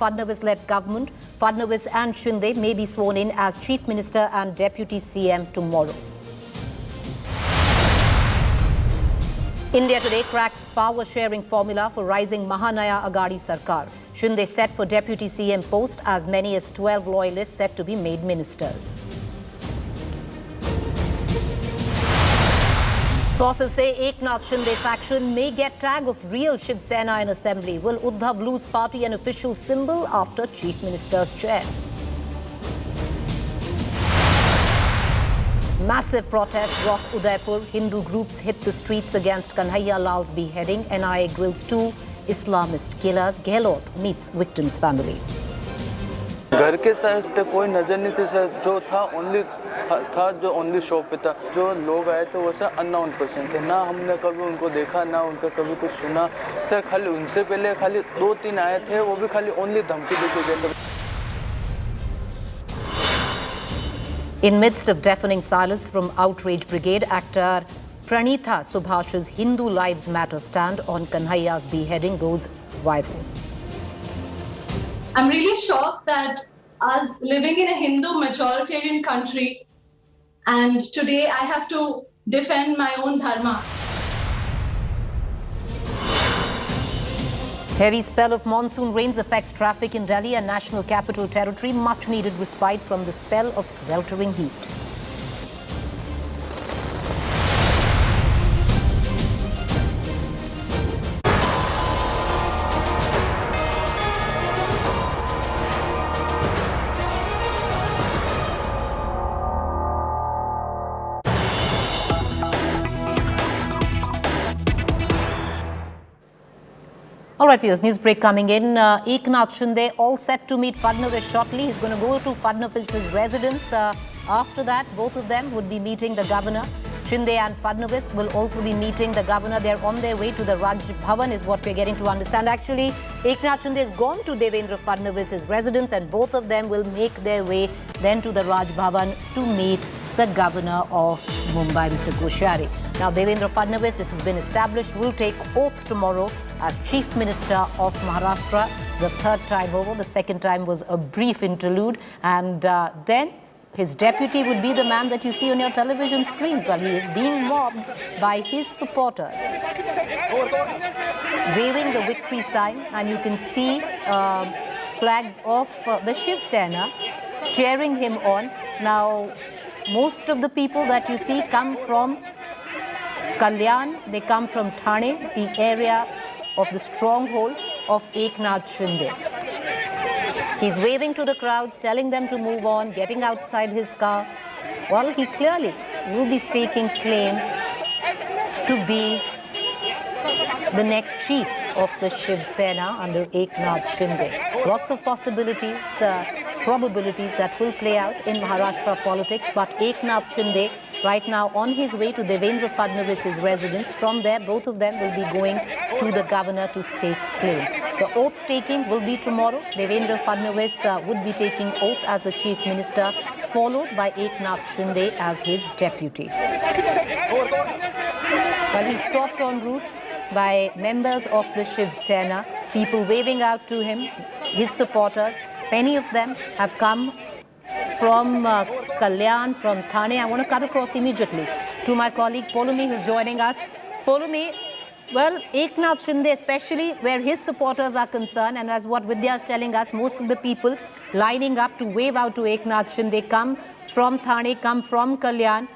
Fadnavis-led government. Fadnavis and Shinde may be sworn in as Chief Minister and Deputy CM tomorrow. India today cracks power-sharing formula for rising Mahanaya Aghadi Sarkar. Shinde set for Deputy CM post, as many as 12 loyalists set to be made ministers. Sources say Eknath Shinde faction may get tag of real Shiv Sena in assembly. Will Uddhav lose party and official symbol after Chief Minister's chair? Massive protests rock Udaipur. Hindu groups hit the streets against Kanhaiya Lal's beheading. NIA grills 2 Islamist killers. Gehlot meets victim's family. घर के साथ कोई नजर नहीं थी sir, जो था जो ओनली शॉप पे था। जो लोग आए थे वो सर अननोन पर्सन थे, ना हमने कभी उनको देखा ना उनका कभी कुछ सुना सर। खाली उनसे पहले खाली 2-3 आए थे, वो भी खाली ओनली धमकी देके गए थे। In midst of deafening silence from Outrage Brigade, actor Pranitha Subhash's Hindu Lives Matter stand on Kanhaiya's beheading goes viral. I'm really shocked that us living in a Hindu majoritarian country, and today I have to defend my own dharma. Heavy spell of monsoon rains affects traffic in Delhi and National Capital Territory. Much needed respite from the spell of sweltering heat. All right, viewers, news break coming in. Eknath Shinde all set to meet Fadnavis shortly. He's going to go to Fadnavis's residence. After that, both of them would be meeting the governor. Shinde and Fadnavis will also be meeting the governor. They're on their way to the Raj Bhavan is what we're getting to understand. Actually, Eknath Shinde has gone to Devendra Fadnavis's residence, and both of them will make their way then to the Raj Bhavan to meet the governor of Mumbai, Mr. Koshari. Now, Devendra Fadnavis, this has been established, will take oath tomorrow as Chief Minister of Maharashtra. The third time over. The second time was a brief interlude. And then his deputy would be the man that you see on your television screens while he is being mobbed by his supporters, waving the victory sign. And you can see flags of the Shiv Sena cheering him on. Now, most of the people that you see come from Kalyan, they come from Thane, the area of the stronghold of Eknath Shinde. He's waving to the crowds, telling them to move on, getting outside his car. Well, he clearly will be staking claim to be the next chief of the Shiv Sena under Eknath Shinde. Lots of possibilities, probabilities that will play out in Maharashtra politics, but Eknath Shinde right now on his way to Devendra Fadnavis' residence. From there, both of them will be going to the governor to stake claim. The oath taking will be tomorrow. Devendra Fadnavis would be taking oath as the chief minister, followed by Eknath Shinde as his deputy. Well, he's stopped en route by members of the Shiv Sena, people waving out to him, his supporters. Many of them have come from Kalyan, from Thane. I want to cut across immediately to my colleague Polumi, who's joining us. Polumi, well, Eknath Shinde, especially where his supporters are concerned, and as what Vidya is telling us, most of the people lining up to wave out to Eknath Shinde come from Thane, come from Kalyan,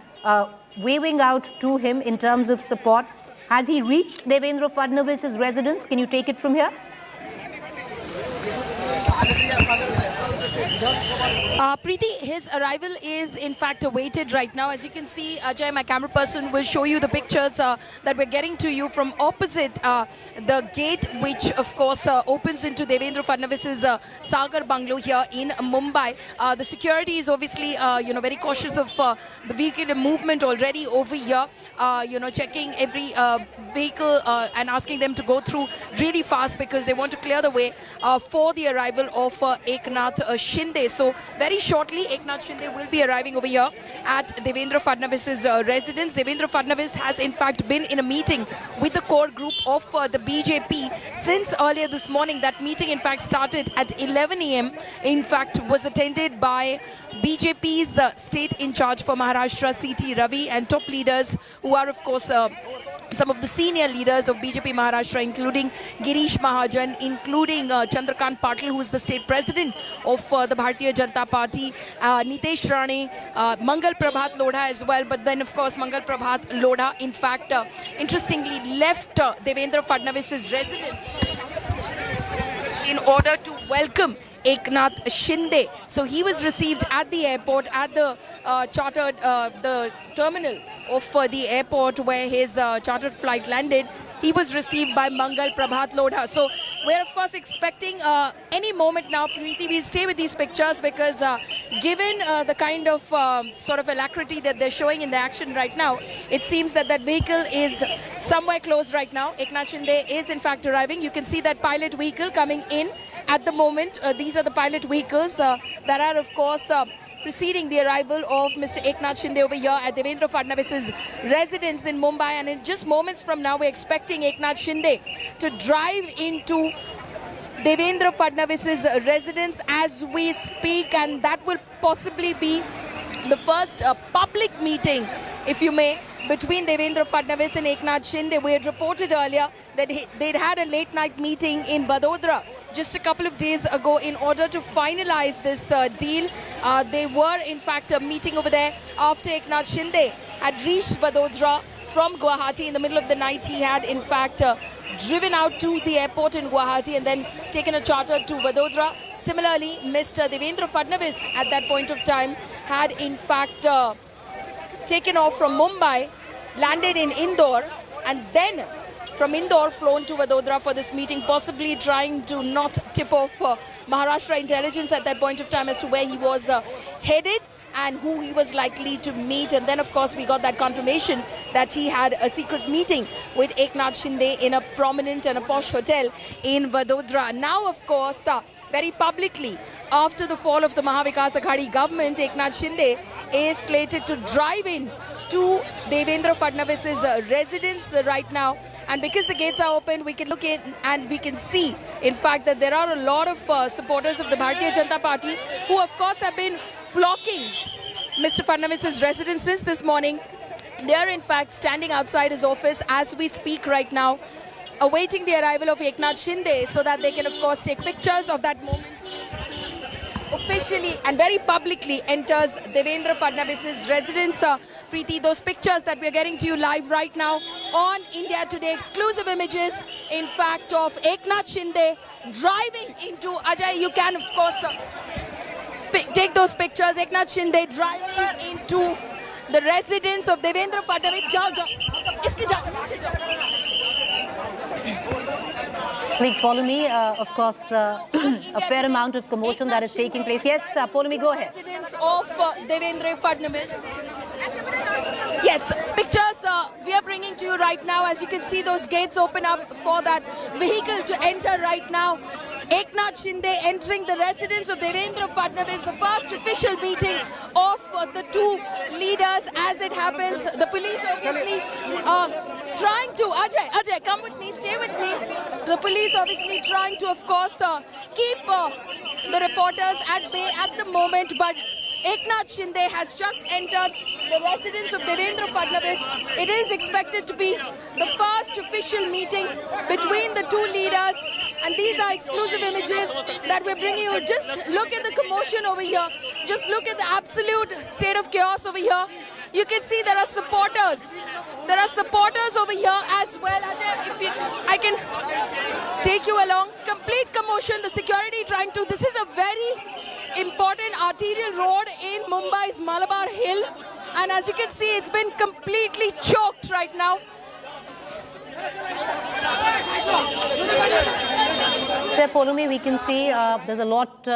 waving out to him in terms of support. Has he reached Devendra Fadnavis' residence? Can you take it from here? Preeti, his arrival is in fact awaited right now. As you can see, Ajay, my camera person, will show you the pictures that we're getting to you from opposite the gate, which of course opens into Devendra Fadnavis' Sagar bungalow here in Mumbai. The security is obviously, very cautious of the vehicle movement already over here, checking every vehicle and asking them to go through really fast because they want to clear the way for the arrival of Eknath Shinde. So very shortly, Eknath Shinde will be arriving over here at Devendra Fadnavis's residence. Devendra Fadnavis has in fact been in a meeting with the core group of the BJP since earlier this morning. That meeting in fact started at 11 a.m. In fact was attended by BJP's state in charge for Maharashtra, C.T. Ravi, and top leaders who are of course some of the senior leaders of BJP Maharashtra, including Girish Mahajan, including Chandrakant Patil, who is the state president of the Bharatiya Janata Party, Nitesh Rane, Mangal Prabhat Lodha as well. But then, of course, Mangal Prabhat Lodha, in fact, interestingly, left Devendra Fadnavis's residence in order to welcome Eknath Shinde. So he was received at the airport, at the the terminal of the airport where his chartered flight landed. He was received by Mangal Prabhat Lodha. So we're of course expecting any moment now. Preeti, we'll stay with these pictures because given the kind of sort of alacrity that they're showing in the action right now, it seems that that vehicle is somewhere close right now. Eknath Shinde is in fact arriving. You can see that pilot vehicle coming in at the moment. These are the pilot vehicles that are of course preceding the arrival of Mr. Eknath Shinde over here at Devendra Fadnavis's residence in Mumbai. And in just moments from now, we're expecting Eknath Shinde to drive into Devendra Fadnavis's residence as we speak. And that will possibly be the first public meeting, if you may, between Devendra Fadnavis and Eknath Shinde. We had reported earlier that they'd had a late night meeting in Vadodara just a couple of days ago in order to finalize this deal. They were in fact meeting over there after Eknath Shinde had reached Vadodara from Guwahati in the middle of the night. He had in fact driven out to the airport in Guwahati and then taken a charter to Vadodara. Similarly, Mr. Devendra Fadnavis at that point of time had in fact taken off from Mumbai, landed in Indore, and then from Indore flown to Vadodara for this meeting, possibly trying to not tip off Maharashtra intelligence at that point of time as to where he was headed and who he was likely to meet. And then, of course, we got that confirmation that he had a secret meeting with Eknath Shinde in a prominent and a posh hotel in Vadodara. Now, of course, very publicly, after the fall of the Mahavikas Aghadi government, Eknath Shinde is slated to drive in to Devendra Fadnavis's residence right now. And because the gates are open, we can look in and we can see, in fact, that there are a lot of supporters of the Bharatiya Janata Party who, of course, have been flocking Mr. Fadnavis's residence since this morning. They are, in fact, standing outside his office as we speak right now, awaiting the arrival of Eknath Shinde so that they can, of course, take pictures of that moment. Officially and very publicly enters Devendra Fadnavis's residence. Preeti, those pictures that we're getting to you live right now on India Today, exclusive images, in fact, of Eknath Shinde driving into, Ajay, you can, of course, take those pictures. Eknath Shinde driving into the residence of Devendra Fadnavis. Jao. Iski jao. Polumi, of course, a fair amount of commotion that is taking place. Yes, Polumi, go ahead. Residence of Devendra Fadnavis. Yes, pictures we are bringing to you right now. As you can see, those gates open up for that vehicle to enter right now. Eknath Shinde entering the residence of Devendra Fadnavis, the first official meeting of the two leaders. As it happens, the police obviously trying to, Ajay, come with me, stay with me. The police obviously trying to, of course, keep the reporters at bay at the moment, but Eknath Shinde has just entered the residence of Devendra Fadnavis. It is expected to be the first official meeting between the two leaders. And these are exclusive images that we're bringing you. Just look at the commotion over here. Just look at the absolute state of chaos over here. You can see there are supporters. There are supporters over here as well. Ajay, if I can take you along. Complete commotion. The security trying to. This is a very important arterial road in Mumbai's Malabar Hill. And as you can see, it's been completely choked right now. There, Polumi, we can see there's a lot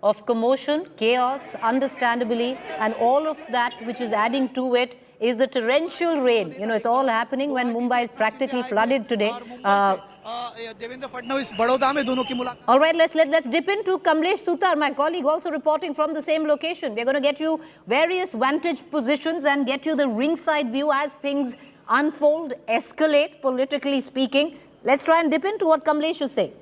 of commotion, chaos, understandably, and all of that which is adding to it is the torrential rain. You know, it's all happening when Mumbai is practically flooded today. Devendra Fadnavis Baroda में दोनों की मुलाकात. All right, let's dip into Kamlesh Sutar, my colleague, also reporting from the same location. We're going to get you various vantage positions and get you the ringside view as things unfold, escalate, politically speaking. Let's try and dip into what Kamlesh is saying.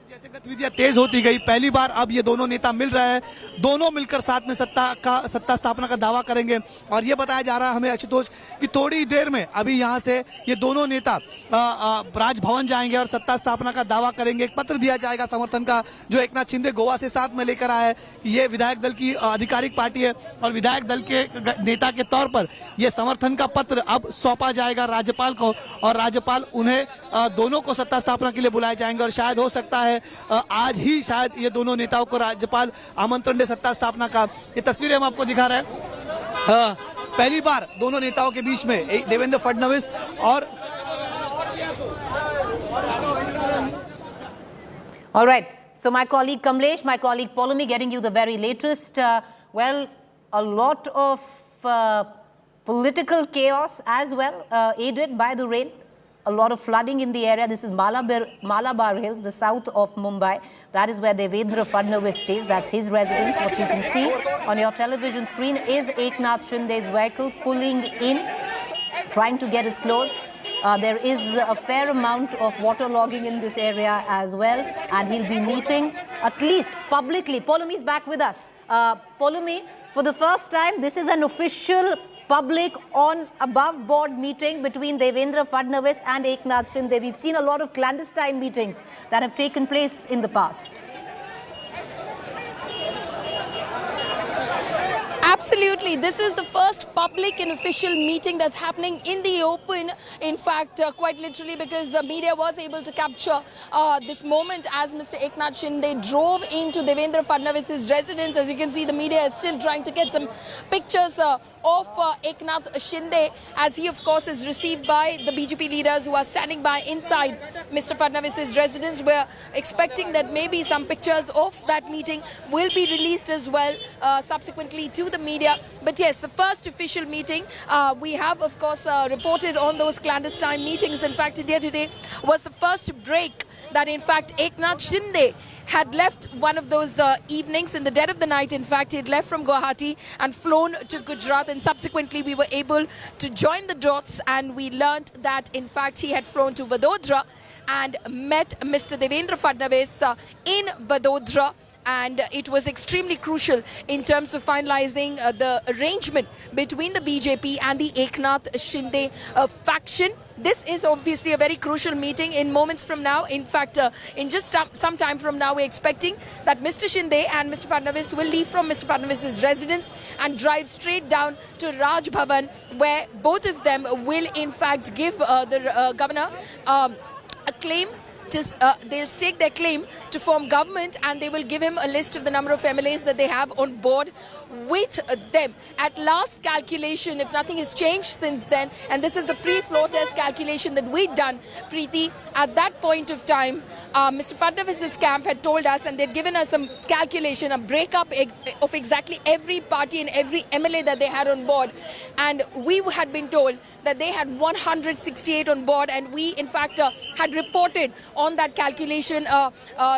जैसे गतिविधियां तेज होती गई, पहली बार अब ये दोनों नेता मिल रहे हैं, दोनों मिलकर साथ में सत्ता स्थापना का दावा करेंगे. और ये बताया जा रहा है हमें आशुतोष कि थोड़ी देर में अभी यहाँ से ये दोनों नेता राजभवन जाएंगे और सत्ता स्थापना का दावा करेंगे. एक पत्र दिया जाएगा समर्थन का, जो एकनाथ शिंदे गोवा से साथ में लेकर आए कि ये विधायक दल की आधिकारिक पार्टी है और विधायक दल के नेता के तौर पर ये समर्थन का पत्र अब सौंपा जाएगा राज्यपाल को, और राज्यपाल उन्हें दोनों को सत्ता स्थापना के लिए बुलाए जाएंगे. और शायद हो सकता है आज ही शायद ये दोनों नेताओं को राज्यपाल आमंत्रण दे सत्ता स्थापना का. ये तस्वीरें हम आपको दिखा रहे हैं. पहली बार दोनों नेताओं के बीच में देवेंद्र फडणवीस और All right. So my colleague Kamlesh, my colleague Polumi getting you the very latest. Well, a lot of political chaos as well, aided by the rain. A lot of flooding in the area. This is Malabar Hills, the south of Mumbai. That is where Devendra Fadnavis stays. That's his residence. What you can see on your television screen is Eknath Shinde's vehicle pulling in, trying to get us close. There is a fair amount of waterlogging in this area as well, and he'll be meeting at least publicly. Polumi is back with us. Polumi, for the first time, this is an official public on above board meeting between Devendra Fadnavis and Eknath Shinde. We've seen a lot of clandestine meetings that have taken place in the past. Absolutely. This is the first public and official meeting that's happening in the open. In fact, quite literally, because the media was able to capture this moment as Mr. Eknath Shinde drove into Devendra Fadnavis' residence. As you can see, the media is still trying to get some pictures of Eknath Shinde, as he, of course, is received by the BJP leaders who are standing by inside Mr. Fadnavis' residence. We're expecting that maybe some pictures of that meeting will be released as well subsequently to the media. But yes, the first official meeting, we have of course reported on those clandestine meetings. In fact, India Today was the first break that in fact Eknath Shinde had left one of those evenings in the dead of the night. In fact, he had left from Guwahati and flown to Gujarat, and subsequently we were able to join the dots, and we learnt that in fact he had flown to Vadodara and met Mr. Devendra Fadnavis in Vadodara. And it was extremely crucial in terms of finalizing the arrangement between the BJP and the Eknath Shinde faction. This is obviously a very crucial meeting in moments from now. In fact, in just some time from now, we're expecting that Mr. Shinde and Mr. Fadnavis will leave from Mr. Fadnavis' residence and drive straight down to Raj Bhavan, where both of them will in fact give the governor a claim. They'll stake their claim to form government, and they will give him a list of the number of MLAs that they have on board with them. At last calculation, if nothing has changed since then, and this is the pre-floor test calculation that we'd done, Preeti, at that point of time, Mr. Fadnavis' camp had told us, and they'd given us some calculation, a breakup of exactly every party and every MLA that they had on board. And we had been told that they had 168 on board, and we in fact had reported on that calculation.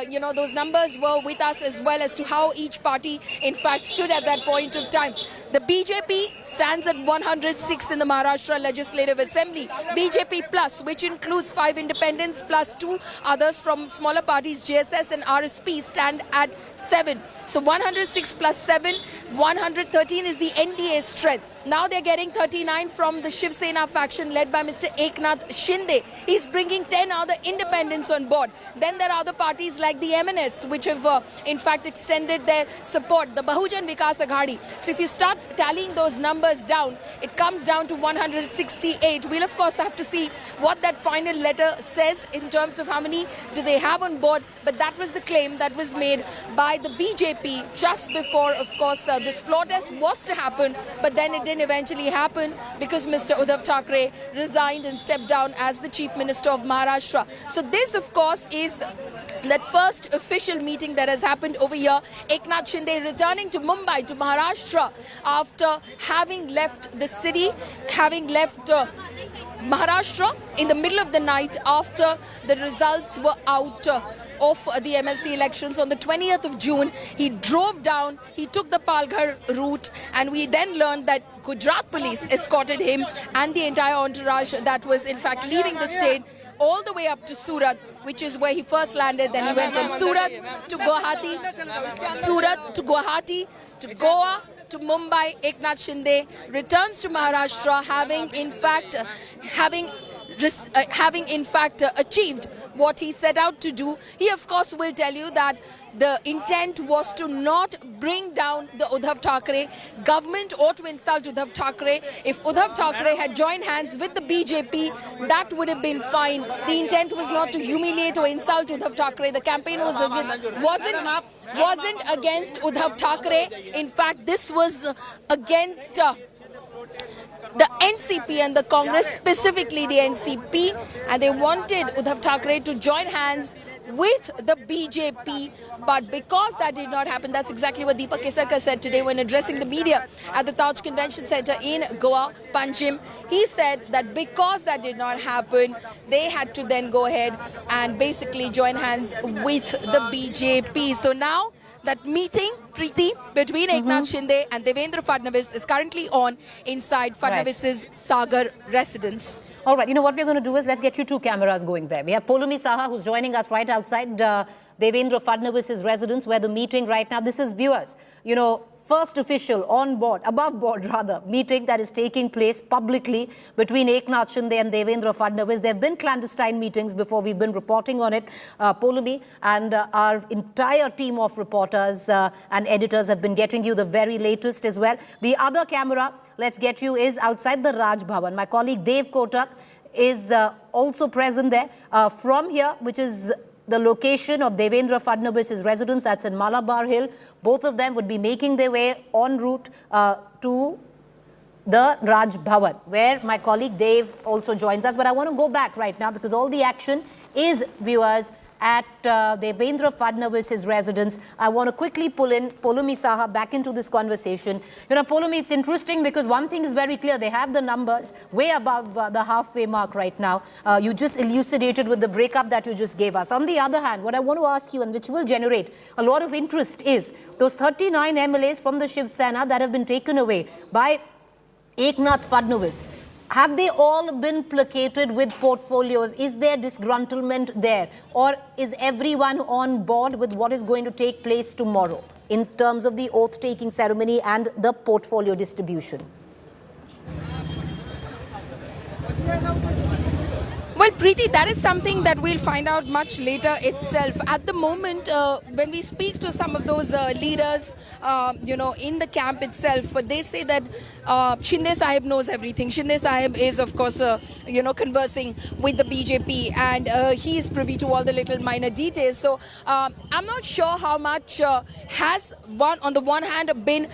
You know, those numbers were with us as well as to how each party in fact stood at that point of time. The BJP stands at 106th in the Maharashtra Legislative Assembly. BJP plus, which includes 5 independents plus 2 others from smaller parties, JSS and RSP, stand at 7. So 106 plus 7, 113 is the NDA strength. Now they're getting 39 from the Shiv Sena faction led by Mr. Eknath Shinde. He's bringing 10 other independents on board. Then there are other parties like the MNS, which have in fact extended their support, the Bahujan Vikas Aghadi. So if you start tallying those numbers down, it comes down to 168. We'll of course have to see what that final letter says in terms of how many do they have on board. But that was the claim that was made by the BJP just before, of course, this floor test was to happen. But then it didn't eventually happen because Mr. Uddhav Thackeray resigned and stepped down as the Chief Minister of Maharashtra. So this, of course, is that first official meeting that has happened over here. Eknath Shinde returning to Mumbai, to Maharashtra, after having left the city, having left Maharashtra in the middle of the night after the results were out of the MLC elections on the 20th of June. He drove down, he took the Palghar route, and we then learned that Gujarat police escorted him and the entire entourage that was in fact leaving the state all the way up to Surat, which is where he first landed. Then he went from Surat to Guwahati, to Goa, to Mumbai. Eknath Shinde returns to Maharashtra, having in fact achieved what he set out to do. He of course will tell you that the intent was to not bring down the Uddhav Thackeray government or to insult Uddhav Thackeray. If Uddhav Thackeray had joined hands with the BJP, that would have been fine. The intent was not to humiliate or insult Uddhav Thackeray. The campaign wasn't against Uddhav Thackeray. In fact, this was against the NCP and the Congress, specifically the NCP, and they wanted Uddhav Thackeray to join hands with the BJP, but because that did not happen, that's exactly what Deepak Kesarkar said today when addressing the media at the Taj Convention Centre in Goa, Panjim. He said that because that did not happen, they had to then go ahead and basically join hands with the BJP. So now that meeting, Preeti, between Eknath Shinde and Devendra Fadnavis is currently on inside Fadnavis's Sagar residence. All right, you know what we're going to do is let's get you two cameras going there. We have Polumi Saha who's joining us right outside Devendra Fadnavis's residence where the meeting right now, this is viewers, you know, first official on board, above board rather, meeting that is taking place publicly between Eknath Shinde and Devendra Fadnavis. There have been clandestine meetings before, we've been reporting on it. Polumi and our entire team of reporters and editors have been getting you the very latest as well. The other camera, let's get you, is outside the Raj Bhavan. My colleague Dev Kotak is also present there. From here, which is the location of Devendra Fadnavis' residence, that's in Malabar Hill. Both of them would be making their way en route to the Raj Bhavan, where my colleague Dev also joins us. But I want to go back right now because all the action is, viewers, at Devendra Fadnavis' residence. I want to quickly pull in Polumi Saha back into this conversation. You know, Polumi, it's interesting because one thing is very clear. They have the numbers way above the halfway mark right now. You just elucidated with the breakup that you just gave us. On the other hand, what I want to ask you, and which will generate a lot of interest, is those 39 MLAs from the Shiv Sena that have been taken away by Eknath Fadnavis. Have they all been placated with portfolios? Is there disgruntlement there? Or is everyone on board with what is going to take place tomorrow in terms of the oath-taking ceremony and the portfolio distribution? Well, Preeti, that is something that we'll find out much later itself. At the moment, when we speak to some of those leaders, you know, in the camp itself, they say that Shinde Sahib knows everything. Shinde Sahib is, of course, you know, conversing with the BJP, and he is privy to all the little minor details. So I'm not sure how much has on the one hand been,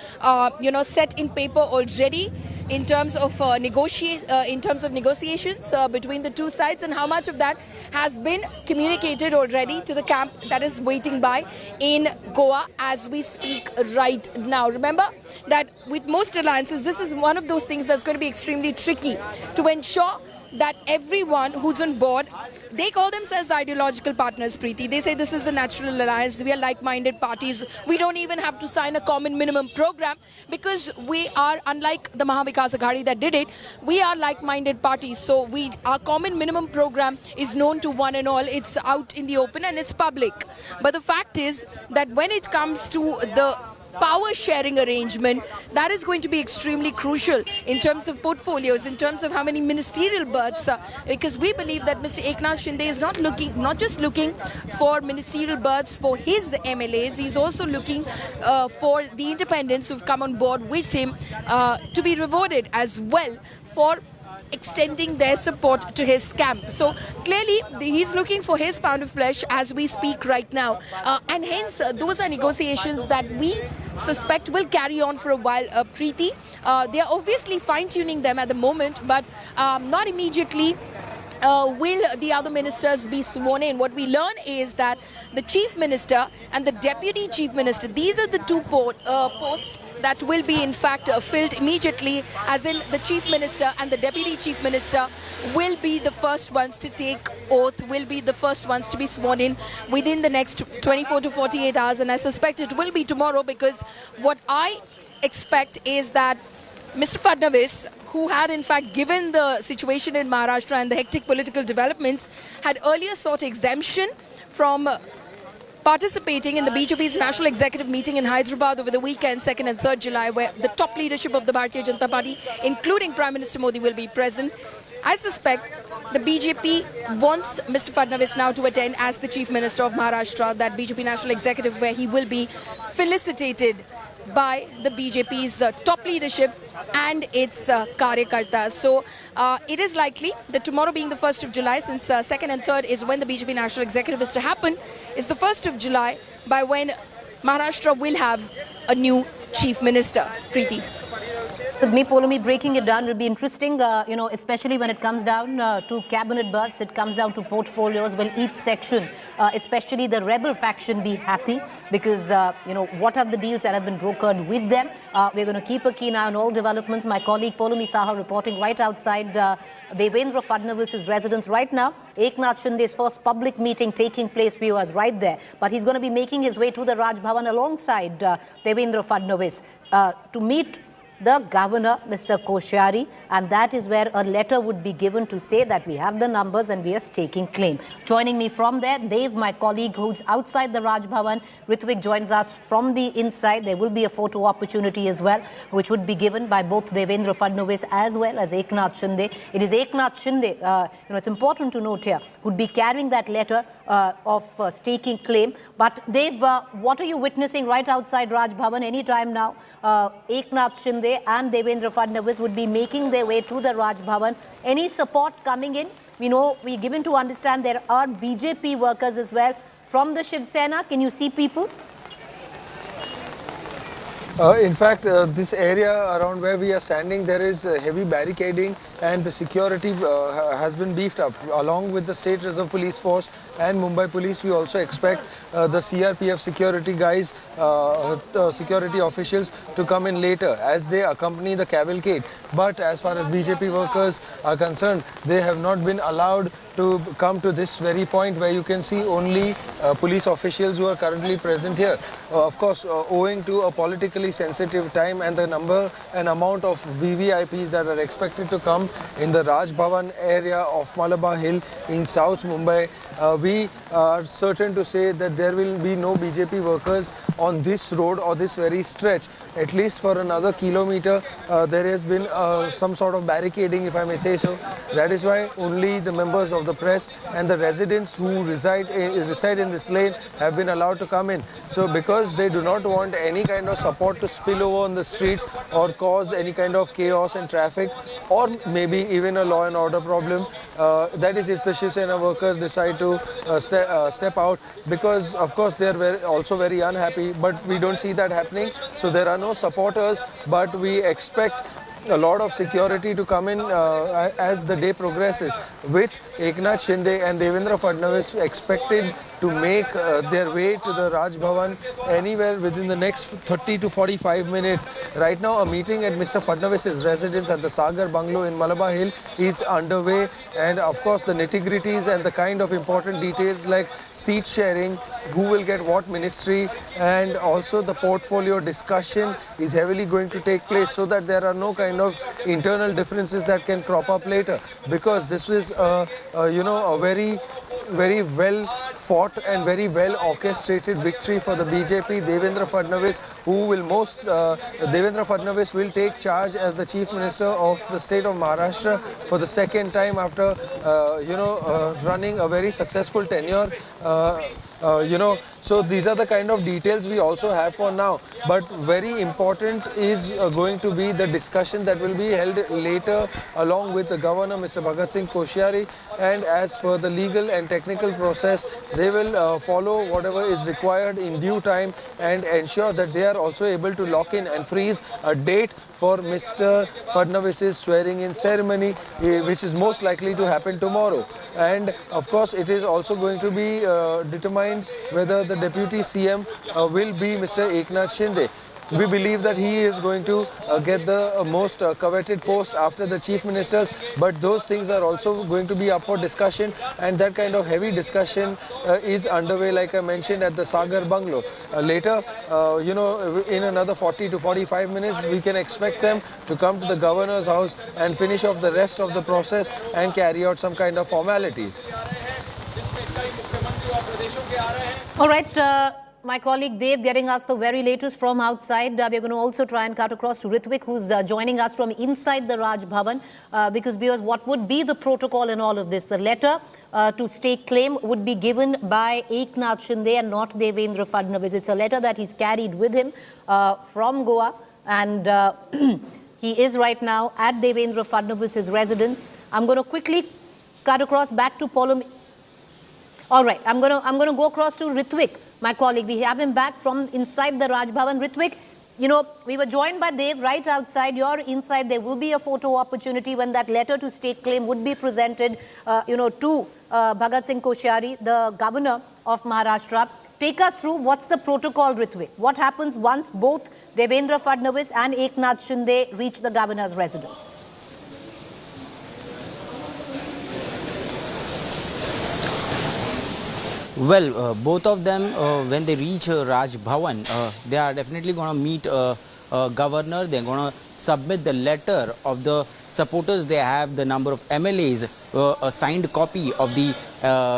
you know, set in paper already in terms of negotiations between the two sides, and how much of that has been communicated already to the camp that is waiting by in Goa as we speak right now. Remember that with most alliances, this is one of those things that's going to be extremely tricky to ensure that everyone who's on board, they call themselves ideological partners, Preeti. They say this is the natural alliance. We are like-minded parties. We don't even have to sign a common minimum program because we are, unlike the Mahavikas Aghadi that did it, we are like-minded parties. So our common minimum program is known to one and all. It's out in the open and it's public. But the fact is that when it comes to the power sharing arrangement, that is going to be extremely crucial in terms of portfolios, in terms of how many ministerial berths, because we believe that Mr. Eknath Shinde is not just looking for ministerial berths for his MLAs, he's also looking for the independents who've come on board with him to be rewarded as well for extending their support to his camp. So clearly he's looking for his pound of flesh as we speak right now, and hence those are negotiations that we suspect will carry on for a while, Preeti. They are obviously fine-tuning them at the moment, but not immediately will the other ministers be sworn in. What we learn is that the chief minister and the deputy chief minister, these are the two posts that will be in fact filled immediately, as in the Chief Minister and the Deputy Chief Minister will be the first ones to take oath, will be the first ones to be sworn in within the next 24 to 48 hours, and I suspect it will be tomorrow, because what I expect is that Mr. Fadnavis, who had in fact, given the situation in Maharashtra and the hectic political developments, had earlier sought exemption from participating in the BJP's national executive meeting in Hyderabad over the weekend, 2nd and 3rd July, where the top leadership of the Bharatiya Janata Party, including Prime Minister Modi, will be present. I suspect the BJP wants Mr. Fadnavis now to attend as the Chief Minister of Maharashtra, that BJP national executive, where he will be felicitated by the BJP's top leadership and its karyakartas. So it is likely that tomorrow, being the 1st of July, since 2nd and 3rd is when the BJP national executive is to happen, is the 1st of July by when Maharashtra will have a new Chief Minister. Preeti. With me, Polomi, breaking it down will be interesting, especially when it comes down to cabinet berths, it comes down to portfolios. Will each section, especially the rebel faction, be happy? Because, what are the deals that have been brokered with them? We're going to keep a keen eye on all developments. My colleague Polomi Saha reporting right outside Devendra Fadnavis' residence right now. Eknath Shinde's first public meeting taking place, viewers, right there. But he's going to be making his way to the Raj Bhavan alongside Devendra Fadnavis to meet the governor, Mr. Koshari, and that is where a letter would be given to say that we have the numbers and we are staking claim. Joining me from there, Dev, my colleague who's outside the Raj Bhavan. Ritvik joins us from the inside. There will be a photo opportunity as well, which would be given by both Devendra Fadnavis as well as Eknath Shinde. It is Eknath Shinde, it's important to note here, would be carrying that letter of staking claim. But Dev, what are you witnessing right outside Raj Bhavan anytime now? Eknath Shinde and Devendra Fadnavis would be making their way to the Raj Bhavan. Any support coming in? We know, we're given to understand there are BJP workers as well from the Shiv Sena. Can you see people? In fact, this area around where we are standing, there is heavy barricading and the security has been beefed up. Along with the State Reserve Police Force and Mumbai Police, we also expect the CRPF security guys, security officials to come in later as they accompany the cavalcade. But as far as BJP workers are concerned, they have not been allowed to come to this very point where you can see only police officials who are currently present here. Of course, owing to a politically sensitive time and the number and amount of VVIPs that are expected to come in the Raj Bhavan area of Malabar Hill in South Mumbai, we are certain to say that there will be no BJP workers on this road or this very stretch. At least for another kilometer, there has been some sort of barricading, if I may say so. That is why only the members of the press and the residents who reside in this lane have been allowed to come in. So because they do not want any kind of support to spill over on the streets or cause any kind of chaos and traffic, or maybe even a law and order problem, that is if the Shiv Sena workers decide to step out, because of course they are also very unhappy, but we don't see that happening. So there are no supporters, but we expect a lot of security to come in as the day progresses, with Eknath Shinde and Devendra Fadnavis expected to make their way to the Raj Bhavan anywhere within the next 30 to 45 minutes. Right now, a meeting at Mr. Fadnavis' residence at the Sagar Bungalow in Malabar Hill is underway, and of course the nitty-gritties and the kind of important details like seat sharing, who will get what ministry, and also the portfolio discussion is heavily going to take place, so that there are no kind of internal differences that can crop up later, because this is a very well fought and very well orchestrated victory for the BJP. Devendra Fadnavis, Devendra Fadnavis will take charge as the Chief Minister of the state of Maharashtra for the second time after running a very successful tenure. So these are the kind of details we also have for now. But very important is going to be the discussion that will be held later along with the Governor, Mr. Bhagat Singh Koshari, and as per the legal and technical process, they will follow whatever is required in due time and ensure that they are also able to lock in and freeze a date for Mr. Fadnavis' swearing-in ceremony, which is most likely to happen tomorrow. And of course, it is also going to be determined whether the Deputy CM will be Mr. Eknath Shinde. we believe that he is going to get the most coveted post after the chief ministers, but those things are also going to be up for discussion, and that kind of heavy discussion is underway, like I mentioned, at the Sagar Bungalow. Later, in another 40 to 45 minutes, we can expect them to come to the governor's house and finish off the rest of the process and carry out some kind of formalities. All right, my colleague Dev getting us the very latest from outside. We're going to also try and cut across to Ritvik, who's joining us from inside the Raj Bhavan, because what would be the protocol in all of this? The letter to stake claim would be given by Eknath Shinde and not Devendra Fadnavis. It's a letter that he's carried with him from Goa, and he is right now at Devendra Fadnavis' residence. I'm going to quickly cut across back to Polum. All right, I'm going to go across to Ritvik, my colleague. We have him back from inside the Raj Bhavan. Ritvik, we were joined by Dev right outside. You're inside. There will be a photo opportunity when that letter to stake claim would be presented, to Bhagat Singh Koshyari, the governor of Maharashtra. Take us through what's the protocol, Ritvik. What happens once both Devendra Fadnavis and Eknath Shinde reach the governor's residence? Well, both of them, when they reach Raj Bhavan, they are definitely going to meet governor. They're going to submit the letter of the supporters. They have the number of MLAs. A signed copy of the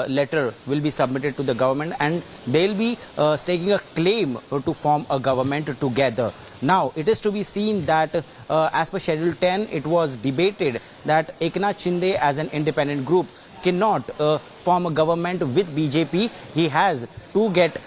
letter will be submitted to the government, and they'll be staking a claim to form a government together. Now, it is to be seen that as per Schedule 10, it was debated that Eknath Shinde as an independent group cannot form a government with BJP. He has to get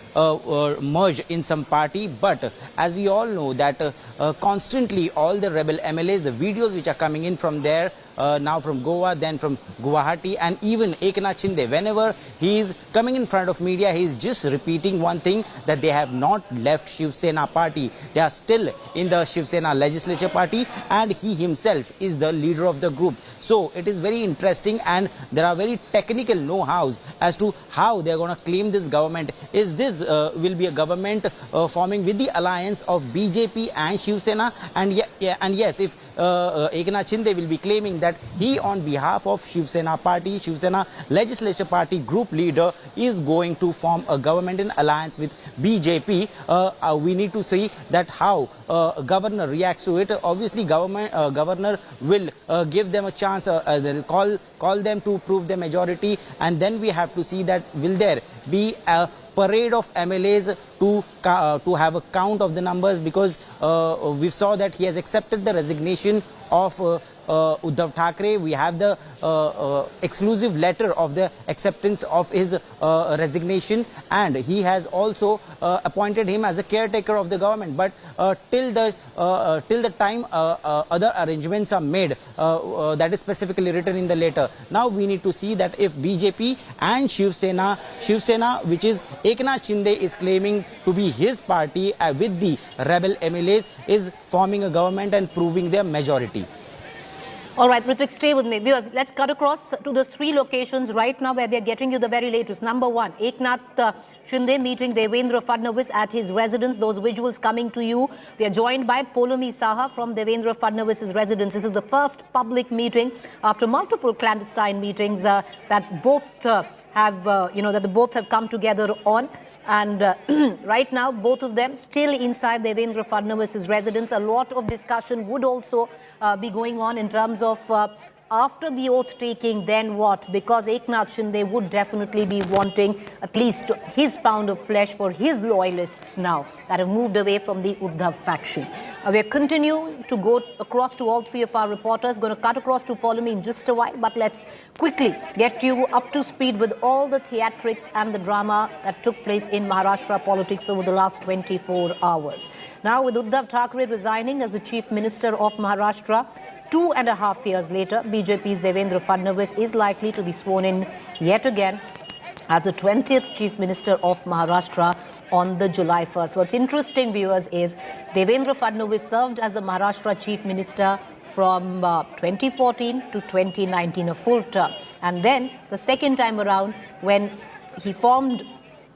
merged in some party, but as we all know that constantly all the rebel MLAs, the videos which are coming in from there, now from Goa, then from Guwahati, and even Eknath Shinde, whenever he is coming in front of media, he is just repeating one thing, that they have not left Shiv Sena party. They are still in the Shiv Sena legislature party, and he himself is the leader of the group. So it is very interesting, and there are very technical know-hows as to how they are going to claim this government. Is this will be a government forming with the alliance of BJP and Shiv Sena? And yes, if Eknath Shinde will be claiming that he, on behalf of Shiv Sena party, Shiv Sena legislature party group leader, is going to form a government in alliance with BJP. We need to see that how governor reacts to it. Obviously, governor will give them a chance. They'll call them to prove their majority, and then we have to see that will there be a parade of MLAs to have a count of the numbers, because we saw that he has accepted the resignation of Uddhav Thackeray. We have the exclusive letter of the acceptance of his resignation, and he has also appointed him as a caretaker of the government. But till the time other arrangements are made, that is specifically written in the letter. Now we need to see that if BJP and Shiv Sena, which is Eknath Shinde is claiming to be his party with the rebel MLAs, is forming a government and proving their majority. All right, Ritvik, stay with me. Viewers, let's cut across to the three locations right now where we are getting you the very latest. Number one, Eknath Shinde meeting Devendra Fadnavis at his residence. Those visuals coming to you. We are joined by Polumi Saha from Devendra Fadnavis' residence. This is the first public meeting after multiple clandestine meetings that both have come together on. And right now, both of them still inside Devendra Fadnavis' residence. A lot of discussion would also be going on in terms of after the oath taking, then what? Because Eknath Shinde would definitely be wanting at least his pound of flesh for his loyalists now that have moved away from the Uddhav faction. We're continuing to go across to all three of our reporters. Going to cut across to Polumi in just a while, but let's quickly get you up to speed with all the theatrics and the drama that took place in Maharashtra politics over the last 24 hours. Now, with Uddhav Thackeray resigning as the Chief Minister of Maharashtra, 2.5 years later, BJP's Devendra Fadnavis is likely to be sworn in yet again as the 20th Chief Minister of Maharashtra on the July 1st. What's interesting, viewers, is Devendra Fadnavis served as the Maharashtra Chief Minister from 2014 to 2019, a full term. And then the second time around, when he formed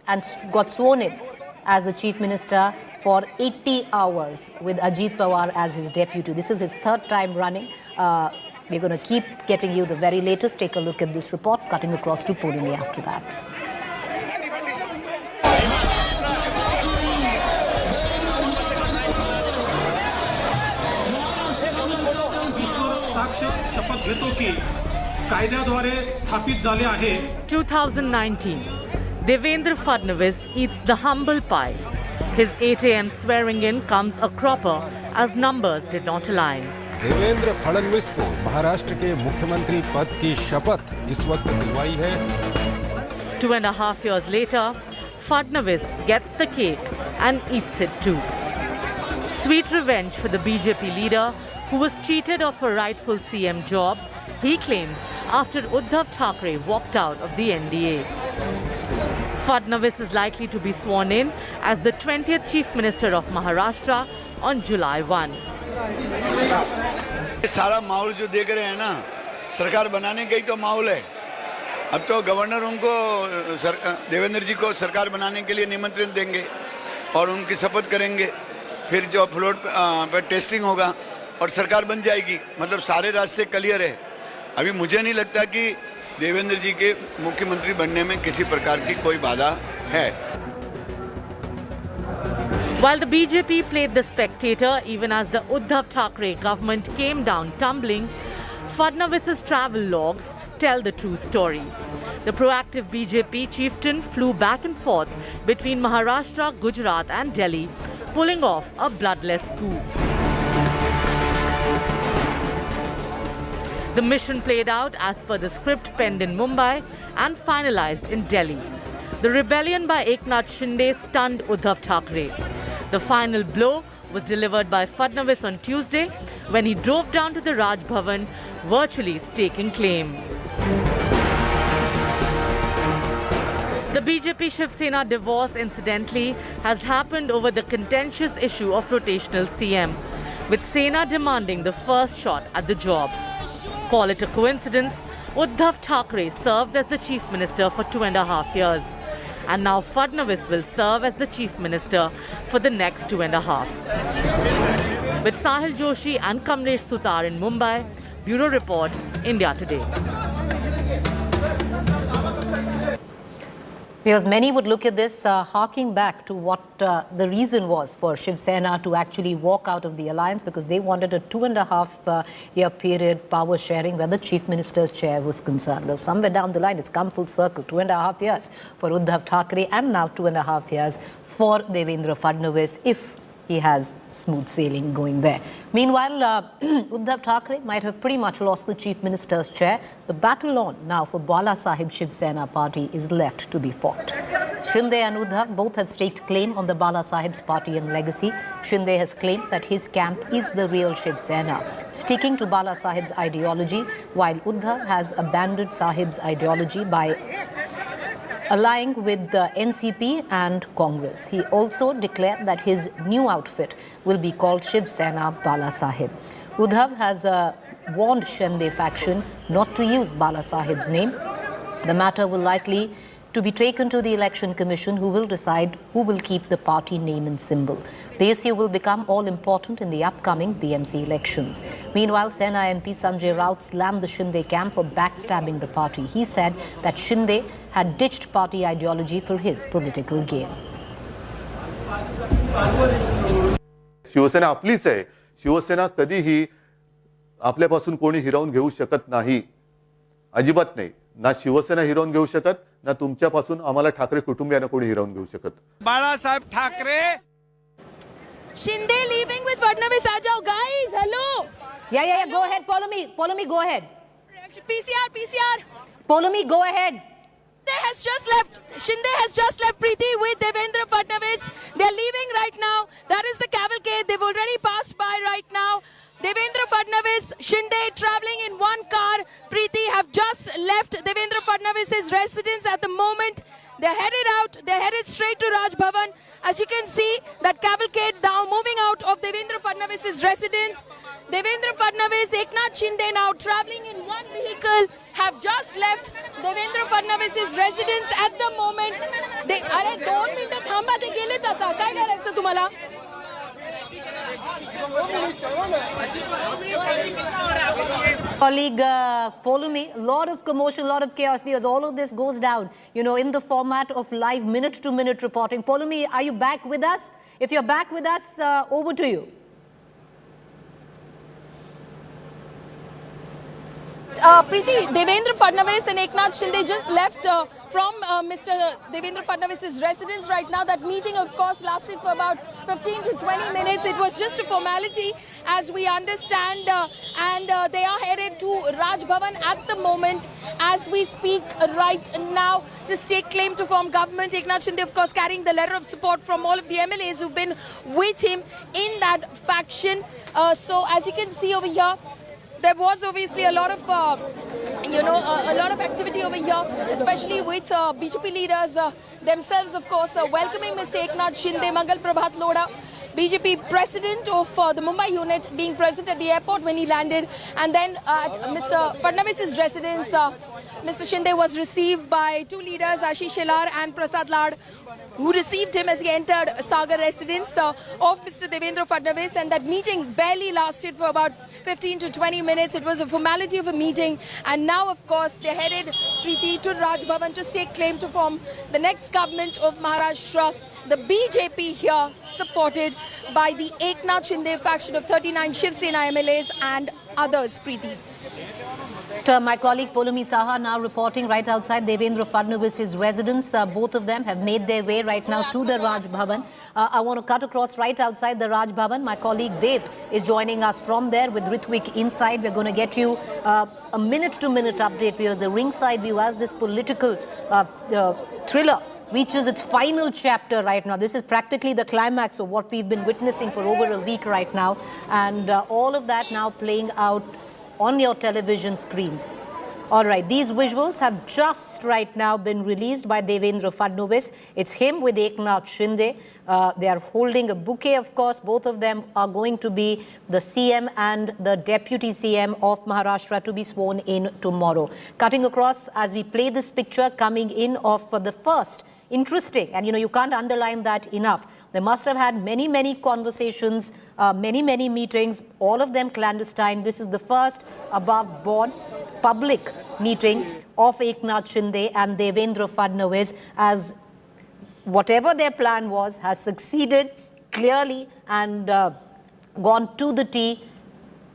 and got sworn in as the Chief Minister for 80 hours with Ajit Pawar as his deputy. This is his third time running. We're going to keep getting you the very latest. Take a look at this report, cutting across to Pune after that. शपथ घेतो की कायद्याद्वारे स्थापित झाले आहे. 2019, Devendra Fadnavis eats the humble pie. His 8 a.m. swearing in comes a cropper as numbers did not align. Devendra Fadnavis को महाराष्ट्र के मुख्यमंत्री पद की शपथ इस वक्त दिलवाई है. 2.5 years later, Fadnavis gets the cake and eats it too. Sweet revenge for the BJP leader who was cheated of a rightful CM job, he claims, after Uddhav Thackeray walked out of the NDA. Fadnavis is likely to be sworn in as the 20th Chief Minister of Maharashtra on July 1. सारा माहौल जो देख रहे हैं ना, सरकार बनाने का ही तो माहौल है. अब तो गवर्नर उनको देवेंद्र जी को सरकार बनाने के लिए निमंत्रण देंगे और उनकी शपथ करेंगे. फिर जो फ्लोर पर टेस्टिंग होगा और सरकार बन जाएगी. मतलब सारे रास्ते क्लियर है. अभी मुझे नहीं लगता कि देवेंद्र जी के मुख्यमंत्री बनने में किसी प्रकार की कोई बाधा है. While the BJP played the spectator even as the Uddhav Thackeray government came down tumbling, Fadnavis's travel logs tell the true story. The proactive BJP chieftain flew back and forth between Maharashtra, Gujarat and Delhi, pulling off a bloodless coup. The mission played out as per the script penned in Mumbai and finalized in Delhi. The rebellion by Eknath Shinde stunned Uddhav Thackeray. The final blow was delivered by Fadnavis on Tuesday when he drove down to the Raj Bhavan, virtually staking claim. The BJP Shiv Sena divorce, incidentally, has happened over the contentious issue of rotational CM, with Sena demanding the first shot at the job. Call it a coincidence, Uddhav Thackeray served as the Chief Minister for 2.5 years. And now Fadnavis will serve as the Chief Minister for the next 2.5. With Sahil Joshi and Kamlesh Sutar in Mumbai, Bureau Report, India Today. Because many would look at this harking back to what the reason was for Shiv Sena to actually walk out of the alliance, because they wanted a 2.5 year period power sharing where the Chief Minister's chair was concerned. Well, somewhere down the line, it's come full circle. 2.5 years for Uddhav Thackeray and now 2.5 years for Devendra Fadnavis, if he has smooth sailing going there. Meanwhile, Uddhav Thackeray might have pretty much lost the Chief Minister's chair. The battle on now for Bala Sahib Shiv Sena party is left to be fought. Shinde and Uddhav both have staked claim on the Bala Sahib's party and legacy. Shinde has claimed that his camp is the real Shiv Sena, sticking to Bala Sahib's ideology, while Uddhav has abandoned Sahib's ideology by allying with the NCP and Congress. He also declared that his new outfit will be called Shiv Sena Bala Sahib. Uddhav has warned Shinde faction not to use Bala Sahib's name. The matter will likely to be taken to the Election Commission, who will decide who will keep the party name and symbol. The issue will become all-important in the upcoming BMC elections. Meanwhile, Sena MP Sanjay Raut slammed the Shinde camp for backstabbing the party. He said that Shinde had ditched party ideology for his political gain. Shiv Sena आपलीच आहे. शिवसेना कधीही आपल्यापासून कोणी हिरावून घेऊ शकत नाही. अजिबात नाही. ना शिवसेना हिरावून घेऊ शकत, ना तुमच्यापासून आम्हाला ठाकरे कुटुंबियांना कोणी हिरावून घेऊ शकत. Balasaheb Thackeray. Shinde leaving with Fadnavis. Ajao, guys, hello. Yeah, go ahead, Polomi, go ahead. PCR. Polomi, go ahead. Shinde has just left Preeti with Devendra Fadnavis. They're leaving right now. That is the cavalcade. They've already passed by right now. Devendra Fadnavis, Shinde traveling in one car. Preeti have just left Devendra Fadnavis' residence at the moment. They're headed out. They're headed straight to Raj Bhavan. As you can see, that cavalcade now moving out of Devendra Fadnavis' residence. Devendra Fadnavis, Eknath Shinde now travelling in one vehicle have just left Devendra Fadnavis' residence at the moment. अरे 2 मिनिटं थांबा, ते गेलेत आता. काय करायचं तुम्हाला? Colleague Polumi, a lot of commotion, a lot of chaos as all of this goes down, you know, in the format of live minute-to-minute reporting. Polumi, are you back with us? If you're back with us, over to you. Preeti, Devendra Fadnavis and Eknath Shinde just left from Mr. Devendra Fadnavis' residence right now. That meeting, of course, lasted for about 15 to 20 minutes. It was just a formality, as we understand, and they are headed to Raj Bhavan at the moment as we speak right now to stake claim to form government. Eknath Shinde, of course, carrying the letter of support from all of the MLAs who've been with him in that faction. So, as you can see over here, there was obviously a lot of, a lot of activity over here, especially with BJP leaders themselves, of course, welcoming Mr. Eknath Shinde, Mangal Prabhat Lodha, BJP president of the Mumbai unit, being present at the airport when he landed. And then at Mr. Fadnavis' residence, Mr. Shinde was received by two leaders, Ashish Shelar and Prasad Lad, who received him as he entered Sagar residence of Mr. Devendra Fadnavis, and that meeting barely lasted for about 15 to 20 minutes. It was a formality of a meeting, and now, of course, they're headed, Preeti, to Raj Bhavan to stake claim to form the next government of Maharashtra. The BJP here, supported by the Eknath Shinde faction of 39 Shiv Sena MLAs and others, Preeti. My colleague Polumi Saha now reporting right outside Devendra Fadnavis' residence. Both of them have made their way right now to the Raj Bhavan. I want to cut across right outside the Raj Bhavan. My colleague Dev is joining us from there with Ritwik inside. We're going to get you a minute-to-minute update via the ringside view as this political thriller reaches its final chapter right now. This is practically the climax of what we've been witnessing for over a week right now. And all of that now playing out on your television screens. All right, these visuals have just right now been released by Devendra Fadnavis. It's him with Eknath Shinde. They are holding a bouquet, of course. Both of them are going to be the CM and the Deputy CM of Maharashtra to be sworn in tomorrow. Cutting across as we play this picture coming in of the first interesting, and you can't underline that enough. They must have had many conversations, many meetings, all of them clandestine. This is the first above board public meeting of Eknath Shinde and Devendra Fadnavis, as whatever their plan was has succeeded clearly and gone to the T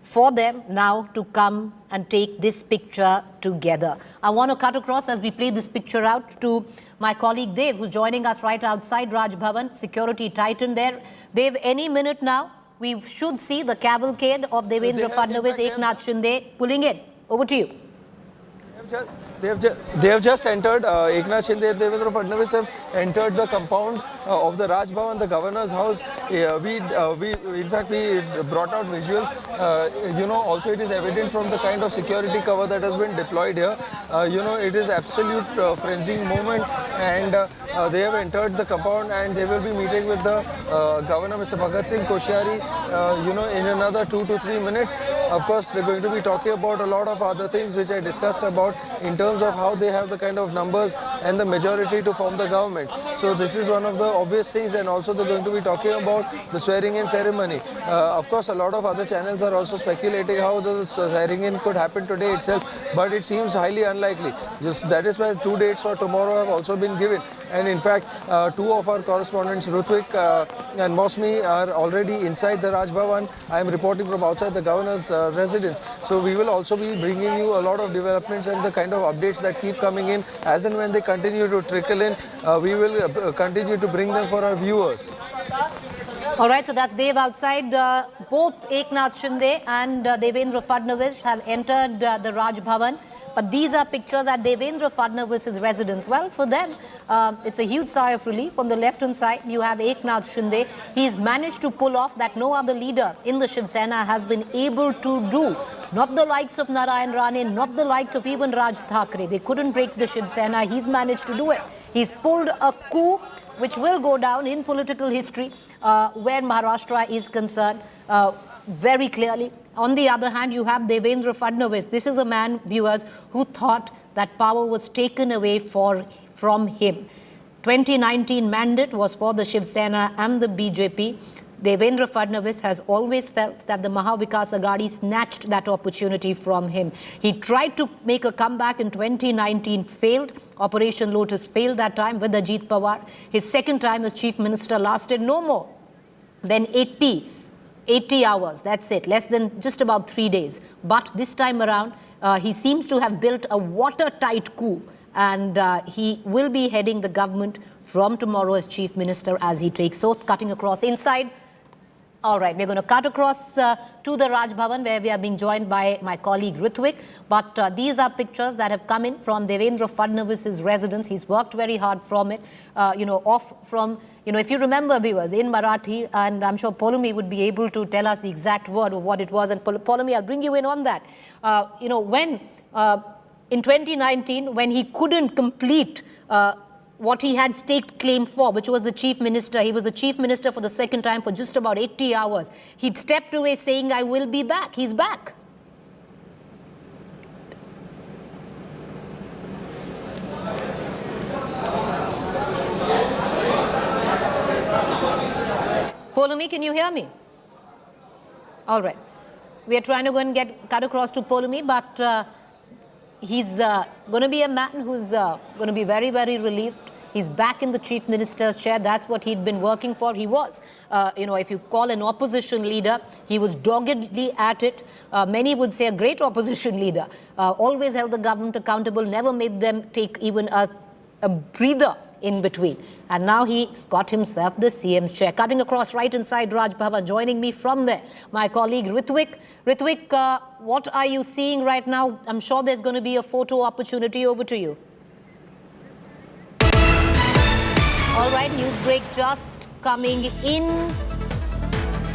for them now to come and take this picture together. I want to cut across as we play this picture out to my colleague Dev, who's joining us right outside Raj Bhavan, security titan there. Dev, any minute now, we should see the cavalcade of Devendra Fadnavis, Eknath Shinde pulling in. Over to you. They have just entered, Eknath Shinde and Devendra Fadnavis have entered the compound of the Raj Bhavan, the governor's house. In fact, we brought out visuals. Also it is evident from the kind of security cover that has been deployed here. It is absolute frenzy moment, and they have entered the compound and they will be meeting with the governor, Mr. Bhagat Singh Koshyari, in another 2 to 3 minutes. Of course, they're going to be talking about a lot of other things which I discussed about in terms of how they have the kind of numbers and the majority to form the government. So this is one of the obvious things, and also they're going to be talking about the swearing-in ceremony. Of course, a lot of other channels are also speculating how the swearing-in could happen today itself, but it seems highly unlikely. That is why 2 dates for tomorrow have also been given. And in fact, 2 of our correspondents, Ritwik and Mosmi, are already inside the Raj Bhavan. I am reporting from outside the governor's residence. So we will also be bringing you a lot of developments and the kind of updates that keep coming in. As and when they continue to trickle in, we will continue to bring them for our viewers. All right, so that's Dev outside. Both Eknath Shinde and Devendra Fadnavis have entered the Raj Bhavan. But these are pictures at Devendra Fadnavis' residence. Well, for them, it's a huge sigh of relief. On the left-hand side, you have Eknath Shinde. He's managed to pull off that no other leader in the Shiv Sena has been able to do. Not the likes of Narayan Rane, not the likes of even Uddhav Thackeray. They couldn't break the Shiv Sena. He's managed to do it. He's pulled a coup which will go down in political history where Maharashtra is concerned very clearly. On the other hand, you have Devendra Fadnavis. This is a man, viewers, who thought that power was taken away from him. 2019 mandate was for the Shiv Sena and the BJP. Devendra Fadnavis has always felt that the Maha Vikas Aghadi snatched that opportunity from him. He tried to make a comeback in 2019, failed. Operation Lotus failed that time with Ajit Pawar. His second time as chief minister lasted no more than 80 hours. That's it, less than just about 3 days. But this time around, he seems to have built a watertight coup, and he will be heading the government from tomorrow as chief minister as he takes oath, cutting across inside. All right, we're going to cut across to the Raj Bhavan, where we are being joined by my colleague Ritwik. But these are pictures that have come in from Devendra Fadnavis' residence. He's worked very hard from it, off from, if you remember, viewers, in Marathi, and I'm sure Polumi would be able to tell us the exact word of what it was. And Polumi, I'll bring you in on that. When in 2019, when he couldn't complete what he had staked claim for, which was the chief minister. He was the chief minister for the second time for just about 80 hours. He'd stepped away saying, I will be back. He's back. Polumi, can you hear me? All right. We are trying to go and cut across to Polumi, but he's going to be a man who's going to be very, very relieved. He's back in the chief minister's chair. That's what he'd been working for. He was, if you call an opposition leader, he was doggedly at it. Many would say a great opposition leader. Always held the government accountable, never made them take even a breather in between. And now he's got himself the CM's chair. Cutting across right inside Raj Bhavan, joining me from there, my colleague Ritwik. Ritwik, what are you seeing right now? I'm sure there's going to be a photo opportunity. Over to you. All right, news break just coming in.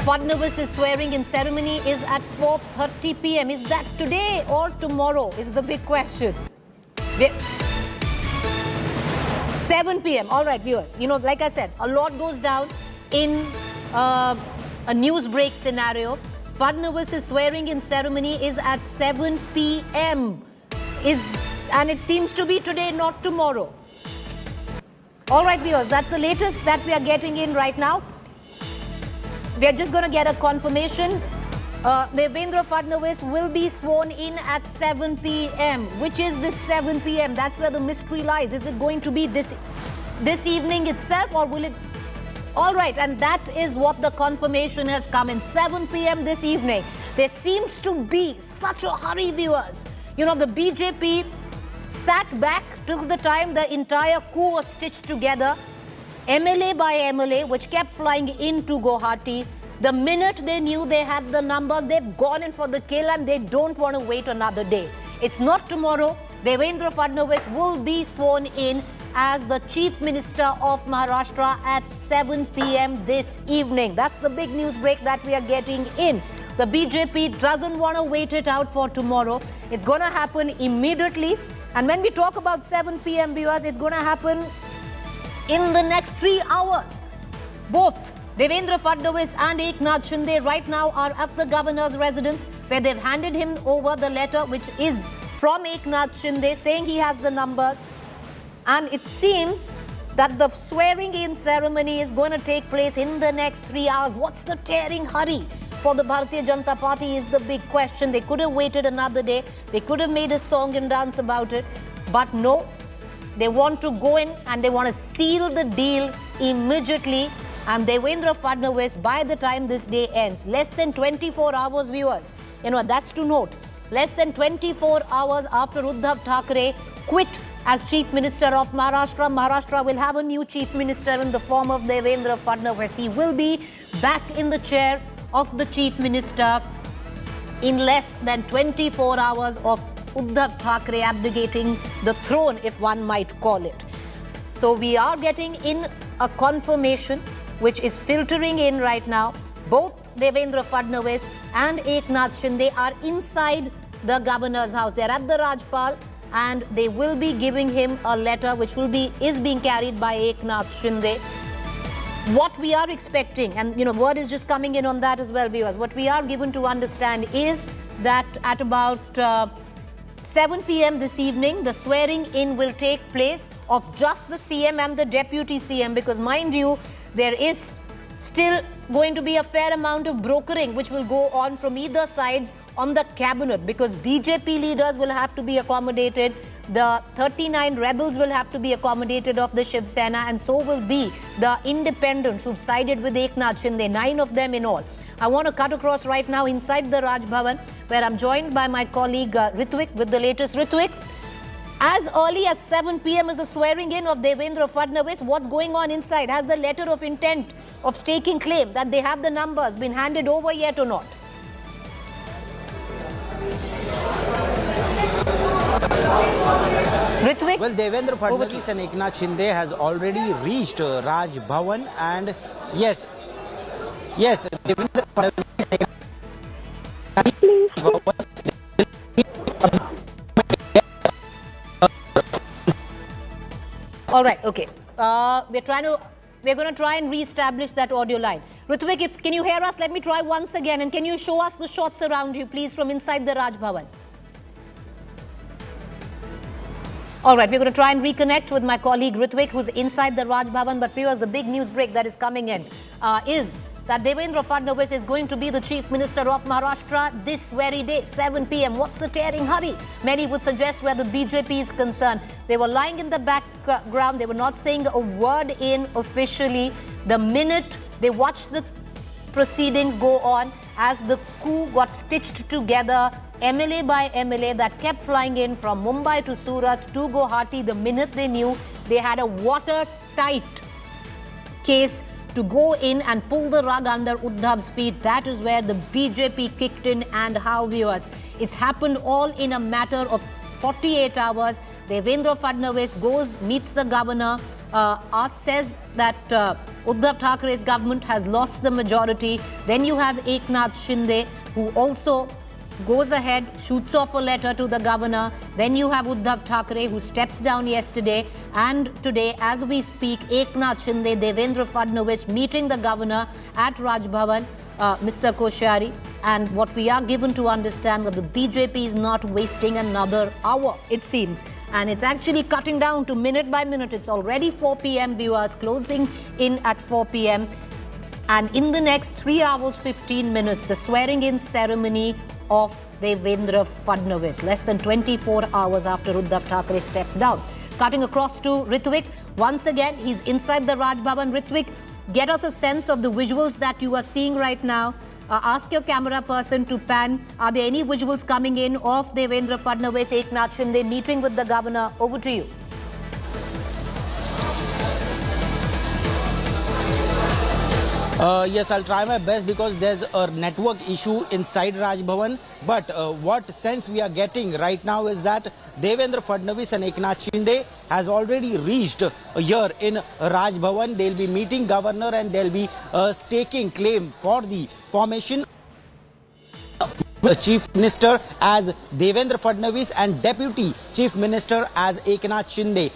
Fadnavis' swearing-in ceremony is at 4:30 p.m. Is that today or tomorrow is the big question. 7 p.m. All right, viewers. Like I said, a lot goes down in a news break scenario. Fadnavis' swearing-in ceremony is at 7 p.m. And it seems to be today, not tomorrow. All right, viewers, that's the latest that we are getting in right now. We are just going to get a confirmation. Devendra Fadnavis will be sworn in at 7 p.m. Which is this 7 p.m.? That's where the mystery lies. Is it going to be this evening itself, or will it? All right, and that is what the confirmation has come in. 7 p.m. this evening. There seems to be such a hurry, viewers. The BJP sat back till the time the entire coup was stitched together, MLA by MLA, which kept flying into Guwahati. The minute they knew they had the numbers, they've gone in for the kill, and they don't want to wait another day. It's not tomorrow. Devendra Fadnavis will be sworn in as the Chief Minister of Maharashtra at 7 p.m. this evening. That's the big news break that we are getting in. The BJP doesn't want to wait it out for tomorrow. It's going to happen immediately. And when we talk about 7 p.m. viewers, it's going to happen in the next 3 hours. Both Devendra Fadnavis and Eknath Shinde right now are at the governor's residence, where they've handed him over the letter, which is from Eknath Shinde, saying he has the numbers. And it seems that the swearing-in ceremony is going to take place in the next 3 hours. What's the tearing hurry for the Bharatiya Janata Party is the big question. They could have waited another day. They could have made a song and dance about it. But no, they want to go in and they want to seal the deal immediately. And Devendra Fadnavis, by the time this day ends, less than 24 hours, viewers, that's to note, less than 24 hours after Uddhav Thackeray quit as Chief Minister of Maharashtra, Maharashtra will have a new Chief Minister in the form of Devendra Fadnavis. He will be back in the chair of the Chief Minister in less than 24 hours of Uddhav Thackeray abdicating the throne, if one might call it. So we are getting in a confirmation which is filtering in right now. Both Devendra Fadnavis and Eknath Shinde are inside the governor's house. They're at the Rajpal. and they will be giving him a letter which is being carried by Eknath Shinde. What we are expecting, and word is just coming in on that as well, viewers. What we are given to understand is that at about 7 p.m. this evening, the swearing in will take place of just the CM and the Deputy CM, because mind you, there is still going to be a fair amount of brokering which will go on from either sides on the cabinet, because BJP leaders will have to be accommodated, the 39 rebels will have to be accommodated of the Shiv Sena, and so will be the independents who've sided with Eknath Shinde, 9 of them in all. I want to cut across right now inside the Raj Bhavan, where I'm joined by my colleague Ritwik with the latest. Ritwik, as early as 7 p.m. is the swearing in of Devendra Fadnavis. What's going on inside? Has the letter of intent of staking claim that they have the numbers been handed over yet or not? Ritwik? Well, Devendra Fadnavis and Eknath Shinde has already reached Raj Bhavan, and yes, Devendra Fadnavis. All right, okay. We're going to try and re-establish that audio line. Ritwik, can you hear us? Let me try once again, and can you show us the shots around you, please, from inside the Raj Bhavan? All right, we're going to try and reconnect with my colleague Ritwik, who's inside the Raj Bhavan. But viewers, the big news break that is coming in is that Devendra Fadnavis is going to be the Chief Minister of Maharashtra this very day, 7 p.m. What's the tearing hurry? Many would suggest where the BJP is concerned. They were lying in the background. They were not saying a word in officially. The minute they watched the proceedings go on, as the coup got stitched together, MLA by MLA that kept flying in from Mumbai to Surat to Guwahati, the minute they knew they had a watertight case to go in and pull the rug under Uddhav's feet, that is where the BJP kicked in. And how, viewers? It's happened all in a matter of 48 hours. Devendra Fadnavis goes, meets the governor, says that Uddhav Thackeray's government has lost the majority. Then you have Eknath Shinde, who also goes ahead, shoots off a letter to the governor. Then you have Uddhav Thackeray, who steps down yesterday. And today, as we speak, Eknath Shinde, Devendra Fadnavis meeting the governor at Raj Bhavan, Mr. Koshari. And what we are given to understand that the BJP is not wasting another hour, it seems. And it's actually cutting down to minute by minute. It's already 4 p.m. viewers, closing in at 4 p.m. And in the next 3 hours, 15 minutes, the swearing-in ceremony of Devendra Fadnavis, less than 24 hours after Uddhav Thackeray stepped down. Cutting across to Ritwik, once again, he's inside the Raj Bhavan. Ritwik, get us a sense of the visuals that you are seeing right now. Ask your camera person to pan. Are there any visuals coming in of Devendra Fadnavis, Eknath Shinde meeting with the governor? Over to you. Yes, I'll try my best because there's a network issue inside Raj Bhavan. But what sense we are getting right now is that Devendra Fadnavis and Eknath Shinde has already reached here in Raj Bhavan. They'll be meeting governor and they'll be staking claim for the formation. The Chief Minister as Devendra Fadnavis and Deputy Chief Minister as Eknath Shinde.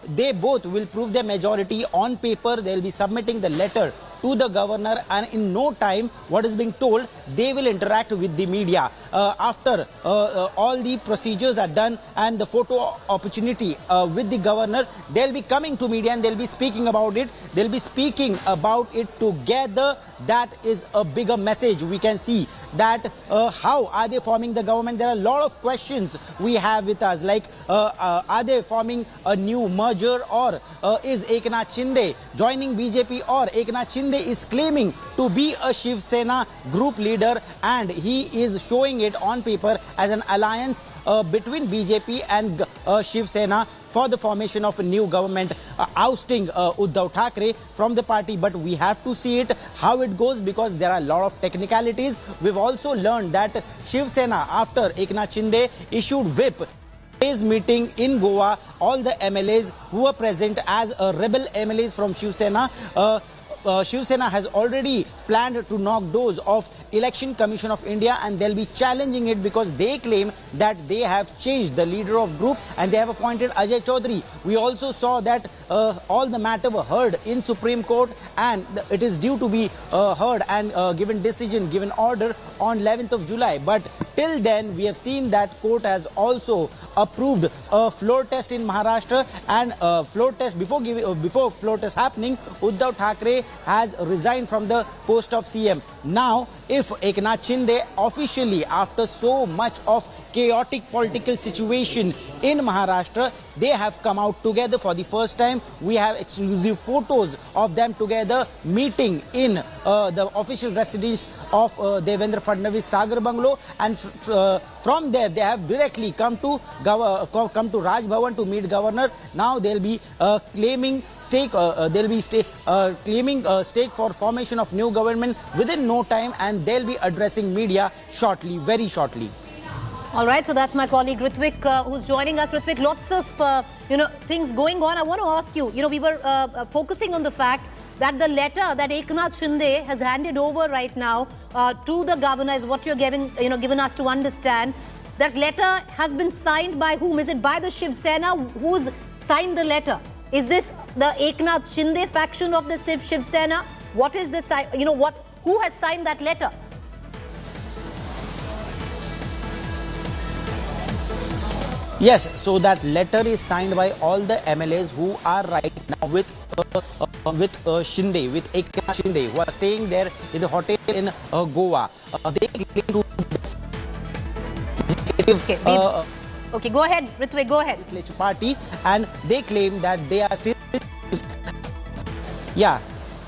They both will prove their majority on paper. They'll be submitting the letter to the governor, and in no time, what is being told, they will interact with the media. After all the procedures are done and the photo opportunity with the governor, they'll be coming to media and they'll be speaking about it. They'll be speaking about it together. That is a bigger message. We can see that how are they forming the government? There are a lot of questions we have with us, like are they forming a new merger, or is Eknath Shinde joining BJP, or Eknath Shinde is claiming to be a Shiv Sena group leader and he is showing it on paper as an alliance between BJP and Shiv Sena for the formation of a new government, ousting Uddhav Thackeray from the party. But we have to see it how it goes, because there are a lot of technicalities. We've also learned that Shiv Sena, after Eknath Shinde issued whip, today's meeting in Goa, all the MLAs who were present as rebel MLAs from Shiv Sena, Shiv Sena has already planned to knock doors of Election Commission of India, and they'll be challenging it because they claim that they have changed the leader of group and they have appointed Ajay Chaudhary. We also saw that all the matter were heard in Supreme Court, and it is due to be heard and given order on 11th of July. But till then, we have seen that court has also approved a floor test in Maharashtra, and floor test before floor test happening, Uddhav Thackeray has resigned from the post of CM. Now, if Eknath Shinde officially, after so much of chaotic political situation in Maharashtra, they have come out together for the first time. We have exclusive photos of them together meeting in the official residence of Devendra Fadnavis Sagar Bungalow, and from there they have directly come to Raj Bhavan to meet governor. Now they'll be claiming stake. Claiming stake for formation of new government within no time, and they'll be addressing media shortly, very shortly. All right, so that's my colleague Ritvik who's joining us. Ritvik, lots of things going on. I want to ask you, we were focusing on the fact that the letter that Eknath Shinde has handed over right now to the governor is what you're given us to understand. That letter has been signed by whom? Is it by the Shiv Sena? Who's signed the letter? Is this the Eknath Shinde faction of the Shiv Sena? What is this? Who has signed that letter? Yes, so that letter is signed by all the MLAs who are right now with Shinde, with Eknath Shinde, who are staying there in the hotel in Goa. They claim to okay, go ahead, Ritvik, go ahead. Legislative party, and they claim that they are still. Yeah.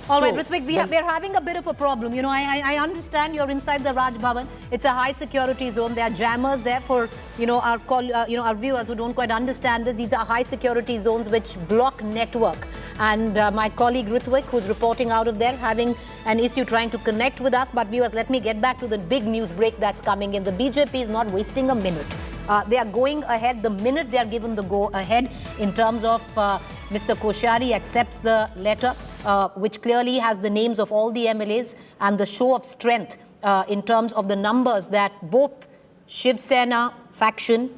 All right, Ritvik, we are having a bit of a problem. I understand you're inside the Raj Bhavan. It's a high security zone. There are jammers there for, our viewers who don't quite understand this. These are high security zones which block network. And my colleague Ritvik, who's reporting out of there, having an issue trying to connect with us. But viewers, let me get back to the big news break that's coming in. The BJP is not wasting a minute. They are going ahead the minute they are given the go ahead in terms of Mr. Koshari accepts the letter, which clearly has the names of all the MLAs and the show of strength in terms of the numbers that both Shiv Sena faction,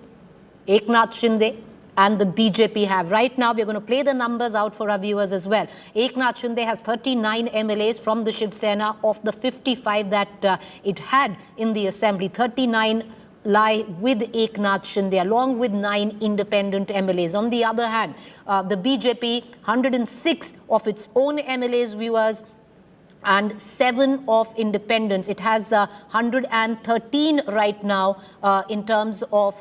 Eknath Shinde and the BJP have. Right now, we're going to play the numbers out for our viewers as well. Eknath Shinde has 39 MLAs from the Shiv Sena of the 55 that it had in the assembly. 39 lie with Eknath Shinde along with 9 independent MLAs. On the other hand, the BJP, 106 of its own MLAs, viewers, and 7 of independents. It has 113 right now in terms of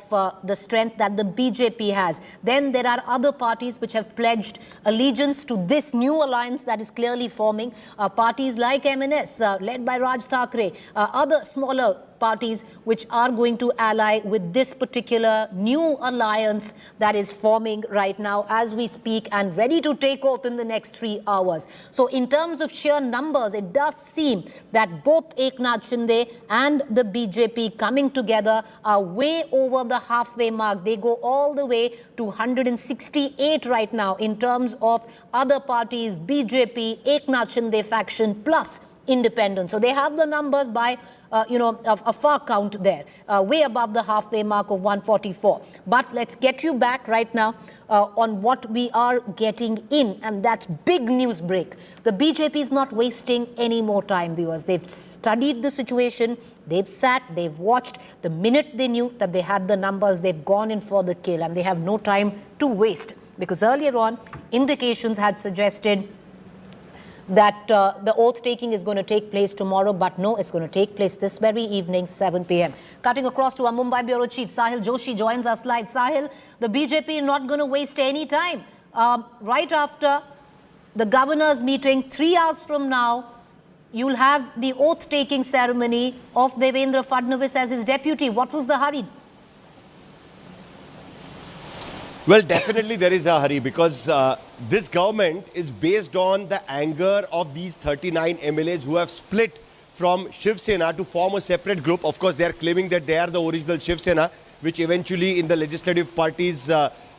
the strength that the BJP has. Then there are other parties which have pledged allegiance to this new alliance that is clearly forming. Parties like MNS, led by Raj Thackeray, other smaller parties which are going to ally with this particular new alliance that is forming right now as we speak and ready to take oath in the next 3 hours. So in terms of sheer numbers, it does seem that both Eknath Shinde and the BJP coming together are way over the halfway mark. They go all the way to 168 right now in terms of other parties, BJP, Eknath Shinde faction plus independents. So they have the numbers by a far count there, way above the halfway mark of 144. But let's get you back right now on what we are getting in, and that's big news break. The BJP is not wasting any more time, viewers. They've studied the situation, they've sat, they've watched. The minute they knew that they had the numbers, they've gone in for the kill, and they have no time to waste. Because earlier on, indications had suggested that the oath taking is going to take place tomorrow, but no, it's going to take place this very evening, 7 p.m. Cutting across to our Mumbai Bureau Chief, Sahil Joshi joins us live. Sahil, the BJP is not going to waste any time. Right after the governor's meeting, 3 hours from now, you'll have the oath taking ceremony of Devendra Fadnavis as his deputy. What was the hurry? Well, definitely there is a hurry because this government is based on the anger of these 39 MLAs who have split from Shiv Sena to form a separate group. Of course, they are claiming that they are the original Shiv Sena, which eventually in the legislative parties,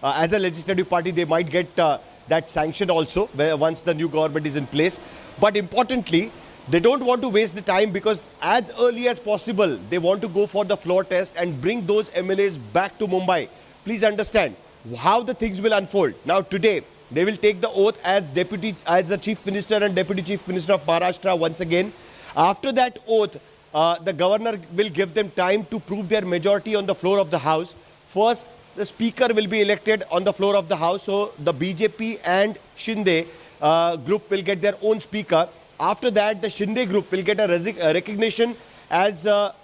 as a legislative party, they might get that sanctioned also once the new government is in place. But importantly, They don't want to waste the time because as early as possible, they want to go for the floor test and bring those MLAs back to Mumbai. Please understand how the things will unfold. Now today, they will take the oath as the Chief Minister and Deputy Chief Minister of Maharashtra once again. After that oath, the governor will give them time to prove their majority on the floor of the House. First, the Speaker will be elected on the floor of the House. So the BJP and Shinde group will get their own Speaker. After that, the Shinde group will get a recognition as a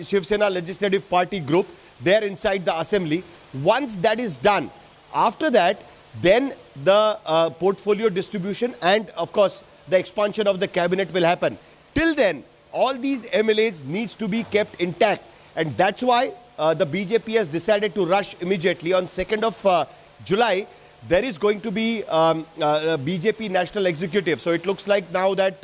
Shiv Sena legislative party group there inside the assembly. Once that is done, after that, then the portfolio distribution and of course the expansion of the cabinet will happen. Till then, all these MLAs needs to be kept intact, and that's why the BJP has decided to rush immediately. On 2nd of July, there is going to be a BJP National Executive. So it looks like now that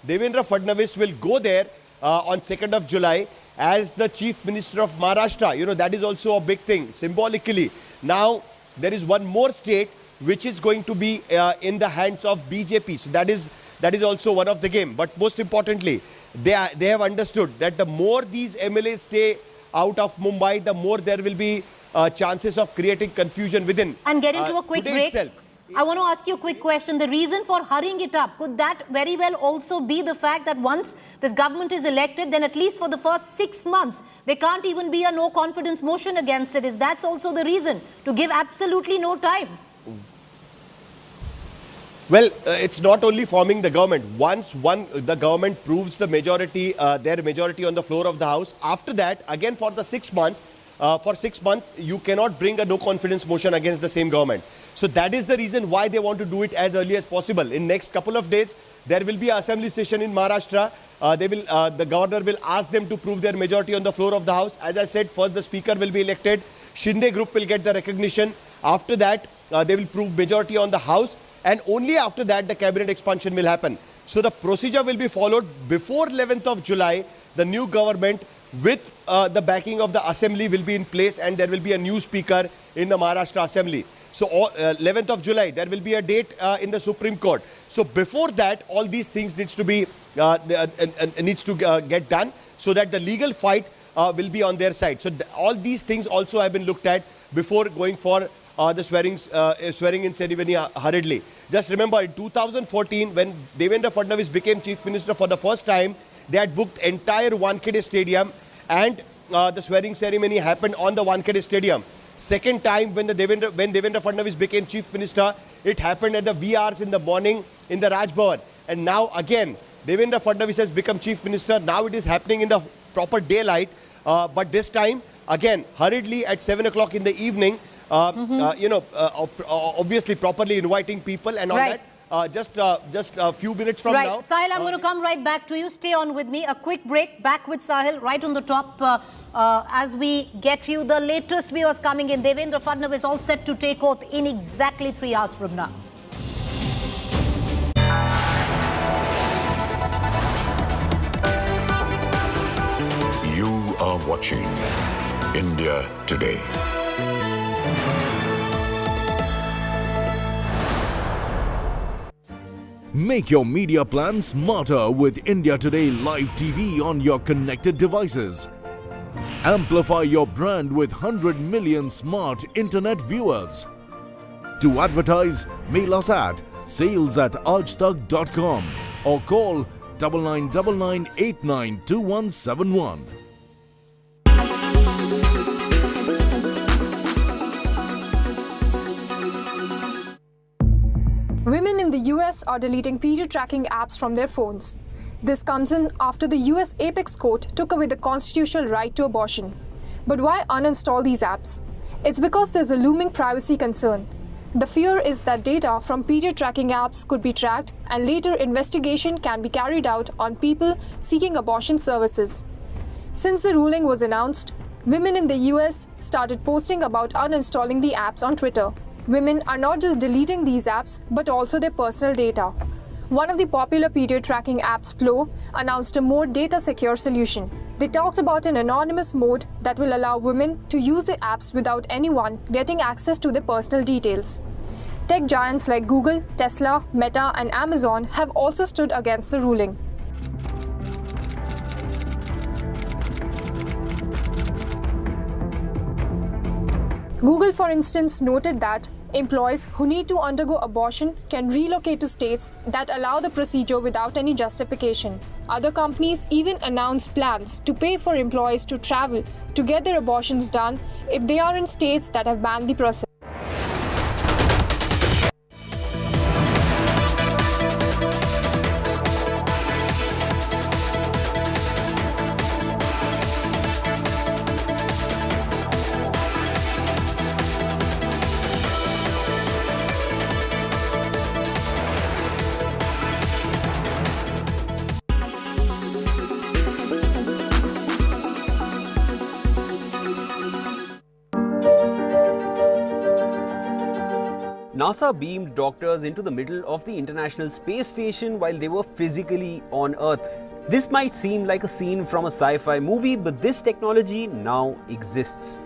Devendra Fadnavis will go there on 2nd of July as the Chief Minister of Maharashtra. You know, that is also a big thing symbolically. Now, there is one more state which is going to be in the hands of BJP. So that is also one of the game. But most importantly, they have understood that the more these MLAs stay out of Mumbai, the more there will be chances of creating confusion within. And get into a quick break. Itself. I want to ask you a quick question. The reason for hurrying it up, could that very well also be the fact that once this government is elected, then at least for the first 6 months, there can't even be a no confidence motion against it? Is that also the reason, to give absolutely no time? Well, it's not only forming the government. Once the government proves the majority, their majority on the floor of the House, after that, again for the 6 months, you cannot bring a no confidence motion against the same government. So that is the reason why they want to do it as early as possible. In next couple of days, there will be an assembly session in Maharashtra. The governor will ask them to prove their majority on the floor of the House. As I said, first the Speaker will be elected. Shinde group will get the recognition. After that, they will prove majority on the House. And only after that, the cabinet expansion will happen. So the procedure will be followed. Before 11th of July, the new government with the backing of the assembly will be in place, and there will be a new speaker in the Maharashtra assembly. So 11th of July, there will be a date in the Supreme Court. So before that, all these things needs to be get done so that the legal fight will be on their side. So all these things also have been looked at before going for the swearing in ceremony hurriedly. Just remember, in 2014, when Devendra Fadnavis became Chief Minister for the first time, they had booked entire Wankhede Stadium, and the swearing ceremony happened on the Wankhede Stadium. Second time, when Devendra Fadnavis became Chief Minister, it happened at the VRs in the morning in the Raj Bhavan. And now again, Devendra Fadnavis has become Chief Minister. Now it is happening in the proper daylight, but this time again hurriedly at 7 o'clock in the evening. Obviously properly inviting people and all that. Just a few minutes from now. Sahil, I'm going to come right back to you. Stay on with me. A quick break. Back with Sahil right on the top as we get you the latest viewers coming in. Devendra Fadnavis all set to take oath in exactly 3 hours from now. You are watching India Today. Make your media plan smarter with India Today Live TV on your connected devices. Amplify your brand with 100 million smart internet viewers. To advertise, mail us at sales@aajtak.com or call 9999892171. Women in the US are deleting period tracking apps from their phones. This comes in after the US Apex Court took away the constitutional right to abortion. But why uninstall these apps? It's because there's a looming privacy concern. The fear is that data from period tracking apps could be tracked, and later investigation can be carried out on people seeking abortion services. Since the ruling was announced, women in the US started posting about uninstalling the apps on Twitter. Women are not just deleting these apps, but also their personal data. One of the popular period tracking apps, Flow, announced a more data-secure solution. They talked about an anonymous mode that will allow women to use the apps without anyone getting access to their personal details. Tech giants like Google, Tesla, Meta, and Amazon have also stood against the ruling. Google, for instance, noted that employees who need to undergo abortion can relocate to states that allow the procedure without any justification. Other companies even announced plans to pay for employees to travel to get their abortions done if they are in states that have banned the process. NASA beamed doctors into the middle of the International Space Station while they were physically on Earth. This might seem like a scene from a sci-fi movie, but this technology now exists.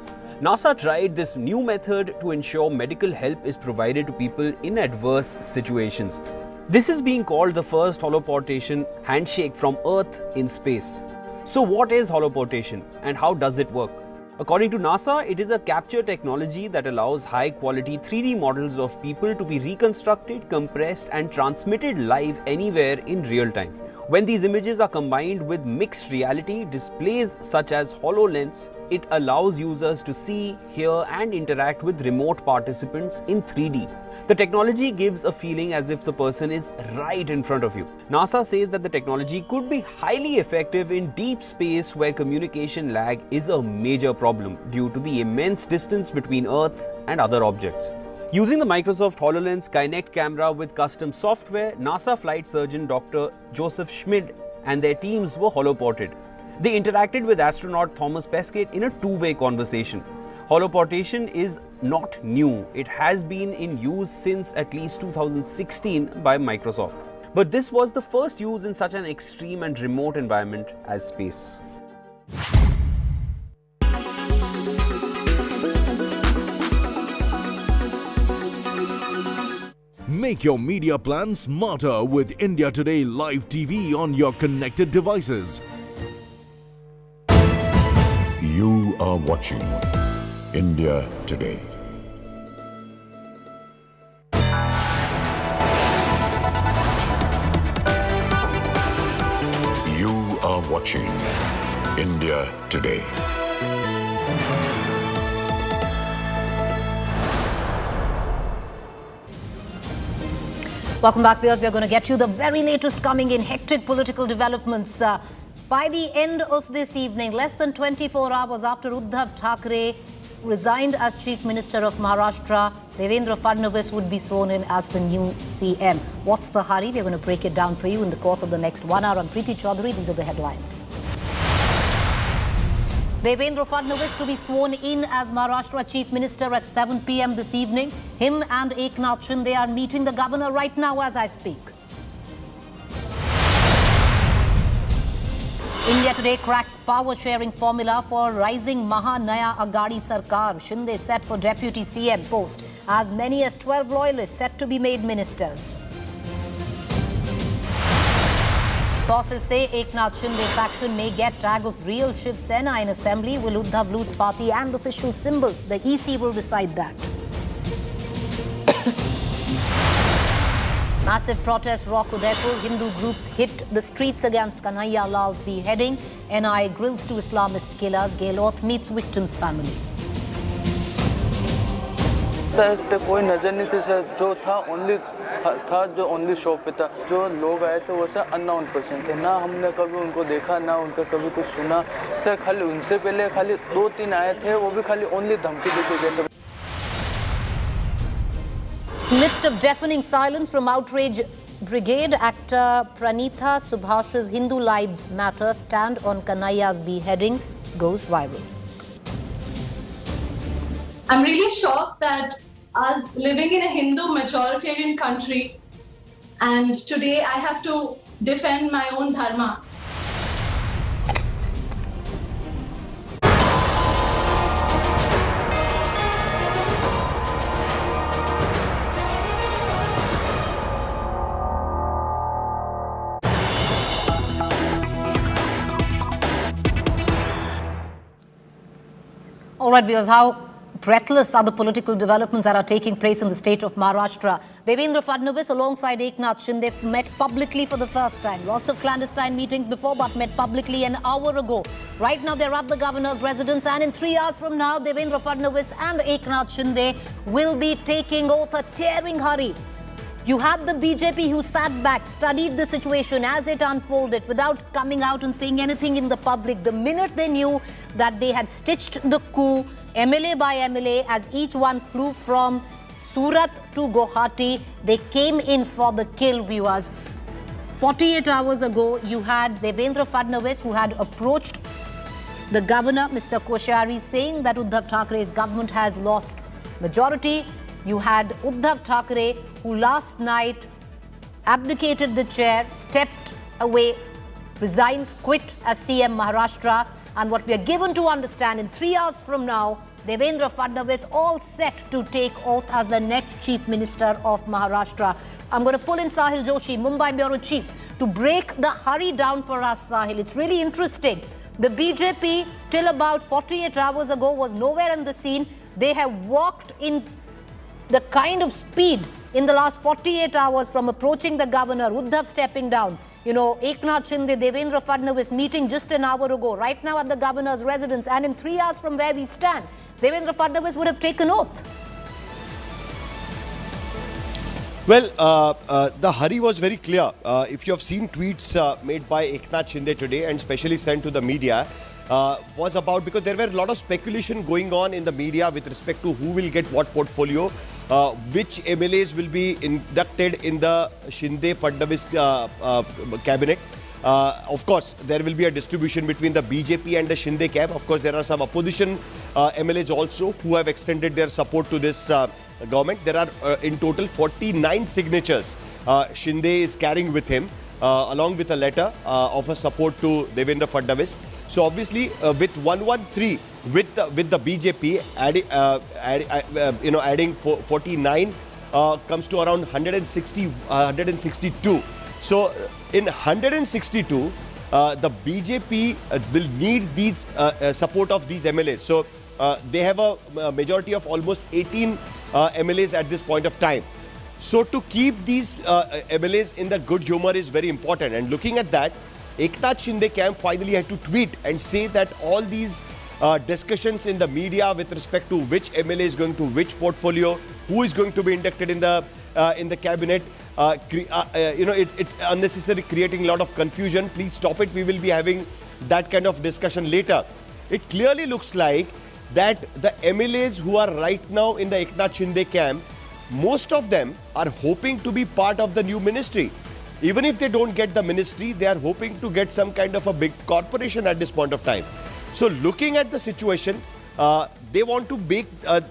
NASA tried this new method to ensure medical help is provided to people in adverse situations. This is being called the first holoportation handshake from Earth in space. So what is holoportation and how does it work? According to NASA, it is a capture technology that allows high-quality 3D models of people to be reconstructed, compressed, and transmitted live anywhere in real time. When these images are combined with mixed reality displays such as HoloLens, it allows users to see, hear, and interact with remote participants in 3D. The technology gives a feeling as if the person is right in front of you. NASA says that the technology could be highly effective in deep space where communication lag is a major problem due to the immense distance between Earth and other objects. Using the Microsoft HoloLens Kinect camera with custom software, NASA flight surgeon Dr. Joseph Schmid and their teams were holoported. They interacted with astronaut Thomas Pesquet in a two-way conversation. Holoportation is not new. It has been in use since at least 2016 by Microsoft. But this was the first use in such an extreme and remote environment as space. Make your media plan smarter with India Today Live TV on your connected devices. You are watching India Today. You are watching India Today. Welcome back, viewers. We are going to get you the very latest coming in hectic political developments. By the end of this evening, less than 24 hours after Uddhav Thackeray resigned as Chief Minister of Maharashtra, Devendra Fadnavis would be sworn in as the new CM. What's the hurry? We're going to break it down for you in the course of the next 1 hour. I'm Preeti Chaudhary. These are the headlines. Devendra Fadnavis to be sworn in as Maharashtra Chief Minister at 7 p.m. this evening. Him and Eknath Shinde are meeting the governor right now as I speak. India Today cracks power-sharing formula for rising Maha Naya Agadi Sarkar. Shinde set for Deputy CM post. As many as 12 loyalists set to be made ministers. Sources say Eknath Shinde faction may get tag of real Shiv Sena in assembly. Will Uddhav lose party and official symbol? The EC will decide that. Massive protests rock Udaipur. Hindu groups hit the streets against Kanhaiya Lal's beheading. NI grills to Islamist killers. Gehlot meets victim's family. Sir इस पे कोई नज़र नहीं थी sir, जो था जो only shop पे था, जो लोग आए थे वो सर अननोन पर्सन थे, ना हमने कभी उनको देखा ना उनका कभी कुछ सुना सर। खाली उनसे पहले खाली 2-3 आए थे, वो भी खाली ओनली धमकी देके गए थे। Midst of deafening silence from outrage brigade, actor Pranitha Subhash's Hindu Lives Matter stand on Kanhaiya's beheading goes viral. I'm really shocked that us living in a Hindu majoritarian country, and today I have to defend my own dharma. All right, viewers, how breathless are the political developments that are taking place in the state of Maharashtra. Devendra Fadnavis alongside Eknath Shinde met publicly for the first time. Lots of clandestine meetings before, but met publicly an hour ago. Right now, they're at the governor's residence, and in 3 hours from now, Devendra Fadnavis and Eknath Shinde will be taking oath, a tearing hurry. You had the BJP who sat back, studied the situation as it unfolded without coming out and saying anything in the public. The minute they knew that they had stitched the coup, MLA by MLA, as each one flew from Surat to Guwahati, they came in for the kill, viewers. 48 hours ago, you had Devendra Fadnavis who had approached the governor, Mr. Koshari, saying that Uddhav Thackeray's government has lost majority. You had Uddhav Thackeray, who last night abdicated the chair, stepped away, resigned, quit as CM Maharashtra. And what we are given to understand, in 3 hours from now, Devendra Fadnavis all set to take oath as the next Chief Minister of Maharashtra. I'm going to pull in Sahil Joshi, Mumbai Bureau Chief, to break the hurry down for us, Sahil. It's really interesting. The BJP, till about 48 hours ago, was nowhere in the scene. They have walked in the kind of speed in the last 48 hours from approaching the governor, Uddhav stepping down, Eknath Shinde, Devendra Fadnavis meeting just an hour ago, right now at the governor's residence, and in 3 hours from where we stand, Devendra Fadnavis would have taken oath. Well, the hurry was very clear. If you have seen tweets made by Eknath Shinde today and specially sent to the media, was about, because there were a lot of speculation going on in the media with respect to who will get what portfolio, which MLAs will be inducted in the Shinde-Fadnavis cabinet. Of course, there will be a distribution between the BJP and the Shinde camp. Of course, there are some opposition MLAs also who have extended their support to this government. There are in total 49 signatures Shinde is carrying with him, along with a letter of a support to Devendra Fadnavis. So obviously, with 113 with the BJP adding 49 comes to around 162. So in 162, the BJP will need these support of these MLAs. So they have a majority of almost 18 MLAs at this point of time. So to keep these MLAs in the good humor is very important. And looking at that, Eknath Shinde camp finally had to tweet and say that all these discussions in the media with respect to which MLA is going to which portfolio, who is going to be inducted in the cabinet, it's unnecessary, creating a lot of confusion. Please stop it. We will be having that kind of discussion later. It clearly looks like that the MLAs who are right now in the Eknath Shinde camp, most of them are hoping to be part of the new ministry. Even if they don't get the ministry, they are hoping to get some kind of a big corporation at this point of time. So looking at the situation, they want to make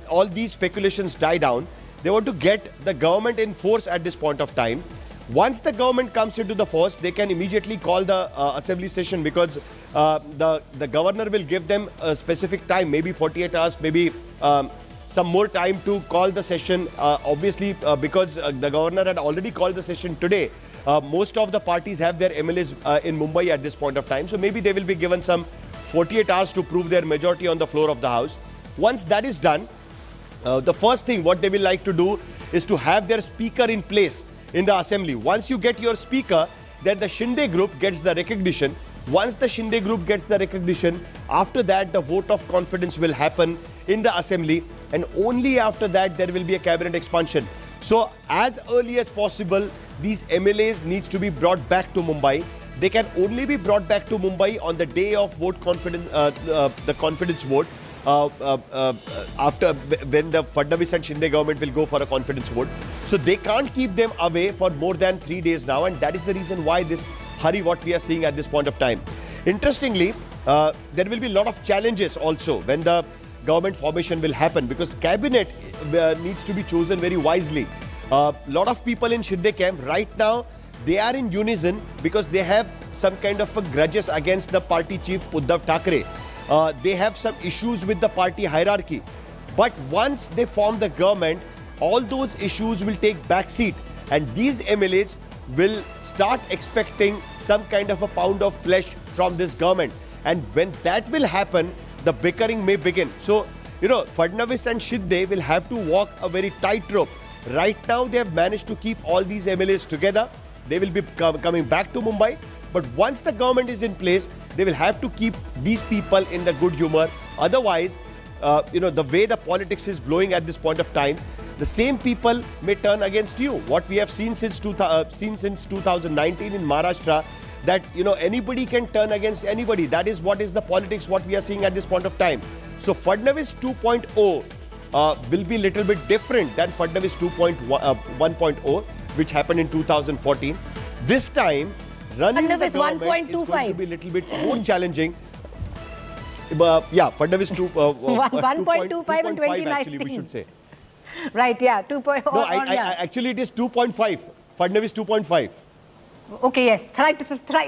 all these speculations die down. They want to get the government in force at this point of time. Once the government comes into the force, they can immediately call the assembly session, because the governor will give them a specific time, maybe 48 hours, maybe some more time to call the session. Obviously, because the governor had already called the session today, most of the parties have their MLAs in Mumbai at this point of time. So maybe they will be given some 48 hours to prove their majority on the floor of the house. Once that is done, the first thing what they will like to do is to have their speaker in place in the assembly. Once you get your speaker, then the Shinde group gets the recognition. Once the Shinde group gets the recognition, after that the vote of confidence will happen in the assembly, and only after that there will be a cabinet expansion. So as early as possible, these MLAs needs to be brought back to Mumbai. They can only be brought back to Mumbai on the day of the confidence vote. After when the Fadnavis and Shinde government will go for a confidence vote. So they can't keep them away for more than 3 days now, and that is the reason why this hurry what we are seeing at this point of time. Interestingly, there will be a lot of challenges also when the government formation will happen, because cabinet needs to be chosen very wisely. A lot of people in Shinde camp right now, they are in unison because they have some kind of a grudges against the party chief Uddhav Thackeray. They have some issues with the party hierarchy. But once they form the government, all those issues will take backseat, and these MLAs will start expecting some kind of a pound of flesh from this government. And when that will happen, the bickering may begin. So Fadnavis and Shinde will have to walk a very tightrope. Right now, they have managed to keep all these MLAs together. They will be coming back to Mumbai. But once the government is in place, they will have to keep these people in the good humor. Otherwise, the way the politics is blowing at this point of time, the same people may turn against you. What we have seen since 2019 in Maharashtra, that anybody can turn against anybody. That is what is the politics, what we are seeing at this point of time. So Fadnavis 2.0 will be a little bit different than Fadnavis 1.0, which happened in 2014. This time, running the government is going to be a little bit more challenging. Fadnavis 1.25 in 2019. Actually, we should say. Right, yeah, 2.0. No, actually it is 2.5. Fadnavis 2.5. Okay, yes,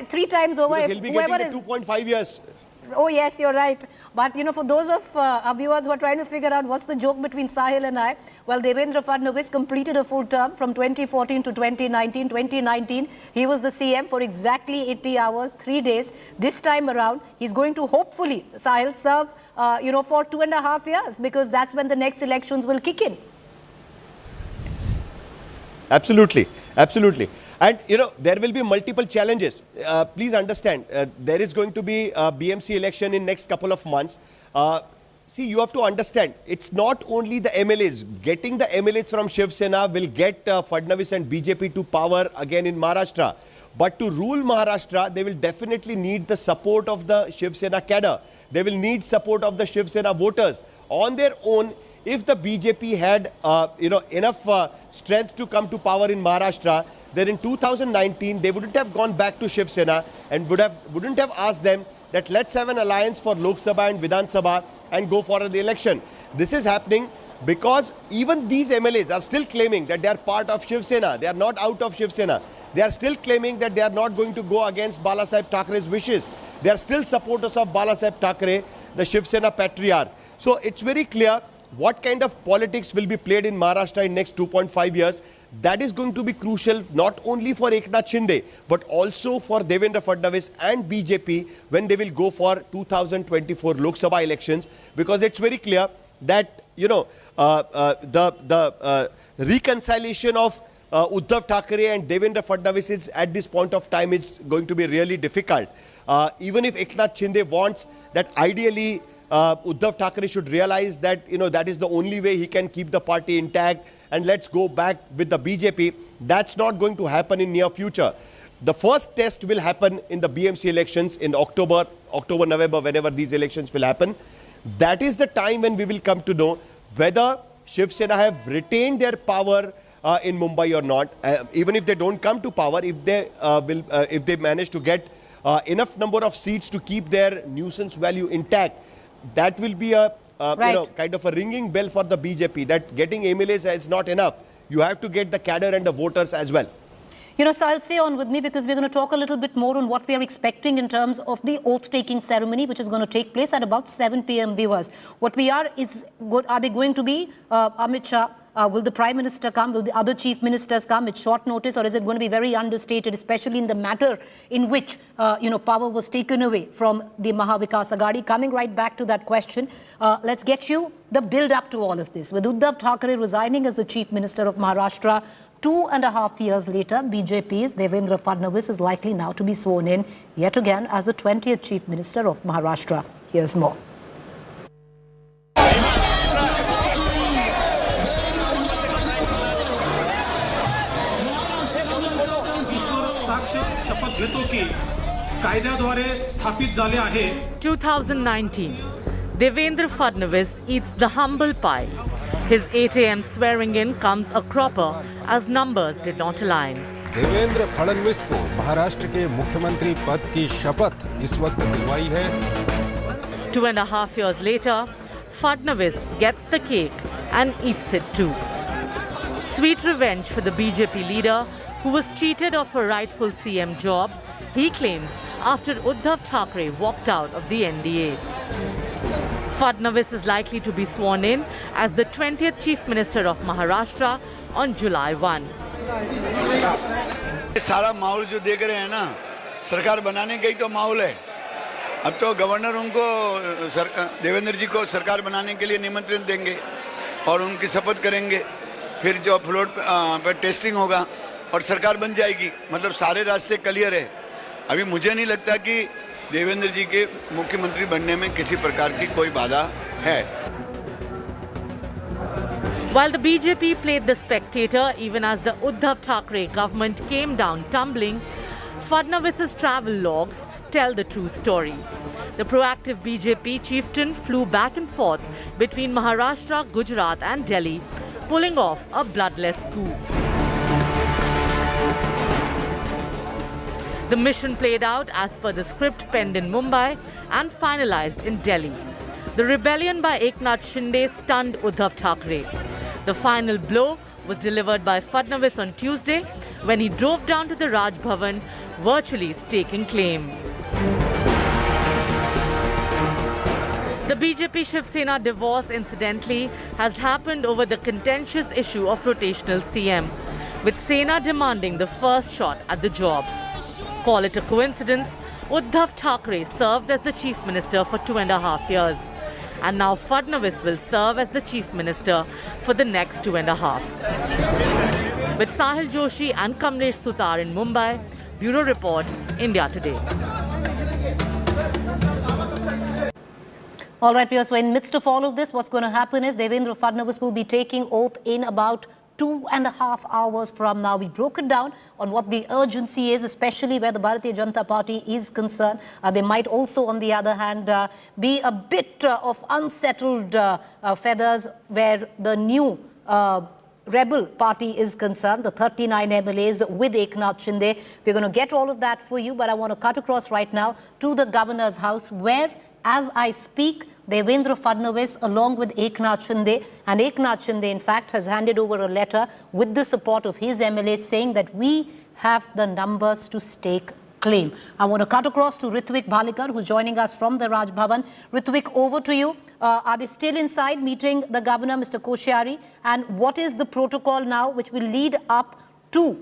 three times over. Because he'll be getting the 2.5 years. Oh yes, you're right. But for those of our viewers who are trying to figure out what's the joke between Sahil and I, well, Devendra Fadnavis completed a full term from 2014 to 2019. 2019, he was the CM for exactly 80 hours, 3 days. This time around, he's going to hopefully, Sahil, serve, for 2.5 years, because that's when the next elections will kick in. Absolutely, absolutely. And there will be multiple challenges. Please understand, there is going to be a BMC election in next couple of months. See, you have to understand, it's not only the MLAs. Getting the MLAs from Shiv Sena will get Fadnavis and BJP to power again in Maharashtra. But to rule Maharashtra, they will definitely need the support of the Shiv Sena cadre. They will need support of the Shiv Sena voters. On their own, if the BJP had enough strength to come to power in Maharashtra, then in 2019 they wouldn't have gone back to Shiv Sena and wouldn't have asked them that let's have an alliance for Lok Sabha and Vidhan Sabha and go for the election. This is happening because even these MLAs are still claiming that they are part of Shiv Sena. They are not out of Shiv Sena. They are still claiming that they are not going to go against Balasaheb Thakray's wishes. They are still supporters of Balasaheb Thackeray, the Shiv Sena patriarch. So it's very clear what kind of politics will be played in Maharashtra in next 2.5 years. That is going to be crucial not only for Eknath Shinde but also for Devendra Fadnavis and BJP when they will go for 2024 Lok Sabha elections, because it's very clear that the reconciliation of Uddhav Thackeray and Devendra Fadnavis is at this point of time is going to be really difficult. Even if Eknath Shinde wants that, ideally Uddhav Thackeray should realize that that is the only way he can keep the party intact and let's go back with the BJP. That's not going to happen in near future. The first test will happen in the BMC elections in October, November, whenever these elections will happen. That is the time when we will come to know whether Shiv Sena have retained their power in Mumbai or not. Even if they don't come to power, if they manage to get enough number of seats to keep their nuisance value intact, that will be a kind of a ringing bell for the BJP that getting MLAs is not enough. You have to get the cadre and the voters as well. Sahil, stay on with me because we're going to talk a little bit more on what we are expecting in terms of the oath-taking ceremony, which is going to take place at about 7 p.m. viewers. What we are they going to be Amit Shah? Will the Prime Minister come? Will the other Chief Ministers come at short notice? Or is it going to be very understated, especially in the matter in which, power was taken away from the Mahavikas Aghadi? Coming right back to that question, let's get you the build-up to all of this. With Uddhav Thackeray resigning as the Chief Minister of Maharashtra, 2.5 years later, BJP's Devendra Fadnavis is likely now to be sworn in yet again as the 20th Chief Minister of Maharashtra. Here's more. शपथ घेतो की कायद्याद्वारे स्थापित झाले आहे. 2019, Devendra Fadnavis eats the humble pie. His 8 a.m. swearing in comes a cropper as numbers did not align. Devendra Fadnavis को महाराष्ट्र के मुख्यमंत्री पद की शपथ इस वक्त दिलवाई है. 2.5 years later, Fadnavis gets the cake and eats it too. Sweet revenge for the BJP leader who was cheated of a rightful CM job, he claims, after Uddhav Thackeray walked out of the NDA. Fadnavis is likely to be sworn in as the 20th Chief Minister of Maharashtra on July 1. सारा माहौल जो देख रहे हैं ना, सरकार बनाने का ही तो माहौल है. अब तो गवर्नर उनको देवेंद्र जी को सरकार बनाने के लिए निमंत्रण देंगे और उनकी शपथ करेंगे, फिर जो फ्लोर पर टेस्टिंग होगा और सरकार बन जाएगी। मतलब सारे रास्ते क्लियर है। अभी मुझे नहीं लगता कि देवेंद्र जी के मुख्यमंत्री बनने में किसी प्रकार की कोई बाधा है। While the BJP played the spectator even as the Uddhav Thackeray government came down tumbling, Fadnavis's travel logs tell the true story. The proactive BJP chieftain flew back and forth between Maharashtra, Gujarat and Delhi, pulling off a bloodless coup. The mission played out as per the script penned in Mumbai and finalized in Delhi. The rebellion by Eknath Shinde stunned Uddhav Thackeray. The final blow was delivered by Fadnavis on Tuesday when he drove down to the Raj Bhavan, virtually staking claim. The BJP Shiv Sena divorce, incidentally, has happened over the contentious issue of rotational CM, with Sena demanding the first shot at the job. Call it a coincidence, Uddhav Thackeray served as the chief minister for 2.5 years. And now Fadnavis will serve as the chief minister for the next 2.5. With Sahil Joshi and Kamlesh Sutar in Mumbai, Bureau Report, India Today. All right, viewers, so in midst of all of this, what's going to happen is Devendra Fadnavis will be taking oath in about 2.5 hours from now. We broke it down on what the urgency is, especially where the Bharatiya Janata Party is concerned. They might also, on the other hand, be a bit of unsettled feathers where the new rebel party is concerned, the 39 MLAs with Eknath Shinde. We're going to get all of that for you, but I want to cut across right now to the governor's house where, as I speak, Devendra Fadnavis along with Eknath Shinde, and Eknath Shinde in fact has handed over a letter with the support of his MLAs saying that we have the numbers to stake claim. I want to cut across to Ritwik Bhalikar, who's joining us from the Raj Bhavan. Ritwik, over to you. Are they still inside meeting the governor, Mr. Koshyari? And what is the protocol now which will lead up to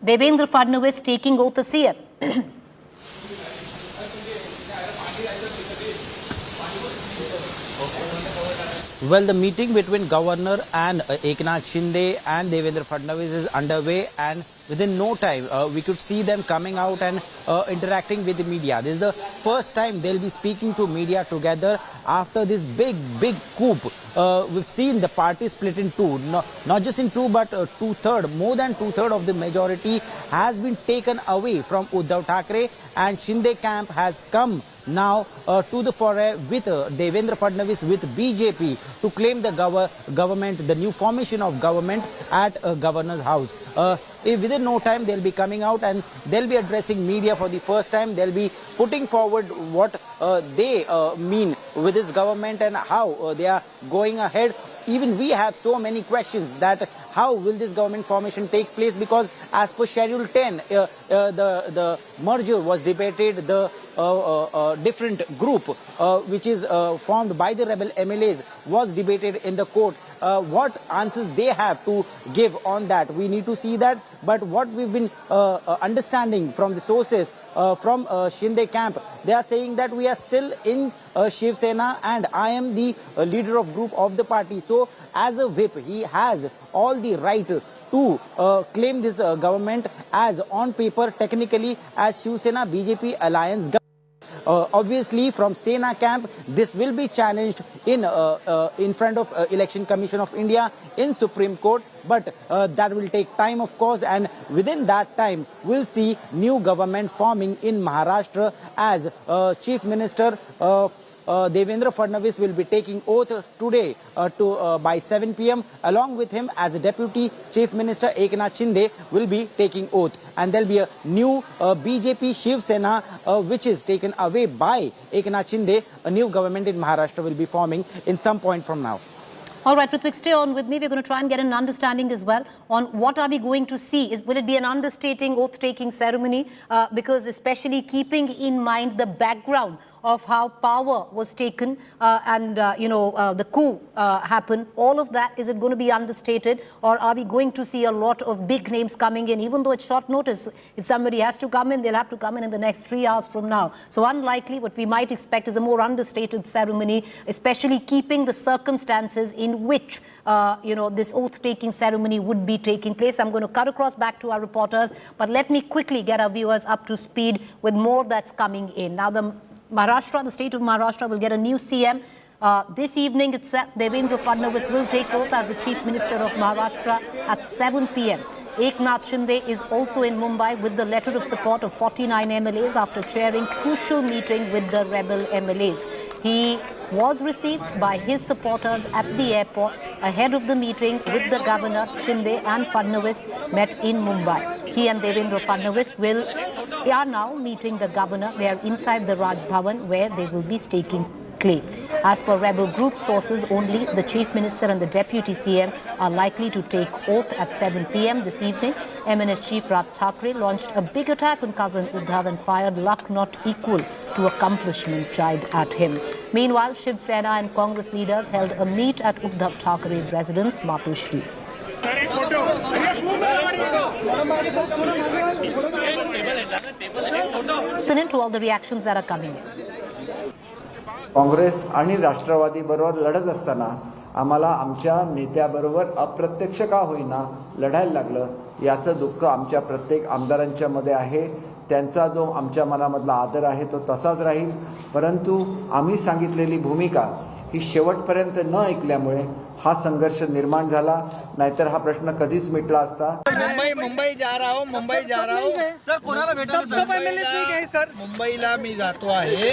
Devendra Fadnavis taking oath as CM? Well, the meeting between Governor and Eknath Shinde and Devendra Fadnavis is underway, and within no time we could see them coming out and interacting with the media. This is the first time they'll be speaking to media together after this big coup. We've seen the party split in two, not just in two but more than two-thirds of the majority has been taken away from Uddhav Thackeray, and Shinde camp has come now to the foray with Devendra Fadnavis with BJP to claim the government, the new formation of government at governor's house. Within no time they'll be coming out and they'll be addressing media for the first time. They'll be putting forward what they mean with this government and how they are going ahead. Even we have so many questions that how will this government formation take place, because as per Schedule 10, the merger was debated, the different group which is formed by the rebel MLAs was debated in the court. What answers they have to give on that, we need to see that. But what we've been understanding from the sources from Shinde camp, they are saying that we are still in Shiv Sena and I am the leader of group of the party. So as a whip, he has all the right to claim this government as on paper, technically as Shiv Sena BJP alliance government. Obviously from Sena camp this will be challenged in front of Election Commission of India in Supreme Court, but that will take time of course, and within that time we'll see new government forming in Maharashtra as Chief Minister Devendra Fadnavis will be taking oath today by 7 p.m. Along with him as a Deputy Chief Minister Eknath Shinde will be taking oath, and there'll be a new BJP Shiv Sena which is taken away by Eknath Shinde. A new government in Maharashtra will be forming in some point from now. All right, Ritwik, stay on with me. We're going to try and get an understanding as well on what are we going to see. Will it be an understating oath-taking ceremony? Because especially keeping in mind the background of how power was taken and the coup happened. All of that, is it going to be understated, or are we going to see a lot of big names coming in, even though it's short notice? If somebody has to come in, they'll have to come in the next 3 hours from now. So unlikely. What we might expect is a more understated ceremony, especially keeping the circumstances in which this oath-taking ceremony would be taking place. I'm going to cut across back to our reporters, but let me quickly get our viewers up to speed with more that's coming in. Now, the state of Maharashtra will get a new CM. This evening itself, Devendra Fadnavis will take oath as the Chief Minister of Maharashtra at 7 p.m. Eknath Shinde is also in Mumbai with the letter of support of 49 MLAs after chairing crucial meeting with the rebel MLAs. He was received by his supporters at the airport ahead of the meeting with the governor. Shinde and Fadnavis met in Mumbai. He and Devendra Fadnavis are now meeting the governor. They are inside the Raj Bhavan where they will be staking claim. As per rebel group sources, only the Chief Minister and the Deputy CM are likely to take oath at 7 p.m. this evening. MNS Chief Uddhav Thackeray launched a big attack on cousin Uddhav and fired luck not equal to accomplishment jibed at him. Meanwhile, Shiv Sena and Congress leaders held a meet at Uddhav Thackeray's residence, Matushri. Listen to all the reactions that are coming in. Congress आणि राष्ट्रवादी बरोबर लढत असताना आम्हाला आमच्या नेत्याबरोबर अप्रत्यक्ष का होईना लढायला लागलं याचं दुःख आमच्या प्रत्येक आमदारांच्या मध्ये आहे. त्यांचा जो आमच्या मनामधला आदर आहे तो तसाच राहील, परंतु आम्ही सांगितलेली भूमिका ही शेवटपर्यंत न ऐकल्यामुळे हा संघर्ष निर्माण झाला, नाहीतर हा प्रश्न कधीच मिटला असता. मुंबई जा रहा हूं सर, कोणाला भेटायला नहीं गए सर. मुंबईला मी जातो आहे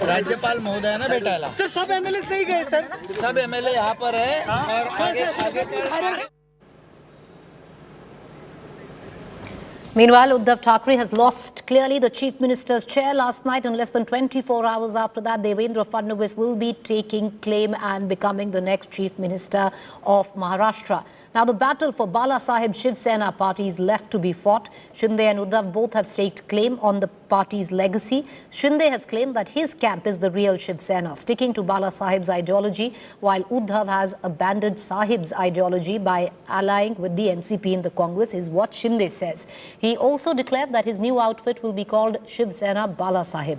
राज्यपाल महोदयांना भेटायला. सर सब एमएलएस नहीं गए सर. सब एमएलए यहाँ पर है और आगे Meanwhile, Uddhav Thackeray has lost clearly the Chief Minister's chair last night, and less than 24 hours after that, Devendra Fadnavis will be taking claim and becoming the next Chief Minister of Maharashtra. Now, the battle for Bala Sahib Shiv Sena party is left to be fought. Shinde and Uddhav both have staked claim on the party's legacy. Shinde has claimed that his camp is the real Shiv Sena, sticking to Bala Sahib's ideology, while Uddhav has abandoned Sahib's ideology by allying with the NCP in the Congress, is what Shinde says. He also declared that his new outfit will be called Shiv Sena Bala Sahib.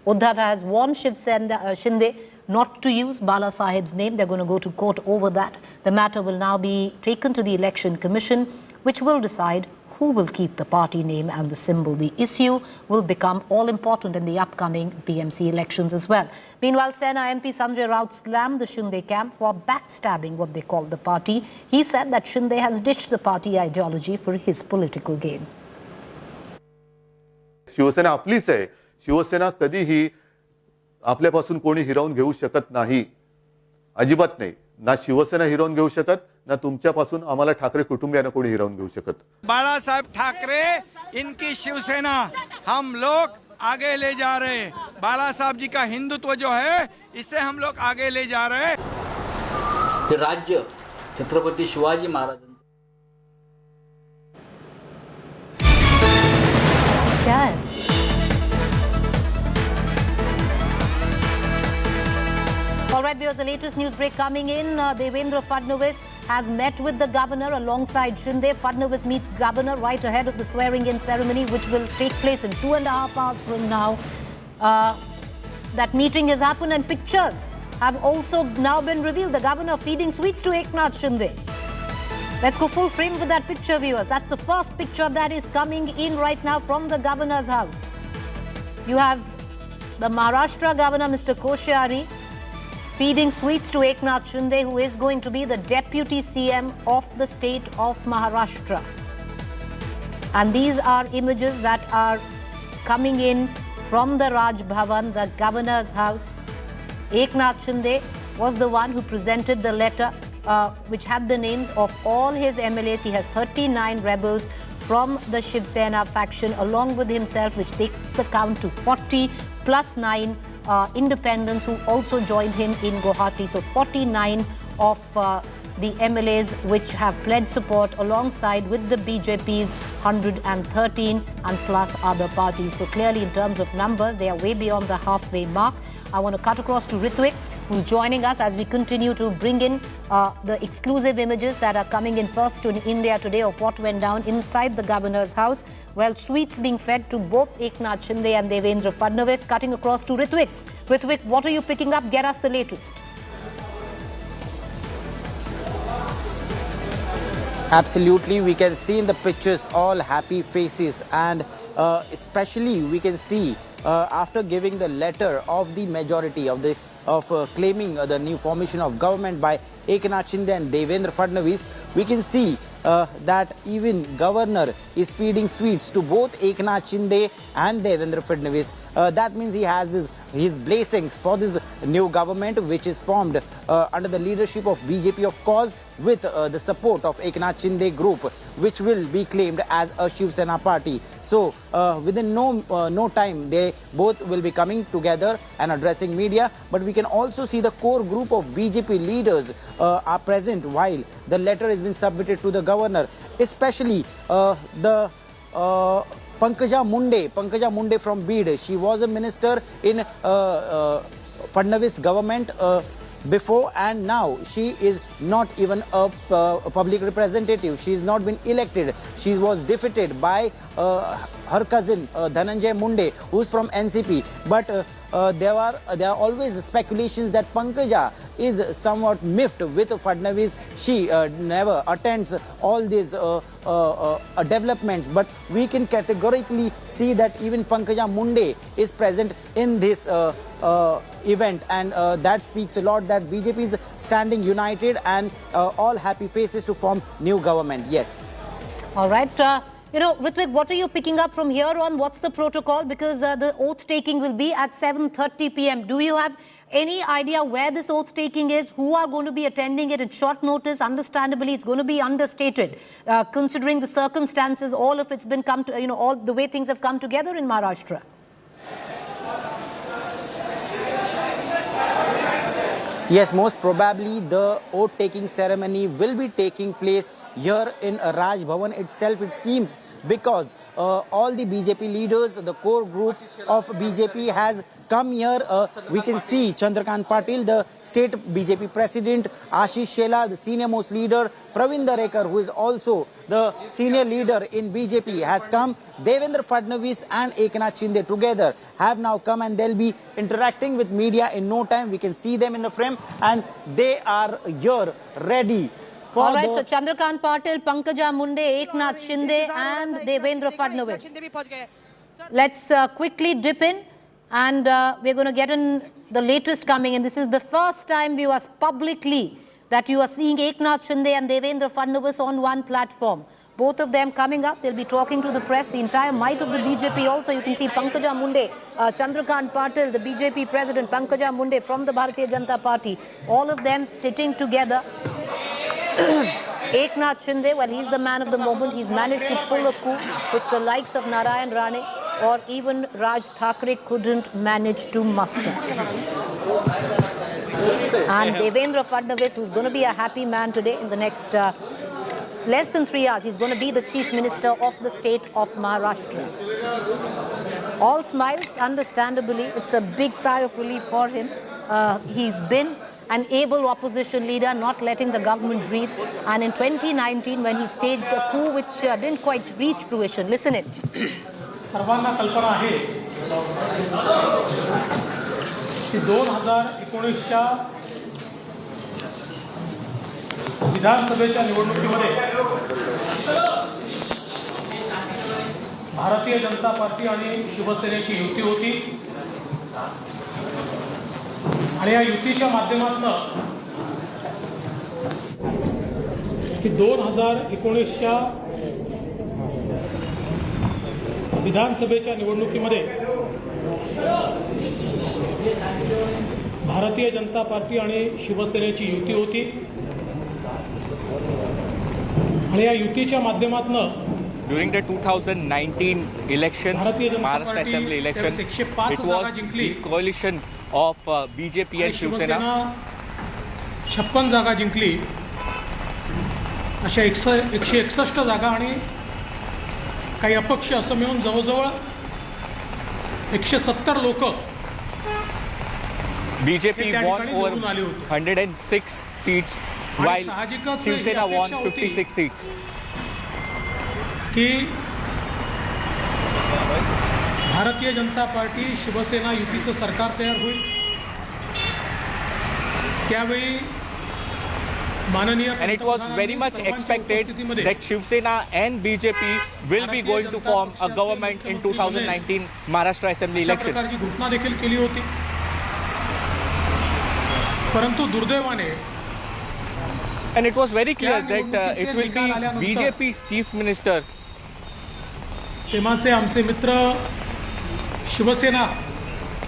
Uddhav has warned Shiv Sena, Shinde not to use Bala Sahib's name. They're going to go to court over that. The matter will now be taken to the Election Commission, which will decide who will keep the party name and the symbol. The issue will become all important in the upcoming BMC elections as well. Meanwhile, Sena MP Sanjay Raut slammed the Shinde camp for backstabbing what they called the party. He said that Shinde has ditched the party ideology for his political gain. Shiv Sena आपलीच आहे. शिवसेना कधीही आपल्यापासून कोणी हिरावून घेऊ शकत नाही, अजिबात नाही. ना शिवसेना हिरावून घेऊ शकत, ना तुमच्यापासून आम्हाला ठाकरे कुटुंबियांना कोणी हिरावून घेऊ शकत. बाला साहब ठाकरे इनकी शिवसेना हम लोग आगे ले जा रहे हैं. बाला साहब जी का हिंदुत्व जो है इसे हम लोग आगे ले जा रहे हैं. हे राज्य छत्रपती शिवाजी महाराज क्या है? All right, viewers, the latest news break coming in. Devendra Fadnavis has met with the governor alongside Shinde. Fadnavis meets governor right ahead of the swearing-in ceremony, which will take place in 2.5 hours from now. That meeting has happened, and pictures have also now been revealed. The governor feeding sweets to Eknath Shinde. Let's go full frame with that picture, viewers. That's the first picture that is coming in right now from the governor's house. You have the Maharashtra governor, Mr. Koshyari, feeding sweets to Eknath Shinde, who is going to be the deputy CM of the state of Maharashtra. And these are images that are coming in from the Raj Bhavan, the governor's house. Eknath Shinde was the one who presented the letter which had the names of all his MLAs. He has 39 rebels from the Shiv Sena faction along with himself, which takes the count to 40 plus 9 independents who also joined him in Guwahati. So 49 of the MLAs which have pledged support alongside with the BJP's 113 and plus other parties. So clearly in terms of numbers, they are way beyond the halfway mark. I want to cut across to Ritwik, who's joining us as we continue to bring in the exclusive images that are coming in first to India Today of what went down inside the governor's house. Well, sweets being fed to both Eknath Shinde and Devendra Fadnavis. Cutting across to Ritwik. Ritwik, what are you picking up? Get us the latest. Absolutely, we can see in the pictures all happy faces, and especially we can see after giving the letter of the majority of claiming the new formation of government by Eknath Shinde and Devendra Fadnavis, we can see that even governor is feeding sweets to both Eknath Shinde and Devendra Fadnavis. That means he has his blessings for this new government, which is formed under the leadership of BJP, of course, with the support of Eknath Shinde group, which will be claimed as a Shiv Sena party. So within no time, they both will be coming together and addressing media. But we can also see the core group of BJP leaders are present while the letter has been submitted to the governor, especially the Pankaja Munde from Bid. She was a minister in Fadnavis government before, and now she is not even a public representative. She has not been elected. She was defeated by her cousin Dhananjay Munde, who is from NCP. But there are always speculations that Pankaja is somewhat miffed with Fadnavis. She never attends all these developments, but we can categorically see that even Pankaja Munde is present in this event, and that speaks a lot that BJP is standing united and all happy faces to form new government. Yes. All right. Ritwik, what are you picking up from here on? What's the protocol? Because the oath taking will be at 7:30 p.m. Do you have any idea where this oath taking is? Who are going to be attending it at short notice? Understandably, it's going to be understated, considering the circumstances. All of it's been all the way things have come together in Maharashtra. Yes, most probably the oath-taking ceremony will be taking place here in Raj Bhavan itself, it seems, because all the BJP leaders, the core group of BJP has come here. We can see Chandrakant Patil, the state BJP president, Ashish Shelar, the senior most leader, Praveen Darekar, who is also the senior leader in BJP, has come. Devendra Fadnavis and Eknath Shinde together have now come, and they'll be interacting with media in no time. We can see them in the frame, and they are here ready. All right, so Chandrakant Patil, Pankaja Munde, Eknath Shinde and Devendra Fadnavis. Let's quickly dip in, and we're going to get in the latest coming in. This is the first time viewers publicly that you are seeing Eknath Shinde and Devendra Fadnavis on one platform. Both of them coming up, they'll be talking to the press, the entire might of the BJP also. You can see Pankaja Munde, Chandrakant Patil, the BJP president, Pankaja Munde from the Bharatiya Janata Party, all of them sitting together. Eknath Shinde, well, he's the man of the moment. He's managed to pull a coup which the likes of Narayan Rane or even Raj Thackeray couldn't manage to muster. And Devendra Fadnavis, who's going to be a happy man today in the next less than 3 hours. He's going to be the chief minister of the state of Maharashtra. All smiles, understandably. It's a big sigh of relief for him. He's been an able opposition leader, not letting the government breathe. And in 2019, when he staged a coup which didn't quite reach fruition. Listen in. सर्वांना कल्पना आहे की 2019च्या विधानसभेच्या निवडणुकीमध्ये Bharatiya Janata party आणि शिवसेनेची युती होती, आणि या युतीच्या माध्यमातून की 2019च्या विधानसभेच्या निवडणुकीमध्ये भारतीय जनता पार्टी आणि शिवसेनेची युती होती, आणि या युतीच्या माध्यमातून During the 2019 elections, Maharashtra Assembly election, it was the coalition of BJP and Shiv Sena. 56 जागा जिंकली अशा 161 जागा आणि काही अपक्ष असं मिळून जवळजवळ 170 लोक BJP won over 106 seats while Shiv Sena won 56 seats. की भारतीय जनता पार्टी शिवसेना युतीचं सरकार तयार होईल, त्यावेळी माननीय And it was very much expected that Shiv Sena and BJP will be going to form a government in 2019 Maharashtra Assembly अशा elections. प्रकारची घोषणा देखील केली होती. परंतु दुर्दैवाने And it was very clear that it will be BJP's chief minister. तेव्हाचे आमचे मित्र शिवसेना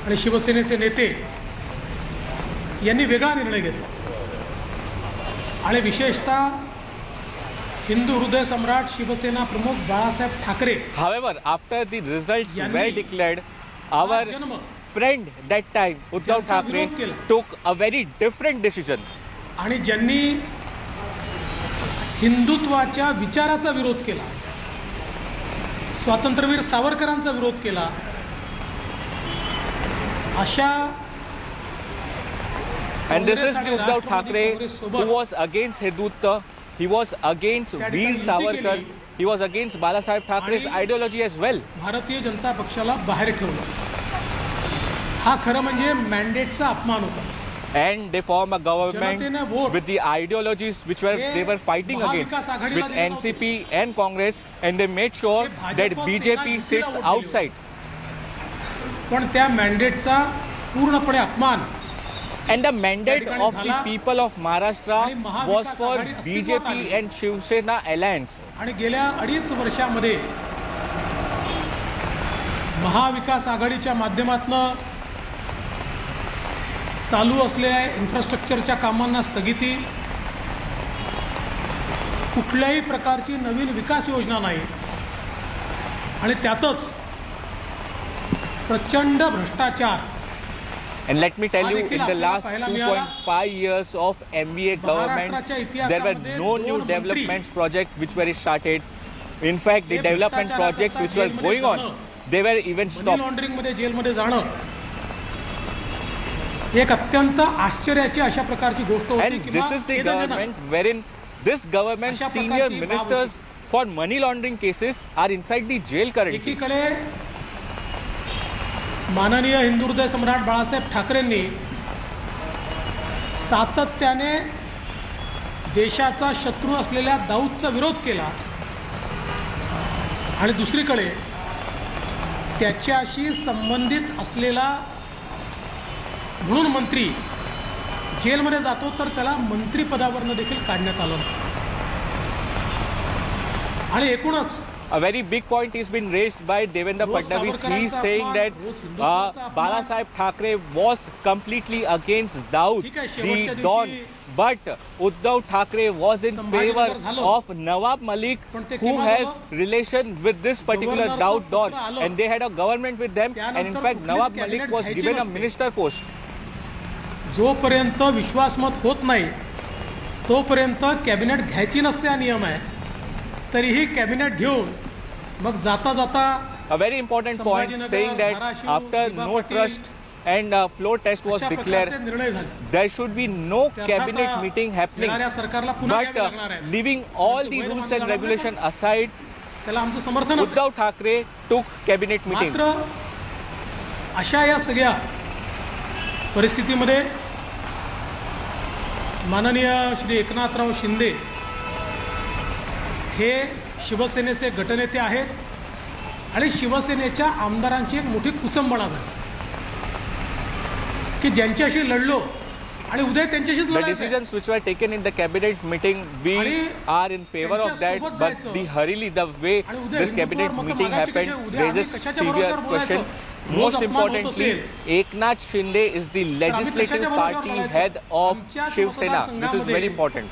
आणि शिवसेनेचे नेते यांनी वेगळा निर्णय घेतला आणि विशेषतः हिंदू हृदय सम्राट शिवसेना प्रमुख Balasaheb Thackeray. However, after the results were declared, our friend that time, Uddhav Thackeray, took a very different decision. आणि ज्यांनी हिंदुत्वाच्या विचाराचा विरोध केला, स्वातंत्र्यवीर सावरकरांचा विरोध केला, अशा And this is the Uddhav Thackeray who was against Hindutva, he was against Veer Savarkar, he was against Balasaheb Thackeray's ideology as well. Bharatiya Janata पक्षाला बाहेर ठेवलं. हा खरं म्हणजे मॅन्डेटचा अपमान होता. And they form a government with the ideologies which they were fighting against with NCP and Congress, and they made sure that BJP sits outside. पण त्या मॅन्डेटचा पूर्णपणे अपमान. And the mandate of the people of Maharashtra was for BJP and Shiv Sena alliance. आणि गेल्या 2.5 वर्षामध्ये महाविकास आघाडीच्या माध्यमातून चालू असलेल्या इन्फ्रास्ट्रक्चरच्या कामांना स्थगिती, कुठल्याही प्रकारची नवीन विकास योजना नाही आणि त्यातच प्रचंड भ्रष्टाचार. And let me tell you, in the last 2.5 years of MVA government, there were no new developments projects which were started. In fact, the development projects which were going on, they were even stopped. Laundering मध्ये जेलमध्ये जाणं एक अत्यंत आश्चर्याची अशा प्रकारची गोष्ट होती. And this is the government wherein this government senior ministers for money laundering cases are inside the jail currently. एकीकडे माननीय हिंदू हृदय सम्राट बाळासाहेब ठाकरेंनी सातत्याने देशाचा शत्रू असलेल्या दाऊदचा विरोध केला आणि दुसरीकडे त्याच्याशी संबंधित असलेला म्हणून मंत्री जेलमध्ये जातो तर त्याला मंत्रिपदावरनं देखील काढण्यात आलं. आणि एकूणच A very big point has been raised by Devendra Fadnavis. He is saying that Balasaheb Thackeray was completely against Daud, the Don. But Uddhav Thackeray was in favor of Nawab Malik, who has relation with this particular Daud Don. And they had a government with them. And in fact, Nawab Malik was given a minister post. जोपर्यंत विश्वासमत होत नाही तोपर्यंत cabinet घ्यायची नसते हा नियम आहे. तरीही कॅबिनेट घेऊन मग जाता जाता a very important point saying that after no trust and floor test was declared, there should be no cabinet meeting happening. But leaving all the rules and regulation aside, Uddhav Thackeray took cabinet meeting. मात्र अशा या सगळ्या परिस्थितीमध्ये माननीय श्री एकनाथराव शिंदे हे शिवसेनेचे गटनेते आहेत आणि शिवसेनेच्या आमदारांची एक मोठी कुचंबणा झाली की ज्यांच्याशी लढलो आणि उद्या त्यांच्याशीच The decisions which were taken in the cabinet meeting, we are in favor of that, but hurriedly the way this cabinet meeting happened raises severe question. Most importantly, Eknath Shinde is the legislative party head of Shiv Sena. This is very important.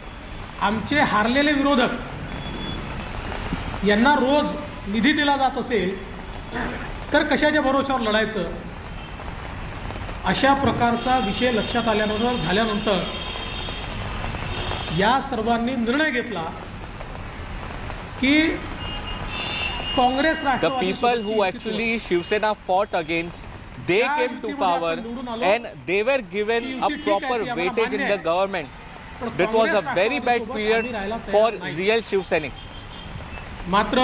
आमचे हारलेले विरोधक यांना रोज निधी दिला जात असेल तर कशाच्या भरोशावर लढायचं, अशा प्रकारचा विषय लक्षात आल्यानंतर या सर्वांनी निर्णय घेतला की Congress The Rashtravadi people who actually Shiv Sena fought against, they came to power and they were given a proper weightage in the government. That was a very bad period for real Shiv Sainik. मात्र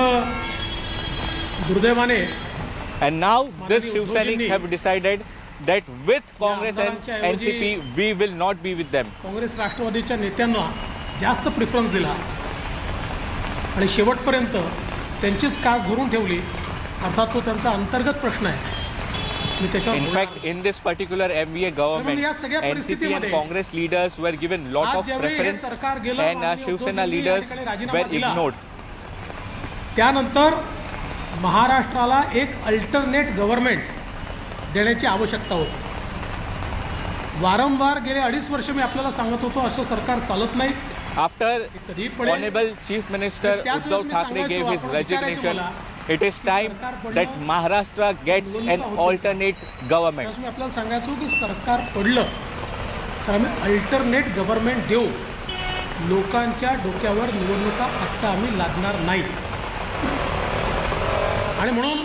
दुर्दैवाने And now this Shiv Sainik have decided that with Congress and NCP we will not be with them. Congress राष्ट्रवादीच्या नेत्यांना जास्त preference दिला आणि शेवटपर्यंत त्यांचीच कास धरून ठेवली. अर्थात तो त्यांचा अंतर्गत प्रश्न आहे. In fact, in this particular MVA government, NCP and Congress leaders were given lot of preference and Shiv Sena leaders were ignored. त्यानंतर महाराष्ट्राला एक अल्टरनेट गव्हर्नमेंट देण्याची आवश्यकता होती. वारंवार गेले 2.5 वर्ष मी आपल्याला सांगत होतो असं सरकार चालत नाही. After Honorable Chief Minister Uddhav Thackeray gave his resignation, it is time that Maharashtra gets an alternate government. मी आपल्याला सांगायचो की सरकार पडलं तर आम्ही अल्टरनेट गव्हर्नमेंट देऊ. लोकांच्या डोक्यावर निवडणुका आता आम्ही लादणार नाही. आणि म्हणून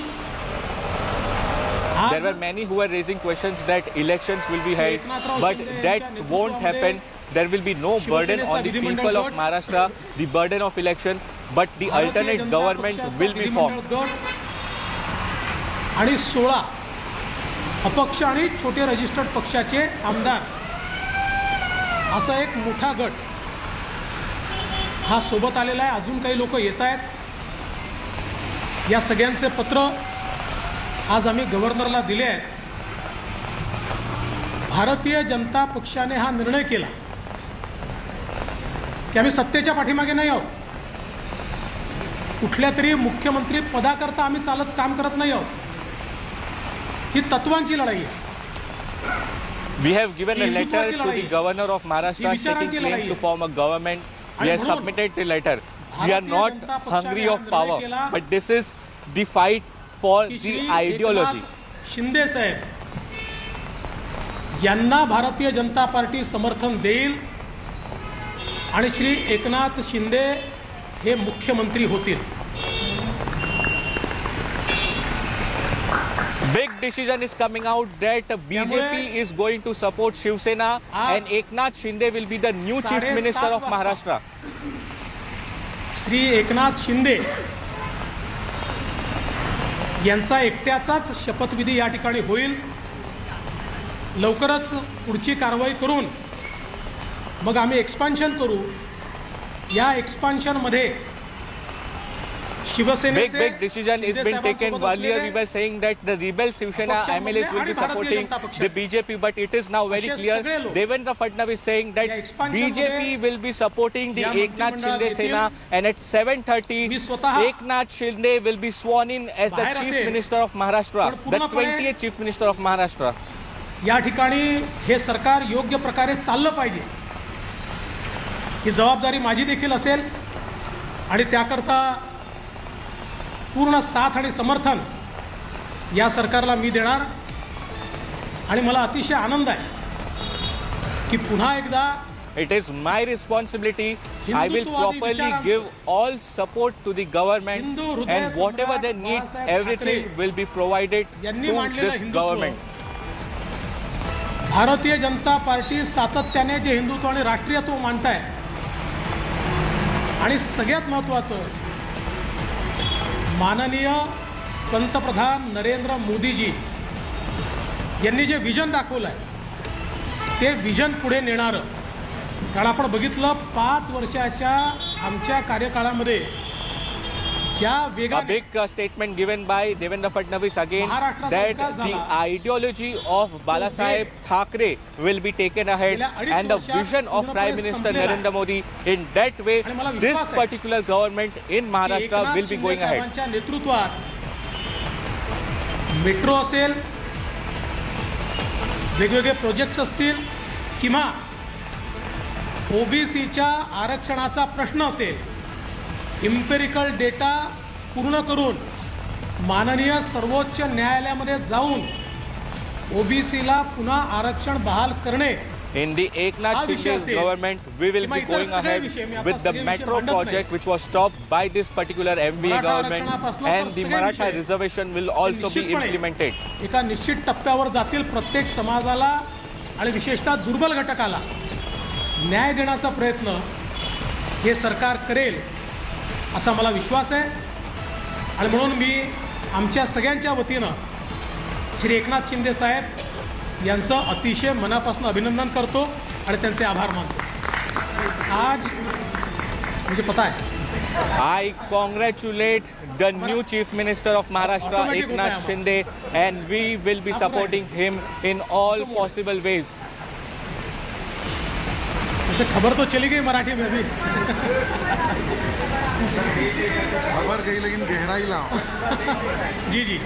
there were many who were raising questions that elections will be held, but that won't happen. There will be no burden on the people of Maharashtra, the burden of election, but the alternate government will be formed. आणि 16 अपक्ष आणि छोटे registered पक्षाचे आमदार असा एक मोठा गट हा सोबत आलेला आहे. अजून काही लोक येत आहेत. या सगळ्यांचे पत्र आज आम्ही गव्हर्नरला दिले आहेत. भारतीय जनता पक्षाने हा निर्णय केला की आम्ही सत्तेच्या पाठीमागे नाही आहोत. कुठल्या तरी मुख्यमंत्री पदाकरता आम्ही काम करत नाही आहोत. ही तत्वांची लढाई आहे. We have given a letter to the governor of Maharashtra taking claims to form a government. We have submitted the letter. We are not hungry of power, but this is the fight for the ideology. Shinde साहेब यांना Bharatiya Janata party समर्थन देईल आणि श्री एकनाथ शिंदे हे मुख्यमंत्री होतील. Big decision is coming out that BJP is going to support Shiv Sena and Eknath Shinde will be the new Chief Minister of Maharashtra. Shri Eknath Shinde यांचा एकट्याचाच शपथविधी या ठिकाणी होईल. लवकरच पुढची कारवाई करून मग आम्ही एक्सपान्शन करू. या एक्सपान्शनमध्ये शिवसेनेचे big decision is been taken. Earlier we were saying that the rebel Shiv Sena MLAs will be supporting the BJP, but it is now very clear Devendra Fadnavis saying that BJP will be supporting the Eknath Shinde Sena, and at 7:30 Eknath Shinde will be sworn in as the Chief Minister of Maharashtra, the 20th Chief Minister of Maharashtra. या ठिकाणी हे सरकार योग्य प्रकारे चाललं पाहिजे ही जबाबदारी माझी देखील असेल आणि त्याकरता पूर्ण साथ आणि समर्थन या सरकारला मी देणार. आणि मला अतिशय आनंद आहे की पुन्हा एकदा It is my responsibility. I will properly give all support to the government, and whatever they need, everything will be provided to this government. Bharatiya Janata party सातत्याने जे हिंदुत्व आणि राष्ट्रीयत्व मानताय आणि सगळ्यात महत्त्वाचं माननीय पंतप्रधान नरेंद्र मोदीजी यांनी जे विजन दाखवलं आहे ते विजन पुढे नेणारं. कारण आपण बघितलं 5 वर्षाच्या आमच्या कार्यकाळामध्ये ज्या वेगाने big statement given by Devendra Fadnavis again that the ideology of Balasaheb Thackeray will be taken ahead and the vision of Prime Minister Narendra Modi, in that way this particular government in Maharashtra will be going ahead. नेतृत्वात metro असेल, वेगवेगळे projects असतील किंवा ओबीसीच्या आरक्षणाचा प्रश्न असेल, empirical data पूर्ण करून माननीय सर्वोच्च न्यायालयामध्ये जाऊन ओबीसीला पुन्हा आरक्षण बहाल करणे In the Eknath Shinde's government, we will be going ahead with the metro project which was stopped by this particular MVA government, and the Maratha reservation will also be implemented. एका निश्चित टप्प्यावर जातील प्रत्येक समाजाला आणि विशेषतः दुर्बल घटकाला न्याय देण्याचा प्रयत्न हे सरकार करेल असा मला विश्वास आहे. आणि म्हणून मी आमच्या सगळ्यांच्या वतीनं श्री एकनाथ शिंदे साहेब यांचं अतिशय मनापासून अभिनंदन करतो आणि त्यांचे आभार मानतो. आज मुझे पता है I congratulate the new Chief Minister of Maharashtra, Eknath Shinde, and we will be supporting him in all possible ways. मुझे खबर तो चली गई मराठी में भी. खबर गई लेकिन गहराई लाओ. जी जी.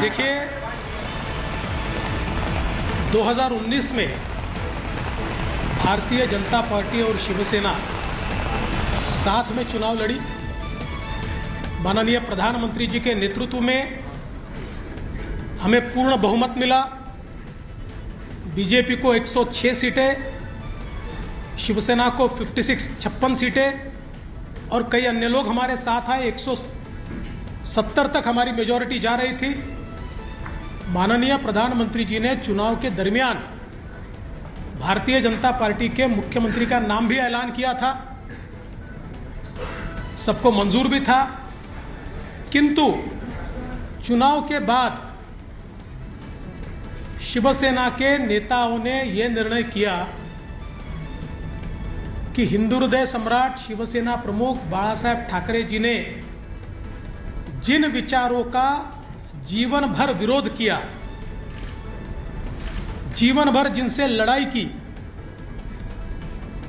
देखिए 2019 में भारतीय जनता पार्टी और शिवसेना साथ में चुनाव लड़ी. माननीय प्रधानमंत्री जी के नेतृत्व में हमें पूर्ण बहुमत मिला. बीजेपी को 106 सीटें, शिवसेना को 56 सीटें और कई अन्य लोग हमारे साथ आए. 170 तक हमारी मेजॉरिटी जा रही थी. माननीय प्रधानमंत्री जी ने चुनाव के दरमियान भारतीय जनता पार्टी के मुख्यमंत्री का नाम भी ऐलान किया था. सबको मंजूर भी था. किंतु चुनाव के बाद शिवसेना के नेताओं ने यह निर्णय किया कि हिंदू हृदय सम्राट शिवसेना प्रमुख बाळासाहेब ठाकरे जी ने जिन विचारों का जीवन भर विरोध किया, जीवन भर जिनसे लड़ाई की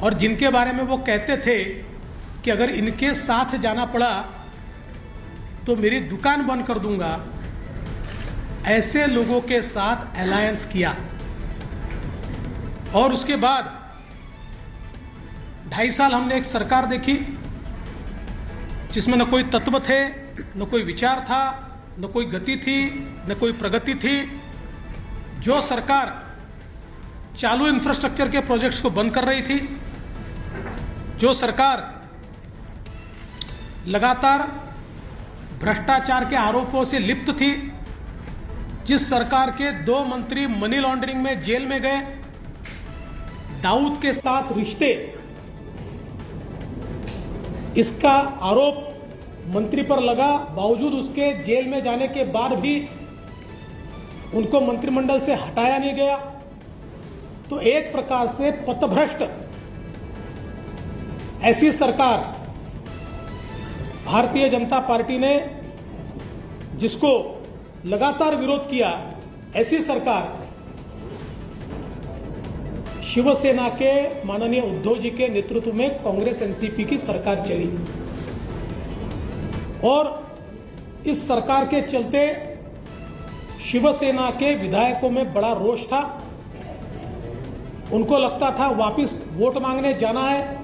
और जिनके बारे में वो कहते थे कि अगर इनके साथ जाना पड़ा तो मेरी दुकान बंद कर दूंगा, ऐसे लोगों के साथ अलायंस किया. और उसके बाद 2.5 साल हमने एक सरकार देखी जिसमें न कोई तत्व थे, न कोई विचार था, न कोई गति थी, न कोई प्रगति थी. जो सरकार चालू इंफ्रास्ट्रक्चर के प्रोजेक्ट्स को बंद कर रही थी, जो सरकार लगातार भ्रष्टाचार के आरोपों से लिप्त थी, जिस सरकार के 2 मंत्री मनी लॉन्ड्रिंग में जेल में गए, दाऊद के साथ रिश्ते, इसका आरोप मंत्री पर लगा, बावजूद उसके जेल में जाने के बाद भी उनको मंत्रिमंडल से हटाया नहीं गया. तो एक प्रकार से पथभ्रष्ट ऐसी सरकार भारतीय जनता पार्टी ने, जिसको लगातार विरोध किया, ऐसी सरकार शिवसेना के माननीय उद्धव जी के नेतृत्व में कांग्रेस एनसीपी की सरकार चली. और इस सरकार के चलते शिवसेना के विधायकों में बड़ा रोष था. उनको लगता था वापस वोट मांगने जाना है,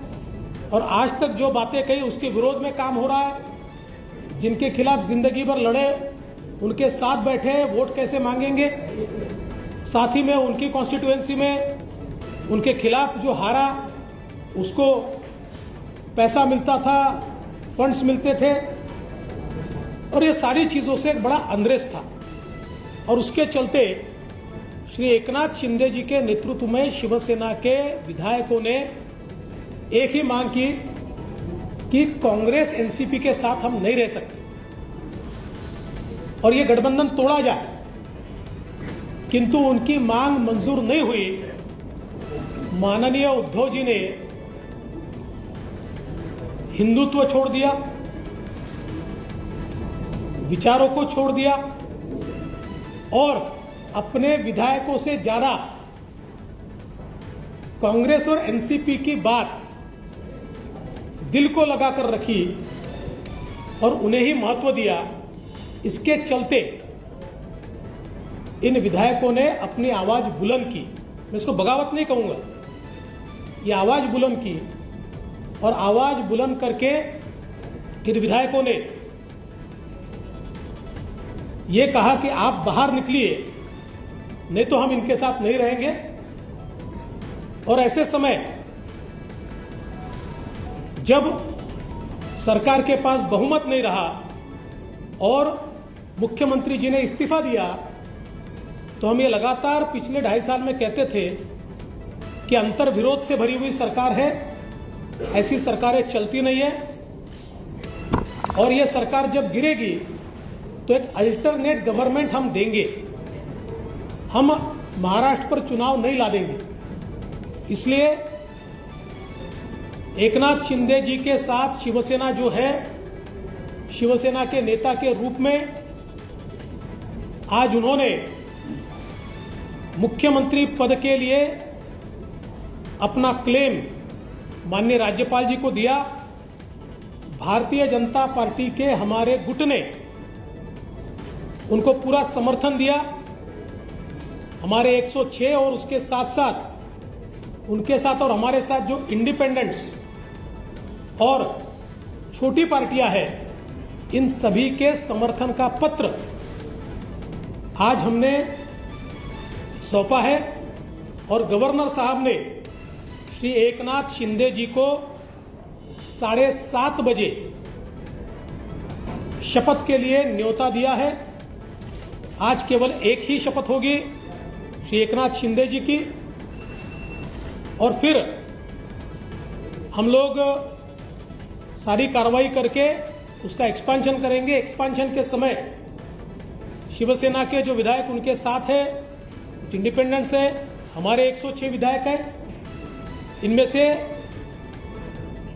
और आज तक जो बातें कही उसके विरोध में काम हो रहा है. जिनके खिलाफ जिंदगी भर लड़े उनके साथ बैठे, वोट कैसे मांगेंगे. साथ ही में उनकी कॉन्स्टिट्यूएंसी में उनके खिलाफ जो हारा उसको पैसा मिलता था, फंड्स मिलते थे, और ये सारी चीज़ों से एक बड़ा अंद्रेस था. और उसके चलते श्री एकनाथ शिंदे जी के नेतृत्व में शिवसेना के विधायकों ने एक ही मांग की कि कांग्रेस एनसीपी के साथ हम नहीं रह सकते और ये गठबंधन तोड़ा जाए. किंतु उनकी मांग मंजूर नहीं हुई. माननीय उद्धव जी ने हिंदुत्व छोड़ दिया, विचारों को छोड़ दिया, और अपने विधायकों से ज्यादा कांग्रेस और एनसीपी की बात दिल को लगाकर रखी और उन्हें ही महत्व दिया. इसके चलते इन विधायकों ने अपनी आवाज बुलंद की. मैं इसको बगावत नहीं कहूंगा, ये आवाज बुलंद की, और आवाज बुलंद करके इन विधायकों ने ये कहा कि आप बाहर निकलिए, नहीं तो हम इनके साथ नहीं रहेंगे। और ऐसे समय जब सरकार के पास बहुमत नहीं रहा और मुख्यमंत्री जी ने इस्तीफा दिया, तो हम ये लगातार पिछले 2.5 साल में कहते थे कि अंतर्विरोध से भरी हुई सरकार है, ऐसी सरकारें चलती नहीं है, और ये सरकार जब गिरेगी तो एक अल्टरनेट गवर्नमेंट हम देंगे, हम महाराष्ट्र पर चुनाव नहीं ला देंगे। इसलिए एकनाथ शिंदे जी के साथ शिवसेना जो है, शिवसेना के नेता के रूप में आज उन्होंने मुख्यमंत्री पद के लिए अपना क्लेम माननीय राज्यपाल जी को दिया। भारतीय जनता पार्टी के हमारे गुट ने उनको पूरा समर्थन दिया। हमारे 106 और उसके साथ साथ उनके साथ और हमारे साथ जो इंडिपेंडेंट्स और छोटी पार्टियां हैं, इन सभी के समर्थन का पत्र आज हमने सौंपा है और गवर्नर साहब ने श्री एकनाथ शिंदे जी को 7:30 बजे शपथ के लिए न्योता दिया है। आज केवल एक ही शपथ होगी श्री एकनाथ शिंदे जी की, और फिर हम लोग सारी कार्रवाई करके उसका एक्सपांशन करेंगे। एक्सपांशन के समय शिवसेना के जो विधायक उनके साथ है, इंडिपेंडेंट्स है, हमारे 106 विधायक हैं, इनमें से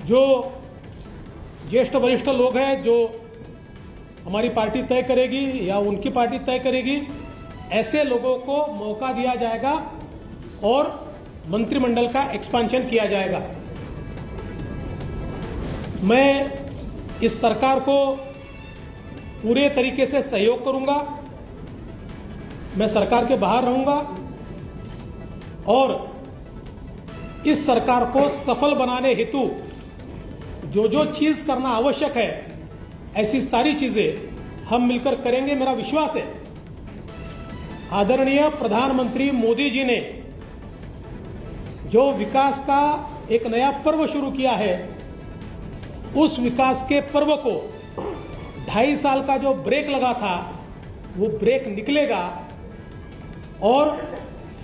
जो ज्येष्ठ वरिष्ठ लोग हैं जो हमारी पार्टी तय करेगी या उनकी पार्टी तय करेगी, ऐसे लोगों को मौका दिया जाएगा और मंत्रिमंडल का एक्सपांशन किया जाएगा। मैं इस सरकार को पूरे तरीके से सहयोग करूंगा, मैं सरकार के बाहर रहूंगा और इस सरकार को सफल बनाने हेतु जो जो चीज़ करना आवश्यक है, ऐसी सारी चीज़ें हम मिलकर करेंगे, मेरा विश्वास है। आदरणीय प्रधानमंत्री मोदी जी ने जो विकास का एक नया पर्व शुरू किया है, उस विकास के पर्व को 2.5 साल का जो ब्रेक लगा था, वो ब्रेक निकलेगा और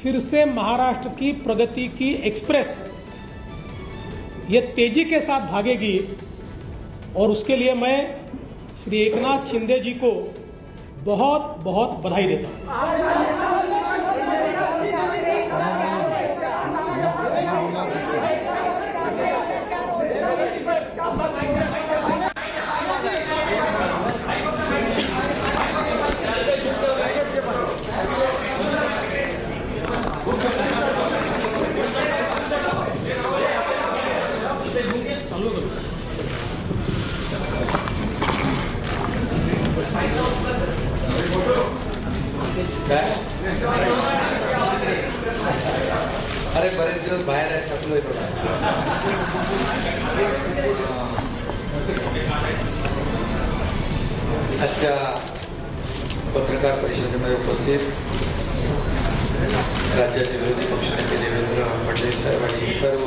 फिर से महाराष्ट्र की प्रगति की एक्सप्रेस ये तेजी के साथ भागेगी। और उसके लिए मैं श्री एकनाथ शिंदे जी को बहुत बहुत बधाई देता हूँ। अरे बरेच दिवस बाहेर आहे, थकलोय थोडा. आजच्या पत्रकार परिषदेमध्ये उपस्थित राज्याचे विरोधी पक्षनेते देवेंद्र फडणवीस साहेब आणि सर्व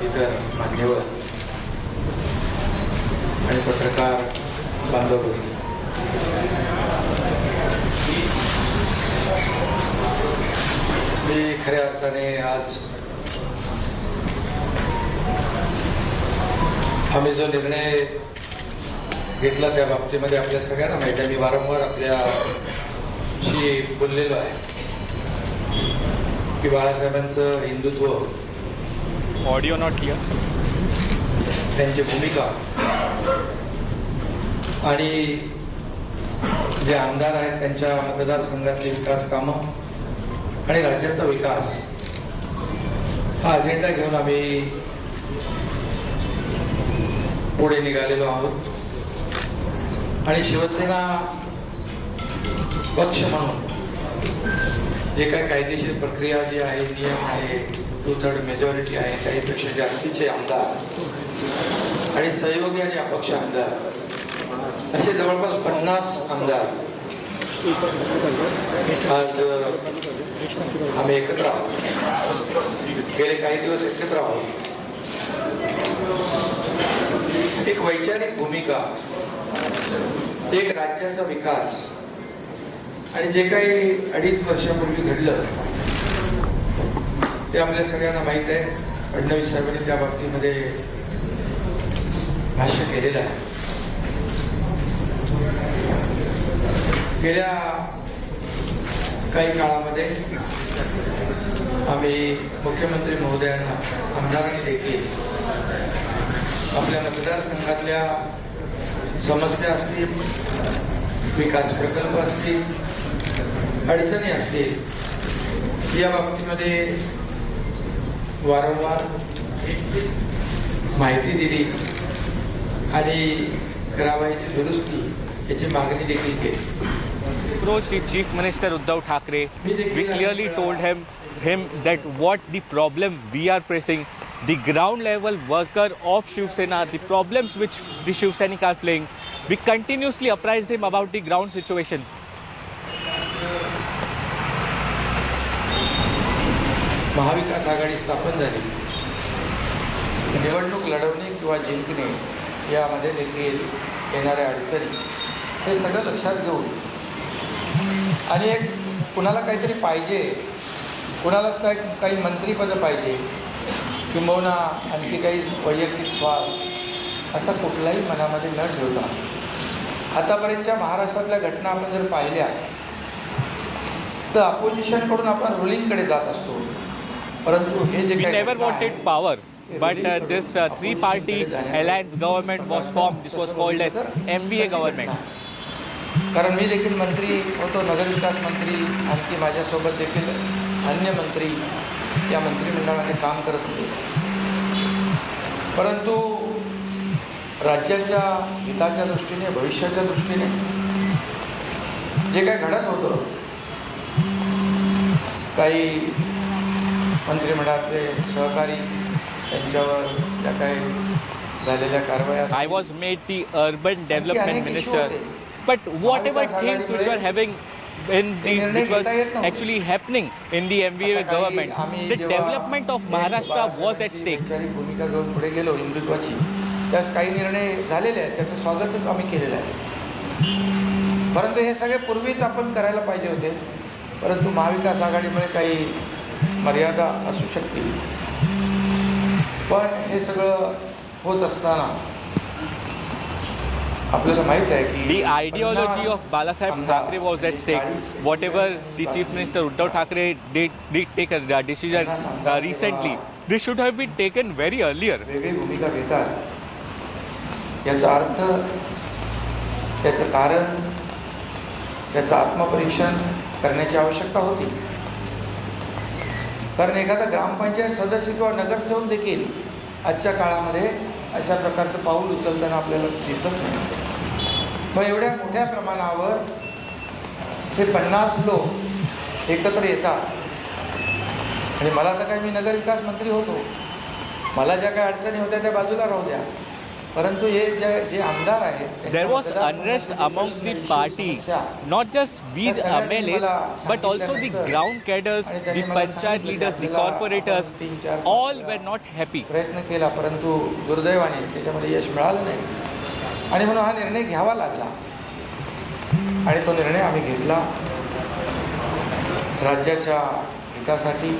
इतर मान्यवर आणि पत्रकार बांधव भगिनी, मी खऱ्या अर्थाने आज आम्ही जो निर्णय घेतला त्या बाबतीमध्ये आपल्या सगळ्यांना माहिती आहे. मी वारंवार आपल्याशी बोललेलो आहे की बाळासाहेबांचं हिंदुत्व, ऑडिओ नॉट क्लिअर, त्यांची भूमिका आणि जे आमदार आहेत त्यांच्या मतदारसंघातली विकास कामं आणि राज्याचा विकास हा अजेंडा घेऊन आम्ही पुढे निघालेलो आहोत. आणि शिवसेना पक्ष म्हणून जे काही कायदेशीर प्रक्रिया जी आहे, नियम आहे, 2/3 मेजॉरिटी आहे, त्याहीपेक्षा जास्तीचे आमदार आणि सहयोगी आणि अपक्ष आमदार असे जवळपास 50 आमदार आज आम्ही एकत्र आहोत, गेले काही दिवस एकत्र आहोत. एक वैचारिक भूमिका, एक राज्याचा विकास आणि जे काही 2.5 वर्षापूर्वी घडलं ते आपल्या सगळ्यांना माहीत आहे. फडणवीस साहेबांनी त्या बाबतीमध्ये भाष्य केलेलं आहे. गेल्या काही काळामध्ये आम्ही मुख्यमंत्री महोदयांना, आमदारांनी देखील आपल्या मतदारसंघातल्या समस्या असतील, विकास प्रकल्प असतील, अडचणी असतील, या बाबतीमध्ये वारंवार माहिती दिली आणि करावायची दुरुस्ती याची मागणी देखील केली. Approached the Chief Minister Uddhav Thackeray. We clearly told him that what the problem we are facing, the ground level worker of Shiv Sena, the problems which the Shiv Sainik are fleeing. We continuously apprised him about the ground situation. Mahavikas आघाडी स्थापन झाली. निवडणूक लढवणे किंवा जिंकणे यामध्ये देखील येणाऱ्या अडचणी हे सगळं लक्षात घेऊन आणि एक कुणाला काहीतरी पाहिजे, कुणाला काही मंत्रीपदं पाहिजे, किंबहुना आणखी काही वैयक्तिक स्वार्थ असा कुठलाही मनामध्ये न ठेवता आतापर्यंतच्या महाराष्ट्रातल्या घटना आपण जर पाहिल्या तर अपोजिशनकडून आपण रुलिंगकडे जात असतो. परंतु हे जे We never wanted power, but this three-party alliance government was formed. This was called as MVA government. कारण मी देखील मंत्री होतो, नगरविकास मंत्री, आणखी माझ्यासोबत देखील अन्य मंत्री या मंत्रिमंडळामध्ये काम करत होते. परंतु राज्याच्या हिताच्या दृष्टीने, भविष्याच्या दृष्टीने जे काही घडत होतं, काही मंत्रिमंडळातले सहकारी त्यांच्यावर ज्या काही झालेल्या कारवाया. I was made the urban development minister. But whatever things which were having in the which was actually happening in the MVA government, the development of Maharashtra was at stake. भूमिका घेऊन पुढे गेलो हिंदुत्वाची, त्यास काही निर्णय झालेले आहेत, त्याचं स्वागतच आम्ही केलेलं आहे. परंतु हे सगळे पूर्वीच आपण करायला पाहिजे होते. परंतु महाविकास आघाडीमुळे काही मर्यादा असू शकतील. पण हे सगळं होत असताना आपल्याला माहित आहे की the ideology of Balasaheb Thackeray was at stake. Whatever the Chief Minister Uddhav Thackeray did take a decision recently, this should have been taken very earlier. वेगळी भूमिका घेतात, याचा अर्थ, त्याचं कारण, त्याचं आत्मपरीक्षण करण्याची आवश्यकता होती. कारण एखादा ग्रामपंचायत सदस्य किंवा नगरसेवक देखील आजच्या काळामध्ये अशा प्रकारचं पाऊल उचलताना आपल्याला दिसत नाही. मग एवढ्या मोठ्या प्रमाणावर हे 50 लोक एकत्र येतात आणि मला तर काय, मी नगरविकास मंत्री होतो, मला ज्या काही अडचणी होत्या त्या बाजूला राहू द्या. परंतु हे जे आमदार आहेत, there was unrest amongst the party, not just with MLAs but also the ground cadres, the panchayat leaders, the corporators, all were not happy. प्रयत्न केला, परंतु दुर्दैवाने त्याच्यामध्ये यश मिळालं नाही आणि म्हणून हा निर्णय घ्यावा लागला. आणि तो निर्णय आम्ही घेतला राज्याच्या हितासाठी.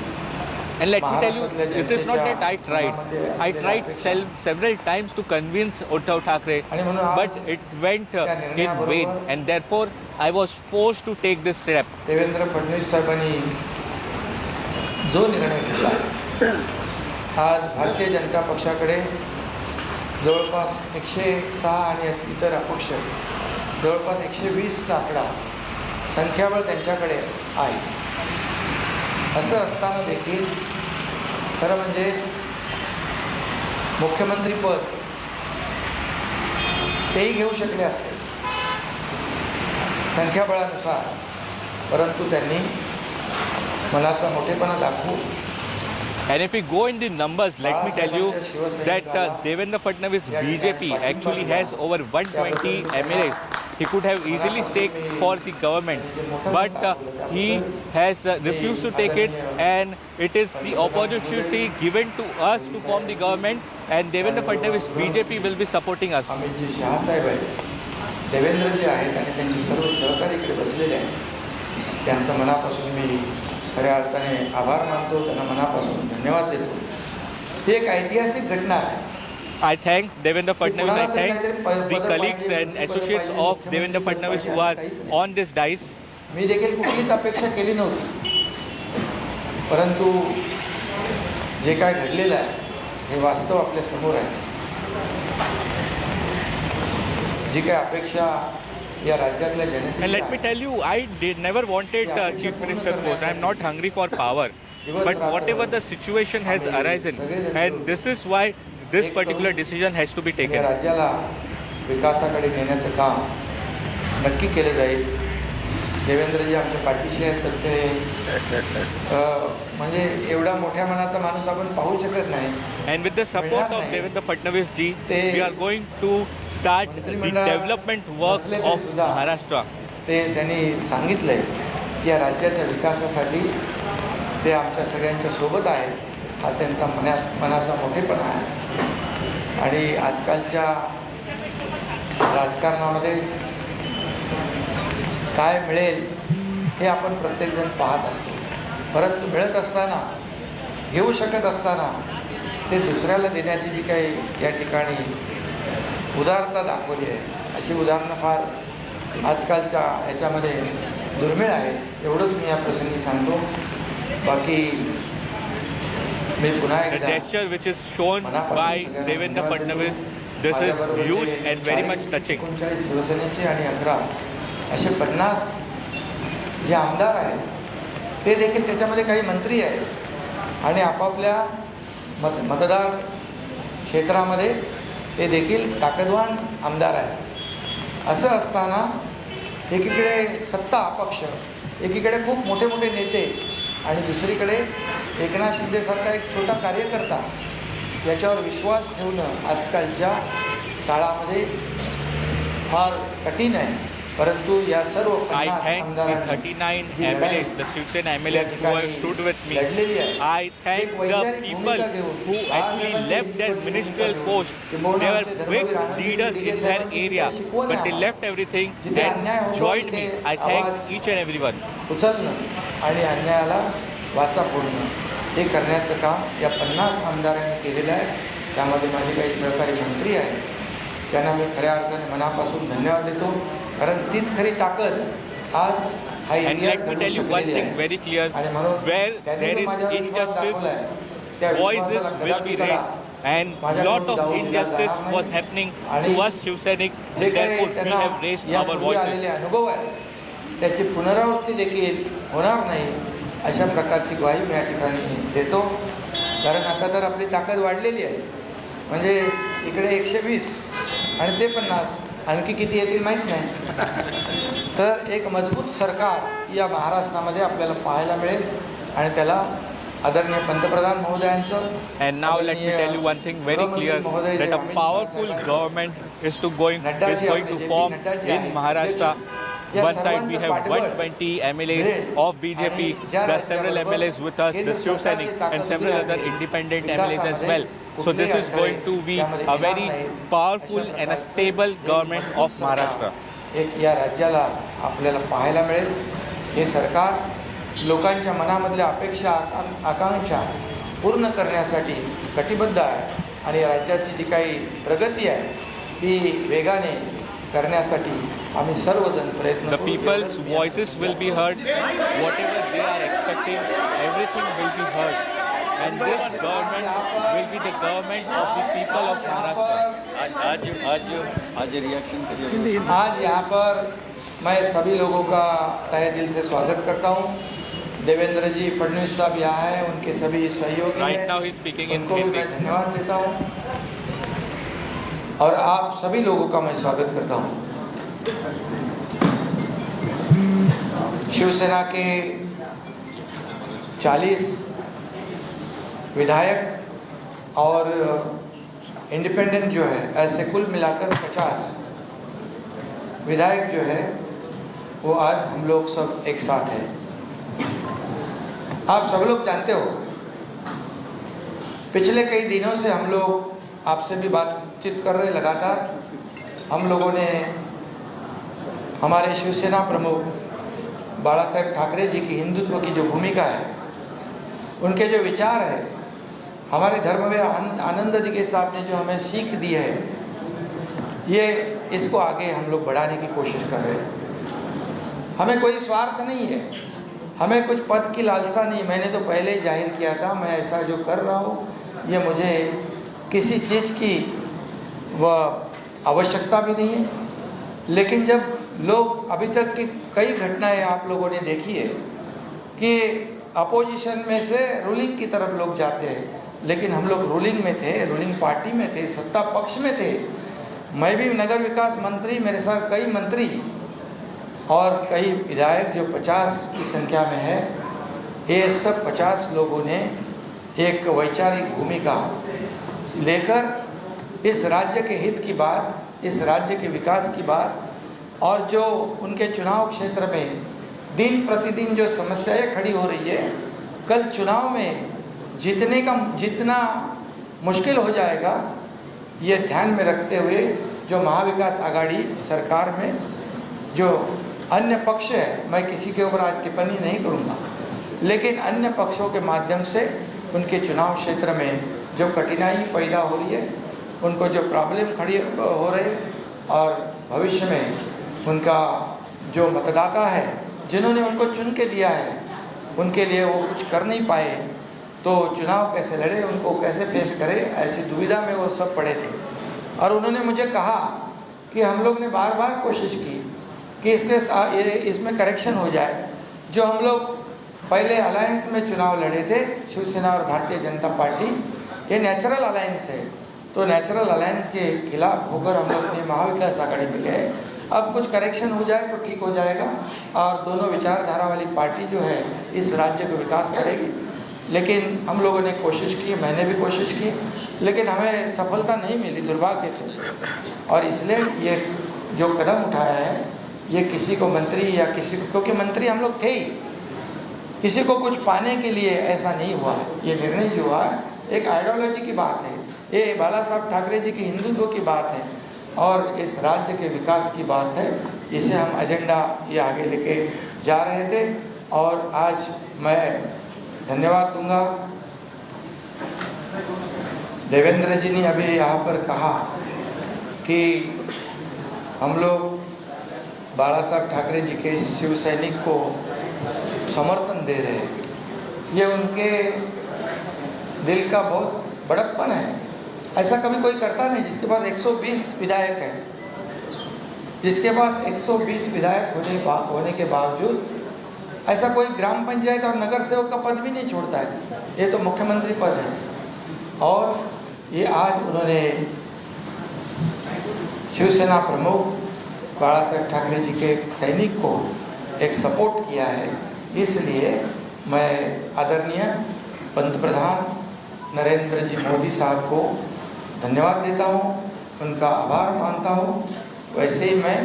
And let me tell you, it is not that I tried several times to convince Uddhav Thackeray, but it went in vain, and therefore I was forced to take this step. Devendra Fadnavis साहेबांनी जो निर्णय घेतला, आज भारतीय जनता पक्षाकडे जवळपास 106 आणि इतर अपक्ष जवळपास 120चा आकडा संख्याबळ त्यांच्याकडे आहे. असं असताना देखील खरं म्हणजे मुख्यमंत्रीपद तेही घेऊ शकले असते संख्याबळानुसार, परंतु त्यांनी मनाचा मोठेपणा दाखवून. And if we go in the numbers, let me tell you that Devendra Fadnavis BJP actually has over 120 MLAs. he could have easily stayed for the government, but he has refused to take it, and it is the opportunity given to us to form the government, and Devendra Fadnavis BJP will be supporting us. आम्ही शहासाहेब आहेत, देवेंद्रजी आहेत आणि त्यांचे सर्व सहकारी इकडे बसलेले आहेत, त्यांचं मनापासून मी खऱ्या अर्थाने आभार मानतो, त्यांना मनापासून धन्यवाद देतो. ही एक ऐतिहासिक घटना आहे. I thank Devendra Fadnavis, I thank the colleagues and associates of Devendra Fadnavis who are on this dais. मी देखील कुठलीच अपेक्षा केली नव्हती, परंतु जे काय घडलेलं आहे हे वास्तव आपल्या समोर आहे. जी काय अपेक्षा या राज्यातल्या जनतेची, And let me tell you, I never wanted Chief Minister post. I am not hungry for power. But whatever the situation has arisen, and this is why this particular decision has to be taken. राज्याला विकासाकडे नेण्याचं काम नक्की केलं जाईल. देवेंद्रजी आमच्या पाठीशी आहेत, तर ते म्हणजे एवढा मोठ्या मनाचा माणूस आपण पाहू शकत नाही. And with the support of Devendra Fadnavis ji, we are going to start the development works of Maharashtra. ते त्यांनी सांगितलंय की या राज्याच्या विकासासाठी ते आमच्या सगळ्यांच्या सोबत आहेत. हा त्यांचा मनाचा मोठेपणा आहे. आणि आजकालच्या राजकारणामध्ये काय मिळेल हे आपण प्रत्येकजण पाहत असतो, परंतु मिळत असताना, घेऊ शकत असताना ते दुसऱ्याला देण्याची जी काही या ठिकाणी उदारता दाखवली आहे, अशी उदाहरणं फार आजकालच्या ह्याच्यामध्ये दुर्मिळ आहे. एवढंच मी या प्रसंगी सांगतो. बाकी मी पुन्हा The एकदा gesture which is shown by Devendra Fadnavis, this is huge and very much touching. 39 शिवसेनेचे आणि 11 असे 50 जे आमदार आहेत, ते देखील त्याच्यामध्ये काही मंत्री आहेत आणि आपापल्या मतदार क्षेत्रामध्ये ते देखील ताकदवान आमदार आहेत. असं असताना एकीकडे सत्ता अपक्ष, एकीकडे खूप मोठे मोठे नेते आणि दुसरीकडे एकनाथ शिंदेसारखा एक छोटा कार्यकर्ता, याच्यावर विश्वास ठेवणं आजकालच्या काळामध्ये फार कठीण आहे. परंतु या सर्व I thank the 39 MLAs, the Shiv Sena MLAs who have stood with me. I thank the people who actually left their ministerial post. They were big leaders in their area, but they left everything and joined me. I thank each and everyone. उचलणं आणि अन्यायाला वाचा फोडणं हे करण्याचं काम या 50 आमदारांनी केलेलं आहे. त्यामध्ये माझे काही सहकारी मंत्री आहेत, त्यांना मी खऱ्या अर्थाने मनापासून धन्यवाद देतो. कारण तीच खरी ताकद आज हा And let me tell you one thing very clear, where there is injustice, voices will be raised, and lot of injustice was happening to us Shiv Sainik, therefore we have raised our voices. अनुभव आहे, त्याची पुनरावृत्ती देखील होणार नाही, अशा प्रकारची ग्वाही मी या ठिकाणी देतो. कारण आता तर आपली ताकद वाढलेली आहे. म्हणजे इकडे 120 आणि ते 50, आणखी किती येतील माहीत नाही. तर एक मजबूत सरकार या महाराष्ट्रामध्ये आपल्याला पाहायला मिळेल आणि त्याला आदरणीय पंतप्रधान महोदयांचं. And now let me tell you one thing very clear, that a powerful government is going to form in Maharashtra. One side we have 120 MLAs of BJP, there are several MLAs with us, the Shiv Sainik, and several other independent MLAs as well. So this is going to be a very powerful and a stable government of Maharashtra. एक या राज्याला आपल्याला पाहायला मिळेल. हे सरकार लोकांच्या मनामधल्या अपेक्षा आकांक्षा पूर्ण करण्यासाठी कटिबद्ध आहे आणि या राज्याची जी काही प्रगती आहे ती वेगाने करण्यासाठी आम्ही सर्वजण प्रयत्न The people's voices will be heard, whatever they are expecting, everything will be heard, and this government will be the government of the people of Maharashtra. आज रिएक्शन करिए. आज यहाँ पर मैं सभी लोगों का तहे दिल से स्वागत करता हूँ. देवेंद्र जी फडणवीस साहब यहाँ हैं, उनके सभी सहयोगी Right now he is speaking in उनको भी मैं धन्यवाद देता हूँ और आप सभी लोगों का मैं स्वागत करता हूँ. शिवसेना के 40 विधायक और इंडिपेंडेंट जो है, ऐसे कुल मिलाकर 50 विधायक जो है वो आज हम लोग सब एक साथ हैं। आप सब लोग जानते हो, पिछले कई दिनों से हम लोग आपसे भी बातचीत कर रहे लगातार। हम लोगों ने हमारे शिवसेना प्रमुख बाला साहेब ठाकरे जी की हिंदुत्व की जो भूमिका है, उनके जो विचार है, हमारे धर्मवीर आनंद दिघे साहब ने जो हमें सीख दी है, ये इसको आगे हम लोग बढ़ाने की कोशिश कर रहे हैं। हमें कोई स्वार्थ नहीं है, हमें कुछ पद की लालसा नहीं। मैंने तो पहले ही जाहिर किया था, मैं ऐसा जो कर रहा हूँ ये मुझे किसी चीज़ की वह आवश्यकता भी नहीं है। लेकिन जब लोग अभी तक की कई घटनाएं आप लोगों ने देखी है कि अपोजिशन में से रूलिंग की तरफ लोग जाते हैं, लेकिन हम लोग रूलिंग में थे, रूलिंग पार्टी में थे, सत्ता पक्ष में थे। मैं भी नगर विकास मंत्री, मेरे साथ कई मंत्री और कई विधायक जो 50 की संख्या में है, ये सब 50 लोगों ने एक वैचारिक भूमिका लेकर इस राज्य के हित की बात, इस राज्य के विकास की बात और जो उनके चुनाव क्षेत्र में दिन प्रतिदिन जो समस्याएं खड़ी हो रही है, कल चुनाव में जितना मुश्किल हो जाएगा, ये ध्यान में रखते हुए जो महाविकास आघाड़ी सरकार में जो अन्य पक्ष है, मैं किसी के ऊपर आज टिप्पणी नहीं करूँगा, लेकिन अन्य पक्षों के माध्यम से उनके चुनाव क्षेत्र में जो कठिनाई पैदा हो रही है, उनको जो प्रॉब्लम खड़ी हो रहे और भविष्य में उनका जो मतदाता है, जिन्होंने उनको चुन के दिया है, उनके लिए वो कुछ कर नहीं पाए, तो चुनाव कैसे लड़े, उनको कैसे फेस करे, ऐसी दुविधा में वो सब पड़े थे। और उन्होंने मुझे कहा कि हम लोग ने बार बार कोशिश की कि इसमें करेक्शन हो जाए। जो हम लोग पहले अलायंस में चुनाव लड़े थे, शिवसेना और भारतीय जनता पार्टी, ये नेचुरल अलायंस है, तो नेचुरल अलायंस के खिलाफ होकर हम लोग ने महाविकास आघाड़ी में गए। अब कुछ करेक्शन हो जाए तो ठीक हो जाएगा और दोनों विचारधारा वाली पार्टी जो है इस राज्य को विकास करेगी। लेकिन हम लोगों ने कोशिश की, मैंने भी कोशिश की, लेकिन हमें सफलता नहीं मिली दुर्भाग्य से। और इसलिए ये जो कदम उठाया है, ये किसी को मंत्री या किसी को, क्योंकि मंत्री हम लोग थे ही, किसी को कुछ पाने के लिए ऐसा नहीं हुआ है। ये निर्णय जो हुआ है एक आइडियोलॉजी की बात है, ये बाला साहब ठाकरे जी की हिंदुत्व की बात है और इस राज्य के विकास की बात है। इसे हम एजेंडा ये आगे लेके जा रहे थे और आज मैं धन्यवाद दूंगा। देवेंद्र जी ने अभी यहाँ पर कहा कि हम लोग बाला साहब ठाकरे जी के शिव सैनिक को समर्थन दे रहे हैं। ये उनके दिल का बहुत बड़प्पन है। ऐसा कभी कोई करता नहीं। जिसके पास 120 विधायक हैं, जिसके पास 120 विधायक होने के बावजूद ऐसा कोई ग्राम पंचायत और नगर सेवक का पद भी नहीं छोड़ता है। ये तो मुख्यमंत्री पद है और ये आज उन्होंने शिवसेना प्रमुख बाला साहेब ठाकरे जी के सैनिक को एक सपोर्ट किया है। इसलिए मैं आदरणीय पंतप्रधान नरेंद्र जी मोदी साहब को धन्यवाद देता हूँ, उनका आभार मानता हूँ। वैसे ही मैं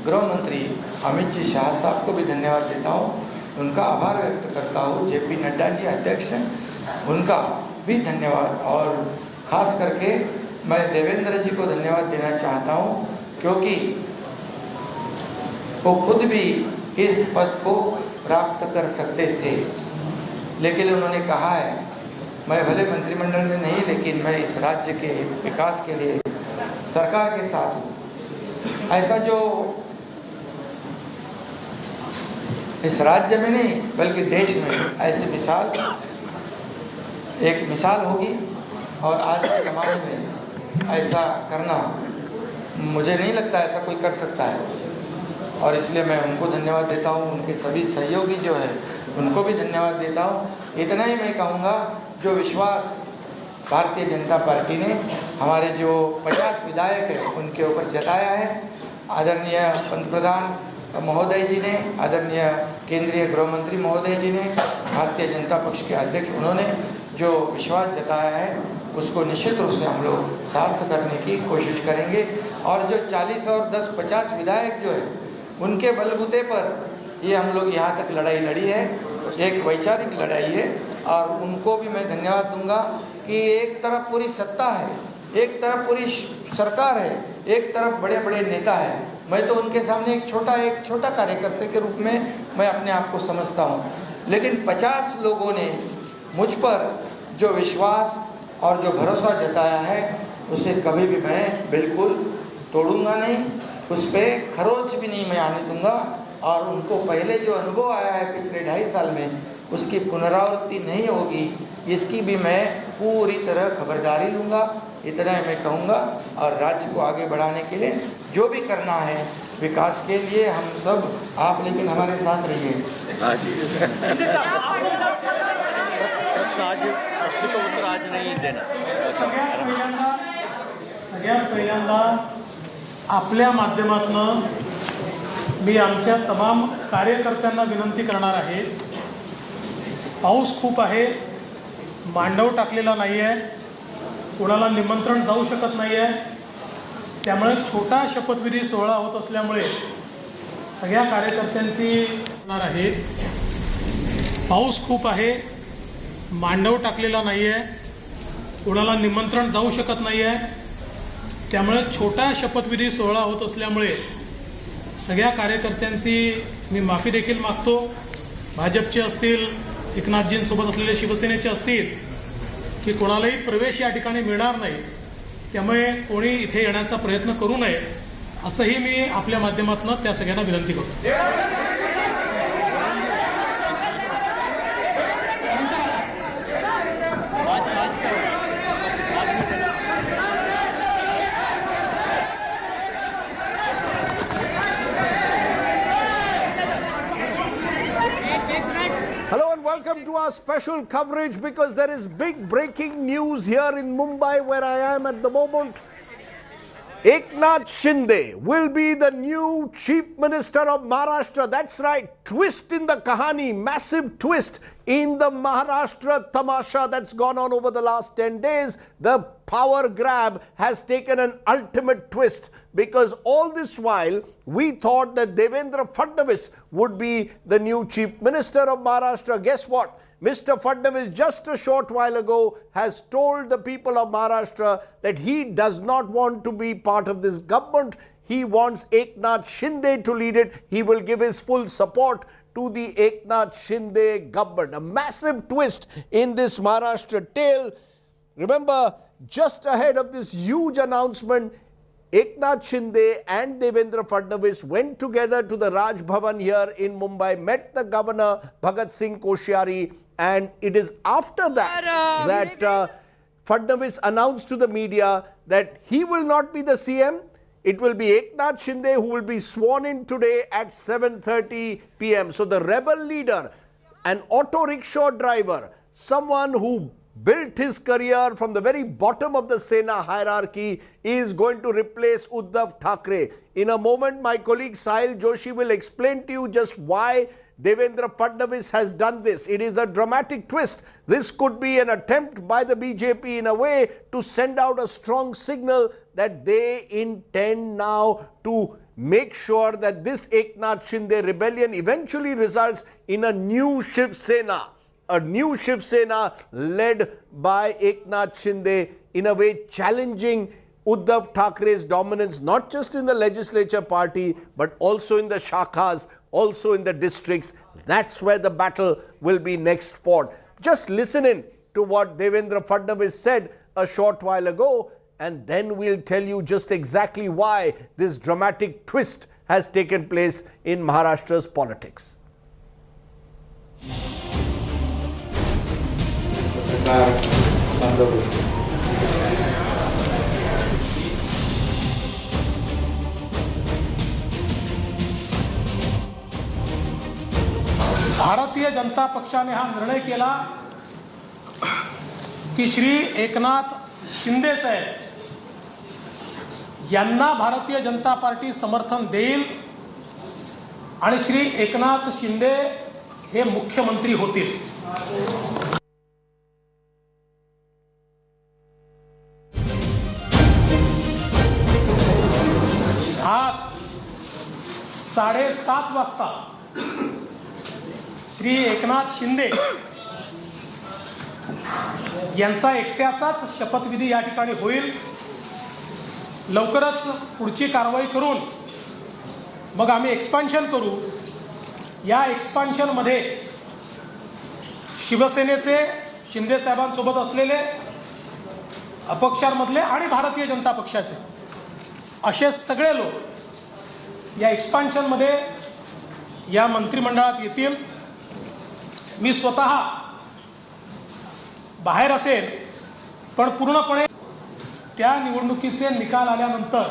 गृह मंत्री अमित जी शाह साहब को भी धन्यवाद देता हूँ, उनका आभार व्यक्त करता हूँ। जेपी नड्डा जी अध्यक्ष हैं, उनका भी धन्यवाद। और ख़ास करके मैं देवेंद्र जी को धन्यवाद देना चाहता हूँ, क्योंकि वो खुद भी इस पद को प्राप्त कर सकते थे, लेकिन उन्होंने कहा है मैं भले मंत्रिमंडल में नहीं, लेकिन मैं इस राज्य के विकास के लिए सरकार के साथ हूँ। ऐसा जो इस राज्य में नहीं बल्कि देश में ऐसी मिसाल, एक मिसाल होगी और आज के ज़माने में ऐसा करना मुझे नहीं लगता ऐसा कोई कर सकता है। और इसलिए मैं उनको धन्यवाद देता हूँ, उनके सभी सहयोगी जो है उनको भी धन्यवाद देता हूँ। इतना ही मैं कहूँगा, जो विश्वास भारतीय जनता पार्टी ने हमारे जो 50 विधायक हैं उनके ऊपर जताया है, आदरणीय पंतप्रधान महोदय जी ने, आदरणीय केंद्रीय गृह मंत्री महोदय जी ने, भारतीय जनता पक्ष के अध्यक्ष, उन्होंने जो विश्वास जताया है उसको निश्चित रूप से हम लोग सार्थ करने की कोशिश करेंगे। और जो 40 और 10-50 विधायक जो है उनके बलबूते पर ये हम लोग यहाँ तक लड़ाई लड़ी है। एक वैचारिक लड़ाई है और उनको भी मैं धन्यवाद दूंगा कि एक तरफ पूरी सत्ता है, एक तरफ पूरी सरकार है, एक तरफ बड़े बड़े नेता है। मैं तो उनके सामने एक छोटा कार्यकर्ता के रूप में मैं अपने आप को समझता हूँ, लेकिन 50 लोगों ने मुझ पर जो विश्वास और जो भरोसा जताया है उसे कभी भी मैं बिल्कुल तोड़ूंगा नहीं, उस पर खरोंच भी नहीं मैं आने दूंगा। और उनको पहले जो अनुभव आया है पिछले 2.5 साल में उसकी पुनरावृत्ति नहीं होगी, इसकी भी मैं पूरी तरह खबरदारी लूँगा। इतना मैं कहूँगा और राज्य को आगे बढ़ाने के लिए जो भी करना है विकास के लिए हम सब आप लेकिन हमारे साथ रहिए। आज नहीं देना। सगळ्यात पहिल्यांदा आपल्या माध्यमातून मी आमच्या तमाम कार्यकर्त्यांना विनंती करणार आहे, पाऊस खूप आहे, मांडव टाकलेला नाही आहे, कोणाला निमंत्रण जाऊ शकत नाही आहे, त्यामुळे छोटा शपथविधी सोहळा होत असल्यामुळे सगळ्या कार्यकर्त्यांची होणार आहे। पाऊस खूप आहे, मांडव टाकलेला नाही आहे, कोणाला निमंत्रण जाऊ शकत नाही आहे, त्यामुळे छोटा शपथविधी सोहळा होत असल्यामुळे सगळ्या कार्यकर्त्यांची मी माफी देखील मागतो। भाजपचे असतील, एकनाथजींसोबत असलेले शिवसेनेचे असतील की कोणालाही प्रवेश या ठिकाणी मिळणार नाही, त्यामुळे कोणी इथे येण्याचा प्रयत्न करू नये असंही मी आपल्या माध्यमातून त्या सगळ्यांना विनंती करतो। Hello and welcome to our special coverage because there is big breaking news here in Mumbai where I am at the moment. Eknath Shinde will be the new Chief Minister of Maharashtra. That's right, twist in the kahani, massive twist in the Maharashtra tamasha that's gone on over the last 10 days. The power grab has taken an ultimate twist because all this while we thought that Devendra Fadnavis would be the new Chief Minister of Maharashtra. Guess what? Mr. Fadnavis just a short while ago has told the people of Maharashtra that he does not want to be part of this government. He wants Eknath Shinde to lead it. He will give his full support to the Eknath Shinde government. A massive twist in this Maharashtra tale. Remember, just ahead of this huge announcement, Eknath Shinde and Devendra Fadnavis went together to the Raj Bhavan here in Mumbai, met the governor Bhagat Singh Koshyari, and it is after that Fadnavis announced to the media that he will not be the CM. It will be Eknath Shinde who will be sworn in today at 7:30 p.m. So the rebel leader, an auto rickshaw driver, someone who built his career from the very bottom of the Sena hierarchy, is going to replace Uddhav Thackeray. In a moment, my colleague Sahil Joshi will explain to you just why Devendra Fadnavis has done this. It is a dramatic twist. This could be an attempt by the BJP in a way to send out a strong signal that they intend now to make sure that this Eknath Shinde rebellion eventually results in a new Shiv Sena. A new Shiv Sena led by Eknath Shinde, in a way challenging Uddhav Thackeray's dominance, not just in the legislature party, but also in the shakhas, also in the districts. That's where the battle will be next fought. Just listen in to what Devendra Fadnavis said a short while ago, and then we'll tell you just exactly why this dramatic twist has taken place in Maharashtra's politics. Bharatiya Janata पक्षाने हा निर्णय केला की श्री एकनाथ शिंदे साहेब यांना Bharatiya Janata party समर्थन देईल आणि श्री एकनाथ शिंदे हे मुख्यमंत्री होतील। 7 वाजता श्री एकनाथ शिंदे यांचा एकट्याचाच शपथविधी या ठिकाणी होईल. लवकरच पुढची कारवाई करून मग आम्ही एक्सपान्शन करू. या एक्सपान्शनमध्ये शिवसेनेचे शिंदे साहेबांसोबत असलेले अपक्षांमधले आणि भारतीय जनता पक्षाचे असे सगळे लोक या एक्सपान्शनमध्ये या मंत्रिमंडळात येतील. मी स्वतः बाहेर असेल, पण पूर्णपणे त्या निवडणुकीचे निकाल आल्यानंतर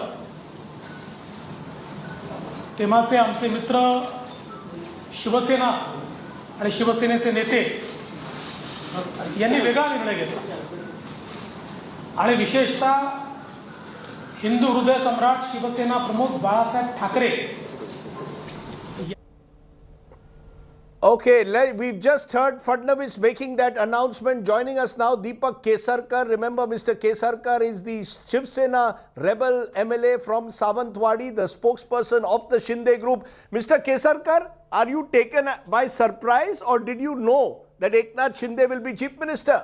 तेव्हाचे आमचे मित्र शिवसेना आणि शिवसेनेचे नेते यांनी वेगळा निर्णय घेतला आणि विशेषतः हिंदू हृदय सम्राट शिवसेना प्रमुख Balasaheb Thackeray. Okay, we've just heard Fadnavis making that announcement. Joining us now, Deepak Kesarkar. Remember, Mr. Kesarkar is the Shiv Sena rebel MLA from Sawantwadi, the spokesperson of the Shinde group. Mr. Kesarkar, are you taken by surprise or did you know that Eknath Shinde will be Chief Minister?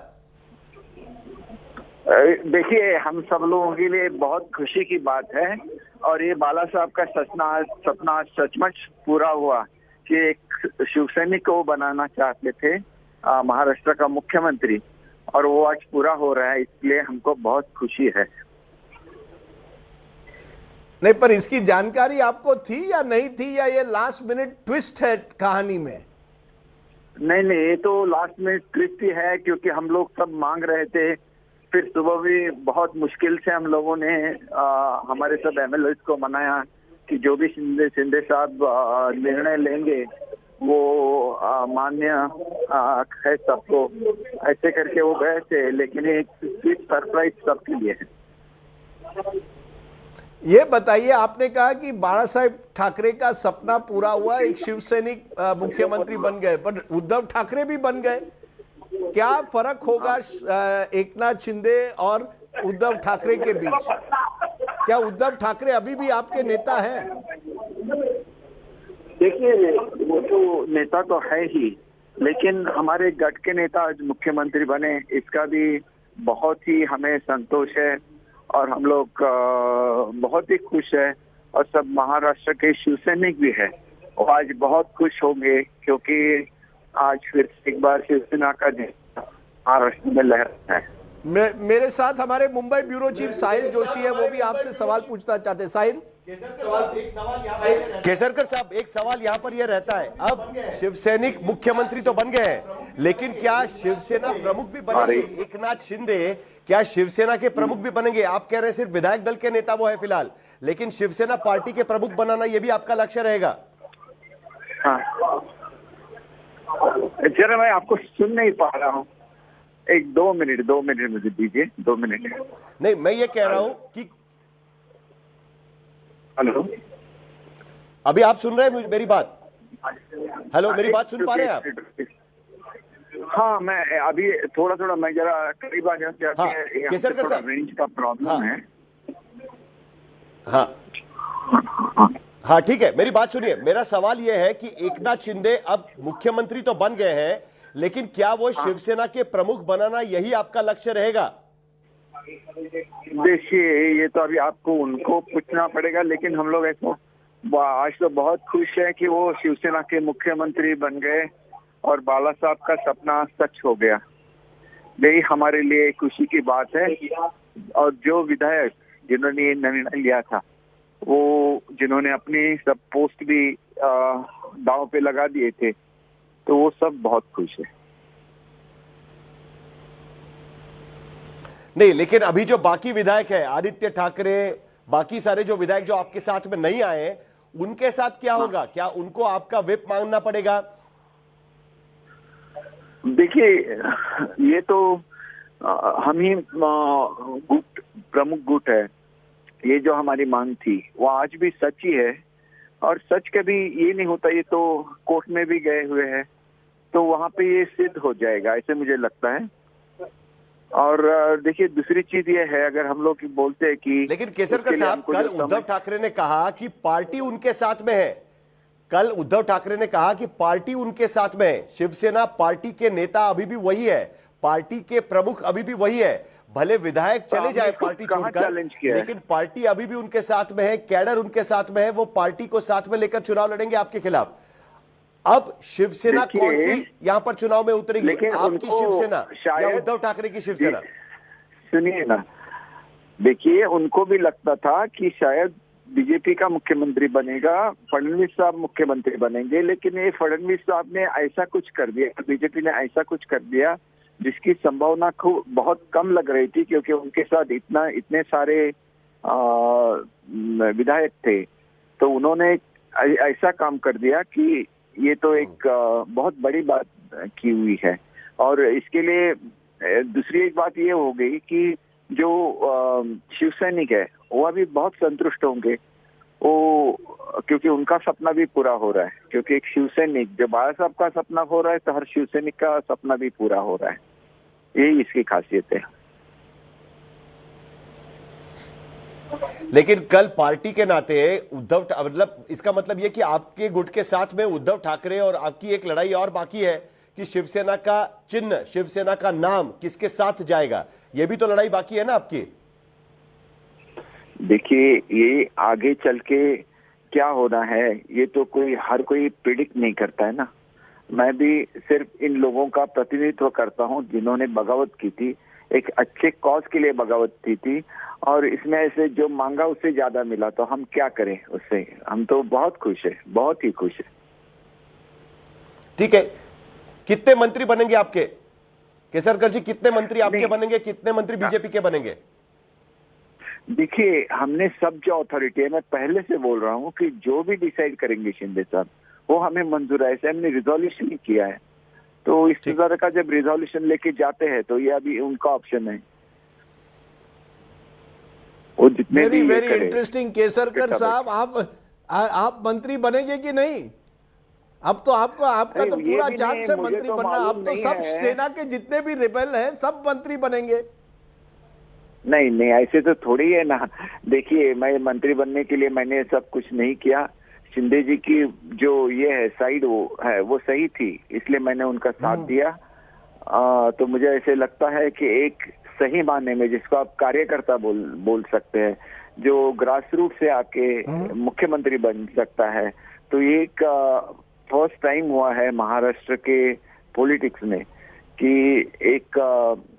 देखिए, हम सब लोगों के लिए बहुत खुशी की बात है और ये बाला साहब का सपना सचमुच पूरा हुआ कि एक शिवसैनिक को बनाना चाहते थे महाराष्ट्र का मुख्यमंत्री, और वो आज पूरा हो रहा है. इसलिए हमको बहुत खुशी है. नहीं, पर इसकी जानकारी आपको थी या नहीं थी, या ये लास्ट मिनट ट्विस्ट है कहानी में? नहीं, ये तो लास्ट मिनट ट्विस्ट ही है, क्योंकि हम लोग सब मांग रहे थे. फिर सुबह भी बहुत मुश्किल से हम लोगों ने हमारे सब एमएलए को मनाया कि जो भी शिंदे साहब निर्णय लेंगे वो मान्य है सबको, ऐसे करके वो गए थे. लेकिन एक स्वीट सरप्राइज सबके लिए है. ये बताइए, आपने कहा कि बाला साहेब ठाकरे का सपना पूरा हुआ, एक शिवसैनिक मुख्यमंत्री बन गए, पर उद्धव ठाकरे भी बन गए. क्या फर्क होगा एकनाथ शिंदे और उद्धव ठाकरे के बीच? क्या उद्धव ठाकरे अभी भी आपके नेता हैं? देखिए, वो तो नेता तो है ही, लेकिन हमारे गट के नेता आज मुख्यमंत्री बने, इसका भी बहुत ही हमें संतोष है और हम लोग बहुत ही खुश है. और सब महाराष्ट्र के शिवसैनिक भी है, वो आज बहुत खुश होंगे, क्योंकि आज फिर एक बार शिवसेना का महाराष्ट्र में लहर है. मेरे साथ हमारे मुंबई ब्यूरो चीफ साहिल जोशी है, वो भी आपसे सवाल पूछना चाहते हैं. साहिल. केसरकर साहब, एक सवाल यहाँ पर यह रहता है, अब शिवसैनिक मुख्यमंत्री तो बन गए हैं, लेकिन क्या शिवसेना प्रमुख भी बनेंगे? एकनाथ शिंदे क्या शिवसेना के प्रमुख भी बनेंगे? आप कह रहे हैं सिर्फ विधायक दल के नेता वो है फिलहाल, लेकिन शिवसेना पार्टी के प्रमुख बनाना ये भी आपका लक्ष्य रहेगा? हाँ, जरा मैं आपको सुन नहीं पा रहा हूँ. एक 2 मिनट मुझे दीजिए. 2 मिनट. नहीं, मैं ये कह रहा हूं कि हेलो, अभी आप सुन रहे हैं मेरी बात? हेलो, मेरी बात सुन पा रहे हैं आप? हाँ, मैं अभी थोड़ा मैं जरा करीब आ जाते हैं. हाँ, केसरकर साहब, रेंज का प्रॉब्लम है. हाँ, ठीक है, मेरी बात सुनिए. मेरा सवाल यह है कि एकनाथ शिंदे अब मुख्यमंत्री तो बन गए हैं, लेकिन क्या वो शिवसेना के प्रमुख बनाना यही आपका लक्ष्य रहेगा? देखिए, ये तो अभी आपको उनको पूछना पड़ेगा, लेकिन हम लोग ऐसा आज तो बहुत खुश है कि वो शिवसेना के मुख्यमंत्री बन गए और बाला साहब का सपना सच हो गया. यही हमारे लिए खुशी की बात है. और जो विधायक जिन्होंने ये निर्णय लिया था, वो जिन्होंने अपनी सब पोस्ट भी दांव पे लगा दिए थे, तो वो सब बहुत खुश है. नहीं, लेकिन अभी जो बाकी विधायक है, आदित्य ठाकरे, बाकी सारे जो विधायक जो आपके साथ में नहीं आए, उनके साथ क्या होगा? क्या उनको आपका व्हिप मांगना पड़ेगा? देखिए, ये तो हम ही प्रमुख गुट है. ये जो हमारी मांग थी वो आज भी सच ही है, और सच कभी ये नहीं होता. ये तो कोर्ट में भी गए हुए हैं, तो वहां पे ये सिद्ध हो जाएगा, ऐसे मुझे लगता है. और देखिए, दूसरी चीज ये है, अगर हम लोग बोलते हैं कि, लेकिन केसरकर साहब, कल उद्धव ठाकरे ने कहा कि पार्टी उनके साथ में है, कल उद्धव ठाकरे ने कहा कि पार्टी उनके साथ में है, शिवसेना पार्टी के नेता अभी भी वही है, पार्टी के प्रमुख अभी भी वही है, भले विधायक चले जाए पार्टी छोड़कर, लेकिन पार्टी अभी भी उनके साथ में है, कैडर उनके साथ में है, वो पार्टी को साथ में लेकर चुनाव लड़ेंगे आपके खिलाफ। अब शिवसेना कौन सी यहां पर चुनाव में उतरेगी, आपकी शिवसेना या उद्धव ठाकरे की शिवसेना? सुनिए ना, देखिए उनको भी लगता था कि शायद बीजेपी का मुख्यमंत्री बनेगा, फडणवीस साहब मुख्यमंत्री बनेंगे, लेकिन ये फडणवीस साहब ने ऐसा कुछ कर दिया, बीजेपी ने ऐसा कुछ कर दिया जिसकी संभावना को बहुत कम लग रही थी, क्योंकि उनके साथ इतने सारे विधायक थे, तो उन्होंने ऐसा काम कर दिया कि ये तो एक बहुत बड़ी बात की हुई है। और इसके लिए दूसरी एक बात ये हो गई कि जो शिव सैनिक है वो अभी बहुत संतुष्ट होंगे, वो क्योंकि उनका सपना भी पूरा हो रहा है, क्योंकि एक शिव सैनिक जब बाला साहब का सपना हो रहा है तो हर शिव सैनिक का सपना भी पूरा हो रहा है, यही इसकी खासियत है। लेकिन कल पार्टी के नाते उद्धव, मतलब इसका मतलब यह कि आपके गुट के साथ में उद्धव ठाकरे और आपकी एक लड़ाई और बाकी है कि शिवसेना का चिन्ह, शिवसेना का नाम किसके साथ जाएगा, यह भी तो लड़ाई बाकी है ना आपकी। देखिए ये आगे चल के क्या होना है ये तो हर कोई प्रिडिक्ट नहीं करता है ना। मैं भी सिर्फ इन लोगों का प्रतिनिधित्व करता हूं जिन्होंने बगावत की थी, एक अच्छे कॉज के लिए बगावत की थी, और इसमें ऐसे जो मांगा उससे ज्यादा मिला, तो हम क्या करें उससे, हम तो बहुत खुश है, बहुत ही खुश है। ठीक है, कितने मंत्री बनेंगे आपके केसरकर जी, कितने मंत्री आपके बनेंगे, कितने मंत्री बीजेपी के बनेंगे? देखिए हमने सब जो अथॉरिटी है, मैं पहले से बोल रहा हूँ कि जो भी डिसाइड करेंगे शिंदे साहब वो हमें मंजूर है, ऐसे हमने रिजोल्यूशन ही किया है, तो इस तरह का जब रिजोल्यूशन लेके जाते हैं तो ये अभी उनका ऑप्शन है। Very interesting. केसरकर साहब, आप मंत्री बनेंगे कि नहीं? अब तो आपका तो पूरा चांस है मंत्री बनना, अब तो सब सेना के जितने भी रिबेल हैं सब मंत्री बनेंगे। नहीं ऐसे तो थोड़ी है ना। देखिए मैं मंत्री बनने के लिए मैंने सब कुछ नहीं किया, शिंदे जी की जो ये है साइड वो सही थी, इसलिए मैंने उनका साथ दिया। तो मुझे ऐसे लगता है कि एक सही मायने में जिसको आप कार्यकर्ता बोल सकते हैं, जो ग्रास रूट से आके मुख्यमंत्री बन सकता है, तो ये एक फर्स्ट टाइम हुआ है महाराष्ट्र के पॉलिटिक्स में कि एक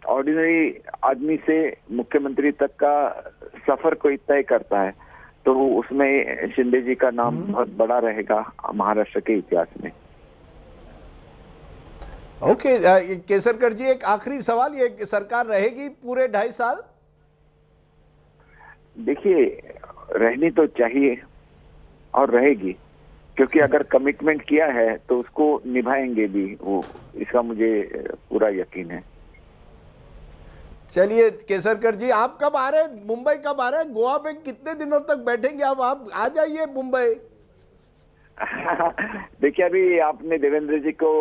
ऑर्डिनरी आदमी से मुख्यमंत्री तक का सफर कोई तय करता है, तो उसमें शिंदे जी का नाम बहुत बड़ा रहेगा महाराष्ट्र के इतिहास में। ओके केसरकर जी, एक आखिरी सवाल, ये सरकार रहेगी पूरे 2.5 साल? देखिए रहनी तो चाहिए और रहेगी, क्योंकि अगर कमिटमेंट किया है तो उसको निभाएंगे भी वो, इसका मुझे पूरा यकीन है। चलिए केसरकर जी, आप कब आ रहे हैं, मुंबई कब आ रहे हैं, गोवा में कितने दिनों तक बैठेंगे आप आ जाइए मुंबई। देखिए अभी आपने देवेंद्र जी को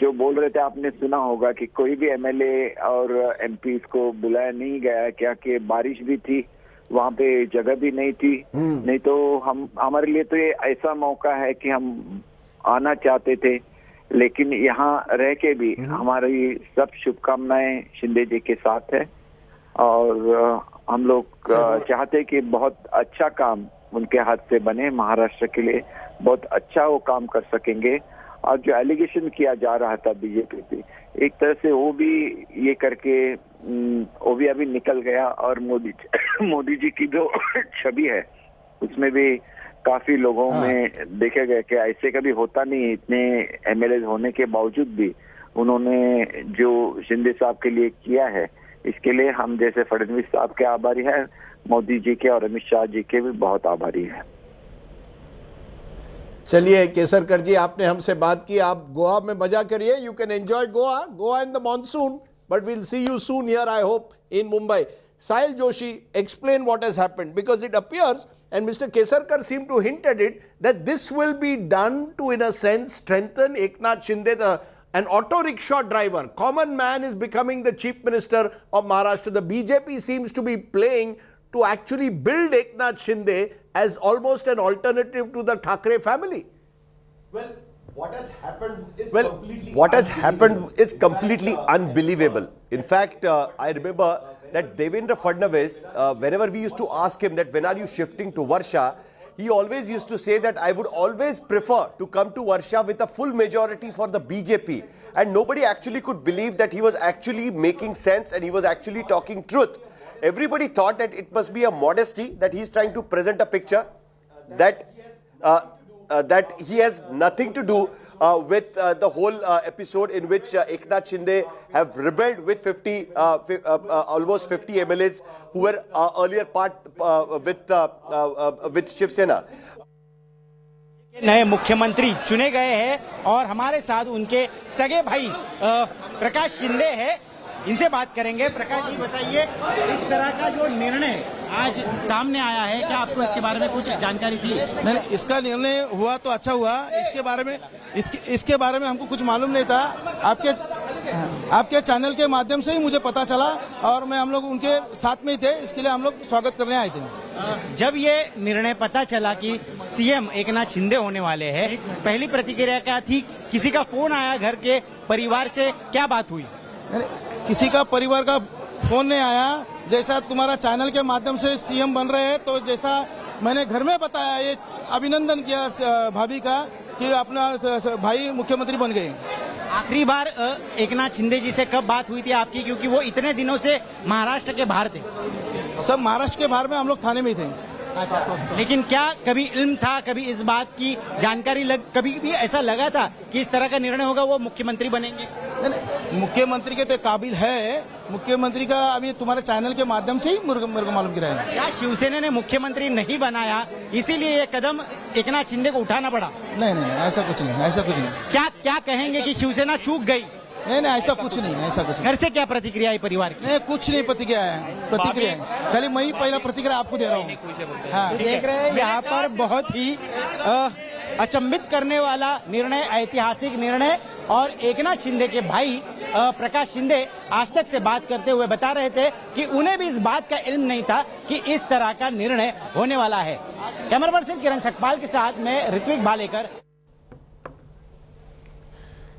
जो बोल रहे थे, आपने सुना होगा कि कोई भी एमएलए और एमपी को बुलाया नहीं गया, क्या कि बारिश भी थी वहां पे, जगह भी नहीं थी। नहीं तो हमारे लिए तो ये ऐसा मौका है कि हम आना चाहते थे, लेकिन यहाँ रह के भी हमारी सब शुभकामनाएं शिंदे जी के साथ है, और हम लोग चाहते हैं कि बहुत अच्छा काम उनके हाथ से बने, महाराष्ट्र के लिए बहुत अच्छा वो काम कर सकेंगे। और जो एलिगेशन किया जा रहा था बीजेपी पे, एक तरह से वो भी ये करके वो भी अभी निकल गया, और मोदी जी की जो छवि है उसमें भी काफी लोगों में देखे गए कि ऐसे कभी होता नहीं, इतने एमएलए होने के बावजूद भी उन्होंने जो शिंदे साहब के लिए किया है, इसके लिए हम जैसे फडणवीस साहब के आभारी हैं, मोदी जी के और अमित शाह जी के भी बहुत आभारी हैं। चलिए केसरकर जी, आपने हमसे बात की, आप गोवा में मजा करिए, you can enjoy Goa in the monsoon, but we'll see you soon here I hope in Mumbai. Sahil Joshi, explain what has happened, because it appears, and Mr. Kesarkar seemed to hint at it, that this will be done to, in a sense, strengthen Eknath Shinde, an auto rickshaw driver. Common man is becoming the chief minister of Maharashtra. The BJP seems to be playing to actually build Eknath Shinde as almost an alternative to the Thackeray family. Well, what has happened is completely unbelievable. In fact, I remember that Devendra Fadnavis, whenever we used to ask him that when are you shifting to Varsha, he always used to say that I would always prefer to come to Varsha with a full majority for the BJP. And nobody actually could believe that he was actually making sense and he was actually talking truth. Everybody thought that it must be a modesty, that he's trying to present a picture that that he has nothing to do with the whole episode in which Eknath Shinde have rebelled with almost 50 MLAs who were earlier part with Shiv Sena. नए मुख्यमंत्री चुने गए हैं और हमारे साथ उनके सगे भाई प्रकाश शिंदे हैं, इनसे बात करेंगे। प्रकाश जी बताइए, इस तरह का जो निर्णय आज सामने आया है, क्या आपको इसके बारे में कुछ जानकारी थी? नहीं, इसका निर्णय हुआ तो अच्छा हुआ। इसके बारे में हमको कुछ मालूम नहीं था। आपके चैनल के माध्यम से ही मुझे पता चला और हम लोग उनके साथ में ही थे, इसके लिए हम लोग स्वागत करने आए थे। जब ये निर्णय पता चला कि सीएम एकनाथ शिंदे होने वाले हैं, पहली प्रतिक्रिया क्या थी? किसी का फोन आया घर के परिवार से, क्या बात हुई? किसी का परिवार का फोन नहीं आया। जैसा तुम्हारा चैनल के माध्यम से सीएम बन रहे हैं, तो जैसा मैंने घर में बताया, ये अभिनंदन किया भाभी का कि अपना भाई मुख्यमंत्री बन गए। आखिरी बार एकनाथ शिंदे जी से कब बात हुई थी आपकी, क्योंकि वो इतने दिनों से महाराष्ट्र के बाहर थे? सब महाराष्ट्र के बाहर में हम लोग थाने में ही थे। लेकिन क्या कभी इल्म था, कभी इस बात की जानकारी कभी भी ऐसा लगा था कि इस तरह का निर्णय होगा, वो मुख्यमंत्री बनेंगे? मुख्यमंत्री के तो काबिल है, मुख्यमंत्री का अभी तुम्हारे चैनल के माध्यम से ही मेरे को मालूम गिरा है। क्या शिवसेना ने मुख्यमंत्री नहीं बनाया, इसीलिए ये कदम एकनाथ शिंदे को उठाना पड़ा? नहीं, ऐसा कुछ नहीं। क्या कहेंगे कि शिवसेना चूक गई? नहीं, ऐसा कुछ नहीं। घर से क्या प्रतिक्रिया है परिवार की? नहीं, कुछ नहीं प्रतिक्रिया है। खाली मैं ही पहला प्रतिक्रिया आपको दे रहा हूँ। हाँ, देख रहे हैं यहाँ पर बहुत ही अचंभित करने वाला निर्णय, ऐतिहासिक निर्णय। और एकनाथ शिंदे के भाई प्रकाश शिंदे आज तक से बात करते हुए बता रहे थे कि उन्हें भी इस बात का इल्म नहीं था कि इस तरह का निर्णय होने वाला है। कैमरा पर्सन किरण सकपाल के साथ मैं Ritwik Bhalekar.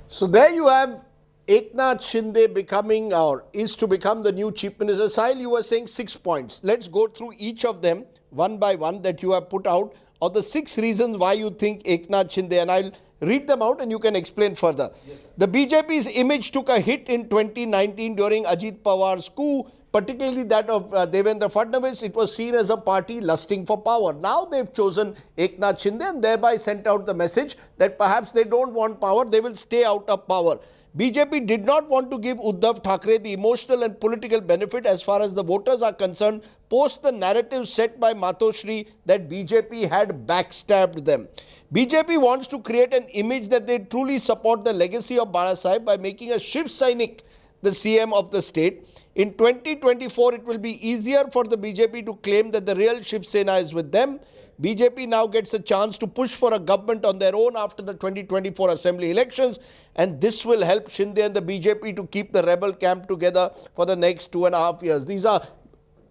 So there you have Eknath Shinde becoming or is to become the new chief minister. Sahil, you were saying 6 points. Let's go through each of them one by one that you have put out, or the 6 reasons why you think Eknath Shinde, and I'll read them out and you can explain further. The BJP's image took a hit in 2019 during Ajit Pawar's coup, particularly that of Devendra Fadnavis. It was seen as a party lusting for power. Now they've chosen Eknath Shinde and thereby sent out the message that perhaps they don't want power, they will stay out of power. BJP did not want to give Uddhav Thackeray the emotional and political benefit as far as the voters are concerned, post the narrative set by Matoshri that BJP had backstabbed them. BJP wants to create an image that they truly support the legacy of Balasaheb by making a Shiv Sainik the CM of the state. In 2024, it will be easier for the BJP to claim that the real Shiv Sena is with them. BJP now gets a chance to push for a government on their own after the 2024 assembly elections, and this will help Shinde and the BJP to keep the rebel camp together for the next 2.5 years. These are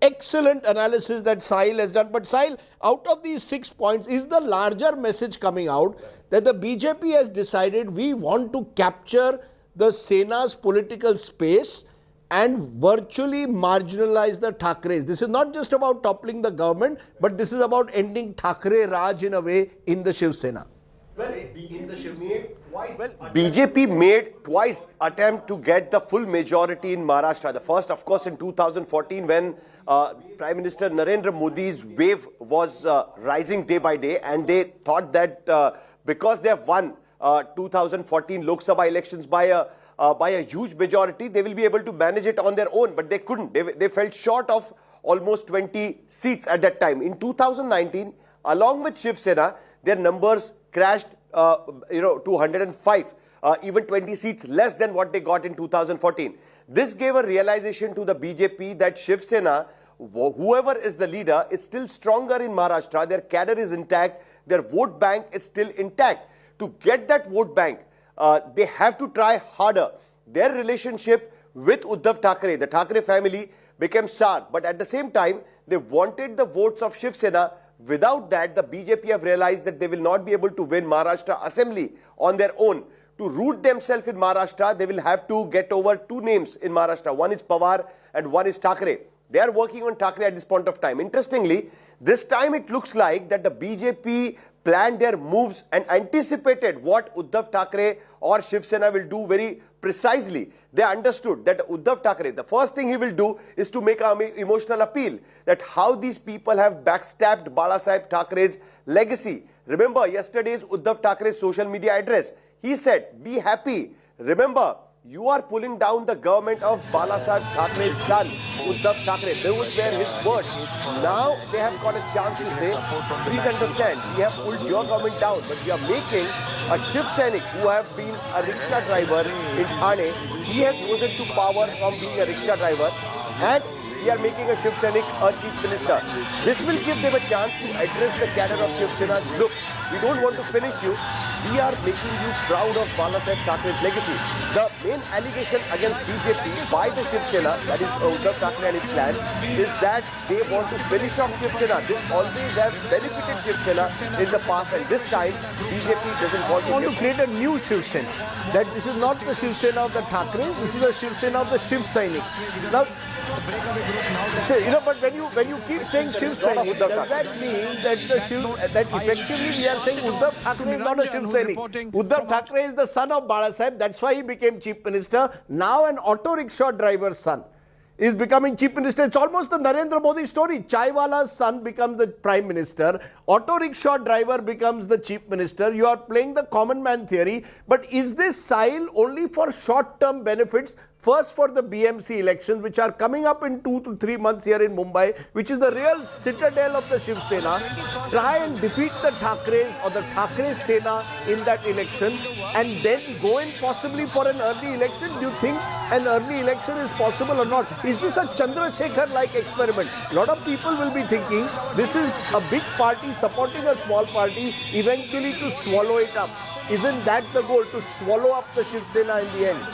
excellent analysis that Sahil has done. But Sahil, out of these 6 points, is the larger message coming out that the BJP has decided we want to capture the Sena's political space and virtually marginalize the Thackeray's. This is not just about toppling the government, but this is about ending Thackeray Raj in a way in the Shiv Sena. BJP made twice attempt to get the full majority in Maharashtra. The first, of course, in 2014 when Prime Minister Narendra Modi's wave was rising day by day, and they thought that because they have won 2014 Lok Sabha elections by a huge majority, they will be able to manage it on their own, but they couldn't. They fell short of almost 20 seats at that time. In 2019, along with Shiv Sena, their numbers crashed to 105, even 20 seats less than what they got in 2014. This gave a realization to the BJP that Shiv Sena, whoever is the leader, is still stronger in Maharashtra. Their cadre is intact. Their vote bank is still intact. To get that vote bank, they have to try harder. Their relationship with Uddhav Thackeray, the Thackeray family, became sour. But at the same time, they wanted the votes of Shiv Sena, Without that, the BJP have realized that they will not be able to win Maharashtra Assembly on their own. To root themselves in Maharashtra, they will have to get over two names in Maharashtra. One is Pawar and one is Thackeray. They are working on Thackeray at this point of time. Interestingly, this time it looks like that the BJP planned their moves and anticipated what Uddhav Thackeray or Shiv Sena will do very precisely. They understood that Uddhav Thackeray, the first thing he will do is to make an emotional appeal that how these people have backstabbed Balasaheb Thackeray's legacy. Remember yesterday's Uddhav Thackeray's social media address. He said, be happy. Remember, you are pulling down the government of Balasaheb Thackeray's son, Uddhav Thackeray. Those were his words. Now they have got a chance to say, please understand, we have pulled your government down, but we are making a Shiv Sainik who have been a rickshaw driver in Thane. He has risen to power from being a rickshaw driver, and we are making a Shiv Sainik a chief minister. This will give them a chance to address the cadre of Shiv Sena. Look, we don't want to finish you. We are making you proud of Balasaheb Thackeray's legacy. The main allegation against BJP by the Shiv Sena, that is Uddhav Thackeray and his clan, is that they want to finish off Shiv Sena. This always have benefited Shiv Sena in the past, and this time BJP doesn't want to create a new Shiv Sena. That this is not the Shiv Sena of the Thackeray, this is the Shiv Sena of the Shiv Sainiks. Now, so, but when you keep saying Shiv Sainik, does that mean that that effectively we are saying Uddhav Thackeray is not a Shiv Sainik? Uddhav Thackeray is the son of Balasaheb, that's why he became chief minister. Now an auto rickshaw driver's son is becoming chief minister. It's almost the Narendra Modi story. Chaiwala's son becomes the prime minister. Auto rickshaw driver becomes the chief minister. You are playing the common man theory. But is this Sahil only for short-term benefits? First for the BMC elections, which are coming up in 2 to 3 months here in Mumbai, which is the real citadel of the Shiv Sena. Try and defeat the Thackerays or the Thackeray Sena in that election and then go in possibly for an early election. Do you think an early election is possible or not? Is this a Chandrasekhar-like experiment? A lot of people will be thinking this is a big party supporting a small party eventually to swallow it up. Isn't that the goal, to swallow up the Shiv Sena in the end?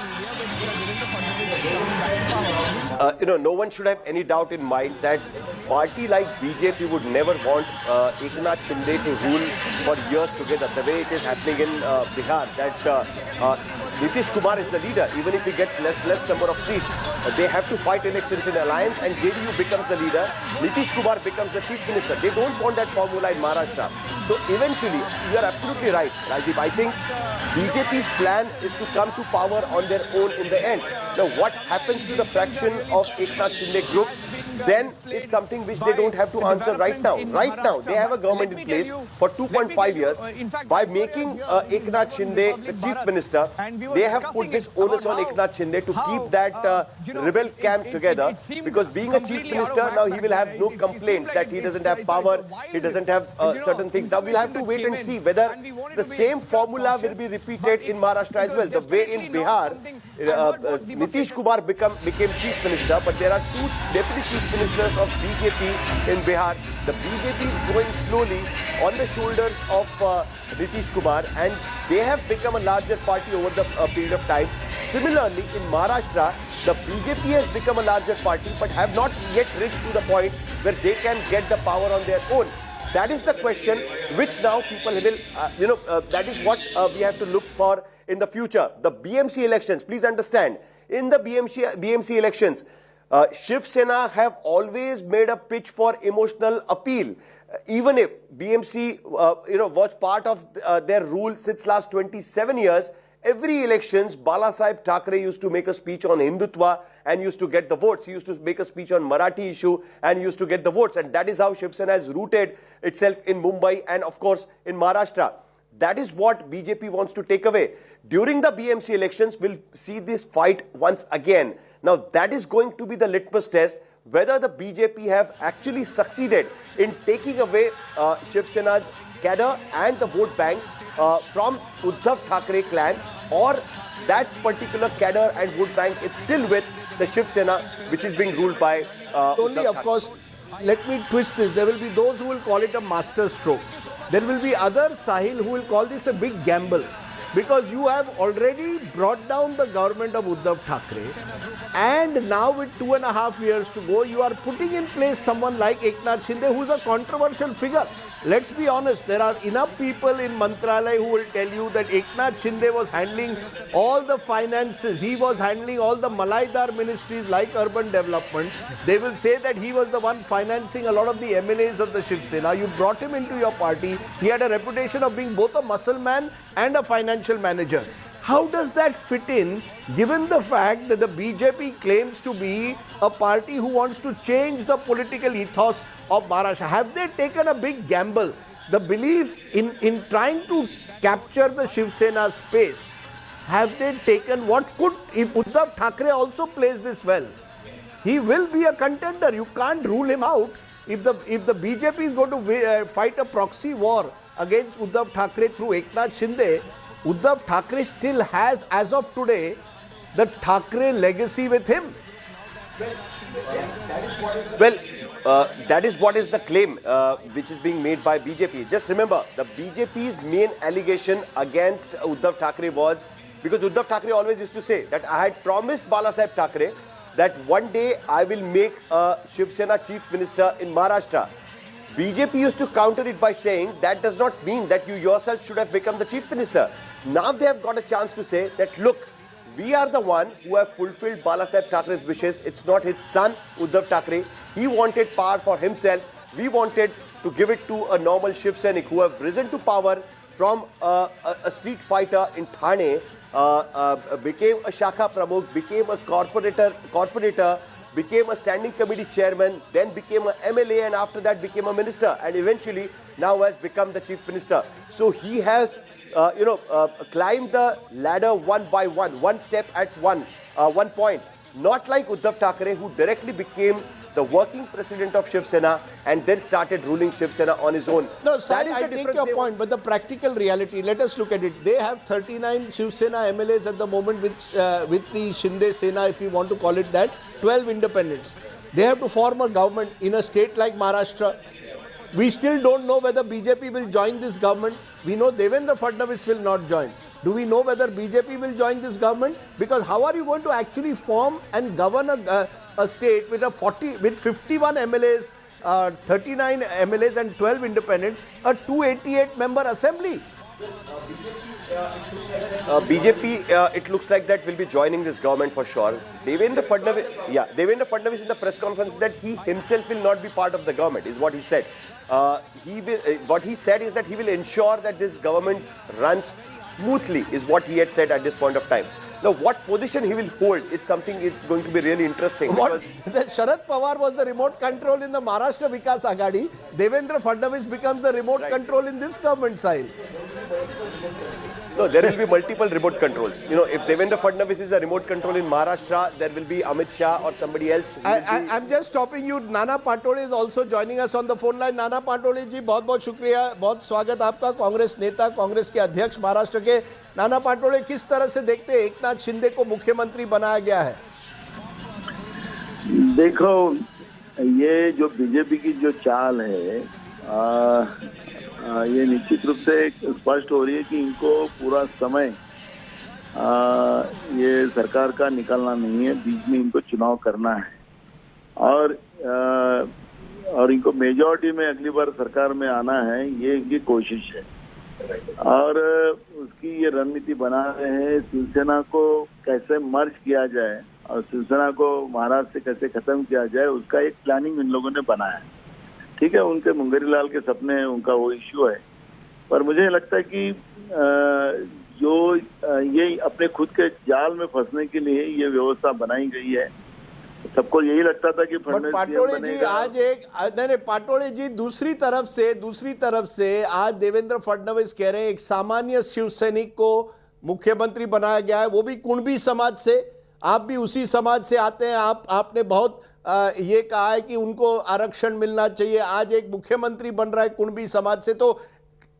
No one should have any doubt in mind that party like BJP would never want Eknath Shinde to rule for years together, the way it is happening in Bihar, that Nitish Kumar is the leader. Even if he gets less number of seats, they have to fight elections in alliance and JDU becomes the leader, Nitish Kumar becomes the chief minister. They don't want that formula in Maharashtra. So eventually, you are absolutely right, Rajiv. I think BJP's plan is to come to power on their own in the end. Now, what happens to the fraction of Eknath Shinde group, then it's something which they don't have to answer right now. Right now, they have a government in place for 2.5 years. By making Eknath Shinde the chief minister, they have put this onus on Eknath Shinde to keep that rebel camp together. Because being a chief minister, now he will have no complaints that he doesn't have power, he doesn't have certain things. Now we'll have to wait and see whether the same formula will be repeated in Maharashtra as well. The way in Bihar, Nitish Kumar became chief minister, but there are two deputy chief ministers of BJP in Bihar. The BJP is going slowly on the shoulders of Nitish Kumar, and they have become a larger party over the period of time. Similarly, in Maharashtra, the BJP has become a larger party, but have not yet reached to the point where they can get the power on their own. That is the question which now people will, that is what we have to look for in the future. The BMC elections, please understand, in the BMC elections, Shiv Sena have always made a pitch for emotional appeal. Even if BMC, was part of their rule since last 27 years, every elections, Balasaheb Thackeray used to make a speech on Hindutva and used to get the votes. He used to make a speech on Marathi issue and used to get the votes. And that is how Shiv Sena has rooted itself in Mumbai and, of course, in Maharashtra. That is what BJP wants to take away. During the BMC elections, we'll see this fight once again. Now, that is going to be the litmus test, whether the BJP have actually succeeded in taking away Shiv Sena's cadre and the vote banks from Uddhav Thackeray clan, or that particular cadre and vote bank is still with the Shiv Sena, which is being ruled by only, of course, let me twist this. There will be those who will call it a master stroke. There will be others, Sahil, who will call this a big gamble. because you have already brought down the government of Uddhav Thackeray, and now with 2.5 years to go, you are putting in place someone like Eknath Shinde, who is a controversial figure. Let's be honest, there are enough people in Mantralaya who will tell you that Eknath Shinde was handling all the finances, he was handling all the Malaidar ministries like urban development. They will say that he was the one financing a lot of the MLAs of the Shiv Sena. You brought him into your party. He had a reputation of being both a muscle man and a financial manager. How does that fit in, given the fact that the BJP claims to be a party who wants to change the political ethos of Maharashtra? Have they taken a big gamble? The belief in trying to capture the Shiv Sena space, have they taken what could, if Uddhav Thackeray also plays this well, he will be a contender. You can't rule him out. If the BJP is going to fight a proxy war against Uddhav Thackeray through Eknath Shinde, Uddhav Thackeray still has, as of today, the Thackeray legacy with him. Well, that is what is the claim which is being made by BJP. Just remember, the BJP's main allegation against Uddhav Thackeray was, because Uddhav Thackeray always used to say that I had promised Balasaheb Thackeray that one day I will make a Shiv Sena chief minister in Maharashtra. BJP used to counter it by saying that does not mean that you yourself should have become the chief minister. Now they have got a chance to say that, look, we are the one who have fulfilled Balasaheb Thackeray's wishes. It's not his son, Uddhav Thackeray. He wanted power for himself. We wanted to give it to a normal Shiv Sainik who have risen to power from a street fighter in Thane, became a Shakha Pramukh, became a corporator, became a standing committee chairman, then became an MLA, and after that became a minister, and eventually now has become the chief minister. So he has, climbed the ladder one by one step at one point. Not like Uddhav Thackeray, who directly became the working president of Shiv Sena and then started ruling Shiv Sena on his own. No, sir, I take your point, but the practical reality, let us look at it. They have 39 Shiv Sena MLAs at the moment with the Shinde Sena, if you want to call it that, 12 independents. They have to form a government in a state like Maharashtra. We still don't know whether BJP will join this government. We know Devendra Fadnavis will not join. Do we know whether BJP will join this government? Because how are you going to actually form and govern a state with 51 MLAs, 39 MLAs and 12 independents, a 288 member assembly? BJP, it looks like that will be joining this government for sure. Devendra Fadnavis in the press conference that he himself will not be part of the government, is what he said. What he said is that he will ensure that this government runs smoothly, is what he had said at this point of time. Now, what position he will hold, it's something it's going to be really interesting. Because Sharad Pawar was the remote control in the Maharashtra Vikas Aghadi. Devendra Fadnavis becomes the remote control in this government side. No, there will be multiple remote controls. You know, if Devendra Fadnavis is a remote control in Maharashtra, there will be Amit Shah or somebody else. I'm just stopping you. Nana Patole is also joining us on the phone line. Nana Patole ji, बहुत शुक्रिया, बहुत स्वागत आपका. कांग्रेस नेता, कांग्रेस के अध्यक्ष महाराष्ट्र के. नाना पाटोले, किस तरह से देखते हैं एकनाथ शिंदे को मुख्यमंत्री बनाया गया है? देखो, ये जो बीजेपी की जो चाल है, ये निश्चित रूप से स्पष्ट हो रही है कि इनको पूरा समय ये सरकार का निकालना नहीं है, बीच में इनको चुनाव करना है और इनको मेजॉरिटी में अगली बार सरकार में आना है, ये इनकी कोशिश है और उसकी ये रणनीति बना रहे हैं। शिवसेना को कैसे मर्ज किया जाए और शिवसेना को महाराष्ट्र से कैसे खत्म किया जाए, उसका एक प्लानिंग इन लोगों ने बनाया है। ठीक है, उनके मुंगेरी लाल के सपने हैं, उनका वो इश्यू है, पर मुझे लगता है कि जो ये अपने खुद के जाल में फंसने के लिए ये व्यवस्था बनाई गई है। सबको यही लगता था कि पाटोले जी आज पाटोले जी दूसरी तरफ से आज देवेंद्र फडणवीस कह रहे हैं एक सामान्य शिव सैनिक को मुख्यमंत्री बनाया गया है, वो भी कुणबी समाज से। आप भी उसी समाज से आते हैं, आपने बहुत ये कहा है कि उनको आरक्षण मिलना चाहिए। आज एक मुख्यमंत्री बन रहा है कुणबी समाज से, तो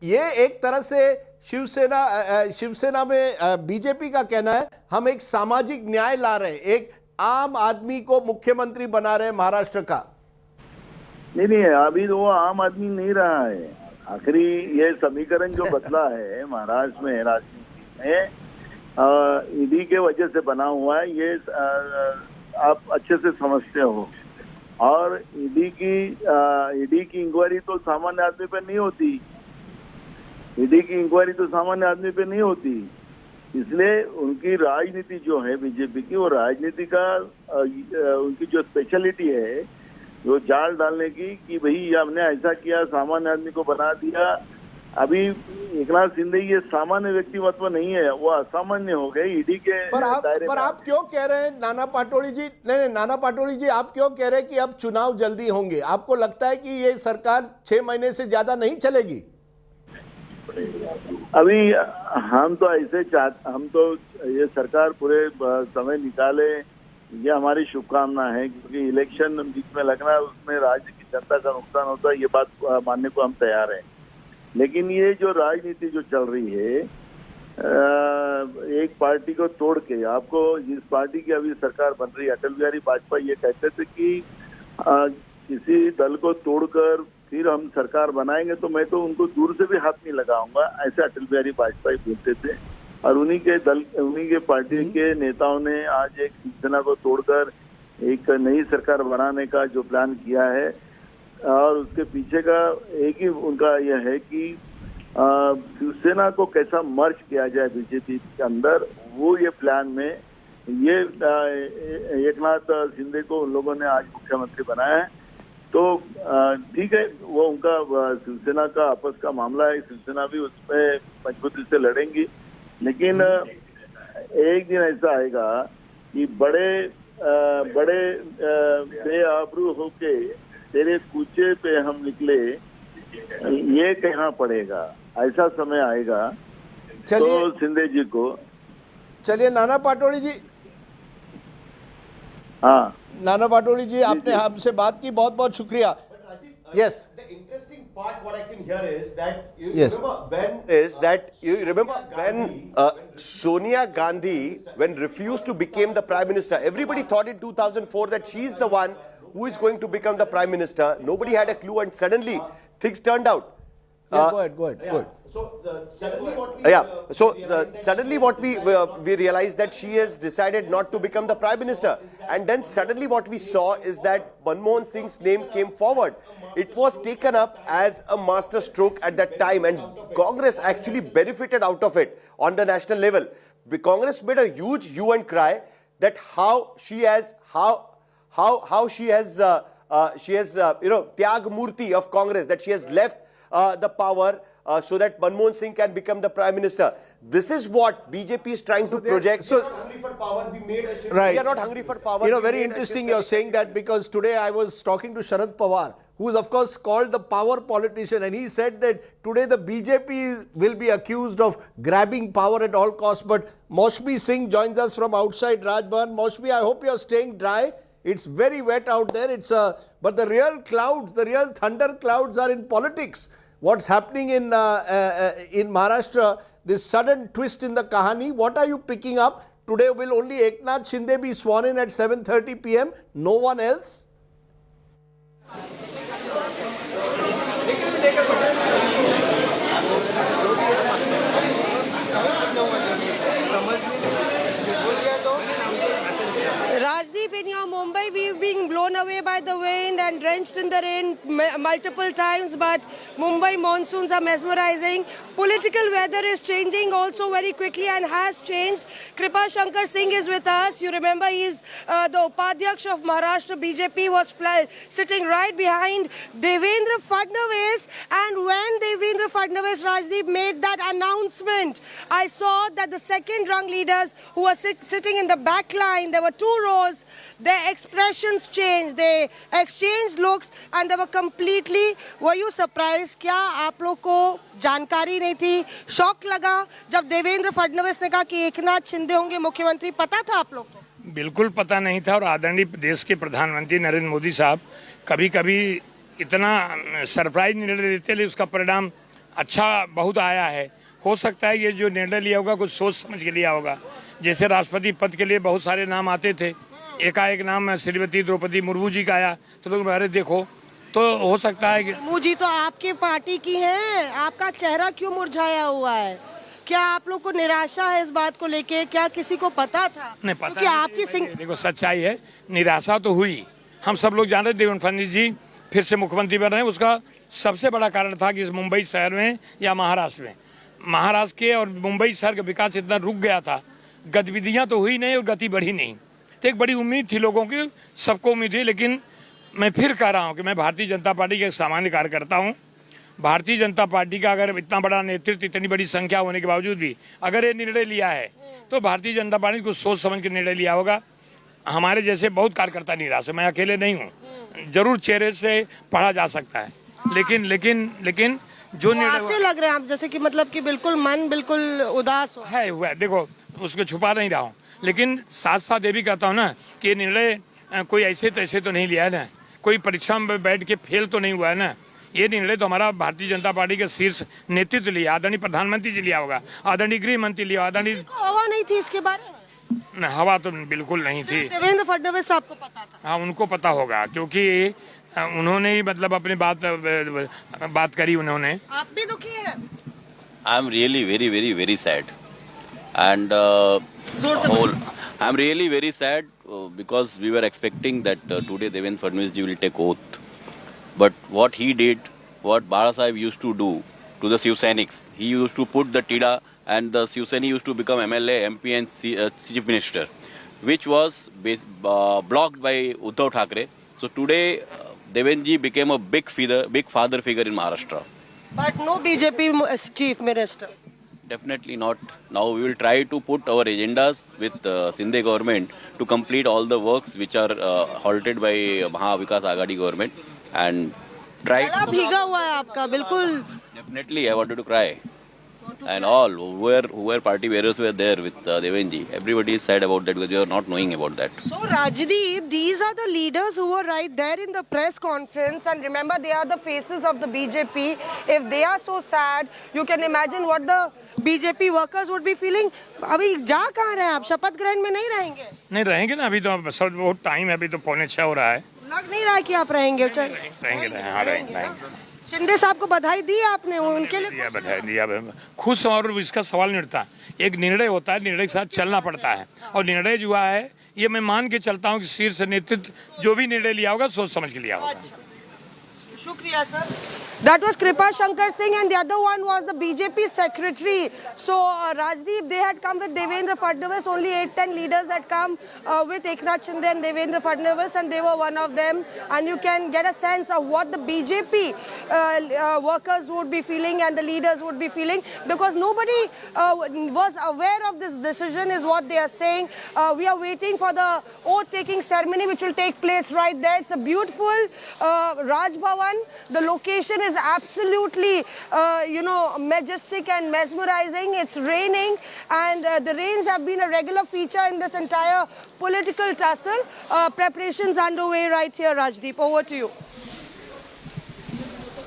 ये एक तरह से शिवसेना में बीजेपी का कहना है हम एक सामाजिक न्याय ला रहे हैं, एक आम आदमी को मुख्यमंत्री बना रहे हैं महाराष्ट्र का। नहीं, अभी तो वो आम आदमी नहीं रहा है। आखिरी ये समीकरण जो बदला है महाराष्ट्र में राजनीति, है, ईडी के वजह से बना हुआ है, ये आप अच्छे से समझते हो। और ईडी की इंक्वायरी तो सामान्य आदमी पे नहीं होती, ईडी की इंक्वायरी तो सामान्य आदमी पे नहीं होती। इसलिए उनकी राजनीति जो है बीजेपी की, वो राजनीति का उनकी जो स्पेशलिटी है वो जाल डालने की, कि भाई हमने ऐसा किया, सामान्य आदमी को बना दिया। अभी एकनाथ शिंदे ये सामान्य व्यक्तिमत्व नहीं है, वो असामान्य हो गए ईडी के पर आप क्यों कह रहे हैं नाना पाटोली जी, नहीं नाना पाटोली जी, आप क्यों कह रहे हैं कि अब चुनाव जल्दी होंगे? आपको लगता है कि ये सरकार 6 महीने से ज्यादा नहीं चलेगी? अभी हम तो ऐसे हम तो ये सरकार पूरे समय निकाले, ये हमारी शुभकामना है, क्योंकि इलेक्शन बीच में लगना, उसमें राज्य की जनता का नुकसान होता है, ये बात मानने को हम तैयार हैं। लेकिन ये जो राजनीति जो चल रही है, एक पार्टी को तोड़ के, आपको जिस पार्टी की अभी सरकार बन रही है, अटल बिहारी वाजपेयी ये कहते थे कि किसी दल को तोड़कर फिर हम सरकार बनाएंगे, तो मैं तो उनको दूर से भी हाथ नहीं लगाऊंगा, ऐसे अटल बिहारी वाजपेयी बोलते थे। और उन्हीं के पार्टी के नेताओं ने आज एक शिवसेना को तोड़कर एक नई सरकार बनाने का जो प्लान किया है, और उसके पीछे का एक ही उनका यह है कि शिवसेना को कैसा मर्ज किया जाए बीजेपी के अंदर, वो ये प्लान में ये एकनाथ शिंदे को उन लोगों ने आज मुख्यमंत्री बनाया है। तो ठीक है, वो उनका शिवसेना का आपस का मामला है, शिवसेना भी उसमें मजबूती से लड़ेंगी। लेकिन एक दिन ऐसा आएगा कि बड़े बेआबरू होके तेरे कूचे पे हम निकले, ये कहना पड़ेगा, ऐसा समय आएगा। तो शिंदे जी को चलिए नाना पाटोली जी, हाँ नाना पाटोली जी, आपने हमसे बात की, बहुत बहुत शुक्रिया। Yes, part what I can hear is that you remember when Sonia Gandhi, when refused to become the prime minister, everybody thought in 2004 that she is the one who is going to become the prime minister. Nobody had a clue, and suddenly things turned out. Go ahead. Suddenly what we realized that she has decided not to become the prime minister, and then suddenly what we saw is that Manmohan Singh's name came forward. It was taken up as a master stroke at that time, and Congress actually benefited out of it on the national level. The Congress made a huge hue and cry that how she has Tyag Murti of Congress, that she has left the power so that Manmohan Singh can become the prime minister. This is what BJP is trying to project. So, hungry for power, we made a shift. Right. We are not hungry for power. Very interesting you're saying that, because today I was talking to Sharad Pawar, who is of course called the power politician, and he said that today the BJP will be accused of grabbing power at all costs. But Maushmi Singh joins us from outside Rajbhavan. Maushmi, I hope you're staying dry. It's very wet out there. But the real clouds, the real thunder clouds are in politics. What's happening in Maharashtra, this sudden twist in the kahani, what are you picking up? Today will only Eknath Shinde be sworn in at 7:30 p.m., no one else? Rajdeep, in your Mumbai, we've been blown away by the wind and drenched in the rain multiple times, but Mumbai monsoons are mesmerizing. Political weather is changing also very quickly and has changed. Kripa Shankar Singh is with us. You remember he's the Upadhyaksh of Maharashtra BJP, was sitting right behind Devendra Fadnavis. And when Devendra Fadnavis, Rajdeep, made that announcement, I saw that the second rung leaders who were sitting in the back line, there were 2 rows, their expressions changed. They exchanged looks and they were completely, were you surprised? क्या आप लोग को जानकारी नहीं थी? Shock लगा जब देवेंद्र फडणवीस ने कहा कि एकनाथ शिंदे होंगे मुख्यमंत्री? पता था आप लोग को? बिल्कुल पता नहीं था, और आदरणीय देश के प्रधानमंत्री नरेंद्र मोदी साहब कभी कभी इतना सरप्राइज निर्णय लेते हैं, उसका परिणाम अच्छा बहुत आया है। हो सकता है ये जो निर्णय लिया होगा कुछ सोच समझ के लिया होगा। जैसे राष्ट्रपति पद के लिए बहुत सारे नाम आते थे, एकाएक नाम श्रीमती द्रौपदी मुर्मू जी का आया तो लोग अरे देखो, तो हो सकता है कि मुर्मू जी तो आपके पार्टी की हैं, आपका चेहरा क्यों मुरझाया हुआ है? क्या आप लोग को निराशा है इस बात को लेके? क्या किसी को पता था? नहीं पता क्योंकि आपकी देखो सच्चाई है, निराशा तो हुई। हम सब लोग जान रहे देवेंद्र फडणवीस जी फिर से मुख्यमंत्री बन रहे हैं। उसका सबसे बड़ा कारण था कि इस मुंबई शहर में या महाराष्ट्र में, महाराष्ट्र के और मुंबई शहर का विकास इतना रुक गया था, गतिविधियां तो हुई नहीं और गति बढ़ी नहीं। तो एक बड़ी उम्मीद थी लोगों की, सबको उम्मीद थी। लेकिन मैं फिर कह रहा हूं कि मैं भारतीय जनता पार्टी का एक सामान्य कार्यकर्ता हूं। भारतीय जनता पार्टी का अगर इतना बड़ा नेतृत्व, इतनी बड़ी संख्या होने के बावजूद भी अगर ये निर्णय लिया है तो भारतीय जनता पार्टी को सोच समझ के निर्णय लिया होगा। हमारे जैसे बहुत कार्यकर्ता निराश है, मैं अकेले नहीं हूँ। जरूर चेहरे से पढ़ा जा सकता है, लेकिन जो निर्णय लग रहा है आप जैसे कि मतलब कि बिल्कुल मन बिल्कुल उदास है हुआ। देखो उसको छुपा नहीं रहा हूँ, लेकिन साथ साथ ये भी कहता हूँ ना कि ये निर्णय कोई ऐसे तैसे तो नहीं लिया है ना, कोई परीक्षा में बैठ के फेल तो नहीं हुआ है ना। ये निर्णय तो हमारा भारतीय जनता पार्टी के शीर्ष नेतृत्व लिया, आदरणीय प्रधानमंत्री जी लिया होगा, आदरणीय गृह मंत्री लिया, आदरणीय। हवा नहीं थी इसके बारे में? हवा तो बिल्कुल नहीं थी। देवेंद्र फडणवीस साहब को पता था? हाँ, उनको पता होगा क्योंकि उन्होंने ही मतलब अपनी बात करी उन्होंने। आप भी दुखी हैं? I am really very very very sad and I am really very sad because we were expecting that today Devendra Fadnavis ji will take oath, but what he did, what Bala Sahib used to do to the Shiv Senics, he used to put the Tida and the Shiv Sena used to become MLA, MP and Chief Minister, which was blocked by Uddhav Thackeray. So today Devendra ji became a big father figure in Maharashtra. But no BJP Chief Minister. Definitely not. Now we will try to put our agendas with Shinde government to complete all the works which are halted by Maha Vikas Agadi government and try. भीगा हुआ है आपका बिल्कुल. Definitely, I wanted to cry. And all whoever party bearers were there with Devendra ji, everybody is sad about that because we are not knowing about that. So Rajdeep, these are the leaders who were right there in the press conference, and remember they are the faces of the BJP. If they are so sad, you can imagine what the BJP workers would be feeling. अभी जा कहाँ रहे हैं आप? शपथ ग्रहण में नहीं रहेंगे? नहीं रहेंगे ना, अभी तो सब बहुत टाइम है, अभी तो 5:45 हो रहा है। लग नहीं रहा है कि आप रहेंगे। रहेंगे। शिंदे साहब को बधाई दी आपने, उनके लिए बधाई दिया, खुश। और इसका सवाल नहीं उठता, एक निर्णय होता है, निर्णय के साथ चलना पड़ता है, और निर्णय जो है ये मैं मान के चलता हूँ कि शीर्ष नेतृत्व जो भी निर्णय लिया होगा सोच समझ के लिया होगा। शुक्रिया sir. That was Kripa Shankar Singh, and the other one was the BJP secretary. So Rajdeep, they had come with Devendra Fadnavis. Only 8-10 leaders had come with Eknath Shinde and Devendra Fadnavis, and they were one of them. And you can get a sense of what the BJP workers would be feeling and the leaders would be feeling, because nobody was aware of this decision, is what they are saying. We are waiting for the oath-taking ceremony, which will take place right there. It's a beautiful Raj Bhavan. The location is absolutely, majestic and mesmerizing. It's raining, and the rains have been a regular feature in this entire political tussle. Preparations underway right here, Rajdeep. Over to you.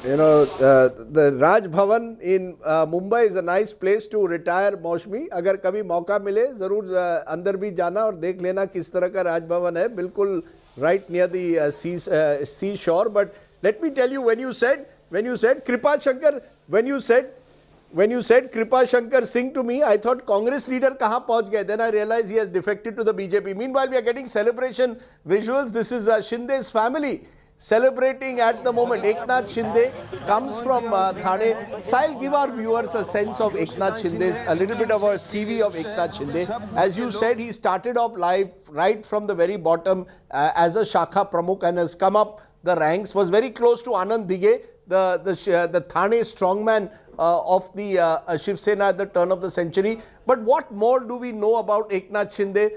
The Raj Bhavan in Mumbai is a nice place to retire, Maushmi. अगर कभी मौका मिले ज़रूर अंदर भी जाना और देख लेना किस तरह का राज भवन है, बिल्कुल right near the sea shore. But let me tell you, when you said Kripa Shankar, when you said Kripa Shankar Singh to me, I thought Congress leader kahan pahunch gaye. Then I realized he has defected to the BJP. Meanwhile, we are getting celebration visuals. This is Shinde's family celebrating at the moment. Eknath Shinde comes from Thane. So I'll give our viewers a sense of Eknath Shinde's, a little bit of a CV of Eknath Shinde. As you said, he started off life right from the very bottom as a Shakha Pramukh and has come up the ranks, was very close to Anand Dighe, the Thane strongman of the Shiv Sena at the turn of the century. But what more do we know about Eknath Shinde?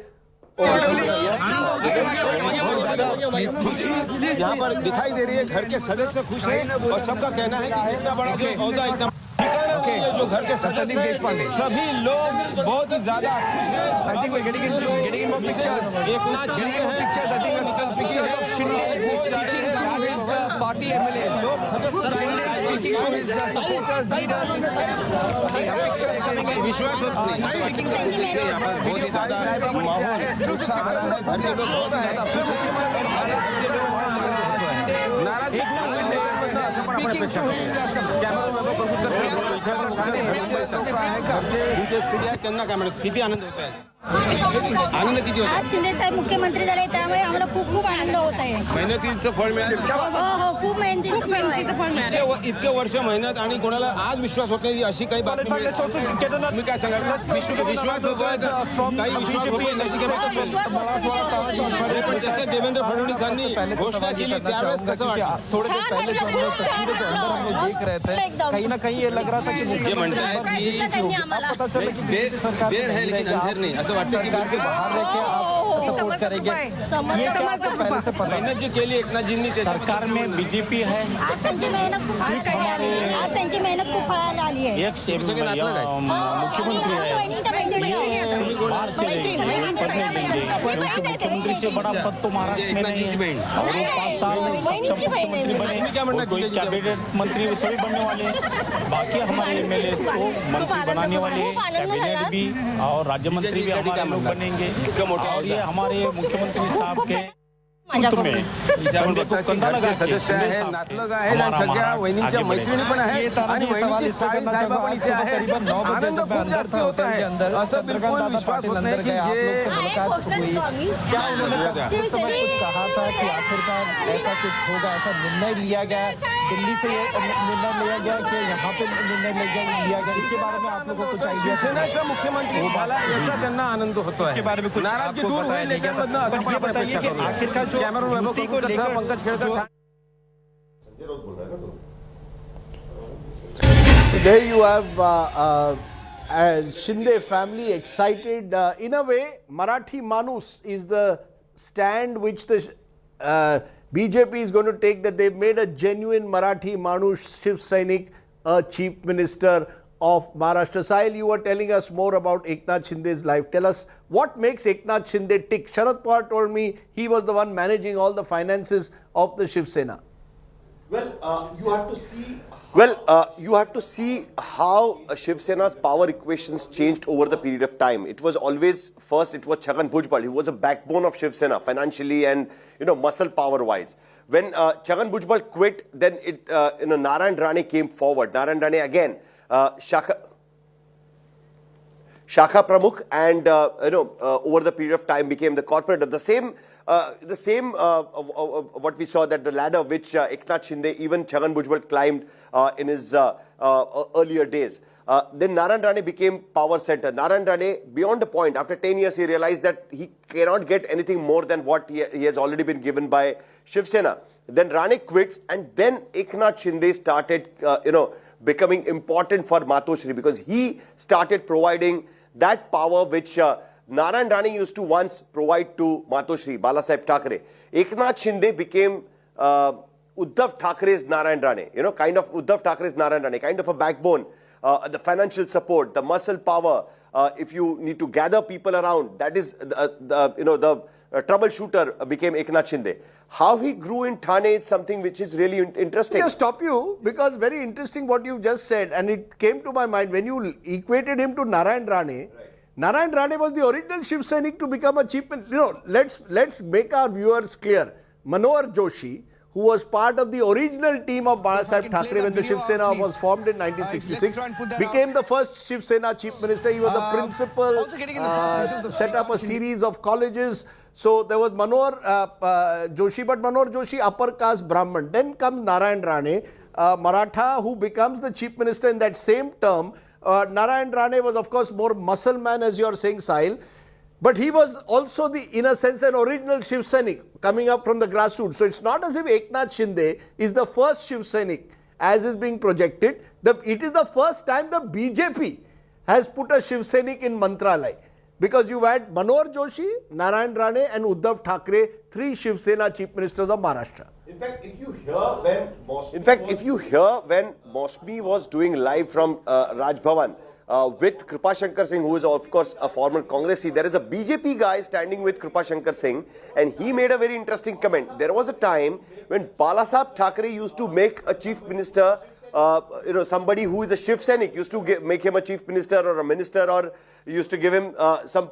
यहाँ पर दिखाई दे रही है, घर के सदस्य खुश हैं और सबका कहना है कि इतना बड़ा जो औहदा, इतना जो घर के सदस्य हैं, सभी लोग बहुत ही ज्यादा खुश हैं। Eknath Shinde party MLAs. Shinde is speaking to his supporters, leaders. Pictures coming in. विश्वास speaking to his leaders. यहाँ पर बहुत ही ज्यादा माहौल उत्साह भरा है, घर के लोग बहुत ज्यादा खुश हैं और भारत के लोग नाराज। Speaking to his supporters. घरचे लोक आहेत, घरचे जे स्त्री आहेत त्यांना काय म्हणत किती आनंद होत आहे? आनंद किती होता? आज शिंदे साहेब मुख्यमंत्री झाले त्यामुळे आम्हाला खूप खूप आनंद होत आहे. मेहनतीचं फळ मिळालं. हो खूप मेहनतीचं फळ मिळालं. इतके वर्ष मेहनत आणि कोणाला आज विश्वास होत नाही अशी काही बातमी मिळेल. मी काय सांगा विश्वास होतोय काही विश्वास होतोय अशी काही पण जसं देवेंद्र फडणवीसांनी घोषणा केली त्यावेळेस कसं वाटतं? कहीं ना कहीं ये लग रहा था कि जे म्हणतायत की देर है लेकिन अंधेर नहीं असं वाटतं की बाहर रह के आप सपोर्ट करेंगे. ये क्या आपको पहले से पता? मेहनत जी केली एकनाथजींनी सरकार में बीजेपी है. आज त्यांची मेहनत खूप फळाला आली आहे. एक मुख्यमंत्री है. मुख्यमंत्री से बड़ा पद तो महाराष्ट्र में नहीं है. और 5 साल मुख्यमंत्री बने कोई कैबिनेट मंत्री थोड़ी बनने वाले. बाकी हमारे एमएलए को मंत्री बनाने वाले, कैबिनेट भी और राज्य मंत्री भी हमारे लोग बनेंगे. और ये हमारे मुख्यमंत्री साहब के घरचे सदस्य आहेत, नातलग आहेत आणि सगळ्या वहिनींच्या मैत्रिणी पण आहेत आणि वहिनीची साडी साहेबा पण इथे आहेत. आनंद खूप जास्त होत आहे. असं बिलकुल विश्वास होत नाही की जे क्या उन्होंने कहा था कि आखिरकार ऐसा कुछ होगा, ऐसा निर्णय लिया गया दिल्ली से, निर्णय लिया गया कि यहाँ पे निर्णय लिया गया. इसके बारे में आप लोगों को कुछ आइडिया? शिवसेनेचा मुख्यमंत्री झाला याचा त्यांना आनंद होतोय. इसके बारे में कुछ नाराजगी दूर होईल नेत्यांमधनं असं मला बताइए कि आखिरकार जो Pankaj Khedkar. There you have Shinde family excited. In a way, Marathi Manus is the stand which the BJP is going to take, that they've made a genuine Marathi Manus Shiv Sainik a chief minister of Maharashtra. Sahil, you were telling us more about Eknath Shinde's life. Tell us what makes Eknath Shinde tick. Sharad Pawar told me he was the one managing all the finances of the Shiv Sena. Well, you have to see. You have to see how Shiv Sena's power equations changed over the period of time. It was always, first it was Chhagan Bhujbal. He was a backbone of Shiv Sena financially and muscle power wise. When Chhagan Bhujbal quit, then Narayan Rane came forward. Narayan Rane again, Shakha Pramukh, and over the period of time became the corporator. The same what we saw, that the ladder which Eknath Shinde, even Chhagan Bhujbal climbed in his earlier days. Then Narayan Rane became power center. Narayan Rane, beyond the point, after 10 years, he realized that he cannot get anything more than what he has already been given by Shiv Sena. Then Rane quits, and then Eknath Shinde started, becoming important for Matoshri, because he started providing that power which Narayan Rane used to once provide to Matoshri, Balasaheb Thackeray. Eknath Shinde became Uddhav Thackeray's Narayan Rane, kind of Uddhav Thackeray's Narayan Rane, kind of a backbone, the financial support, the muscle power. If you need to gather people around, that is the troubleshooter became Eknath Shinde. How he grew in Thane is something which is really interesting. I'll just stop you, because very interesting what you've just said, and it came to my mind when you equated him to Narayan Rane. Narayan Rane was the original Shiv Sainik to become a chief. Let's make our viewers clear. Manohar Joshi, who was part of the original team of Balasaheb Thackeray when the Shiv Sena was formed in 1966, became the first Shiv Sena chief minister. He was the principal, set up a series of colleges. So there was Manohar Joshi, but Manohar Joshi upper caste Brahman. Then comes Narayan Rane, Maratha, who becomes the chief minister in that same term. Narayan Rane was of course more muscle man, as you are saying, Sahil. But he was also in a sense, an original Shiv Sainik coming up from the grassroots. So it's not as if Eknath Shinde is the first Shiv Sainik as is being projected. It is the first time the BJP has put a Shiv Sainik in Mantralay. Because you had Manohar Joshi, Narayan Rane and Uddhav Thackeray, 3 Shiv Sena chief ministers of Maharashtra. In fact, if you hear when Mosby was doing live from Raj Bhavan with Kripa Shankar Singh, who is of course a former Congressee, there is a BJP guy standing with Kripa Shankar Singh, and he made a very interesting comment. There was a time when Balasaheb Thackeray used to make a chief minister, somebody who is a Shiv Sainik, used to make him a chief minister or a minister, or used to give him some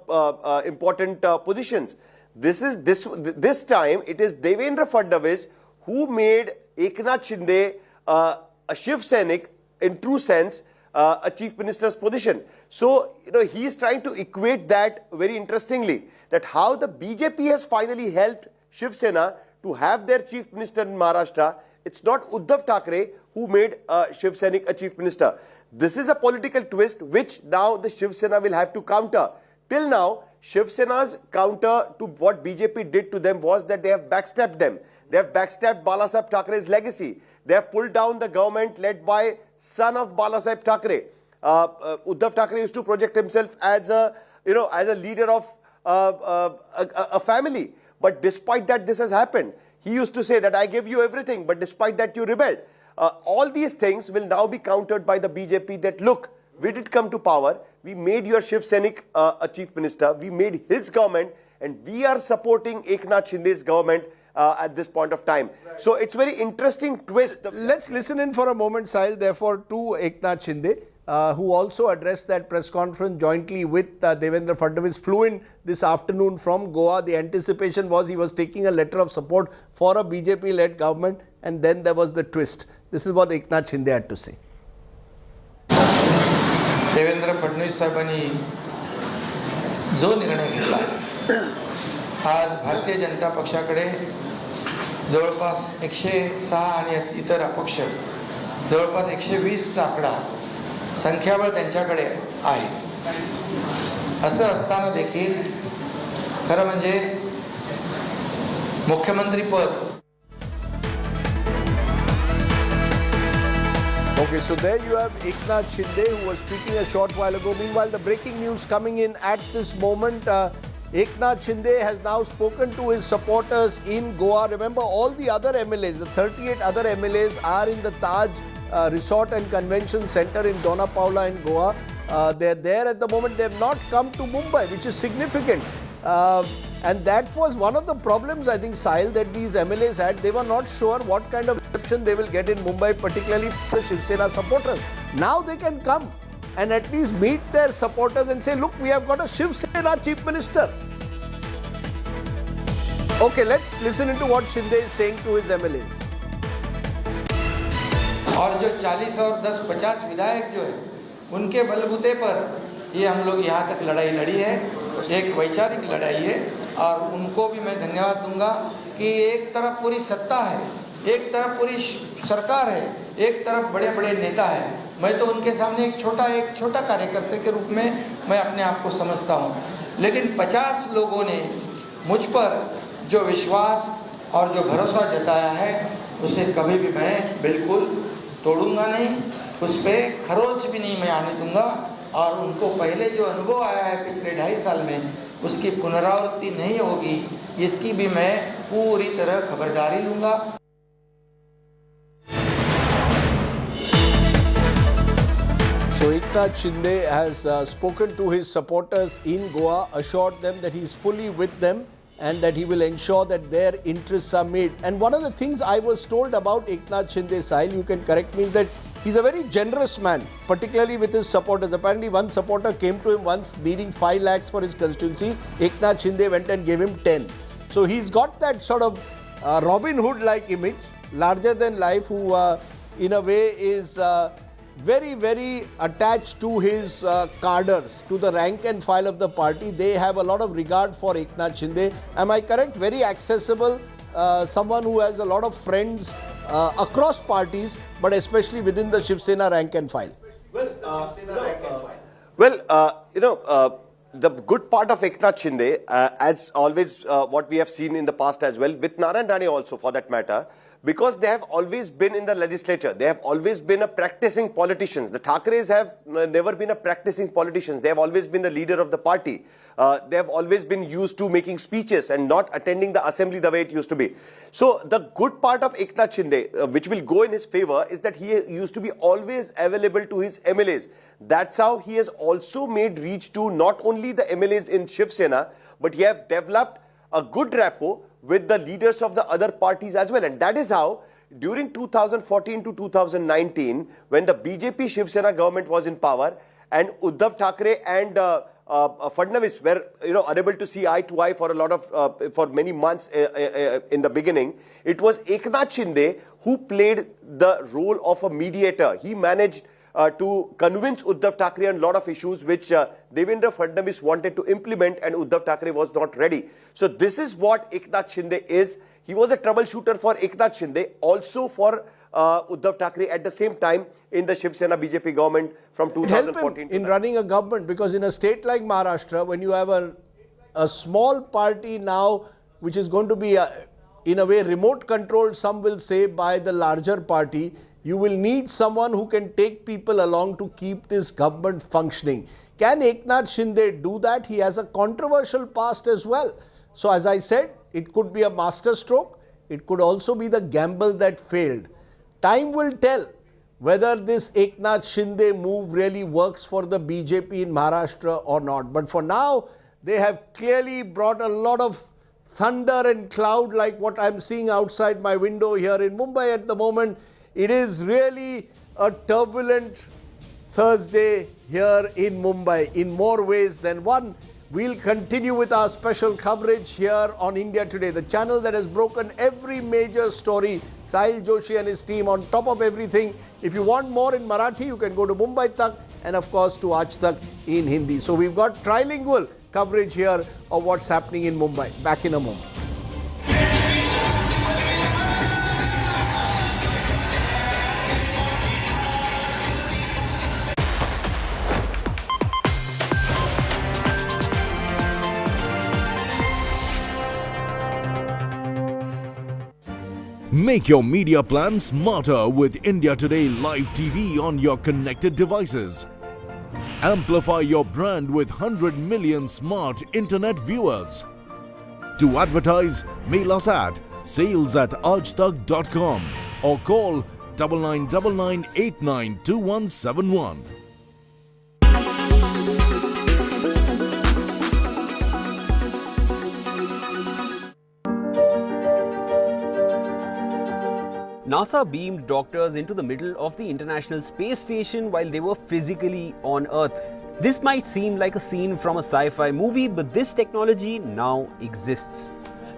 important positions. This time it is Devendra Fadnavis who made Eknath Shinde a Shiv Sainik in true sense, a chief minister's position. So, he is trying to equate that very interestingly, that how the BJP has finally helped Shiv Sena to have their chief minister in Maharashtra. It's not Uddhav Thackeray who made Shiv Sena a chief minister. This is a political twist which now the Shiv Sena will have to counter. Till now, Shiv Sena's counter to what BJP did to them was that they have backstabbed them. They have backstabbed Balasaheb Thackeray's legacy. They have pulled down the government led by son of Balasaheb Thackeray. Uddhav Thackeray used to project himself as a leader of a family. But despite that, this has happened. He used to say that I gave you everything, but despite that, you rebelled. All these things will now be countered by the BJP that, look, we did come to power. We made your Shiv Sena a chief minister. We made his government, and we are supporting Eknath Shinde's government at this point of time. So it's very interesting twist. Let's listen in for a moment, Sahil, therefore, to Eknath Shinde, who also addressed that press conference jointly with Devendra Fadnavis, flew in this afternoon from Goa. The anticipation was he was taking a letter of support for a BJP-led government, and then there was the twist. This is what Eknath Shinde had to say. Devendra Fadnavis साहेबांनी जो निर्णय घेतला, आज भारतीय जनता पक्षाकडे जवळपास 106 आणि इतर अपक्ष जवळपास 120चा आकडा संख्याबळ त्यांच्याकडे आहे. असं असताना देखील खरं म्हणजे मुख्यमंत्री पद. Okay, so there you have Eknath Shinde, who was speaking a short while ago. Meanwhile, the breaking news coming in at this moment, Eknath Shinde has now spoken to his supporters in Goa. Remember, all the other MLAs, the 38 other MLAs are in the Taj Resort and Convention Center in Dona Paula in Goa. They're there at the moment. They have not come to Mumbai, which is significant. And that was one of the problems, I think, Sahil, that these MLAs had. They were not sure what kind of reception they will get in Mumbai, particularly for the Shiv Sena supporters. Now they can come and at least meet their supporters and say, look, we have got a Shiv Sena chief minister. Okay, let's listen into what Shinde is saying to his MLAs. और जो 40 और 10-50 विधायक जो है, उनके बलबूते पर ये हम लोग यहाँ तक लड़ाई लड़ी है. एक वैचारिक लड़ाई है और उनको भी मैं धन्यवाद दूंगा कि एक तरफ पूरी सत्ता है, एक तरफ पूरी सरकार है, एक तरफ बड़े बड़े नेता है. मैं तो उनके सामने एक छोटा कार्यकर्ता के रूप में मैं अपने आप को समझता हूँ. लेकिन 50 लोगों ने मुझ पर जो विश्वास और जो भरोसा जताया है, उसे कभी भी मैं बिल्कुल तोड़ूंगा नहीं, उस पर खरोच भी नहीं मैं आने दूंगा. और उनको पहले जो अनुभव आया है पिछले 2.5 साल में, उसकी पुनरावृत्ति नहीं होगी, इसकी भी मैं पूरी तरह खबरदारी लूंगा. So Eknath Shinde has spoken to his supporters in Goa, assured them that he is fully with them and that he will ensure that their interests are made. And one of the things I was told about Eknath Shinde, Sahil, you can correct me, is that he's a very generous man, particularly with his supporters. Apparently, one supporter came to him once needing 5 lakhs for his constituency. Eknath Shinde went and gave him 10. So he's got that sort of Robin Hood-like image, larger than life, who in a way is very, very attached to his cadres, to the rank and file of the party. They have a lot of regard for Eknath Shinde. Am I correct? Very accessible, someone who has a lot of friends across parties, but especially within the Shiv Sena rank and file. The good part of Eknath Shinde, as always, what we have seen in the past as well, with Narayan Rane also for that matter, because they have always been in the legislature. They have always been a practicing politicians. The Thackeray's have never been a practicing politicians. They have always been the leader of the party. They have always been used to making speeches and not attending the assembly the way it used to be. So the good part of Eknath Shinde, which will go in his favor, is that he used to be always available to his MLAs. That's how he has also made reach to not only the MLAs in Shiv Sena, but he have developed a good rapport with the leaders of the other parties as well. And that is how during 2014 to 2019, when the BJP Shiv Sena government was in power and Uddhav Thackeray and Fadnavis were unable to see eye to eye for a lot of for many months in the beginning, it was Eknath Shinde who played the role of a mediator. He managed to convince Uddhav Thackeray on a lot of issues which Devendra Fadnavis wanted to implement, and Uddhav Thackeray was not ready. So this is what Eknath Shinde is. He was a troubleshooter for Eknath Shinde, also for Uddhav Thackeray at the same time in the Shiv Sena BJP government from 2014 in running a government, because in a state like Maharashtra, when you have a small party now which is going to be in a way remote controlled, some will say, by the larger party, you will need someone who can take people along to keep this government functioning. Can Eknath Shinde do that? He has a controversial past as well. So as I said, it could be a masterstroke. It could also be the gamble that failed. Time will tell whether this Eknath Shinde move really works for the BJP in Maharashtra or not. But for now, they have clearly brought a lot of thunder and cloud like what I'm seeing outside my window here in Mumbai at the moment. It is really a turbulent Thursday here in Mumbai in more ways than one. We'll continue with our special coverage here on India Today, the channel that has broken every major story. Sahil Joshi and his team on top of everything. If you want more in Marathi, you can go to Mumbai Tak and of course to Aaj Tak in Hindi. So we've got trilingual coverage here of what's happening in Mumbai. Back in a moment. Make your media plan smarter with India Today Live TV on your connected devices. Amplify your brand with 100 million smart internet viewers. To advertise, mail us at sales@aajtak.com or call 9999892171. NASA beamed doctors into the middle of the International Space Station while they were physically on Earth. This might seem like a scene from a sci-fi movie, but this technology now exists.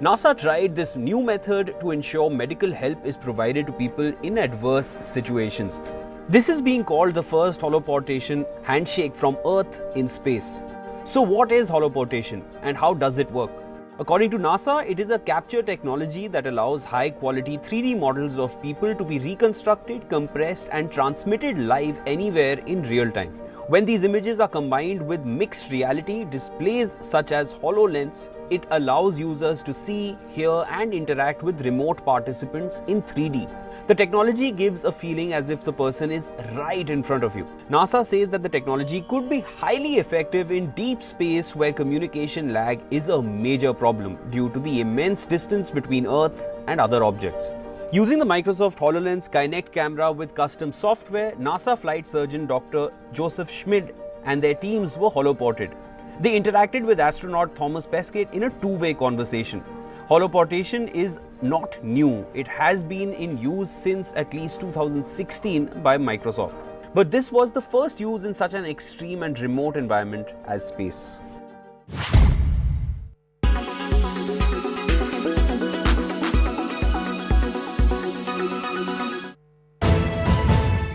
NASA tried this new method to ensure medical help is provided to people in adverse situations. This is being called the first holoportation handshake from Earth in space. So what is holoportation and how does it work? According to NASA, it is a capture technology that allows high-quality 3D models of people to be reconstructed, compressed and transmitted live anywhere in real time. When these images are combined with mixed reality displays such as HoloLens, it allows users to see, hear and interact with remote participants in 3D. The technology gives a feeling as if the person is right in front of you. NASA says that the technology could be highly effective in deep space where communication lag is a major problem due to the immense distance between Earth and other objects. Using the Microsoft HoloLens Kinect camera with custom software, NASA flight surgeon Dr. Joseph Schmid and their teams were holoported. They interacted with astronaut Thomas Pesquet in a two-way conversation. Holoportation is not new. It has been in use since at least 2016 by Microsoft. But this was the first use in such an extreme and remote environment as space.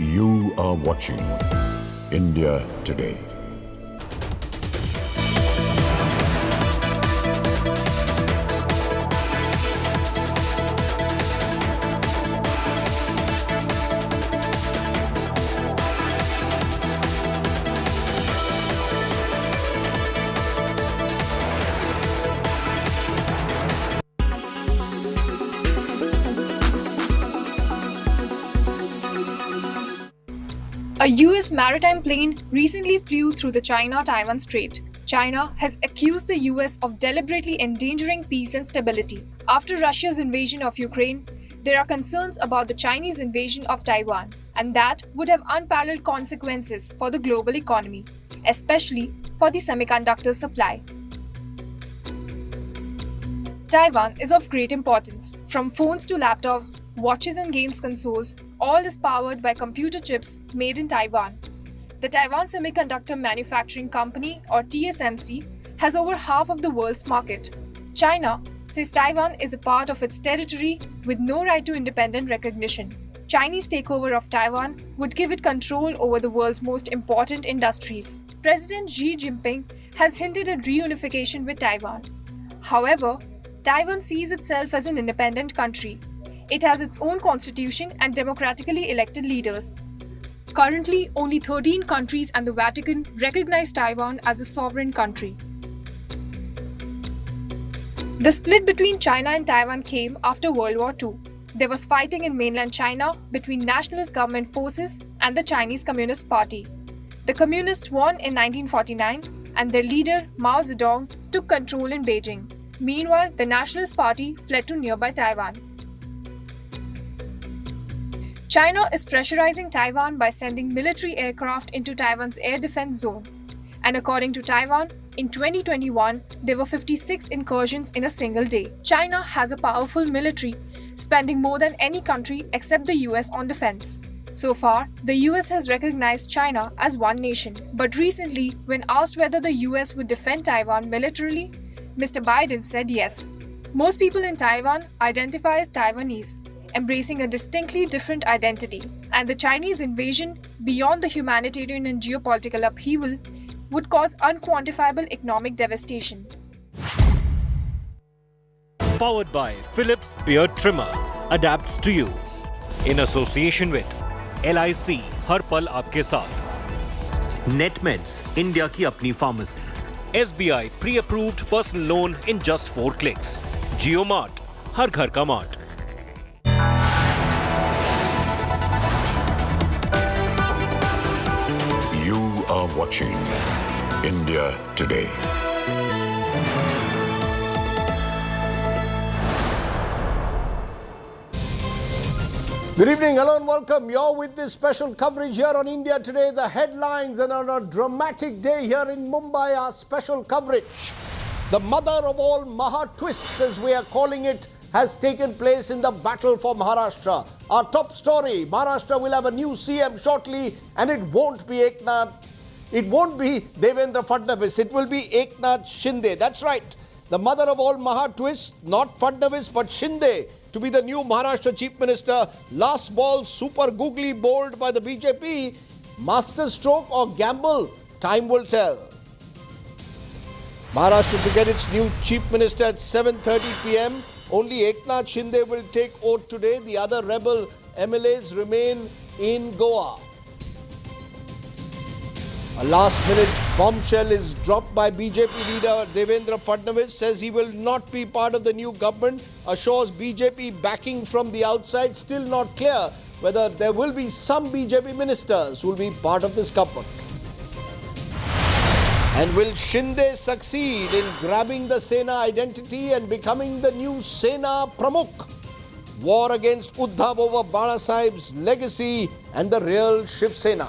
You are watching India Today. A US maritime plane recently flew through the China-Taiwan Strait. China has accused the US of deliberately endangering peace and stability. After Russia's invasion of Ukraine, there are concerns about the Chinese invasion of Taiwan, and that would have unparalleled consequences for the global economy, especially for the semiconductor supply. Taiwan is of great importance. From phones to laptops, watches and games consoles, all is powered by computer chips made in Taiwan. The Taiwan Semiconductor Manufacturing Company, or TSMC, has over half of the world's market. China says Taiwan is a part of its territory with no right to independent recognition. Chinese takeover of Taiwan would give it control over the world's most important industries. President Xi Jinping has hinted at reunification with Taiwan. However, Taiwan sees itself as an independent country. It has its own constitution and democratically elected leaders. Currently, only 13 countries and the Vatican recognize Taiwan as a sovereign country. The split between China and Taiwan came after World War II. There was fighting in mainland China between nationalist government forces and the Chinese Communist Party. The Communists won in 1949 and their leader Mao Zedong took control in Beijing. Meanwhile, the Nationalist Party fled to nearby Taiwan. China is pressurizing Taiwan by sending military aircraft into Taiwan's air defense zone. And according to Taiwan, in 2021, there were 56 incursions in a single day. China has a powerful military, spending more than any country except the US on defense. So far, the US has recognized China as one nation. But recently, when asked whether the US would defend Taiwan militarily, Mr. Biden said yes. Most people in Taiwan identify as Taiwanese, embracing a distinctly different identity. And the Chinese invasion, beyond the humanitarian and geopolitical upheaval, would cause unquantifiable economic devastation. Powered by Philips Beard Trimmer, adapts to you. In association with LIC, हर पल आपके साथ. NetMeds, India की अपनी pharmacy. SBI pre-approved personal loan in just 4 clicks. JioMart, हर घर का mart. You are watching India Today. Good evening, hello and welcome. You're with this special coverage here on India Today. The headlines, and on a dramatic day here in Mumbai, our special coverage. The mother of all Maha twists, as we are calling it, has taken place in the battle for Maharashtra. Our top story, Maharashtra will have a new CM shortly, and it won't be Devendra Fadnavis, it will be Eknath Shinde. That's right. The mother of all Maha twists, not Fadnavis but Shinde, to be the new Maharashtra Chief Minister. Last ball, super googly bowled by the BJP. Master stroke or gamble? Time will tell. Maharashtra to get its new Chief Minister at 7:30 p.m. Only Eknath Shinde will take oath today. The other rebel MLAs remain in Goa. A last-minute bombshell is dropped by BJP leader Devendra Fadnavis, says he will not be part of the new government, assures BJP backing from the outside. Still not clear whether there will be some BJP ministers who will be part of this government. And will Shinde succeed in grabbing the Sena identity and becoming the new Sena Pramukh? War against Uddhav over Bala Sahib's legacy and the real Shiv Sena.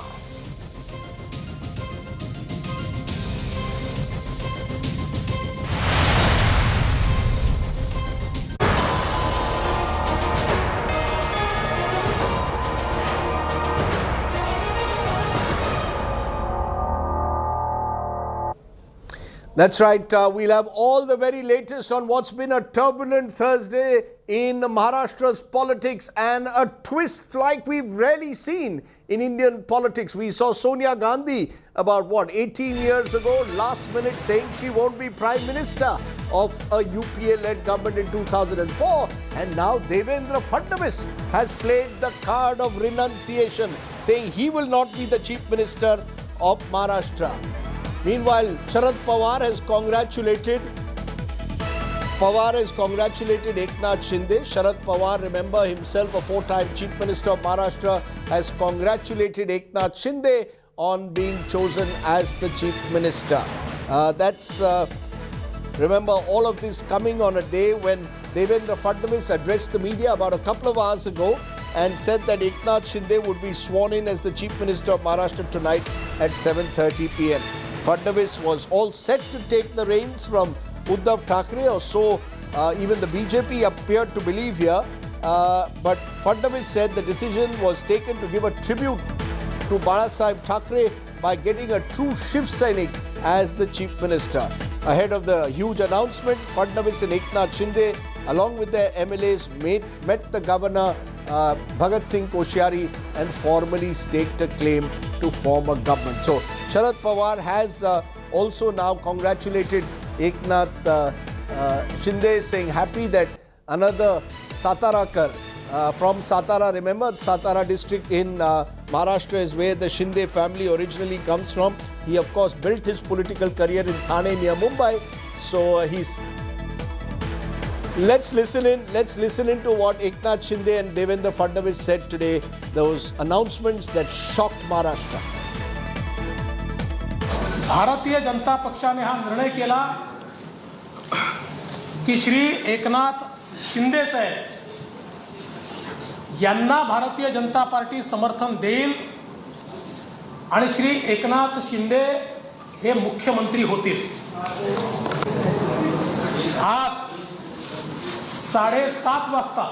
That's right. We'll have all the very latest on what's been a turbulent Thursday in Maharashtra's politics, and a twist like we've rarely seen in Indian politics. We saw Sonia Gandhi about 18 years ago, last minute saying she won't be Prime Minister of a UPA-led government in 2004. And now Devendra Fadnavis has played the card of renunciation, saying he will not be the Chief Minister of Maharashtra. Meanwhile, Sharad Pawar has congratulated Eknath Shinde. Sharad Pawar, remember himself a 4-time Chief Minister of Maharashtra, has congratulated Eknath Shinde on being chosen as the Chief Minister. Remember all of this coming on a day when Devendra Fadnavis addressed the media about a couple of hours ago and said that Eknath Shinde would be sworn in as the Chief Minister of Maharashtra tonight at 7:30 p.m. Fadnavis was all set to take the reins from Uddhav Thackeray, or so even the BJP appeared to believe here. But Fadnavis said the decision was taken to give a tribute to Bala Sahib Thackeray by getting a true Shiv Sainik as the Chief Minister. Ahead of the huge announcement, Fadnavis and Eknath Shinde, along with their MLAs, met the governor Bhagat Singh Koshyari and formally staked a claim to form a government. So Sharad Pawar has also now congratulated Eknath Shinde, saying happy that another Satarakar from Satara, remember Satara district in Maharashtra is where the Shinde family originally comes from. He of course built his political career in Thane near Mumbai. So let's listen in to what Eknath Shinde and Devendra Fadnavis said today, those announcements that shocked Maharashtra. Bharatiya Janata पक्षाने हा निर्णय केला की श्री एकनाथ शिंदे साहेब यांना Bharatiya Janata party समर्थन देईल आणि श्री एकनाथ शिंदे हे मुख्यमंत्री होतील. आज 7:30 वाजता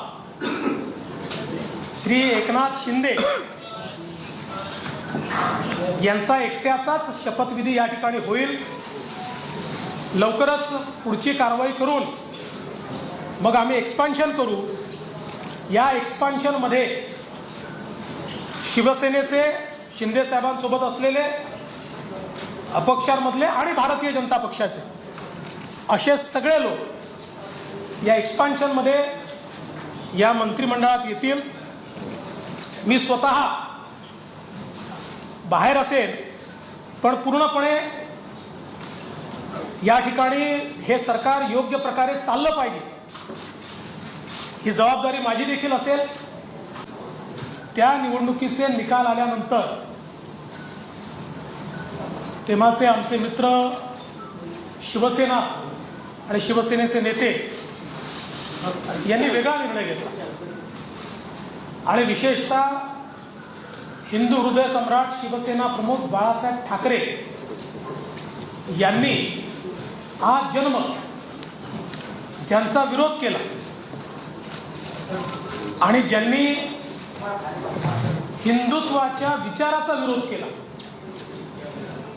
श्री एकनाथ शिंदे यांचा एकट्याचाच शपथविधी या ठिकाणी होईल. लवकरच पुढची कारवाई करून मग आम्ही एक्सपान्शन करू. या एक्सपान्शन मध्ये शिवसेनेचे शिंदे साहेबांसोबत असलेले अपक्षांमधले आणि भारतीय जनता पक्षाचे असे सगळे लोक या एक्सपान्शन मध्ये या मंत्रिमंडळात येतील. मी स्वतः बाहेर असेल पण पूर्णपणे या ठिकाणी हे सरकार योग्य प्रकारे चाललं पाहिजे ही जबाबदारी माझी देखील असेल. त्या निवडणुकीचे निकाल आल्यानंतर तेव्हाचे आमचे मित्र शिवसेना आणि शिवसेनेचे नेते यांनी वेगळा निर्णय घेतला आणि विशेषतः हिंदू हृदय सम्राट शिवसेना प्रमुख बाळासाहेब ठाकरे यांनी हा जन्म ज्यांचा विरोध केला आणि ज्यांनी हिंदुत्वाच्या विचाराचा विरोध केला,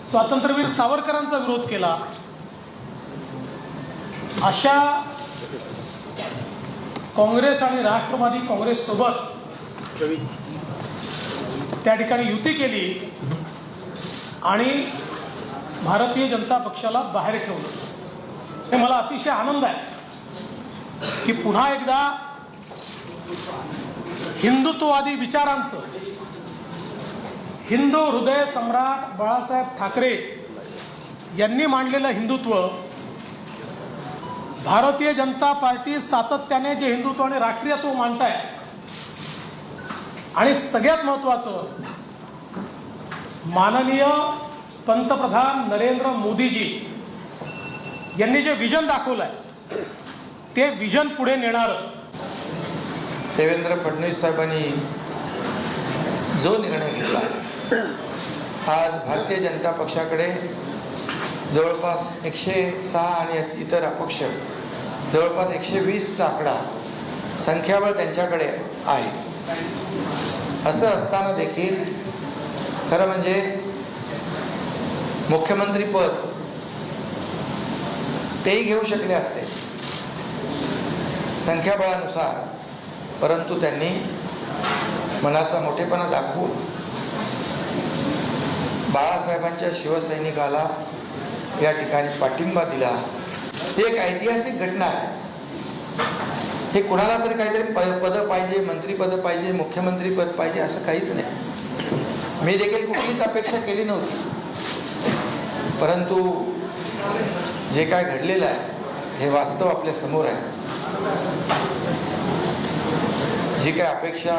स्वातंत्र्यवीर सावरकरांचा विरोध केला, अशा काँग्रेस आणि राष्ट्रवादी काँग्रेस सोबत त्या ठिकाणी युती केली आणि भारतीय जनता पक्षाला बाहेर ठेवलं. मला अतिशय आनंद आहे की पुन्हा एकदा हिंदुत्ववादी विचारांचं हिंदू हृदय सम्राट बाळासाहेब ठाकरे यांनी मांडलेलं हिंदुत्व भारतीय जनता पार्टी सातत्याने जे हिंदुत्व आणि राष्ट्रीयत्व मांडताय आणि सगळ्यात महत्त्वाचं माननीय पंतप्रधान नरेंद्र मोदीजी यांनी जे विजन दाखवलंय ते विजन पुढे नेणार. देवेंद्र फडणवीस साहेबांनी जो निर्णय घेतला, आज भारतीय जनता पक्षाकडे जवळपास 106 आणि इतर अपक्ष जवळपास 120चा आकडा संख्याबळ त्यांच्याकडे आहे. असं असताना देखील खरं म्हणजे मुख्यमंत्री पद तेही घेऊ शकले असते संख्याबळानुसार, परंतु त्यांनी मनाचा मोठेपणा दाखवून बाळासाहेबांच्या शिवसैनिकाला या ठिकाणी पाठिंबा दिला. ही एक ऐतिहासिक घटना आहे. हे कुणाला तरी काहीतरी पद पाहिजे, मंत्रीपद पाहिजे, मुख्यमंत्री पद पाहिजे असं काहीच नाही. मी देखील कुठलीच अपेक्षा केली नव्हती, परंतु जे काय घडलेलं आहे हे वास्तव आपल्या समोर आहे. जी काय अपेक्षा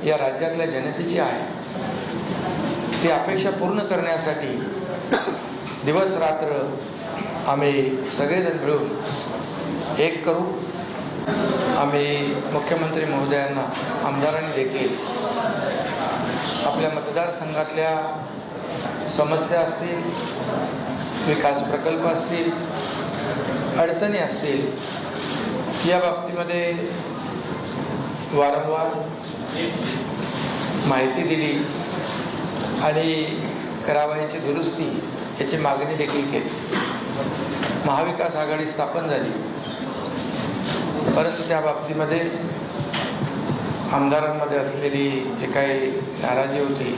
या राज्यातल्या जनतेची आहे ती अपेक्षा पूर्ण करण्यासाठी दिवस रात्र आम्ही सगळेजण मिळून एक करू. आम्ही मुख्यमंत्री महोदयांना, आमदारांनी देखील आपल्या मतदारसंघातल्या समस्या असतील, विकास प्रकल्प असतील, अडचणी असतील, या बाबतीमध्ये वारंवार माहिती दिली आणि करावयाची दुरुस्ती याची मागणी देखील केली. महाविकास आघाडी स्थापन झाली, परंतु त्या बाबतीमध्ये आमदारांमध्ये असलेली जी काही नाराजी होती.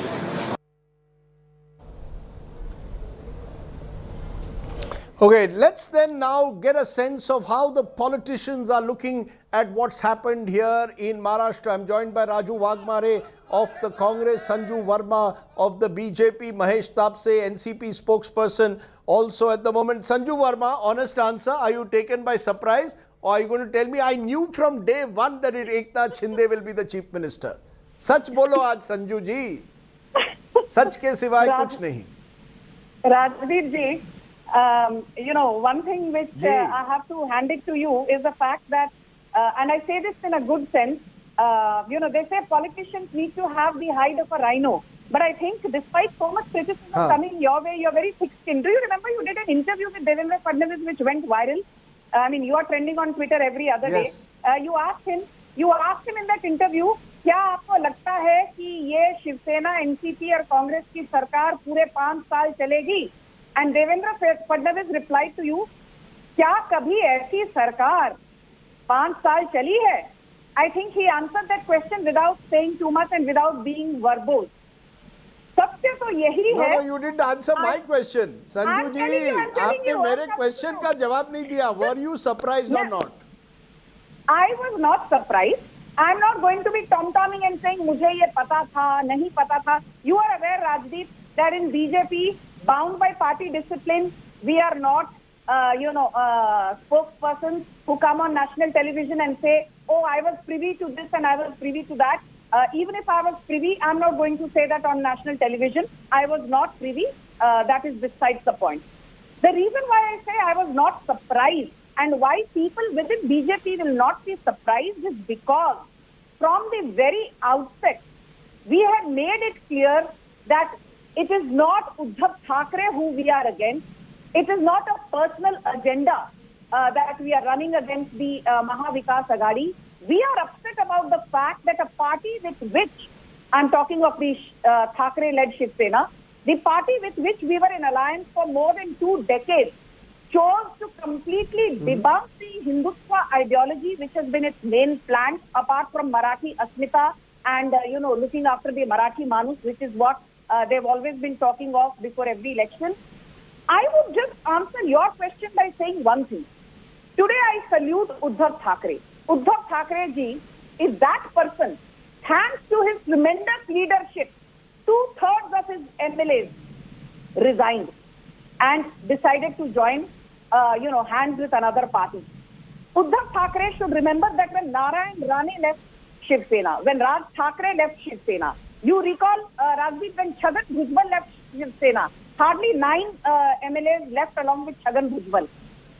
Okay, let's then now get a sense of how the politicians are looking at what's happened here in Maharashtra. I'm joined by Raju Wagmare of the Congress, Sanju Verma of the BJP, Mahesh Tapse, NCP spokesperson also at the moment. Sanju Verma, honest answer, are you taken by surprise or are you going to tell me I knew from day one that Eknath Shinde will be the chief minister? Sach bolo aaj Sanju ji. Sach ke siwaye kuch nahi. Rajveer ji, you know, one thing which I have to hand it to you is the fact that, and I say this in a good sense, you know, they say politicians need to have the hide of a rhino. But I think despite so much criticism coming your way, you're very thick-skinned. Do you remember you did an interview with Devendra Fadnavis which went viral? I mean, you are trending on Twitter every other day. You asked him in that interview, क्या आपको लगता है कि ये Shiv Sena, NCP और कांग्रेस की सरकार पूरे 5 साल चलेगी? And Devendra Fadnavis replied to you, क्या कभी ऐसी सरकार 5 साल चली है? I think he answered that question without saying too much and without being verbose. सत्य तो यही है. No, you didn't answer my question. Sanju ji, आपने मेरे question का जवाब नहीं दिया. Were you surprised or not? I was not surprised. I'm not going to be tom-tomming and saying मुझे ये पता था, नहीं पता था. You are aware, Rajdeep, that in BJP, bound by party discipline, we are not, spokespersons who come on national television and say, oh, I was privy to this and I was privy to that. Even if I was privy, I'm not going to say that on national television. I was not privy. That is besides the point. The reason why I say I was not surprised and why people within BJP will not be surprised is because from the very outset, we had made it clear that it is not Uddhav Thackeray who we are against. It is not a personal agenda that we are running against the Mahavikas Aghadi. We are upset about the fact that a party with which, I'm talking of the Thackeray-led Shiv Sena, the party with which we were in alliance for more than 2 decades, chose to completely debunk the Hindutva ideology, which has been its main plank, apart from Marathi Asmita and, looking after the Marathi Manus, which is what they've always been talking of before every election. I would just answer your question by saying one thing. Today I salute Uddhav Thackeray. Uddhav Thackeray ji is that person, thanks to his tremendous leadership, 2/3 of his MLAs resigned and decided to join, hands with another party. Uddhav Thackeray should remember that when Narayan Rane left Shiv Sena, when Raj Thackeray left Shiv Sena, you recall, Rajdeep, when Chhagan Bhujbal left Shiv Sena, hardly 9 MLAs left along with Chhagan Bhujbal.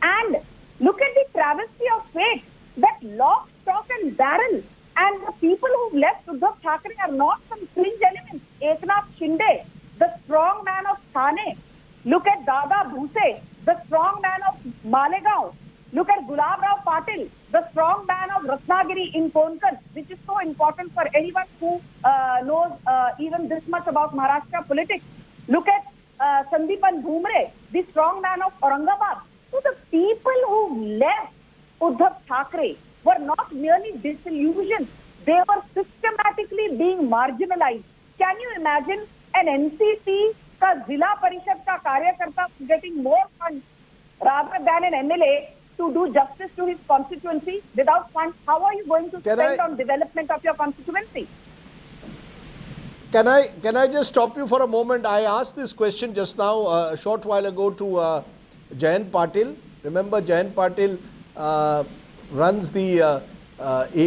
And look at the travesty of fate, that lock, stock and barrel. And the people who left Uddhav Thackeray are not some fringe elements. Eknath Shinde, the strong man of Thane. Look at Dada Bhuse, the strong man of Malegaon. Look at Gulab Rao Patil, the strong man of Ratnagiri in Konkan, which is so important for anyone who knows even this much about Maharashtra politics. Look at Sandeepan Bhumre, the strong man of Aurangabad. So the people who left Uddhav Thackeray were not merely disillusioned. They were systematically being marginalized. Can you imagine an NCP ka Zila Parishad ka Karyakarta getting more funds rather than an MLA to do justice to his constituency without funds? How are you going to spend on development of your constituency? Can I just stop you for a moment? I asked this question just now, a short while ago, to Jayant Patil. Remember, Jayant Patil runs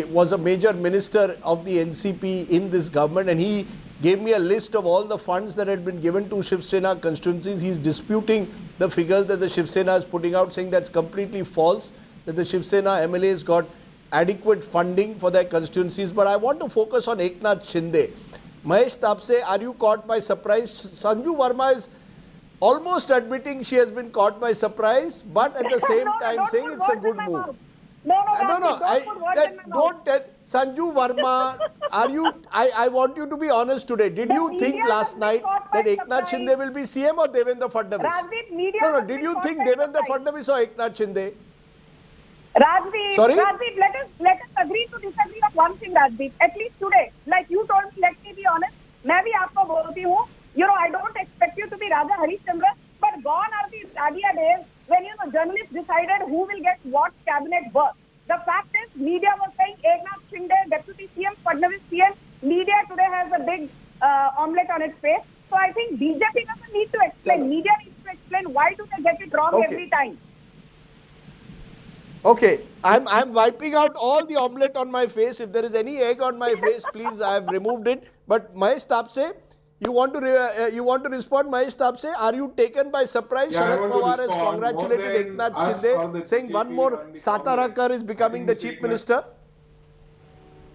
was a major minister of the NCP in this government, and he gave me a list of all the funds that had been given to Shiv Sena constituencies. He's disputing the figures that the Shiv Sena is putting out, saying that's completely false, that the Shiv Sena MLAs got adequate funding for their constituencies. But I want to focus on Eknath Shinde. Mahesh Tapse, are you caught by surprise? Sanju Verma is almost admitting she has been caught by surprise, but at the same time saying it's a good move. Don't tell Sanju Verma. I want you to be honest today. Did you think last night that Eknath Shinde will be CM or Devendra Fadnavis? No. Did you think Devendra Fadnavis or Eknath Shinde? Rajdeep, Sorry? Rajdeep, let us agree to disagree on one thing, Rajdeep. At least today, like you told me, let me be honest. मैं भी आपको बोलती हूँ. You know, I don't expect you to be Raja Harishchandra, but gone are the Radia days when journalists decided who will get what cabinet work. The fact is, media was saying Eknath Shinde, Deputy CM, Fadnavis CM. Media today has a big omelette on its face. So I think BJP doesn't need to explain. Media needs to explain why do they get it wrong every time. Okay, I'm wiping out all the omelette on my face. If there is any egg on my face, please, I have removed it. But Mahesh Tapse, you want to respond, Mahesh Tapse? Are you taken by surprise? Yeah, Sharad Pawar has congratulated Eknath Shinde, saying one more Satarakar is becoming the chief minister.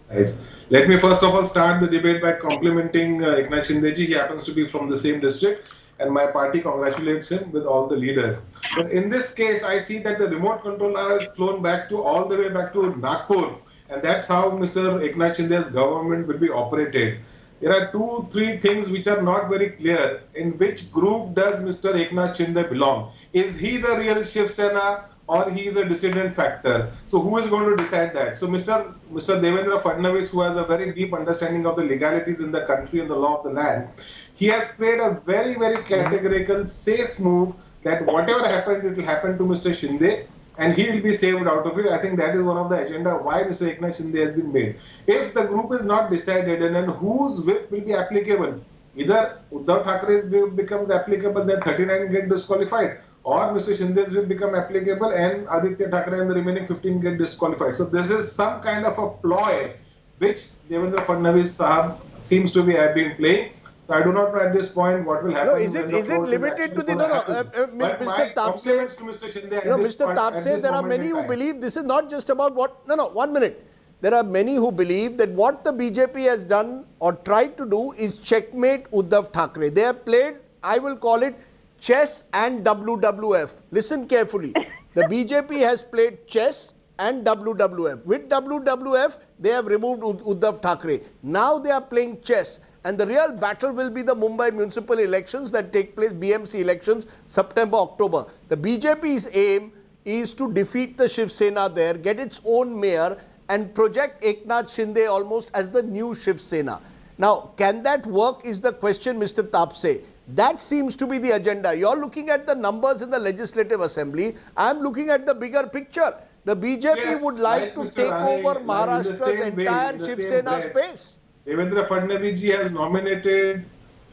Nice. Let me first of all start the debate by complimenting Eknath Shinde ji. He happens to be from the same district, and my party congratulates him with all the leaders. But in this case, I see that the remote control has flown back to all the way back to Nagpur, and that's how Mr. Eknath Shinde's government will be operated. There are 2-3 things which are not very clear. In which group does Mr. Eknath Shinde belong? Is he the real Shiv Sena, or he is a dissident factor? So who is going to decide that? So Mr. Devendra Fadnavis, who has a very deep understanding of the legalities in the country and the law of the land, he has played a very, very categorical, safe move that whatever happens, it will happen to Mr. Shinde and he will be saved out of it. I think that is one of the agenda why Mr. Eknath Shinde has been made. If the group is not decided, and then whose whip will be applicable? Either Uddhav Thackeray's whip becomes applicable, then 39 get disqualified, or Mr. Shinde's will become applicable and Aditya Thackeray and the remaining 15 get disqualified. So this is some kind of a ploy which Devendra Fadnavis Sahab seems to be have been playing. So I do not know at this point what will happen. No, is it limited to the Mr. Tapse? Mr. Tapse, there are many who believe this is not just about what. No, 1 minute. There are many who believe that what the BJP has done or tried to do is checkmate Uddhav Thackeray. They have played, I will call it, chess and WWF. Listen carefully. The BJP has played chess and WWF. With WWF, they have removed Uddhav Thackeray. Now they are playing chess. And the real battle will be the Mumbai municipal elections that take place, BMC elections, September, October. The BJP's aim is to defeat the Shiv Sena there, get its own mayor, and project Eknath Shinde almost as the new Shiv Sena. Now, can that work is the question, Mr. Tapse. That seems to be the agenda. You're looking at the numbers in the Legislative Assembly. I'm looking at the bigger picture. The BJP would like to take over Maharashtra's entire Shiv Sena space. Devendra Fadnavis ji has nominated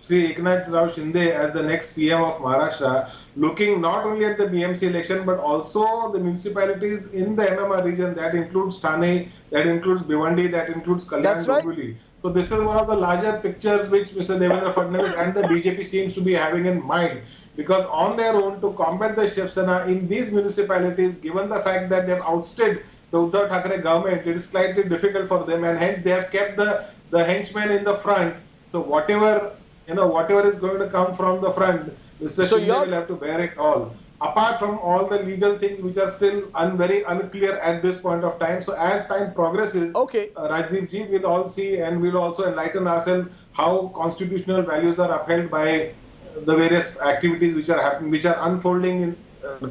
Sri Eknath Rao Shinde as the next CM of Maharashtra, looking not only at the BMC election but also the municipalities in the MMR region. That includes Thane, that includes Bhiwandi, that includes Kalyan Dombivli. So this is one of the larger pictures which Mr. Devendra Fadnavis and the BJP seems to be having in mind. Because on their own, to combat the Shiv Sena in these municipalities, given the fact that they have outstayed the Uddhav Thackeray government, it is slightly difficult for them, and hence they have kept the henchmen in the front. So whatever is going to come from the front, Mr. Shinde will have to bear it all. Apart from all the legal things which are still very unclear at this point of time. So as time progresses, Rajiv ji will all see, and we'll also enlighten ourselves how constitutional values are upheld by the various activities which are happening, which are unfolding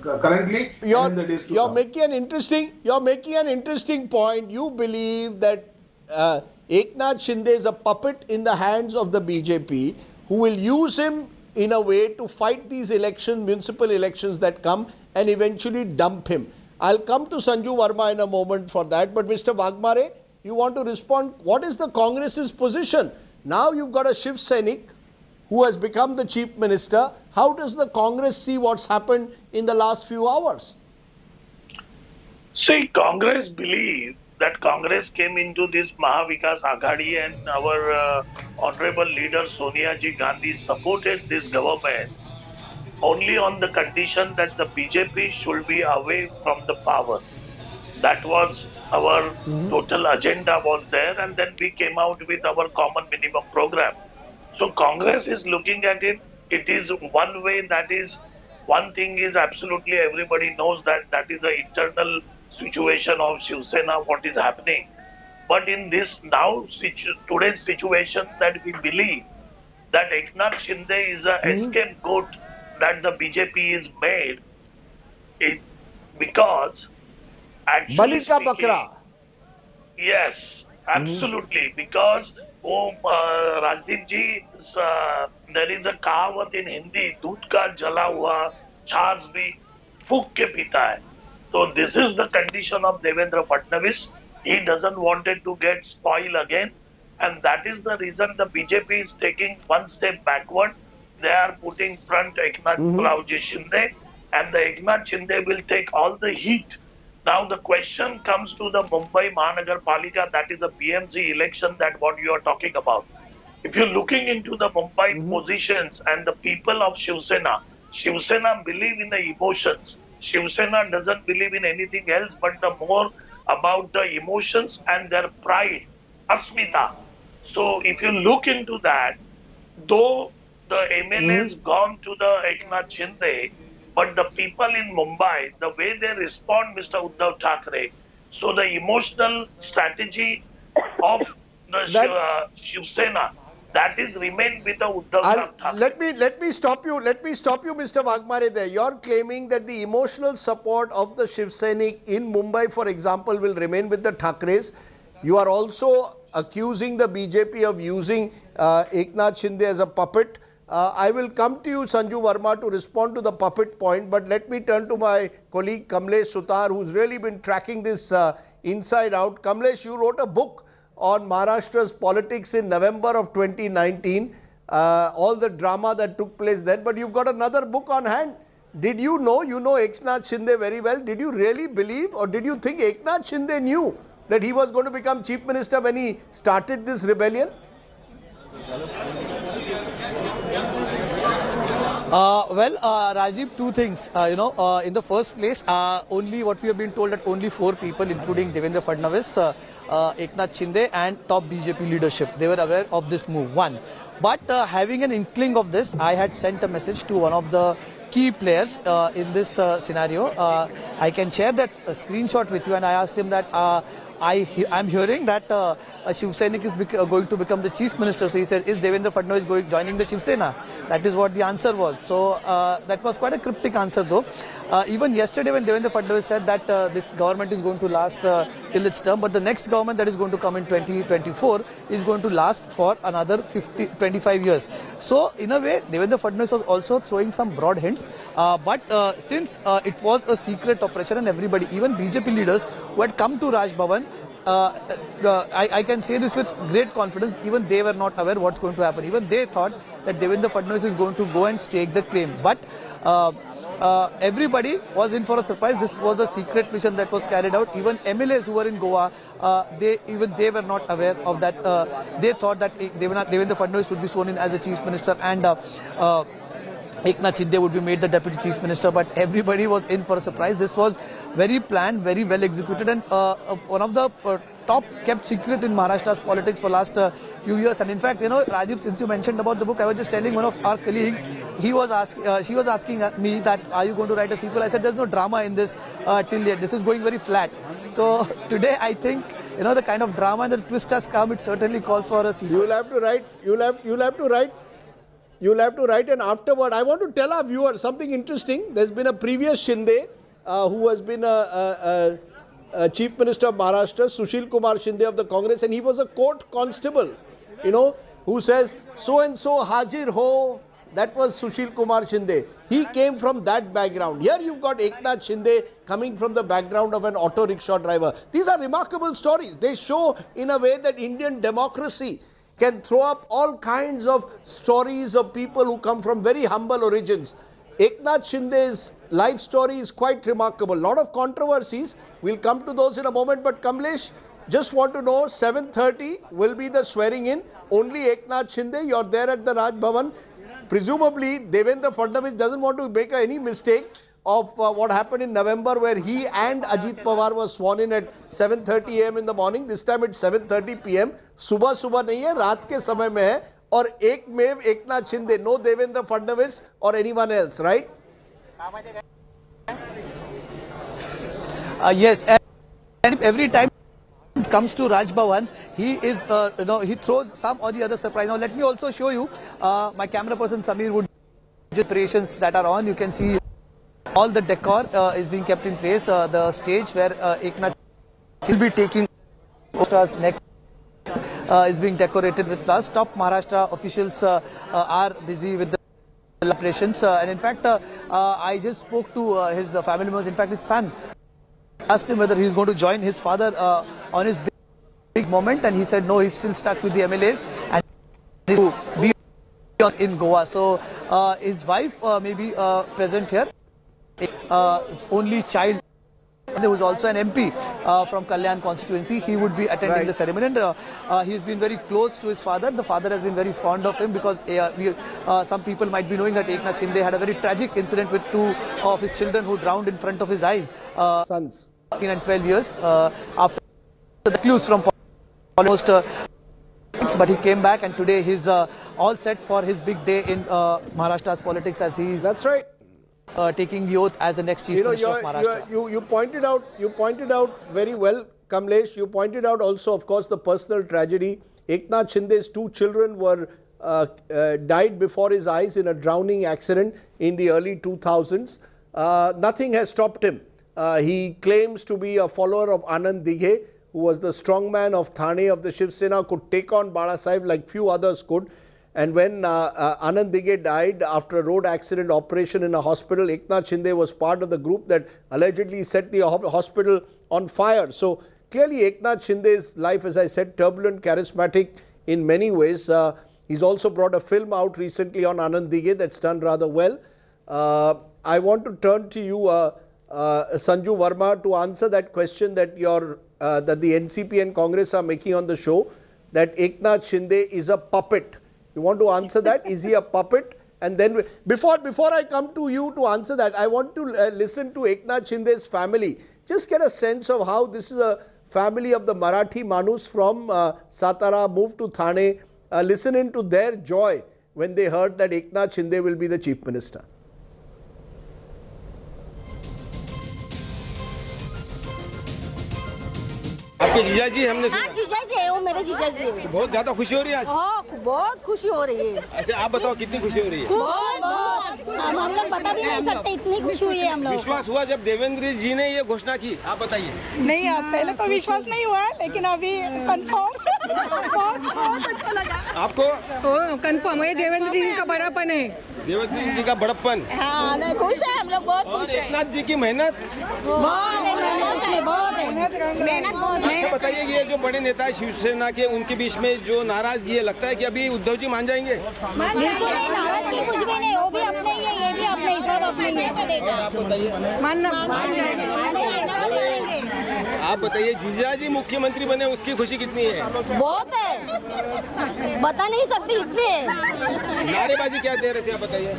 currently. You're making an interesting point. You believe that Eknath Shinde is a puppet in the hands of the BJP, who will use him in a way to fight these elections, municipal elections that come, and eventually dump him. I'll come to Sanju Verma in a moment for that. But Mr. Wagmare, you want to respond? What is the Congress's position? Now you've got a Shiv Sainik who has become the chief minister. How does the Congress see what's happened in the last few hours? See, Congress believe that Congress came into this Mahavikas Aghadi, and our honorable leader Sonia Ji Gandhi supported this government only on the condition that the BJP should be away from the power. That was our total agenda was there, and then we came out with our common minimum program. So Congress is looking at it. It is one way, that is, one thing is absolutely everybody knows that is the internal situation of Shiv Sena, what is happening. But in this today's situation, that we believe that Eknath Shinde is a scapegoat that the BJP is made because actually Balika speaking, Bakra. Yes, absolutely. Because Rajdeep ji, there is a kahavat in Hindi, दूध का जला हुआ छाछ भी फूक के पीता है. So this is the condition of Devendra Fadnavis. He doesn't wanted to get spoiled again, and that is the reason the BJP is taking one step backward. They are putting front Eknath Shinde, and the Eknath Shinde will take all the heat. Now the question comes to the Mumbai Mahanagar Palika, that is a BMC election, that what you are talking about. If you're looking into the Mumbai positions and the people of Shiv Sena believe in the emotions. Shiv Sena doesn't believe in anything else but the more about the emotions and their pride, asmita. So if you look into that, though the MLAs gone to the Eknath Shinde, but the people in Mumbai, the way they respond, Mr. Uddhav Thackeray, so the emotional strategy of the Shiv Sena, that is remain with the Uddhav Thackeray. Let me stop you, Mr. Wagmare there. You're claiming that the emotional support of the Shiv Sainik in Mumbai, for example, will remain with the Thackeray's. You are also accusing the BJP of using Eknath Shinde as a puppet. I will come to you, Sanju Verma, to respond to the puppet point, but let me turn to my colleague Kamlesh Sutar, who's really been tracking this inside out. Kamlesh, you wrote a book on Maharashtra's politics in November of 2019, all the drama that took place then, but you've got another book on hand. Did you know Eknath Shinde very well? Did you really believe, or did you think Eknath Shinde knew that he was going to become chief minister when he started this rebellion? Rajiv, two things. In the first place, only what we have been told that only 4 people, including Devendra Fadnavis, Eknath Shinde and top BJP leadership, they were aware of this move. One. But having an inkling of this, I had sent a message to one of the key players in this scenario. I can share that screenshot with you, and I asked him that I'm hearing that Shiv Sainik is going to become the chief minister. So he said, is Devendra Fadnavis joining the Shiv Sena? That is what the answer was. So that was quite a cryptic answer though. Even yesterday when Devendra Fadnavis said that this government is going to last till its term, but the next government that is going to come in 2024 is going to last for another 25 years. So in a way, Devendra Fadnavis was also throwing some broad hints. But since it was a secret operation and everybody, even BJP leaders who had come to Raj Bhavan, I can say this with great confidence, even they were not aware what's going to happen. Even they thought that Devendra Fadnavis is going to go and stake the claim. But everybody was in for a surprise. This was a secret mission that was carried out. Even MLAs who were in Goa, they were not aware of that. They thought that Devendra Fadnavis would be sworn in as the chief minister and Eknath Shinde would be made the deputy chief minister, but everybody was in for a surprise. This was very planned, very well executed, and one of the top kept secret in Maharashtra's politics for last few years. And in fact, Rajiv, since you mentioned about the book, I was just telling one of our colleagues, she was asking me that, are you going to write a sequel? I said, there's no drama in this till yet. This is going very flat. So today, I think, the kind of drama and the twist has come. It certainly calls for a sequel. You'll have to write. You'll have to write, and afterward, I want to tell our viewers something interesting. There's been a previous Shinde who has been a Chief Minister of Maharashtra, Sushil Kumar Shinde of the Congress, and he was a court constable, who says, so-and-so Hajir ho. That was Sushil Kumar Shinde. He came from that background. Here you've got Eknath Shinde coming from the background of an auto rickshaw driver. These are remarkable stories. They show, in a way, that Indian democracy can throw up all kinds of stories of people who come from very humble origins. Eknath Shinde's life story is quite remarkable. A lot of controversies. We'll come to those in a moment. But Kamlesh, just want to know, 7:30 will be the swearing in. Only Eknath Shinde, you're there at the Raj Bhavan. Presumably, Devendra Fadnavis doesn't want to make any mistake of what happened in November, where he and Ajit Pawar were sworn in at 7:30 a.m. in the morning. This time it's 7:30 p.m. सुबह नहीं है, रात के समय में है, और एकमेव Eknath Shinde, no Devendra Fadnavis or anyone else, right? Yes, and every time he comes to Raj Bhavan, he is, he throws some or the other surprise. Now let me also show you, my camera person Samir would preparations that are on. You can see all the decor is being kept in place. The stage where Eknath will be taking next is being decorated with flowers. Top Maharashtra officials are busy with the preparations, and in fact, I just spoke to his family members. In fact, his son asked him whether he is going to join his father on his big moment, and he said no, he's still stuck with the MLAs and to be in Goa. So his wife may be present here. His only child, there was also an MP from Kalyan constituency. He would be attending the ceremony, and he's been very close to his father. The father has been very fond of him because some people might be knowing that Eknath Shinde had a very tragic incident with two of his children who drowned in front of his eyes. Sons. 13 and 12 years after the clues from almost but he came back, and today he's all set for his big day in Maharashtra's politics as he's taking the oath as the next chief minister of Maharashtra. You pointed out very well, Kamlesh. You pointed out also, of course, the personal tragedy. Eknath Shinde's two children were died before his eyes in a drowning accident in the early 2000s. Nothing has stopped him. He claims to be a follower of Anand Dighe, who was the strongman of Thane of the Shiv Sena, could take on Bala Sahib like few others could. And when Anand Dighe died after a road accident operation in a hospital, Eknath Shinde was part of the group that allegedly set the hospital on fire. So clearly Eknath Shinde's life, as I said, turbulent, charismatic in many ways. He's also brought a film out recently on Anand Dighe that's done rather well. I want to turn to you, Sanju Verma, to answer that question that that the NCP and Congress are making on the show, that Eknath Shinde is a puppet. You want to answer that? Is he a puppet? And then before I come to you to answer that, I want to listen to Eknath Shinde's family. Just get a sense of how this is a family of the Marathi Manus from Satara, moved to Thane, listening to their joy when they heard that Eknath Shinde will be the chief minister. आपके जीजा जी हमने हाँ जीजा जी है, वो मेरे जीजा जी है। बहुत ज्यादा खुशी हो रही है आज। हाँ बहुत खुशी हो रही है। अच्छा आप बताओ कितनी खुशी हो रही है? बहुत हम लोग बता भी नहीं सकते, इतनी खुशी हुई है हम लोग। विश्वास हुआ जब देवेंद्र जी ने ये घोषणा की? आप बताइए। नहीं आप पहले तो विश्वास नहीं हुआ, लेकिन अभी कंफर्म बहुत अच्छा लगा। आपको? कंफर्म है, देवेंद्र जी का बड़ापन है। देवेंद्र जी का बड़प्पन। हाँ नहीं खुश है हम लोग, बहुत खुश है। एकनाथ जी की मेहनत अच्छा बताइए, ये जो बड़े नेता है शिवसेना के, उनके बीच में जो नाराजगी है, लगता है कि अभी उद्धव जी मान जाएंगे? बिल्कुल नहीं, नाराजगी कुछ भी नहीं, वो भी अपने ही है, ये भी अपने ही, सब अपने ही है। आप बताइए। आप बताइए, जीजा जी मुख्यमंत्री बने, उसकी खुशी कितनी है? बहुत है, बता नहीं सकती इतनी है। नारेबाजी क्या दे रहे थे आप बताइए?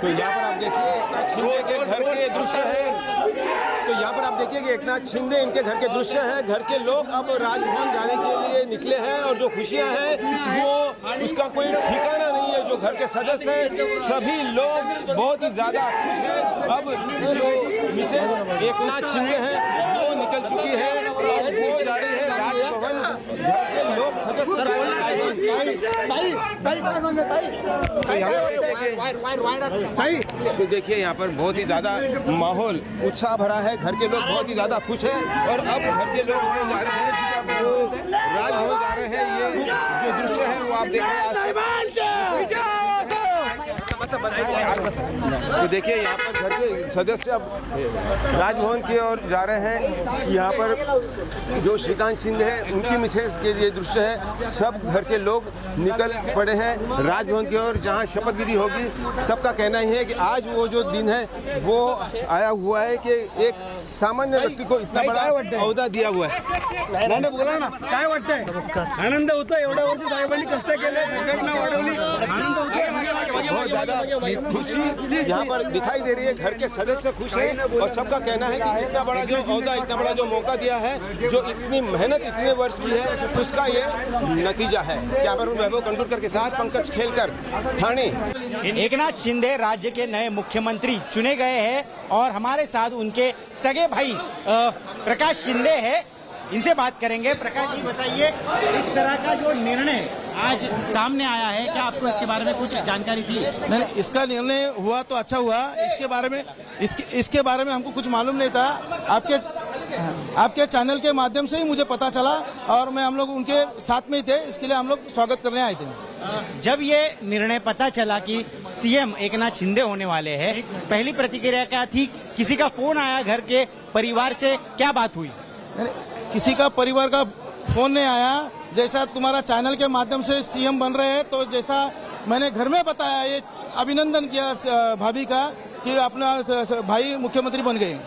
तो यहाँ पर आप देखिए एकनाथ शिंदे के घर के दृश्य है। तो यहाँ पर आप देखिए कि एकनाथ शिंदे इनके घर के दृश्य है। घर के लोग अब राजभवन जाने के लिए निकले हैं और जो खुशियाँ हैं वो उसका कोई ठिकाना नहीं है। जो घर के सदस्य हैं सभी लोग बहुत ही ज़्यादा खुश हैं। अब जो मिसेस एकनाथ शिंदे हैं वो निकल चुकी है और वो जा रही है राजभवन। घर के लोग सदस्य जा रहे हैं। तो देखिए यहाँ पर बहुत ही ज़्यादा माहौल उत्साह भरा है। घर के लोग बहुत ही ज़्यादा खुश हैं और अब घर के लोग वहाँ जा रहे हैं, वो राजभवन जा रहे हैं। ये जो दृश्य है वो आप देख रहे हैं। तो देखिए यहाँ पर घर के सदस्य अब राजभवन की ओर जा रहे हैं। यहाँ पर जो श्रीकांत शिंदे हैं उनकी मिसेस के ये दृश्य है। सब घर के लोग निकल पड़े हैं राजभवन की ओर, जहाँ शपथ विधि होगी। सबका कहना ही है कि आज वो जो दिन है वो आया हुआ है कि एक सामान्य व्यक्ति को इतना बड़ा अहदा दिया हुआ है। मैंने बोला ना, काय वाटतंय? आनंद होतो, एवढ्या वर्ष साहेबांनी कष्ट केले, संघटना वाढवली, आनंद होतो। बहुत ज़्यादा खुशी यहाँ पर दिखाई दे रही है। घर के सदस्य खुश हैं और सबका कहना है कि इतना बड़ा जो अहदा, इतना बड़ा जो मौका दिया है, जो इतनी मेहनत इतने वर्ष की है, उसका ये नतीजा है। कैमरामैन वैभव कंटूरकर के साथ पंकज खेलकर, ठाणे। एकनाथ शिंदे राज्य के नए मुख्यमंत्री चुने गए हैं और हमारे साथ उनके सगे भाई प्रकाश शिंदे हैं। इनसे बात करेंगे। प्रकाश जी बताइए, इस तरह का जो निर्णय आज सामने आया है, क्या आपको इसके बारे में कुछ जानकारी थी? नहीं, इसका निर्णय हुआ तो अच्छा हुआ। इसके बारे में हमको कुछ मालूम नहीं था। आपके चैनल के माध्यम से ही मुझे पता चला और हम लोग उनके साथ में ही थे, इसके लिए हम लोग स्वागत करने आए थे। जब ये निर्णय पता चला कि सीएम एकनाथ शिंदे होने वाले हैं, पहली प्रतिक्रिया क्या थी? किसी का फोन आया घर के परिवार से, क्या बात हुई? किसी का परिवार का फोन नहीं आया। जैसा तुम्हारा चैनल के माध्यम से सीएम बन रहे हैं, तो जैसा मैंने घर में बताया, ये अभिनंदन किया भाभी का कि अपना भाई मुख्यमंत्री बन गए।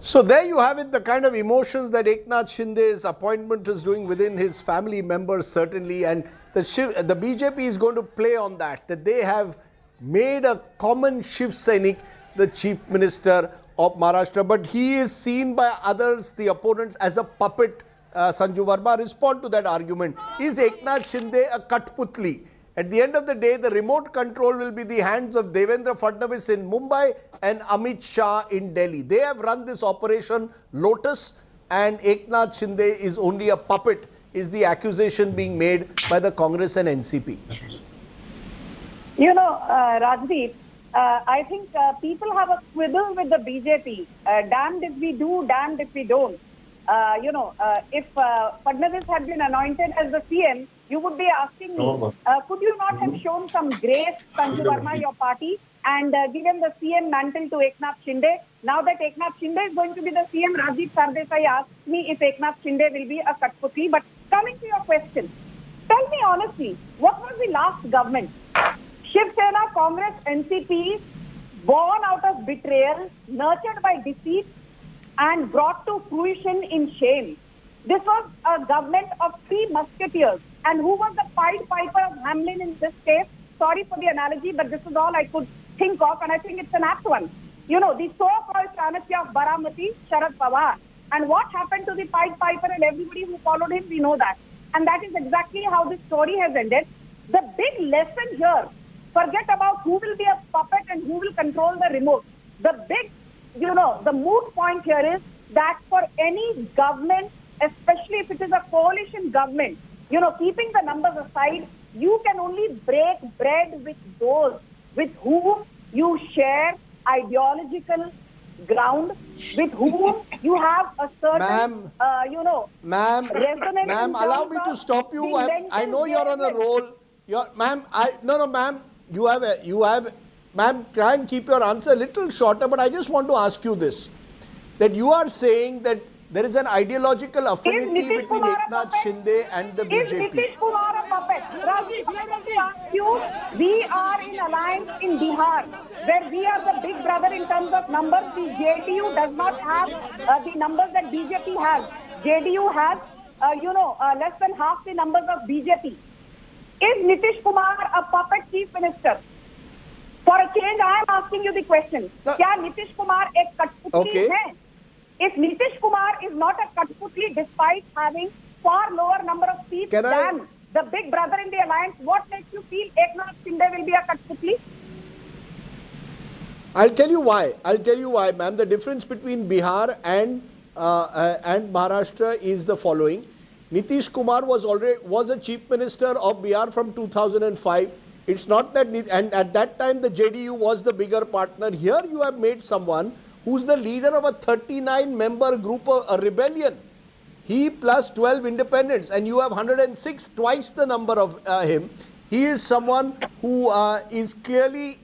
So there you have it, the kind of emotions that Eknath Shinde's appointment is doing within his family members, certainly, and the BJP is going to play on that they have made a common Shiv Sainik the Chief Minister of Maharashtra, but he is seen by others, the opponents, as a puppet. Sanju Verma, respond to that argument. Is Eknath Shinde a Katputli? At the end of the day, the remote control will be the hands of Devendra Fadnavis in Mumbai and Amit Shah in Delhi. They have run this operation Lotus, and Eknath Shinde is only a puppet, is the accusation being made by the Congress and NCP. You know, Rajdeep, I think people have a quibble with the BJP. Damned if we do, damned if we don't. If Fadnavis had been anointed as the CM, you would be asking me, could you not have shown some grace, Sanju Verma, your party, and given the CM mantle to Eknath Shinde? Now that Eknath Shinde is going to be the CM, Rajiv Sardesai asked me if Eknath Shinde will be a Katputli. But coming to your question, tell me honestly, what was the last government? Shiv Sena, Congress, NCP, born out of betrayal, nurtured by deceit, and brought to fruition in shame. This was a government of three musketeers. And who was the Pied Piper of Hamelin in this case? Sorry for the analogy, but this is all I could think of, and I think it's an apt one. You know, the so-called Chanakya of Baramati, Sharad Pawar. And what happened to the Pied Piper and everybody who followed him, we know that. And that is exactly how this story has ended. The big lesson here, forget about who will be a puppet and who will control the remote. The big, the moot point here is that for any government, especially if it is a coalition government, keeping the numbers aside, you can only break bread with those with whom you share ideological ground, with whom you have a certain, resonance. Ma'am, allow me to stop you. I know you're on a roll. Ma'am, ma'am, try and keep your answer a little shorter, but I just want to ask you this, that you are saying that there is an ideological affinity between Eknath Shinde and the BJP. Is Nitish Kumar a puppet? Rajiv, I want to ask you, we are in alliance in Bihar, where we are the big brother in terms of numbers. The JDU does not have the numbers that BJP has. JDU has, less than half the numbers of BJP. Is Nitish Kumar a puppet chief minister? For a change, I am asking you the question. Kya Nitish Kumar ek Katputli hai? If Nitish Kumar is not a Katputli despite having far lower number of seats than the big brother in the alliance, what makes you feel Eknath Shinde will be a Katputli? I'll tell you why, ma'am. The difference between Bihar and Maharashtra is the following. Nitish Kumar was a chief minister of Bihar from 2005. It's not that, and at that time the JDU was the bigger partner. Here you have made someone who's the leader of a 39-member group of a rebellion. He plus 12 independents, and you have 106, twice the number of him. He is someone who is clearly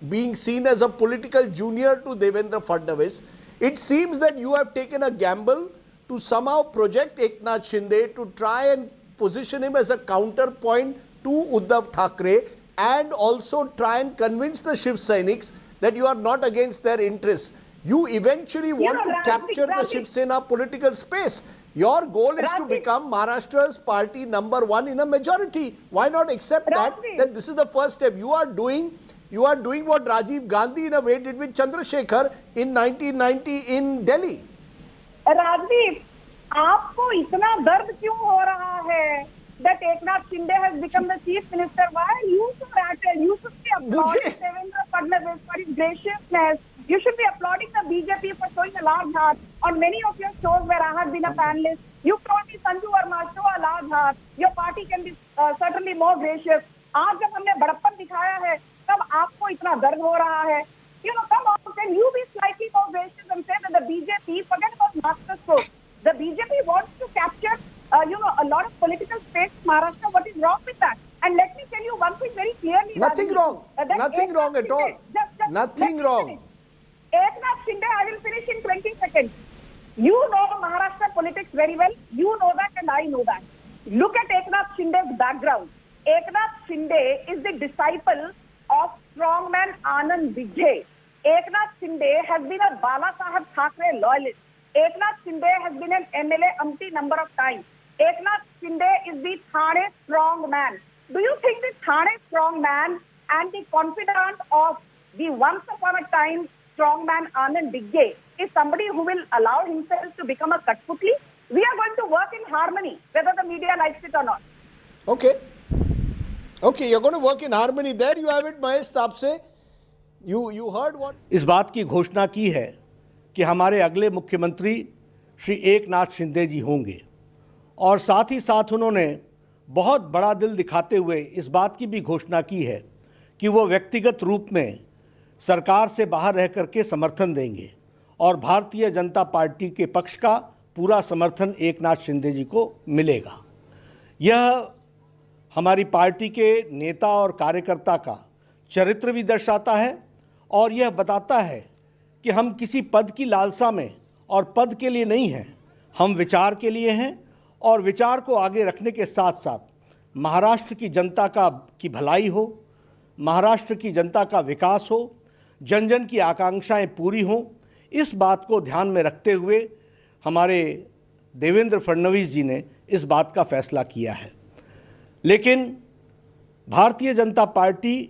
being seen as a political junior to Devendra Fadnavis. It seems that you have taken a gamble to somehow project Eknath Shinde to try and position him as a counterpoint to Uddhav Thackeray, and also try and convince the Shiv Sainiks that you are not against their interests. You eventually want to capture the Shiv Sena political space. Your goal is to become Maharashtra's party #1 in a majority. Why not accept that this is the first step? You are doing what Rajiv Gandhi in a way did with Chandrasekhar in 1990 in Delhi. Rajiv, आपको इतना दर्द क्यों हो रहा है that Eknath Shinde has become the chief minister? Why are you so rattled? You should be applauding Devendra Fadnavis for his graciousness, You should be applauding the BJP for showing a large heart. On many of your shows where I have been a panelist, you told me, Sanju Verma, show a large heart. Your party can be certainly more gracious. आज जब हमने बड़प्पन दिखाया है, तब आपको इतना दर्द हो रहा है. You know, come on, can you be slightly more gracious and say that the BJP, forget about masterstroke, the BJP wants to capture, a lot of political space in Maharashtra. What is wrong with that? And let me tell you one thing very clearly. Nothing wrong. Nothing wrong at all. Nothing wrong. Eknath Shinde, I will finish in 20 seconds. You know Maharashtra politics very well. You know that and I know that. Look at Eknath Shinde's background. Eknath Shinde is the disciple of strongman Anand Vijay. Eknath Shinde has been a Bala Saheb Thackeray loyalist. Eknath Shinde has been an MLA umpty number of times. Eknath Shinde is the Thane strong man. Do you think the Thane strong man and the confidant of the once upon a time strong man Anand Vijay is somebody who will allow himself to become a Katputli? We are going to work in harmony, whether the media likes it or not. Okay. Okay, you're going to work in harmony. There you have it, Mahesh Tapse. You heard what? इस बात की घोषणा की है कि हमारे अगले मुख्यमंत्री श्री एकनाथ शिंदे जी होंगे और साथ ही साथ उन्होंने बहुत बड़ा दिल दिखाते हुए इस बात की भी घोषणा की है कि वो व्यक्तिगत रूप में सरकार से बाहर रह करके समर्थन देंगे और भारतीय जनता पार्टी के पक्ष का पूरा समर्थन एकनाथ शिंदे जी को मिलेगा. यह हमारी पार्टी के नेता और कार्यकर्ता का चरित्र भी दर्शाता है और यह बताता है कि हम किसी पद की लालसा में और पद के लिए नहीं हैं, हम विचार के लिए हैं और विचार को आगे रखने के साथ साथ महाराष्ट्र की जनता की भलाई हो, महाराष्ट्र की जनता का विकास हो, जन जन की आकांक्षाएं पूरी हों, इस बात को ध्यान में रखते हुए हमारे देवेंद्र फडणवीस जी ने इस बात का फैसला किया है. लेकिन भारतीय जनता पार्टी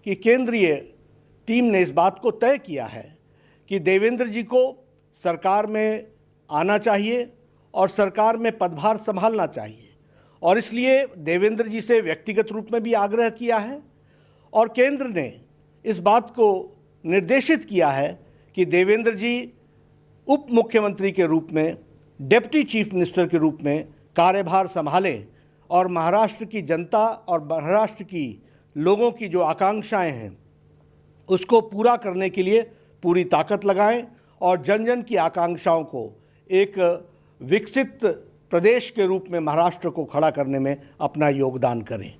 की केंद्रीय टीम ने इस बात को तय किया है कि देवेंद्र जी को सरकार में आना चाहिए और सरकार में पदभार संभालना चाहिए और इसलिए देवेंद्र जी से व्यक्तिगत रूप में भी आग्रह किया है और केंद्र ने इस बात को निर्देशित किया है कि देवेंद्र जी उप मुख्यमंत्री के रूप में, डिप्टी चीफ मिनिस्टर के रूप में कार्यभार संभालें और महाराष्ट्र की जनता और महाराष्ट्र की लोगों की जो आकांक्षाएं हैं उसको पूरा करने के लिए पूरी ताकत लगाएं और जन जन की आकांक्षाओं को एक विकसित प्रदेश के रूप में महाराष्ट्र को खड़ा करने में अपना योगदान करें.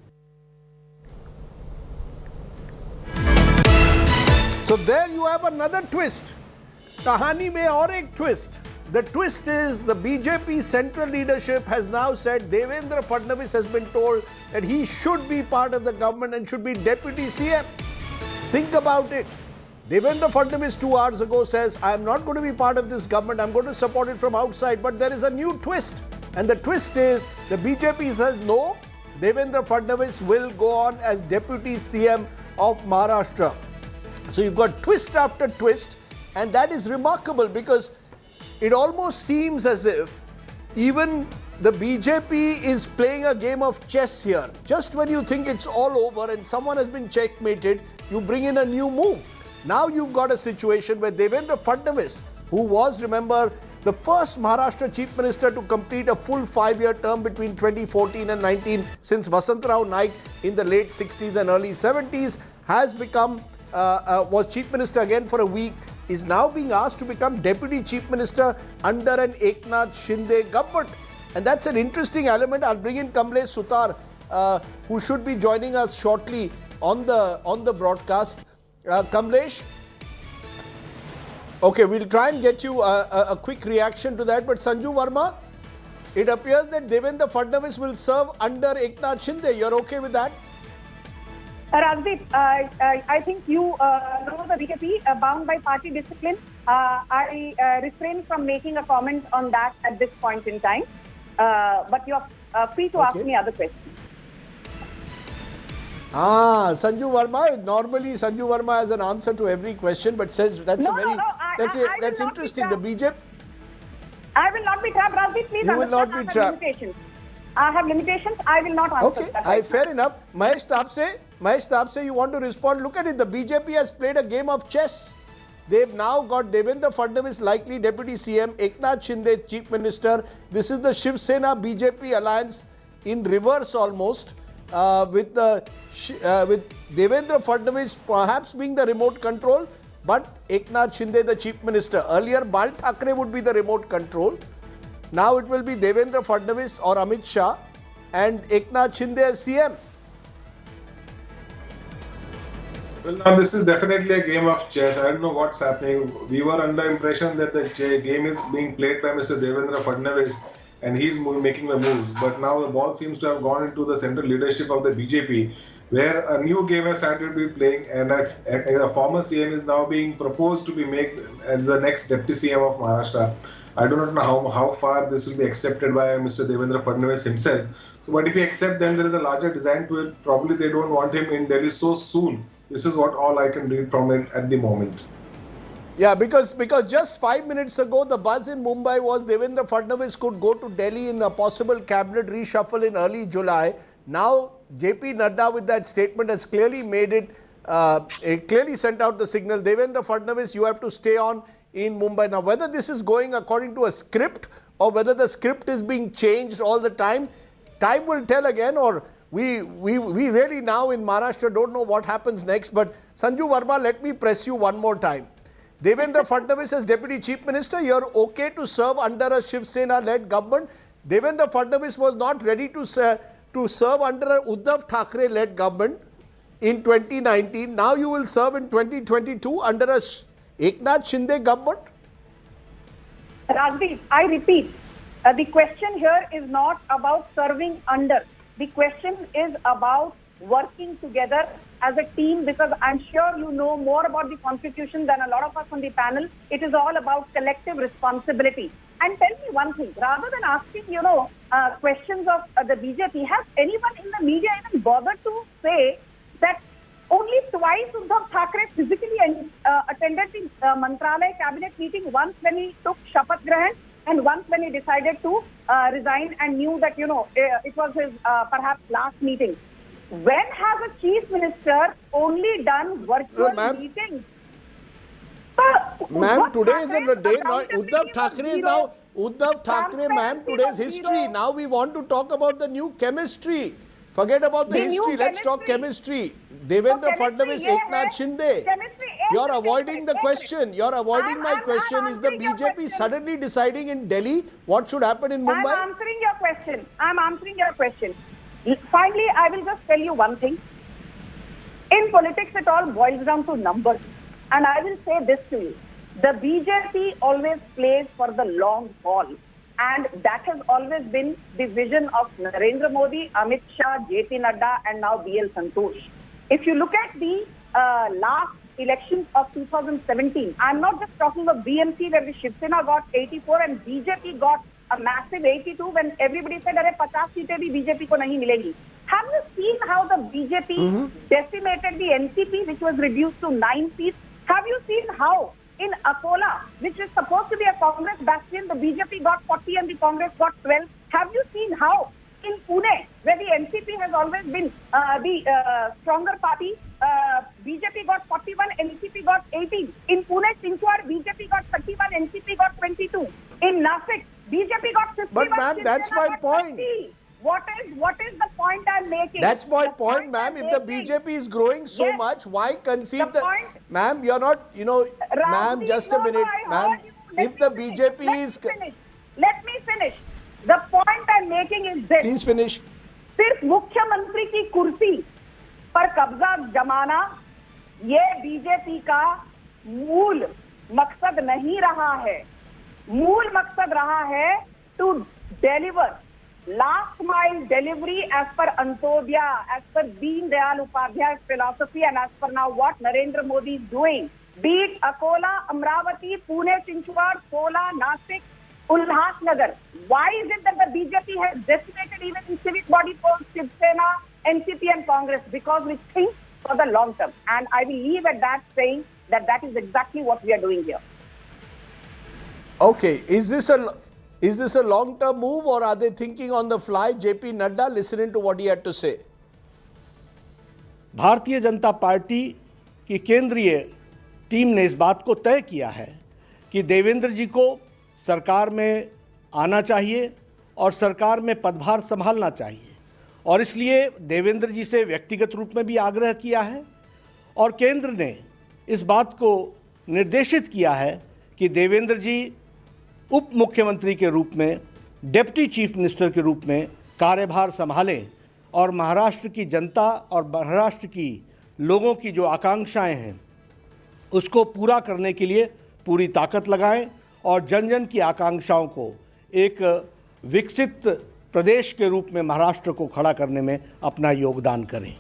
So there you have another twist. कहानी में और एक twist. The twist is the BJP central leadership has now said Devendra Fadnavis has been told that he should be part of the government and should be deputy CM. Think about it. Devendra Fadnavis 2 hours ago says, I am not going to be part of this government, I am going to support it from outside. But there is a new twist. And the twist is the BJP says no, Devendra Fadnavis will go on as deputy CM of Maharashtra. So you've got twist after twist, and that is remarkable because it almost seems as if even the BJP is playing a game of chess here. Just when you think it's all over and someone has been checkmated, you bring in a new move. Now you've got a situation where Devendra Fadnavis, who was, remember, the first Maharashtra Chief Minister to complete a full 5-year term between 2014 and 19 since Vasantrao Naik in the late 60s and early 70s, has become, was Chief Minister again for a week, is now being asked to become Deputy Chief Minister under an Eknath Shinde government. And that's an interesting element. I'll bring in Kamlesh Sutar, who should be joining us shortly on the broadcast. Kamlesh, okay, we'll try and get you a quick reaction to that. But Sanju Verma, it appears that Devendra Fadnavis will serve under Eknath Shinde. You're okay with that? Rajdeep, I think you know the BJP bound by party discipline. I refrain from making a comment on that at this point in time. But you're free to ask me other questions. Sanju Verma. Normally, Sanju Verma has an answer to every question, but says that's that's interesting. The BJP. I will not be trapped, Rajdeep. Please you will not be trapped. I have limitations. I will not answer. Okay, right fair now. Enough. Mahesh Tapse, you want to respond? Look at it. The BJP has played a game of chess. They've now got Devendra Fadnavis, likely Deputy CM, Eknath Shinde, Chief Minister. This is the Shiv Sena BJP alliance in reverse almost, with Devendra Fadnavis perhaps being the remote control, but Eknath Shinde the Chief Minister. Earlier, Uddhav Thackeray would be the remote control. Now it will be Devendra Fadnavis or Amit Shah and Eknath Shinde as CM. Well, now this is definitely a game of chess. I don't know what's happening. We were under impression that the game is being played by Mr. Devendra Fadnavis and he's making the moves. But now the ball seems to have gone into the central leadership of the BJP, where a new game has started to be playing, and as a former CM is now being proposed to be made as the next Deputy CM of Maharashtra. I do not know how far this will be accepted by Mr. Devendra Fadnavis himself. So, but if he accepts, then there is a larger design to it. Probably they don't want him in Delhi so soon. This is what all I can read from it at the moment. Yeah, because just 5 minutes ago, the buzz in Mumbai was Devendra Fadnavis could go to Delhi in a possible cabinet reshuffle in early July. Now, JP Nadda with that statement has clearly made it, clearly sent out the signal, Devendra Fadnavis, you have to stay on in Mumbai. Now, whether this is going according to a script or whether the script is being changed all the time will tell again, or we really now in Maharashtra don't know what happens next. But Sanju Verma, let me press you one more time. Devendra Fadnavis as Deputy Chief Minister, you're okay to serve under a Shiv Sena-led government. Devendra Fadnavis was not ready to serve under a Uddhav Thackeray-led government in 2019. Now you will serve in 2022 under a Eknath Shinde government? Rajdeep, I repeat, the question here is not about serving under. The question is about working together as a team, because I'm sure you know more about the constitution than a lot of us on the panel. It is all about collective responsibility. And tell me one thing, rather than asking, questions of the BJP, has anyone in the media even bothered to say that only twice Uddhav Thackeray physically attended the Mantralaya cabinet meeting, once when he took Shapath Grahan and once when he decided to resign and knew that, it was his perhaps last meeting. When has a chief minister only done virtual meetings? Ma'am, today is the day. Uddhav Thackeray is now, Uddhav Thackeray, ma'am, today's history. Now we want to talk about the new chemistry. Forget about the history. Let's talk chemistry. Devendra Fadnavis, Eknath Shinde. You're avoiding the question. You're avoiding my question. Is the BJP suddenly deciding in Delhi what should happen in Mumbai? I'm answering your question. Finally, I will just tell you one thing. In politics, it all boils down to numbers. And I will say this to you. The BJP always plays for the long haul. And that has always been the vision of Narendra Modi, Amit Shah, JP Nadda, and now BL Santosh. If you look at the last elections of 2017, I'm not just talking of BMC where the Shiv Sena got 84 and BJP got a massive 82 when everybody said, "Arey 50 seats bhi BJP ko nahi milegi." Have you seen how the BJP decimated the NCP, which was reduced to 9 seats? Have you seen how in Akola, which is supposed to be a Congress bastion, the BJP got 40 and the Congress got 12? Have you seen how in Pune, where the NCP has always been the stronger party, BJP got 41, NCP got 18. In Pune, Chinchwad, BJP got 31, NCP got 22. In Nashik, BJP got 51. But ma'am, that's my point. 30. What is the point I'm making? That's my point, ma'am. If the BJP is growing so much, why conceive the... Ma'am, you're not, ma'am, just a minute. Ma'am, if the BJP is... Let me finish. The point I'm making is this. Please finish. सिर्फ मुख्यमंत्री की कुर्सी पर कब्जा जमाना ये BJP का मूल मकसद नहीं रहा है. मूल मकसद रहा है to deliver last mile delivery as per Antodaya, as per Deen Dayal Upadhyay's philosophy, and as per now what Narendra Modi is doing. Be it Akola, Amravati, Pune, Chinchwad, Sola, Nashik, Ulhasnagar. Why is it that the BJP has decimated even in civic body polls, Shiv Sena, NCP and Congress? Because we think for the long term. And I will leave at that, saying that that is exactly what we are doing here. Okay, is this a long-term move, or are they thinking on the fly? JP Nadda, listening to what he had to say. Bharatiya Janata party की केंद्रीय team ने इस बात को तय किया है कि देवेंद्र जी को सरकार में आना चाहिए और सरकार में पदभार संभालना चाहिए, और इसलिए देवेंद्र जी से व्यक्तिगत रूप में भी आग्रह किया है और केंद्र ने इस बात को निर्देशित किया है कि देवेंद्र जी उप मुख्यमंत्री के रूप में, डिप्टी चीफ मिनिस्टर के रूप में कार्यभार संभालें और महाराष्ट्र की जनता और महाराष्ट्र की लोगों की जो आकांक्षाएं हैं उसको पूरा करने के लिए पूरी ताकत लगाएं और जन जन की आकांक्षाओं को एक विकसित प्रदेश के रूप में महाराष्ट्र को खड़ा करने में अपना योगदान करें।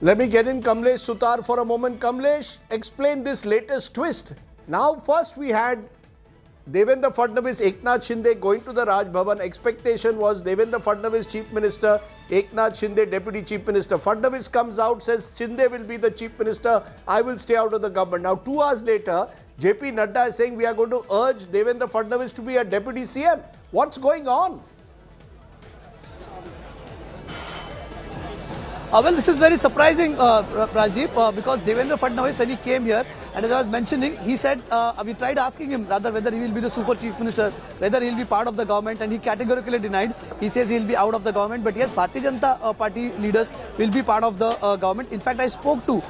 Let me get in Kamlesh Sutar for a moment. Kamlesh, explain this latest twist. Now, first we had Devendra Fadnavis, Eknath Shinde going to the Raj Bhavan. Expectation was Devendra Fadnavis Chief Minister, Eknath Shinde Deputy Chief Minister. Fadnavis comes out, says Shinde will be the Chief Minister, I will stay out of the government. Now 2 hours later, JP Nadda is saying we are going to urge Devendra Fadnavis to be a Deputy CM. What's going on? Well, this is very surprising, Rajiv, because Devendra Fadnavis, when he came here, and as I was mentioning, he said, we tried asking him rather whether he will be the super chief minister, whether he will be part of the government, and he categorically denied. He says he will be out of the government, but yes, Bharatiya Janata Party leaders will be part of the government. In fact, I spoke to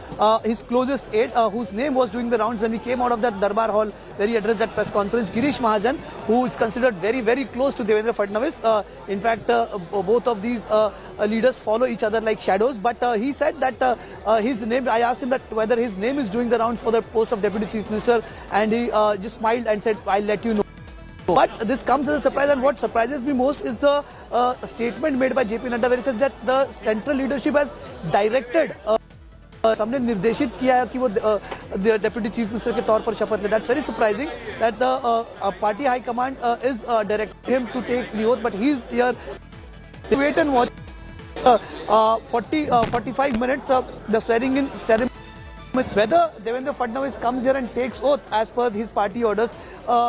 his closest aide, whose name was doing the rounds when we came out of that Darbar Hall where he addressed that press conference, Girish Mahajan, who is considered very, very close to Devendra Fadnavis. In fact, both of these leaders follow each other like shadows, but he said that his name, I asked him that whether his name is doing the rounds for the post of Deputy Chief Minister, and he just smiled and said, I'll let you know. But this comes as a surprise, and what surprises me most is the statement made by JP Nadda where he says that the central leadership has directed हमने निर्देशित किया है कि वो deputy chief minister के तौर पर शपथ ले. That's very surprising that the party high command is directing him to take the oath, but he's here. Wait and watch. 45 minutes the swearing in ceremony. Whether Devendra Fadnavis comes here and takes oath as per his party orders,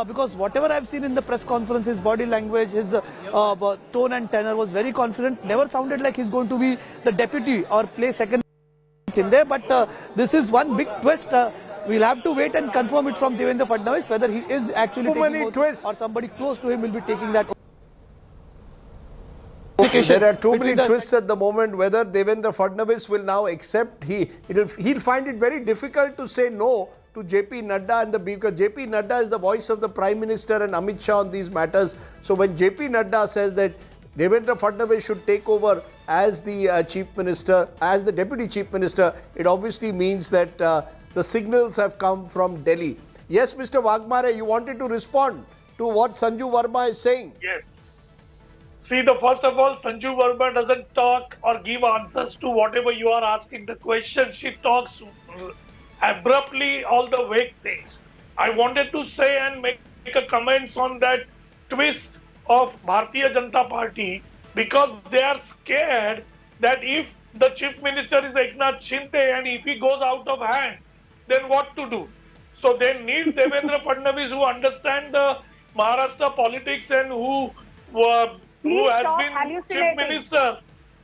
because whatever I've seen in the press conference, his body language, his tone and tenor was very confident. Never sounded like he's going to be the deputy or play second in there. But this is one big twist. We'll have to wait and confirm it from Devendra Fadnavis whether he is actually taking oath or somebody close to him will be taking that oath. There are too many twists at the moment. Whether Devendra Fadnavis will now accept, he'll find it very difficult to say no to JP Nadda, and because JP Nadda is the voice of the Prime Minister and Amit Shah on these matters. So when JP Nadda says that Devendra Fadnavis should take over as the Chief Minister, as the Deputy Chief Minister, it obviously means that the signals have come from Delhi. Yes, Mr. Wagmare, you wanted to respond to what Sanju Verma is saying. Yes. See, first of all, Sanju Verma doesn't talk or give answers to whatever you are asking the question. She talks abruptly all the vague things. I wanted to say and make a comments on that twist of Bharatiya Janata Party, because they are scared that if the Chief Minister is Eknath Shinde and if he goes out of hand, then what to do? So they need Devendra Fadnavis, who understand the Maharashtra politics and who has been Chief Minister.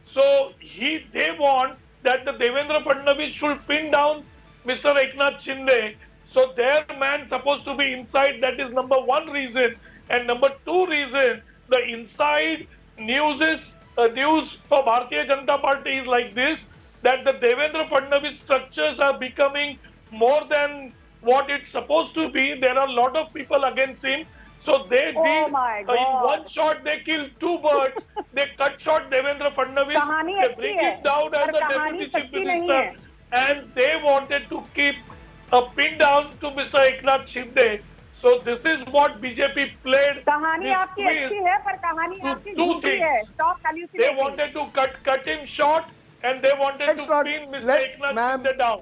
So they want that the Devendra Fadnavis should pin down Mr. Eknath Shinde. So their man supposed to be inside. That is number one reason. And number two reason, the inside news for Bharatiya Janata Party is like this, that the Devendra Fadnavis structures are becoming more than what it's supposed to be. There are a lot of people against him. So they did, in one shot they killed 2 birds. They cut short Devendra Fadnavis, they bring him down as a Deputy Chief Minister, and they wanted to keep a pin down to Mr. Eknath Shinde. So this is what BJP played this twist to 2 things. They wanted to cut him short, and they wanted to pin Mr. Eknath Shinde down.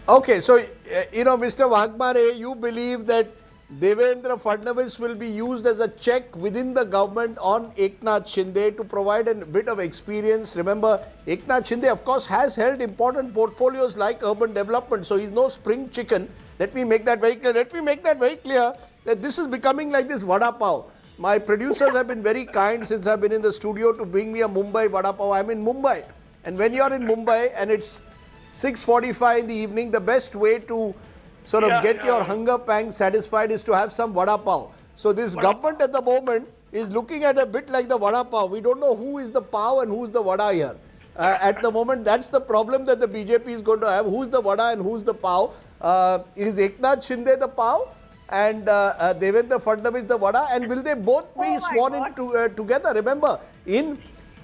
Okay, so, Mr. Wagmare, you believe that Devendra Fadnavis will be used as a check within the government on Eknath Shinde to provide a bit of experience. Remember, Eknath Shinde, of course, has held important portfolios like urban development, so he's no spring chicken. Let me make that very clear. That this is becoming like this vada pav. My producers have been very kind since I've been in the studio to bring me a Mumbai vada pav. I'm in Mumbai. And when you're in Mumbai and it's 6:45 in the evening. The best way to sort of get your hunger pangs satisfied is to have some vada pav. So this government at the moment is looking at a bit like the vada pav. We don't know who is the pav and who is the vada here. At the moment, that's the problem that the BJP is going to have. Who's the vada and who's the pav? Is Eknath Shinde the pav and Devendra Fadnavis the vada? And will they both be sworn in together? Remember, in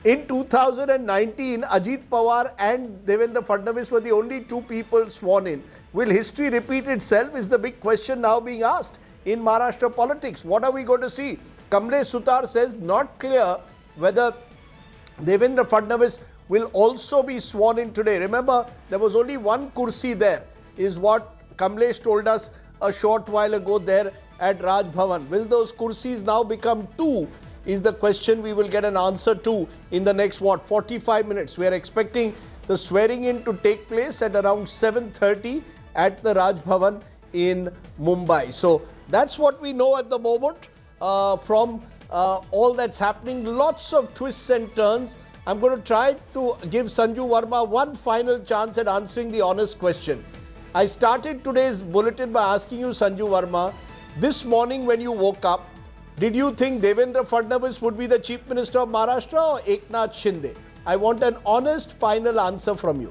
2019, Ajit Pawar and Devendra Fadnavis were the only two people sworn in. Will history repeat itself is the big question now being asked in Maharashtra politics. What are we going to see? Kamlesh Sutar says not clear whether Devendra Fadnavis will also be sworn in today. Remember, there was only one kursi there, is what Kamlesh told us a short while ago there at Raj Bhavan. Will those kursis now become two? Is the question we will get an answer to in the next 45 minutes. We are expecting the swearing in to take place at around 7:30 at the Raj Bhavan in Mumbai. So that's what we know at the moment from all that's happening. Lots of twists and turns. I'm going to try to give Sanju Verma one final chance at answering the honest question. I started today's bulletin by asking you, Sanju Verma, this morning when you woke up, did you think Devendra Fadnavis would be the Chief Minister of Maharashtra or Eknath Shinde? I want an honest final answer from you.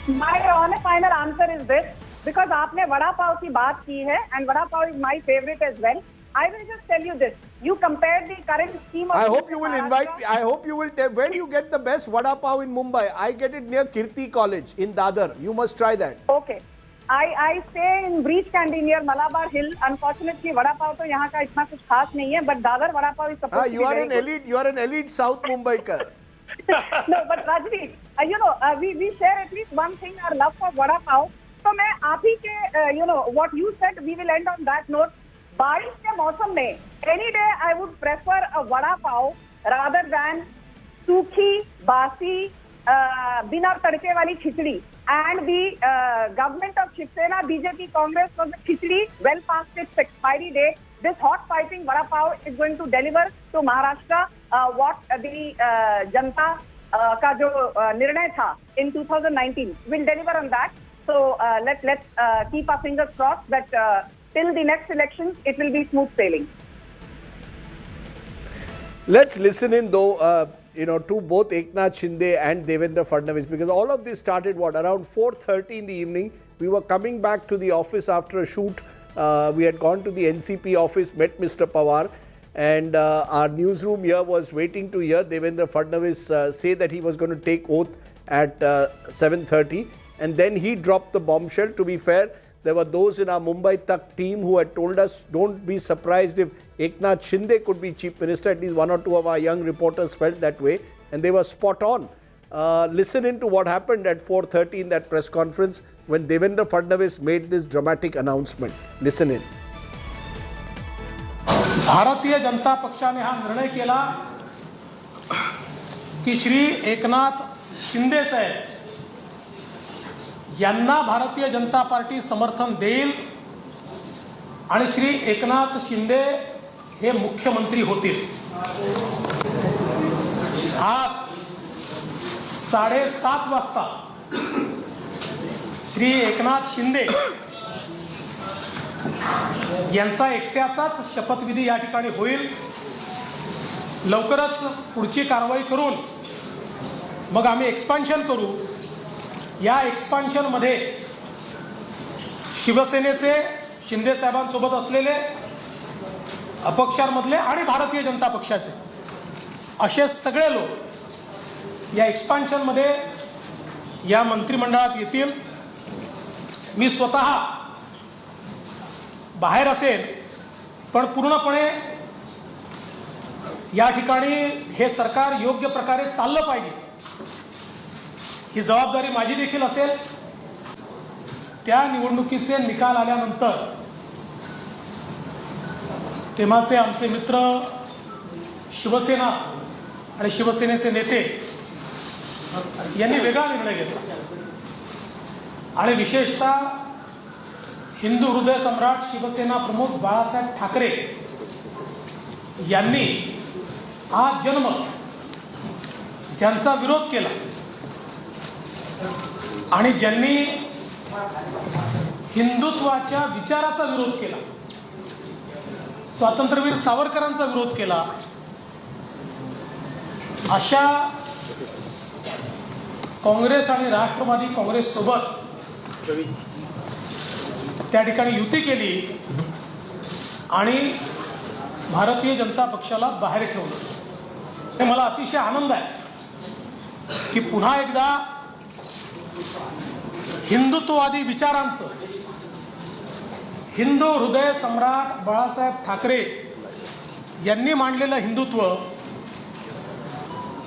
My honest final answer is this, because आपने वड़ा पाव की बात की है, and vada pav is my favorite as well. I will just tell you this. You compare the current scheme of... I hope you will invite me. I hope you will tell. Where do you get the best vada pav in Mumbai? I get it near Kirti College in Dadar. You must try that. Okay. I stay in Breach Candy near Malabar Hill. Unfortunately, vada pav to यहाँ का इतना कुछ खास नहीं है, but Dadar vada pav is supposed to be very good. You are an elite South Mumbaikar. No, but Rajvi, we share at least one thing, our love for vada pav. So मैं आप ही के, what you said, we will end on that note. बारिश के मौसम में any day I would prefer a vada pav rather than सूखी, बासी, बिना तड़के वाली खिचड़ी. And the government of Shiv Sena, BJP, Congress was a khichdi well past its expiry date. This hot fighting vada pav is going to deliver to Maharashtra what the जनता का जो निर्णय था in 2019 will deliver on that. So let's keep our fingers crossed that till the next elections it will be smooth sailing. Let's listen in though, to both Eknath Shinde and Devendra Fadnavis, because all of this started around 4:30 in the evening. We were coming back to the office after a shoot. We had gone to the NCP office, met Mr. Pawar, and our newsroom here was waiting to hear Devendra Fadnavis say that he was going to take oath at 7:30, and then he dropped the bombshell. To be fair, there were those in our Mumbai Tak team who had told us, don't be surprised if Eknath Shinde could be Chief Minister. At least one or two of our young reporters felt that way, and they were spot on. Listen in to what happened at 4:30 in that press conference when Devendra Fadnavis made this dramatic announcement. Listen in. Bharatiya Janata पक्षाने हा निर्णय केला की श्री एकनाथ शिंदे साहेब यांना Bharatiya Janata party समर्थन देईल आणि श्री एकनाथ शिंदे हे मुख्यमंत्री होतील. आज 7:30 वाजता श्री एकनाथ शिंदे यांचा एकट्याचाच शपथविधी या ठिकाणी होईल. लवकरच पुढची कारवाई करून मग आम्ही एक्सपान्शन करू. या एक्सपान्शन मध्ये शिवसेनेचे शिंदे साहेबांसोबत असलेले अपक्षांमधले आणि भारतीय जनता पक्षाचे असे सगळे लोक या एक्सपान्शन मध्ये या मंत्रिमंडळात येतील. मी स्वतः बाहेर असेल, पण पूर्णपणे या ठिकाणी हे सरकार योग्य प्रकारे चाललं पाहिजे ही जबाबदारी माझी देखील असेल. त्या निवडणुकीचे निकाल आल्यानंतर तेव्हाचे आमचे मित्र शिवसेना आणि शिवसेनेचे नेते यांनी वेगळा निर्णय घेतला आणि विशेषतः हिंदू हृदय सम्राट शिवसेना प्रमुख बाळासाहेब ठाकरे यांनी आज जन्म ज्यांचा विरोध केला आणि ज्यांनी हिंदुत्वाच्या विचाराचा विरोध केला, स्वातंत्र्यवीर सावरकरांचा विरोध केला, अशा काँग्रेस आणि राष्ट्रवादी काँग्रेस सोबत त्या ठिकाणी युती केली आणि भारतीय जनता पक्षाला बाहेर ठेवलं. मला अतिशय आनंद आहे की पुन्हा एकदा हिंदुत्ववादी विचारांचं, हिंदू हृदय सम्राट बाळासाहेब ठाकरे यांनी मांडलेलं हिंदुत्व,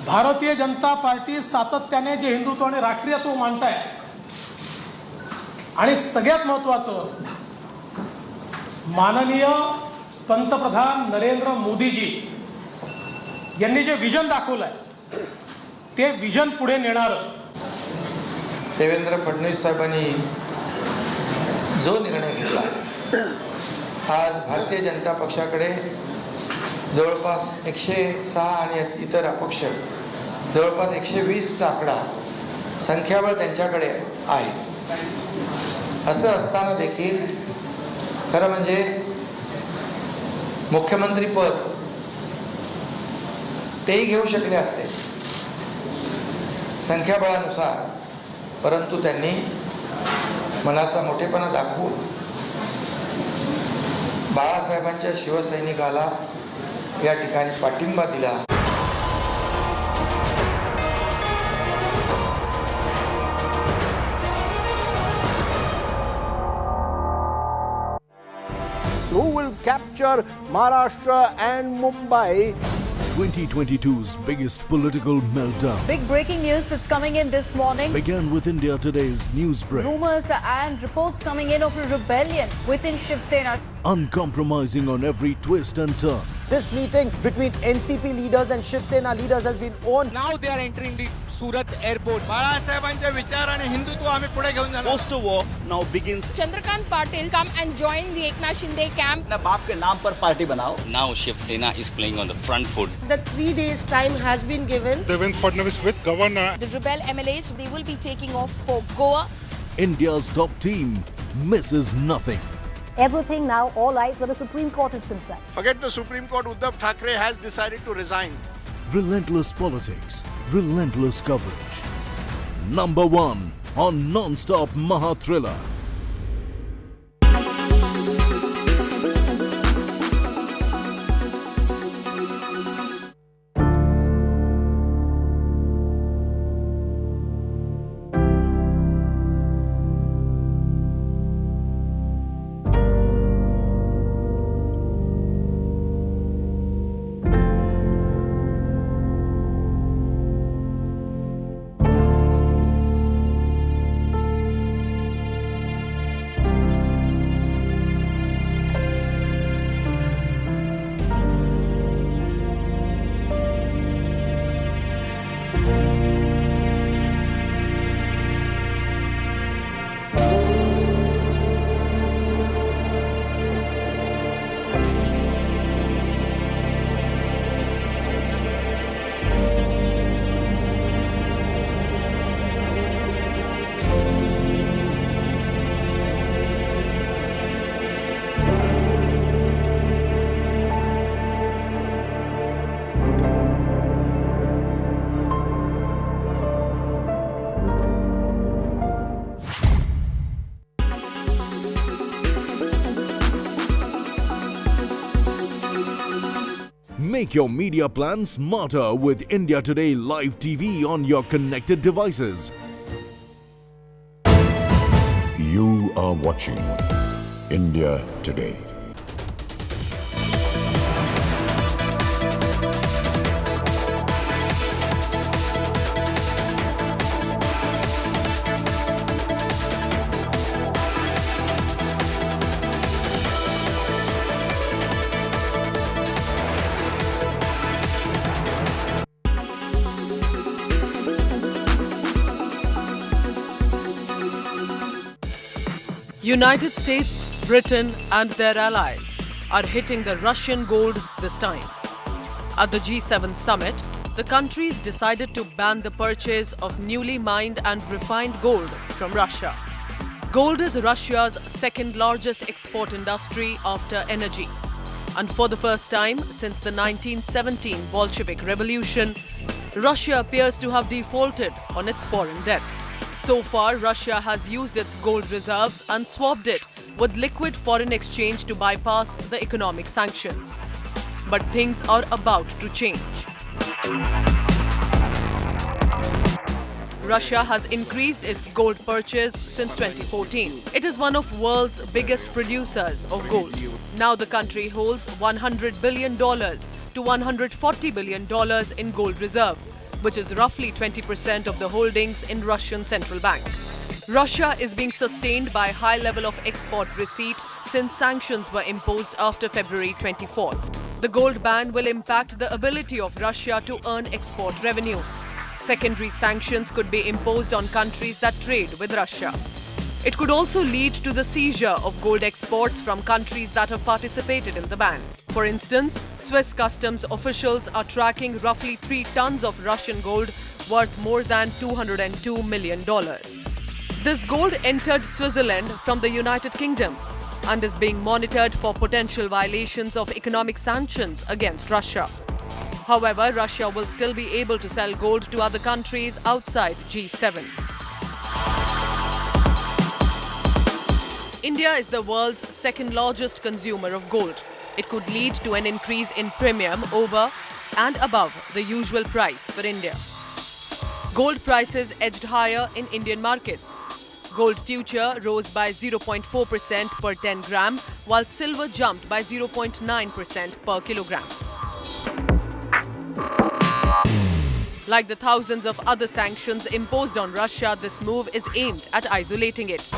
भारतीय जनता पार्टी सातत्याने जे हिंदुत्व आणि राष्ट्रीयत्व मांडताय, आणि सगळ्यात महत्त्वाचं माननीय पंतप्रधान नरेंद्र मोदीजी यांनी जे विजन दाखवलंय ते विजन पुढे नेणारं. देवेंद्र फडणवीस साहेबांनी जो निर्णय घेतला, आज भारतीय जनता पक्षाकडे जवळपास 106 आणि इतर अपक्ष जवळपास 120चा आकडा संख्याबळ त्यांच्याकडे आहे. असं असताना देखील खरं म्हणजे मुख्यमंत्री पद तेही घेऊ शकले असते संख्याबळानुसार, परंतु त्यांनी मनाचा मोठेपणा दाखवून बाळासाहेबांच्या शिवसैनिकाला या ठिकाणी पाठिंबा दिला. Who will capture Maharashtra and Mumbai? 2022's biggest political meltdown Big breaking news that's coming in this morning. began with India Today's news break. Rumors and reports coming in of a rebellion within Shiv Sena. Uncompromising on every twist and turn. This meeting between NCP leaders and Shiv Sena leaders has been on. Now they are entering the Surat airport. बाळासाहेबांचे विचार आणि हिंदुत्व आम्ही पुढे घेऊन जाणार. Post war now begins. Chandrakant Patil come and join the Eknath Shinde camp. अपने बाप के नाम पर पार्टी बनाओ. Now Shiv Sena is playing on the front foot. The 3 days time has been given. Devendra Fadnavis with governor. The rebel MLAs, they will be taking off for Goa. India's top team misses nothing. Everything now, all eyes where the Supreme Court is concerned. Forget the Supreme Court, Uddhav Thackeray has decided to resign. Relentless politics, relentless coverage. Number 1 on non-stop Maha Thriller. Make your media plan smarter with India Today Live TV on your connected devices. You are watching India Today. United States, Britain and their allies are hitting the Russian gold this time. At the G7 summit, the countries decided to ban the purchase of newly mined and refined gold from Russia. Gold is Russia's second largest export industry after energy. And for the first time since the 1917 Bolshevik Revolution, Russia appears to have defaulted on its foreign debt. So far, Russia has used its gold reserves and swapped it with liquid foreign exchange to bypass the economic sanctions. But things are about to change. Russia has increased its gold purchase since 2014. It is one of the world's biggest producers of gold. Now the country holds $100 billion to $140 billion in gold reserve, which is roughly 20% of the holdings in Russian central bank. Russia is being sustained by a high level of export receipt since sanctions were imposed after February 24. The gold ban will impact the ability of Russia to earn export revenue. Secondary sanctions could be imposed on countries that trade with Russia. It could also lead to the seizure of gold exports from countries that have participated in the ban. For instance, Swiss customs officials are tracking roughly 3 tons of Russian gold worth more than $202 million. This gold entered Switzerland from the United Kingdom and is being monitored for potential violations of economic sanctions against Russia. However, Russia will still be able to sell gold to other countries outside G7. India is the world's second largest consumer of gold. It could lead to an increase in premium over and above the usual price for India. Gold prices edged higher in Indian markets. Gold future rose by 0.4% per 10 gram, while silver jumped by 0.9% per kilogram. Like the thousands of other sanctions imposed on Russia, this move is aimed at isolating it.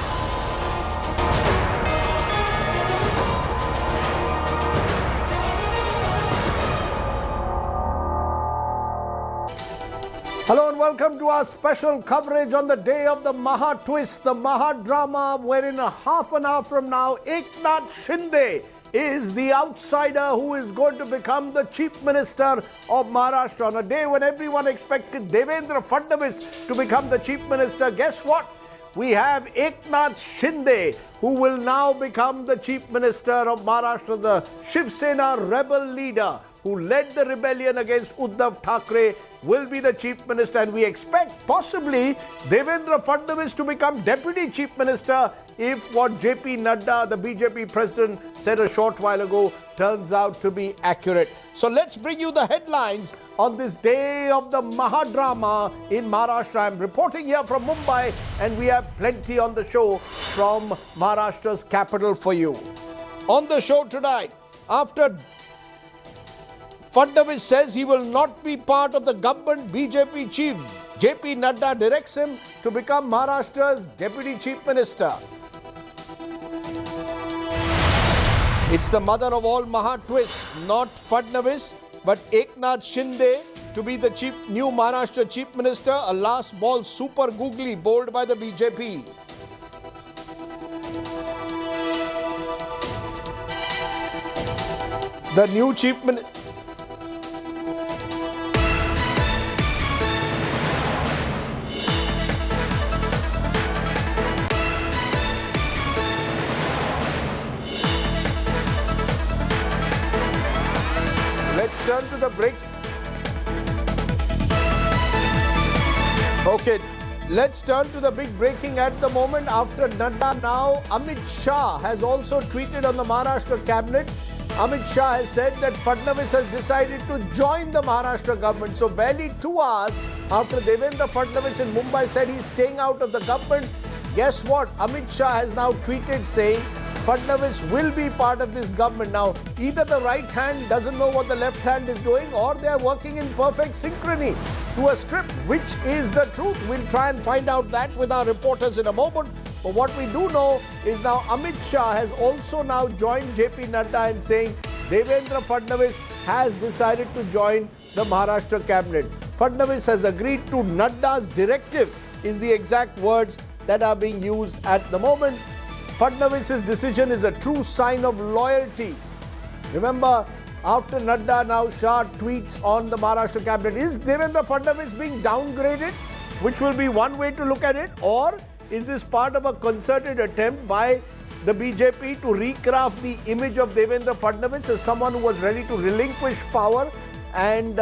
Hello and welcome to our special coverage on the day of the Maha twist, the Maha drama, wherein a half an hour from now, Eknath Shinde is the outsider who is going to become the Chief Minister of Maharashtra. On a day when everyone expected Devendra Fadnavis to become the Chief Minister, guess what? We have Eknath Shinde, who will now become the Chief Minister of Maharashtra, the Shiv Sena rebel leader who led the rebellion against Uddhav Thackeray, will be the Chief Minister, and we expect possibly Devendra Fadnavis to become Deputy Chief Minister if what JP Nadda, the BJP President, said a short while ago turns out to be accurate. So let's bring you the headlines on this day of the Maha drama in Maharashtra. I'm reporting here from Mumbai, and we have plenty on the show from Maharashtra's capital for you. On the show tonight, after Fadnavis says he will not be part of the government, BJP chief JP Nadda directs him to become Maharashtra's Deputy Chief Minister. It's the mother of all Maha twists, not Fadnavis, but Eknath Shinde to be the new Maharashtra Chief Minister. A last ball super googly bowled by the BJP. The new Chief Minister. Let's turn to the break. Okay, let's turn to the big breaking at the moment. After Nadda, now Amit Shah has also tweeted on the Maharashtra cabinet. Amit Shah has said that Fadnavis has decided to join the Maharashtra government. So barely 2 hours after Devendra Fadnavis in Mumbai said he's staying out of the government, guess what? Amit Shah has now tweeted saying Fadnavis will be part of this government. Now, either the right hand doesn't know what the left hand is doing, or they are working in perfect synchrony to a script. Which is the truth? We'll try and find out that with our reporters in a moment. But what we do know is now Amit Shah has also now joined JP Nadda in saying Devendra Fadnavis has decided to join the Maharashtra cabinet. Fadnavis has agreed to Nadda's directive, is the exact words that are being used at the moment. Fadnavis' decision is a true sign of loyalty. Remember, after Nadda, now Shah tweets on the Maharashtra cabinet. Is Devendra Fadnavis being downgraded, which will be one way to look at it? Or is this part of a concerted attempt by the BJP to recraft the image of Devendra Fadnavis as someone who was ready to relinquish power and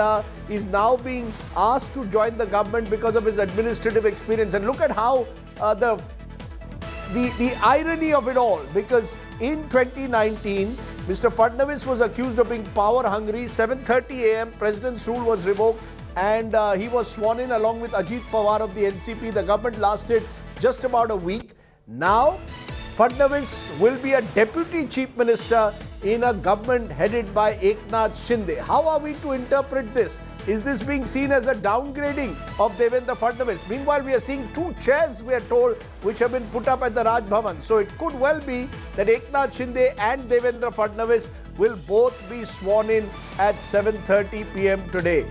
is now being asked to join the government because of his administrative experience? And look at how the irony of it all, because in 2019, Mr. Fadnavis was accused of being power hungry. 7:30 a.m. President's rule was revoked and he was sworn in along with Ajit Pawar of the NCP. The government lasted just about a week. Now, Fadnavis will be a deputy chief minister in a government headed by Eknath Shinde. How are we to interpret this? Is this being seen as a downgrading of Devendra Fadnavis? Meanwhile, we are seeing two chairs, we are told, which have been put up at the Raj Bhavan. So it could well be that Eknath Shinde and Devendra Fadnavis will both be sworn in at 7:30 p.m. today.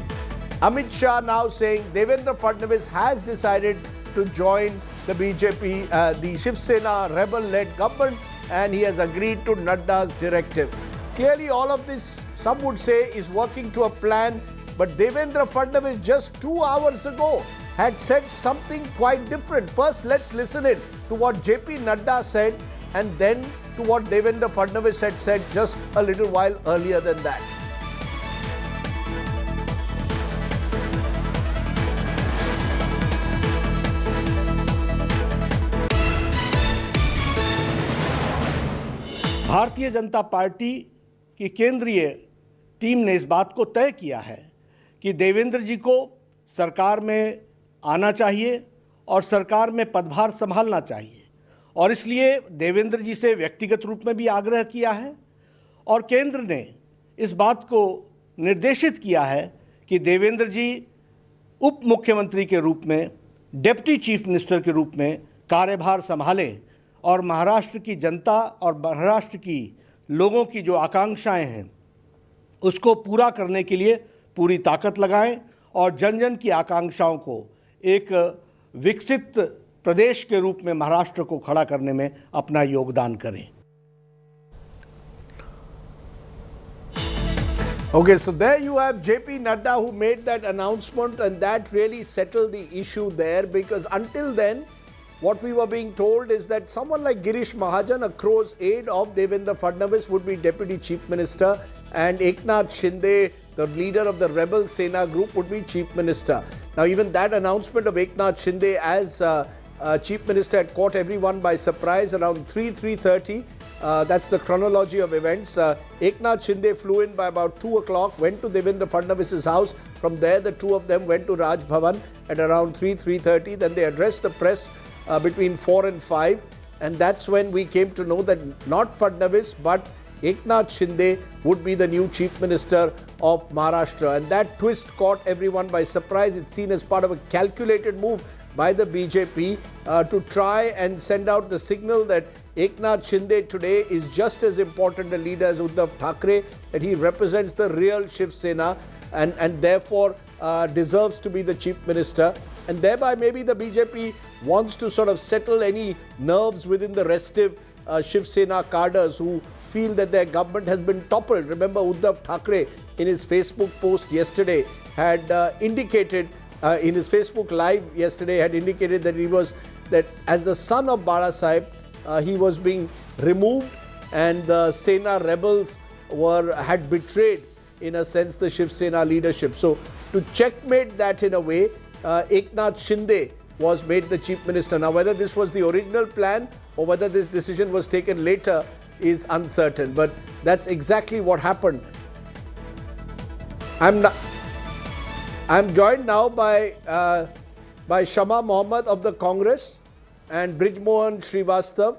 Amit Shah now saying Devendra Fadnavis has decided to join the BJP, the Shiv Sena rebel-led government, and he has agreed to Nadda's directive. Clearly, all of this, some would say, is working to a plan. But Devendra Fadnavis just 2 hours ago had said something quite different. First, let's listen in to what JP Nadda said and then to what Devendra Fadnavis had said just a little while earlier than that. Bharatiya Janata party की केंद्रीय team ने इस बात को तय किया है कि देवेंद्र जी को सरकार में आना चाहिए और सरकार में पदभार संभालना चाहिए, और इसलिए देवेंद्र जी से व्यक्तिगत रूप में भी आग्रह किया है और केंद्र ने इस बात को निर्देशित किया है कि देवेंद्र जी उप मुख्यमंत्री के रूप में, डिप्टी चीफ मिनिस्टर के रूप में कार्यभार संभालें और महाराष्ट्र की जनता और महाराष्ट्र की लोगों की जो आकांक्षाएं हैं उसको पूरा करने के लिए पूरी ताकत लगाएं और जन जन की आकांक्षाओं को एक विकसित प्रदेश के रूप में महाराष्ट्र को खड़ा करने में अपना योगदान करें. Okay, so there you have JP Nadda who made that announcement, and that really settled the issue there, because until then, what we were being told is that someone like Girish Mahajan, a close aide of Devendra Fadnavis, would be Deputy Chief Minister, and Eknath Shinde, the leader of the rebel Sena group, would be Chief Minister. Now, even that announcement of Eknath Shinde as Chief Minister had caught everyone by surprise around 3:30. That's the chronology of events. Eknath Shinde flew in by about 2 o'clock, went to Devendra Fadnavis' house. From there, the two of them went to Raj Bhavan at around 3:30. Then they addressed the press between 4 and 5. And that's when we came to know that not Fadnavis, but Eknath Shinde would be the new Chief Minister of Maharashtra. And that twist caught everyone by surprise. It's seen as part of a calculated move by the BJP to try and send out the signal that Eknath Shinde today is just as important a leader as Uddhav Thackeray, that he represents the real Shiv Sena and therefore deserves to be the Chief Minister. And thereby maybe the BJP wants to sort of settle any nerves within the restive Shiv Sena cadres who feel that their government has been toppled. Remember, Uddhav Thackeray in his Facebook post yesterday had indicated, in his Facebook live yesterday, had indicated that he was, that as the son of Bala Sahib, he was being removed and the Sena rebels had betrayed, in a sense, the Shiv Sena leadership. So to checkmate that in a way, Eknath Shinde was made the Chief Minister. Now, whether this was the original plan or whether this decision was taken later is uncertain, but that's exactly what happened. I'm joined now by Shama Mohammed of the Congress, and Brijmohan Srivastav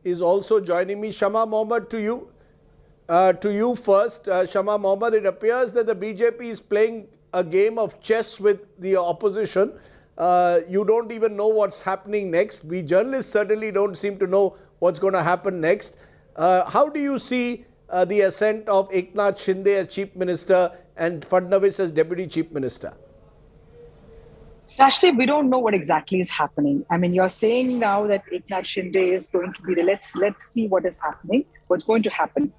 is also joining me. Shama Mohammed, to you first. Shama Mohammed, it appears that the BJP is playing a game of chess with the opposition. You don't even know what's happening next. We journalists certainly don't seem to know what's going to happen next. How do you see the ascent of Eknath Shinde as Chief Minister and Fadnavis as Deputy Chief Minister? Rashdeep, we don't know what exactly is happening. I mean, you're saying now that Eknath Shinde is going to be the, let's see what is happening, what's going to happen.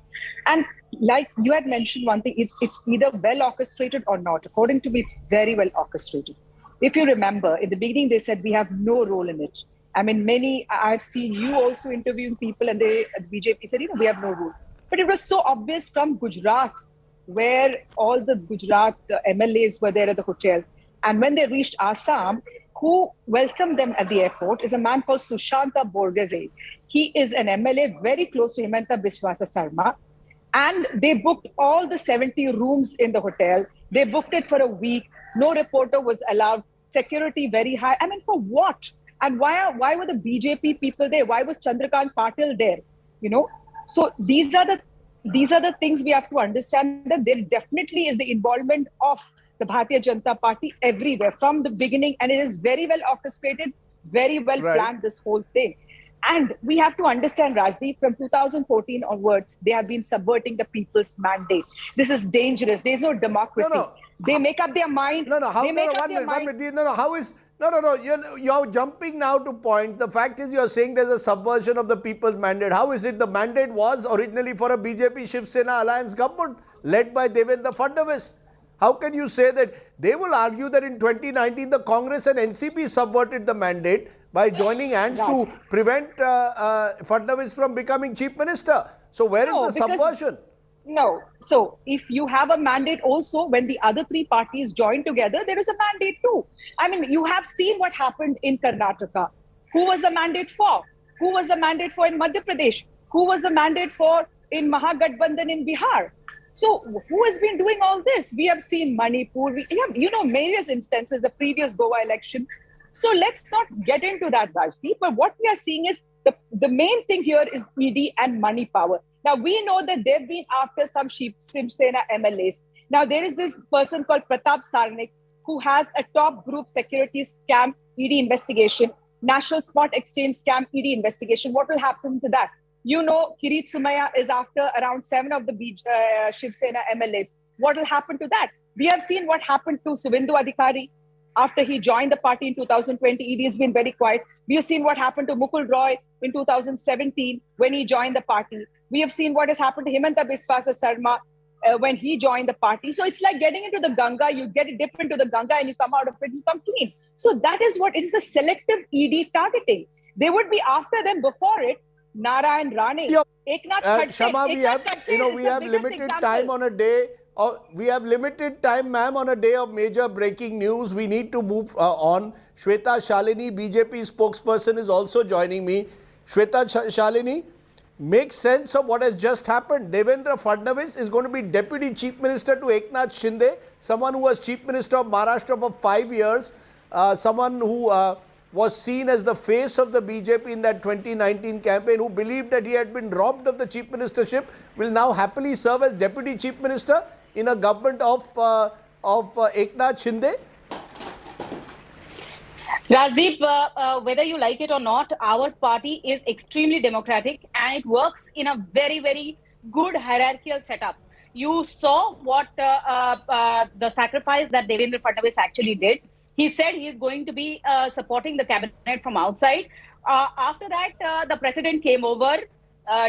And like you had mentioned one thing, it's either well orchestrated or not. According to me, it's very well orchestrated. If you remember, in the beginning, they said we have no role in it. I mean, I've seen you also interviewing people, and the BJP said, we have no role. But it was so obvious from Gujarat, where all the Gujarat MLAs were there at the hotel. And when they reached Assam, who welcomed them at the airport is a man called Sushanta Borgese. He is an MLA very close to Himanta Biswa Sarma. And they booked all the 70 rooms in the hotel. They booked it for a week. No reporter was allowed. Security very high. I mean, for what? And why were the BJP people there? Why was Chandrakant Patil there? So these are the things we have to understand, that there definitely is the involvement of the Bharatiya Janata Party everywhere from the beginning, and it is very well orchestrated, very well planned, this whole thing. And we have to understand, Rajdeep, from 2014 onwards, they have been subverting the people's mandate. This is dangerous. There is no democracy. They make up their mind. You're jumping now to point. The fact is, you're saying there's a subversion of the people's mandate. How is it? The mandate was originally for a BJP Shiv Sena alliance government led by Devendra Fadnavis. How can you say that? They will argue that in 2019, the Congress and NCP subverted the mandate by joining hands to prevent Fadnavis from becoming chief minister. So where is the subversion? No. So if you have a mandate also, when the other three parties join together, there is a mandate too. I mean, you have seen what happened in Karnataka. Who was the mandate for? Who was the mandate for in Madhya Pradesh? Who was the mandate for in Mahagathbandhan in Bihar? So who has been doing all this? We have seen Manipur. We have, various instances, the previous Goa election. So let's not get into that, Rajdeep. But what we are seeing is the main thing here is ED and money power. Now, we know that they've been after some Shiv Sena MLAs. Now, there is this person called Pratap Sarnaik, who has a top group security scam ED investigation, National Spot Exchange scam ED investigation. What will happen to that? Kirit Sumaya is after around 7 of the Shiv Sena MLAs. What will happen to that? We have seen what happened to Suvendu Adhikari after he joined the party in 2020. ED has been very quiet. We have seen what happened to Mukul Roy in 2017 when he joined the party. We have seen what has happened to Himanta Biswa Sarma when he joined the party. So it's like getting into the Ganga. You get a dip into the Ganga and you come out of it, you come clean. So that is what it is, the selective ED targeting. They would be after them before it. Narayan Rane, Eknath Shama, we have limited time on a day. We have limited time, ma'am, on a day of major breaking news. We need to move on. Shweta Shalini, BJP spokesperson, is also joining me. Shweta Shalini, make sense of what has just happened. Devendra Fadnavis is going to be Deputy Chief Minister to Eknath Shinde, someone who was Chief Minister of Maharashtra for 5 years, someone who was seen as the face of the BJP in that 2019 campaign, who believed that he had been robbed of the Chief Ministership, will now happily serve as Deputy Chief Minister in a government of Eknath Shinde. Rajdeep, whether you like it or not, our party is extremely democratic and it works in a very, very good hierarchical setup. You saw what the sacrifice that Devendra Fadnavis actually did. He said he is going to be supporting the cabinet from outside. After that, the president came over,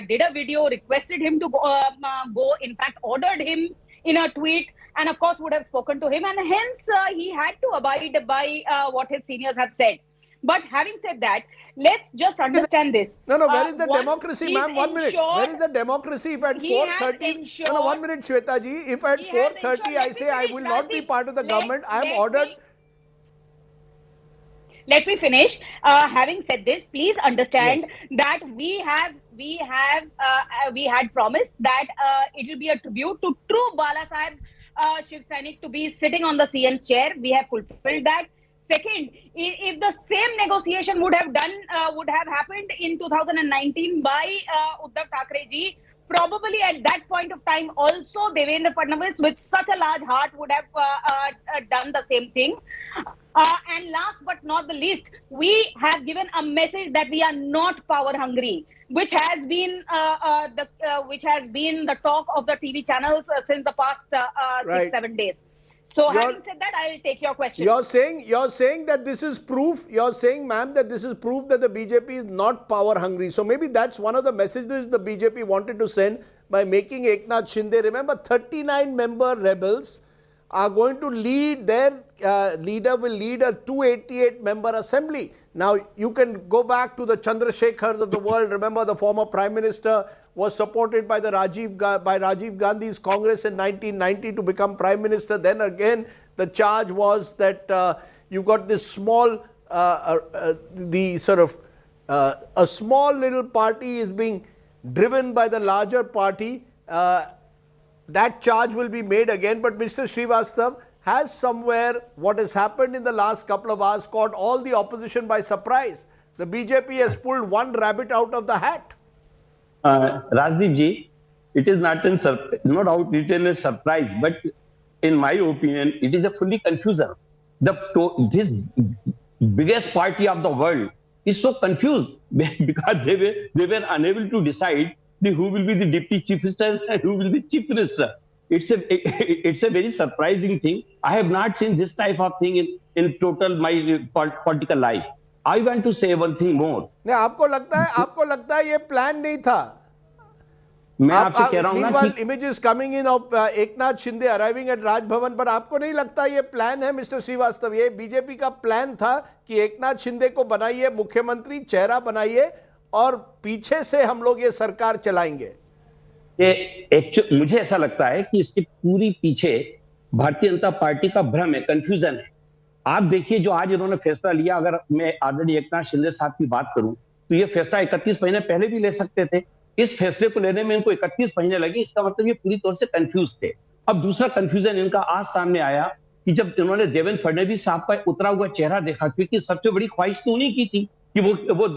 did a video, requested him to go, in fact, ordered him in a tweet, and of course would have spoken to him, and hence he had to abide by what his seniors have said. But having said that, let's just understand this. No, where is the democracy, ma'am? 1 minute. Where is the democracy if at 4:30? No, 1 minute, Shweta ji. If at 4:30 I say I will not be part of the government, I am ordered. Let me finish. Having said this, please understand that we had promised that it will be a tribute to true Bala Saheb Shiv Sainik to be sitting on the CM's chair. We have fulfilled that. Second, if the same negotiation would have happened in 2019 by Uddhav Thackeray ji, probably at that point of time also Devendra Fadnavis with such a large heart would have done the same thing. And last but not the least, we have given a message that we are not power hungry, which has been the talk of the TV channels since the past 6-7 days. So having said that, I'll take your question. You're saying that this is proof. You're saying, ma'am, that this is proof that the BJP is not power hungry. So maybe that's one of the messages the BJP wanted to send by making Eknath Shinde. Remember, 39-member rebels are going to lead, their leader will lead a 288-member assembly. Now, you can go back to the Chandrasekhars of the world. Remember, the former Prime Minister was supported by the Rajiv Gandhi's Congress in 1990 to become Prime Minister. Then again, the charge was that you got this small, a small little party is being driven by the larger party. That charge will be made again, but Mr. Srivastava has somewhere what has happened in the last couple of hours caught all the opposition by surprise. The BJP has pulled one rabbit out of the hat. Rajdeep ji, it is not written as surprise, but in my opinion, it is a fully confusion. This biggest party of the world is so confused because they were unable to decide who will be the deputy chief minister and who will be the chief minister. It's a very surprising thing. I have not seen this type of thing in total my political life. I want to say one thing more. नहीं, आपको लगता है ये plan नहीं था? मैं आपसे कह रहा हूँ ना कि images coming in of Eknath Shinde arriving at Raj Bhavan, पर आपको नहीं लगता ये प्लान है मिस्टर श्रीवास्तव? ये बीजेपी का प्लान था कि एकनाथ शिंदे को बनाइए मुख्यमंत्री, चेहरा बनाइए और पीछे से हम लोग ये सरकार चलाएंगे। मुझे ऐसा लगता है कि इसके पूरी पीछे भारतीय जनता पार्टी का भ्रम है, कंफ्यूजन है। आप देखिए जो आज इन्होंने फैसला लिया, अगर मैं आदरणीय एकनाथ शिंदे साहब की बात करूं तो ये फैसला 31 महीने पहले भी ले सकते थे। इस फैसले को लेने में इनको 31 महीने लगे, इसका मतलब ये पूरी तौर से कंफ्यूज थे। अब दूसरा कंफ्यूजन इनका आज सामने आया कि जब इन्होंने देवेंद्र फडणवीस साहब का उतरा हुआ चेहरा देखा, क्योंकि सबसे बड़ी ख्वाहिश तो उन्हीं की थी कि वो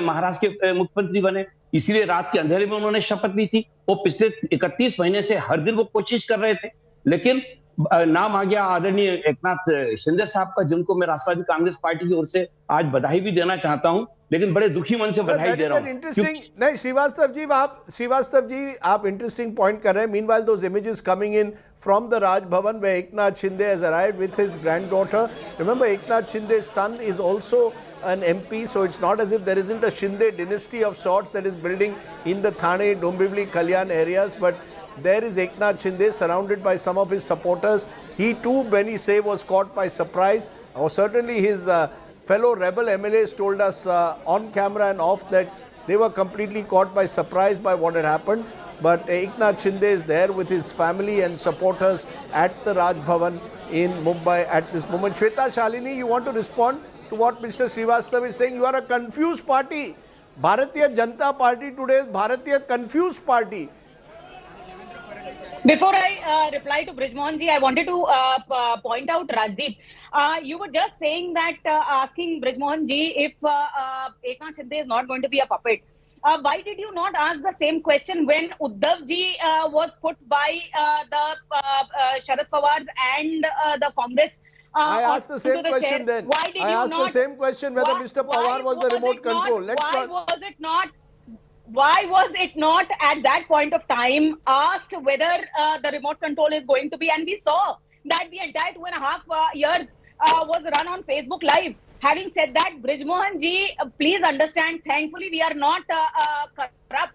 महाराष्ट्र के मुख्यमंत्री बने, इसीलिए रात के अंधेरे में उन्होंने शपथ ली थी। वो पिछले 31 महीने से हर दिन वो कोशिश कर रहे थे, लेकिन नाम आ गया आदरणीय एकनाथ शिंदे साहब का, जिनको मैं राष्ट्रवादी कांग्रेस पार्टी की ओर से आज बधाई भी देना चाहता हूं, लेकिन बड़े दुखी मन से बधाई दे रहा हूं। नहीं श्रीवास्तव जी आप इंटरेस्टिंग पॉइंट कर रहे हैं। Meanwhile those images coming in from the Raj Bhavan where Eknath Shinde has arrived with his granddaughter. Remember, Eknath Shinde's son is also an MP, so it's not as if there isn't a Shinde dynasty of sorts that is building in the Thane, Dombivli, Kalyan areas, but there is Eknath Shinde surrounded by some of his supporters. He too, many say, was caught by surprise, or certainly his fellow rebel MLAs told us on camera and off that they were completely caught by surprise by what had happened. But Eknath Shinde is there with his family and supporters at the Raj Bhavan in Mumbai at this moment. Shweta Shalini, you want to respond to what Mr. Srivastava is saying? You are a confused party. Bharatiya Janata Party today is Bharatiya confused party. Before I reply to Brijmohanji, I wanted to point out, Rajdeep, you were just saying that asking Brijmohanji if Eknath Shinde is not going to be a puppet. Why did you not ask the same question when Uddhav ji was put by the Sharad Pawar and the Congress? I asked the same question then. Why did I asked the same question whether Mr. Pawar was the remote control. Why was it not at that point of time asked whether the remote control is going to be? And we saw that the entire 2.5 years was run on Facebook Live. Having said that, Brijmohan ji, please understand, thankfully we are not corrupt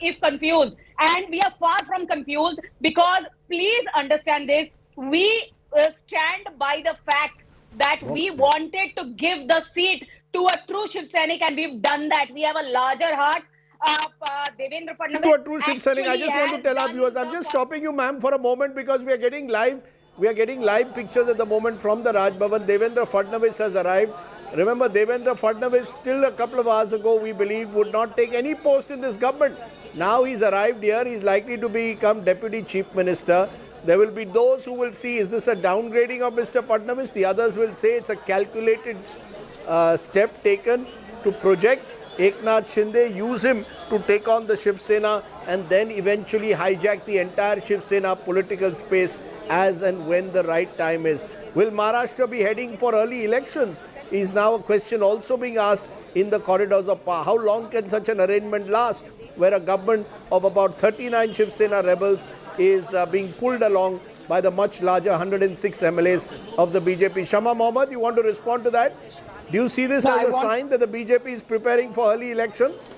if confused. And we are far from confused because please understand this, we stand by the fact that we wanted to give the seat to a true Shiv Sainik, and we've done that. We have a larger heart. Devendra Fadnavis. To a true Shiv Sainik, I just want to tell our viewers, I'm just stopping you, ma'am, for a moment because we are getting live. We are getting live pictures at the moment from the Raj Bhavan. Devendra Fadnavis has arrived. Remember, Devendra Fadnavis, till a couple of hours ago, we believed would not take any post in this government. Now he's arrived here. He's likely to become Deputy Chief Minister. There will be those who will see, is this a downgrading of Mr. Fadnavis? The others will say it's a calculated step taken to project Eknath Shinde, use him to take on the Shiv Sena and then eventually hijack the entire Shiv Sena political space as and when the right time is. Will Maharashtra be heading for early elections? Is now a question also being asked in the corridors of power. How long can such an arrangement last where a government of about 39 Shiv Sena rebels is being pulled along by the much larger 106 MLAs of the BJP? Shama Mohammed, you want to respond to that? Do you see this as a sign that the BJP is preparing for early elections?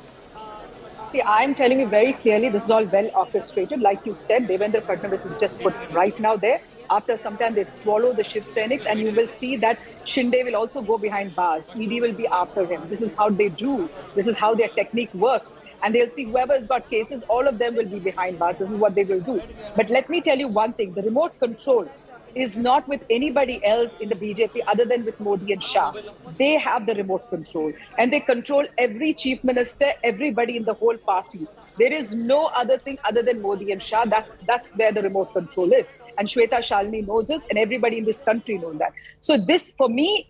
See, I'm telling you very clearly, this is all well orchestrated. Like you said, Devendra Fadnavis is just put right now there. After some time, they swallow the Shiv Senics, and you will see that Shinde will also go behind bars. ED will be after him. This is how they do. This is how their technique works. And they'll see whoever has got cases, all of them will be behind bars. This is what they will do. But let me tell you one thing. The remote control is not with anybody else in the BJP other than with Modi and Shah. They have the remote control, and they control every chief minister, everybody in the whole party. There is no other thing other than Modi and Shah. That's where the remote control is. And Shweta Shalini knows this, and everybody in this country knows that. So this, for me,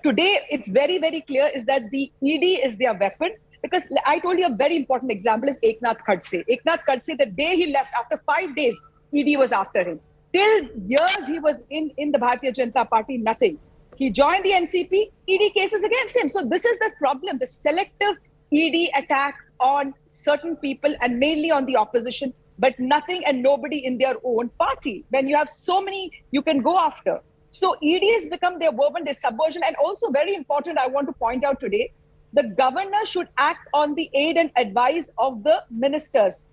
today, it's very, very clear is that the ED is their weapon. Because I told you a very important example is Eknath Khadse. Eknath Khadse, the day he left, after 5 days, ED was after him. Till years he was in the Bharatiya Janata Party, nothing. He joined the NCP, ED cases against him. So this is the problem, the selective ED attack on certain people and mainly on the opposition, but nothing and nobody in their own party. When you have so many, you can go after. So ED has become their weapon, their subversion. And also very important, I want to point out today, the governor should act on the aid and advice of the ministers,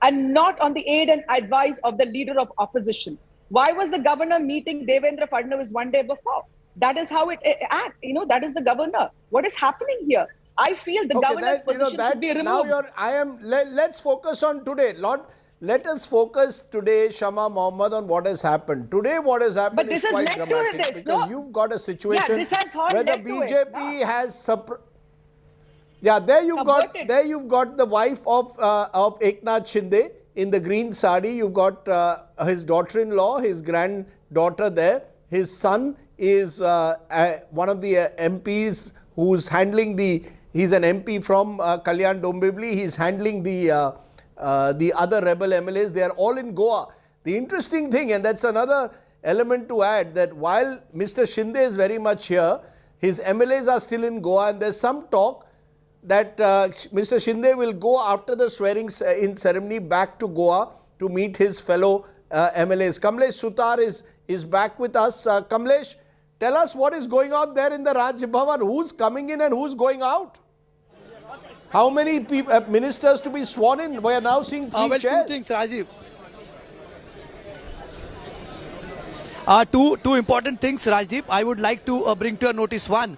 and not on the aid and advice of the leader of opposition. Why was the governor meeting Devendra Fadnavis one day before? That is how it acts. That is the governor. What is happening here? I feel the governor's position should be removed. Let's focus on today. Let us focus today, Shama Mohammed, on what has happened. Today what has happened is quite dramatic because you've got a situation where the BJP has... there you've got the wife of Eknath Shinde in the green sari. You've got his daughter-in-law, his granddaughter there. His son is one of the MPs who's handling he's an MP from Kalyan Dombivli. He's handling the other rebel MLAs. They are all in Goa. The interesting thing, and that's another element to add, that while Mr. Shinde is very much here, his MLAs are still in Goa, and there's some talk that Mr. Shinde will go after the swearing-in ceremony back to Goa to meet his fellow MLAs. Kamlesh Sutar is back with us. Kamlesh, tell us what is going on there in the Raj Bhavan. Who's coming in and who's going out? How many ministers to be sworn in? We are now seeing three chairs. 2 things, Rajiv. Two important things, Rajdeep, I would like to bring to your notice. One,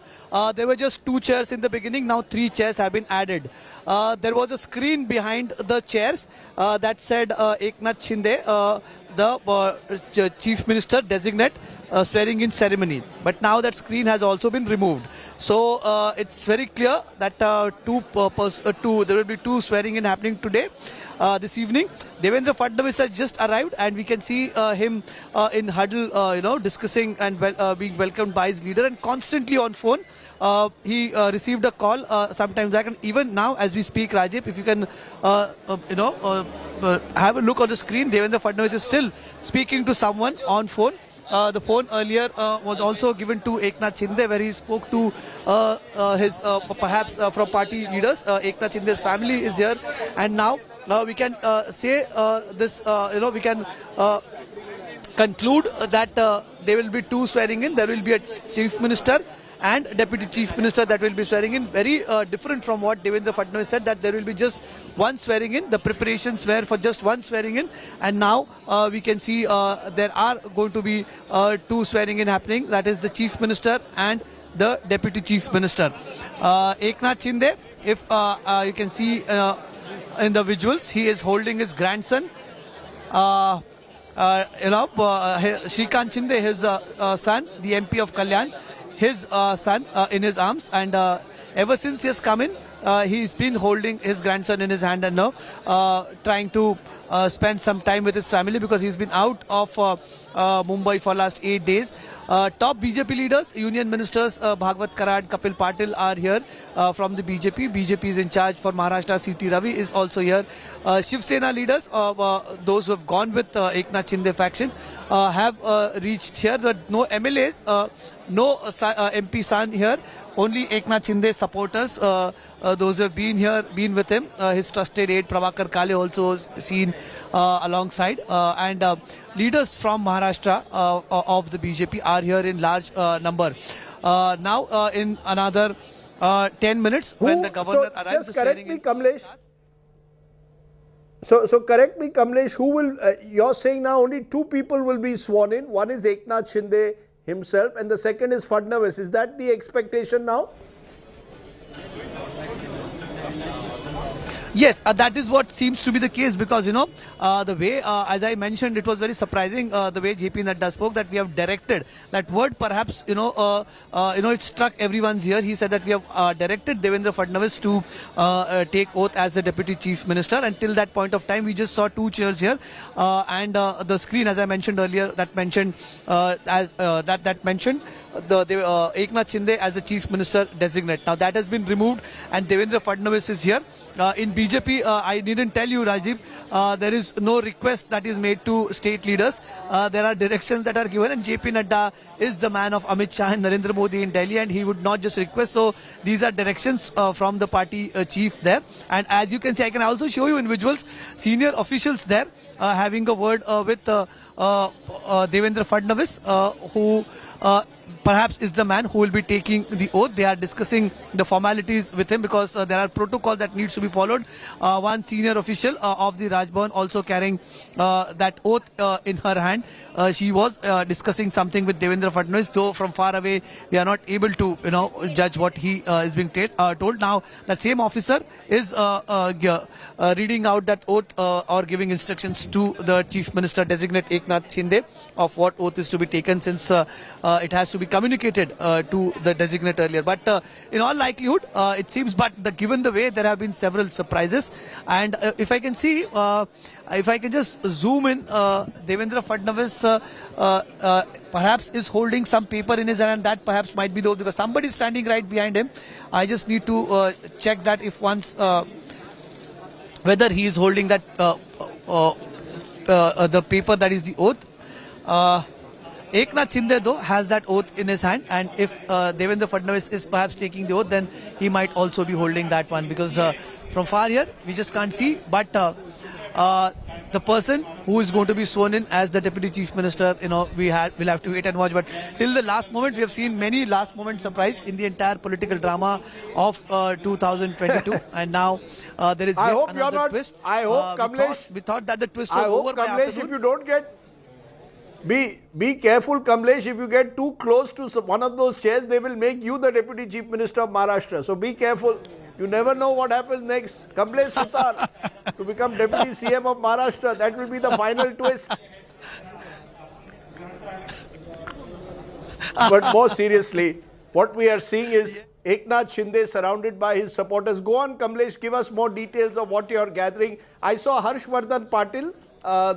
there were just 2 chairs in the beginning. Now 3 chairs have been added. There was a screen behind the chairs that said Eknath Shinde, the Chief Minister designate, swearing in ceremony. But now that screen has also been removed. So it's very clear that there will be 2 swearing in happening today. This evening, Devendra Fadnavis has just arrived, and we can see him in huddle, discussing and being welcomed by his leader, and constantly on phone. He received a call sometime back, and even now as we speak, Rajiv, if you can, have a look on the screen, Devendra Fadnavis is still speaking to someone on phone. The phone earlier was also given to Eknath Shinde, where he spoke to his perhaps from party leaders. Eknath Shinde's family is here, and now we can say this. We can conclude that there will be 2 swearing in. There will be a chief minister and deputy chief minister that will be swearing in. Very different from what Devendra Fadnavis said, that there will be just 1 swearing in. The preparations were for just 1 swearing in, and now we can see there are going to be 2 swearing in happening. That is the chief minister and the deputy chief minister. Eknath Shinde, if you can see in the visuals, he is holding his grandson. Shrikant Shinde, his son, the MP of Kalyan, his son in his arms, and ever since he has come in, he's been holding his grandson in his hand, and now trying to spend some time with his family, because he's been out of Mumbai for last 8 days. Top BJP leaders, union ministers Bhagwat Karad, Kapil Patil are here from the BJP. BJP is in charge for Maharashtra. CT Ravi is also here. Shiv Sena leaders, those who have gone with Eknath Shinde faction, have reached here. There are no MLAs, no MP son here. Only Eknath Shinde supporters, those who have been here, been with him. His trusted aide Prabhakar Kale also seen alongside, and leaders from Maharashtra of the BJP are here in large number. Now in another 10 minutes, when the governor arrives, just correct me, Kamlesh. So correct me, Kamlesh, who will, you're saying now only two people will be sworn in. One is Eknath Shinde himself and the second is Fadnavis. Is that the expectation now? Yes, that is what seems to be the case, because the way, as I mentioned, it was very surprising the way JP Nadda spoke, that we have directed. That word perhaps it struck everyone's ear. He said that we have directed Devendra Fadnavis to take oath as the Deputy Chief Minister. Until that point of time, we just saw two chairs here, and the screen, as I mentioned earlier, that mentioned the Eknath Shinde as the Chief Minister designate. Now that has been removed, and Devendra Fadnavis is here. In BJP, I didn't tell you, Rajiv, there is no request that is made to state leaders. There are directions that are given, and JP Nadda is the man of Amit Shah and Narendra Modi in Delhi, and he would not just request. So these are directions from the party chief there. And as you can see, I can also show you in visuals, senior officials there having a word with Devendra Fadnavis, who perhaps is the man who will be taking the oath. They are discussing the formalities with him, because there are protocols that needs to be followed. One senior official of the Raj Bhavan also carrying that oath in her hand. She was discussing something with Devendra Fadnavis, though from far away we are not able to judge what he is being told. Now that same officer is reading out that oath or giving instructions to the Chief Minister designate Eknath Shinde of what oath is to be taken, since it has to be communicated to the designate earlier. But in all likelihood, it seems, but given the way, there have been several surprises. And if I can see, if I can just zoom in, Devendra Fadnavis perhaps is holding some paper in his hand, and that perhaps might be the oath, because somebody is standing right behind him. I just need to check that if once whether he is holding that the paper that is the oath. Eknath Shinde though has that oath in his hand, and if Devendra Fadnavis is perhaps taking the oath, then he might also be holding that one, because from far here we just can't see. But the person who is going to be sworn in as the Deputy Chief Minister, we'll have to wait and watch. But till the last moment, we have seen many last moment surprise in the entire political drama of 2022, and now there is yet another twist. I hope, Kamlesh, we thought that the twist was over by Kamlesh, if you don't get, be careful, Kamlesh. If you get too close to one of those chairs, they will make you the Deputy Chief Minister of Maharashtra. So be careful. You never know what happens next. Kamlesh Sutar to become Deputy CM of Maharashtra. That will be the final twist. But more seriously, what we are seeing is Eknath Shinde surrounded by his supporters. Go on, Kamlesh, give us more details of what you are gathering. I saw Harshvardhan Patil,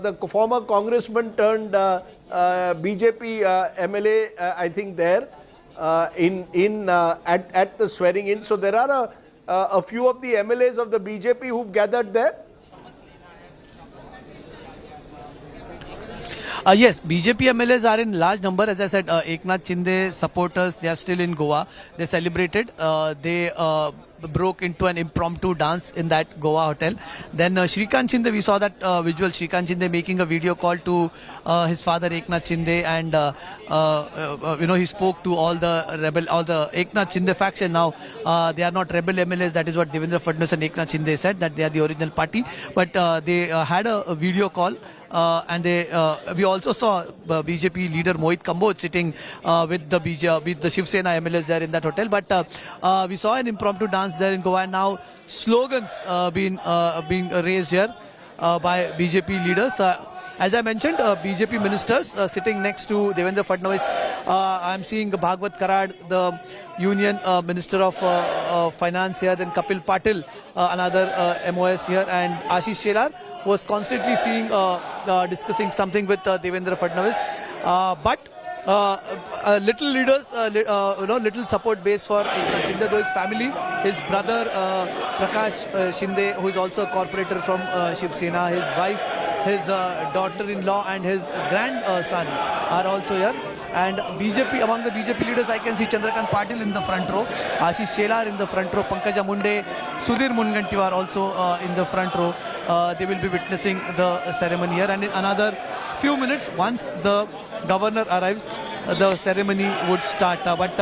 the former congressman turned BJP MLA, I think there at the swearing in. So there are a few of the MLAs of the BJP who've gathered there. Yes, BJP MLAs are in large number. As I said, Eknath Shinde supporters, they are still in Goa. They celebrated. They broke into an impromptu dance in that Goa hotel. Then Shrikant Shinde, we saw that visual, Shrikant Shinde making a video call to his father Eknath Shinde, and he spoke to all the Eknath Shinde faction. Now they are not rebel MLAs. That is what Devendra Fadnavis and Eknath Shinde said, that they are the original party. But they had a video call. And we also saw BJP leader Mohit Kamboj sitting with the Shiv Sena MLAs there in that hotel. But we saw an impromptu dance there in Goa, and now slogans being raised here by BJP leaders. As I mentioned, BJP ministers sitting next to Devendra Fadnavis. I am seeing Bhagwat Karad, the Union Minister of Finance here, then Kapil Patil, another MOS here, and Ashish Shelar was constantly discussing something with Devendra Fadnavis. But little leaders, little support base for Eknath Shinde, though his family, his brother Prakash Shinde, who is also a corporator from Shiv Sena, his wife, his daughter-in-law and his grandson are also here. And BJP, among the BJP leaders, I can see Chandrakant Patil in the front row, Ashish Shelar in the front row, Pankaja Munde, Sudhir Mungantiwar also in the front row. They will be witnessing the ceremony here, and in another few minutes, once the governor arrives, the ceremony would start. But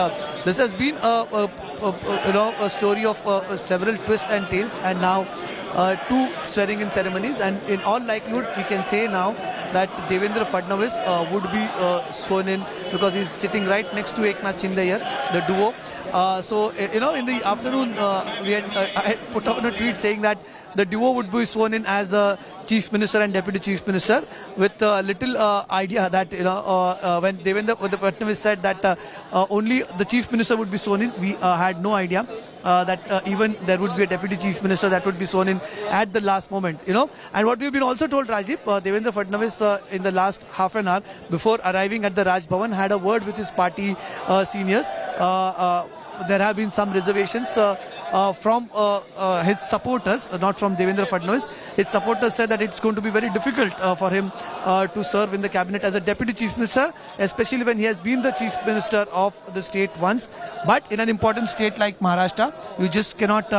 this has been a story of several twists and tales, and now two swearing-in ceremonies, and in all likelihood, we can say now that Devendra Fadnavis would be sworn in because he's sitting right next to Eknath Shinde here, the duo. So, in the afternoon, I had put out a tweet saying that the duo would be sworn in as a Chief Minister and Deputy Chief Minister, with little idea that when Devendra Fadnavis said that only the Chief Minister would be sworn in, we had no idea that even there would be a Deputy Chief Minister that would be sworn in at the last moment. And what we've been also told, Rajiv, Devendra Fadnavis in the last half an hour before arriving at the Raj Bhavan had a word with his party seniors. There have been some reservations from his supporters, not from Devendra Fadnavis. His supporters said that it's going to be very difficult for him to serve in the cabinet as a Deputy Chief Minister, especially when he has been the Chief Minister of the state once. But in an important state like Maharashtra, you just cannot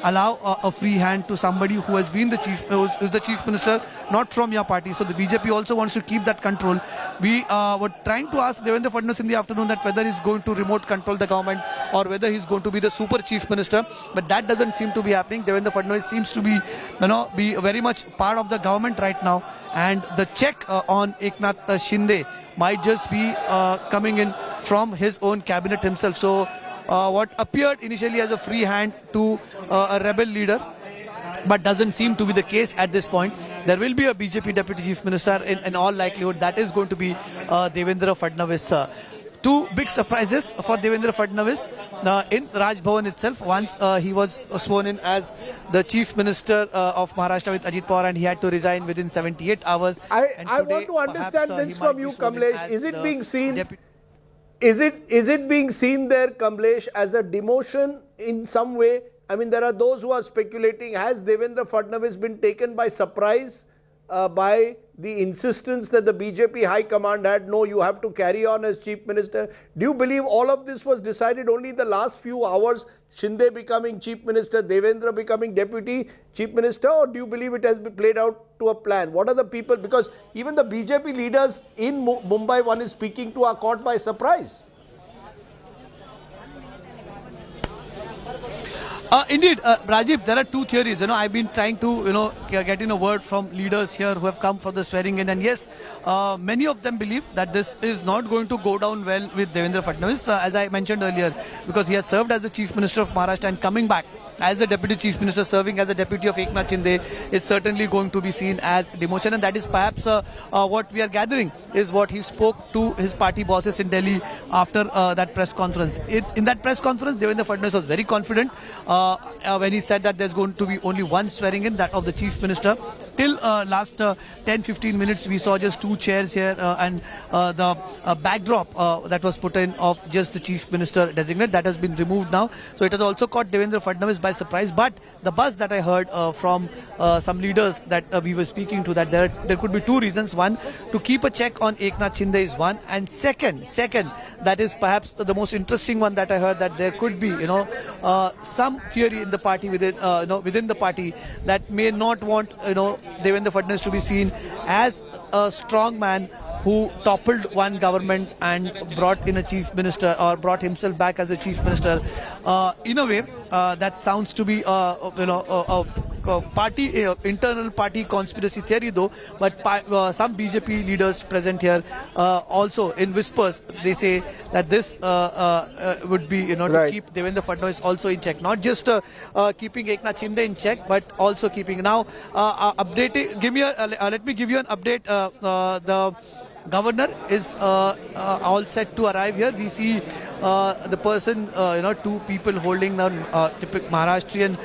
allow a free hand to somebody who has been the Chief Minister, not from your party. So the BJP also wants to keep that control. We were trying to ask Devendra Fadnavis in the afternoon that whether he's going to remote control the government or whether he's going to be the super Chief Minister, but that doesn't seem to be happening. Devendra Fadnavis seems to be very much part of the government right now, and the check on Eknath Shinde might just be coming in from his own cabinet himself. So what appeared initially as a free hand to a rebel leader, but doesn't seem to be the case at this point. There will be a BJP Deputy Chief Minister in all likelihood. That is going to be Devendra Fadnavis. Two big surprises for Devendra Fadnavis in Raj Bhavan itself. Once he was sworn in as the Chief Minister of Maharashtra with Ajit Pawar, and he had to resign within 78 hours. I want to understand this from you, Kamlesh. Is it being seen? Is it being seen there, Kamlesh, as a demotion in some way? I mean, there are those who are speculating, has Devendra Fadnavis been taken by surprise by the insistence that the BJP High Command had, no, you have to carry on as Chief Minister? Do you believe all of this was decided only in the last few hours, Shinde becoming Chief Minister, Devendra becoming Deputy Chief Minister, or do you believe it has been played out to a plan? What are the people, because even the BJP leaders in Mumbai one is speaking to are caught by surprise? Indeed, Rajiv, there are two theories. I've been trying to, get in a word from leaders here who have come for the swearing in. And yes, many of them believe that this is not going to go down well with Devendra Fadnavis, as I mentioned earlier, because he has served as the Chief Minister of Maharashtra, and coming back as the Deputy Chief Minister, serving as a Deputy of Eknath Shinde, is certainly going to be seen as demotion. And that is perhaps what we are gathering is what he spoke to his party bosses in Delhi after that press conference. In that press conference, Devendra Fadnavis was very confident when he said that there's going to be only one swearing in, that of the Chief Minister. Till last 10-15 minutes, we saw just two chairs here and the backdrop that was put in of just the Chief Minister designate. That has been removed now. So it has also caught Devendra Fadnavis by surprise. But the buzz that I heard from some leaders that we were speaking to, that there could be two reasons. One, to keep a check on Eknath Shinde is one. And second, that is perhaps the most interesting one that I heard, that there could be, some theory in the party within the party that may not want, Devendra Fadnavis to be seen as a strong man who toppled one government and brought in a Chief Minister, or brought himself back as a Chief Minister. In a way, that sounds to be party internal party conspiracy theory, though. But some BJP leaders present here also, in whispers, they say that this would be to keep Devendra Fadnavis also in check, not just keeping Eknath Shinde in check, but also keeping now updating. Let me give you an update. The Governor is all set to arrive here. We see the person, two people holding the typical Maharashtrian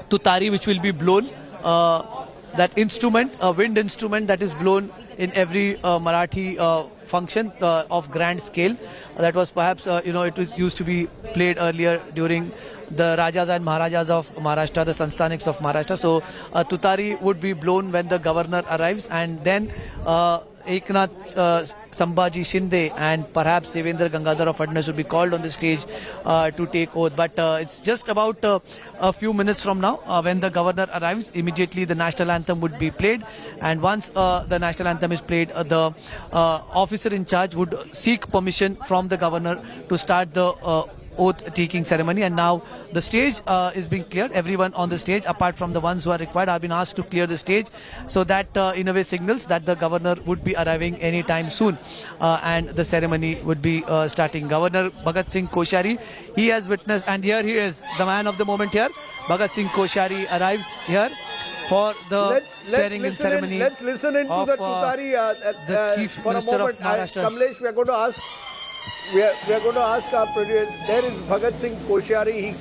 tutari, which will be blown. That instrument, a wind instrument that is blown in every Marathi function of grand scale. That was perhaps, it was used to be played earlier during the Rajas and Maharajas of Maharashtra, the Sanstaniks of Maharashtra. So tutari would be blown when the governor arrives, and then Eknath Sambhaji Shinde and perhaps Devendra Gangadhar Fadnavis will be called on the stage to take oath. But it's just about a few minutes from now when the governor arrives. Immediately the national anthem would be played, and once the national anthem is played, the officer in charge would seek permission from the governor to start the oath-taking ceremony, and now the stage is being cleared. Everyone on the stage, apart from the ones who are required, have been asked to clear the stage, so that in a way signals that the governor would be arriving anytime soon, and the ceremony would be starting. Governor Bhagat Singh Koshari, he has witnessed, and here he is, the man of the moment here. Bhagat Singh Koshari arrives here for the swearing-in ceremony. Let's listen in to the Tutari the Chief for Minister a moment. of Maharashtra. Kamlesh, we are going to ask. We are going to ask our producer. There is Bhagat Singh Koshari.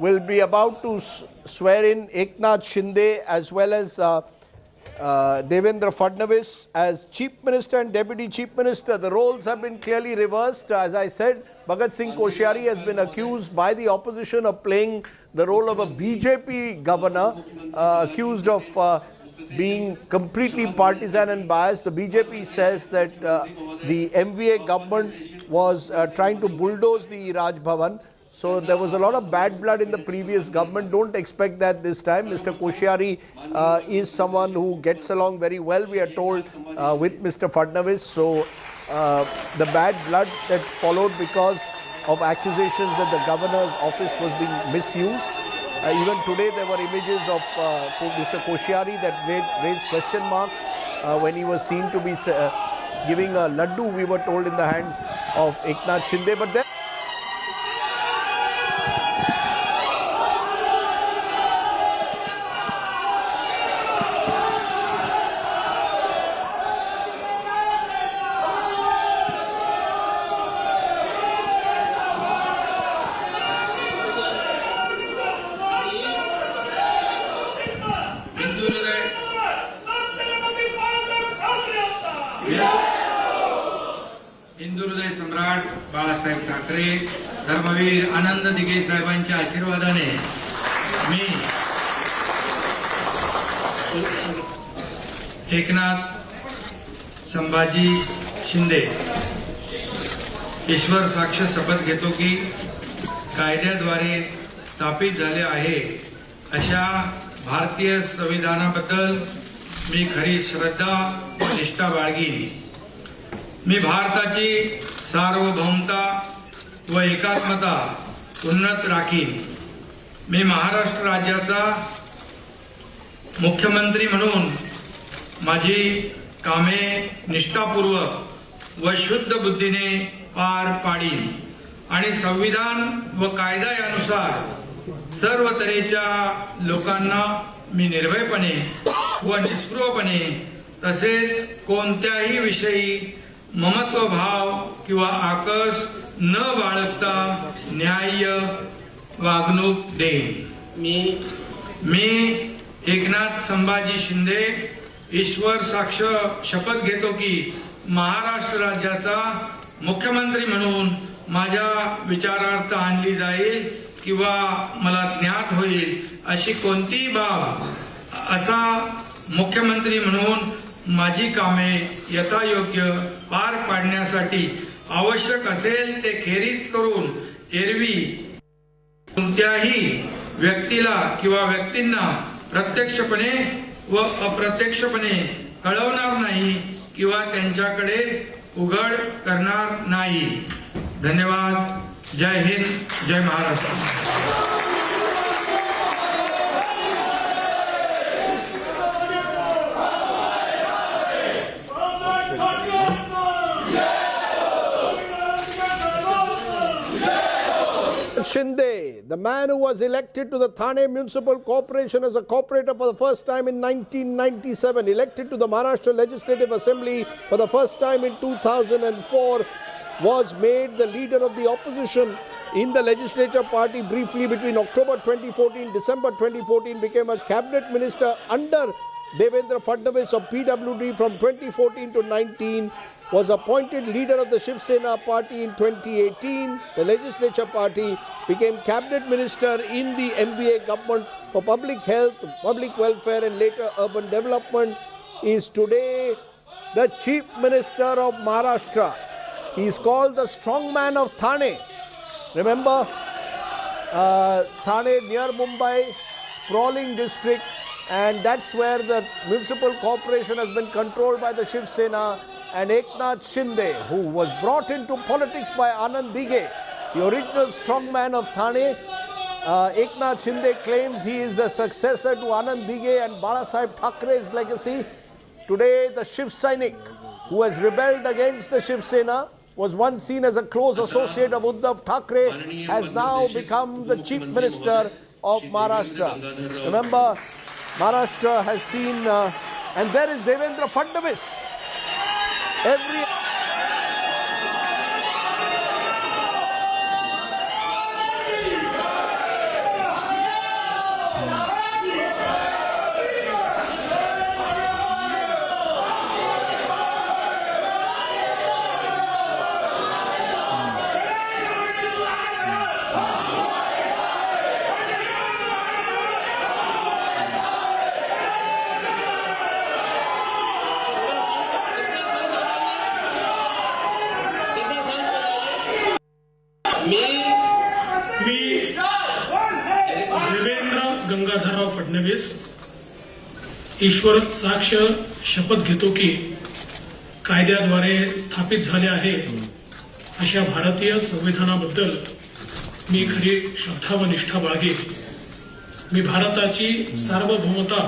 Will be about to swear in Eknath Shinde as well as Devendra Fadnavis as Chief Minister and Deputy Chief Minister. The roles have been clearly reversed. As I said, Bhagat Singh Koshari has been accused by the opposition of playing the role of a BJP governor, accused of being completely partisan and biased. The BJP says that the MVA government was trying to bulldoze the Raj Bhavan. So there was a lot of bad blood in the previous government. Don't expect that this time. Mr. Koshari is someone who gets along very well, we are told, with Mr. Fadnavis. So the bad blood that followed because of accusations that the governor's office was being misused. Even today there were images of Mr. Koshari that raised question marks when he was seen to be giving a laddu, we were told, in the hands of Eknath Shinde. But then हिंदुहृदय सम्राट बाळासाहेब ठाकरे, धर्मवीर आनंद दिघे साहेबांच्या आशीर्वादाने मी एकनाथ संभाजी शिंदे ईश्वर साक्ष शपथ घेतो की कायद्याद्वारे स्थापित झाले आहे अशा भारतीय संविधानाबद्दल मी खरी श्रद्धा व निष्ठा बाळगीन. मी भारताची सार्वभौमता व एकात्मता उन्नत राखीन. मी महाराष्ट्र राज्याचा मुख्यमंत्री म्हणून माझी कामे निष्ठापूर्वक व शुद्ध बुद्धीने पार पाडीन आणि संविधान व कायदा यानुसार सर्व तऱ्हेच्या लोकांना मी निर्भयपणे व निस्पृहपणे तसेच कोणत्याही विषयी ममत्व भाव किंवा आकस न बाळगता न्याय्य वागणूक देईन. मी एकनाथ संभाजी शिंदे ईश्वर साक्ष शपथ घेतो की महाराष्ट्र राज्याचा मुख्यमंत्री म्हणून माझ्या विचारार्थ आणली जाईल किंवा मला ज्ञात होईल अशी कोणतीही बाब असा मुख्यमंत्री म्हणून माझी कामे यथायोग्य पार पाडण्यासाठी आवश्यक असेल ते खेरीत करून एरवी कोणत्याही व्यक्तीला किंवा व्यक्तींना प्रत्यक्षपणे व अप्रत्यक्षपणे कळवणार नाही किंवा त्यांच्याकडे उघड करणार नाही. धन्यवाद. जय हिंद, जय Maharashtra. Thackeray, the man who was elected to the Thane Municipal Corporation as a corporator for the first time in 1997, elected to the Maharashtra Legislative Assembly for the first time in 2004, was made the leader of the opposition in the legislature party briefly between October 2014, December 2014, became a cabinet minister under Devendra Fadnavis of PWD from 2014 to 19, was appointed leader of the Shiv Sena party in 2018. The legislature party became cabinet minister in the MBA government for public health, public welfare and later urban development, is today the chief minister of Maharashtra. He is called the strongman of Thane. Remember, Thane near Mumbai, sprawling district, and that's where the municipal corporation has been controlled by the Shiv Sena. And Eknath Shinde, who was brought into politics by Anand Dige, the original strongman of Thane. Eknath Shinde claims he is a successor to Anand Dige and Balasaheb Thakray's legacy. Today, the Shiv Sainik, who has rebelled against the Shiv Sena, was once seen as a close associate of Uddhav Thackeray, has now become the chief minister of Maharashtra. Remember, Maharashtra has seen, and there is Devendra Fadnavis. Gangadharrao Fadnavis ईश्वर साक्ष शपथ घेतो की कायद्याद्वारे स्थापित झाले आहे अशा भारतीय संविधानाबद्दल मी खरी श्रद्धा व निष्ठा बाळगेन. मी भारताची सार्वभौमता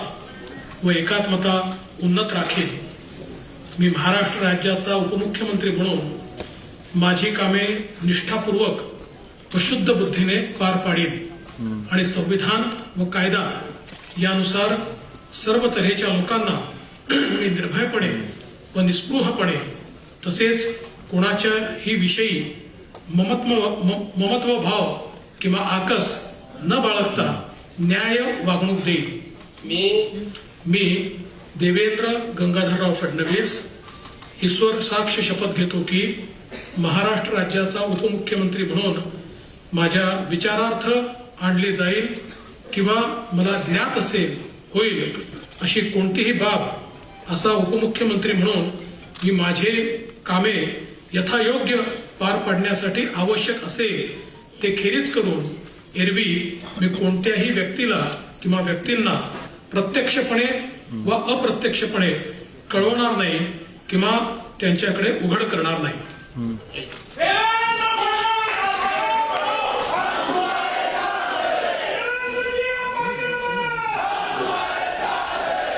व एकात्मता उन्नत राखीन. मी महाराष्ट्र राज्याचा उपमुख्यमंत्री म्हणून माझी कामे निष्ठापूर्वक व शुद्ध बुद्धीने पार पाडीन आणि संविधान व कायदा यानुसार सर्व तऱ्हेच्या लोकांना मी निर्भयपणे व निस्पृहपणे तसेच कोणाच्याही विषयी ममत्व भाव किंवा आकस न बाळगता न्याय वागणूक देईन. मी देवेंद्र गंगाधरराव फडणवीस ईश्वर साक्ष शपथ घेतो की महाराष्ट्र राज्याचा उपमुख्यमंत्री म्हणून माझ्या विचारार्थ आणली जाईल किंवा मला ज्ञात असेल होईल अशी कोणतीही बाब असा उपमुख्यमंत्री म्हणून मी माझे कामे यथायोग्य पार पाडण्यासाठी आवश्यक असेल ते खेरीज करून एरवी मी कोणत्याही व्यक्तीला किंवा व्यक्तींना प्रत्यक्षपणे व अप्रत्यक्षपणे कळवणार नाही किंवा त्यांच्याकडे उघड करणार नाही.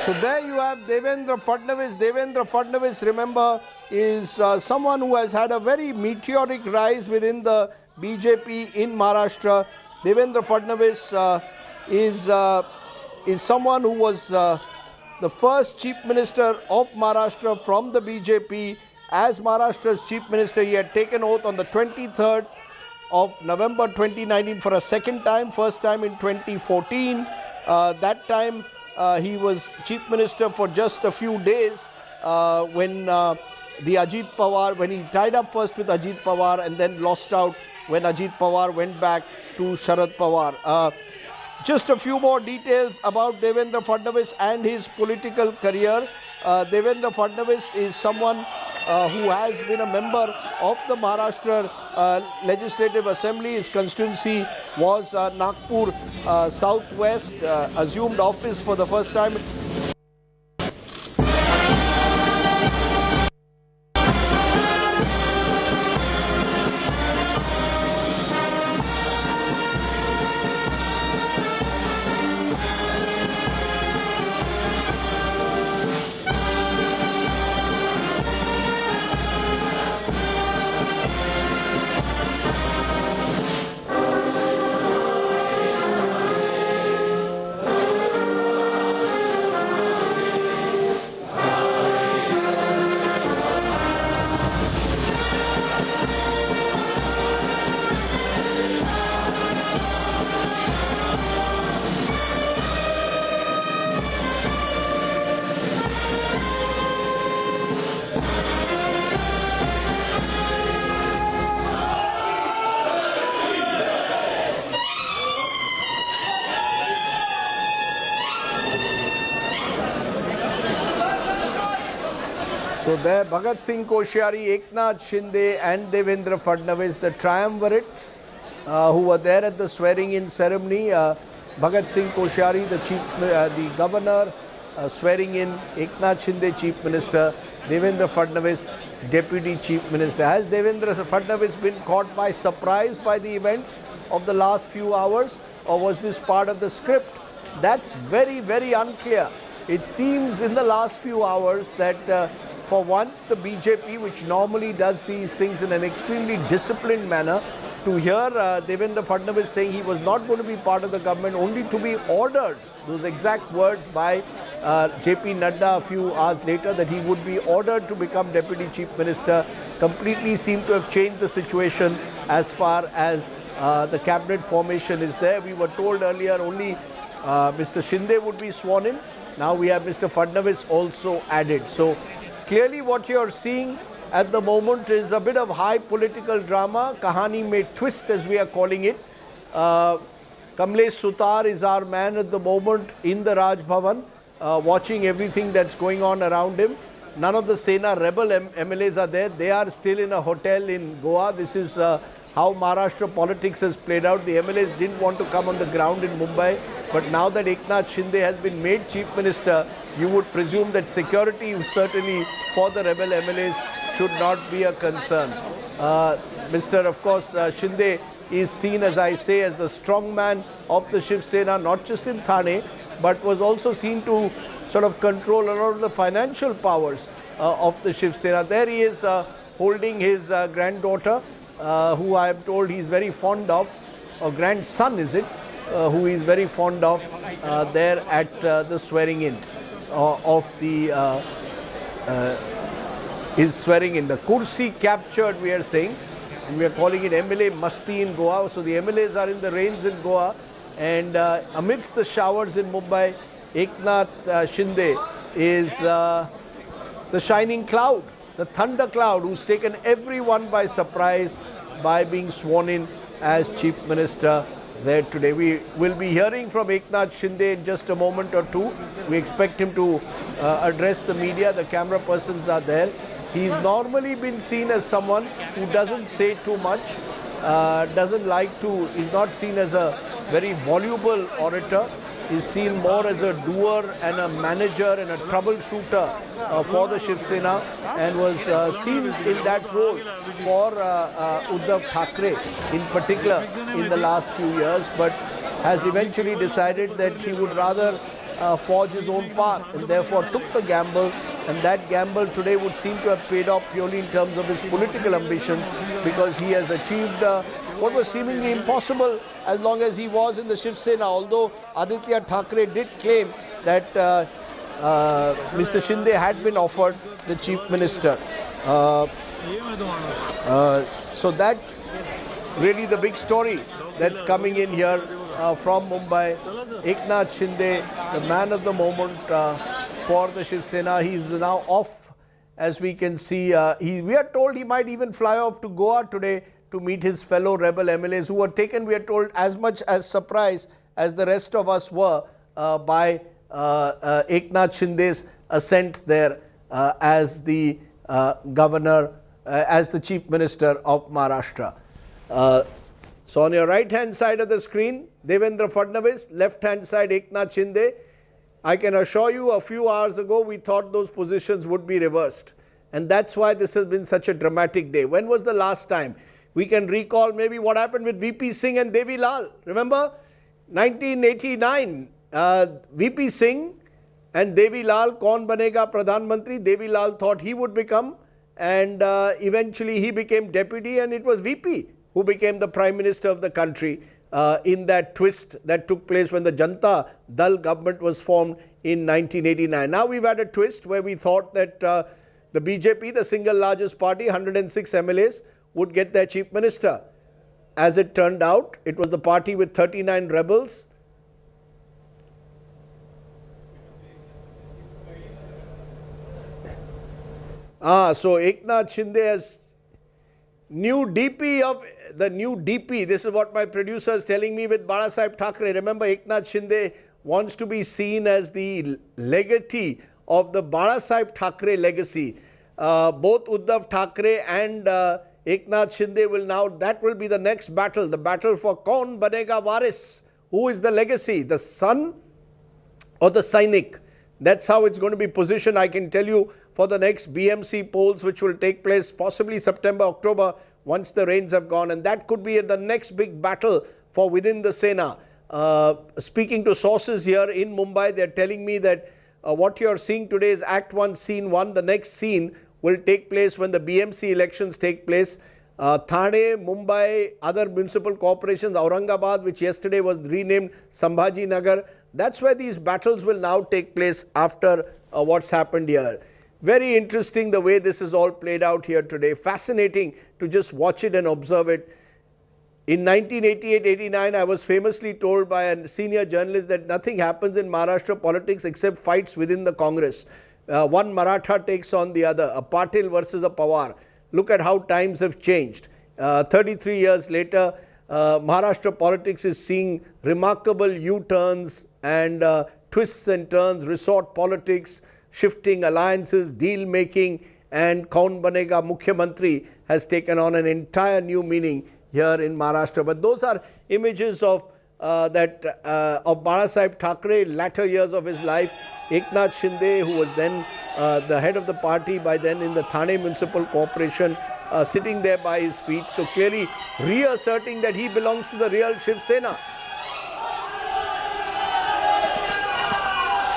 So there you have Devendra Fadnavis. Devendra Fadnavis, remember, is someone who has had a very meteoric rise within the BJP in Maharashtra. Devendra Fadnavis is someone who was the first chief minister of Maharashtra from the BJP. As Maharashtra's chief minister, he had taken oath on the 23rd of November 2019 for a second time, first time in 2014. That time, he was chief minister for just a few days when when he tied up first with Ajit Pawar and then lost out when Ajit Pawar went back to Sharad Pawar. Just a few more details about Devendra Fadnavis and his political career. Devendra Fadnavis is someone who has been a member of the Maharashtra Legislative Assembly. His constituency was Nagpur Southwest, assumed office for the first time. So there, Bhagat Singh Koshyari, Eknath Shinde and Devendra Fadnavis, the triumvirate who were there at the swearing-in ceremony. Bhagat Singh Koshyari, the governor, swearing in Eknath Shinde, Chief Minister, Devendra Fadnavis, Deputy Chief Minister. Has Devendra Fadnavis been caught by surprise by the events of the last few hours, or was this part of the script? That's very, very unclear. It seems in the last few hours that for once the BJP, which normally does these things in an extremely disciplined manner, to hear Devendra Fadnavis saying he was not going to be part of the government, only to be ordered, those exact words by JP Nadda a few hours later, that he would be ordered to become Deputy Chief Minister, completely seemed to have changed the situation as far as the cabinet formation is there. We were told earlier only Mr. Shinde would be sworn in. Now we have Mr. Fadnavis also added. So clearly what you're seeing at the moment is a bit of high political drama. Kahani may twist, as we are calling it. Kamlesh Sutar is our man at the moment in the Raj Bhavan, watching everything that's going on around him. None of the Sena rebel MLAs are there. They are still in a hotel in Goa. This is how Maharashtra politics has played out. The MLAs didn't want to come on the ground in Mumbai. But now that Eknath Shinde has been made Chief Minister, you would presume that security certainly for the rebel MLAs should not be a concern. Of course, Shinde is seen, as I say, as the strong man of the Shiv Sena, not just in Thane, but was also seen to sort of control a lot of the financial powers of the Shiv Sena. There he is holding his granddaughter, who I am told he's very fond of, or grandson is it, who is very fond of, there at the swearing-in of the is swearing in. The kursi captured, we are saying, and we are calling it MLA Masti in Goa. So the MLAs are in the rains in Goa, and amidst the showers in Mumbai, Eknath Shinde is the shining cloud, the thunder cloud, who's taken everyone by surprise by being sworn in as Chief Minister there today. We will be hearing from Eknath Shinde in just a moment or two. We expect him to address the media. The camera persons are there. He's normally been seen as someone who doesn't say too much, doesn't like to, is not seen as a very voluble orator. He's seen more as a doer and a manager and a troubleshooter for the Shiv Sena, and was seen in that role for Uddhav Thackeray in particular in the last few years, but has eventually decided that he would rather forge his own path, and therefore took the gamble. And that gamble today would seem to have paid off purely in terms of his political ambitions, because he has achieved what was seemingly impossible as long as he was in the Shiv Sena. Although Aditya Thackeray did claim that Mr. Shinde had been offered the Chief Minister. So that's really the big story that's coming in here from Mumbai. Eknath Shinde, the man of the moment for the Shiv Sena. He's now off, as we can see. We are told he might even fly off to Goa today to meet his fellow rebel MLAs, who were taken, we are told, as much as surprised as the rest of us were by Eknath Shinde's ascent there as the governor, as the Chief Minister of Maharashtra. So on your right-hand side of the screen, Devendra Fadnavis, left-hand side Eknath Shinde. I can assure you, a few hours ago, we thought those positions would be reversed. And that's why this has been such a dramatic day. When was the last time? We can recall maybe what happened with VP Singh and Devi Lal. Remember? 1989, VP Singh and Devi Lal, kaun banega Pradhan Mantri? Devi Lal thought he would become, and eventually he became deputy, and it was VP who became the Prime Minister of the country in that twist that took place when the Janata Dal government was formed in 1989. Now we've had a twist where we thought that the BJP, the single largest party, 106 MLAs, would get their Chief Minister. As it turned out, it was the party with 39 rebels. So Eknath Shinde has new DP of the new DP. This is what my producer is telling me with Balasaheb Thackeray. Remember, Eknath Shinde wants to be seen as the legatee of the Balasaheb Thackeray legacy. both Uddhav Thackeray and Eknath Shinde will now, that will be the next battle, the battle for Kaun Banega Varis. Who is the legacy, the son or the Sainik? That's how it's going to be positioned, I can tell you, for the next BMC polls, which will take place possibly September, October, once the rains have gone. And that could be the next big battle for within the Sena. Speaking to sources here in Mumbai, they're telling me that what you're seeing today is Act 1, Scene 1. The next scene will take place when the BMC elections take place. Thane, Mumbai, other municipal corporations, Aurangabad, which yesterday was renamed Sambhaji Nagar. That's where these battles will now take place after what's happened here. Very interesting the way this is all played out here today. Fascinating to just watch it and observe it. In 1988-89, I was famously told by a senior journalist that nothing happens in Maharashtra politics except fights within the Congress. One Maratha takes on the other, a Patil versus a Pawar. Look at how times have changed. 33 years later, Maharashtra politics is seeing remarkable U-turns and twists and turns, resort politics, shifting alliances, deal making, and Kaun Banega Mukhyamantri has taken on an entire new meaning here in Maharashtra. But those are images of of Balasaheb Thackeray, latter years of his life. Eknath Shinde, who was then the head of the party by then in the Thane Municipal Corporation, sitting there by his feet. So clearly reasserting that he belongs to the real Shiv Sena.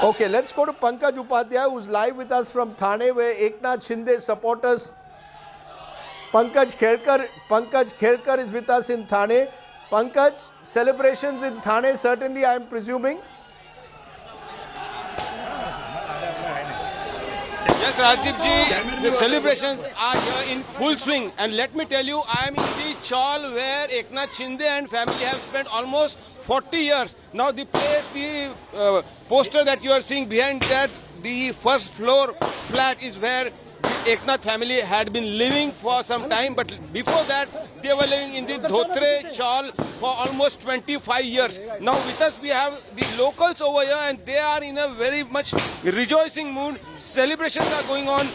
Okay, let's go to Pankaj Upadhyay, who's live with us from Thane, where Eknath Shinde supporters. Pankaj Khelkar is with us in Thane. Pankaj, celebrations in Thane, certainly, I am presuming. Yes, Rajdeep ji, the celebrations are here in full swing. And let me tell you, I am in the chawl where Eknath Shinde and family have spent almost 40 years. Now the place, the poster that you are seeing behind that, the first floor flat is where the Eknath family had been living for some time. But before that, they were living in the Dhotre chawl for almost 25 years. Now with us we have the locals over here and they are in a very much rejoicing mood. Celebrations are going on.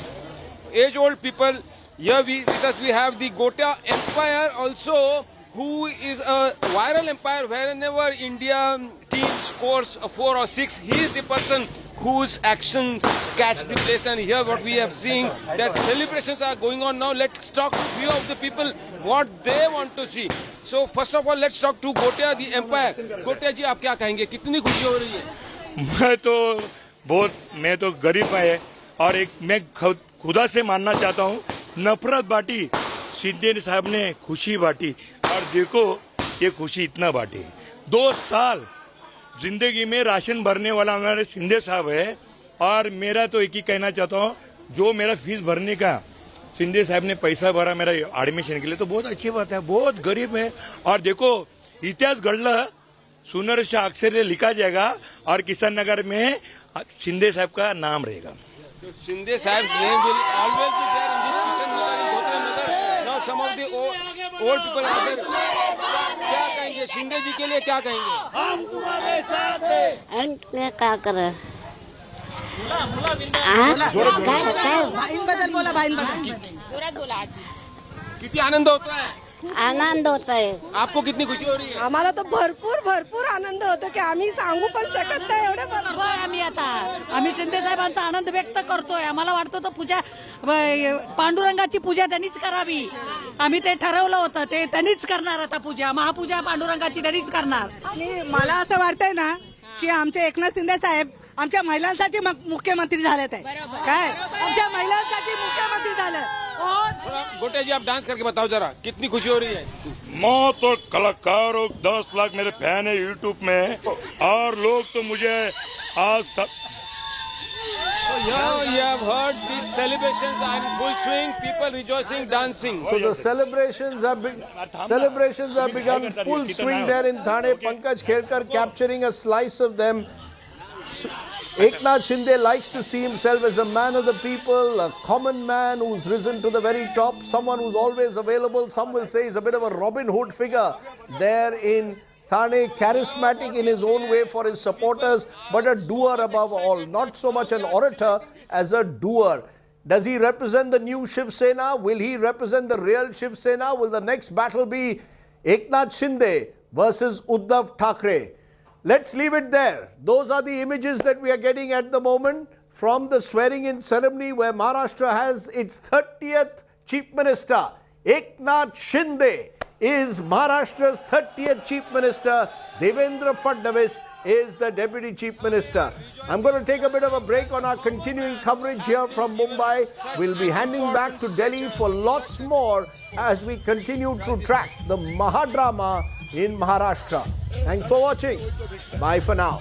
Age-old people. Here with us we have the Govt Empire also, who is a viral empire. Wherever India team scores a 4 or 6, he is the person whose actions catch the place. And here what we have seen, that celebrations are going on now. Let's talk to a few of the people what they want to see. So first of all, let's talk to Govt the Empire. Govt ji, आप क्या कहेंगे? कितनी खुशी हो रही है? मैं तो गरीब है और एक मैं खुदा से मानना चाहता हूँ, नफरत बांटी शिंदे साहब ने खुशी बांटी और देखो ये खुशी इतना बांटी। 2 साल जिंदगी में राशन भरने वाला हमारे शिंदे साहब है और मेरा तो एक ही कहना चाहता हूँ, जो मेरा फीस भरने का शिंदे साहब ने पैसा भरा मेरा एडमिशन के लिए, तो बहुत अच्छी बात है। बहुत गरीब है और देखो इतिहास गढ़ सुनर शाह अक्षर लिखा जाएगा और किसान नगर में शिंदे साहब का नाम रहेगा। So Shinde Sahib's name will always be there in this Kishan Nagar, in Dhotre Nagar. Now some of the old people are there. क्या कहेंगे शिंदे जी के लिए, क्या कहेंगे? हम तुम्हारे साथ हैं। मैं क्या कर रहा भाईन बदल बोला, भाईन बदल बोला आज किती आनंद होता है? आनंद होता है। आपको कितनी खुशी हो रही है? आम्हाला तर भरपूर आनंद होतो की आम्ही सांगू पण शकत नाही एवढे आम्ही शिंदे साहेबांचा आनंद व्यक्त करतोय। आम्हाला वाटतं तर पूजा पांडुरंगाची पूजा त्यांनीच करावी, आम्ही ते ठरवलं होतं, ते त्यांनीच करणार आता पूजा, महापूजा पांडुरंगाची त्यांनीच करणार। आणि मला असं वाटतंय ना की आमचे एकनाथ शिंदे साहेब आमच्या महिलांसाठी मुख्यमंत्री झालेत आहे, काय आमच्या महिलांसाठी मुख्यमंत्री झाले। और गोटे जी आप डांस करके बताओ जरा, कितनी खुशी हो रही है? मैं तो कलाकार हूँ, 10 लाख मेरे फैन है यूट्यूब में और लोग तो मुझे आज So here you have heard these celebrations are in full swing, people rejoicing, dancing. So the celebrations have begun full swing there in Thane. Pankaj Khelkar capturing a slice of them. So, Eknath Shinde likes to see himself as a man of the people, a common man who's risen to the very top, someone who's always available. Some will say he's a bit of a Robin Hood figure there in Thane, charismatic in his own way for his supporters, but a doer above all. Not so much an orator as a doer. Does he represent the new Shiv Sena? Will he represent the real Shiv Sena? Will the next battle be Eknath Shinde versus Uddhav Thackeray? Let's leave it there. Those are the images that we are getting at the moment from the swearing-in ceremony where Maharashtra has its 30th Chief Minister. Eknath Shinde is Maharashtra's 30th Chief Minister. Devendra Fadnavis is the Deputy Chief Minister. I'm going to take a bit of a break on our continuing coverage here from Mumbai. We'll be handing back to Delhi for lots more as we continue to track the Mahadrama in Maharashtra. Thanks for watching. Bye for now.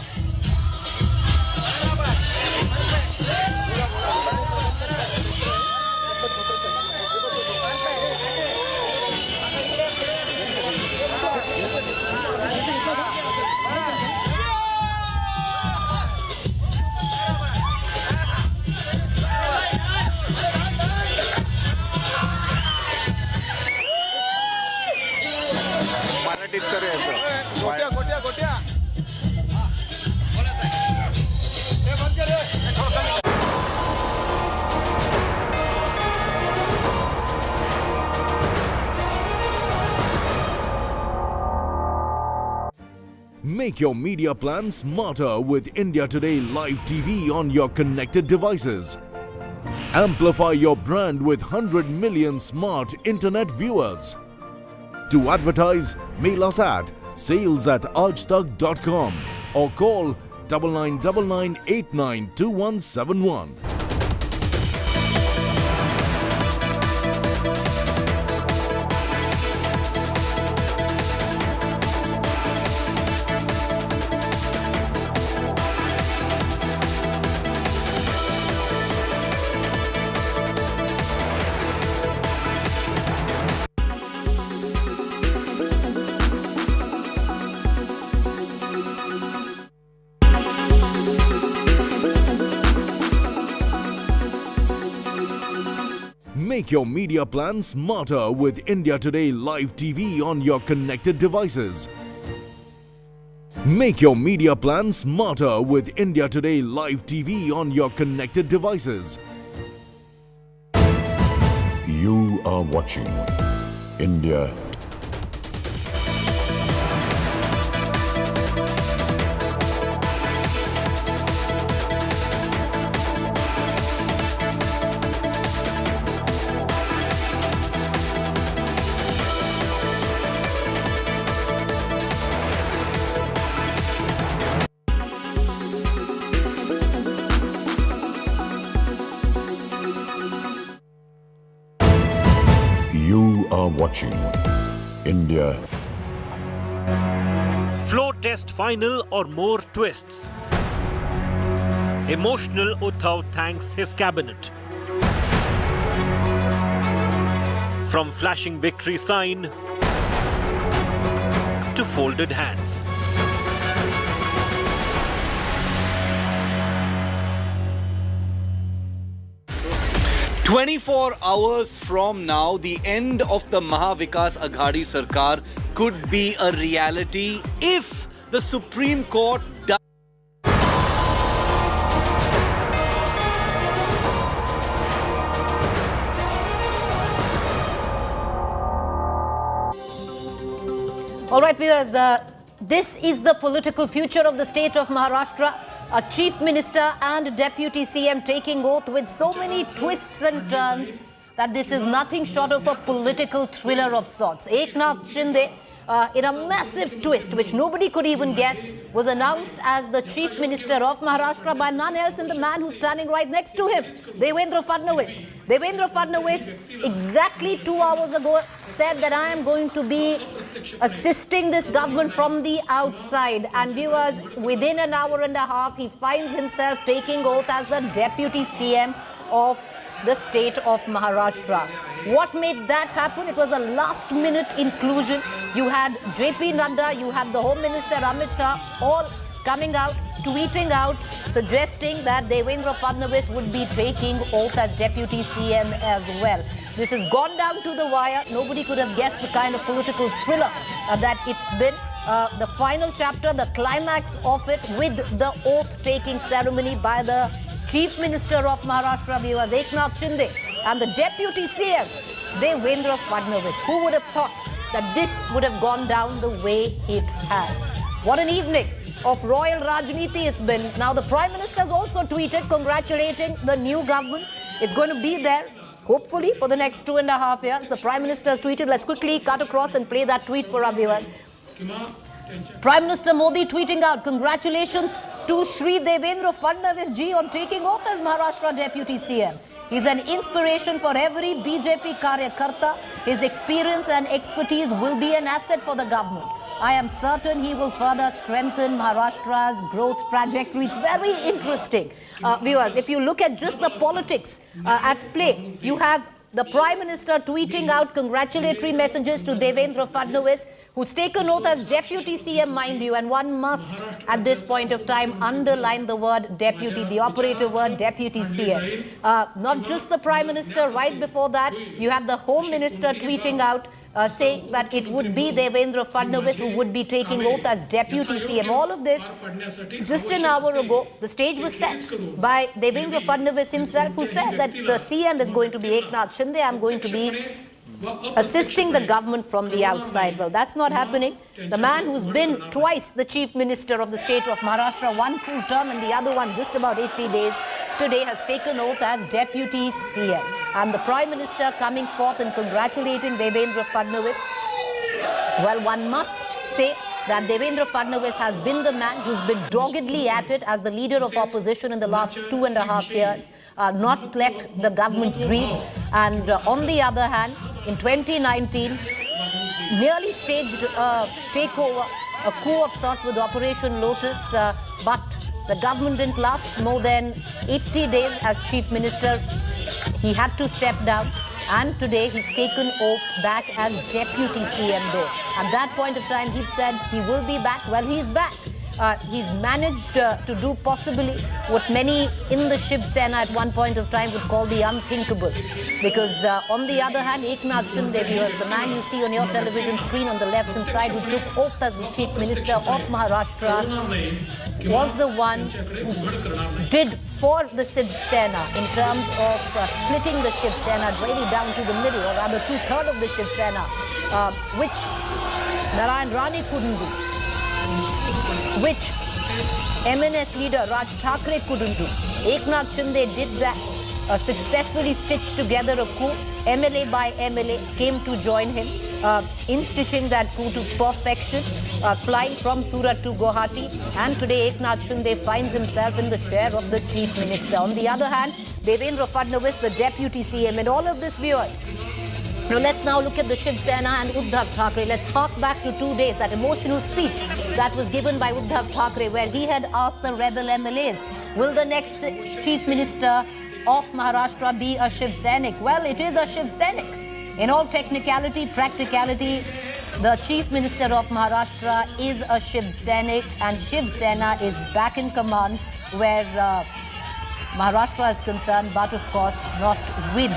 Make your media plan smarter with India Today Live TV on your connected devices. Amplify your brand with 100 million smart internet viewers. To advertise, mail us at sales@aajtak.com or call 9999892171. Make your media plan smarter with India Today Live TV on your connected devices. Make your media plan smarter with India Today Live TV on your connected devices. You are watching India You are watching India. Floor test final or more twists. Emotional Uddhav thanks his cabinet. From flashing victory sign to folded hands. "24 hours from now, the end of the Mahavikas Aghadi Sarkar could be a reality if the Supreme Court does. All right, viewers, this is the political future of the state of Maharashtra. A chief minister and deputy CM taking oath with so many twists and turns that this is nothing short of a political thriller of sorts. Eknath Shinde, in a massive twist which nobody could even guess, was announced as the chief minister of Maharashtra by none else than the man who's standing right next to him, Devendra Fadnavis. Devendra Fadnavis, exactly 2 hours ago, said that I am going to be assisting this government from the outside. And viewers, within an hour and a half, he finds himself taking oath as the deputy CM of the state of Maharashtra. What made that happen? It was a last-minute inclusion. You had JP Nadda, you had the Home Minister Amit Shah, all coming out, tweeting out, suggesting that Devendra Fadnavis would be taking oath as deputy CM as well. This has gone down to the wire. Nobody could have guessed the kind of political thriller that it's been. The final chapter, the climax of it, with the oath-taking ceremony by the Chief Minister of Maharashtra, viewers, Eknath Shinde, and the Deputy CM, Devendra Fadnavis. Who would have thought that this would have gone down the way it has? What an evening of royal Rajniti it's been. Now the Prime Minister has also tweeted congratulating the new government. It's going to be there, hopefully, for the next 2.5 years. The Prime Minister has tweeted. Let's quickly cut across and play that tweet for our viewers. Prime Minister Modi tweeting out, congratulations to Shri Devendra Fadnavis ji on taking oath as Maharashtra Deputy CM. He's an inspiration for every BJP Karyakarta. His experience and expertise will be an asset for the government. I am certain he will further strengthen Maharashtra's growth trajectory. It's very interesting. Viewers, if you look at just the politics at play, you have the Prime Minister tweeting out congratulatory messages to Devendra Fadnavis, who's taken oath as Deputy CM, mind you, and one must, at this point of time, underline the word deputy, the operative word deputy CM. Not just the Prime Minister, right before that, you have the Home Minister tweeting out, saying that it would be Devendra Fadnavis who would be taking oath as Deputy CM. All of this, just an hour ago, the stage was set by Devendra Fadnavis himself, who said that the CM is going to be Eknath Shinde. I'm going to be assisting the government from the outside. Well, that's not happening. The man who's been twice the Chief Minister of the state of Maharashtra, one full term and the other one just about 80 days, today has taken oath as Deputy CM. And the Prime Minister coming forth and congratulating Devendra Fadnavis. Well, one must say that Devendra Fadnavis has been the man who's been doggedly at it as the leader of opposition in the last 2.5 years, not let the government breathe. And on the other hand, in 2019, nearly staged a takeover, a coup of sorts with Operation Lotus, but the government didn't last more than 80 days as Chief Minister. He had to step down, and today he's taken oath back as Deputy CM though. At that point of time, he'd said he will be back. Well, he's back. He's managed to do possibly what many in the Shiv Sena at one point of time would call the unthinkable. Because on the other hand, Eknath Shinde, viewers, the man you see on your television screen on the left-hand side who took oath as the Chief Minister of Maharashtra, was the one who did for the Shiv Sena in terms of splitting the Shiv Sena really down to the middle, or rather 2/3 of the Shiv Sena, which Narayan Rane couldn't do, which MNS leader Raj Thackeray couldn't do. Eknath Shinde did that, successfully stitched together a coup. MLA by MLA came to join him in stitching that coup to perfection, flying from Surat to Guwahati. And today Eknath Shinde finds himself in the chair of the Chief Minister. On the other hand, Devendra Fadnavis, the Deputy CM, and all of this, viewers. Now let's now look at the Shiv Sena and Uddhav Thackeray. Let's hark back to 2 days, that emotional speech that was given by Uddhav Thackeray, where he had asked the rebel MLAs, will the next Chief Minister of Maharashtra be a Shiv Sainik? Well, it is a Shiv Sainik. In all technicality, practicality, the Chief Minister of Maharashtra is a Shiv Sainik, and Shiv Sena is back in command where Maharashtra is concerned, but of course not with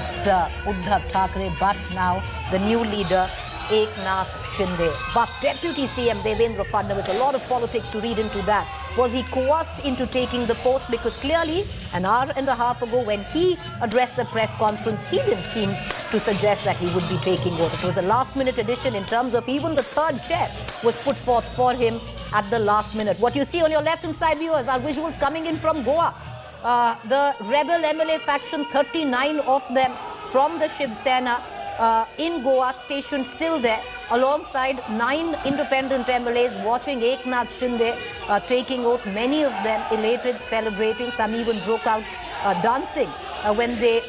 Uddhav Thackeray, but now the new leader, Eknath Shinde. But Deputy CM Devendra Fadnavis, a lot of politics to read into that. Was he coerced into taking the post? Because clearly, an hour and a half ago, when he addressed the press conference, he didn't seem to suggest that he would be taking oath. It was a last-minute addition in terms of even the third chair was put forth for him at the last minute. What you see on your left-hand side, viewers, are visuals coming in from Goa. The rebel MLA faction, 39 of them from the Shiv Sena in Goa, stationed still there, alongside 9 independent MLAs watching Eknath Shinde taking oath, many of them elated, celebrating. Some even broke out dancing when the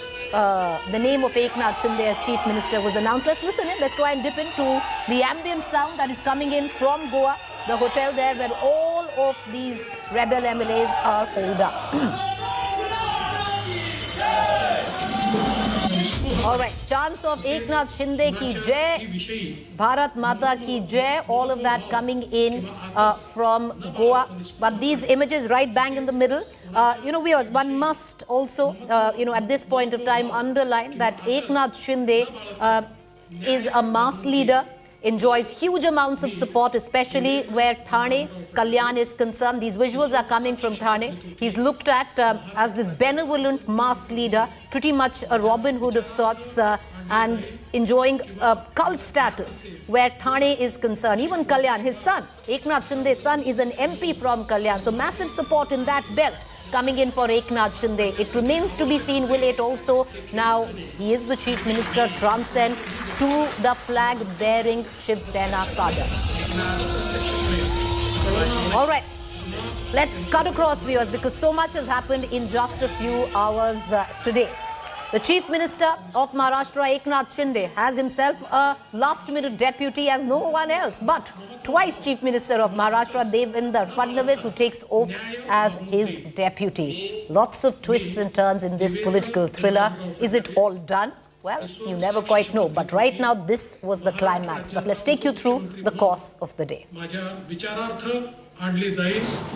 name of Eknath Shinde as Chief Minister was announced. Let's listen in, let's try and dip into the ambient sound that is coming in from Goa, the hotel there where all of these rebel MLAs are holed up. All right, chants of Eknath Shinde ki jai, Bharat Mata ki jai, all of that coming in from Goa. But these images right bang in the middle, viewers, one must also, at this point of time underline that Eknath Shinde is a mass leader. enjoys huge amounts of support, especially where Thane, Kalyan is concerned. These visuals are coming from Thane. He's looked at as this benevolent mass leader, pretty much a Robin Hood of sorts, and enjoying cult status where Thane is concerned. Even Kalyan, his son, Eknath Shinde's son, is an MP from Kalyan. So massive support in that belt coming in for Eknath Shinde. It remains to be seen, will it also, now he is the Chief Minister, transcend to the flag-bearing Shiv Sena cadre. All right, let's cut across, viewers, because so much has happened in just a few hours today. The Chief Minister of Maharashtra, Eknath Shinde, has himself a last-minute deputy as no one else, but twice Chief Minister of Maharashtra, Devendra Fadnavis, who takes oath as his deputy. Lots of twists and turns in this political thriller. Is it all done? Well, you never quite know. But right now, this was the climax. But let's take you through the course of the day.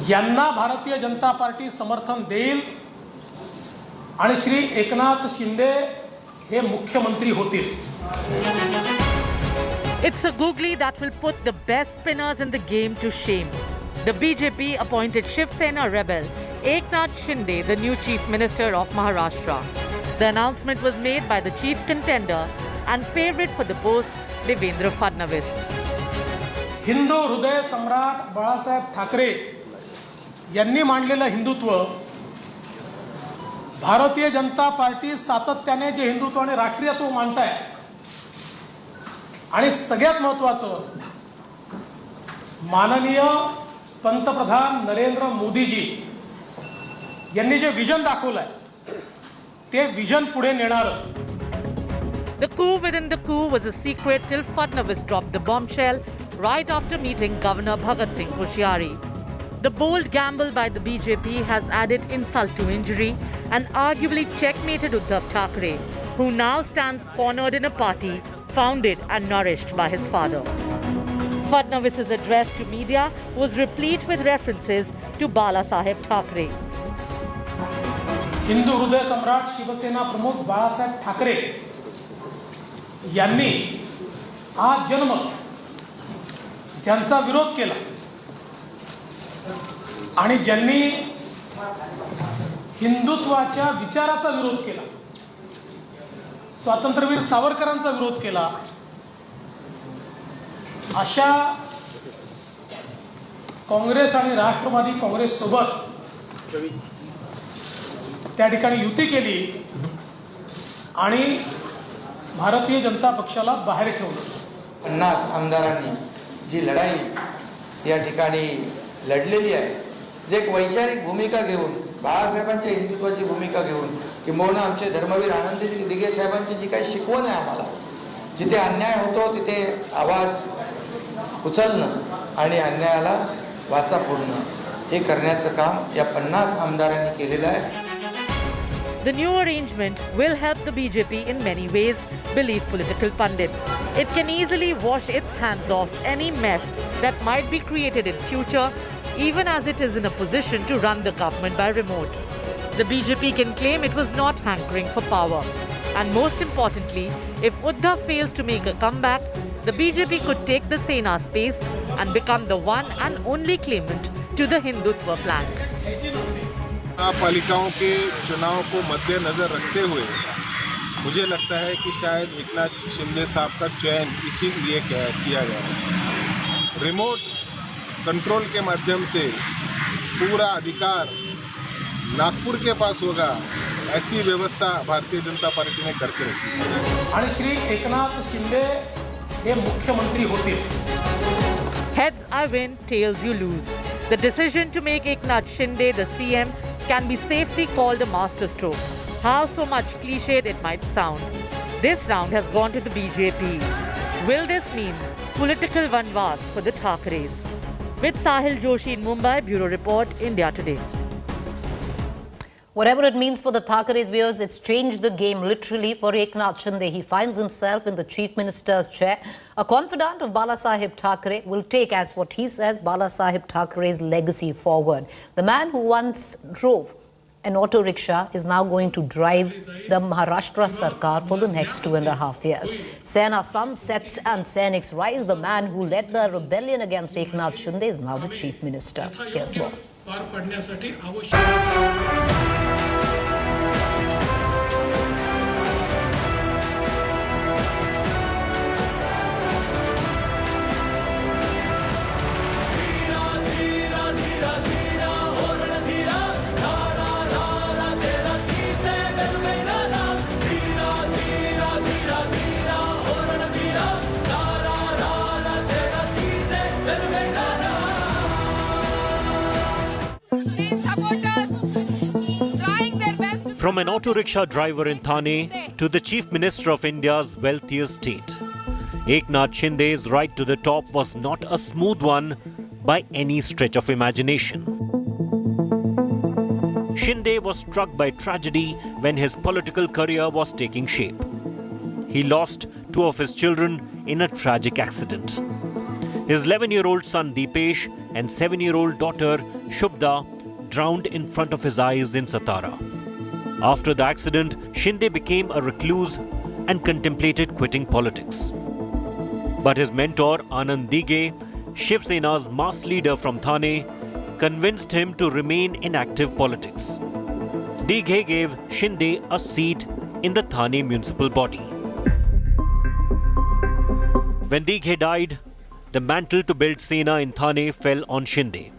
यांना Bharatiya Janata party समर्थन देईल आणि श्री एकनाथ शिंदे हे मुख्यमंत्री होतील. It's a googly that will put the best spinners in the game to shame. The BJP appointed Shiv Sena rebel Eknath Shinde the new Chief Minister of Maharashtra. The announcement was made by the chief contender and favorite for the post, Devendra Fadnavis. Hindu हृदय सम्राट बाळासाहेब ठाकरे यांनी मांडलेलं Hindutva, Bharatiya Janata party सातत्याने जे हिंदुत्व आणि राष्ट्रीयत्व मानताय, आणि सगळ्यात महत्त्वाचं माननीय पंतप्रधान नरेंद्र मोदीजी यांनी जे विजन दाखवलंय ते विजन पुढे नेणारं. The coup within the coup was a secret till Fadnavis dropped the bombshell right after meeting Governor Bhagat Singh Koshyari. The bold gamble by the BJP has added insult to injury and arguably checkmated Uddhav Thackeray, who now stands cornered in a party founded and nourished by his father. Fadnavis's address to media was replete with references to Bala Saheb Thackeray. Hindu हृदय सम्राट शिवसेना प्रमुख बाळासाहेब ठाकरे यांनी आज जन्म ज्यांचा विरोध केला आणि ज्यांनी हिंदुत्वाच्या विचाराचा विरोध केला, स्वातंत्र्यवीर सावरकरांचा विरोध केला, अशा काँग्रेस आणि राष्ट्रवादी काँग्रेस सोबत त्या ठिकाणी युती केली आणि भारतीय जनता पक्षाला बाहेर ठेवलं. 50 आमदारांनी जी लढाई या ठिकाणी लढलेली आहे, जे एक वैचारिक भूमिका घेऊन, बाळासाहेबांच्या हिंदुत्वाची भूमिका घेऊन, किंबहुना आमचे धर्मवीर आनंदी दिघे साहेबांची जी काही शिकवण आहे आम्हाला, जिथे अन्याय होतो तिथे आवाज उचलणं आणि अन्यायाला वाचा फोडणं, हे करण्याचं काम या 50 आमदारांनी केलेलं आहे. The new arrangement will help the BJP in many ways, believe political pundits. It can easily wash its hands off any mess that might be created in future, even as it is in a position to run the government by remote. The BJP can claim it was not hankering for power. And most importantly, if Uddhav fails to make a comeback, the BJP could take the Sena space and become the one and only claimant to the Hindutva flank. पालिकाओं के चुनाव को मद्देनजर रखते हुए मुझे लगता है कि शायद एकनाथ शिंदे साहब का चयन इसीलिए किया गया है. रिमोट कंट्रोल के माध्यम से पूरा अधिकार नागपुर के पास होगा, ऐसी व्यवस्था भारतीय जनता पार्टी ने करके रखी है. आणि श्री एकनाथ शिंदे हे मुख्यमंत्री होतील. Heads I win, tails you lose. The decision to make Eknath Shinde the CM can be safely called a masterstroke, how so much cliched it might sound. This round has gone to the BJP. Will this mean political vanvas for the Thackeray's? With Sahil Joshi in Mumbai, Bureau Report, India Today. Whatever it means for the Thackeray's, viewers, it's changed the game literally for Eknath Shinde. He finds himself in the Chief Minister's chair. A confidant of Bala Saheb Thackeray will take, as what he says, Bala Saheb Thackeray's legacy forward. The man who once drove an auto rickshaw is now going to drive the Maharashtra Sarkar for the next 2.5 years. Sena sunsets and Sainik's rise. The man who led the rebellion against Eknath Shinde is now the chief minister. Here's more. From an auto rickshaw driver in Thane to the Chief Minister of India's wealthiest state, Eknath Shinde's ride to the top was not a smooth one by any stretch of imagination. Shinde was struck by tragedy when his political career was taking shape. He lost 2 of his children in a tragic accident. His 11-year-old son Deepesh and 7-year-old daughter Shubda drowned in front of his eyes in Satara. After the accident, Shinde became a recluse and contemplated quitting politics. But his mentor Anand Dige, Shiv Sena's mass leader from Thane, convinced him to remain in active politics. Dige gave Shinde a seat in the Thane municipal body. When Dige died, the mantle to build Sena in Thane fell on Shinde.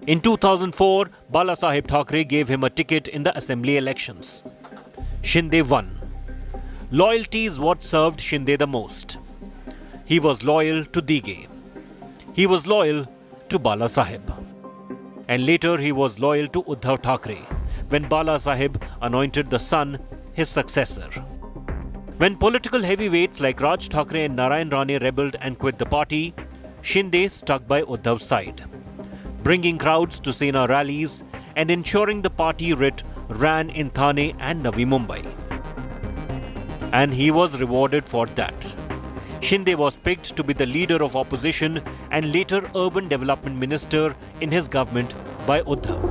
In 2004, Balasaheb Thackeray gave him a ticket in the assembly elections. Shinde won. Loyalty is what served Shinde the most. He was loyal to Dige. He was loyal to Balasaheb. And later he was loyal to Uddhav Thackeray when Balasaheb anointed the son his successor. When political heavyweights like Raj Thackeray and Narayan Rane rebelled and quit the party, Shinde stuck by Uddhav's side, bringing crowds to Sena rallies and ensuring the party writ ran in Thane and Navi Mumbai. And he was rewarded for that. Shinde was picked to be the leader of opposition and later urban development minister in his government by Uddhav.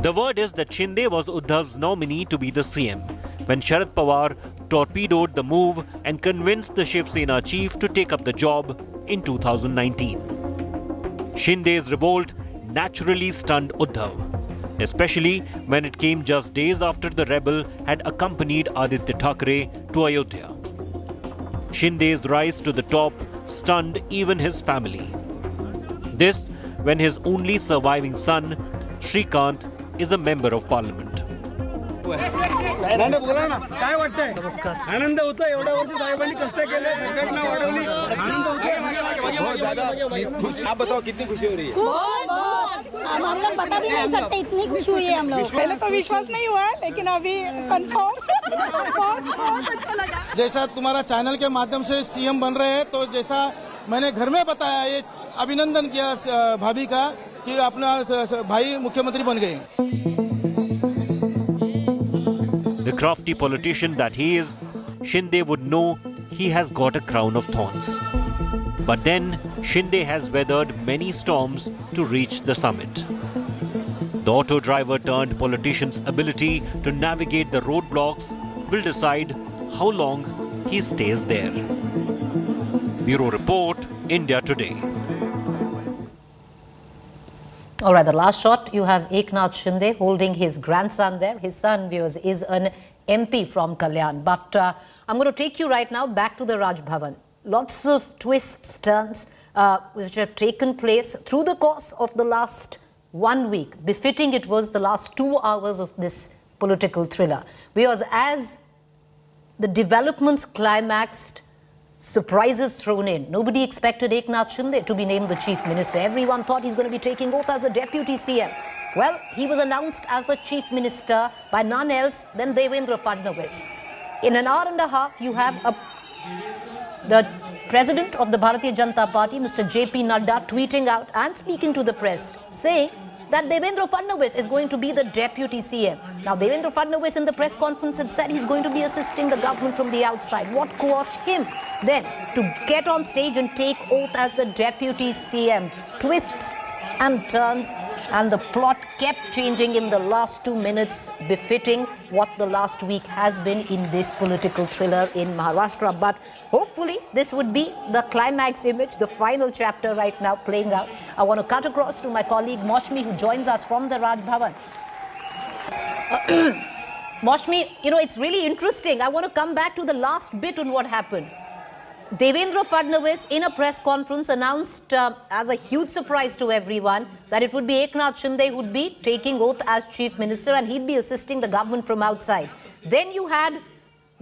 The word is that Shinde was Uddhav's nominee to be the CM when Sharad Pawar torpedoed the move and convinced the Shiv Sena chief to take up the job in 2019. Shinde's revolt naturally stunned Uddhav, especially when it came just days after the rebel had accompanied Aditya Thackeray to Ayodhya. Shinde's rise to the top stunned even his family. This when his only surviving son, Shrikant, is a member of parliament. आप बताओ कितनी खुशी हो रही है? हम लोग बता भी नहीं सकते इतनी खुशी हुई है हम लोग। पहले तो विश्वास नहीं हुआ लेकिन अभी कंफर्म बहुत अच्छा लगा। जैसा तुम्हारा चैनल के माध्यम से सीएम बन रहे हैं तो जैसा मैंने घर में बताया ये अभिनंदन किया भाभी का कि अपना भाई मुख्यमंत्री बन गए। The crafty politician that he is, Shinde would know he has got a crown of thorns. But then, Shinde has weathered many storms to reach the summit. The auto driver turned politician's ability to navigate the roadblocks will decide how long he stays there. Bureau Report, India Today. All right, the last shot, you have Eknath Shinde holding his grandson there. His son, viewers, is an MP from Kalyan. But I'm going to take you right now back to the Raj Bhavan. Lots of twists, turns, which have taken place through the course of the last 1 week. Befitting it was the last 2 hours of this political thriller. Because as the developments climaxed, surprises thrown in. Nobody expected Eknath Shinde to be named the chief minister. Everyone thought he's going to be taking oath as the deputy CM. Well, he was announced as the chief minister by none else than Devendra Fadnavis. In an hour and a half, you have the president of the Bharatiya Janata Party, Mr. J.P. Nadda, tweeting out and speaking to the press, saying that Devendra Fadnavis is going to be the deputy CM. Now, Devendra Fadnavis in the press conference had said he's going to be assisting the government from the outside. What caused him then to get on stage and take oath as the deputy CM? Twists and turns and the plot kept changing in the last 2 minutes, befitting what the last week has been in this political thriller in Maharashtra. But hopefully this would be the climax image, the final chapter right now playing out. I want to cut across to my colleague Moshmi, who joins us from the Raj Bhavan. Moshmi, it's really interesting. I want to come back to the last bit on what happened. Devendra Fadnavis in a press conference announced as a huge surprise to everyone that it would be Eknath Shinde who would be taking oath as chief minister and he'd be assisting the government from outside. Then you had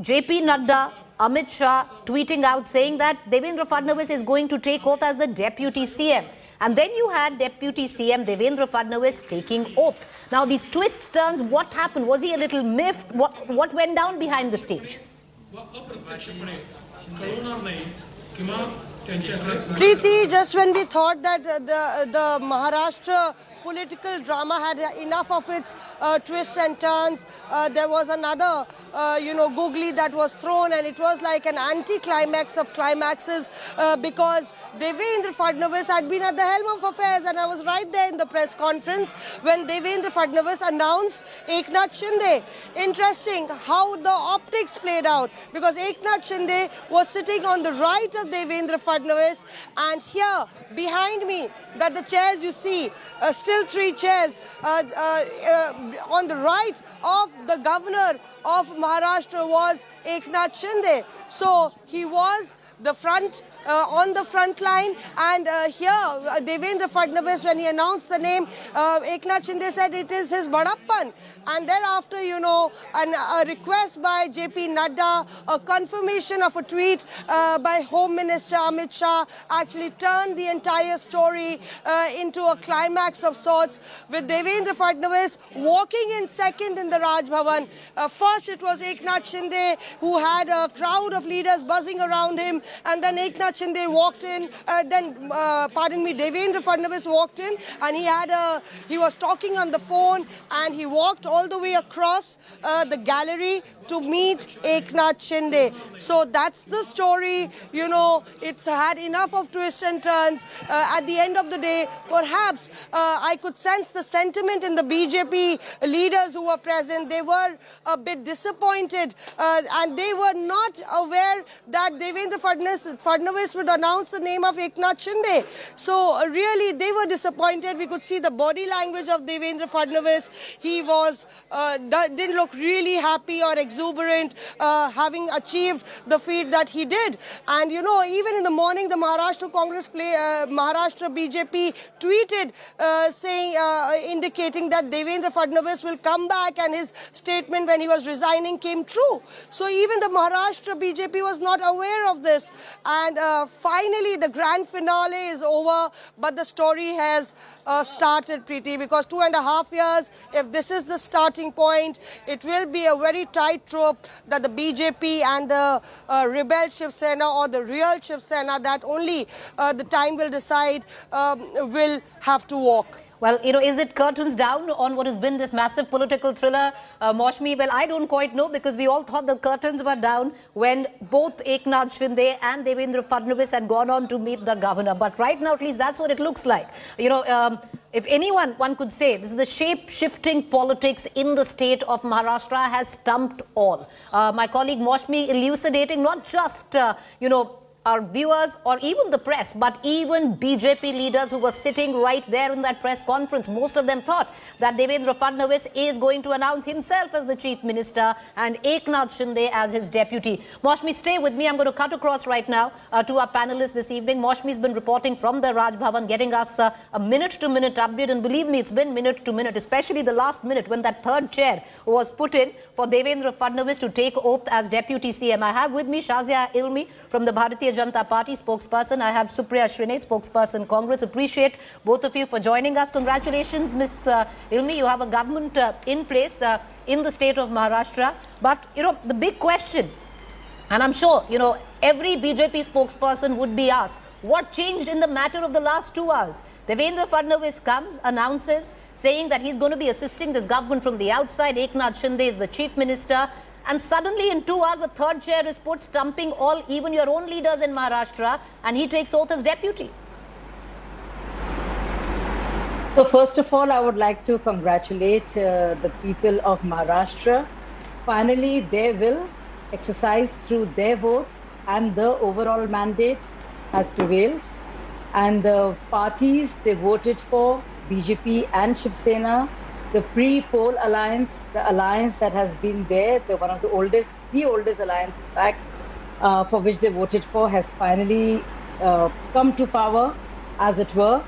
JP Nadda, Amit Shah tweeting out saying that Devendra Fadnavis is going to take oath as the deputy CM. And then you had Deputy CM Devendra Fadnavis taking oath. Now these twists, turns, what happened? Was he a little miffed? What went down behind the stage? Preeti, just when we thought that the Maharashtra political drama had enough of its twists and turns, there was another, googly that was thrown, and it was like an anti-climax of climaxes because Devendra Fadnavis had been at the helm of affairs, and I was right there in the press conference when Devendra Fadnavis announced Eknath Shinde. Interesting how the optics played out, because Eknath Shinde was sitting on the right of Devendra Fadnavis, and here behind me, that the chairs you see, still 3 chairs on the right of the governor of Maharashtra was Eknath Shinde. So he was the front on the front line, and here Devendra Fadnavis, when he announced the name, Eknath Shinde said it is his badappan, and thereafter a request by JP Nadda, a confirmation of a tweet by Home Minister Amit Shah actually turned the entire story into a climax of sorts, with Devendra Fadnavis walking in second in the Raj Bhavan. First it was Eknath Shinde, who had a crowd of leaders buzzing around him, and then Eknath Shinde walked in, Devendra Fadnavis walked in, and he was talking on the phone, and he walked all the way across the gallery to meet Eknath Shinde. So that's the story. It's had enough of twists and turns. At the end of the day, perhaps I could sense the sentiment in the BJP leaders who were present. They were a bit disappointed, and they were not aware that Devendra Fadnavis would announce the name of Eknath Shinde. So really, they were disappointed. We could see the body language of Devendra Fadnavis. He didn't look really happy or exuberant, having achieved the feat that he did. And even in the morning, the Maharashtra BJP tweeted indicating that Devendra Fadnavis will come back, and his statement when he was resigning came true. So even the Maharashtra BJP was not aware of this. And finally, the grand finale is over, but the story has started, Preeti, because 2.5 years, if this is the starting point, it will be a very tightrope that the BJP and the rebel Shiv Sena, or the real Shiv Sena, that only the time will decide, will have to walk. Well, is it curtains down on what has been this massive political thriller, Moshmi? Well, I don't quite know, because we all thought the curtains were down when both Eknath Shinde and Devendra Fadnavis had gone on to meet the governor. But right now, at least that's what it looks like. If anyone, one could say, this is the shape-shifting politics in the state of Maharashtra has stumped all. My colleague Moshmi elucidating not just, our viewers or even the press, but even BJP leaders who were sitting right there in that press conference. Most of them thought that Devendra Fadnavis is going to announce himself as the chief minister and Eknath Shinde as his deputy. Moshmi, stay with me. I'm going to cut across right now to our panelists this evening. Moshmi's been reporting from the Raj Bhavan, getting us a minute-to-minute update. And believe me, it's been minute-to-minute, especially the last minute when that third chair was put in for Devendra Fadnavis to take oath as deputy CM. I have with me Shazia Ilmi from the Bharatiya Janata Party spokesperson. I have Supriya Srinath, spokesperson Congress. Appreciate both of you for joining us. Congratulations, Ms. Ilmi. You have a government in place in the state of Maharashtra. But, the big question, and I'm sure, every BJP spokesperson would be asked, what changed in the matter of the last 2 hours? Devendra Fadnavis comes, announces, saying that he's going to be assisting this government from the outside. Eknath Shinde is the chief minister. And suddenly in 2 hours, a third chair is put, stumping all, even your own leaders in Maharashtra, and he takes oath as deputy. So first of all, I would like to congratulate the people of Maharashtra. Finally, they will exercise through their votes, and the overall mandate has prevailed. And the parties they voted for, BJP and Shiv Sena, the pre-poll alliance, the alliance that has been there, the oldest alliance, in fact, for which they voted for, has finally come to power, as it were.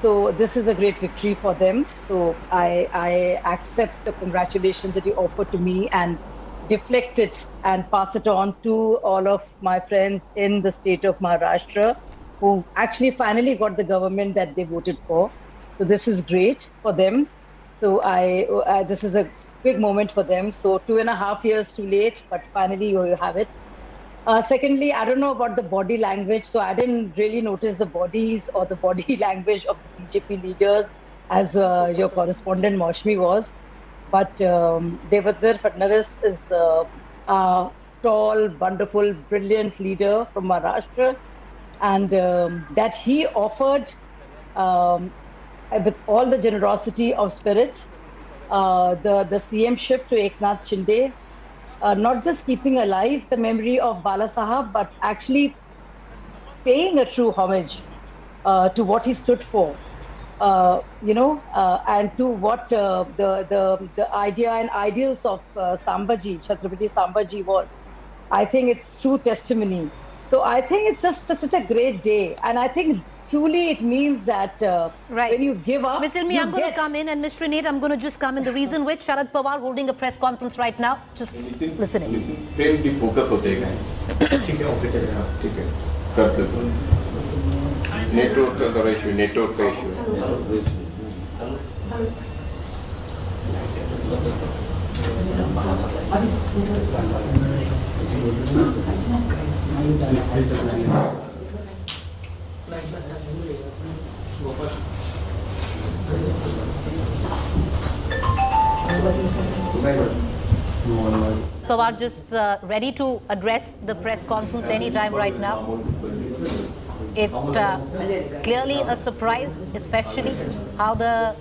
So this is a great victory for them. So I accept the congratulations that you offered to me and deflect it and pass it on to all of my friends in the state of Maharashtra, who actually finally got the government that they voted for. So this is great for them. So this is a big moment for them. So 2.5 years too late, but finally you have it. Secondly, I don't know about the body language, so I didn't really notice the bodies or the body language of the BJP leaders as your correspondent Maushmi was. But Devendra Fadnavis is a tall, wonderful, brilliant leader from Maharashtra, and that he offered, with all the generosity of spirit, the CM-ship to Eknath Shinde, not just keeping alive the memory of Bala Sahab, but actually paying a true homage to what he stood for, and to what the idea and ideals of Sambhaji, Chhatrapati Sambhaji was. I think it's true testimony. So I think it's just such a great day. And I think truly it means that when you give up, Ms. Ilmi, I'm going to come in, and Ms. Trinate, I'm going to just come in. The reason which Sharad Pawar holding a press conference right now, just listen in. Focus होते हैं ठीक है okay चलेगा ठीक है करते तो network का इशू नेटवर्क का issue Pawar just ready to address the press conference anytime right now. It clearly a surprise, especially how the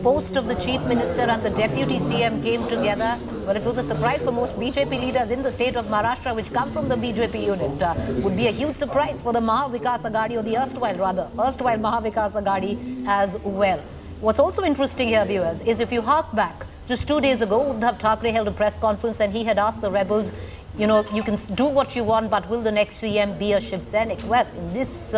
post of the Chief Minister and the Deputy CM came together. But it was a surprise for most BJP leaders in the state of Maharashtra, which come from the BJP unit. Would be a huge surprise for the Maha Vikas Aghadi, or the erstwhile Maha Vikas Aghadi as well. What's also interesting here, viewers, is if you hark back, just 2 days ago, Uddhav Thackeray held a press conference and he had asked the rebels, you can do what you want, but will the next CM be a Shiv Sainik? Well, in this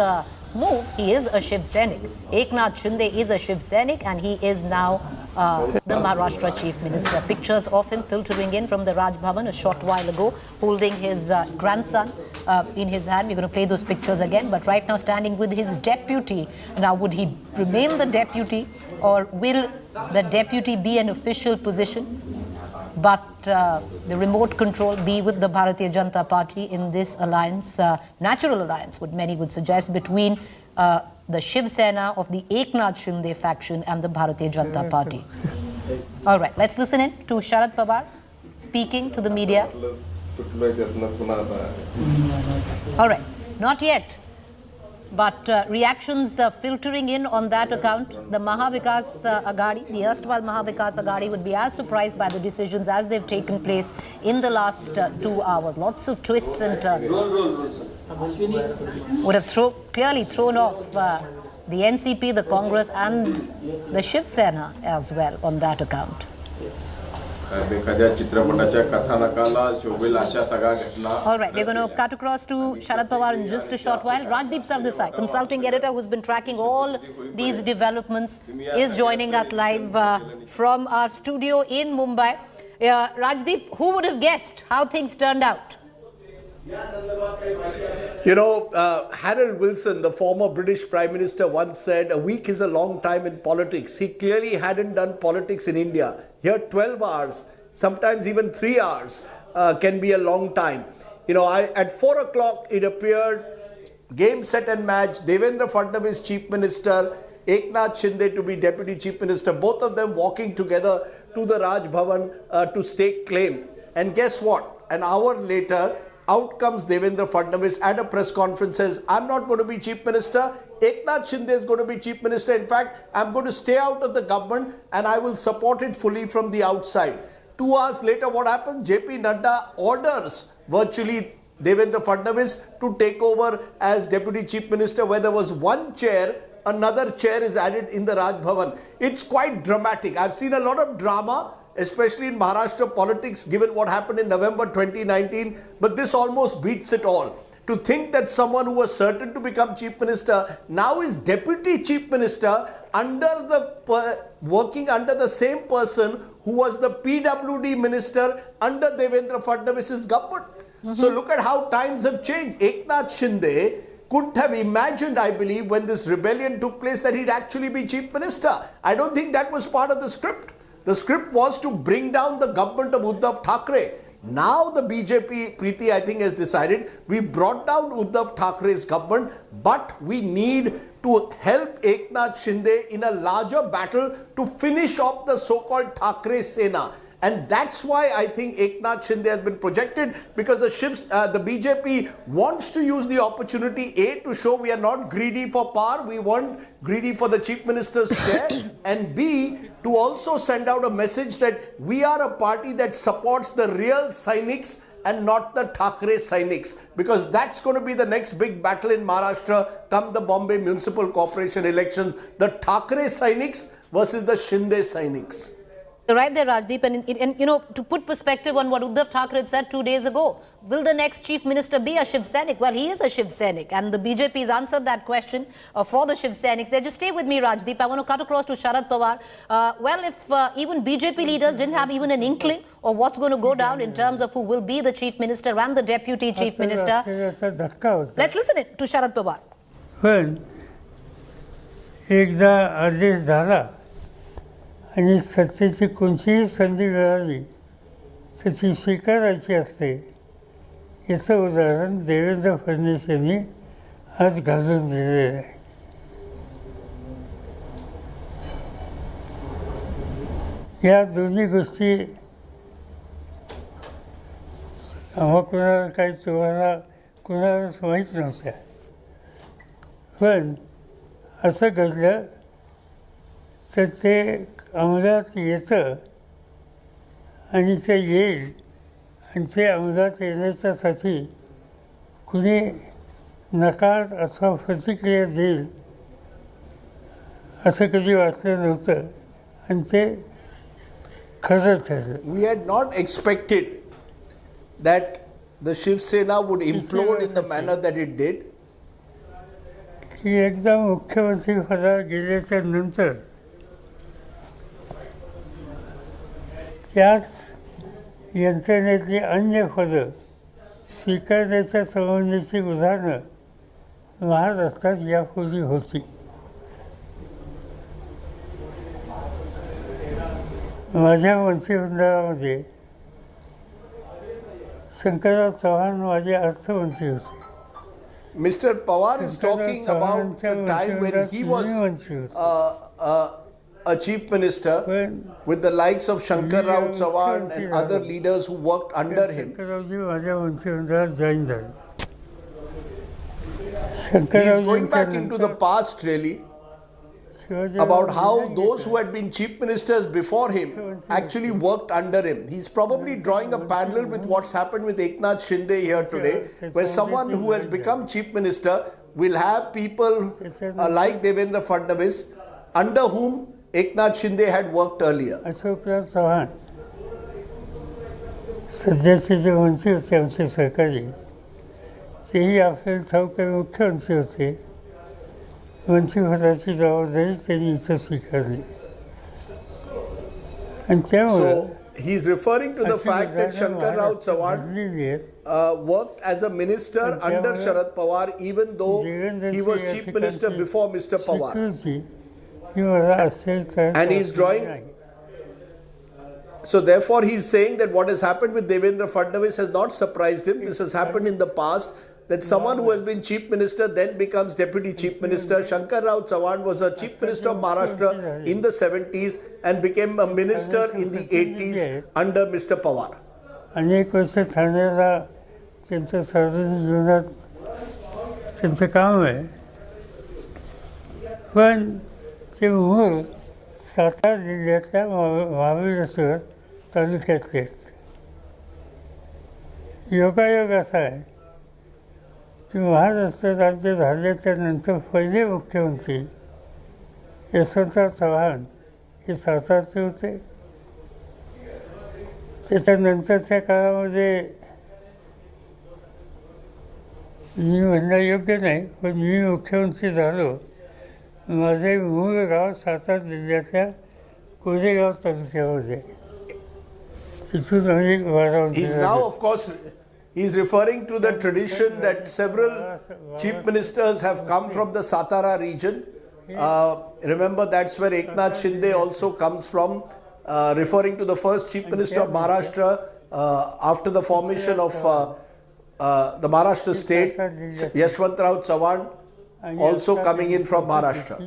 move, he is a Shiv Sainik. Eknath Shinde is a Shiv Sainik, and he is now the Maharashtra Chief Minister. Pictures of him filtering in from the Raj Bhavan a short while ago, holding his grandson in his hand. We're going to play those pictures again, but right now standing with his deputy. Now, would he remain the deputy, or will the deputy be an official position, but the remote control be with the Bharatiya Janata Party in this alliance, natural alliance, what many would suggest, between the Shiv Sena of the Eknath Shinde faction and the Bharatiya Janata Party. All right, let's listen in to Sharad Pawar speaking to the media. All right, not yet, but reactions filtering in on that account. The Maha Vikas Aghadi, the erstwhile Maha Vikas Aghadi, would be as surprised by the decisions as they've taken place in the last 2 hours. Lots of twists and turns. Would have clearly thrown off the NCP, the Congress, and the Shiv Sena as well on that account. All right, we're going to cut across to Sharad Pawar in just a short while. Rajdeep Sardesai, consulting editor who's been tracking all these developments, is joining us live from our studio in Mumbai. Rajdeep, who would have guessed how things turned out? Harold Wilson, the former British Prime Minister, once said, a week is a long time in politics. He clearly hadn't done politics in India. Here, 12 hours, sometimes even 3 hours, can be a long time. At 4 o'clock, it appeared, game, set and match, Devendra Fadnavis, Chief Minister, Eknath Shinde to be Deputy Chief Minister, both of them walking together to the Raj Bhavan to stake claim. And guess what? An hour later, Out comes Devendra Fadnavis at a press conference, says, I'm not going to be chief minister. Eknath Shinde is going to be chief minister. In fact, I'm going to stay out of the government and I will support it fully from the outside. 2 hours later, what happens? JP Nadda orders virtually Devendra Fadnavis to take over as deputy chief minister, where there was one chair, another chair is added in the Raj Bhavan. It's quite dramatic. I've seen a lot of drama, especially in Maharashtra politics, given what happened in November 2019, but this almost beats it all. To think that someone who was certain to become chief minister now is deputy chief minister working under the same person who was the PWD minister under Devendra Fadnavis's government. So look at how times have changed. Eknath Shinde couldn't have imagined, I believe, when this rebellion took place, that he'd actually be chief minister. I don't think that was part of the script. The script was to bring down the government of Uddhav Thackeray. Now the BJP, Preeti, I think, has decided we brought down Uddhav Thackeray's government, but we need to help Eknath Shinde in a larger battle to finish off the so-called Thackeray Sena. And that's why I think Eknath Shinde has been projected, because the BJP wants to use the opportunity, A, to show we are not greedy for power, we weren't greedy for the chief minister's chair, and B, to also send out a message that we are a party that supports the real Sainiks and not the Thackeray Sainiks, because that's going to be the next big battle in Maharashtra come the Bombay Municipal Corporation elections. The Thackeray Sainiks versus the Shinde Sainiks. You're right there, Rajdeep, and you know, to put perspective on what Uddhav Thackeray said 2 days ago, will the next chief minister be a Shiv Sainik? Well, he is a Shiv Sainik, and the BJP has answered that question for the Shiv Sainiks. Just stay with me, Rajdeep. I want to cut across to Sharad Pawar. Well, if even BJP leaders didn't have even an inkling of what's going to go down in terms of who will be the chief minister and the deputy chief minister, let's listen to Sharad Pawar. पण एकदा आदेश झाला आणि सत्तेची कोणतीही संधी मिळाली तर ती स्वीकारायची असते, याचं उदाहरण देवेंद्र फडणवीस यांनी आज घालून दिलेलं आहे. या दोन्ही गोष्टी आम्हा कोणाला काही तुम्हाला कोणालाच माहीत नव्हत्या, पण असं घडलं तर ते अंमलात येतं आणि ते येईल, आणि ते अंमलात येण्याच्यासाठी कुणी नकार अथवा प्रतिक्रिया देईल असं कधी वाटलं नव्हतं, आणि ते खरं ठरलं. We had not expected that the Shiv Sena would implode in the manner that it did. की एकदा मुख्यमंत्री पदावर गेल्याच्या नंतर त्याच यंत्रणेतली अन्य पदं स्वीकारण्याच्या संबंधीची उदाहरणं महाराष्ट्रात यापूर्वी होती. माझ्या मंत्रिमंडळामध्ये शंकरराव चव्हाण माझे अर्थमंत्री होते. Mr. Pawar is talking about the time when he was a chief minister with the likes of Shankar Rao Chauhan and other leaders who worked under him. He's going back into the past really, about how those who had been chief ministers before him actually worked under him. He's probably drawing a parallel with what's happened with Eknath Shinde here today, where someone who has become chief minister will have people like Devendra Fadnavis, under whom Eknath Shinde had worked earlier. Ashokrao Chavan सध्याचे जे मंत्री होते आमचे सरकारी, तेही आपल्याला ठाऊक आहे मुख्यमंत्री होते. मंत्रिपदाची जबाबदारी त्यांनी इथं स्वीकारली, आणि त्यामुळे he's referring to the fact that Shankar Rao Chauhan worked as a minister under Sharad Pawar, even though he was chief minister before Mr. Pawar. And he's drawing. So therefore he's saying that what has happened with Devendra Fadnavis has not surprised him. This has happened in the past, that someone who has been chief minister then becomes deputy chief minister. Shankar Rao Chauhan was a chief minister of Maharashtra in the 70s and became a minister in the 80s under Mr. Pawar. अनेक वर्ष ठाण्याला त्यांचं सार्वजनिक जीवनात त्यांचं काम आहे. पण ते मूळ सातारा जिल्ह्यातल्या महाबळेश्वर तालुक्यातले आहेत. योगायोग असा आहे की महाराष्ट्र राज्य झाल्याच्या नंतर पहिले मुख्यमंत्री यशवंतराव चव्हाण हे सातारचे होते. त्याच्यानंतरच्या काळामध्ये मी म्हणणं योग्य नाही, पण मी मुख्यमंत्री झालो. माझे मूळ गाव सातारा जिल्ह्यातल्या कोरेगाव तालुक्यामध्ये. तिथून आम्ही He's now, of course, he's referring to the tradition that several chief ministers have come from the Satara region. Remember, that's where Eknath Shinde also comes from, referring to the first chief minister of Maharashtra after the formation of the Maharashtra state, Yashwantrao Chauhan, also coming in from Maharashtra.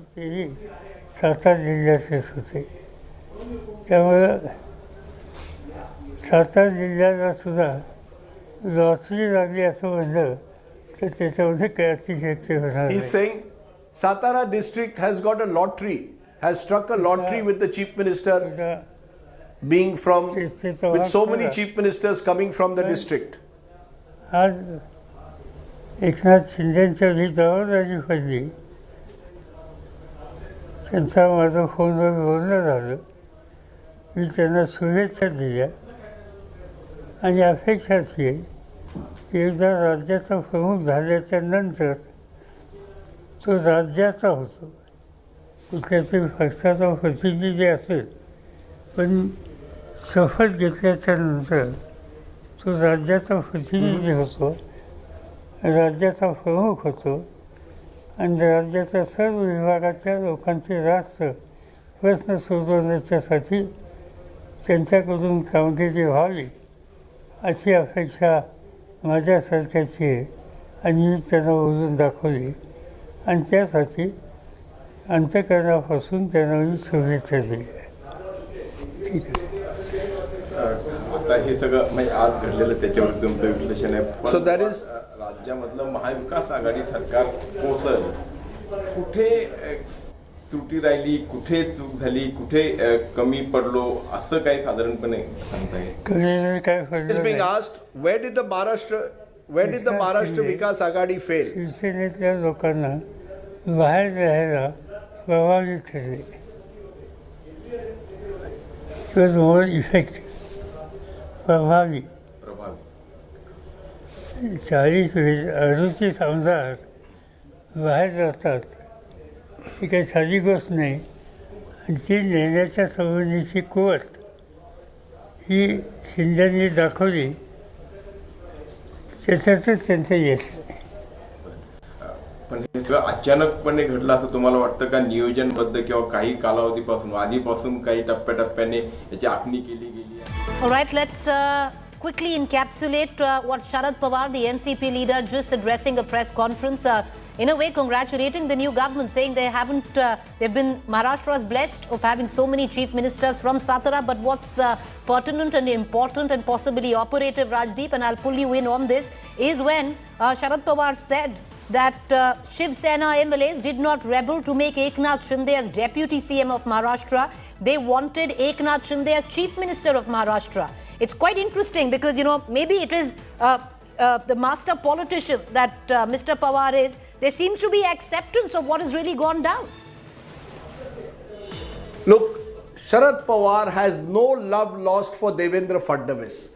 Satara जिल्ह्यातलेच होते. त्यामुळं सातारा जिल्ह्याला सुद्धा lottery लागली असं म्हणलं तर त्याच्यामध्ये काही अतिशयोक्ती होणार नाही. He's saying Satara district has got a lottery, has struck a lottery with the chief minister being from, with so many chief ministers coming from the district. आज एकनाथ शिंदेंच्या जी जबाबदारी पडली, त्यांचा माझं फोनवर बोलणं झालं. मी त्यांना शुभेच्छा दिल्या आणि अपेक्षा अशी आहे की एकदा राज्याचा प्रमुख झाल्याच्या नंतर तो राज्याचा होतो. कुठल्या तरी पक्षाचा प्रतिनिधी असेल, पण शपथ घेतल्याच्या नंतर तो राज्याचा प्रतिनिधी होतो, राज्याचा प्रमुख होतो आणि राज्याच्या सर्व विभागाच्या लोकांचे राष्ट्र प्रश्न सोडवण्याच्यासाठी त्यांच्याकडून कामगिरी व्हावी अशी अपेक्षा माझ्यासारख्याची आहे. आणि मी त्यांना बोलून दाखवली आणि त्यासाठी अंतःकरणापासून त्यांना मी शुभेच्छा दिल्या. ठीक आहे. आता हे सगळं म्हणजे आज घडलेलं त्याच्यावर तुमचं विश्लेषण आहे. So that is राज्यामधलं महाविकास आघाडी सरकार कोसळलं, कुठे त्रुटी राहिली, कुठे चूक झाली, कुठे कमी पडलो, असं काही साधारणपणे सांगता येईल? Is being asked, where did the Maharashtra Vikas Aghadi fail? शिवसेनेतल्या लोकांना बाहेर राहायला प्रभावी ठरले. It was more effective. प्रभावी 40-38 आमदार बाहेर राहतात, ती काही साधी गोष्ट नाही. आणि ती नेण्याच्या संबंधीची कुवत ही शिंदेंनी दाखवली, त्याच्यातच त्यांचं यश आहे. पण हे सगळं अचानकपणे घडलं असं तुम्हाला वाटतं का? नियोजनबद्ध किंवा काही कालावधीपासून आधीपासून काही टप्प्याटप्प्याने याची आखणी केली गेली आहे? All right, let's quickly encapsulate what Sharad Pawar, the NCP leader, just addressing a press conference, in a way congratulating the new government, saying Maharashtra is blessed of having so many chief ministers from Satara. But what's pertinent and important and possibly operative, Rajdeep, and I'll pull you in on this, is when Sharad Pawar said that Shiv Sena MLAs did not rebel to make Eknath Shinde as Deputy CM of Maharashtra. They wanted Eknath Shinde as Chief Minister of Maharashtra. It's quite interesting because, you know, maybe it is the master politician that Mr. Pawar is. There seems to be acceptance of what has really gone down. Look, Sharad Pawar has no love lost for Devendra Fadnavis.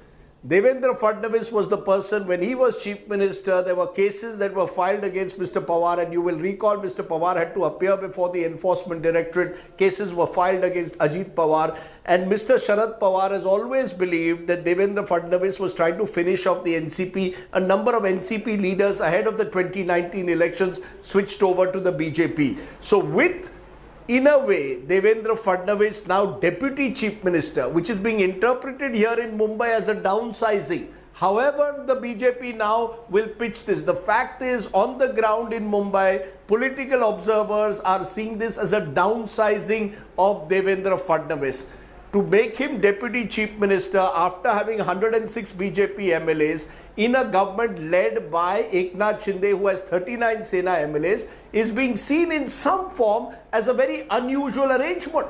Devendra Fadnavis was the person, when he was chief minister, there were cases that were filed against Mr. Pawar, and you will recall Mr. Pawar had to appear before the enforcement directorate. Cases were filed against Ajit Pawar, and Mr. Sharad Pawar has always believed that Devendra Fadnavis was trying to finish off the NCP. A number of NCP leaders ahead of the 2019 elections switched over to the BJP. So with, in a way, Devendra Fadnavis, now Deputy Chief Minister, which is being interpreted here in Mumbai as a downsizing. However, the BJP now will pitch this. The fact is, on the ground in Mumbai, political observers are seeing this as a downsizing of Devendra Fadnavis. To make him Deputy Chief Minister after having 106 BJP MLAs in a government led by Eknath Shinde, who has 39 Sena MLAs, is being seen in some form as a very unusual arrangement.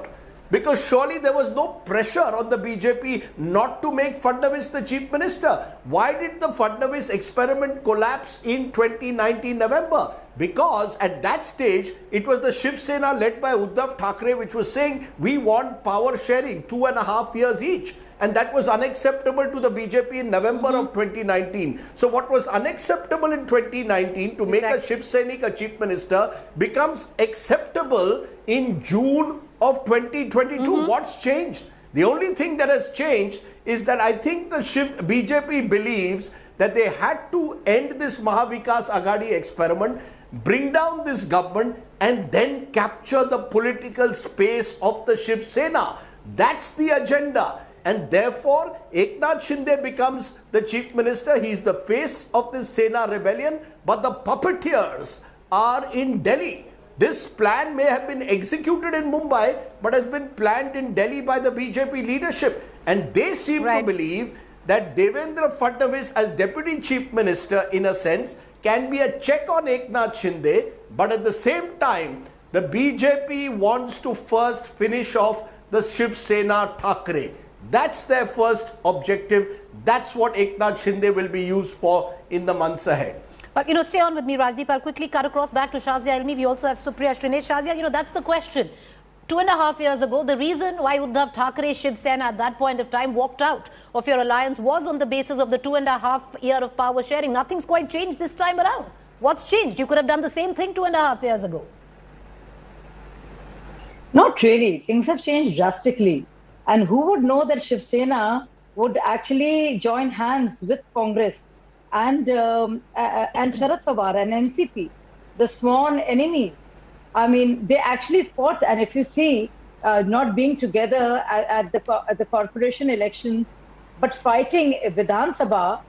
Because surely there was no pressure on the BJP not to make Fadnavis the chief minister. Why did the Fadnavis experiment collapse in 2019 November? Because at that stage, it was the Shiv Sena led by Uddhav Thackeray which was saying, we want power sharing, 2.5 years each. And that was unacceptable to the BJP in November of 2019. So what was unacceptable in 2019 to make a Shiv Sainik a chief minister becomes acceptable in June of 2022. What's changed? The only thing that has changed is that I think the BJP believes that they had to end this Mahavikas Aghadi experiment, bring down this government, and then capture the political space of the Shiv Sena. That's the agenda. And therefore, Eknath Shinde becomes the chief minister. He is the face of this Sena rebellion, but the puppeteers are in Delhi. This plan may have been executed in Mumbai, but has been planned in Delhi by the BJP leadership. And they seem to believe that Devendra Fadnavis as deputy chief minister, in a sense, can be a check on Eknath Shinde. But at the same time, the BJP wants to first finish off the Shiv Sena Thackeray. That's their first objective. That's what Eknath Shinde will be used for in the months ahead. But, stay on with me, Rajdeep. I'll quickly cut across back to Shazia Ilmi. We also have Supriya Shrinate. Shazia, that's the question. 2.5 years ago, the reason why Uddhav Thackeray, Shiv Sena at that point of time walked out of your alliance was on the basis of the 2.5 years of power sharing. Nothing's quite changed this time around. What's changed? You could have done the same thing 2.5 years ago. Not really. Things have changed drastically. And who would know that Shiv Sena would actually join hands with Congress and Sharad Pawar and NCP, the sworn enemies. I mean, they actually fought. And if you see, not being together at the corporation elections, but fighting Vidhan Sabha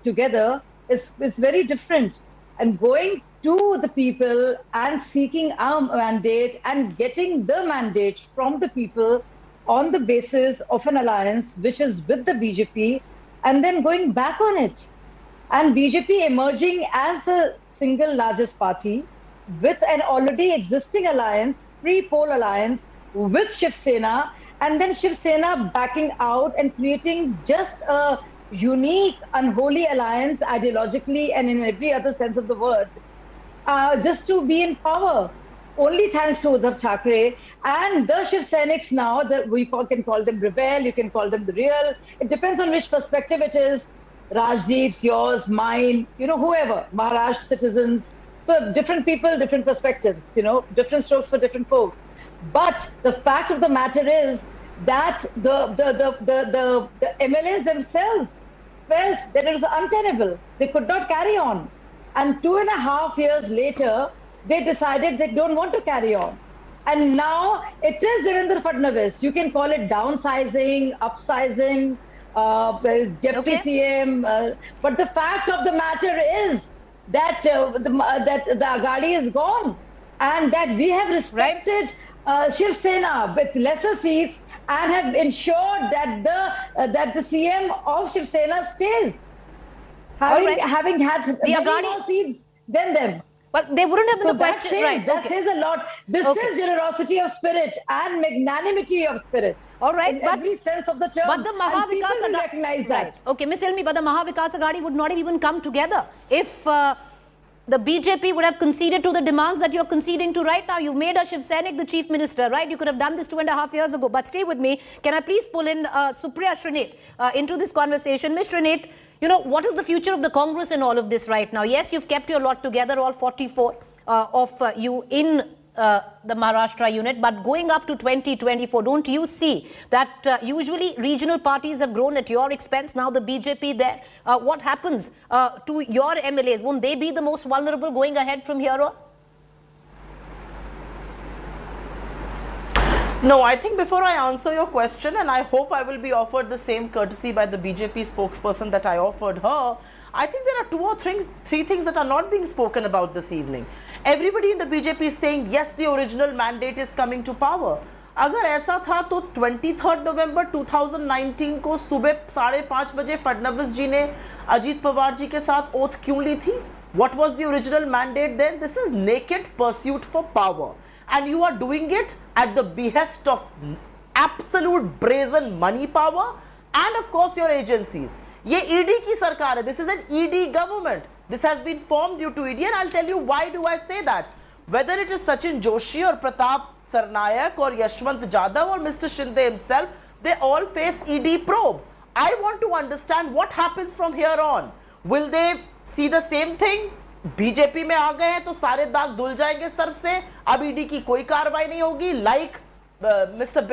together is very different. And going to the people and seeking our mandate and getting the mandate from the people on the basis of an alliance which is with the BJP, and then going back on it. And BJP emerging as the single largest party with an already existing alliance, pre-poll alliance with Shiv Sena, and then Shiv Sena backing out and creating just a unique, unholy alliance ideologically and in every other sense of the word, just to be in power. Only thanks to Uddhav Thackeray and the Shiv Sainiks now, that we can call them rebel, you can call them the real. It depends on which perspective it is. Rajdeep's, yours, mine, whoever, Maharashtra citizens. So different people, different perspectives, different strokes for different folks. But the fact of the matter is that the MLAs themselves felt that it was untenable. They could not carry on. And 2.5 years later, they decided they don't want to carry on. And now it is Devendra Fadnavis. You can call it downsizing, upsizing, deputy CM. But the fact of the matter is that the Aghadi is gone, and that we have respected Shiv Sena with lesser seats and have ensured that the CM of Shiv Sena stays, having had many more seats than them. But they wouldn't have been the question, right? That says a lot. This is generosity of spirit and magnanimity of spirit. All right, in every sense of the term. But the Mahavikas Aghadi recognize that. Okay, Miss Ilmi, but the Mahavikas Aghadi would not have even come together if the BJP would have conceded to the demands that you're conceding to right now. You've made a Shiv Sainik the chief minister, right? You could have done this 2.5 years ago. But stay with me. Can I please pull in Supriya Shrinate into this conversation? Ms. Shrinate, what is the future of the Congress in all of this right now? Yes, you've kept your lot together, all 44 of you in the Maharashtra unit, but going up to 2024, don't you see that usually regional parties have grown at your expense? Now the BJP there, what happens to your MLAs? Won't they be the most vulnerable going ahead from here on? No, I think before I answer your question, and I hope I will be offered the same courtesy by the BJP spokesperson that I offered her, I think there are 2 or 3 things that are not being spoken about this evening. Everybody in the BJP is saying, yes, the original mandate is coming to power. अगर ऐसा था तो 23 नवंबर 2019 को सुबह 5:30 बजे फडणवीस जी ने अजीत पवार जी के साथ ओथ क्यों ली थी? What was the original mandate then? This is naked pursuit for power, and you are doing it at the behest of absolute brazen money power and of course your agencies. ये ED की सरकार है. This is an ED government. This has been formed due to ED, and I'll tell you why do I say that. Whether it is Sachin Joshi or Pratap Sarnayak or Yashwant Jadhav or Mr. Shinde himself, they all face ED probe. I want to understand what happens from here on. Will they see the same thing? BJP में आ गए हैं तो सारे दाग धुल जाएंगे sir से, अब ईडी की कोई कार्रवाई नहीं होगी, like Mr.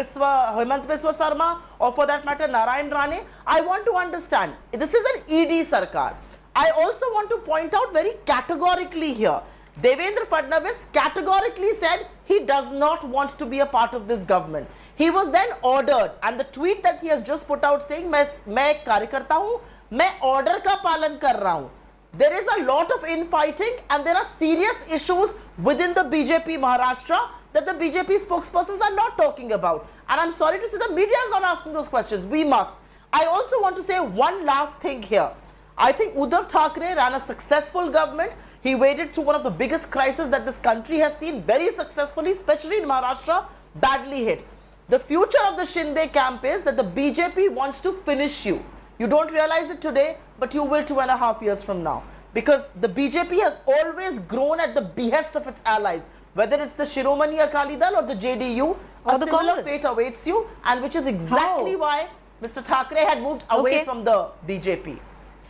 Hemant Biswa Sarma or for that matter Narayan Rane. I want to understand, this is an ED Sarkar. I also want to point out very categorically here, Devendra Fadnavis categorically said he does not want to be a part of this government. He was then ordered, and the tweet that he has just put out saying, मैं एक कार्यकर्ता हूँ, मैं order का पालन कर रहा हूँ. There is a lot of infighting and there are serious issues within the BJP Maharashtra that the BJP spokespersons are not talking about. And I'm sorry to say the media is not asking those questions. We must. I also want to say one last thing here. I think Uddhav Thackeray ran a successful government. He waded through one of the biggest crises that this country has seen very successfully, especially in Maharashtra, badly hit. The future of the Shinde camp is that the BJP wants to finish you. You don't realize it today, but you will 2.5 years from now. Because the BJP has always grown at the behest of its allies. Whether it's the Shiromani Akali Dal or the JDU, a similar fate awaits you, and which is exactly why Mr. Thackeray had moved away from the BJP.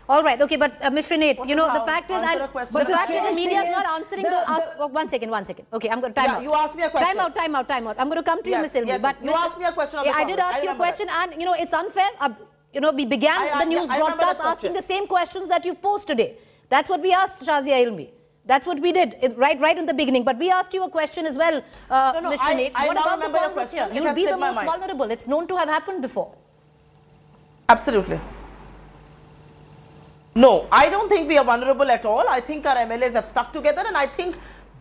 All right, okay, but Mr. Nate, you know, the fact is the media is not answering one second. Okay, I'm going to time out. You asked me a question. Time out. I'm going to come to you, Ms. Ilmi. Yes, but you asked me a question. I did ask you a question, and you know, it's unfair. You know, we began the news broadcast asking the same questions that you've posed today. That's what we asked Shazia Ilmi. That's what we did right in the beginning. But we asked you a question as well, Mr. Nate. What about the Congress here? You'll be the most vulnerable. It's known to have happened before. Absolutely. No, I don't think we are vulnerable at all. I think our MLAs have stuck together, and I think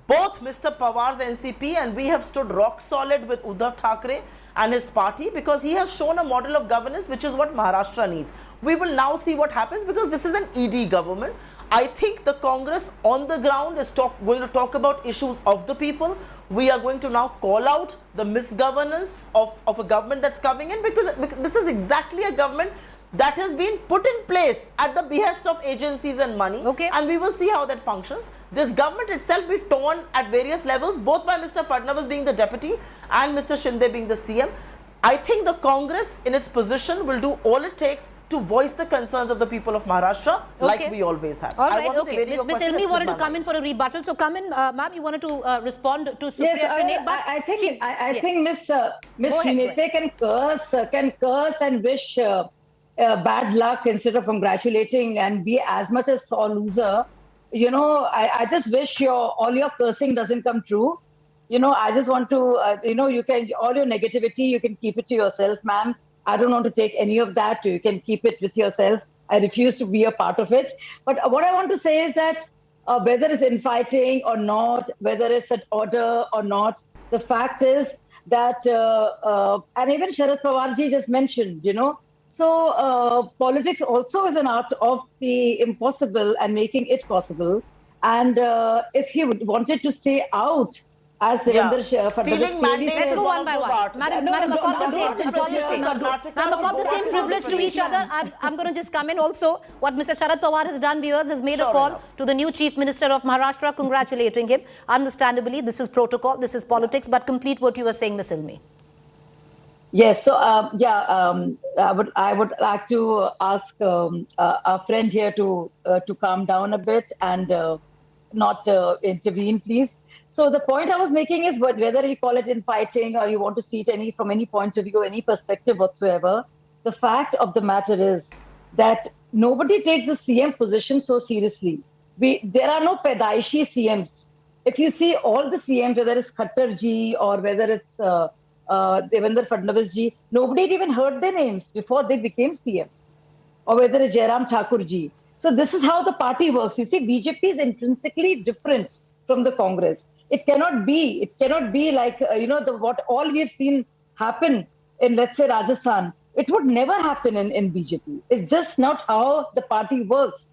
both Mr. Pawar's NCP and we have stood rock solid with Uddhav Thackeray and his party, because he has shown a model of governance which is what Maharashtra needs. We will now see what happens, because this is an ED government. I think the Congress on the ground is going to talk about issues of the people. We are going to now call out the misgovernance of a government that's coming in, because this is exactly a government that has been put in place at the behest of agencies and money. Okay. And we will see how that functions. This government itself will be torn at various levels, both by Mr. Fadnavis being the deputy and Mr. Shinde being the CM. I think the Congress in its position will do all it takes to voice the concerns of the people of Maharashtra, like we always have. All right, okay. Ms. Ilmi wanted to come in for a rebuttal. So come in, ma'am, you wanted to respond to Supriya Shinde. But I think Ms. Shinde can curse and wish bad luck instead of congratulating and be as much as a loser. You know, I just wish all your cursing doesn't come true. You know, I just want to, you know, you can, all your negativity, you can keep it to yourself, ma'am. I don't want to take any of that. You can keep it with yourself. I refuse to be a part of it. But what I want to say is that whether it's infighting or not, whether it's an order or not, the fact is that, and even Sharad Pawarji just mentioned, you know, so politics also is an art of the impossible and making it possible. And if he wanted to stay out, as Devendra stealing mandates. Let's go one by one. Madam, accord the same privilege to each other. I'm going to just come in also. What Mr. Sharad Pawar has done, viewers, has made a call to the new Chief Minister of Maharashtra, congratulating him. Understandably, this is protocol, this is politics, but complete what you were saying, Ms. Ilmi. Yes, so I would like to ask our friend here to calm down a bit and not intervene, please. So the point I was making is whether you call it infighting or you want to see it from any point of view, any perspective whatsoever, the fact of the matter is that nobody takes the CM position so seriously. There are no Pedaishi CMs. If you see all the CMs, whether it's Khattar ji or whether it's Devendra Fadnavis ji, nobody had even heard their names before they became CMs. Or whether it's Jairam Thakur ji. So this is how the party works. You see, BJP is intrinsically different from the Congress. It cannot be like, you know, what all we've seen happen in, let's say, Rajasthan, it would never happen in BJP. It's just not how the party works.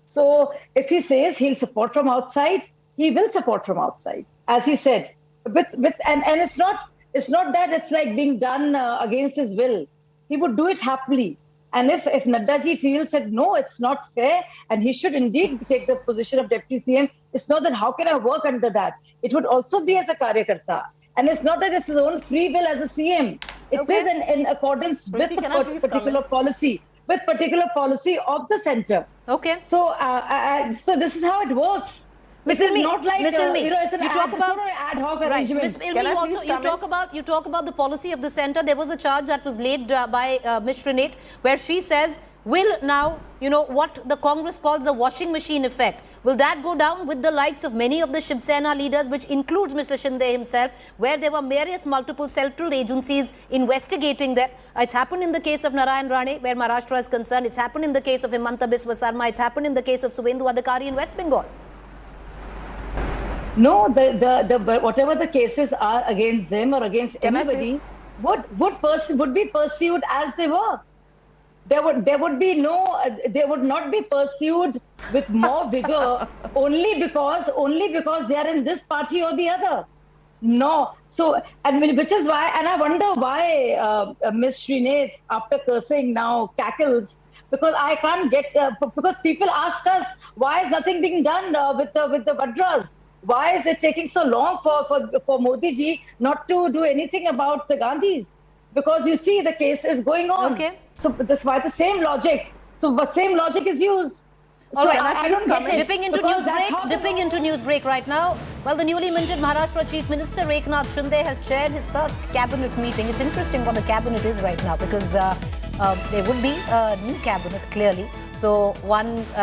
So if he says he'll support from outside, he will support from outside, as he said. And it's not that it's like being done against his will. He would do it happily. And if Naddaji feels that no, it's not fair, and he should indeed take the position of Deputy CM, it's not that how can I work under that? It would also be as a Karyakarta. And it's not that it's his own free will as a CM. It is in accordance with the particular policy, of the centre. Okay. So, so this is how it works. Miss Ilmi, not like Miss Ilmi, you talk about ad hoc arrangement. Miss Ilmi, also you talk about the policy of the centre. There was a charge that was laid by Ms. Srinate, where she says, will now, what the Congress calls the washing machine effect, will that go down with the likes of many of the Shiv Sena leaders, which includes Mr. Shinde himself, where there were various multiple central agencies investigating that? It's happened in the case of Narayan Rane, where Maharashtra is concerned. It's happened in the case of Himanta Biswa Sarma. It's happened in the case of Suvendu Adhikari in West Bengal. No, the whatever the cases are against them or against anybody would be pursued as they were. There would not be pursued with more vigor only because they are in this party or the other. No, so which is why, and I wonder why Ms. Srinate, after cursing, now cackles, because I can't get because people ask us why is nothing being done with the Vadras. Why is it taking so long for Modi ji not to do anything about the Gandhis? Because you see the case is going on. Okay. So that's why the same logic. So the same logic is used. All right, I don't get it. Dipping into news break right now. Well, the newly minted Maharashtra Chief Minister Eknath Shinde has chaired his first cabinet meeting. It's interesting what the cabinet is right now, because there would be a new cabinet, clearly. So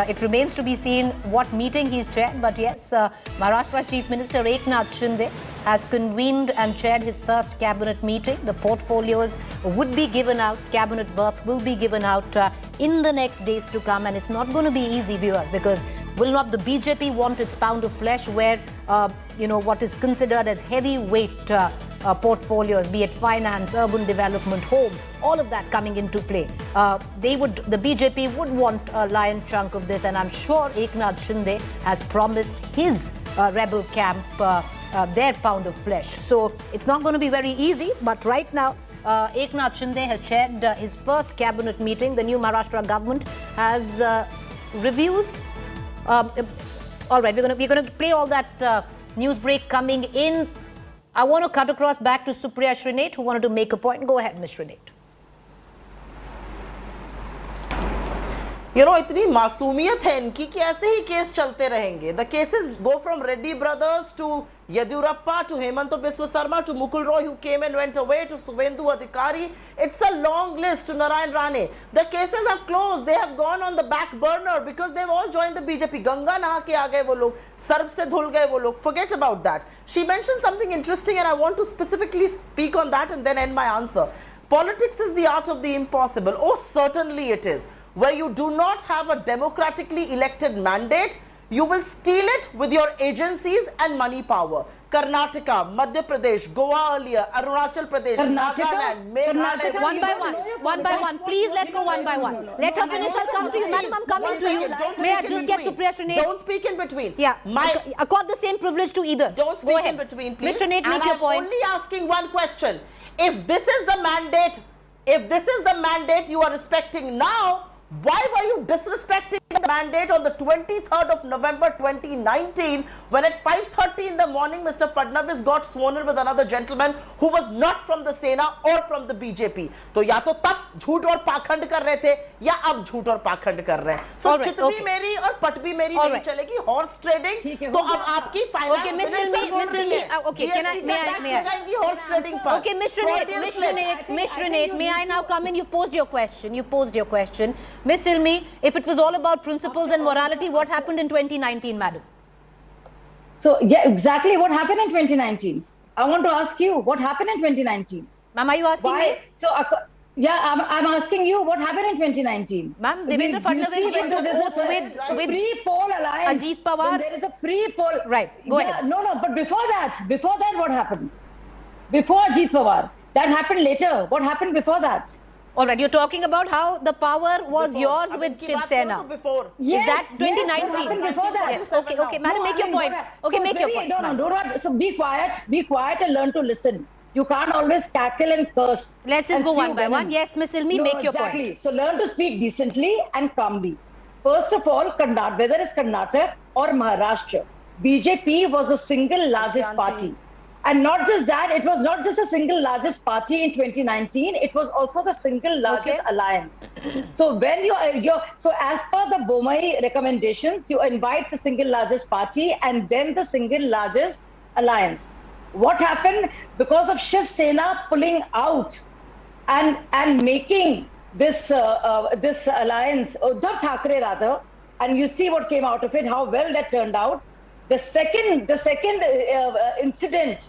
it remains to be seen what meeting he's chaired. But yes, Maharashtra Chief Minister Eknath Shinde has convened and chaired his first cabinet meeting. The portfolios would be given out, cabinet berths will be given out in the next days to come. And it's not going to be easy, viewers, because will not the BJP want its pound of flesh where, what is considered as heavyweight portfolios, be it finance, urban development, home, all of that coming into play. The BJP would want a lion chunk of this, and I'm sure Eknath Shinde has promised his rebel camp their pound of flesh. So it's not going to be very easy, but right now, Eknath Shinde has chaired his first cabinet meeting. The new Maharashtra government has reviews. All right, we're going to play all that news break coming in. I want to cut across back to Supriya Srinate, who wanted to make a point. Go ahead, Ms. Srinate. इतनी मासूमियत है इनकी कि ऐसे ही case चलते रहेंगे. The cases go from Reddy brothers to Yediyurappa to Hemanta Biswa Sarma to Mukul Roy, who came and went away, to Suvendu Adhikari. It's a long list, to Narayan Rane. The cases have closed. They have gone on the back burner because they've all joined the BJP. Ganga naha ke aa gaye wo log, sarv se dhul gaye wo log. Forget about that. She mentioned something interesting, and I want to specifically speak on that and then end my answer. Politics is the art of the impossible. Oh, certainly it is. Where you do not have a democratically elected mandate, you will steal it with your agencies and money power. Karnataka, Madhya Pradesh, Goa earlier, Arunachal Pradesh, Nagaland, Meghalaya. One by one. Please, let's go one by one. Let her finish. I'll come to you. Madam, I'm coming to you. May I just get Supriya Srinate? Don't speak in between. Yeah. Accord the same privilege to either. Don't speak in between, please. Ms. Srinate, make your point. I'm only asking one question. If this is the mandate you are respecting now, why were you disrespecting the mandate on the 23rd of November 2019 when at 5:30 in the morning Mr. Fadnavis got sworn in with another gentleman who was not from the Sena or from the BJP? तो या तो तब झूठ और पाखंड कर रहे थे या अब झूठ और पाखंड कर रहे हैं. So चित भी मेरी और पट भी मेरी नहीं चलेगी. Horse trading तो अब आपकी finance minister okay, may I horse trading पर. Okay, Ms. Srinate, may I now come in? You posed your question. Ms. Ilmi, if it was all about principles and morality, what happened in 2019, madam? So, yeah, exactly what happened in 2019. I want to ask you, what happened in 2019? Ma'am, are you asking me? So, I'm asking you, what happened in 2019? Ma'am, Devendra Fadnavis went to court with free poll alliance. Ajit Pawar. There is a free poll. Right, go ahead. No, but before that, what happened? Before Ajit Pawar, That happened later. What happened before that? All right, you're talking about how the power was yours with Shiv Sena. Yes, is that 2019? Yes, what happened before that? Yes. Okay, madam, make your point. Okay, make your point. So be quiet and learn to listen. You can't always cackle and curse. Let's just go one by one. Yes, Miss Ilmi, make your point. Exactly. So learn to speak decently and calmly. First of all, whether it's Karnataka or Maharashtra, BJP was the single largest party. And not just that, it was not just the single largest party in 2019, it was also the single largest alliance. So when so as per the Bomai recommendations, you invite the single largest party and then the single largest alliance. What happened? Because of Shiv Sena pulling out and making this alliance, Uddhav Thackeray rather, and you see what came out of it, how well that turned out. The second incident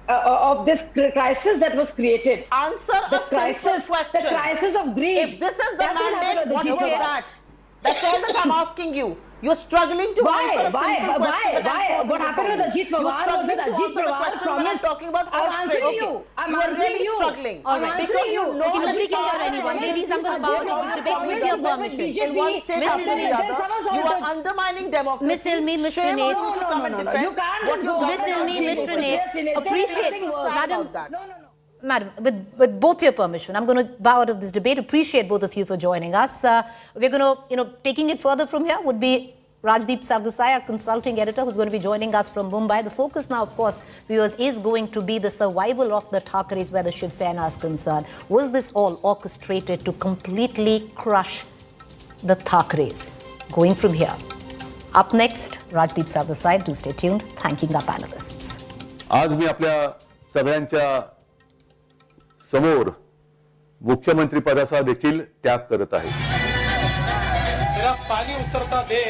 of this crisis that was created. Answer a simple question. The crisis of greed. If this is the mandate, what was that? That's all that I'm asking you. You're struggling to answer a simple question. Why? What happened with Ajit Pawar? You're struggling to answer the question when I'm talking about Australia. You are really struggling. All right. Because you know that nobody can hear anyone. Ladies, I'm going to bow to this debate with your permission. In one state after the other, you are undermining democracy. Miss Ilmi, Miss Renee. Miss Ilmi, Miss Renee. Appreciate, Madam, with both your permission, I'm going to bow out of this debate. Appreciate both of you for joining us. We're going to, taking it further from here would be Rajdeep Sardesai, our consulting editor, who's going to be joining us from Mumbai. The focus now, of course, viewers, is going to be the survival of the Thackeray's where the Shiv Sena is concerned. Was this all orchestrated to completely crush the Thackeray's? Going from here. Up next, Rajdeep Sardesai. Do stay tuned. Thanking our panelists. आज मी आपल्या सगळ्यांच्या समोर मुख्यमंत्री पदाचा देखील त्याग करत आहे. मेरा पानी उतरता दे,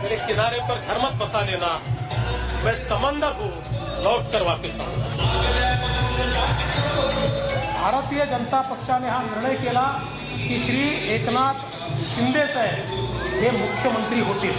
मेरे किनारे पर घर मत बसा देना, मैं समंदर हूँ, लौट कर वापस आऊंगा. भारतीय जनता पक्षाने हा निर्णय केला की श्री एकनाथ शिंदे साहेब हे मुख्यमंत्री होतील.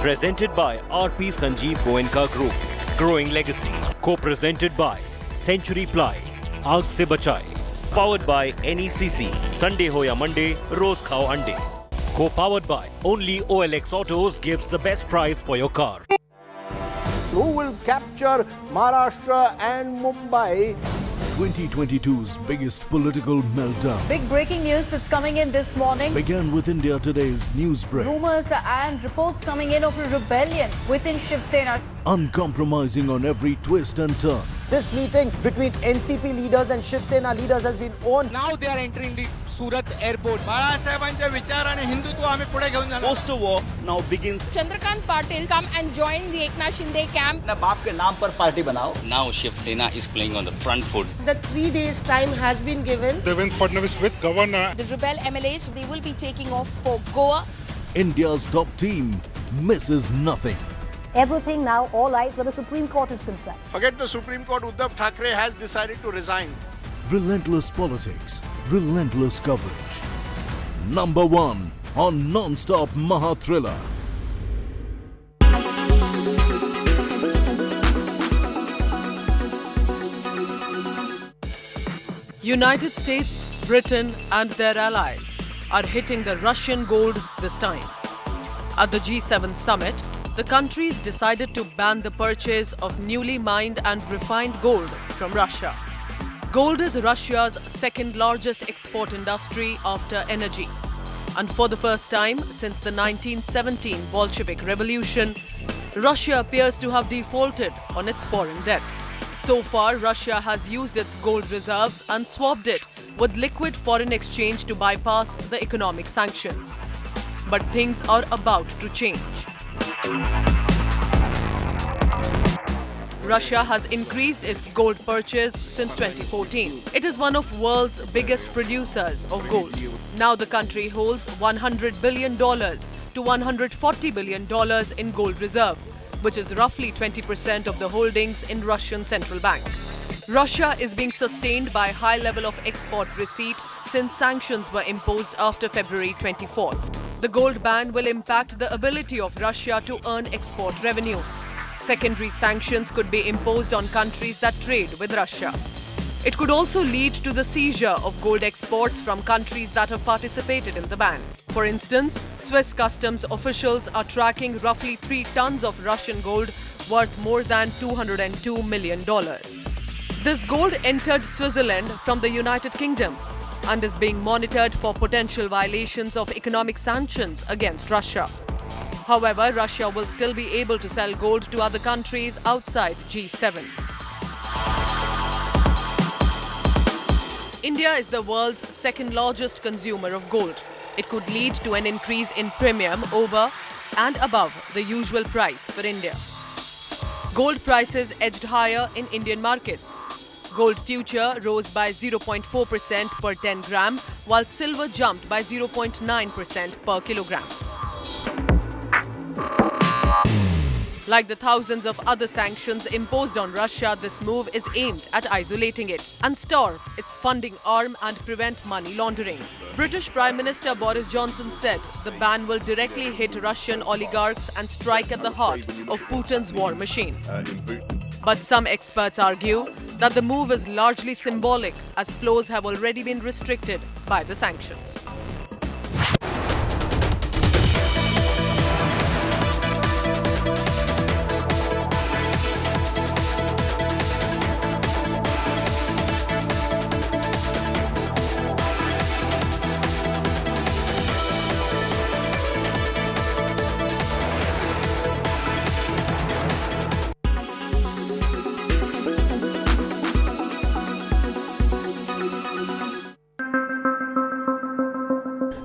Presented by RP Sanjeev Goenka Group. Growing Legacies. Co-presented by Century Ply. Aag se bachaye. Powered by NECC. Sunday ho ya Monday, roz khao ande. Co-powered by only OLX Autos gives the best price for your car. Who will capture Maharashtra and Mumbai? 2022's biggest political meltdown Big breaking news that's coming in this morning. began with India Today's news break. Rumors and reports coming in of a rebellion within Shiv Sena. Uncompromising on every twist and turn. This meeting between NCP leaders and Shiv Sena leaders has been on. Now they are entering the Surat airport. बाळासाहेबांचे विचार आणि हिंदुत्व आम्ही पुढे घेऊन जाणार. Post-war now begins. Chandrakant Patil come and join the Eknath Shinde camp. अपने बाप के नाम पर पार्टी बनाओ. Now Shiv Sena is playing on the front foot. The 3 days time has been given. Devendra Fadnavis with governor. The rebel MLAs, they will be taking off for Goa. India's top team misses nothing. Everything now, all eyes where the Supreme Court is concerned. Forget the Supreme Court. Uddhav Thackeray has decided to resign. Relentless politics, relentless coverage. Number 1 on non-stop Maha Thriller. United States, Britain and their allies are hitting the Russian gold this time. At the G7 summit, the countries decided to ban the purchase of newly mined and refined gold from Russia. Gold is Russia's second largest export industry after energy. And for the first time since the 1917 Bolshevik Revolution, Russia appears to have defaulted on its foreign debt. So far, Russia has used its gold reserves and swapped it with liquid foreign exchange to bypass the economic sanctions. But things are about to change. Russia has increased its gold purchase since 2014. It is one of the world's biggest producers of gold. Now the country holds $100 billion to $140 billion in gold reserve, which is roughly 20% of the holdings in Russian central bank. Russia is being sustained by a high level of export receipt since sanctions were imposed after February 24. The gold ban will impact the ability of Russia to earn export revenue. Secondary sanctions could be imposed on countries that trade with Russia. It could also lead to the seizure of gold exports from countries that have participated in the ban. For instance, Swiss customs officials are tracking roughly 3 tons of Russian gold worth more than $202 million. This gold entered Switzerland from the United Kingdom and is being monitored for potential violations of economic sanctions against Russia. However, Russia will still be able to sell gold to other countries outside G7. India is the world's second largest consumer of gold. It could lead to an increase in premium over and above the usual price for India. Gold prices edged higher in Indian markets. Gold future rose by 0.4% per 10 gram, while silver jumped by 0.9% per kilogram. Like the thousands of other sanctions imposed on Russia, this move is aimed at isolating it and starve its funding arm and prevent money laundering. British Prime Minister Boris Johnson said the ban will directly hit Russian oligarchs and strike at the heart of Putin's war machine. But some experts argue that the move is largely symbolic, as flows have already been restricted by the sanctions.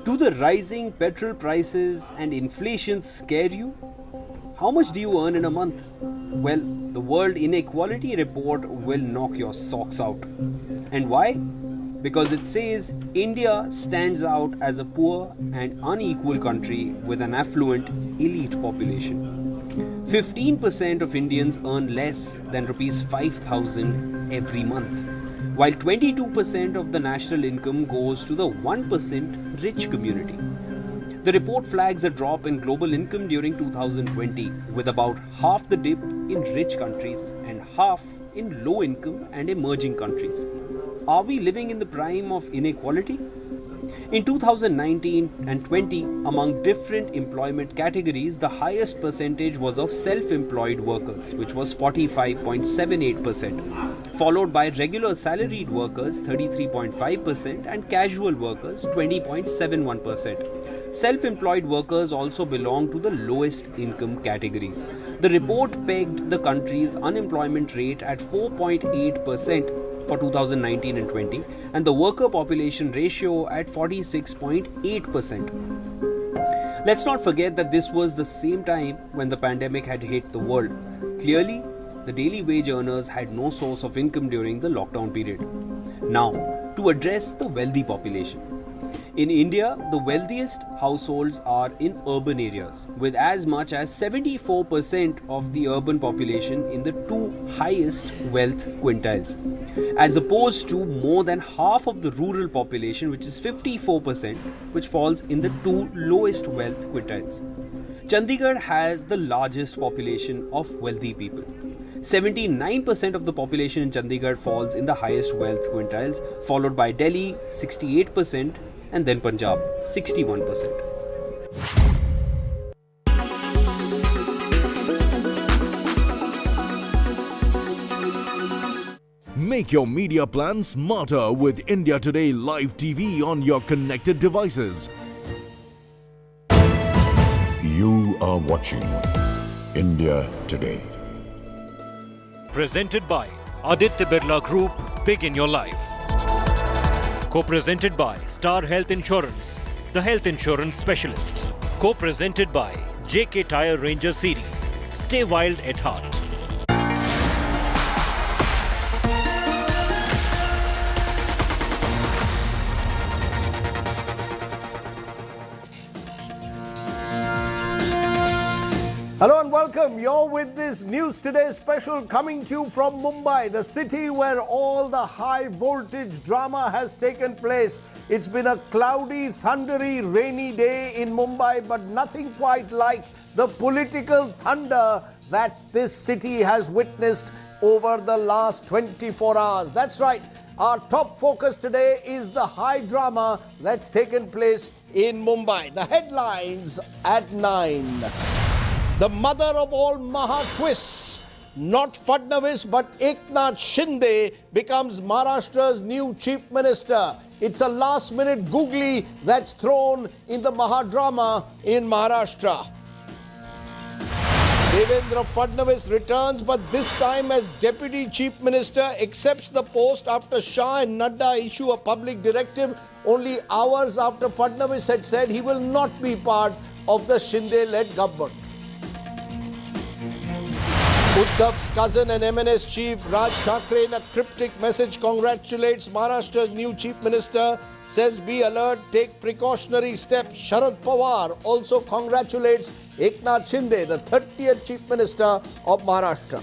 Do the rising petrol prices and inflation scare you? How much do you earn in a month? Well, the World Inequality Report will knock your socks out. And why? Because it says India stands out as a poor and unequal country with an affluent elite population. 15% of Indians earn less than Rs 5,000 every month, while 22% of the national income goes to the 1% rich community. The report flags a drop in global income during 2020, with about half the dip in rich countries and half in low income and emerging countries. Are we living in the prime of inequality? In 2019 and 20, among different employment categories, the highest percentage was of self-employed workers, which was 45.78%, followed by regular salaried workers 33.5% and casual workers 20.71%. Self-employed workers also belong to the lowest income categories. The report pegged the country's unemployment rate at 4.8% for 2019 and 20, and the worker population ratio at 46.8%. Let's not forget that this was the same time when the pandemic had hit the world. Clearly, the daily wage earners had no source of income during the lockdown period. Now, to address the wealthy population. In India, the wealthiest households are in urban areas, with as much as 74% of the urban population in the 2 highest wealth quintiles, as opposed to more than half of the rural population, which is 54%, which falls in the 2 lowest wealth quintiles. Chandigarh has the largest population of wealthy people. 79% of the population in Chandigarh falls in the highest wealth quintiles, followed by Delhi 68%, and then Punjab 61%. Make your media plan smarter with India Today Live TV on your connected devices. You are watching India Today. Presented by Aditya Birla Group, Big in Your Life. Co-presented by Star Health Insurance, the health insurance specialist. Co-presented by JK Tyre Ranger Series. Stay wild at heart. Hello and welcome. You're with this News Today special coming to you from Mumbai, the city where all the high voltage drama has taken place. It's been a cloudy, thundery, rainy day in Mumbai, but nothing quite like the political thunder that this city has witnessed over the last 24 hours. That's right. Our top focus today is the high drama that's taken place in Mumbai. The headlines at 9. The mother of all Maha twists, not Fadnavis but Eknath Shinde becomes Maharashtra's new chief minister. It's a last-minute googly that's thrown in the Maha drama in Maharashtra. Devendra Fadnavis returns, but this time as deputy chief minister, accepts the post after Shah and Nadda issue a public directive only hours after Fadnavis had said he will not be part of the Shinde-led government. Uddhav's cousin and MNS chief Raj Thackeray in a cryptic message congratulates Maharashtra's new chief minister, says be alert, take precautionary steps. Sharad Pawar also congratulates Eknath Shinde, the 30th chief minister of Maharashtra.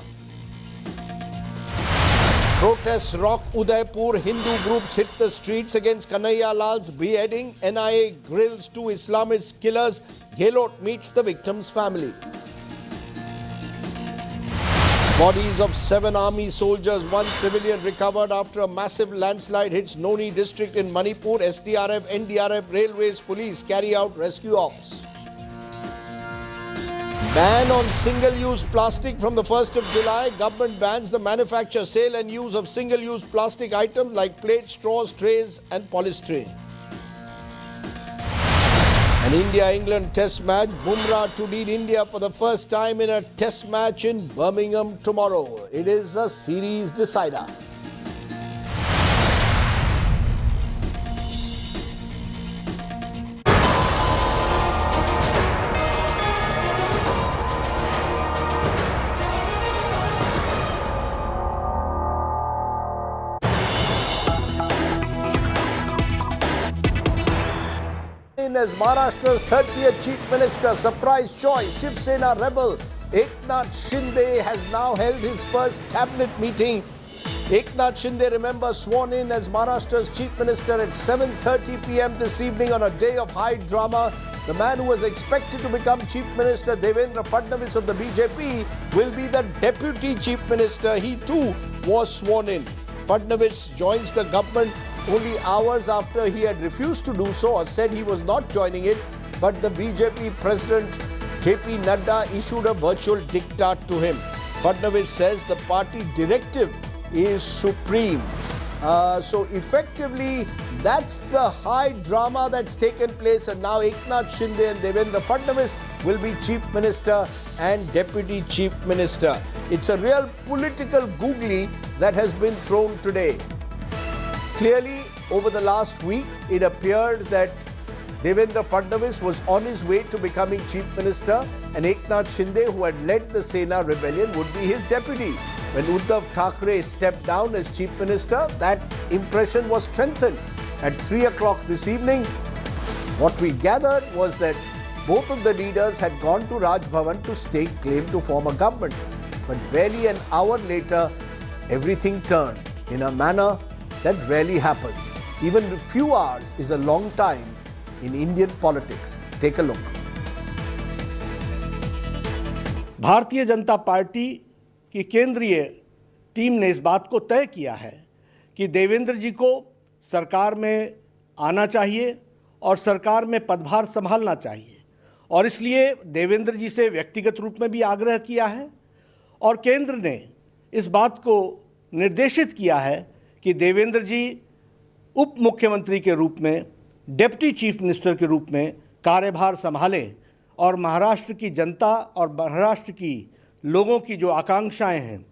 Protests rock Udaipur. Hindu groups hit the streets against Kanhaiya Lal's beheading. NIA grills 2 Islamist killers. Gehlot meets the victim's family. Bodies of 7 army soldiers, 1 civilian recovered after a massive landslide hits Noni district in Manipur. SDRF, NDRF, Railways, Police carry out rescue ops. Ban on single-use plastic from the 1st of July. Government bans the manufacture, sale and use of single-use plastic items like plates, straws, trays and polystyrene. An India-England test match. Bumrah to lead India for the first time in a test match in Birmingham tomorrow. It is a series decider. As Maharashtra's 30th chief minister, surprise choice, Shiv Sena rebel Eknath Shinde has now held his first cabinet meeting. Eknath Shinde, remember, sworn in as Maharashtra's chief minister at 7:30 p.m. this evening on a day of high drama. The man who was expected to become chief minister, Devendra Fadnavis of the BJP, will be the deputy chief minister. He too was sworn in. Fadnavis joins the government only hours after he had refused to do so or said he was not joining it, but the BJP president JP Nadda issued a virtual diktat to him. Fadnavis says the party directive is supreme. So effectively, that's the high drama that's taken place, and now Eknath Shinde and Devendra Fadnavis will be chief minister and deputy chief minister. It's a real political googly that has been thrown today. Clearly, over the last week, it appeared that Devendra Fadnavis was on his way to becoming chief minister, and Eknath Shinde, who had led the Sena rebellion, would be his deputy. When Uddhav Thackeray stepped down as chief minister, that impression was strengthened. At 3 o'clock this evening, what we gathered was that both of the leaders had gone to Raj Bhavan to stake claim to form a government. But barely an hour later, everything turned in a manner that rarely happens. Even a few hours is a long time in Indian politics. Take a look. Bharatiya Janata party की केंद्रीय team ने इस बात को तय किया है कि देवेंद्र जी को सरकार में आना चाहिए और सरकार में पदभार संभालना चाहिए, और इसलिए देवेंद्र जी से व्यक्तिगत रूप में भी आग्रह किया है और केंद्र ने इस बात को निर्देशित किया है कि देवेंद्र जी उप मुख्यमंत्री के रूप में, डिप्टी चीफ मिनिस्टर के रूप में कार्यभार संभालें और महाराष्ट्र की जनता और महाराष्ट्र की लोगों की जो आकांक्षाएं हैं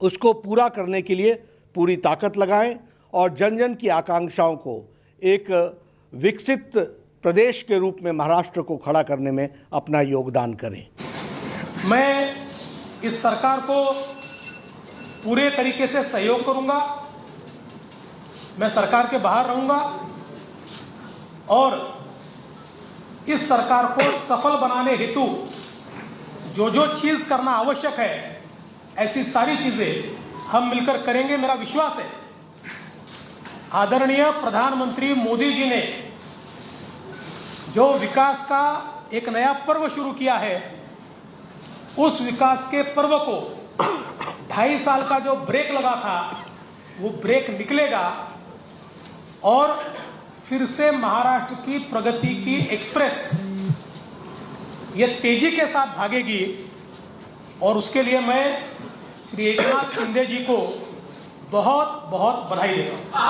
उसको पूरा करने के लिए पूरी ताकत लगाएं और जन जन की आकांक्षाओं को एक विकसित प्रदेश के रूप में महाराष्ट्र को खड़ा करने में अपना योगदान करें। मैं इस सरकार को पूरे तरीके से सहयोग करूंगा। मैं सरकार के बाहर रहूंगा और इस सरकार को सफल बनाने हेतु जो जो चीज़ करना आवश्यक है ऐसी सारी चीज़ें हम मिलकर करेंगे, मेरा विश्वास है। आदरणीय प्रधानमंत्री मोदी जी ने जो विकास का एक नया पर्व शुरू किया है, उस विकास के पर्व को 2.5 साल का जो ब्रेक लगा था वो ब्रेक निकलेगा और फिर से महाराष्ट्र की प्रगति की एक्सप्रेस ये तेजी के साथ भागेगी। और उसके लिए मैं श्री एकनाथ शिंदे जी को बहुत बहुत बधाई देता हूं।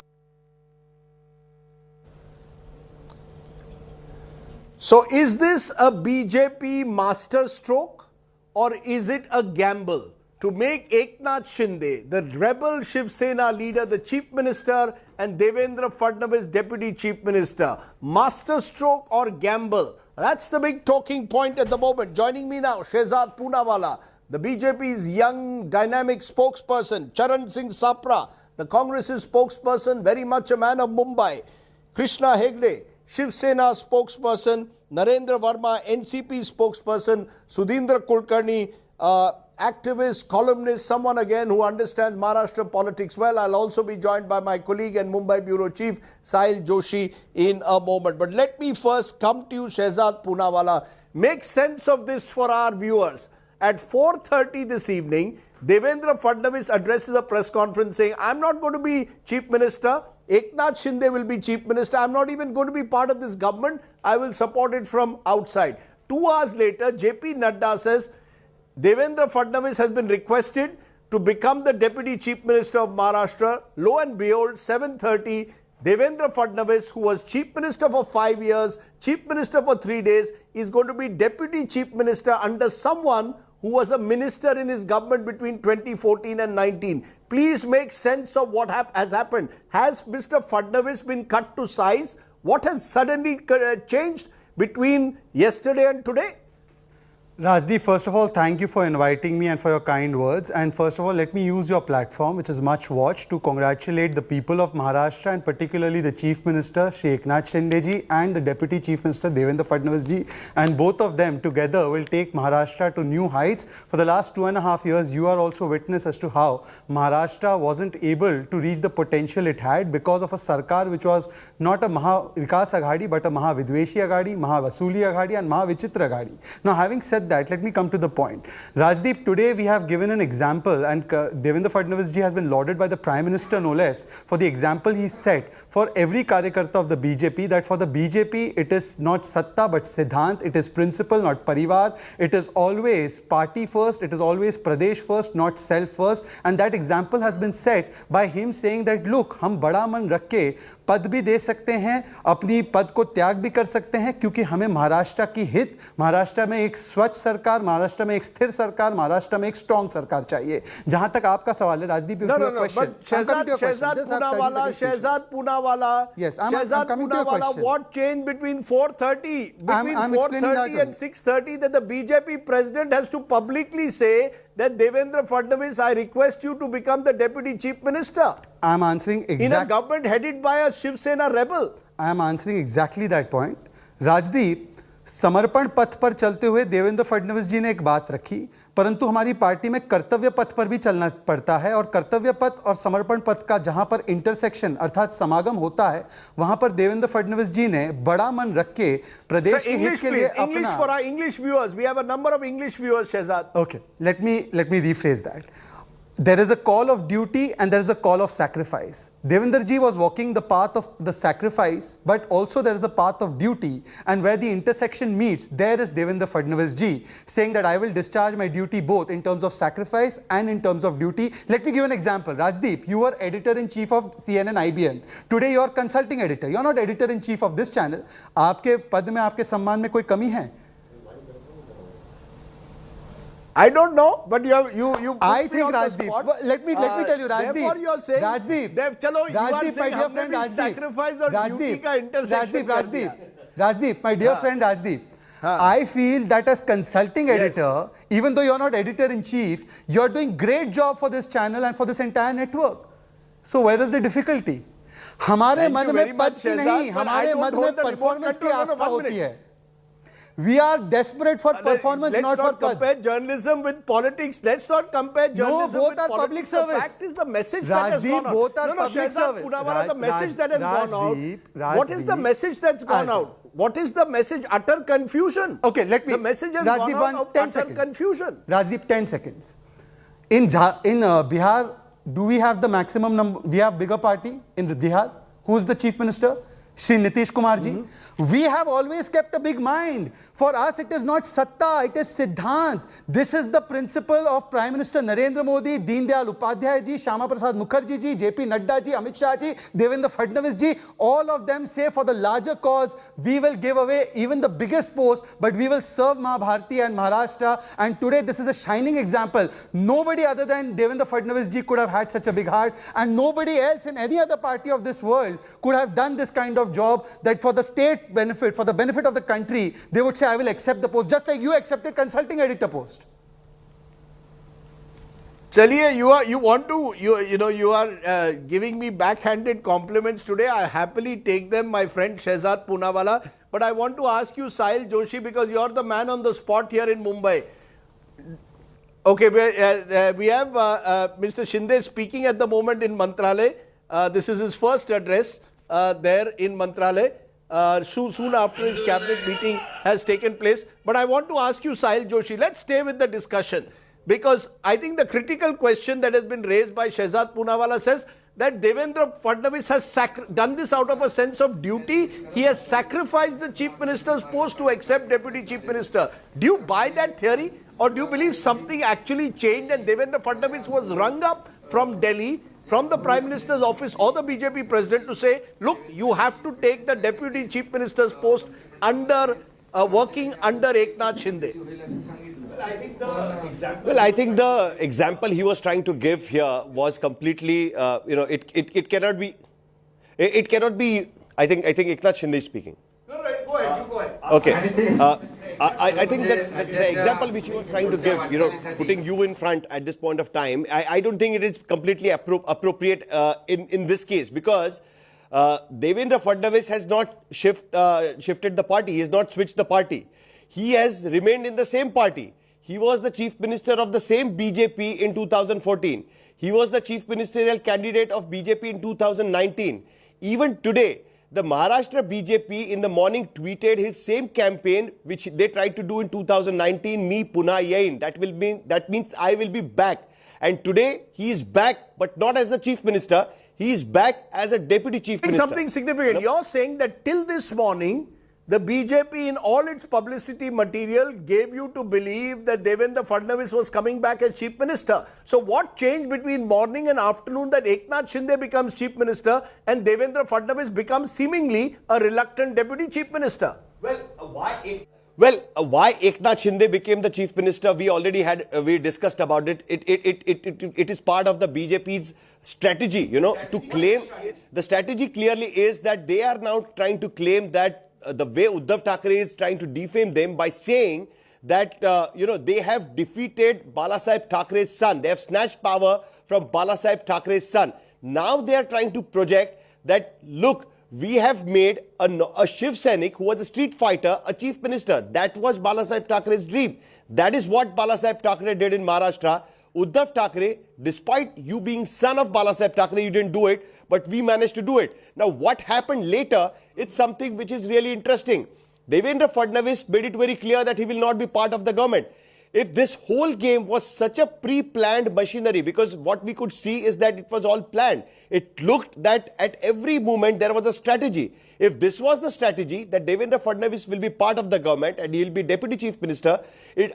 So is this a BJP master stroke or is it a gamble to make Eknath Shinde, the rebel Shiv Sena leader, the chief minister, and Devendra Fadnavis, deputy chief minister? Master stroke or gamble? That's the big talking point at the moment. Joining me now, Shehzad Poonawalla, the BJP's young dynamic spokesperson, Charan Singh Sapra, the Congress's spokesperson, very much a man of Mumbai, Krishna Hegde, Shiv Sena spokesperson, Narendra Verma, NCP spokesperson, Sudhindra Kulkarni, activist, columnist, someone again who understands Maharashtra politics well. I'll also be joined by my colleague and Mumbai Bureau Chief, Sahil Joshi, in a moment. But let me first come to you, Shehzad Poonawalla. Make sense of this for our viewers. At 4:30 this evening, Devendra Fadnavis addresses a press conference saying, I'm not going to be Chief Minister. Eknath Shinde will be Chief Minister. I'm not even going to be part of this government. I will support it from outside. 2 hours later, JP Nadda says, Devendra Fadnavis has been requested to become the Deputy Chief Minister of Maharashtra. Lo and behold, 7:30, Devendra Fadnavis, who was Chief Minister for 5 years, Chief Minister for 3 days, is going to be Deputy Chief Minister under someone who was a minister in his government between 2014 and 19. Please make sense of what has happened. Has Mr. Fadnavis been cut to size? What has suddenly changed between yesterday and today? Rajdeep, first of all, thank you for inviting me and for your kind words. And first of all, let me use your platform, which is much watched, to congratulate the people of Maharashtra and particularly the Chief Minister, Shri Eknath Shinde ji, and the Deputy Chief Minister, Devendra Fadnavis ji. And both of them together will take Maharashtra to new heights. For the last 2.5 years, you are also witness as to how Maharashtra wasn't able to reach the potential it had because of a Sarkar which was not a Maha Vikas Aghadi, but a Maha Vidveshi Aghadi, Maha Vasuli Aghadi, and Maha Vichitra Aghadi. Now, having said that, let me come to the point. Rajdeep, today we have given an example, and Devendra Fadnavis ji has been lauded by the Prime Minister no less for the example he set for every Karyakarta of the BJP, that for the BJP it is not Satta but Siddhant, it is principle not Parivar, it is always party first, it is always Pradesh first, not self first, and that example has been set by him saying that look, हम बड़ा मन रख के पद भी दे सकते हैं, अपनी पद को त्याग भी कर सकते हैं, क्योंकि हमें महाराष्ट्र की हित, महाराष्ट्र में एक स्वच्छ सरकार, महाराष्ट्र में एक स्थिर सरकार, महाराष्ट्र में एक स्ट्रांग सरकार चाहिए। जहां तक आपका सवाल है Rajdeep, Shehzad Poonawalla, yes, Shehzad Poonawalla, what changed between 4:30 and 6:30 that the BJP president has to publicly say that Devendra Fadnavis, I request you to become the Deputy Chief Minister? I am answering exactly. In a government headed by a Shiv Sena rebel. I am answering exactly that point. Rajdeep, समर्पण पथ पर चलते हुए देवेंद्र फडणवीस जी ने एक बात रखी, परंतु हमारी पार्टी में कर्तव्य पथ पर भी चलना पड़ता है, और कर्तव्य पथ और समर्पण पथ का जहां पर इंटरसेक्शन अर्थात समागम होता है, वहां पर देवेंद्र फडणवीस जी ने बड़ा मन रख के प्रदेश के हित के लिए अपना English for our English viewers. We have a number of English viewers, Shehzad. Okay, let me rephrase that. There is a call of duty and there is a call of sacrifice. Devendra ji was walking the path of the sacrifice, but also there is a path of duty, and where the intersection meets, there is Devendra Fadnavis ji saying that I will discharge my duty both in terms of sacrifice and in terms of duty. Let me give an example. Rajdeep, you were editor-in-chief of CNN IBN. Today you are consulting editor. You are not editor-in-chief of this channel. आपके पद में, आपके सम्मान में कोई कमी है? I don't know, but you I think Rajdeep. Let me tell you, Rajdeep. Therefore, you are saying, Rajdeep, you are saying हमने भी sacrifice और duty का intersection कर दिया. Rajdeep, my dear friend Rajdeep. I feel that as consulting editor, even though you are not editor-in-chief, you are doing great job for this channel and for this entire network. So where is the difficulty? हमारे मन में पद की नहीं, हमारे मन में performance की आस्था होती है. We are desperate for performance, let's not for compare journalism with politics. Let's not compare journalism both with are politics. public service. The fact is the message that has gone out. Both are public Shehzad service. Poonawalla, the message that has gone out. What is the Rajdeep, message that's gone out? What is the message? Utter confusion. Okay, let me. The message has gone out of 10 utter seconds. confusion. Rajdeep, 10 seconds. In Bihar, do we have the maximum number? We have bigger party in Bihar. Who's the chief minister? Shri Nitish Kumar ji. We have always kept a big mind. For us, it is not Satta, it is Siddhant. This is the principle of Prime Minister Narendra Modi, Deen Dayal Upadhyay ji, Shyama Prasad Mukherjee ji, JP Nadda ji, Amit Shah ji, Devendra Fadnavis ji. All of them say for the larger cause, we will give away even the biggest post, but we will serve Mahabharati and Maharashtra. And today, this is a shining example. Nobody other than Devendra Fadnavis ji could have had such a big heart, and nobody else in any other party of this world could have done this kind of job, that for the state benefit, for the benefit of the country, they would say, I will accept the post, just like you accepted consulting editor post. Chaliye, you are giving me backhanded compliments today. I happily take them, my friend Shehzad Poonawalla. But I want to ask you, Sahil Joshi, because you are the man on the spot here in Mumbai. Okay, we have Mr. Shinde speaking at the moment in Mantralay. This is his first address there in Mantralay. Soon after his cabinet meeting has taken place. But I want to ask you, Sahil Joshi, let's stay with the discussion, because I think the critical question that has been raised by Shehzad Poonawalla says that Devendra Fadnavis has done this out of a sense of duty. He has sacrificed the chief minister's post to accept deputy chief minister. Do you buy that theory, or do you believe something actually changed and Devendra Fadnavis was rung up from Delhi, from the Prime Minister's office or the BJP president, to say, look, you have to take the deputy chief minister's post under working under Eknath Shinde? Well, I think the example he was trying to give here was completely, it cannot be. It cannot be. I think Eknath Shinde is speaking. No, go ahead. You go ahead. Okay. I think that the example which he was trying to give, putting you in front at this point of time, I don't think it is completely appropriate in this case, because Devendra Fadnavis has not shifted the party. He has not switched the party. He has remained in the same party. He was the chief minister of the same BJP in 2014. He was the chief ministerial candidate of BJP in 2019. Even today, the Maharashtra BJP in the morning tweeted his same campaign which they tried to do in 2019, Me Puna Yain. That means I will be back. And today he is back, but not as the chief minister. He is back as a deputy chief minister. Something significant. You're saying that till this morning, the BJP in all its publicity material gave you to believe that Devendra Fadnavis was coming back as chief minister. So what changed between morning and afternoon that Eknath Shinde becomes chief minister and Devendra Fadnavis becomes seemingly a reluctant deputy chief minister? Well, why Eknath Shinde became the chief minister, we already we discussed about it. It is part of the BJP's strategy, to claim. The strategy clearly is that they are now trying to claim that the way Uddhav Thackeray is trying to defame them by saying that, they have defeated Balasaheb Thackeray's son. They have snatched power from Balasaheb Thackeray's son. Now they are trying to project that, look, we have made a Shiv Sainik who was a street fighter, a chief minister. That was Balasaheb Thackeray's dream. That is what Balasaheb Thackeray did in Maharashtra. Uddhav Thackeray, despite you being son of Balasaheb Thackeray, you didn't do it, but we managed to do it. Now, what happened later, it's something which is really interesting. Devendra Fadnavis made it very clear that he will not be part of the government. If this whole game was such a pre-planned machinery, because what we could see is that it was all planned. It looked that at every moment there was a strategy. If this was the strategy that Devendra Fadnavis will be part of the government and he will be deputy chief minister,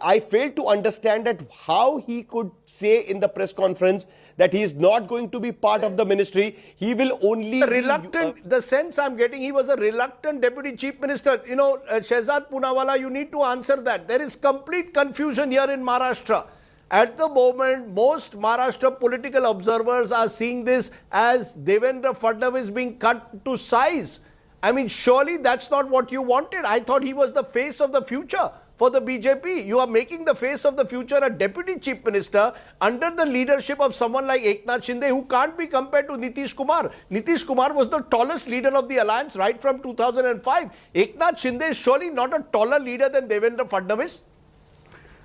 I failed to understand that how he could say in the press conference that he is not going to be part of the ministry. He will only reluctant. The sense I'm getting, he was a reluctant deputy chief minister. Shehzad Poonawalla, you need to answer that. There is complete confusion here in Maharashtra. At the moment, most Maharashtra political observers are seeing this as Devendra Fadnavis being cut to size. I mean, surely that's not what you wanted. I thought he was the face of the future for the BJP. You are making the face of the future a deputy chief minister under the leadership of someone like Eknath Shinde, who can't be compared to Nitish Kumar. Nitish Kumar was the tallest leader of the alliance right from 2005. Eknath Shinde is surely not a taller leader than Devendra Fadnavis.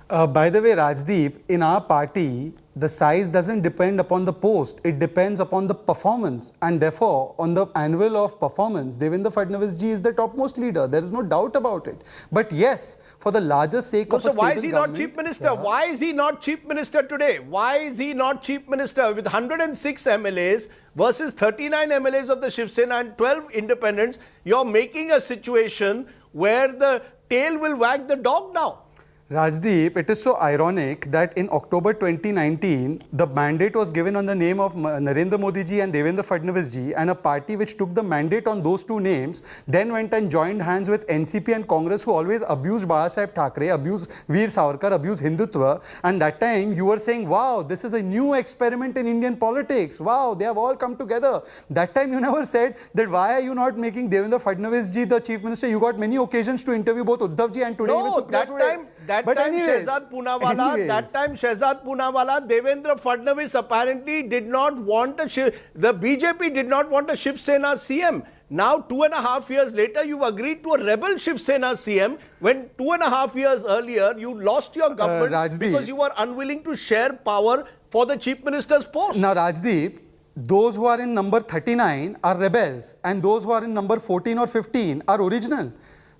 By the way, Rajdeep, in our party, the size doesn't depend upon the post. It depends upon the performance. And therefore, on the anvil of performance, Devendra Fadnavis ji is the topmost leader. There is no doubt about it. But yes, for the larger sake of a stable why is he not government, chief minister? Why is he not chief minister today? Why is he not chief minister? With 106 MLAs versus 39 MLAs of the Shiv Sena and 12 independents, you're making a situation where the tail will wag the dog now. Rajdeep, it is so ironic that in October 2019, the mandate was given on the name of Narendra Modi ji and Devendra Fadnavis ji, and a party which took the mandate on those two names then went and joined hands with NCP and Congress, who always abused Balasaheb Thackeray, abused Veer Savarkar, abused Hindutva. And that time you were saying, wow, this is a new experiment in Indian politics. Wow, they have all come together. That time you never said that why are you not making Devendra Fadnavis ji the chief minister? You got many occasions to interview both Uddhav ji and today even Supriya Sule. That time Shehzad Poonawala, Devendra Fadnavis apparently did not want the BJP did not want a Shiv Sena CM. Now 2.5 years later, you've agreed to a rebel Shiv Sena CM when 2.5 years earlier, you lost your government because you were unwilling to share power for the chief minister's post. Now Rajdeep, those who are in number 39 are rebels and those who are in number 14 or 15 are original.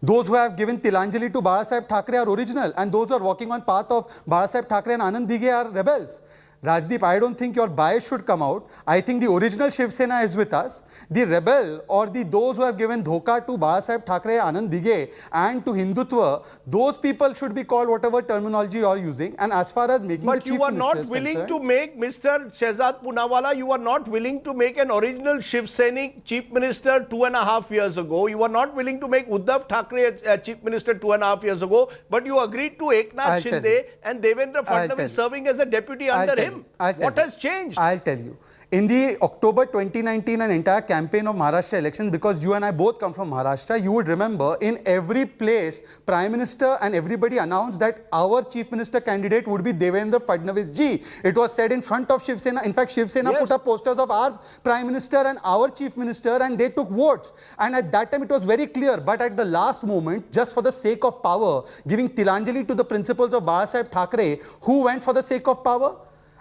Those who have given Tilanjali to Balasaheb Thackeray are original, and those who are walking on path of Balasaheb Thackeray and Anand Dighe are rebels. Rajdeep, I don't think your bias should come out. I think the original Shiv Sena is with us. The rebel or those who have given dhoka to Balasaheb Thackeray, Anand Dighe and to Hindutva, those people should be called whatever terminology you are using. And as far as making the chief minister is concerned, but you are not willing to make Mr. Shehzad Poonawala, you are not willing to make an original Shiv Sainik chief minister 2.5 years ago. You are not willing to make Uddhav Thackeray chief minister 2.5 years ago. But you agreed to Eknath Shinde and Devendra Fadnavis serving as a deputy under him. What has changed? I'll tell you. In the October 2019 an entire campaign of Maharashtra elections, because you and I both come from Maharashtra, you would remember in every place, Prime Minister and everybody announced that our Chief Minister candidate would be Devendra Fadnavis ji. It was said in front of Shiv Sena. In fact, Shiv Sena put up posters of our Prime Minister and our Chief Minister and they took votes. And at that time it was very clear. But at the last moment, just for the sake of power, giving Tilanjali to the principles of Balasaheb Thackeray, who went for the sake of power?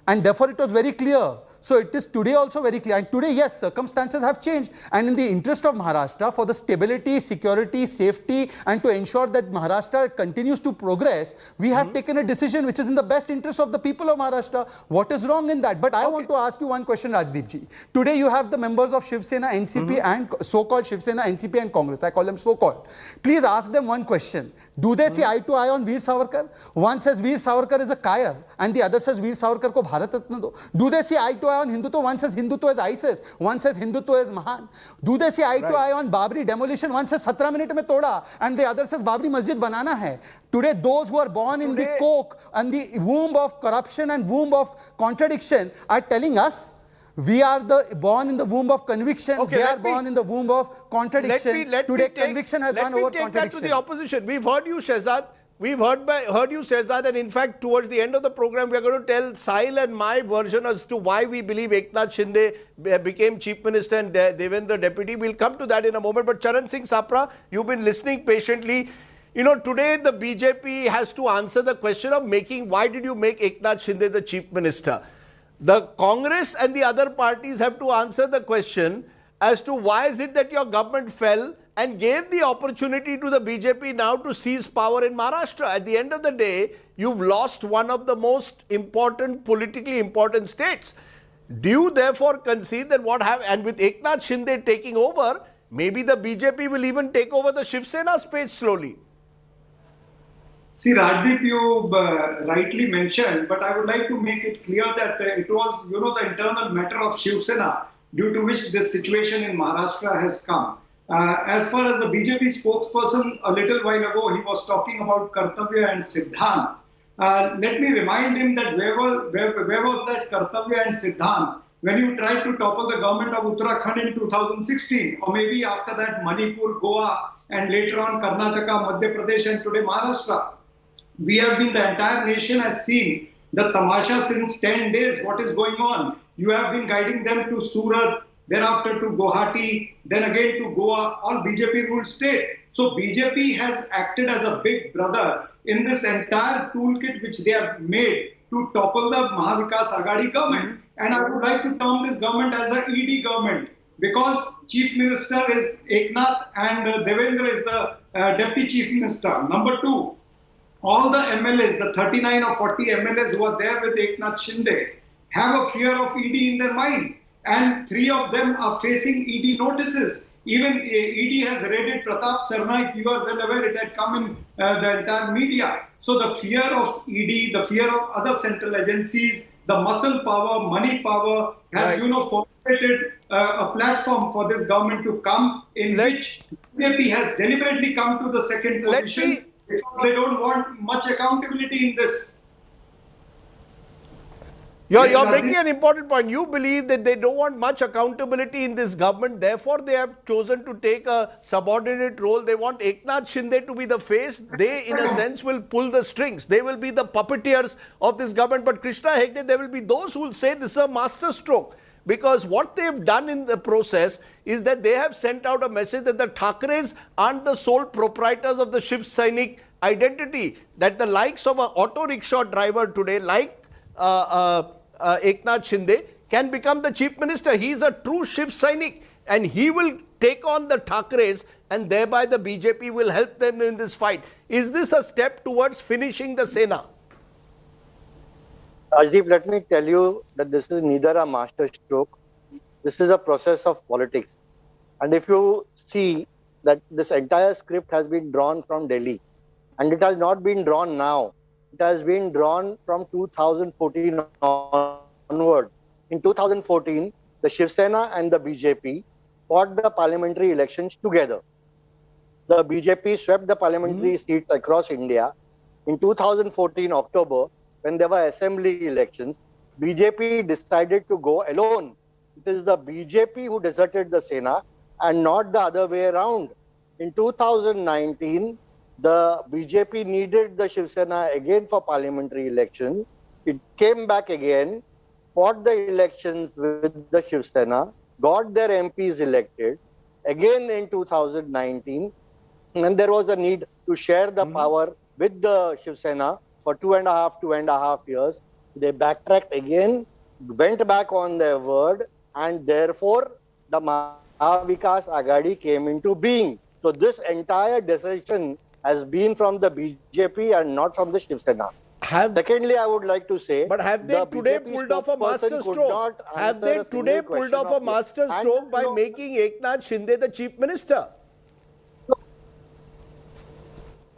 And therefore it was very clear. So it is today also very clear. And today, yes, circumstances have changed. And in the interest of Maharashtra, for the stability, security, safety, and to ensure that Maharashtra continues to progress, we have taken a decision which is in the best interest of the people of Maharashtra. What is wrong in that? But I want to ask you one question, Rajdeep ji. Today you have the members of Shiv Sena, NCP and so-called Shiv Sena, NCP and Congress. I call them so-called. Please ask them one question. Do they see eye to eye on Veer Savarkar? One says Veer Savarkar is a Kair and the other says Veer Savarkar ko Bharat Ratna do. Do they see eye to eye on Hindutva? One says Hindutva is ISIS. One says Hindutva is Mahan. Do they see eye to eye on Babri demolition? One says 17 minute mein toda and the other says Babri Masjid banana hai. Today those who are born in the coke and the womb of corruption and womb of contradiction are telling us we are born in the womb of conviction. They are born in the womb of contradiction. Today conviction has gone over contradiction. Let me take that to the opposition. We've heard you, Shehzad. We've heard you, Shehzad, and in fact, towards the end of the program, we are going to tell Sahil and my version as to why we believe Eknath Shinde became Chief Minister and Devendra Deputy. We'll come to that in a moment. But Charan Singh Sapra, you've been listening patiently. You know, today the BJP has to answer the question of why did you make Eknath Shinde the Chief Minister? The Congress and the other parties have to answer the question as to why is it that your government fell and gave the opportunity to the BJP now to seize power in Maharashtra. At the end of the day, you've lost one of the most important, politically important states. Do you therefore concede that and with Eknath Shinde taking over, maybe the BJP will even take over the Shiv Sena space slowly? See, Rajdeep, you rightly mentioned, but I would like to make it clear that it was, the internal matter of Shiv Sena due to which this situation in Maharashtra has come. As far as the BJP spokesperson a little while ago, he was talking about Kartavya and Siddhant. Let me remind him that where was that Kartavya and Siddhant when you tried to topple the government of Uttarakhand in 2016, or maybe after that Manipur, Goa, and later on Karnataka, Madhya Pradesh, and today Maharashtra. We have been, the entire nation has seen the tamasha since 10 days, what is going on. You have been guiding them to Surat, thereafter to Guwahati, then again to Goa, all BJP ruled state. So BJP has acted as a big brother in this entire toolkit which they have made to topple the Mahavikas Aghadi government. And I would like to term this government as an ED government, because Chief Minister is Eknath and Devendra is the Deputy Chief Minister. Number two, all the MLAs, the 39 or 40 MLAs who are there with Eknath Shinde, have a fear of ED in their mind. And 3 of them are facing ED notices. Even ED has raided Pratap Sarnaik. You are well aware, it had come in the entire media. So the fear of ED, the fear of other central agencies, the muscle power, money power has, formulated a platform for this government to come in which BJP has deliberately come to the second position because they don't want much accountability in this. You're making an important point. You believe that they don't want much accountability in this government. Therefore, they have chosen to take a subordinate role. They want Eknath Shinde to be the face. They, in a sense, will pull the strings. They will be the puppeteers of this government. But Krishna Hegde, there will be those who will say this is a master stroke. Because what they've done in the process is that they have sent out a message that the Thackeray's aren't the sole proprietors of the Shiv Sena identity. That the likes of an auto rickshaw driver today, like Eknath Shinde, can become the chief minister. He is a true Shiv Sainik and he will take on the Thackeray's and thereby the BJP will help them in this fight. Is this a step towards finishing the Sena? Rajdeep, let me tell you that this is neither a master stroke. This is a process of politics. And if you see that this entire script has been drawn from Delhi, and it has not been drawn now, it has been drawn from 2014 onward. In 2014, the Shiv Sena and the BJP fought the parliamentary elections together. The BJP swept the parliamentary seats across India. In 2014 October, when there were assembly elections, BJP decided to go alone. It is the BJP who deserted the Sena and not the other way around. In 2019, the BJP needed the Shiv Sena again for parliamentary elections. It came back again, fought the elections with the Shiv Sena, got their MPs elected. Again in 2019, and there was a need to share the power with the Shiv Sena for 2.5 years. They backtracked again, went back on their word, and therefore the Mahavikas Aghadi came into being. So this entire decision has been from the BJP and not from the Shiv Sena. Secondly, I would like to say, but have they today pulled off a master stroke? Have they today pulled off a master stroke by making Eknath Shinde the chief minister?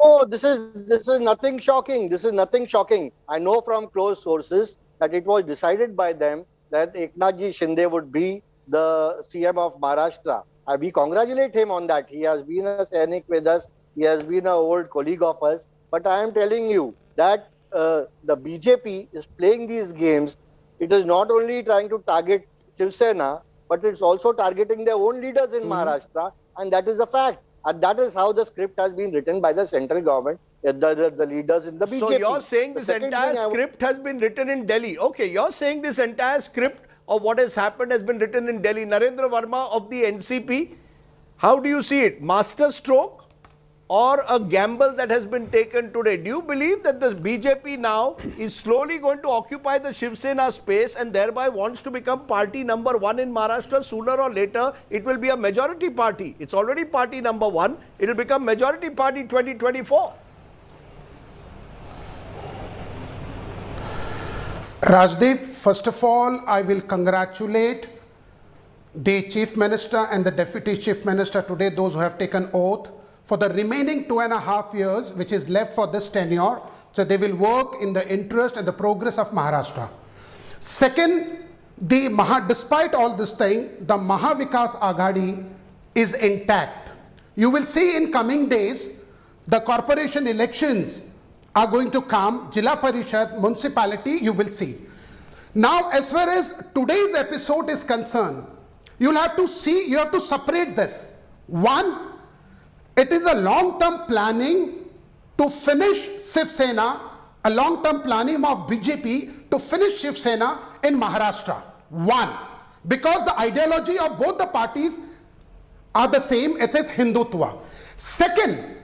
Oh, this is nothing shocking. This is nothing shocking. I know from close sources that it was decided by them that Eknath Shinde would be the CM of Maharashtra. We congratulate him on that. He has been a Sainik with us. He has been an old colleague of us. But I am telling you that the BJP is playing these games. It is not only trying to target Shiv Sena, but it's also targeting their own leaders in Maharashtra. And that is a fact. And that is how the script has been written by the central government, the leaders in the BJP. So you're saying this entire script has been written in Delhi. Okay, you're saying this entire script of what has happened has been written in Delhi. Narendra Verma of the NCP, how do you see it? Master stroke or a gamble that has been taken today? Do you believe that the BJP now is slowly going to occupy the Shiv Sena space and thereby wants to become party number 1 in Maharashtra? Sooner or later, it will be a majority party. It's already party number 1. It will become majority party 2024. Rajdeep, first of all, I will congratulate the Chief Minister and the Deputy Chief Minister today, those who have taken oath, for the remaining 2.5 years, which is left for this tenure. So they will work in the interest and the progress of Maharashtra. Second, despite all this thing, the Mahavikas Aghadi is intact. You will see in coming days, the corporation elections are going to come, Jila Parishad, municipality, you will see. Now, as far as today's episode is concerned, you'll have to see, you have to separate this. One, it is a long-term planning to finish Shiv Sena, a long-term planning of BJP to finish Shiv Sena in Maharashtra. One, because the ideology of both the parties are the same, it is Hindutva. Second,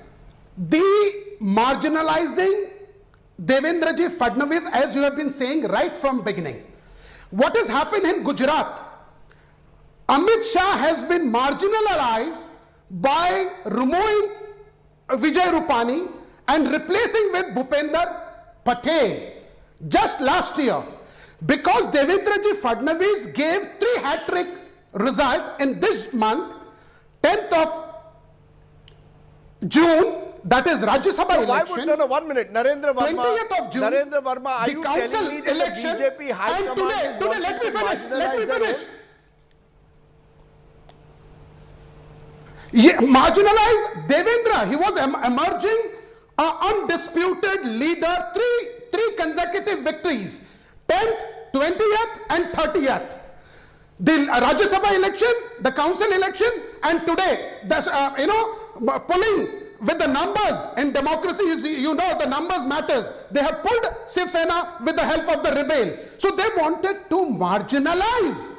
the marginalizing Devendraji Fadnavis, as you have been saying right from beginning. What has happened in Gujarat? Amit Shah has been marginalized by removing Vijay Rupani and replacing with Bhupender Patel just last year, because Devendraji Fadnavis gave 3 hat-trick result in this month, 10th of June, that is Rajya Sabha election. No, 1 minute. Narendra Verma. 20th of June. Narendra Verma, are you telling me that election, the BJP High and today, let me finish. Yeah, marginalized Devendra. He was emerging undisputed leader, three consecutive victories, 10th, 20th and 30th. The Rajya Sabha election, the council election, and today, pulling with the numbers in democracy, the numbers matters. They have pulled Shiv Sena with the help of the rebel. So they wanted to marginalize.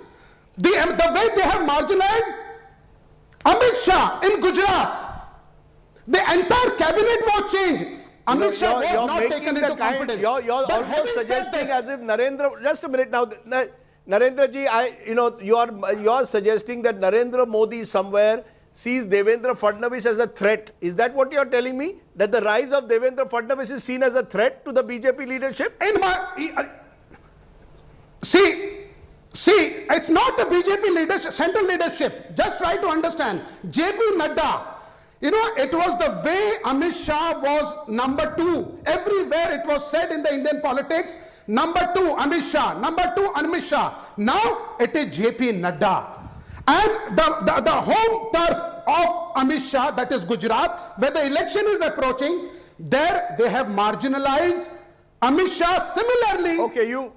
The way they have marginalized Amit Shah in Gujarat, the entire cabinet was changed. Amit Shah was not taken into confidence. You're almost suggesting as if Narendra, just a minute now, Narendra ji, you're suggesting that Narendra Modi somewhere sees Devendra Fadnavis as a threat. Is that what you're telling me? That the rise of Devendra Fadnavis is seen as a threat to the BJP leadership? See, it's not the BJP leadership, central leadership. Just try to understand. JP Nadda, it was the way Amit Shah was number 2. Everywhere it was said in the Indian politics, number 2 Amit Shah, number 2 Amit Shah. Now it is JP Nadda. And the home turf of Amit Shah, that is Gujarat, where the election is approaching, there they have marginalized Amit Shah. Similarly,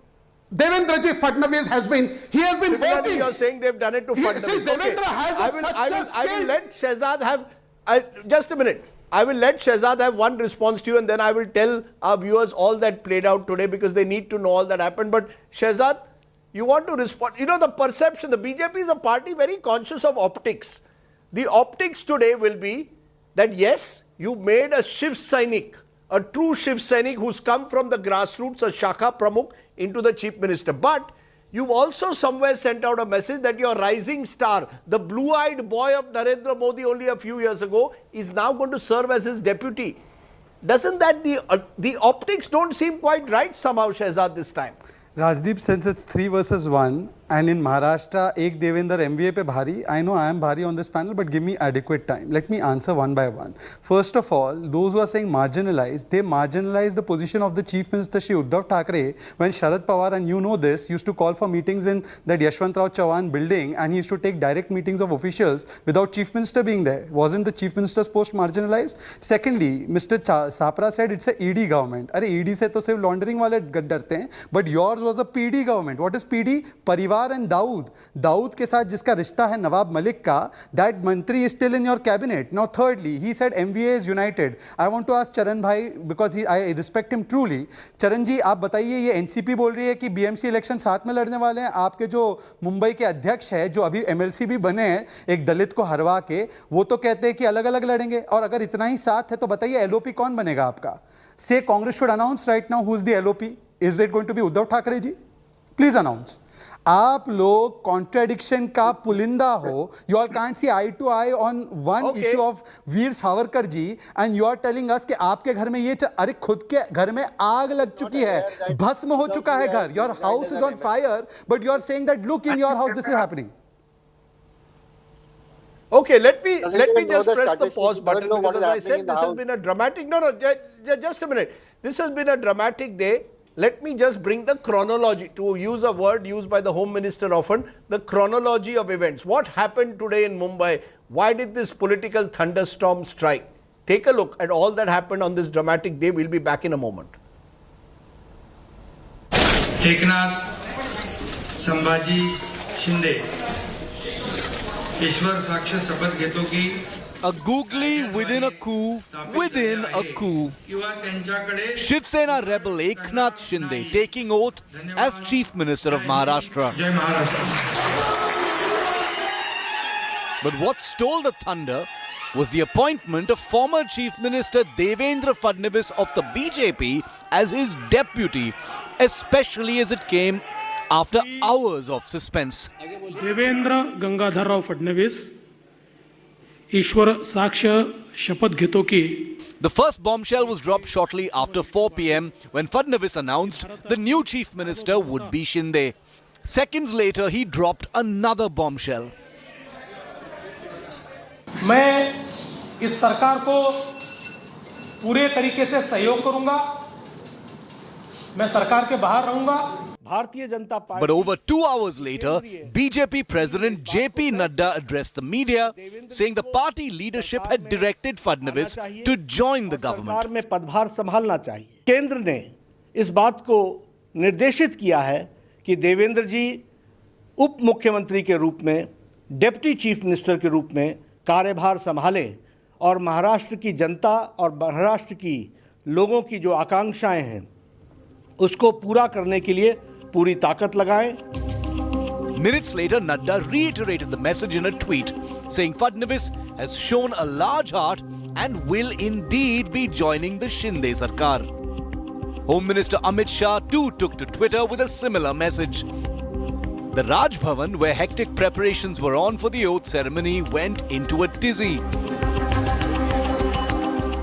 Devendraji Fadnavis has been voting. You're saying they've done it to Fadnavis. Devendra has I will let Shehzad have, just a minute. I will let Shehzad have one response to you, and then I will tell our viewers all that played out today, because they need to know all that happened. But Shehzad, you want to respond? The perception, the BJP is a party very conscious of optics. The optics today will be that yes, you made a Shiv Sainik, a true Shiv Sainik who's come from the grassroots, a Shakha Pramukh, into the Chief Minister. But you've also somewhere sent out a message that your rising star, the blue-eyed boy of Narendra Modi only a few years ago, is now going to serve as his deputy. Doesn't that the optics don't seem quite right somehow, Shehzad, this time? Rajdeep, since it's 3 versus 1, and in Maharashtra, ek Devendra MBA pe bhari, I know I am bhari on this panel, but give me adequate time. Let me answer one by one. First of all, those who are saying marginalized, they marginalize the position of the Chief Minister, Shri Uddhav Thackeray, when Sharad Pawar, and you know this, used to call for meetings in that Yashwantrao Chauhan building, and he used to take direct meetings of officials without Chief Minister being there. Wasn't the Chief Minister's post marginalized? Secondly, Mr. Sapra said it's a ED government. Arey, ED se to sirf laundering wale darte hain, but yours was a PD government. What is PD? Parivar and Daud के साथ जिसका रिश्ता है नवाब मलिक का, that मंत्री is still in your cabinet. Now thirdly, he said MVA is united. I want to ask Charan bhai, because I respect him truly. Charan ji, आप बताइए, ये NCP बोल रही है कि BMC इलेक्शन साथ में लड़ने वाले हैं. आपके जो मुंबई के अध्यक्ष है, जो अभी MLC भी बने हैं, एक दलित को हरवा के, वो तो कहते हैं कि अलग अलग लड़ेंगे. और अगर इतना ही साथ है तो बताइए LOP कौन बनेगा आपका? Say Congress should announce right now who is the LOP. Is it going to be Uddhav Thackeray ji? Please announce. आप लोग contradiction का पुलिंदा हो. You all can't see eye to eye on one issue of Veer Savarkar ji, and you are telling us कि आपके घर में ये अरे खुद के घर में आग लग चुकी है, भस्म हो चुका है घर. Your house is on fire, but you are saying that look, in your house this is happening. Okay, let me just press the pause button, because as I said, this has been a dramatic. Just a minute. This has been a dramatic day. Let me just bring the chronology, to use a word used by the Home Minister often, the chronology of events. What happened today in Mumbai? Why did this political thunderstorm strike? Take a look at all that happened on this dramatic day. We'll be back in a moment. Eknath Sambhaji Shinde ईश्वर साक्ष शपथ घेतो की A googly within a coup within a coup. Shiv Sena rebel Eknath Shinde taking oath as Chief Minister of Maharashtra. But what stole the thunder was the appointment of former Chief Minister Devendra Fadnavis of the BJP as his deputy, especially as it came after hours of suspense. Devendra Gangadharrao Fadnavis ईश्वर साक्ष शपथ घेतो की. The first bombshell was dropped shortly after 4 p.m. when Fadnavis announced the new Chief Minister would be Shinde. Seconds later, he dropped another bombshell. मैं इस सरकार को पूरे तरीके से सहयोग करूंगा. मैं सरकार के बाहर रहूंगा. But over 2 hours later, BJP President JP Nadda addressed the media, saying the party leadership had directed Fadnavis to join the government. सरकार में पदभार संभालना चाहिए. केंद्र ने इस बात को निर्देशित किया है कि देवेंद्र जी उप मुख्यमंत्री के रूप में, डिप्टी चीफ मिनिस्टर के रूप में कार्यभार संभालें और महाराष्ट्र की जनता और महाराष्ट्र की लोगों की जो आकांक्षाएं हैं उसको पूरा करने के लिए पूरी ताकत लगाएं. Minutes later, Nadda reiterated the message in a tweet, saying Fadnavis has shown a large heart and will indeed be joining the Shinde Sarkar. Home Minister Amit Shah too took to Twitter with a similar message. The Raj Bhavan, where hectic preparations were on for the oath ceremony, went into a tizzy.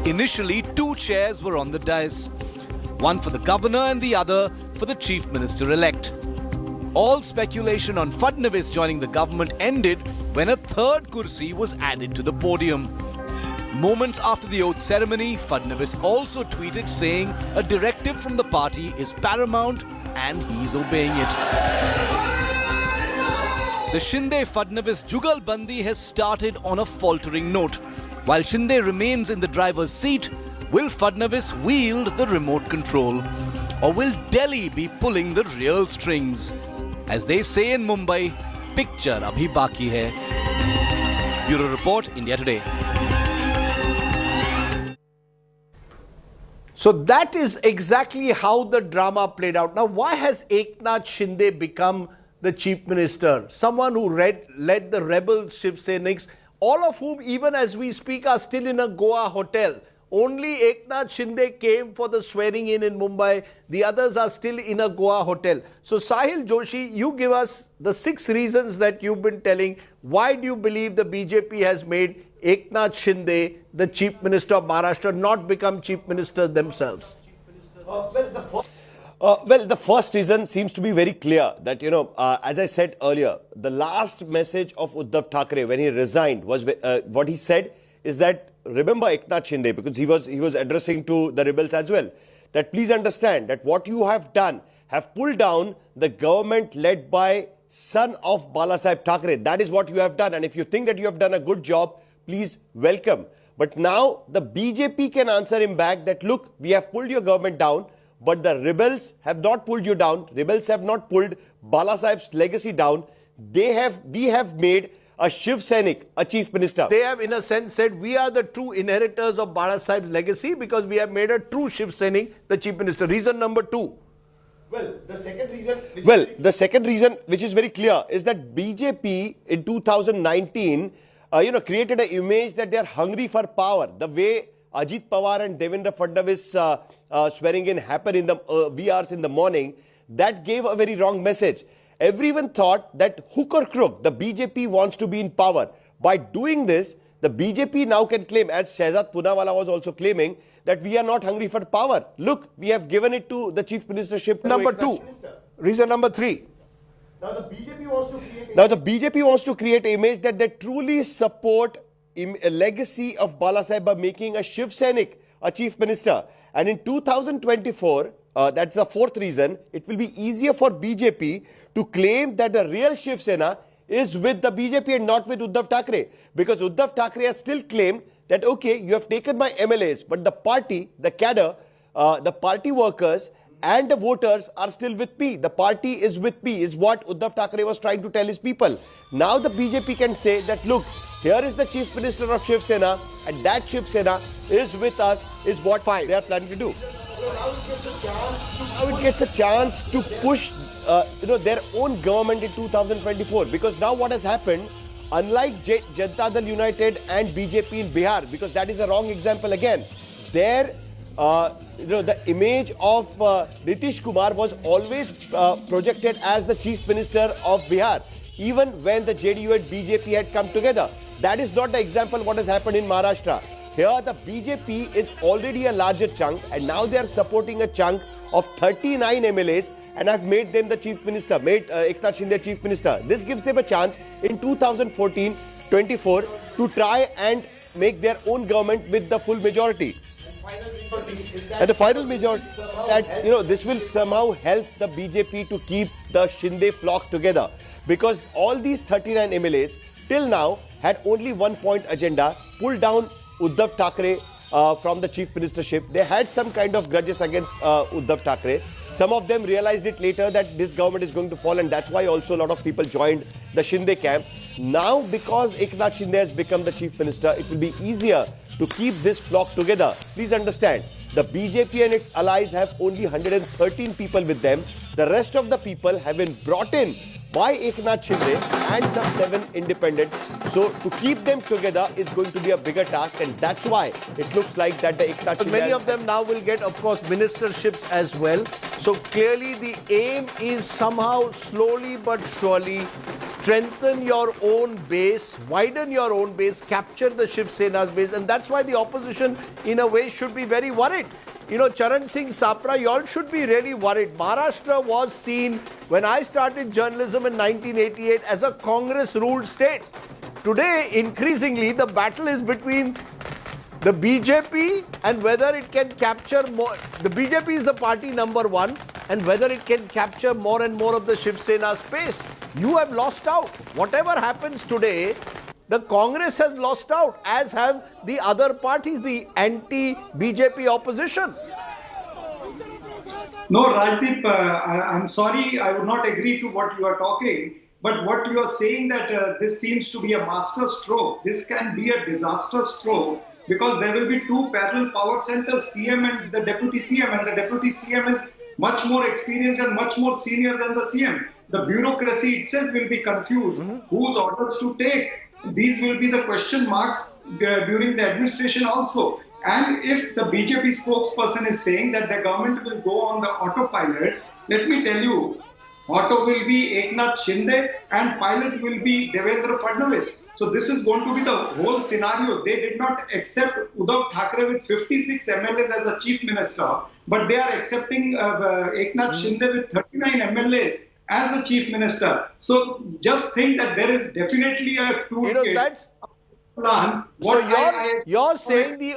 Initially, 2 chairs were on the dais, one for the governor and the other for the chief minister-elect. All speculation on Fadnavis joining the government ended when a third kursi was added to the podium. Moments after the oath ceremony, Fadnavis also tweeted saying a directive from the party is paramount and he's obeying it. The Shinde-Fadnavis Jugalbandi has started on a faltering note. While Shinde remains in the driver's seat, will Fadnavis wield the remote control? Or will Delhi be pulling the real strings? As they say in Mumbai, picture abhi baki hai. Bureau Report, India Today. So that is exactly how the drama played out. Now, why has Eknath Shinde become the chief minister? Someone who led the rebel Shiv Seniks, all of whom, even as we speak, are still in a Goa hotel. Only Eknath Shinde came for the swearing in Mumbai. The others are still in a Goa hotel. So Sahil Joshi, you give us the 6 reasons that you've been telling. Why do you believe the BJP has made Eknath Shinde the Chief Minister of Maharashtra, not become Chief Ministers themselves? The first reason seems to be very clear that, as I said earlier, the last message of Uddhav Thackeray when he resigned was what he said is that, remember Eknath Shinde, because he was addressing to the rebels as well, that please understand that what you have done have pulled down the government led by son of Balasaheb Thackeray. That is what you have done. And if you think that you have done a good job, please welcome. But now the BJP can answer him back that, look, we have pulled your government down, but the rebels have not pulled you down. Rebels have not pulled Balasaheb's legacy down. We have made a Shiv Sainik, a chief minister. They have, in a sense, said we are the true inheritors of Balasaheb's legacy because we have made a true Shiv Sainik the chief minister. Reason number 2. The second reason, which is very clear, is that BJP in 2019, created an image that they are hungry for power. The way Ajit Pawar and Devendra Fadnavis swearing in happened in the wee hours in the morning, that gave a very wrong message. Everyone thought that hook or crook, the BJP wants to be in power. By doing this, the BJP now can claim, as Shehzad Poonawalla was also claiming, that we are not hungry for power. Look, we have given it to the chief ministership. Number 2. Reason number 3. Now the BJP wants to create an image that they truly support a legacy of Balasaheb by making a Shiv Sainik a chief minister. And in 2024, that's the 4th reason, it will be easier for BJP to claim that the real Shiv Sena is with the BJP and not with Uddhav Thackeray. Because Uddhav Thackeray has still claimed that, okay, you have taken my MLAs, but the party, the cadre, the party workers and the voters are still with me. The party is with me, is what Uddhav Thackeray was trying to tell his people. Now the BJP can say that, look, here is the Chief Minister of Shiv Sena, and that Shiv Sena is with us, is what they are planning to do. Now it gets a chance to push their own government in 2024, because now what has happened, unlike Janata Dal United and BJP in Bihar, because that is a wrong example again, there the image of Nitish Kumar was always projected as the Chief Minister of Bihar, even when the JDU and BJP had come together. That is not the example what has happened in Maharashtra. Here the BJP is already a larger chunk, and now they are supporting a chunk of 39 MLAs and have made them the Chief Minister, made Eknath Shinde Chief Minister. This gives them a chance in 2014-24 to try and make their own government with the full majority. And the final majority, that this will somehow help the BJP to keep the Shinde flock together, because all these 39 MLAs till now had only one point agenda: pull down Uddhav Thackeray from the chief ministership. They had some kind of grudges against Uddhav Thackeray. Some of them realized it later that this government is going to fall, and that's why also a lot of people joined the Shinde camp. Now, because Eknath Shinde has become the chief minister, it will be easier to keep this flock together. Please understand, the BJP and its allies have only 113 people with them. The rest of the people have been brought in by Eknath Shinde and some 7 independent. So to keep them together is going to be a bigger task, and that's why it looks like that the Eknath Shinde... Many of them now will get, of course, ministerships as well. So clearly the aim is somehow slowly but surely strengthen your own base, widen your own base, capture the Shiv Sena's base, and that's why the opposition in a way should be very worried. Charan Singh Sapra, you all should be really worried. Maharashtra was seen, when I started journalism in 1988, as a Congress-ruled state. Today, increasingly, the battle is between the BJP and whether it can capture more. The BJP is the party number 1, and whether it can capture more and more of the Shiv Sena space. You have lost out. Whatever happens today, the Congress has lost out, as have the other parties, the anti-BJP opposition. No, Rajdeep, I'm sorry, I would not agree to what you are talking. But what you are saying that this seems to be a master stroke, this can be a disaster stroke, because there will be 2 parallel power centers, CM and the Deputy CM, and the Deputy CM is much more experienced and much more senior than the CM. The bureaucracy itself will be confused. Whose orders to take? These will be the question marks during the administration also. And if the BJP spokesperson is saying that the government will go on the autopilot, let me tell you, auto will be Eknath Shinde and pilot will be Devendra Fadnavis. So this is going to be the whole scenario. They did not accept Uddhav Thackeray with 56 MLAs as a chief minister, but they are accepting Eknath Shinde with 39 MLAs as the chief minister. So just think that there is definitely a toolkit plan. So you're saying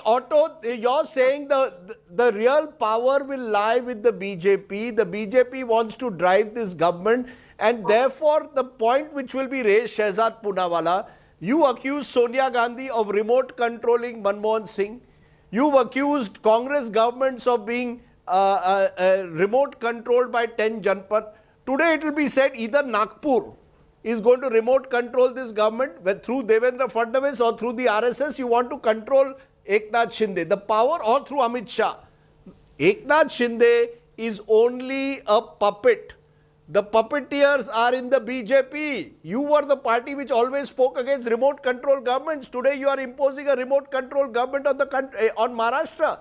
you're saying the real power will lie with the BJP. The BJP wants to drive this government, and therefore the point which will be raised, Shehzad Poonawalla, you accused Sonia Gandhi of remote controlling Manmohan Singh. You've accused Congress governments of being remote controlled by 10 Janpad. Today it will be said either Nagpur is going to remote control this government through Devendra Fadnavis, or through the RSS you want to control Eknath Shinde. The power, or through Amit Shah. Eknath Shinde is only a puppet. The puppeteers are in the BJP. You were the party which always spoke against remote control governments. Today you are imposing a remote control government on the country, on Maharashtra.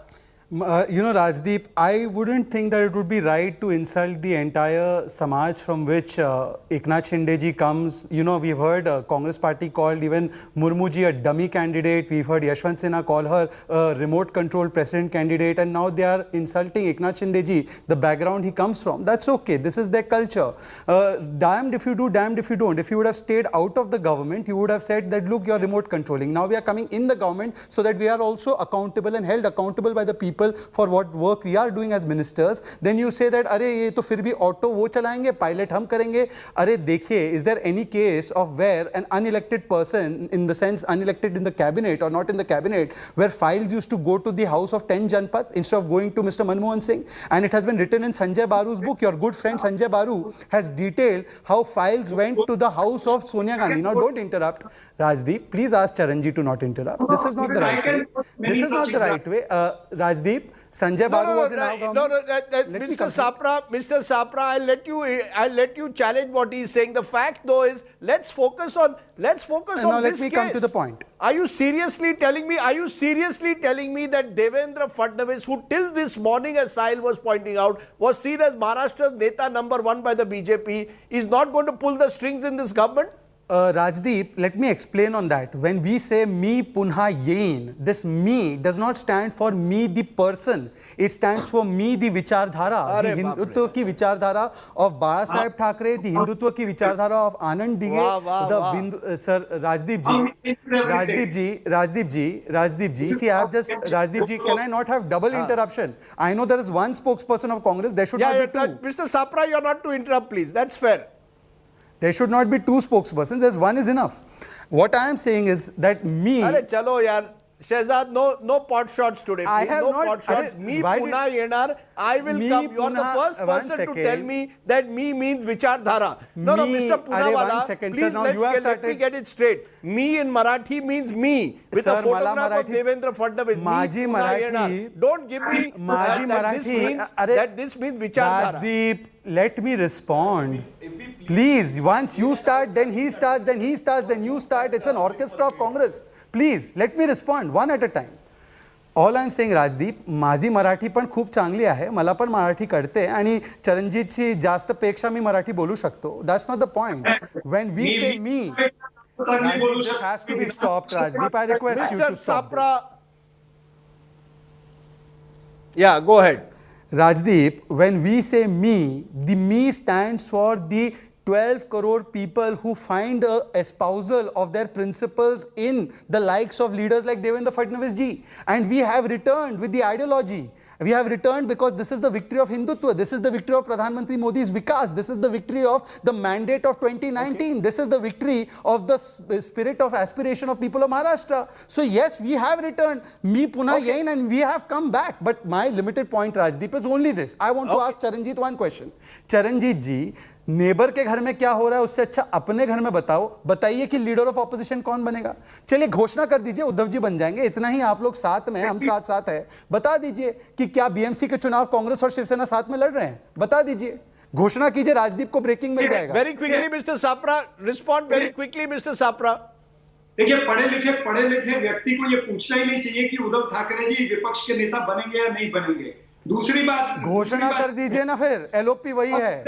Rajdeep, I wouldn't think that it would be right to insult the entire Samaj from which Eknath Shinde ji comes. We've heard Congress party called even Murmu ji a dummy candidate. We've heard Yashwant Sinha call her a remote control president candidate, and now they are insulting Eknath Shinde ji, the background he comes from. That's okay. This is their culture. Damned if you do, damned if you don't. If you would have stayed out of the government, you would have said that, look, you're remote controlling. Now we are coming in the government so that we are also accountable and held accountable by the people people for what work we are doing as ministers, then you say that अरे ये तो फिर भी auto वो चलाएंगे, pilot हम करेंगे. अरे देखिए, is there any case of where an unelected person, in the sense unelected in the cabinet or not in the cabinet, where files used to go to the house of 10 Janpat instead of going to Mr. Manmohan Singh? And it has been written in Sanjay Baru's book. Your good friend Sanjay Baru has detailed how files went to the house of Sonia Gandhi. Now don't interrupt. Rajdeep, please ask Charanji to not interrupt. This is not the right way. This is not the right way. Rajdeep, Sanjay Baru was in our government. Mr. Sapra, I'll let you challenge what he is saying. The fact though is, let's focus on now this let me come case. to the point. Are you seriously telling me that Devendra Fadnavis, who till this morning, as Sahil was pointing out, was seen as Maharashtra's Neta number 1 by the BJP, is not going to pull the strings in this government? Rajdeep, let me explain on that. When we say me punha yein, this me does not stand for me the person. It stands for me the vichardhara, the Hindutva ki vichardhara of Baba Sahib Thackeray, the Hindutva ki vichardhara of Anand Dige, Sir Rajdeep ji. See, I have just, Rajdeep ji, can I not have double interruption? I know there is one spokesperson of Congress, there should not be two. Mr. Sapra, you are not to interrupt, please. That's fair. There should not be two spokespersons. There's one is enough. What I am saying is that me. Chalo yaar. Shehzad, no pot shots today. Please. I have no not. pot shots. Me puna yenar. I will come. You are the first person to tell me that me means vichardhara. No, Mr. Poonawala. Please, let me get it straight. Me in Marathi means me. With a photograph of Devendra Fadnavis. Maji Marathi. Don't give me that this means vichardhara. Rajdeep, let me respond. Please, once you start, then he starts, then he starts, then you start. It's an orchestra of Congress. Please, let me respond one at a time. All I am saying, Rajdeep, माझी मराठी पण खूप चांगली आहे. मला पण मराठी कळते आणि चरणजीतची जास्त पेक्षा मी मराठी बोलू शकतो. That's not the point. When we say me, Rajdeep, this has to be stopped, Rajdeep. I request you to stop this. Yeah, go ahead. Rajdeep, when we say me, the me stands for the 12 crore people who find a espousal of their principles in the likes of leaders like Devendra Fadnavis ji. And we have returned with the ideology. We have returned because this is the victory of Hindutva. This is the victory of Pradhan Mantri Modi's Vikas. This is the victory of the mandate of 2019. Okay. This is the victory of the spirit of aspiration of people of Maharashtra. So yes, we have returned. Me Puna Yain, and we have come back. But my limited point, Rajdeep, is only this. I want to ask Charanjit one question. Charanjit ji, neighbour के घर में क्या हो रहा है उससे अच्छा अपने घर में बताइए कि लीडर ऑफ ऑपोजिशन कौन बनेगा. चलिए घोषणा कर दीजिए, उद्धव जी बन जाएंगे. इतना ही आप लोग साथ में, हम साथ है. बता दीजिए कि क्या बीएमसी के चुनाव कांग्रेस और शिवसेना साथ में लड़ रहे हैं. बता दीजिए, घोषणा कीजिए, राजदीप को ब्रेकिंग मिल जाएगा. Very quickly mister Sapra, respond very quickly mister Sapra. देखिए, पढ़े लिखे व्यक्ति को ये पूछना ही नहीं चाहिए कि उद्धव ठाकरे जी विपक्ष के नेता बनेंगे या नहीं बनेंगे. दूसरी बात, घोषणा कर दीजिए ना, फिर एलओपी वही है.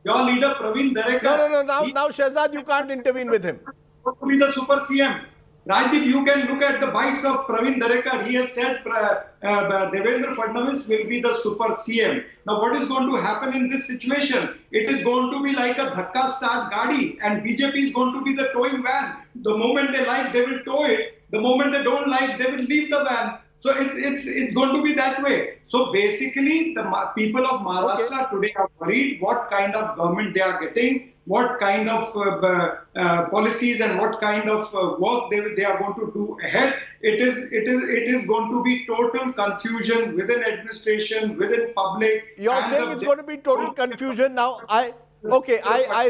Your leader Praveen Darekar. No. Now Shehzad, you can't intervene with him. To be the super CM. Rajdeep, you can look at the bites of Praveen Darekar. He has said Devendra Fadnavis will be the super CM. Now, what is going to happen in this situation? It is going to be like a dhakka start gaadi, and BJP is going to be the towing van. The moment they like, they will tow it. The moment they don't like, they will leave the van. So it's going to be that way. So basically, the people of Maharashtra today are worried what kind of government they are getting, what kind of policies and what kind of work they are going to do ahead. It is going to be total confusion within administration, within public. You are saying it's going to be total confusion now. I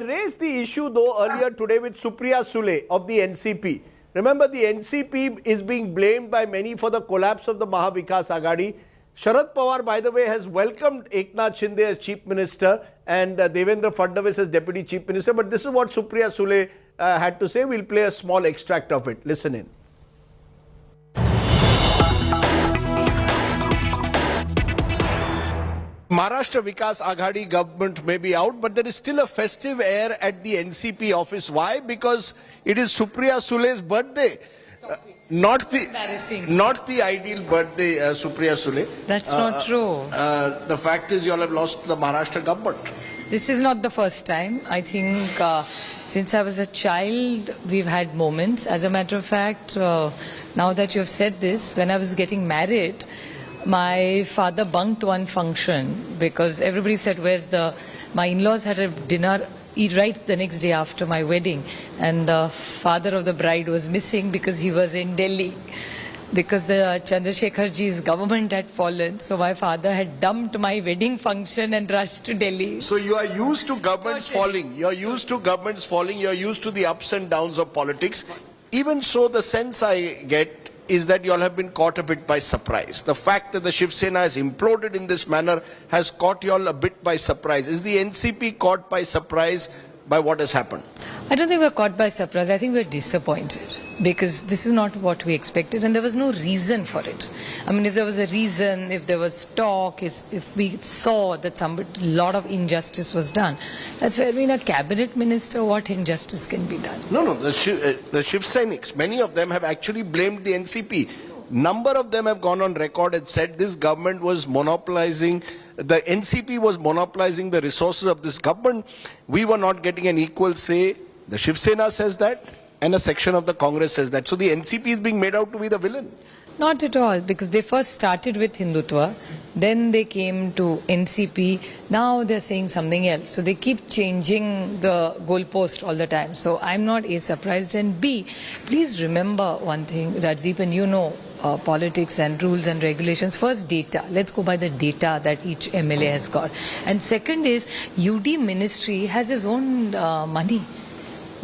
raised the issue though earlier today with Supriya Sule of the NCP. Remember, the NCP is being blamed by many for the collapse of the Mahavikas Aghadi. Sharad Pawar, by the way, has welcomed Eknath Shinde as Chief Minister and Devendra Fadnavis as Deputy Chief Minister. But this is what Supriya Sule had to say. We'll play a small extract of it. Listen in. Maharashtra Vikas Aghadi government may be out, but there is still a festive air at the NCP office. Why? Because it is Supriya Sule's birthday. Not the ideal birthday, Supriya Sule. That's not true. The fact is you all have lost the Maharashtra government. This is not the first time. I think since I was a child, we've had moments. As a matter of fact, now that you have said this, when I was getting married, My father bunked one function because everybody said, my in-laws had a dinner right the next day after my wedding, and the father of the bride was missing because he was in Delhi. Because the Chandrasekharji's government had fallen, so my father had dumped my wedding function and rushed to Delhi. So you are used to governments falling. You are used to governments falling. You are used to the ups and downs of politics. Even so, the sense I get is that you all have been caught a bit by surprise. The fact that the Shiv Sena has imploded in this manner has caught you all a bit by surprise. Is the NCP caught by surprise by what has happened? I don't think we're caught by surprise. I think we're disappointed because this is not what we expected and there was no reason for it. I mean, if there was a reason, if there was talk, if we saw that a lot of injustice was done, that's where being a cabinet minister, what injustice can be done? No, the Shiv Senics, many of them have actually blamed the NCP. Number of them have gone on record and said this government was monopolizing, the NCP was monopolizing the resources of this government. We were not getting an equal say. The Shiv Sena says that, and a section of the Congress says that. So the NCP is being made out to be the villain. Not at all, because they first started with Hindutva, then they came to NCP, now they're saying something else. So they keep changing the goalpost all the time. So I'm not A, surprised, and B, please remember one thing, Rajdeep, and you know politics and rules and regulations. First, data. Let's go by the data that each MLA has got. And second is, UD ministry has its own money.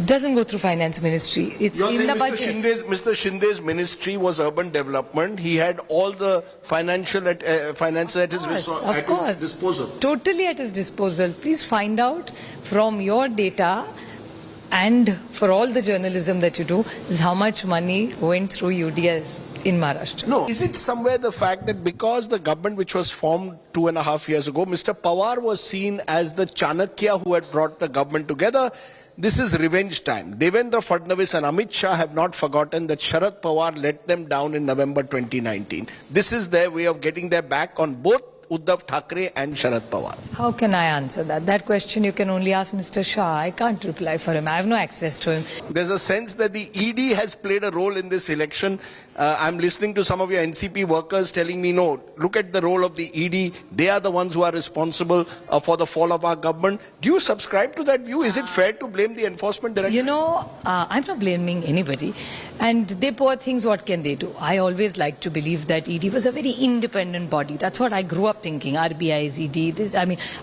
Doesn't go through finance ministry. It's in the budget. Mr. Shinde's ministry was urban development. He had all the finances at his disposal. Totally at his disposal. Please find out from your data and for all the journalism that you do is how much money went through UDS in Maharashtra. No, is it somewhere the fact that because the government which was formed 2.5 years ago, Mr. Pawar was seen as the Chanakya who had brought the government together? This is revenge time. Devendra Fadnavis and Amit Shah have not forgotten that Sharad Pawar let them down in November 2019. This is their way of getting their back on both Uddhav Thackeray and Sharad Pawar. How can I answer that? That question you can only ask Mr. Shah. I can't reply for him. I have no access to him. There's a sense that the ED has played a role in this election. I'm listening to some of your NCP workers telling me, no, look at the role of the ED. They are the ones who are responsible for the fall of our government. Do you subscribe to that view? Is it fair to blame the enforcement director? You know, I'm not blaming anybody. And they poor things, what can they do? I always like to believe that ED was a very independent body. That's what I grew up thinking. RBI is ED.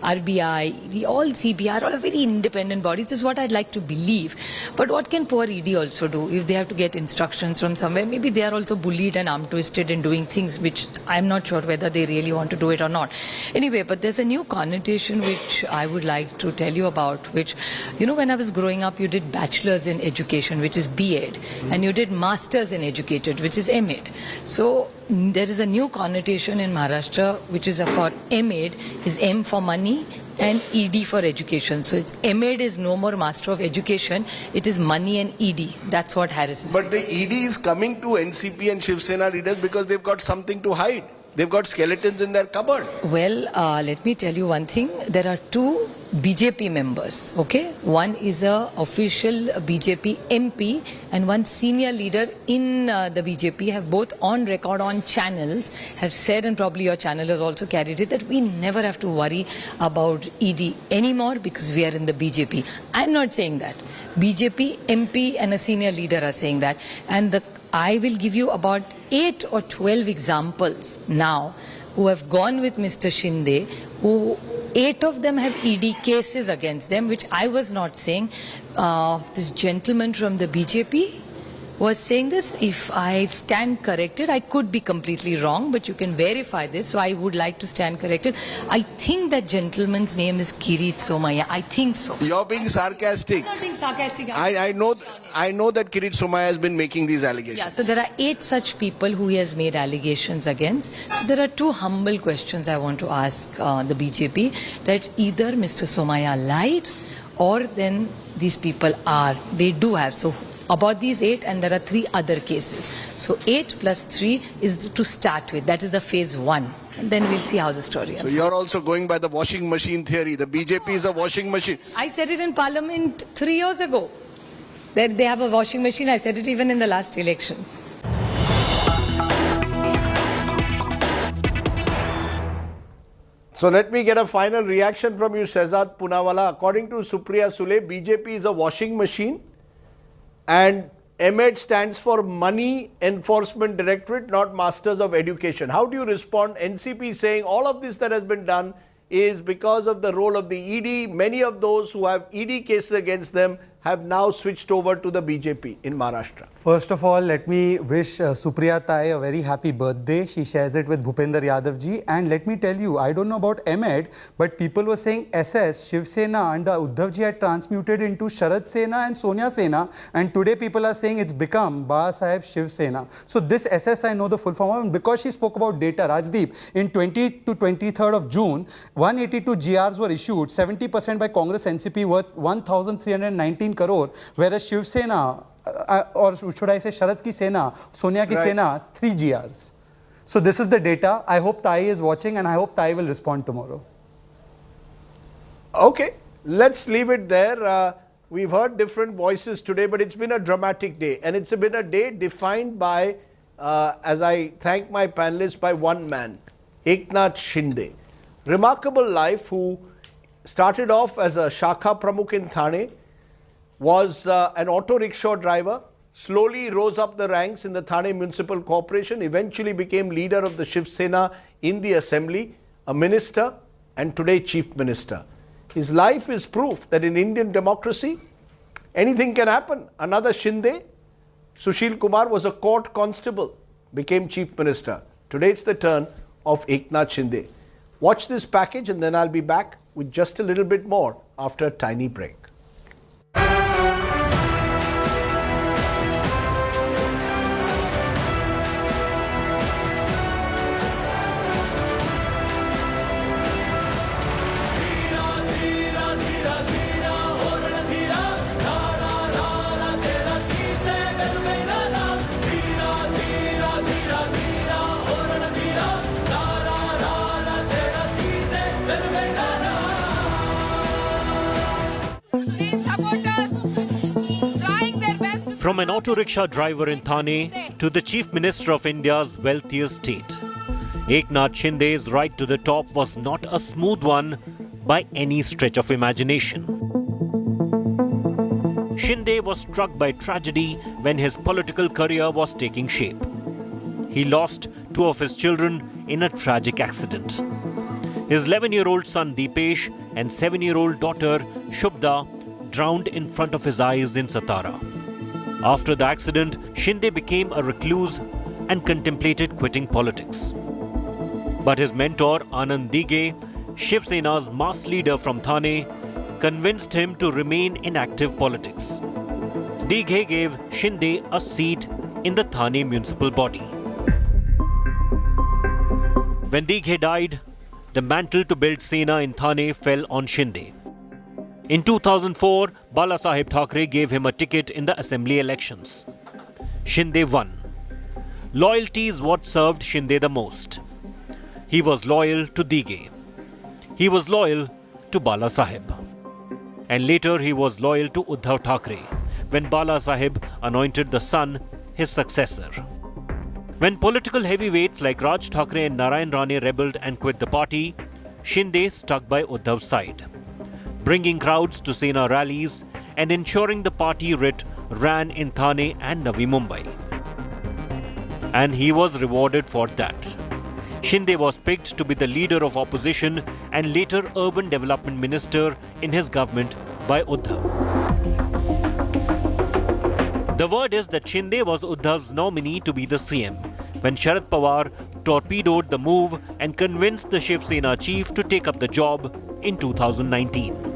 RBI, ED, all CBR, all are very independent bodies. This is what I'd like to believe. But what can poor ED also do? If they have to get instructions from somewhere, maybe they are also bullied and arm twisted in doing things which I'm not sure whether they really want to do it or not. Anyway, but there's a new connotation which I would like to tell you about, which, you know, when I was growing up, you did bachelor's in education, which is B.Ed, and you did master's in educated, which is M.Ed. So there is a new connotation in Maharashtra, which is for M.Ed, is M for money and ED for education. So it's M.Ed is no more master of education, it is money and ED. That's what Harris is. But the ED is coming to NCP and Shiv Sena leaders because they've got something to hide. They've got skeletons in their cupboard. Well, let me tell you one thing. There are two BJP members, okay? One is a official BJP MP and one senior leader in the BJP have both on record on channels have said, and probably your channel has also carried it, that we never have to worry about ED anymore because we are in the BJP. I'm not saying that. BJP MP and a senior leader are saying that. And I will give you about 8 or 12 examples now who have gone with Mr. Shinde, who 8 of them have ED cases against them, which I was not saying. This gentleman from the BJP was saying this. If I stand corrected, I could be completely wrong, but you can verify this, so I would like to stand corrected. I think that gentleman's name is Kirit Somaya. I think so. You're being sarcastic. I'm not being sarcastic. I know that Kirit Somaya has been making these allegations. Yeah, so there are 8 such people who he has made allegations against. So there are 2 humble questions I want to ask the BJP, that either Mr. Somaya lied or then these people they do have. So about these 8, and there are 3 other cases. So 8 plus 3 is to start with. That is the phase 1. And then we'll see how the story So you're also going by the washing machine theory. The BJP is a washing machine. I said it in Parliament 3 years ago. They have a washing machine. I said it even in the last election. So let me get a final reaction from you, Shehzad Punawala. According to Supriya Sule, BJP is a washing machine and MED stands for Money Enforcement Directorate, not Masters of Education. How do you respond? NCP saying all of this that has been done is because of the role of the ED. Many of those who have ED cases against them have now switched over to the BJP in Maharashtra. First of all, let me wish Supriya Tai a very happy birthday. She shares it with Bhupender Yadav ji. And let me tell you, I don't know about MED, but people were saying SS, Shiv Sena under Uddhav ji had transmuted into Sharad Sena and Sonia Sena. And today people are saying it's become Baba Saheb Shiv Sena. So this SS I know the full form of. And because she spoke about data, Rajdeep, in 20 to 23rd of June, 182 GRs were issued, 70% by Congress NCP worth 1,319 crore, whereas Shiv Sena, or should I say Sharad ki Sena, Sonia ki Sena, 3 GRs. So this is the data. I hope Tai is watching and I hope Tai will respond tomorrow. Okay, let's leave it there. We've heard different voices today, but it's been a dramatic day. And it's been a day defined by, as I thank my panelists, by one man, Eknath Shinde. Remarkable life, who started off as a Shakha Pramukh in Thane, was an auto rickshaw driver, slowly rose up the ranks in the Thane Municipal Corporation, eventually became leader of the Shiv Sena in the assembly, a minister, and today chief minister. His life is proof that in Indian democracy, anything can happen. Another Shinde, Sushil Kumar, was a court constable, became chief minister. Today it's the turn of Eknath Shinde. Watch this package and then I'll be back with just a little bit more after a tiny break. From an auto rickshaw driver in Thane to the Chief Minister of India's wealthiest state, Eknath Shinde's ride to the top was not a smooth one by any stretch of imagination. Shinde was struck by tragedy when his political career was taking shape. He lost 2 of his children in a tragic accident. His 11-year-old son Deepesh and 7-year-old daughter Shubhda drowned in front of his eyes in Satara. After the accident, Shinde became a recluse and contemplated quitting politics. But his mentor Anand Dige, Shiv Sena's mass leader from Thane, convinced him to remain in active politics. Dige gave Shinde a seat in the Thane municipal body. When Dige died, the mantle to build Sena in Thane fell on Shinde. In 2004, Balasaheb Thackeray gave him a ticket in the assembly elections. Shinde won. Loyalty is what served Shinde the most. He was loyal to Dige. He was loyal to Balasaheb. And later he was loyal to Uddhav Thackeray when Balasaheb anointed the son his successor. When political heavyweights like Raj Thackeray and Narayan Rane rebelled and quit the party, Shinde stuck by Uddhav's side, bringing crowds to Sena rallies and ensuring the party writ ran in Thane and Navi Mumbai. And he was rewarded for that. Shinde was picked to be the leader of opposition and later urban development minister in his government by Uddhav. The word is that Shinde was Uddhav's nominee to be the CM when Sharad Pawar torpedoed the move and convinced the Shiv Sena chief to take up the job in 2019.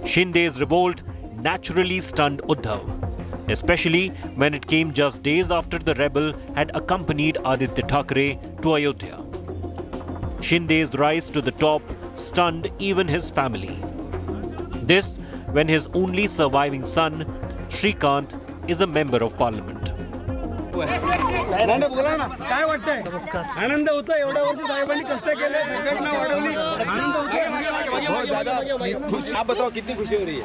Shinde's revolt naturally stunned Uddhav, especially when it came just days after the rebel had accompanied Aditya Thackeray to Ayodhya. Shinde's rise to the top stunned even his family. This when his only surviving son, Shrikant, is a member of parliament. आप बताओ कितनी खुशी हो रही है?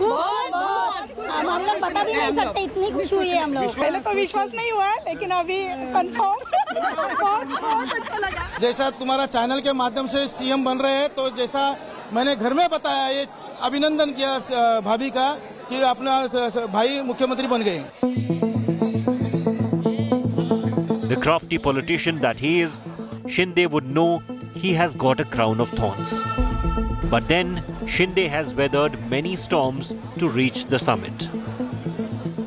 हम लोग बता भी नहीं सकते इतनी खुशी हुई है हम लोग। पहले तो विश्वास नहीं हुआ लेकिन अभी कंफर्म बहुत अच्छा लगा। जैसा तुम्हारा चैनल के माध्यम से सीएम बन रहे हैं, तो जैसा मैंने घर में बताया, ये अभिनंदन किया भाभी का कि अपना भाई मुख्यमंत्री बन गए. The crafty politician that he is, Shinde would know he has got a crown of thorns. But then, Shinde has weathered many storms to reach the summit.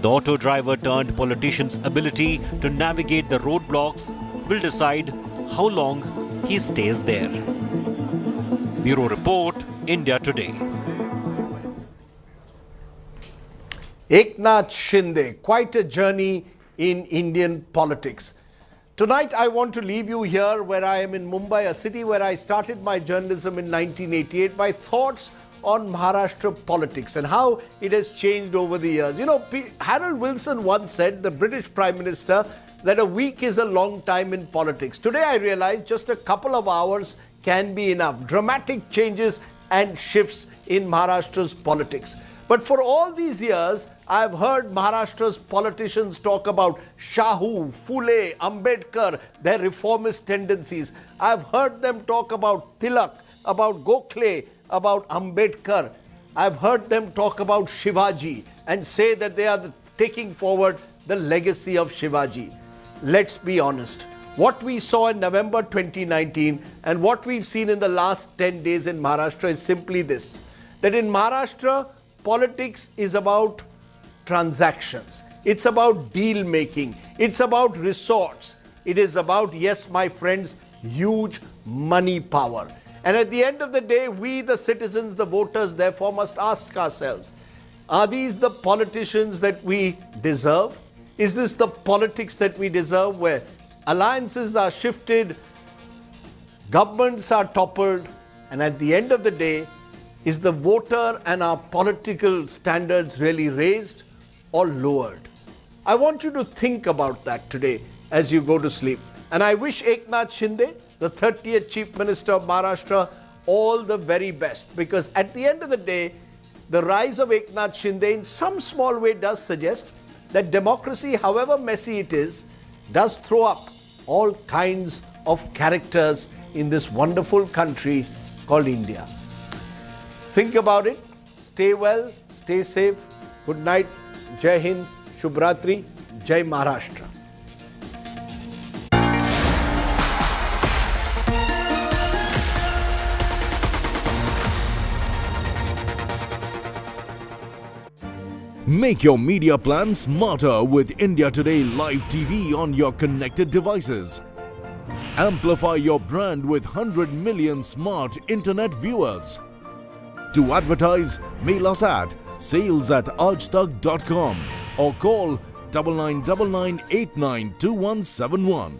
The auto driver turned politician's ability to navigate the roadblocks will decide how long he stays there. Bureau Report, India Today. Eknath Shinde, quite a journey in Indian politics. Tonight I want to leave you here where I am in Mumbai, a city where I started my journalism in 1988. My thoughts on Maharashtra politics and how it has changed over the years. You know, Harold Wilson once said, the British Prime Minister, that a week is a long time in politics. Today I realize just a couple of hours can be enough. Dramatic changes and shifts in Maharashtra's politics. But for all these years, I've heard Maharashtra's politicians talk about Shahu, Phule, Ambedkar, their reformist tendencies. I've heard them talk about Tilak, about Gokhale, about Ambedkar. I've heard them talk about Shivaji and say that they are taking forward the legacy of Shivaji. Let's be honest. What we saw in November 2019 and what we've seen in the last 10 days in Maharashtra is simply this, that in Maharashtra, politics is about transactions. It's about deal making. It's about resorts. It is about, yes, my friends, huge money power. And at the end of the day, we, the citizens, the voters, therefore must ask ourselves, are these the politicians that we deserve? Is this the politics that we deserve, where alliances are shifted, governments are toppled, and at the end of the day, is the voter and our political standards really raised or lowered? I want you to think about that today as you go to sleep. And I wish Eknath Shinde, the 30th Chief Minister of Maharashtra, all the very best. Because at the end of the day, the rise of Eknath Shinde in some small way does suggest that democracy, however messy it is, does throw up all kinds of characters in this wonderful country called India. Think about it. Stay well, stay safe. Good night. Jai Hind, Shubhratri, Jai Maharashtra. Make your media plan smarter with India Today Live TV on your connected devices. Amplify your brand with 100 million smart internet viewers. To advertise, mail us at sales@aajtak.com or call 9999892171.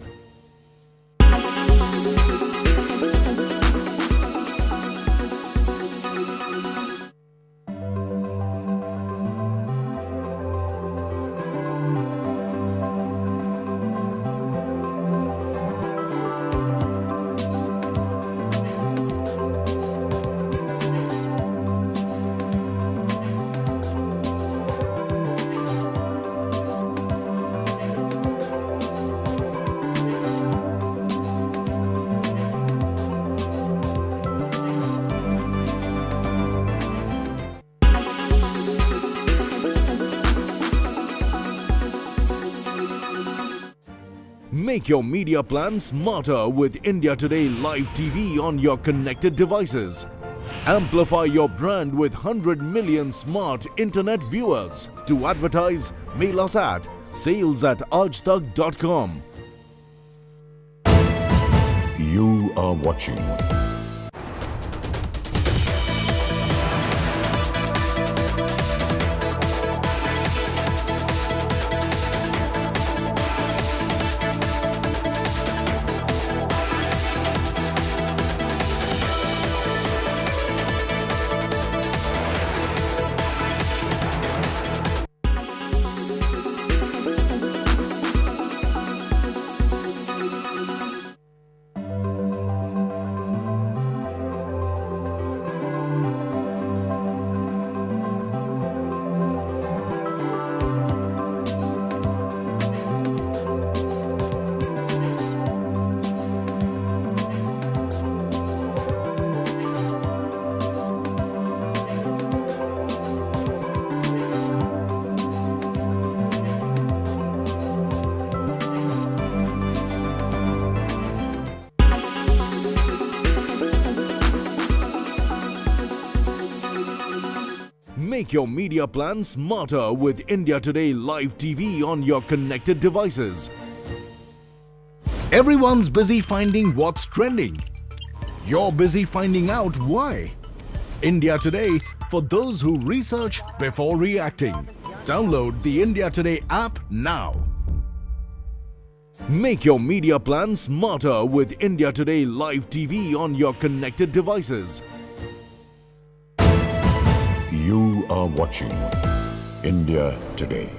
Make your media plan smarter with India Today Live TV on your connected devices. Amplify your brand with 100 million smart internet viewers. To advertise, mail us at sales@aajtak.com. You are watching Make your media plan smarter with India Today Live TV on your connected devices. Everyone's busy finding what's trending. You're busy finding out why. India Today, for those who research before reacting. Download the India Today app now. Make your media plan smarter with India Today Live TV on your connected devices. You are watching India Today.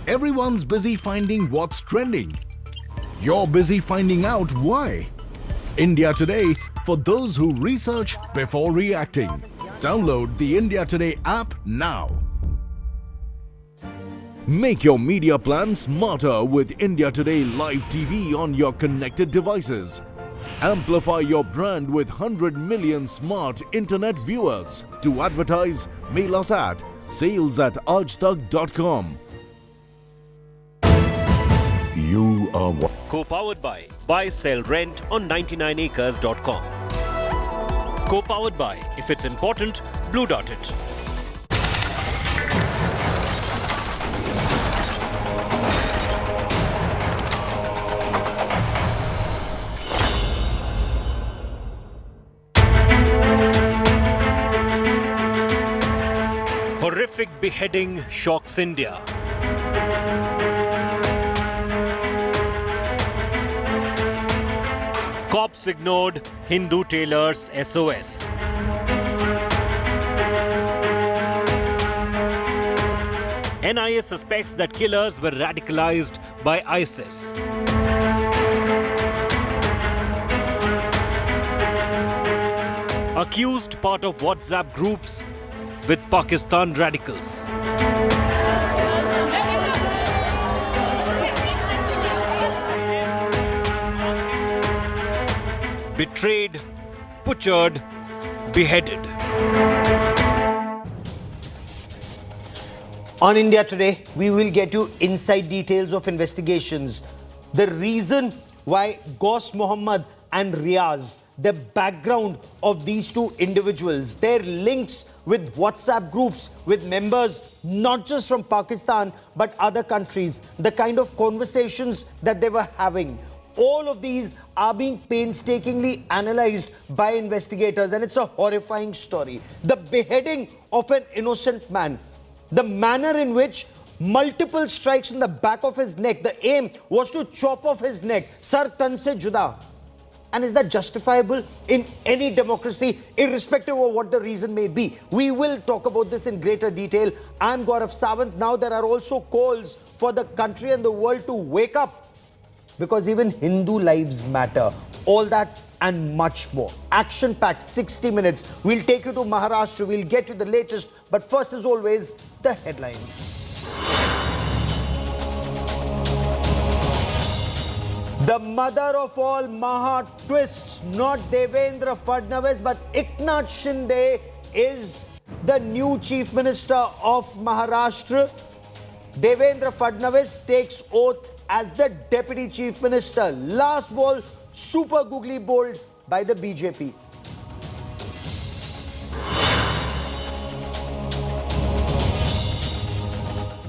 Everyone's busy finding what's trending. You're busy finding out why. India Today, for those who research before reacting. Download the India Today app now. Make your media plan smarter with India Today Live TV on your connected devices. Amplify your brand with 100 million smart internet viewers. To advertise, mail us at sales@aajtak.com. You are Co-powered by Buy, Sell, Rent on 99acres.com. Co-powered by, if it's important, Blue Dot it. Horrific beheading shocks India. Cops ignored Hindu tailor's SOS. NIA suspects that killers were radicalized by ISIS. Accused part of WhatsApp groups with Pakistan radicals. Betrayed, butchered, beheaded. On India Today, we will get you inside details of investigations. The reason why Ghaus Mohammed and Riaz, the background of these two individuals, their links with WhatsApp groups, with members not just from Pakistan but other countries, the kind of conversations that they were having. All of these are being painstakingly analyzed by investigators, and it's a horrifying story. The beheading of an innocent man, the manner in which multiple strikes in the back of his neck, the aim was to chop off his neck, sar tan se juda. And is that justifiable in any democracy, irrespective of what the reason may be? We will talk about this in greater detail. I'm Gaurav Sawant. Now there are also calls for the country and the world to wake up, because even Hindu lives matter. All that and much more. Action-packed 60 minutes. We'll take you to Maharashtra. We'll get you the latest. But first, as always, the headlines. The mother of all Maha twists, not Devendra Fadnavis, but Eknath Shinde is the new Chief Minister of Maharashtra. Devendra Fadnavis takes oath as the Deputy Chief Minister. Last ball, super googly bowled by the BJP.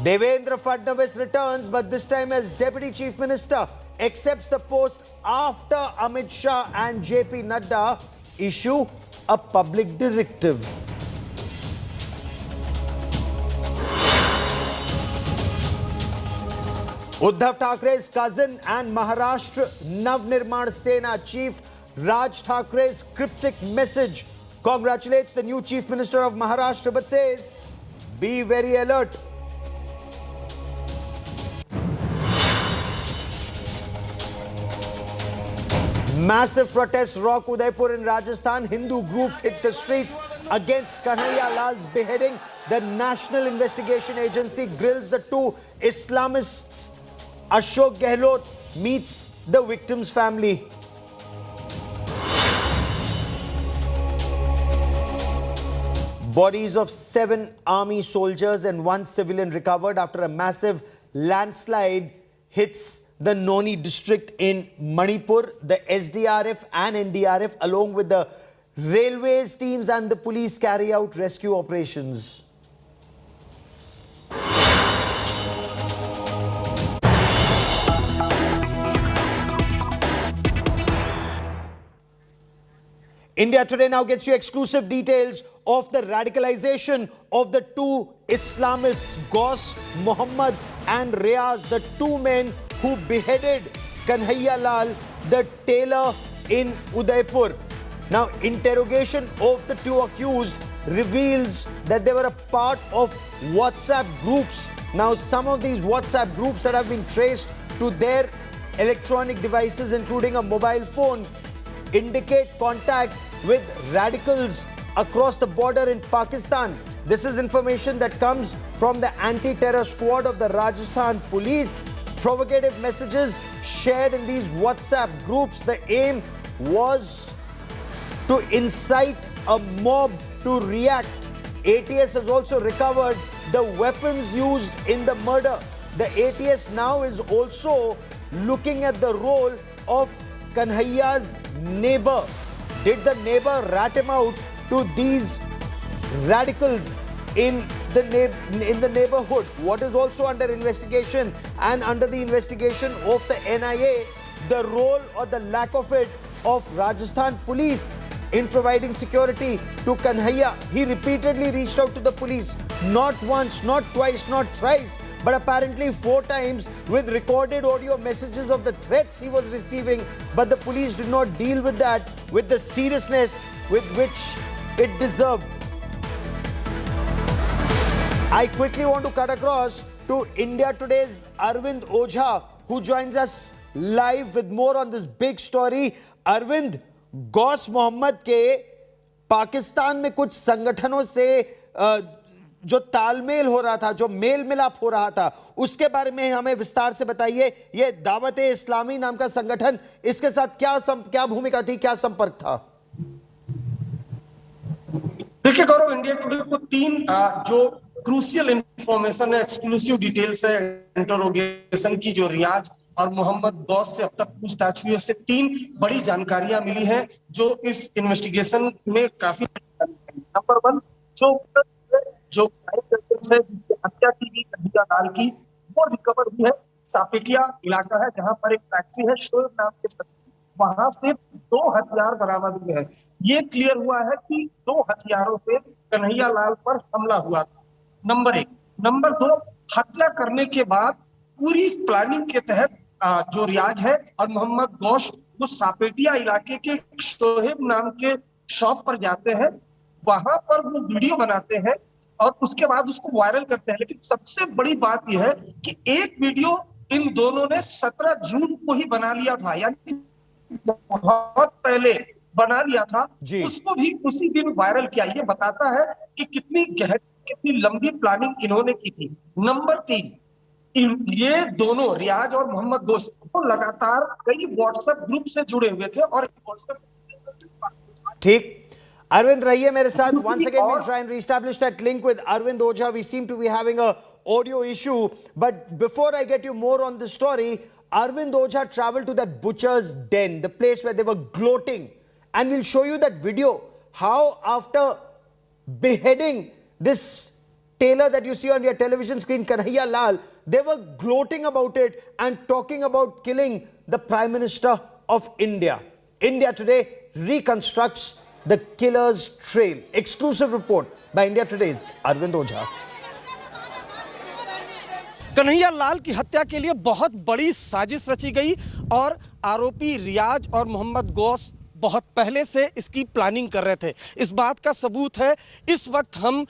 Devendra Fadnavis returns, but this time as Deputy Chief Minister, accepts the post after Amit Shah and JP Nadda issue a public directive. Uddhav Thackeray's cousin and Maharashtra Navnirman Sena chief Raj Thackeray's cryptic message congratulates the new Chief Minister of Maharashtra but says, be very alert. Massive protests rock Udaipur in Rajasthan. Hindu groups hit the streets against Kanhaiya Lal's beheading. The National Investigation Agency grills the two Islamists. Ashok Gehlot meets the victim's family. Bodies of 7 army soldiers and 1 civilian recovered after a massive landslide hits the Noni district in Manipur. The SDRF and NDRF along with the railways teams and the police carry out rescue operations. India Today now gets you exclusive details of the radicalization of the two Islamists, Govt, Muhammad and Riaz, the two men who beheaded Kanhaiya Lal, the tailor in Udaipur. Now, interrogation of the two accused reveals that they were a part of WhatsApp groups. Now, some of these WhatsApp groups that have been traced to their electronic devices, including a mobile phone, indicate contact with radicals across the border in Pakistan. This is information that comes from the anti-terror squad of the Rajasthan police. Provocative messages shared in these WhatsApp groups. The aim was to incite a mob to react. ATS has also recovered the weapons used in the murder. The ATS now is also looking at the role of Kanhaiya's neighbor. Did the neighbor rat him out to these radicals in the neighborhood? What is also under investigation and under the investigation of the NIA, the role or the lack of it of Rajasthan police in providing security to Kanhaiya. He repeatedly reached out to the police, not once, not twice, not thrice, but apparently 4 times with recorded audio messages of the threats he was receiving. But the police did not deal with that with the seriousness with which it deserved. I quickly want to cut across to India Today's Arvind Ojha, who joins us live with more on this big story. Arvind, Ghaus Mohammad के पाकिस्तान में कुछ संगठनों से जो तालमेल हो रहा था, जो मेल मिलाप हो रहा था, उसके बारे में हमें विस्तार से बताइए। ये दावत-ए इस्लामी नाम का संगठन, इसके साथ क्या भूमिका थी, क्या संपर्क था? देखिए गौरव, इंडिया टुडे को 3 जो क्रूशियल इंफॉर्मेशन है, एक्सक्लूसिव डिटेल्स है इंटरोगेशन की, जो रियाज और मोहम्मद गौस से अब तक पूछताछ हुई, उससे 3 बड़ी जानकारियां मिली हैं जो इस इन्वेस्टिगेशन में काफी। नंबर 1, जो है जिसकी हत्या की गई कंहैया लाल की, वो रिकवर हुई है। सापेटिया इलाका है जहां पर एक फैक्ट्री है शोएब नाम के शख्स, वहां से 2 हथियार बरामद हुए हैं। ये क्लियर हुआ है कि 2 हथियारों से कन्हैया लाल पर हमला हुआ था। नंबर 1। नंबर 2, हत्या करने के बाद पूरी प्लानिंग के तहत जो रियाज है और मोहम्मद गौश वो सापेटिया इलाके के शोएब नाम के शॉप पर जाते हैं, वहां पर वो वीडियो बनाते हैं और उसके बाद उसको वायरल करते हैं। लेकिन सबसे बड़ी बात यह है कि एक वीडियो इन दोनों ने 17 जून को ही बना लिया था, यानी बहुत पहले बना लिया था, उसको भी उसी दिन वायरल किया। ये बताता है कि कितनी गहरी, कितनी लंबी प्लानिंग इन्होंने की थी। नंबर 3, ये दोनों रियाज और मोहम्मद गोश को लगातार कई व्हाट्सएप ग्रुप से जुड़े हुए थे और ठीक। Arvind, रहिए मेरे साथ. Once again, we'll try and reestablish that link with Arvind Ojha. We seem to be having a audio issue. But before I get you more on the story, Arvind Ojha traveled to that butcher's den, the place where they were gloating. And we'll show you that video, how after beheading this tailor that you see on your television screen, Kanhaiya Lal, they were gloating about it and talking about killing the Prime Minister of India. India Today reconstructs the killer's trail. Exclusive report by India Today's Arvind Ojha. Kanhaiya Lal की हत्या के लिए बहुत बड़ी साजिश रची गई और आरोपी रियाज और मोहम्मद गौस बहुत पहले से इसकी प्लानिंग कर रहे थे। इस बात का सबूत है, इस वक्त हम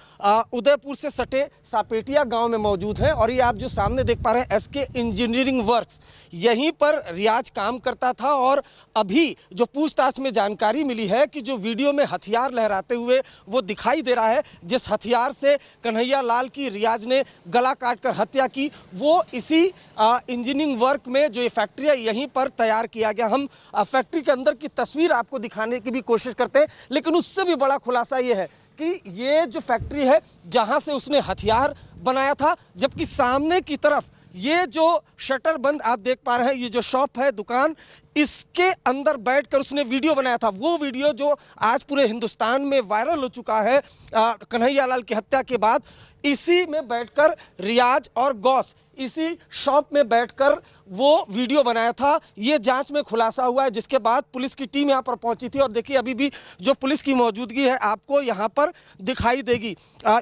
उदयपुर से सटे सापेटिया गांव में मौजूद हैं और ये आप जो सामने देख पा रहे हैं एसके इंजीनियरिंग वर्क्स, यहीं पर रियाज काम करता था। और अभी जो पूछताछ में जानकारी मिली है कि जो वीडियो में हथियार लहराते हुए वो दिखाई दे रहा है, जिस हथियार से कन्हैया लाल की रियाज ने गला काटकर हत्या की, वो इसी इंजीनियरिंग वर्क में जो ये फैक्ट्री है यहीं पर तैयार किया गया। हम फैक्ट्री के अंदर की तस्वीर आपको दिखाने की भी कोशिश करते हैं, लेकिन उससे भी बड़ा खुलासा ये है कि ये जो फैक्ट्री है जहां से उसने हथियार बनाया था, जबकि सामने की तरफ ये जो शटर बंद आप देख पा रहे हैं, ये जो शॉप है, दुकान, इसके अंदर बैठकर उसने वीडियो बनाया था। वो वीडियो जो आज पूरे हिंदुस्तान में वायरल हो चुका है कन्हैया लाल की हत्या के बाद, इसी में बैठकर रियाज और गौस इसी शॉप में बैठकर वो वीडियो बनाया था। ये जांच में खुलासा हुआ है, जिसके बाद पुलिस की टीम यहाँ पर पहुंची थी और देखिए अभी भी जो पुलिस की मौजूदगी है आपको यहाँ पर दिखाई देगी।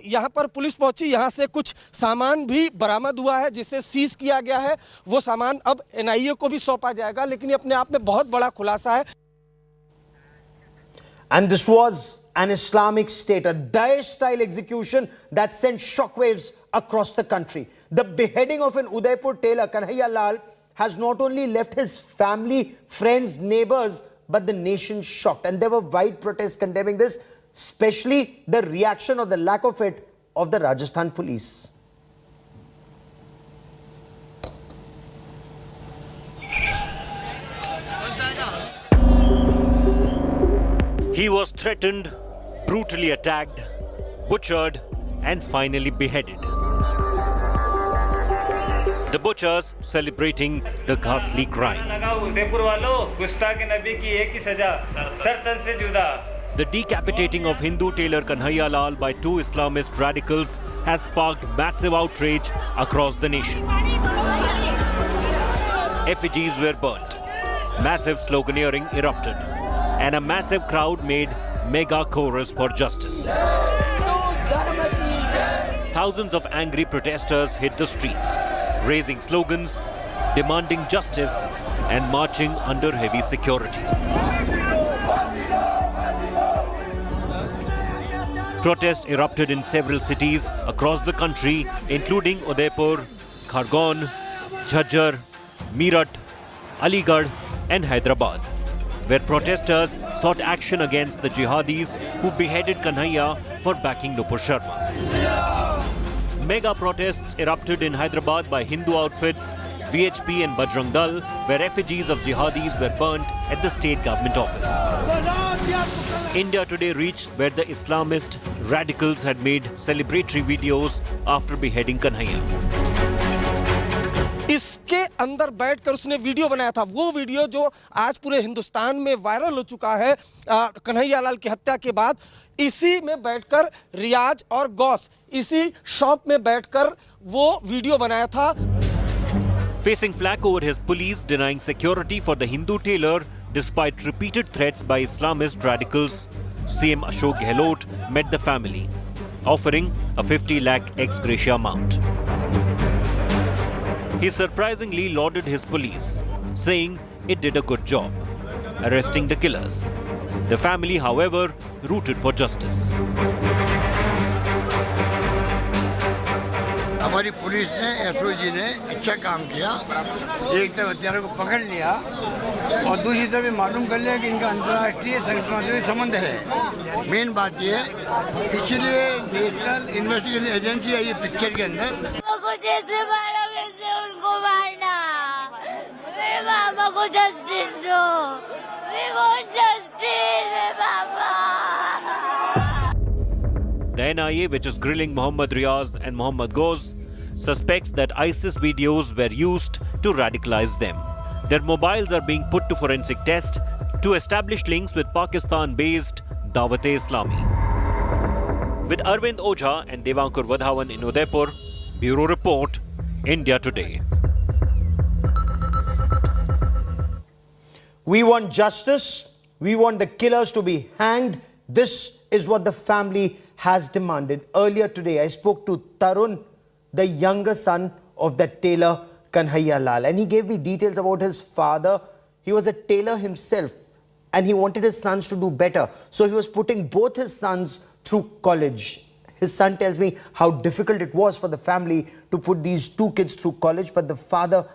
यहाँ पर पुलिस पहुंची, यहाँ से कुछ सामान भी बरामद हुआ है जिसे सीज किया गया है। वो सामान अब NIA को भी सौंपा जाएगा, लेकिन ये अपने आप में बहुत बड़ा खुलासा है। And this was an Islamic State, a Daesh-style execution that sent shockwaves across the country. The beheading of an Udaipur tailor, Kanhaiya Lal, has not only left his family, friends, neighbors, but the nation shocked. And there were wide protests condemning this, especially the reaction or the lack of it of the Rajasthan police. He was threatened, brutally attacked, butchered, and finally beheaded. The butchers celebrating the ghastly crime. The decapitating of Hindu tailor Kanhaiya Lal by two Islamist radicals has sparked massive outrage across the nation. Effigies were burnt, massive sloganeering erupted, and a massive crowd made mega chorus for justice. Thousands of angry protesters hit the streets, raising slogans, demanding justice, and marching under heavy security. Protests erupted in several cities across the country, including Udaipur, Khargone, Jhajjar, Meerut, Aligarh, and Hyderabad, where protesters sought action against the jihadis who beheaded Kanhaiya for backing Nupur Sharma. Mega protests erupted in Hyderabad by Hindu outfits, VHP and Bajrang Dal, where effigies of jihadis were burnt at the state government office. India Today reached where the Islamist radicals had made celebratory videos after beheading Kanhaiya. इसके अंदर बैठकर उसने video बनाया था। वो video जो आज पूरे हिंदुस्तान में वायरल हो चुका है कन्हैया लाल की हत्या के बाद, इसी में बैठकर रियाज और गौस इसी शॉप में बैठकर वो वीडियो बनाया था। Facing flack over his police denying security for the Hindu tailor despite repeated threats by Islamist radicals, CM Ashok Gehlot met the family, offering a 50 lakh ex gratia amount. He surprisingly lauded his police, saying it did a good job, arresting the killers. The family, however, rooted for justice. हमारी police ने, SOG ने अच्छा काम किया। एक तरफ हत्यारों को पकड़ लिया और दूसरी तरफ मालूम कर लिया कि इनका अंतर्राष्ट्रीय संगठनों से संबंध है। मेन बात ये है, इसलिए नेशनल इन्वेस्टिगेशन एजेंसी है ये पिक्चर के अंदर। उनको मारना, मेरे पापा को जस्टिस दो, we want justice, मेरे पापा। The NIA, which is grilling Mohammad Riaz and Mohammad Ghoz, suspects that ISIS videos were used to radicalize them. Their mobiles are being put to forensic test to establish links with Pakistan-based Dawat-e-Islami. With Arvind Ojha and Devankur Vadhavan in Udaipur, Bureau Report, India Today. We want justice. We want the killers to be hanged. This is what the family has demanded. Earlier today, I spoke to Tarun, the younger son of the tailor Kanhaiya Lal, and he gave me details about his father. He was a tailor himself, and he wanted his sons to do better. So he was putting both his sons through college. His son tells me how difficult it was for the family to put these two kids through college, but the father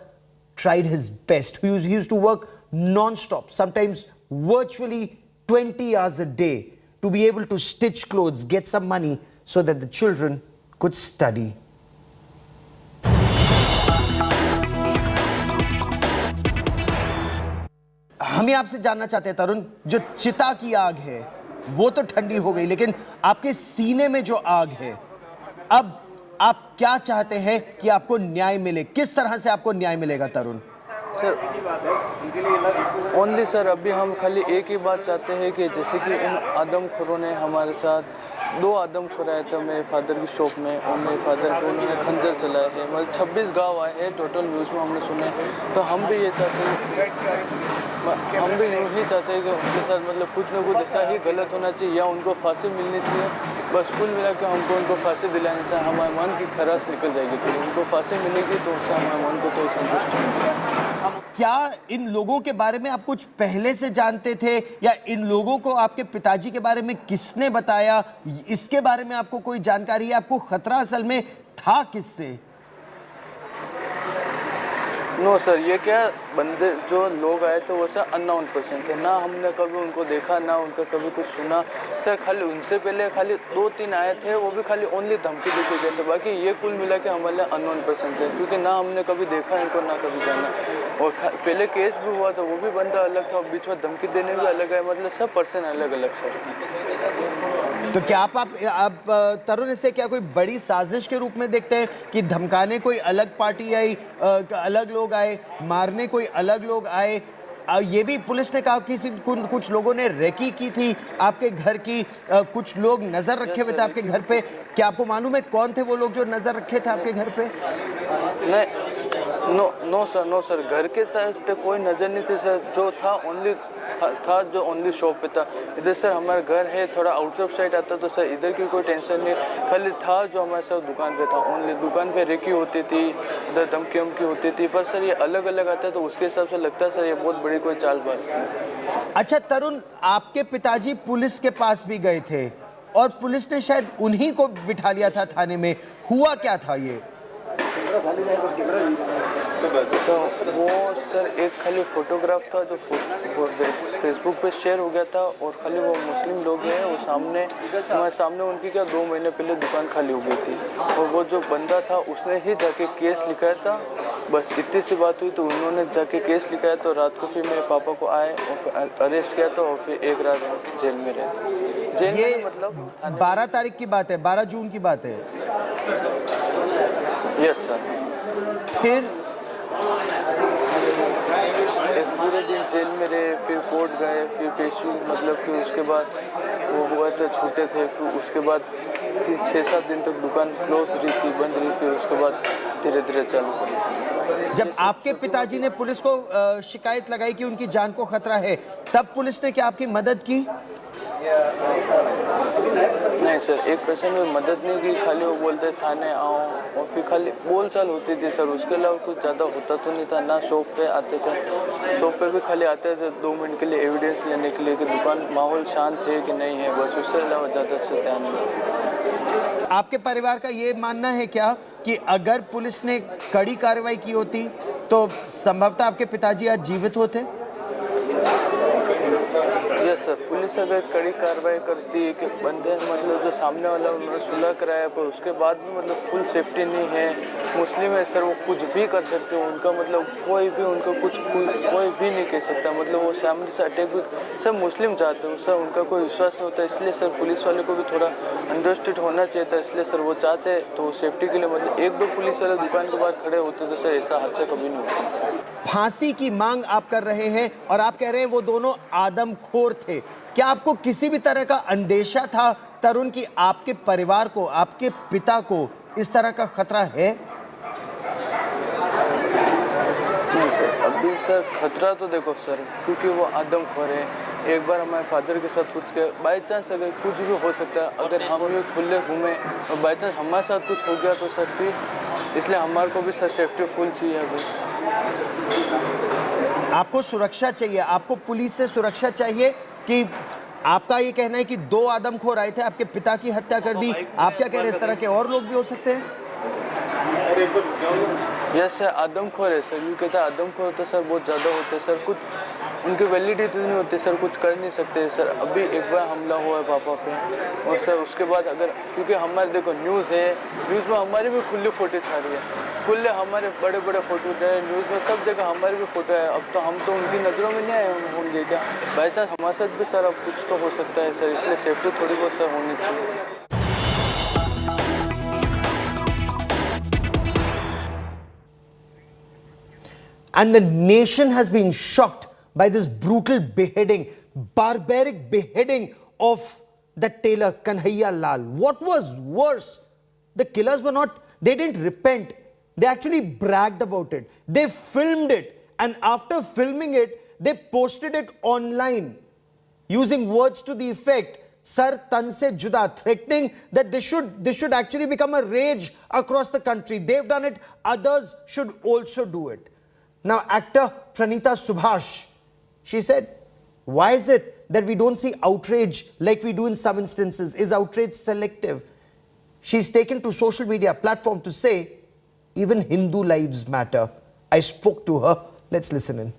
tried his best. He used to work non-stop, sometimes virtually 20 hours a day, to be able to stitch clothes, get some money so that the children could study. हम आपसे जानना चाहते हैं तरुण, जो चिता की आग है वो तो ठंडी हो गई, लेकिन आपके सीने में जो आग है, अब आप क्या चाहते हैं कि आपको न्याय मिले? किस तरह से आपको न्याय मिलेगा तरुण? सर ओनली सर अभी हम खाली एक ही बात चाहते हैं कि जैसे कि उन आदमखोरों ने हमारे साथ 2 आदमखोर आए थे मेरे फादर की शॉप में, और मेरे फादर को उन्होंने खंजर चलाए हैं। मतलब 26 गांव आए हैं टोटल, न्यूज़ में हमने सुने। तो हम भी ये चाहते हैं, हम भी यही चाहते हैं कि उनके साथ मतलब कुछ ना कुछ ऐसा ही गलत होना चाहिए या उनको फांसी मिलनी चाहिए। बस कुल मिला के हमको उनको फांसी दिलानी चाहिए, हमारे मन की खराश निकल जाएगी। तो उनको फांसी मिलेगी तो उससे हमारे मन को तो संतुष्टि मिलेगी। क्या इन लोगों के बारे में आप कुछ पहले से जानते थे, या इन लोगों को आपके पिताजी के बारे में किसने बताया? इसके बारे में आपको कोई जानकारी है? आपको खतरा असल में था किससे? नो सर, ये क्या बंदे जो लोग आए थे वो सर अननोन पर्सन थे, ना हमने कभी उनको देखा ना उनका कभी कुछ सुना। सर खाली उनसे पहले खाली 2-3 आए थे, वो भी खाली ओनली धमकी देके गए थे। बाकी ये कुल मिला के हमारे अननोन पर्सन थे, क्योंकि ना हमने कभी देखा इनको ना कभी जाना। और पहले केस भी हुआ था, वो भी बंदा अलग था, बीच में धमकी देने भी अलग है। मतलब सब पर्सन अलग अलग सर। तो क्या आप तरुण इसे क्या कोई बड़ी साजिश के रूप में देखते हैं कि धमकाने कोई अलग पार्टी आई, अलग लोग आए, मारने कोई अलग लोग आए? ये भी पुलिस ने कहा कि कुछ लोगों ने रेकी की थी आपके घर की, कुछ लोग नजर रखे हुए थे आपके घर पे। क्या आपको मालूम है कौन थे वो लोग जो नजर रखे थे आपके घर पे? नो सर, घर के साथ कोई नज़र नहीं थी सर। जो था ओनली था जो ओनली शॉप पे था। इधर सर हमारा घर है थोड़ा आउट ऑफ साइड आता, तो सर इधर की कोई टेंशन नहीं। खाली था जो हमारे साथ दुकान पे था, ओनली दुकान पे रेकी होती थी, इधर धमकी वमकी होती थी। पर सर ये अलग अलग आता है, तो उसके हिसाब से लगता है सर ये बहुत बड़ी कोई चालबाज थी। अच्छा तरुण, आपके पिताजी पुलिस के पास भी गए थे और पुलिस ने शायद उन्हीं को बिठा लिया था थाने में। हुआ क्या था ये? वो सर एक खाली फोटोग्राफ था जो फेसबुक पे शेयर हो गया था, और खाली वो मुस्लिम लोग हैं वो हमारे सामने उनकी क्या 2 महीने पहले दुकान खाली हो गई थी, और वो जो बंदा था उसने ही जाके केस लिखाया था। बस इतनी सी बात हुई, तो उन्होंने जाके केस लिखाया। तो रात को फिर मेरे पापा को आए और फिर अरेस्ट किया था, और फिर 1 रात जेल में रहे। जेल में मतलब 12 तारीख की बात है, 12 जून की बात है। Yes sir. फिर एक पूरे दिन जेल में रहे, फिर कोर्ट गए, फिर पेशी, मतलब फिर उसके बाद वो हुआ था छूटे थे। फिर उसके बाद 6-7 दिन तक दुकान क्लोज रही थी, बंद रही। फिर उसके बाद धीरे धीरे चालू करी थी। जब आपके पिताजी ने पुलिस को शिकायत लगाई कि उनकी जान को खतरा है, तब पुलिस ने क्या आपकी मदद की? नहीं सर, एक पर्सन में मदद नहीं की। खाली वो बोलते थाने आओ, और फिर खाली बोलचाल होती थी सर। उसके अलावा कुछ ज़्यादा होता तो नहीं था। ना शॉप पे आते थे, शॉप पे भी खाली आते थे 2 मिनट के लिए एविडेंस लेने के लिए कि दुकान माहौल शांत है कि नहीं है, बस। उससे अलावा ज़्यादा से ध्यान नहीं। आपके परिवार का ये मानना है क्या कि अगर पुलिस ने कड़ी कार्रवाई की होती तो संभवतः आपके पिताजी आज जीवित होते? यस सर, पुलिस अगर कड़ी कार्रवाई करती है कि बंदे मतलब जो सामने वाला उन्होंने सुलह कराया, पर उसके बाद भी मतलब फुल सेफ्टी नहीं है, मुस्लिम है सर, वो कुछ भी कर सकते हो। उनका मतलब कोई भी उनको कोई भी नहीं कह सकता। मतलब वो सामने से अटैक भी सब मुस्लिम चाहते हो सर, उनका कोई विश्वास नहीं होता। इसलिए सर पुलिस वाले को भी थोड़ा अंडरस्टैंड होना चाहिए था। इसलिए सर वो चाहते तो सेफ्टी के लिए मतलब 1-2 पुलिस वाले दुकान के बाहर खड़े होते तो सर ऐसा हादसा कभी नहीं होता। फांसी की मांग आप कर रहे हैं और आप कह रहे हैं वो दोनों आदमखोर थे। क्या आपको किसी भी तरह का अंदेशा था तरुण की आपके परिवार को, आपके पिता को इस तरह का खतरा है? नहीं सर, अभी सर खतरा तो देखो सर, क्योंकि वो आदमखोर है। एक बार हमारे फादर के साथ कुछ किया, बाई चांस अगर कुछ भी हो सकता है, अगर हम भी खुले घूमें और बाई चांस हमारे साथ कुछ हो गया तो सर फिर इसलिए हमारे को भी सर सेफ्टी फुल चाहिए अभी। आपको सुरक्षा चाहिए, आपको पुलिस से सुरक्षा चाहिए कि आपका ये कहना है कि 2 आदमखोर आए थे, आपके पिता की हत्या कर दी, आप क्या कह रहे हैं इस तरह के और लोग भी हो सकते हैं? यस सर, आदमखोर है सर, यूँ कहता है आदमखोर तो सर बहुत ज़्यादा होते हैं सर, कुछ उनकी वैलिडिटी नहीं होती सर, कुछ कर नहीं सकते सर। अभी एक बार हमला हुआ है पापा पे और सर उसके बाद अगर क्योंकि हमारे देखो न्यूज़ है, न्यूज़ में हमारी भी खुली फोटो छा रही है, खुले हमारे बड़े बड़े फोटो है न्यूज़ में, सब जगह हमारी भी फोटो है। अब तो हम तो उनकी नज़रों में नहीं आए होंगे क्या, बाई चांस हमारे साथ भी सर अब कुछ तो हो सकता है सर, इसलिए सेफ्टी थोड़ी बहुत सर होनी चाहिए। And the nation has been shocked by this brutal beheading, barbaric beheading of the tailor Kanhaiya Lal. What was worse? The killers were not, they didn't repent. They actually bragged about it. They filmed it, and after filming it, they posted it online using words to the effect, Sar tan se juda, threatening that this should actually become a rage across the country. They've done it, others should also do it. Now, actor Pranita Subhash, she said, why is it that we don't see outrage like we do in some instances? Is outrage selective? She's taken to social media platform to say, even Hindu lives matter. I spoke to her. Let's listen in.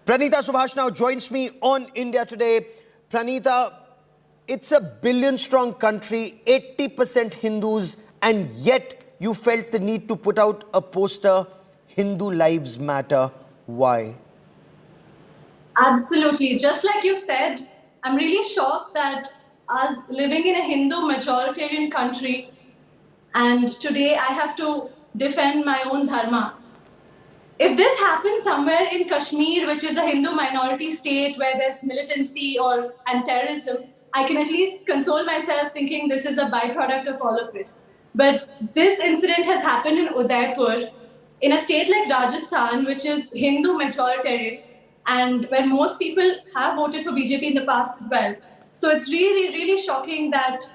Pranita Subhash now joins me on India Today. Pranita, it's a billion-strong country, 80% Hindus, and yet you felt the need to put out a poster, Hindu Lives Matter. Why? Absolutely. Just like you said, I'm really shocked that us living in a Hindu majoritarian country, and today I have to defend my own dharma. If this happens somewhere in Kashmir, which is a Hindu minority state where there's militancy and terrorism, I can at least console myself thinking this is a byproduct of all of it. But this incident has happened in Udaipur, in a state like Rajasthan, which is Hindu majoritarian, and where most people have voted for BJP in the past as well. So it's really, really shocking that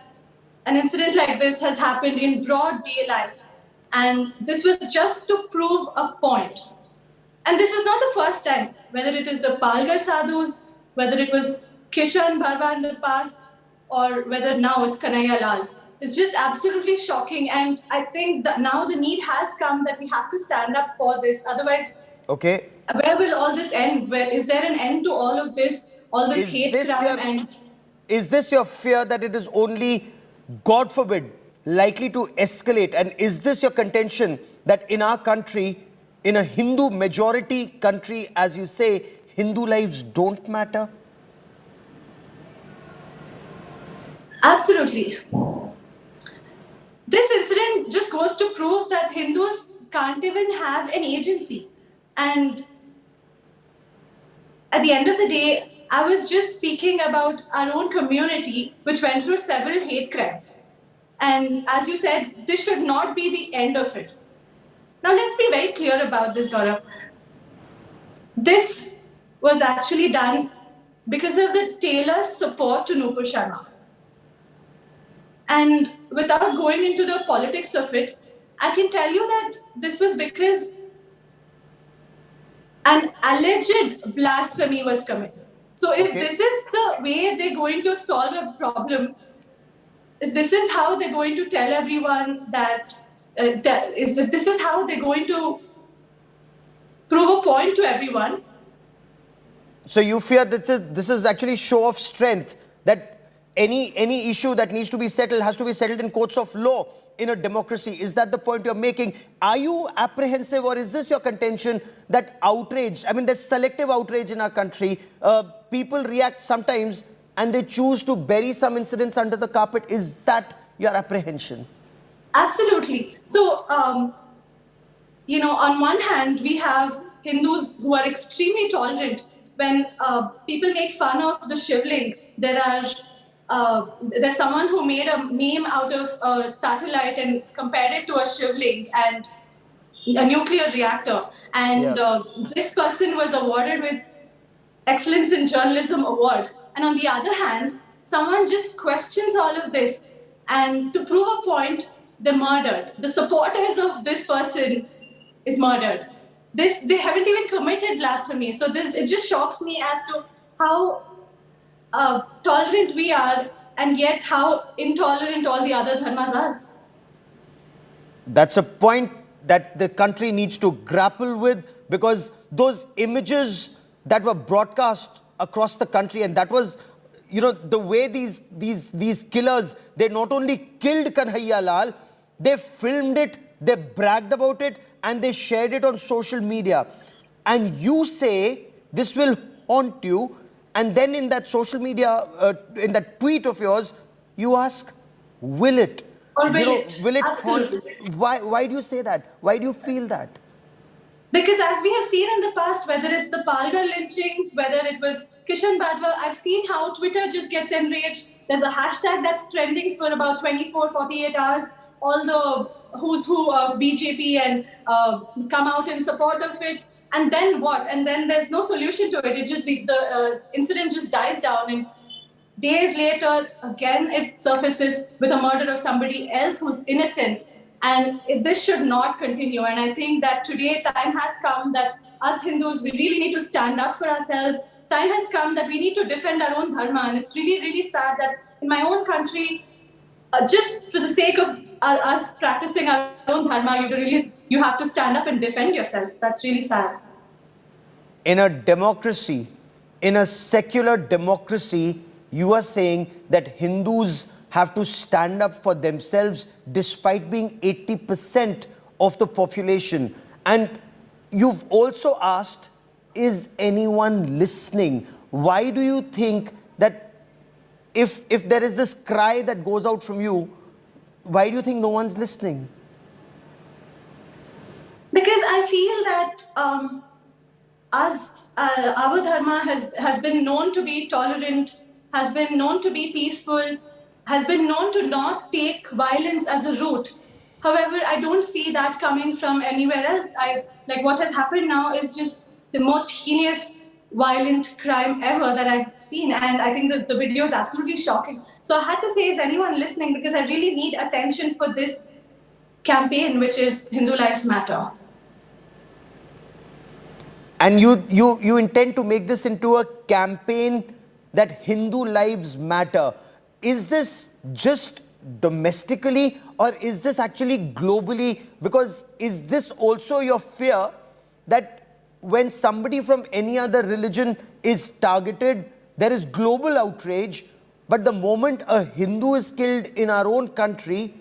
an incident like this has happened in broad daylight. And this was just to prove a point. And this is not the first time, whether it is the Palgar Sadhus, whether it was Kishan Bharwa in the past, or whether now it's Kanhaiya Lal. It's just absolutely shocking. And I think that now the need has come that we have to stand up for this. Otherwise, okay, where will all this end? Is there an end to all of this, all this hate crime? Is this your fear that it is only, God forbid, likely to escalate? And is this your contention that in our country, in a Hindu majority country, as you say, Hindu lives don't matter? Absolutely. This incident just goes to prove that Hindus can't even have an agency. And at the end of the day, I was just speaking about our own community, which went through several hate crimes. And as you said, this should not be the end of it. Now, let's be very clear about this, Gaurav. This was actually done because of the tailor's support to Nupur Sharma. And without going into the politics of it, I can tell you that this was because an alleged blasphemy was committed. So if this is the way they're going to solve a problem, if this is how they're going to tell everyone that, if this is how they're going to prove a point to everyone. So you fear that this is actually show of strength, that any issue that needs to be settled has to be settled in courts of law in a democracy. Is that the point you're making? Are you apprehensive, or is this your contention that outrage, I mean, there's selective outrage in our country. People react sometimes and they choose to bury some incidents under the carpet. Is that your apprehension? Absolutely. So, on one hand, we have Hindus who are extremely tolerant. When people make fun of the Shivling, there are there's someone who made a meme out of a satellite and compared it to a shivling and a nuclear reactor. And this person was awarded with Excellence in Journalism Award. And on the other hand, someone just questions all of this. And to prove a point, they're murdered. The supporters of this person is murdered. They haven't even committed blasphemy. So it just shocks me as to how tolerant we are and yet how intolerant all the other dharmas are. That's a point that the country needs to grapple with, because those images that were broadcast across the country, and that was, you know, the way these killers, they not only killed Kanhaiya Lal, they filmed it, they bragged about it, and they shared it on social media. And you say this will haunt you, and then in that social media, in that tweet of yours, you ask, will it? Or will it? Haunt? Why do you say that? Why do you feel that? Because as we have seen in the past, whether it's the Palghar lynchings, whether it was Kishan Badwa, I've seen how Twitter just gets enraged. There's a hashtag that's trending for about 24, 48 hours. All the who's who of BJP and come out in support of it. And then what? And then there's no solution to it. It just the incident just dies down, and days later, again, it surfaces with a murder of somebody else who's innocent. And this should not continue. And I think that today time has come that us Hindus, we really need to stand up for ourselves. Time has come that we need to defend our own dharma. And it's really, really sad that in my own country, just for the sake of us practicing our own dharma, you have to stand up and defend yourself. That's really sad. In a democracy, in a secular democracy, you are saying that Hindus have to stand up for themselves despite being 80% of the population. And you've also asked, is anyone listening? Why do you think that if there is this cry that goes out from you, why do you think no one's listening? Because I feel that our dharma has been known to be tolerant, has been known to be peaceful, has been known to not take violence as a route. However, I don't see that coming from anywhere else. Like what has happened now is just the most heinous, violent crime ever that I've seen. And I think that the video is absolutely shocking. So I had to say, is anyone listening? Because I really need attention for this campaign, which is Hindu Lives Matter. And you intend to make this into a campaign that Hindu lives matter. Is this just domestically, or is this actually globally? Because is this also your fear that when somebody from any other religion is targeted, there is global outrage, but the moment a Hindu is killed in our own country,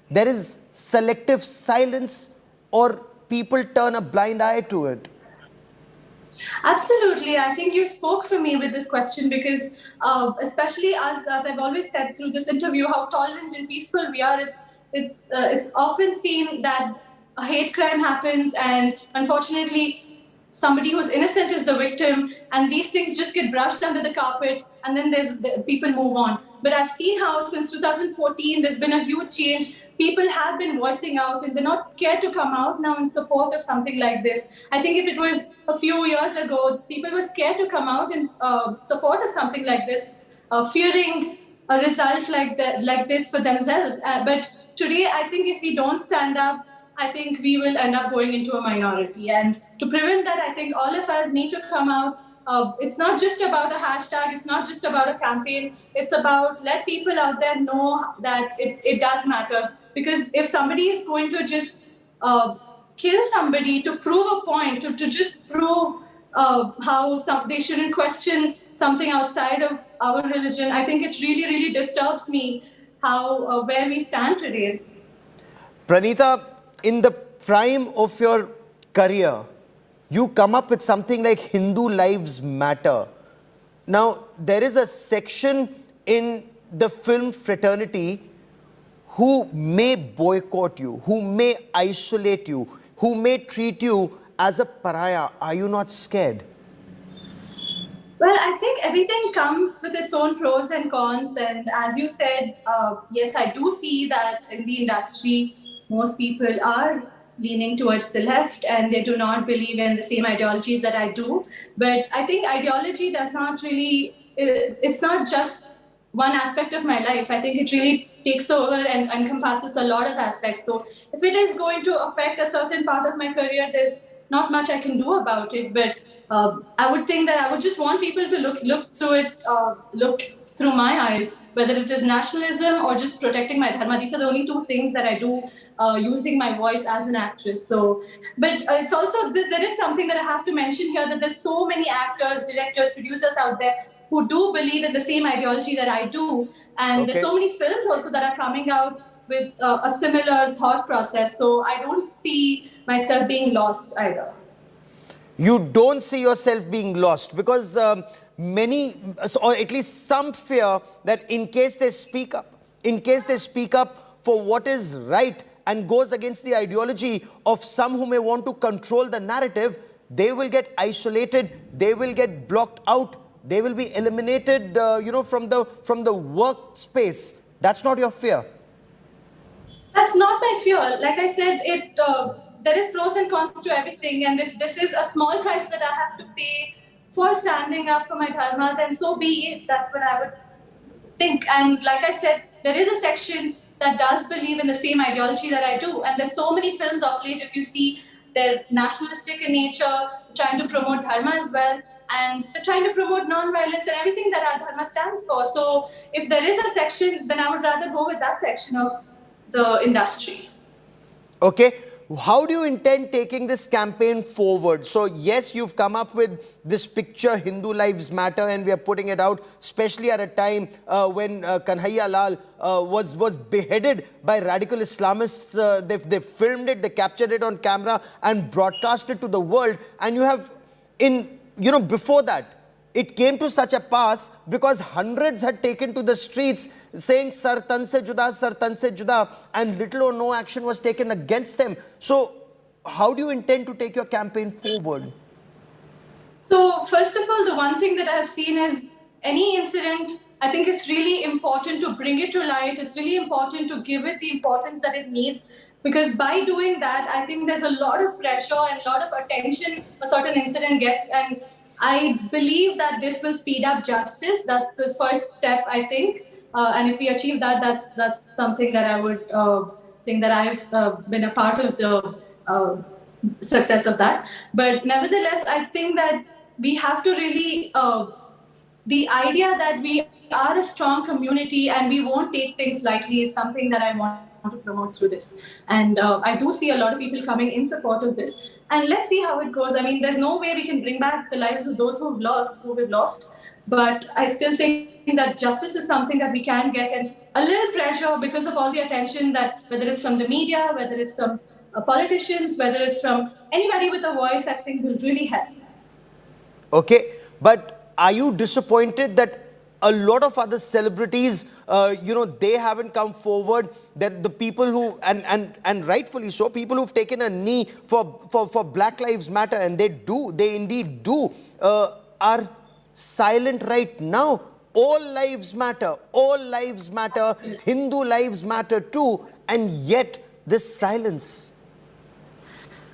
there is selective silence, or people turn a blind eye to it? Absolutely. I think you spoke for me with this question because especially as I've always said through this interview, how tolerant and peaceful we are. It's often seen that a hate crime happens and unfortunately somebody who's innocent is the victim, and these things just get brushed under the carpet, and then people move on. But I've seen how since 2014 there's been a huge change. People have been voicing out and they're not scared to come out now in support of something like this. I think if it was a few years ago, people were scared to come out in support of something like this, fearing a result like this for themselves. But today, I think if we don't stand up, I think we will end up going into a minority. And to prevent that, I think all of us need to come out. It's not just about a hashtag, it's not just about a campaign, it's about let people out there know that it does matter. Because if somebody is going to just kill somebody to prove a point, to just prove how they shouldn't question something outside of our religion, I think it really, really disturbs me how where we stand today. Pranita, in the prime of your career, you come up with something like Hindu Lives Matter. Now, there is a section in the film fraternity who may boycott you, who may isolate you, who may treat you as a pariah. Are you not scared? Well, I think everything comes with its own pros and cons. And as you said, yes, I do see that in the industry, most people are leaning towards the left and they do not believe in the same ideologies that I do. But I think ideology does not really, it's not just one aspect of my life. I think it really takes over and encompasses a lot of aspects. So if it is going to affect a certain part of my career, there's not much I can do about it. But I would think that I would just want people to look through it, look through my eyes, whether it is nationalism or just protecting my dharma. These are the only two things that I do using my voice as an actress. So, but it's also this. There is something that I have to mention here, that there's so many actors, directors, producers out there who do believe in the same ideology that I do, and there's so many films also that are coming out with a similar thought process. So I don't see myself being lost either. You don't see yourself being lost because many, or at least some, fear that in case they speak up for what is right and goes against the ideology of some who may want to control the narrative, they will get isolated, they will get blocked out, they will be eliminated, from the workspace. That's not your fear. That's not my fear. Like I said, there is pros and cons to everything, and if this is a small price that I have to pay for standing up for my dharma, then so be it. That's what I would think. And like I said, there is a section that does believe in the same ideology that I do, and there's so many films of late, if you see, they're nationalistic in nature, trying to promote dharma as well, and they're trying to promote non-violence and everything that our dharma stands for. So if there is a section, then I would rather go with that section of the industry. Okay. How do you intend taking this campaign forward? So yes, you've come up with this picture, Hindu Lives Matter, and we are putting it out, especially at a time when Kanhaiya Lal was beheaded by radical Islamists. They filmed it, they captured it on camera and broadcast it to the world. And you have, before that, it came to such a pass because hundreds had taken to the streets saying Sar tan se juda, and little or no action was taken against them. So how do you intend to take your campaign forward? So first of all, the one thing that I have seen is any incident, I think it's really important to bring it to light. It's really important to give it the importance that it needs, because by doing that, I think there's a lot of pressure and a lot of attention a certain incident gets, and I believe that this will speed up justice. That's the first step, I think. And if we achieve that, that's something that I would think that I've been a part of the success of that. But nevertheless, I think that we have to really, the idea that we are a strong community and we won't take things lightly is something that I want to promote through this. And I do see a lot of people coming in support of this. And let's see how it goes. I mean, there's no way we can bring back the lives of those who we've lost. But I still think that justice is something that we can get, and a little pressure because of all the attention that, whether it's from the media, whether it's from politicians, whether it's from anybody with a voice, I think will really help. Okay, but are you disappointed that a lot of other celebrities, they haven't come forward, that the people who, and rightfully so, people who've taken a knee for Black Lives Matter, and they indeed do, are silent right now? All lives matter, Hindu lives matter too, and yet this silence.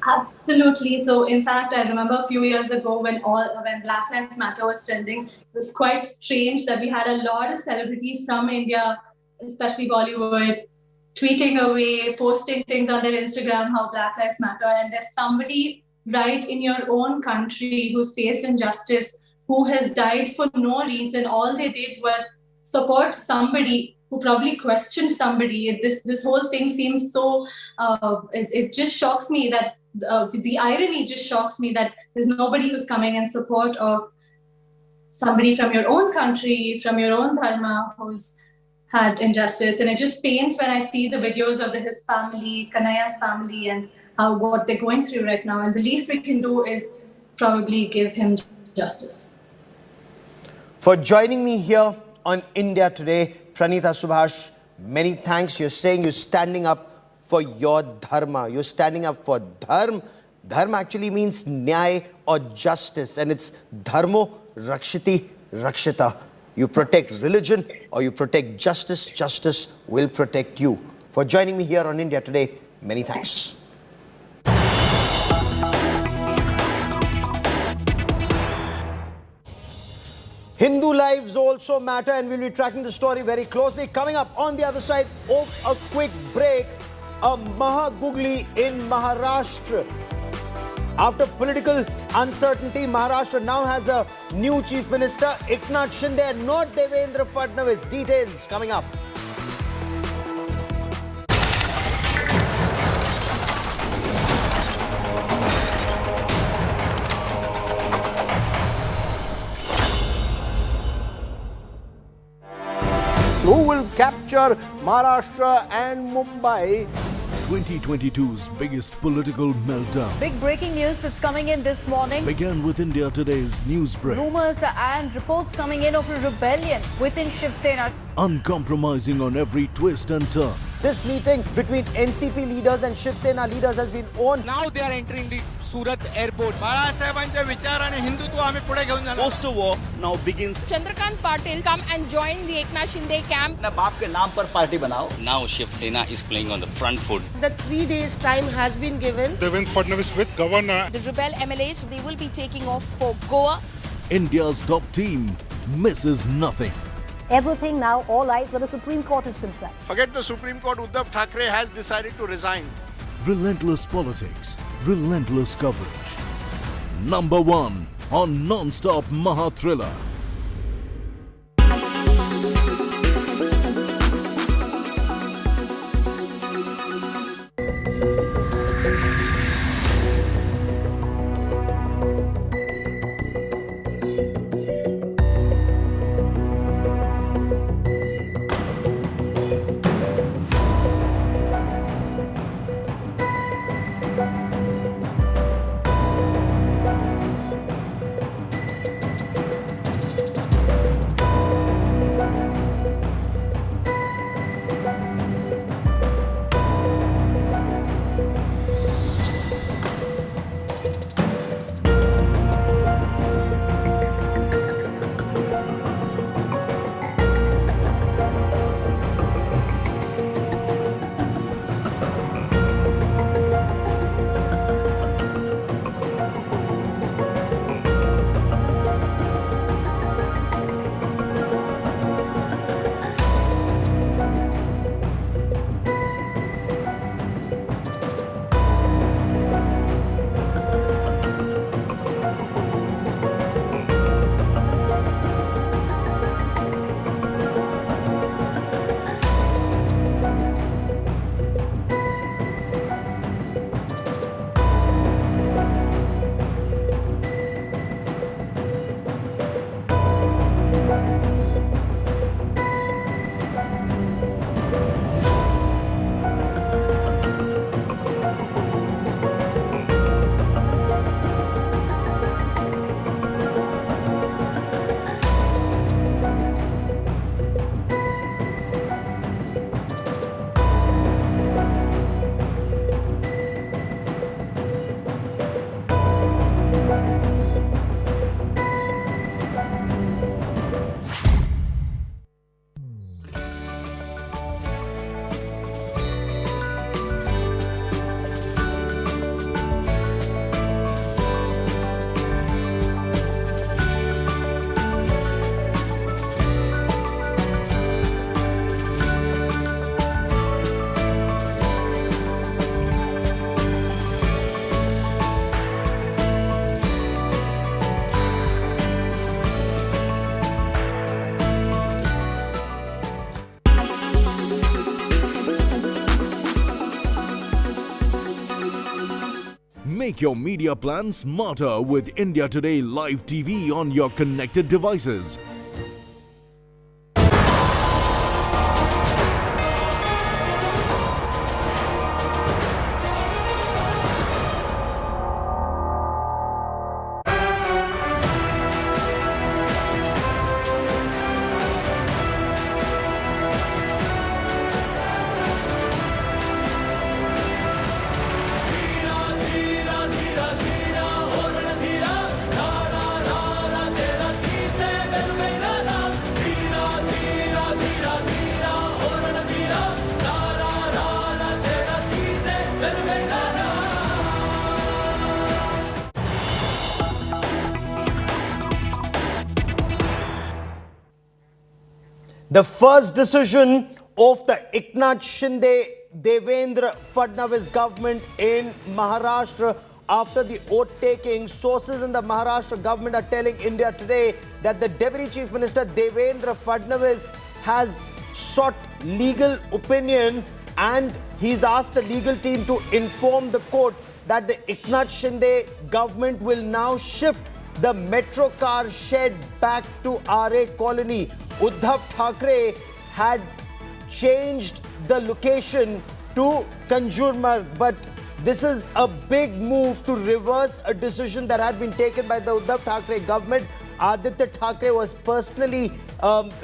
Absolutely. So in fact, I remember a few years ago when Black Lives Matter was trending, it was quite strange that we had a lot of celebrities from India, especially Bollywood, tweeting away, posting things on their Instagram, how Black Lives Matter. And there's somebody right in your own country who's faced injustice, who has died for no reason. All they did was support somebody who probably questioned somebody. This whole thing seems so, it just shocks me that, the irony just shocks me that there's nobody who's coming in support of somebody from your own country, from your own dharma, who's had injustice. And it just pains when I see the videos of his family, Kanhaiya's family, and what they're going through right now. And the least we can do is probably give him justice. For joining me here on India Today, Pranitha Subhash, many thanks. You're saying you're standing up for your dharma. You're standing up for dharma. Dharma actually means nyay or justice, and it's dharmo Rakshiti Rakshita. You protect religion or you protect justice, justice will protect you. For joining me here on India Today, many thanks. Hindu lives also matter, and we'll be tracking the story very closely. Coming up on the other side of a quick break, a Mahagugli in Maharashtra. After political uncertainty, Maharashtra now has a new Chief Minister, Eknath Shinde, and not Devendra Fadnavis. Details coming up. Who will capture Maharashtra and Mumbai? 2022's biggest political meltdown Big breaking news that's coming in this morning. began with India Today's news break. Rumors and reports coming in of a rebellion within Shiv Sena. Uncompromising on every twist and turn. This meeting between NCP leaders and Shiv Sena leaders has been on. Now they are entering the Surat airport. बाळासाहेबांचे विचार आणि हिंदुत्व आम्ही पुढे घेऊन जाणार. Post-war now begins. Chandrakant Patil come and join the Eknath Shinde camp. अपने बाप के नाम पर पार्टी बनाओ. Now Shiv Sena is playing on the front foot. The 3 days time has been given. Devendra Fadnavis with governor. The rebel MLAs, they will be taking off for Goa. India's top team misses nothing. Everything now, all eyes where the Supreme Court is concerned. Forget the Supreme Court, Uddhav Thackeray has decided to resign. Relentless politics, relentless coverage. Number 1 on non-stop Maha Thriller. Make your media plan smarter with India Today Live TV on your connected devices. The first decision of the Eknath Shinde Devendra Fadnavis government in Maharashtra after the oath taking. Sources in the Maharashtra government are telling India Today that the Deputy Chief Minister Devendra Fadnavis has sought legal opinion and he's asked the legal team to inform the court that the Eknath Shinde government will now shift the metro car shed back to RA colony. Uddhav Thackeray had changed the location to Kanjurmarg, but this is a big move to reverse a decision that had been taken by the Uddhav Thackeray government. Aditya Thackeray was personally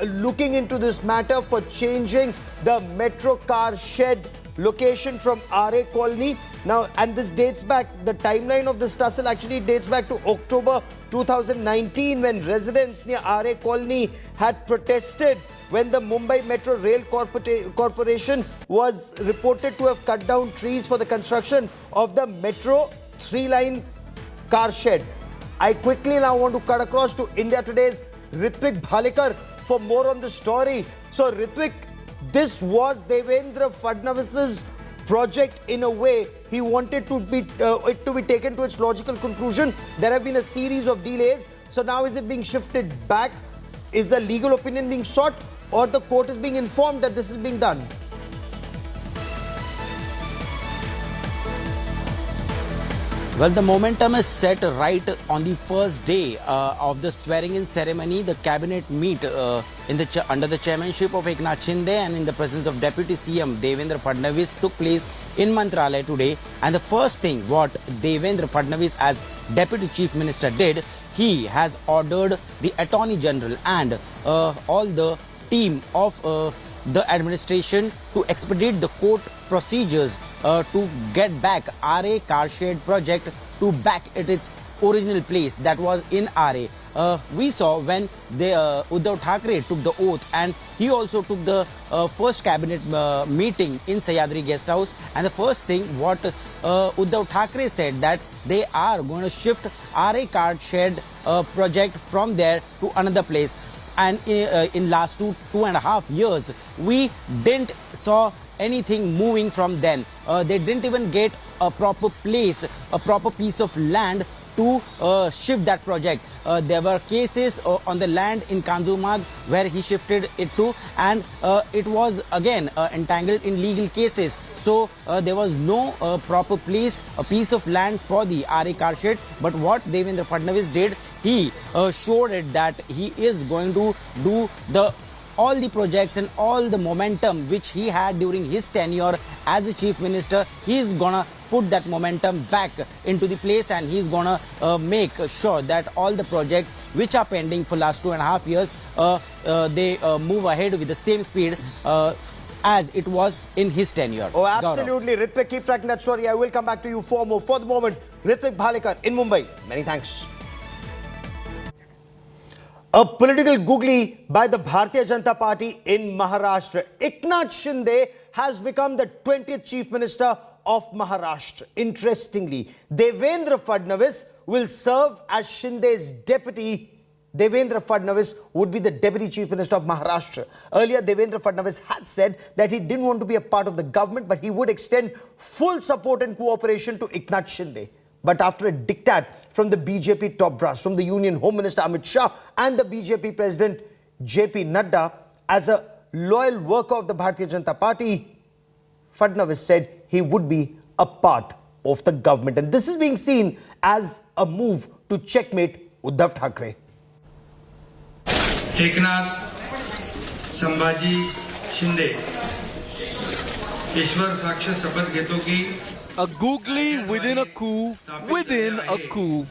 looking into this matter for changing the metro car shed location from RA colony. Now, and this dates back, the timeline of this tussle actually dates back to October 2019 when residents near RA colony had protested when the Mumbai Metro Rail Corporation was reported to have cut down trees for the construction of the Metro 3-line car shed. I quickly now want to cut across to India Today's Ritwik Bhalekar for more on the story. So Ritwik, this was Devendra Fadnavis's project in a way. He wanted to be it to be taken to its logical conclusion. There have been a series of delays. So now is it being shifted back? Is a legal opinion being sought, or the court is being informed that this is being done? Well, the momentum is set right on the first day of the swearing-in ceremony. The cabinet meet under the chairmanship of Eknath Shinde and in the presence of Deputy CM Devendra Fadnavis took place in Mantralaya today. And the first thing what Devendra Fadnavis as Deputy Chief Minister did, he has ordered the Attorney General and all the team of the administration to expedite the court procedures to get back RA car shed project to back at its original place that was in RA. We saw when Uddhav Thackeray took the oath and he also took the first cabinet meeting in Sahyadri guest house, and the first thing what Uddhav Thackeray said that they are going to shift RA car shed project from there to another place. And in last two and a half years, we didn't saw anything moving from then. They didn't even get a proper place, a proper piece of land to shift that project. There were cases on the land in Kanjurmarg where he shifted it to, and it was again entangled in legal cases. So there was no proper place, a piece of land for the RA car shed. But what Devendra Fadnavis did, he showed it that he is going to do all the projects and all the momentum which he had during his tenure as a chief minister. He's gonna put that momentum back into the place, and he's gonna make sure that all the projects which are pending for last 2.5 years, they move ahead with the same speed as it was in his tenure. Oh, absolutely. Ritwik, keep tracking that story. I will come back to you for more. For the moment, Ritwik Bhalekar in Mumbai. Many thanks. A political googly by the Bharatiya Janata Party in Maharashtra. Eknath Shinde has become the 20th Chief Minister of Maharashtra. Interestingly, Devendra Fadnavis will serve as Shinde's deputy. Devendra Fadnavis would be the Deputy Chief Minister of Maharashtra. Earlier, Devendra Fadnavis had said that he didn't want to be a part of the government, but he would extend full support and cooperation to Eknath Shinde. But after a diktat from the BJP top brass, from the Union Home Minister Amit Shah and the BJP President JP Nadda, as a loyal worker of the Bharatiya Janata Party, Fadnavis said he would be a part of the government. And this is being seen as a move to checkmate Uddhav Thackeray. Eknath Sambhaji Shinde ईश्वर साक्ष शपथ घेतो की a googly within a coup within a coup.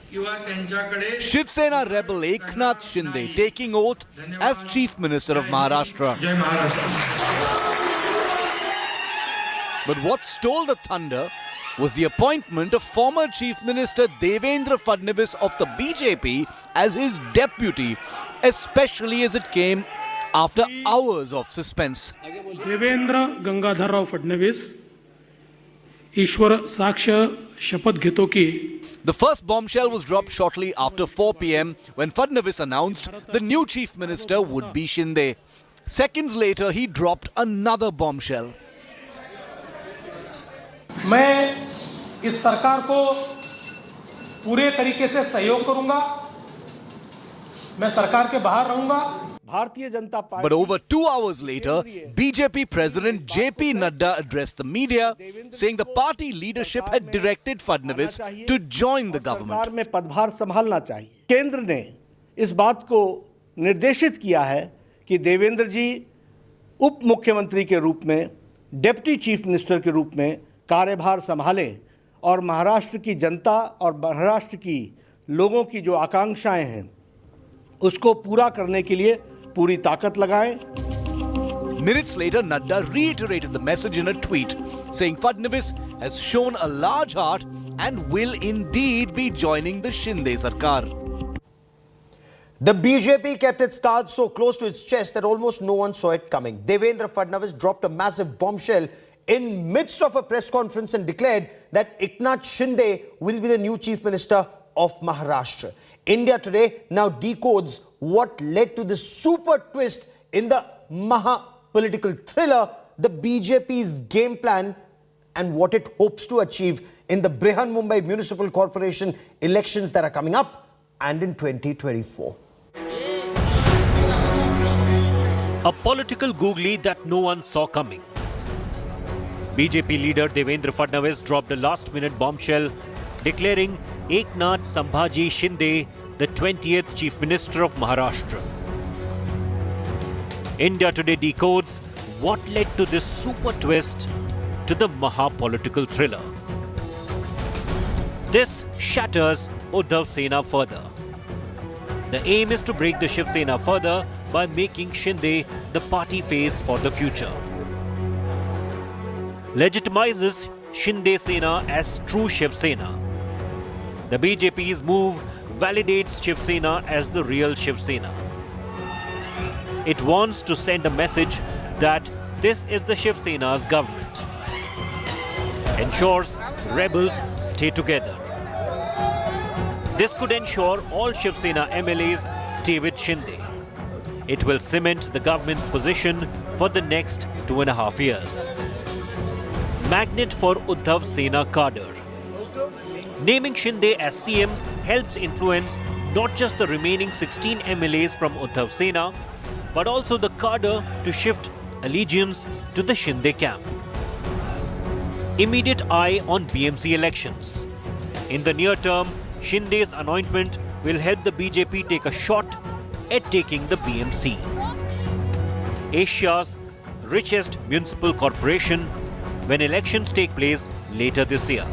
Shiv Sena rebel Eknath Shinde taking oath as Chief Minister of Maharashtra. But what stole the thunder was the appointment of former Chief Minister Devendra Fadnavis of the BJP as his deputy, especially as it came after hours of suspense. Devendra Gangadhar Rao Fadnavis, Ishwar Saksha Shapath Gheto ki. The first bombshell was dropped shortly after 4 p.m. when Fadnavis announced the new Chief Minister would be Shinde. Seconds later, he dropped another bombshell. मैं इस सरकार को पूरे तरीके से सहयोग करूंगा, मैं सरकार के बाहर रहूंगा। Bharatiya Janata party. But over 2 hours later, BJP President JP Nadda addressed the media, saying the party leadership had directed Fadnavis to join the government. सरकार में पदभार संभालना चाहिए. केंद्र ने इस बात को निर्देशित किया है कि देवेंद्र जी उप मुख्यमंत्री के रूप में, डिप्टी चीफ मिनिस्टर के रूप में कार्यभार संभालें और महाराष्ट्र की जनता और महाराष्ट्र की लोगों की जो आकांक्षाएं हैं उसको पूरा करने के लिए पूरी ताकत लगाएं. Minutes later, Nadda reiterated the message in a tweet, saying Fadnavis has shown a large heart and will indeed be joining the Shinde Sarkar. The BJP kept its cards so close to its chest that almost no one saw it coming. Devendra Fadnavis dropped a massive bombshell in midst of a press conference and declared that Eknath Shinde will be the new Chief Minister of Maharashtra. India Today now decodes what led to this super twist in the Maha political thriller, the BJP's game plan and what it hopes to achieve in the Brihan Mumbai Municipal Corporation elections that are coming up and in 2024. A political googly that no one saw coming. BJP leader Devendra Fadnavis dropped a last-minute bombshell declaring Eknath Sambhaji Shinde the 20th Chief Minister of Maharashtra. India Today decodes what led to this super twist to the Maha political thriller. This shatters Uddhav Sena further. The aim is to break the Shiv Sena further by making Shinde the party face for the future. Legitimizes Shinde Sena as true Shiv Sena. The BJP's move validates Shiv Sena as the real Shiv Sena. It wants to send a message that this is the Shiv Sena's government. Ensures rebels stay together. This could ensure all Shiv Sena MLAs stay with Shinde. It will cement the government's position for the next 2.5 years. Magnet for Uddhav Sena cadre. Naming Shinde as CM helps influence not just the remaining 16 MLAs from Uddhav Sena, but also the cadre to shift allegiance to the Shinde camp. Immediate eye on BMC elections. In the near term, Shinde's anointment will help the BJP take a shot at taking the BMC. Asia's richest municipal corporation when elections take place later this year.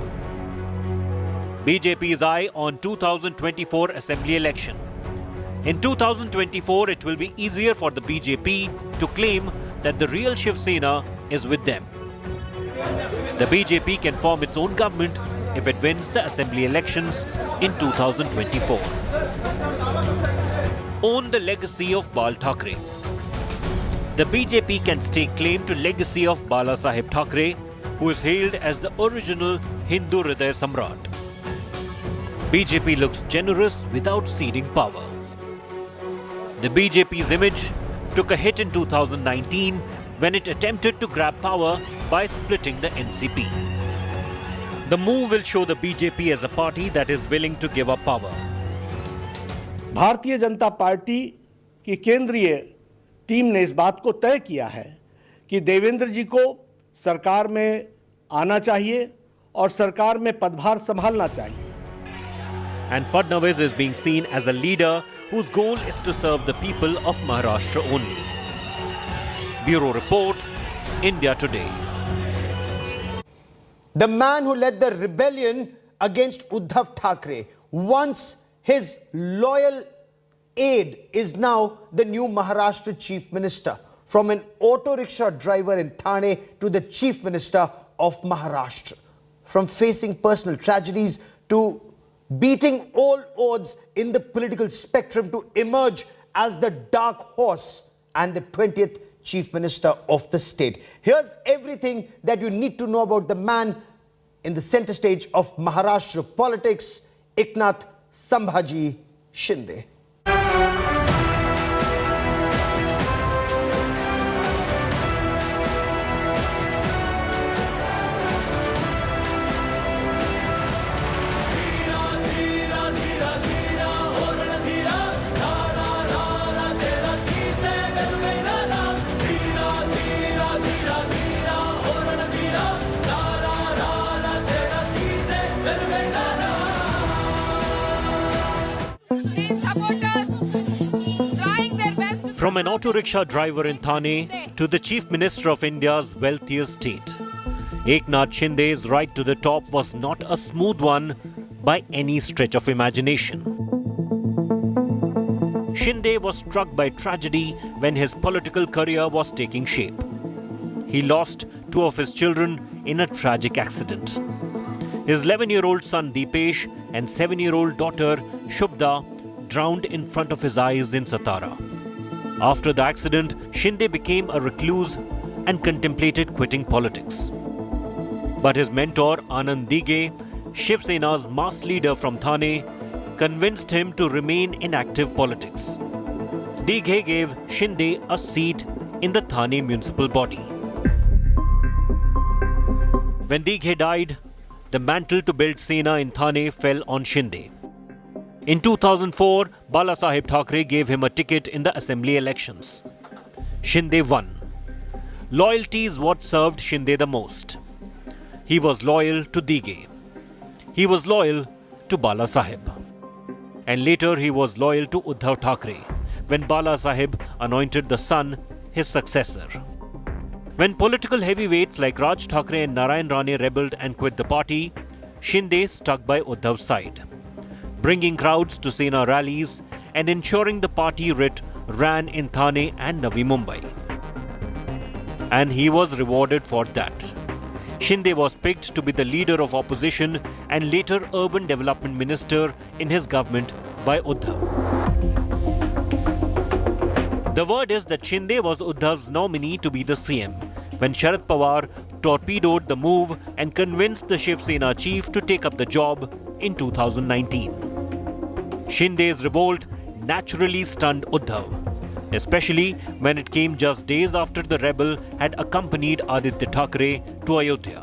BJP's eye on 2024 Assembly election. In 2024, it will be easier for the BJP to claim that the real Shiv Sena is with them. The BJP can form its own government if it wins the Assembly elections in 2024. Own the legacy of Bal Thackeray. The BJP can stake claim to legacy of Balasaheb Thackeray, who is hailed as the original Hindu Hriday Samrat. BJP looks generous without ceding power. The BJP's image took a hit in 2019 when it attempted to grab power by splitting the NCP. The move will show the BJP as a party that is willing to give up power. Bharatiya Janata party की केंद्रीय team ने इस बात को तय किया है कि देवेंद्र जी को सरकार में आना चाहिए और सरकार में पदभार संभालना चाहिए. And Fadnavis is being seen as a leader whose goal is to serve the people of Maharashtra only. Bureau Report, India Today. The man who led the rebellion against Uddhav Thackeray, once his loyal aide, is now the new Maharashtra Chief Minister. From an auto rickshaw driver in Thane to the Chief Minister of Maharashtra. From facing personal tragedies to beating all odds in the political spectrum to emerge as the dark horse and the 20th Chief Minister of the state. Here's everything that you need to know about the man in the center stage of Maharashtra politics, Eknath Sambhaji Shinde. These supporters trying their best. From an auto rickshaw driver in Thane to the Chief Minister of India's wealthiest state, Eknath Shinde's ride to the top was not a smooth one by any stretch of imagination. Shinde was struck by tragedy when his political career was taking shape. He lost 2 of his children in a tragic accident. His 11-year-old son Deepesh and 7-year-old daughter Shubhda drowned in front of his eyes in Satara. After the accident, Shinde became a recluse and contemplated quitting politics. But his mentor Anand Dige, Shiv Sena's mass leader from Thane, convinced him to remain in active politics. Dige gave Shinde a seat in the Thane municipal body. When Dige died, the mantle to build Sena in Thane fell on Shinde. In 2004, Balasaheb Thackeray gave him a ticket in the assembly elections. Shinde won. Loyalty is what served Shinde the most. He was loyal to Dige. He was loyal to Balasaheb. And later he was loyal to Uddhav Thackeray when Balasaheb anointed the son his successor. When political heavyweights like Raj Thackeray and Narayan Rane rebelled and quit the party, Shinde stuck by Uddhav's side, bringing crowds to Sena rallies and ensuring the party writ ran in Thane and Navi Mumbai. And he was rewarded for that. Shinde was picked to be the leader of opposition and later urban development minister in his government by Uddhav. The word is that Shinde was Uddhav's nominee to be the CM when Sharad Pawar torpedoed the move and convinced the Shiv Sena chief to take up the job in 2019. Shinde's revolt naturally stunned Uddhav, especially when it came just days after the rebel had accompanied Aditya Thackeray to Ayodhya.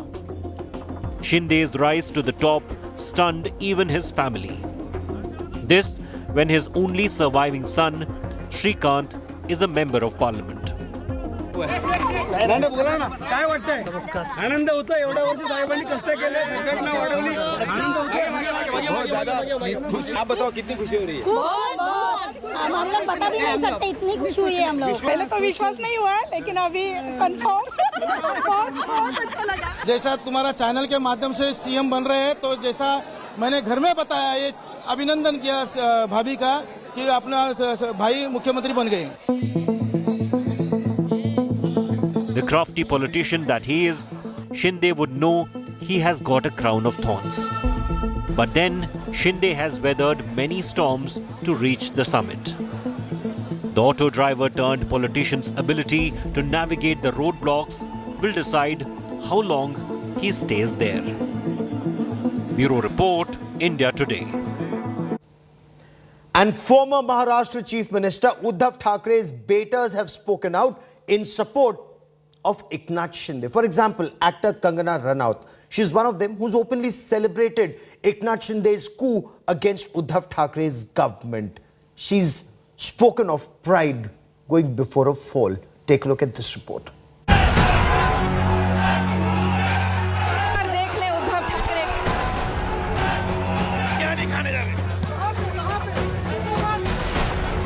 Shinde's rise to the top stunned even his family. This when his only surviving son, Shrikant, is a member of parliament. आप बताओ कितनी खुशी हो रही है? हम लोग बता भी नहीं सकते, इतनी खुशी हुई है हम लोग। पहले तो विश्वास नहीं हुआ, लेकिन अभी कंफर्म बहुत अच्छा लगा। जैसा तुम्हारा चैनल के माध्यम से सीएम बन रहे हैं, तो जैसा मैंने घर में बताया, ये अभिनंदन किया भाभी का कि अपना भाई मुख्यमंत्री बन गए। The crafty politician that he is, Shinde would know he has got a crown of thorns. But then, Shinde has weathered many storms to reach the summit. The auto driver turned politician's ability to navigate the roadblocks will decide how long he stays there. Bureau Report, India Today. And former Maharashtra Chief Minister Uddhav Thackeray's betas have spoken out in support of Eknath Shinde. For example, actor Kangana Ranaut. She's one of them who's openly celebrated Eknath Shinde's coup against Uddhav Thackeray's government. She's spoken of pride going before a fall. Take a look at this report.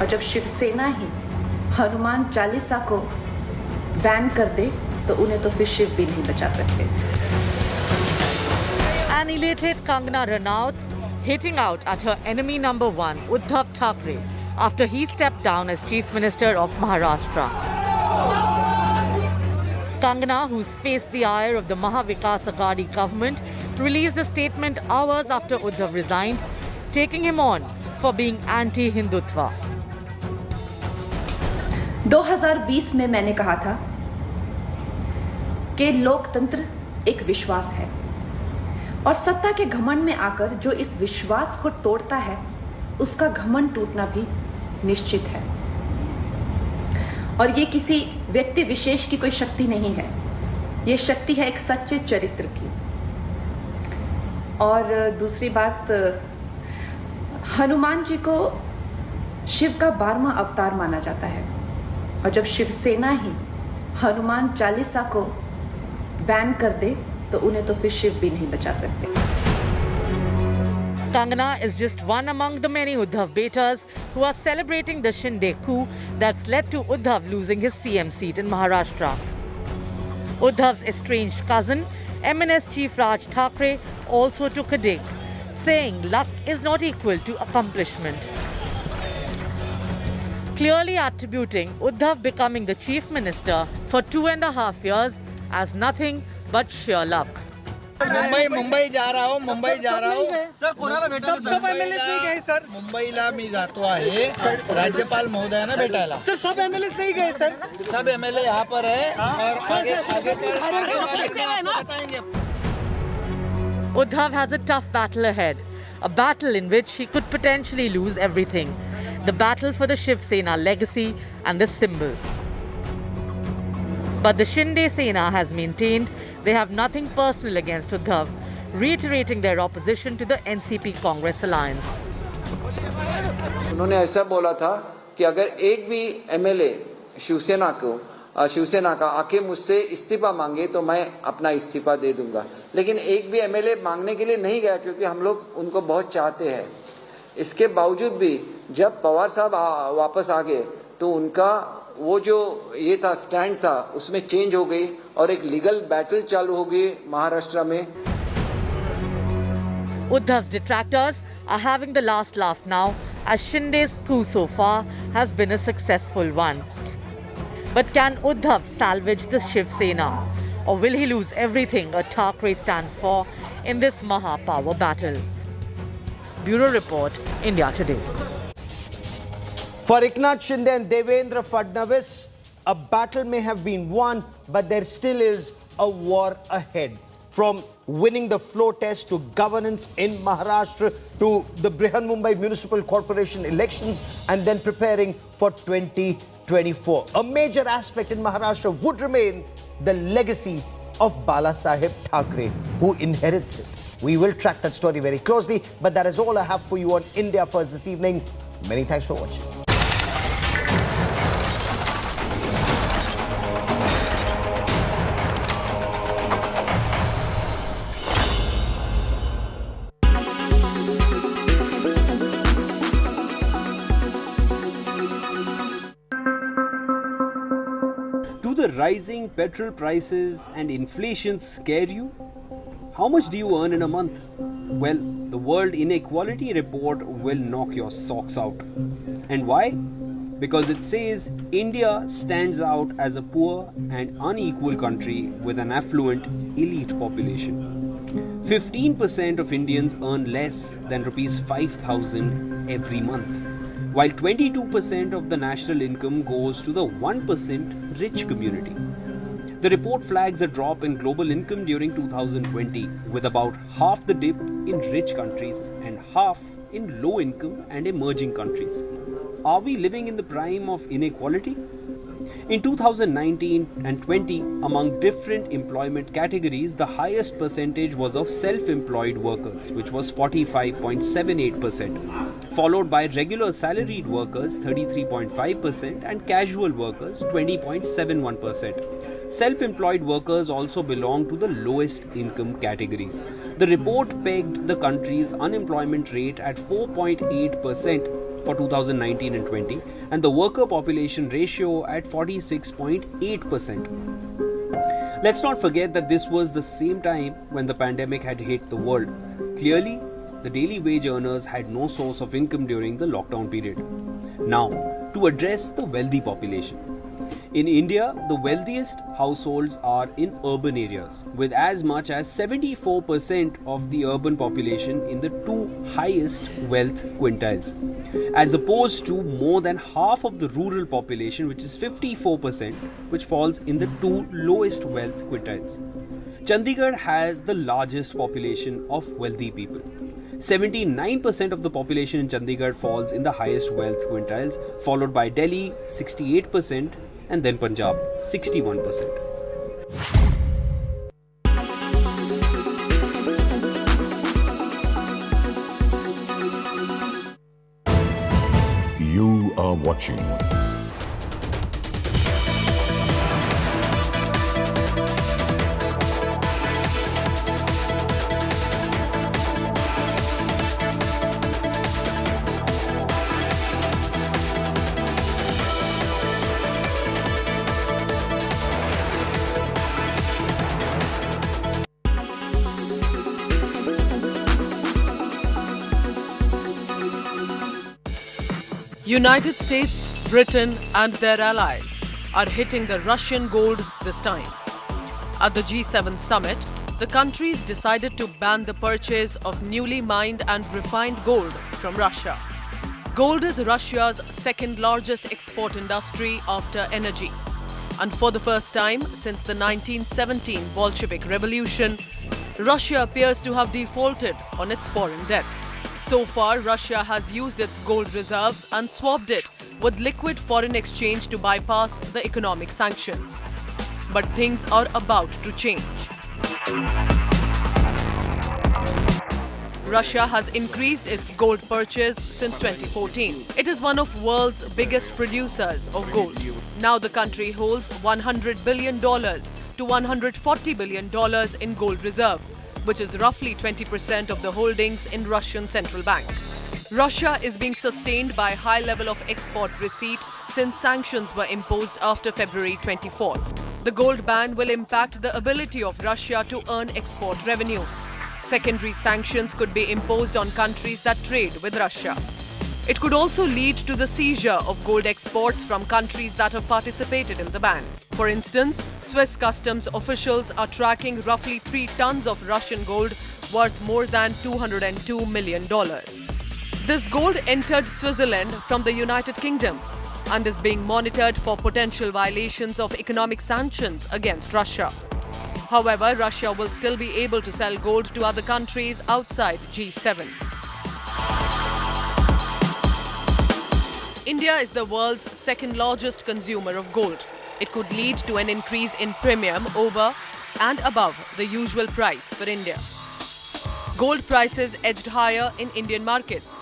और जब शिवसेना ही हनुमान चालीसा को ban कर दे तो उन्हें तो फिर शिव भी नहीं बचा सकते। Annihilated Kangana Ranaut hitting out at her enemy number one, Uddhav Thackeray, after he stepped down as Chief Minister of Maharashtra. Kangana, who's faced the ire of the Maha Vikas Aghadi government, released a statement hours after Uddhav resigned, taking him on for being anti-Hindutva. 2020 में मैंने कहा था कि लोकतंत्र एक विश्वास है और सत्ता के घमंड में आकर जो इस विश्वास को तोड़ता है उसका घमंड टूटना भी निश्चित है। और ये किसी व्यक्ति विशेष की कोई शक्ति नहीं है, ये शक्ति है एक सच्चे चरित्र की। और दूसरी बात, हनुमान जी को शिव का 12वां अवतार माना जाता है और जब शिवसेना ही हनुमान चालीसा को बैन कर दे तो उन्हें तो फिर शिव भी नहीं बचा सकते। Kangana is just one among the many Uddhav betas who are celebrating the Shinde coup that's led to Uddhav losing his CM seat in Maharashtra. Uddhav's estranged cousin, MNS Chief Raj Thackeray, also took a dig, saying luck is not equal to accomplishment. Clearly attributing Uddhav becoming the chief minister for 2.5 years as nothing but sheer luck. Mumbai जा रहा हूँ sir कोणाला भेटायला सब MLAs नाही गए sir मुंबईला मी जातो आहे राज्यपाल महोदयांना भेटायला सर सब एमएलएस नहीं गए सर सब एमएलए यहाँ पर है और आगे Uddhav has a tough battle ahead, a battle in which he could potentially lose everything. The battle for the Shiv Sena legacy and the symbol. But the Shinde Sena has maintained they have nothing personal against Uddhav, reiterating their opposition to the NCP Congress alliance. उन्होंने ऐसा बोला था कि अगर एक भी MLA Shiv Sena का आके मुझसे इस्तीफा मांगे तो मैं अपना इस्तीफा दे दूंगा, लेकिन एक भी एमएलए मांगने के लिए नहीं गया क्योंकि हम लोग उनको बहुत चाहते हैं। इसके बावजूद भी जब पवार साहब वापस आ गए तो उनका वो जो ये था स्टैंड था उसमें चेंज हो गई और एक लीगल बैटल चालू हो गई महाराष्ट्र में। Uddhav's detractors are having the last laugh now as Shinde's coup so far has been a successful one. But can Uddhav salvage the Shiv Sena, or will he lose everything a Thackeray stands for in this Maha power battle? Bureau Report, India Today. For Eknath Shinde and Devendra Fadnavis, a battle may have been won, but there still is a war ahead. From winning the floor test to governance in Maharashtra to the Brihan Mumbai Municipal Corporation elections and then preparing for 2024. A major aspect in Maharashtra would remain the legacy of Balasaheb Thackeray, who inherits it. We will track that story very closely, but that is all I have for you on India First this evening. Many thanks for watching. Do the rising petrol prices and inflation scare you? How much do you earn in a month? Well, the World Inequality Report will knock your socks out. And why? Because it says India stands out as a poor and unequal country with an affluent elite population. 15% of Indians earn less than rupees 5,000 every month, while 22% of the national income goes to the 1% rich community. The report flags a drop in global income during 2020, with about half the dip in rich countries and half in low income and emerging countries. Are we living in the prime of inequality? In 2019 and 20, among different employment categories, the highest percentage was of self-employed workers, which was 45.78%, followed by regular salaried workers 33.5% and casual workers 20.71%. Self-employed workers also belong to the lowest income categories. The report pegged the country's unemployment rate at 4.8% for 2019 and 20, and the worker population ratio at 46.8%. Let's not forget that this was the same time when the pandemic had hit the world. Clearly, the daily wage earners had no source of income during the lockdown period. Now, to address the wealthy population. In India, the wealthiest households are in urban areas, with as much as 74% of the urban population in the two highest wealth quintiles, as opposed to more than half of the rural population, which is 54%, which falls in the two lowest wealth quintiles. Chandigarh has the largest population of wealthy people. 79% of the population in Chandigarh falls in the highest wealth quintiles, followed by Delhi 68% and then Punjab 61%. You are watching United States, Britain and their allies are hitting the Russian gold this time. At the G7 summit, the countries decided to ban the purchase of newly mined and refined gold from Russia. Gold is Russia's second largest export industry after energy. And for the first time since the 1917 Bolshevik Revolution, Russia appears to have defaulted on its foreign debt. So far, Russia has used its gold reserves and swapped it with liquid foreign exchange to bypass the economic sanctions. But things are about to change. Russia has increased its gold purchase since 2014. It is one of the world's biggest producers of gold. Now the country holds $100 billion to $140 billion in gold reserve, which is roughly 20% of the holdings in Russian central bank. Russia is being sustained by a high level of export receipt since sanctions were imposed after February 24. The gold ban will impact the ability of Russia to earn export revenue. Secondary sanctions could be imposed on countries that trade with Russia. It could also lead to the seizure of gold exports from countries that have participated in the ban. For instance, Swiss customs officials are tracking roughly 3 tons of Russian gold worth more than $202 million. This gold entered Switzerland from the United Kingdom and is being monitored for potential violations of economic sanctions against Russia. However, Russia will still be able to sell gold to other countries outside G7. India is the world's second largest consumer of gold. It could lead to an increase in premium over and above the usual price for India. Gold prices edged higher in Indian markets.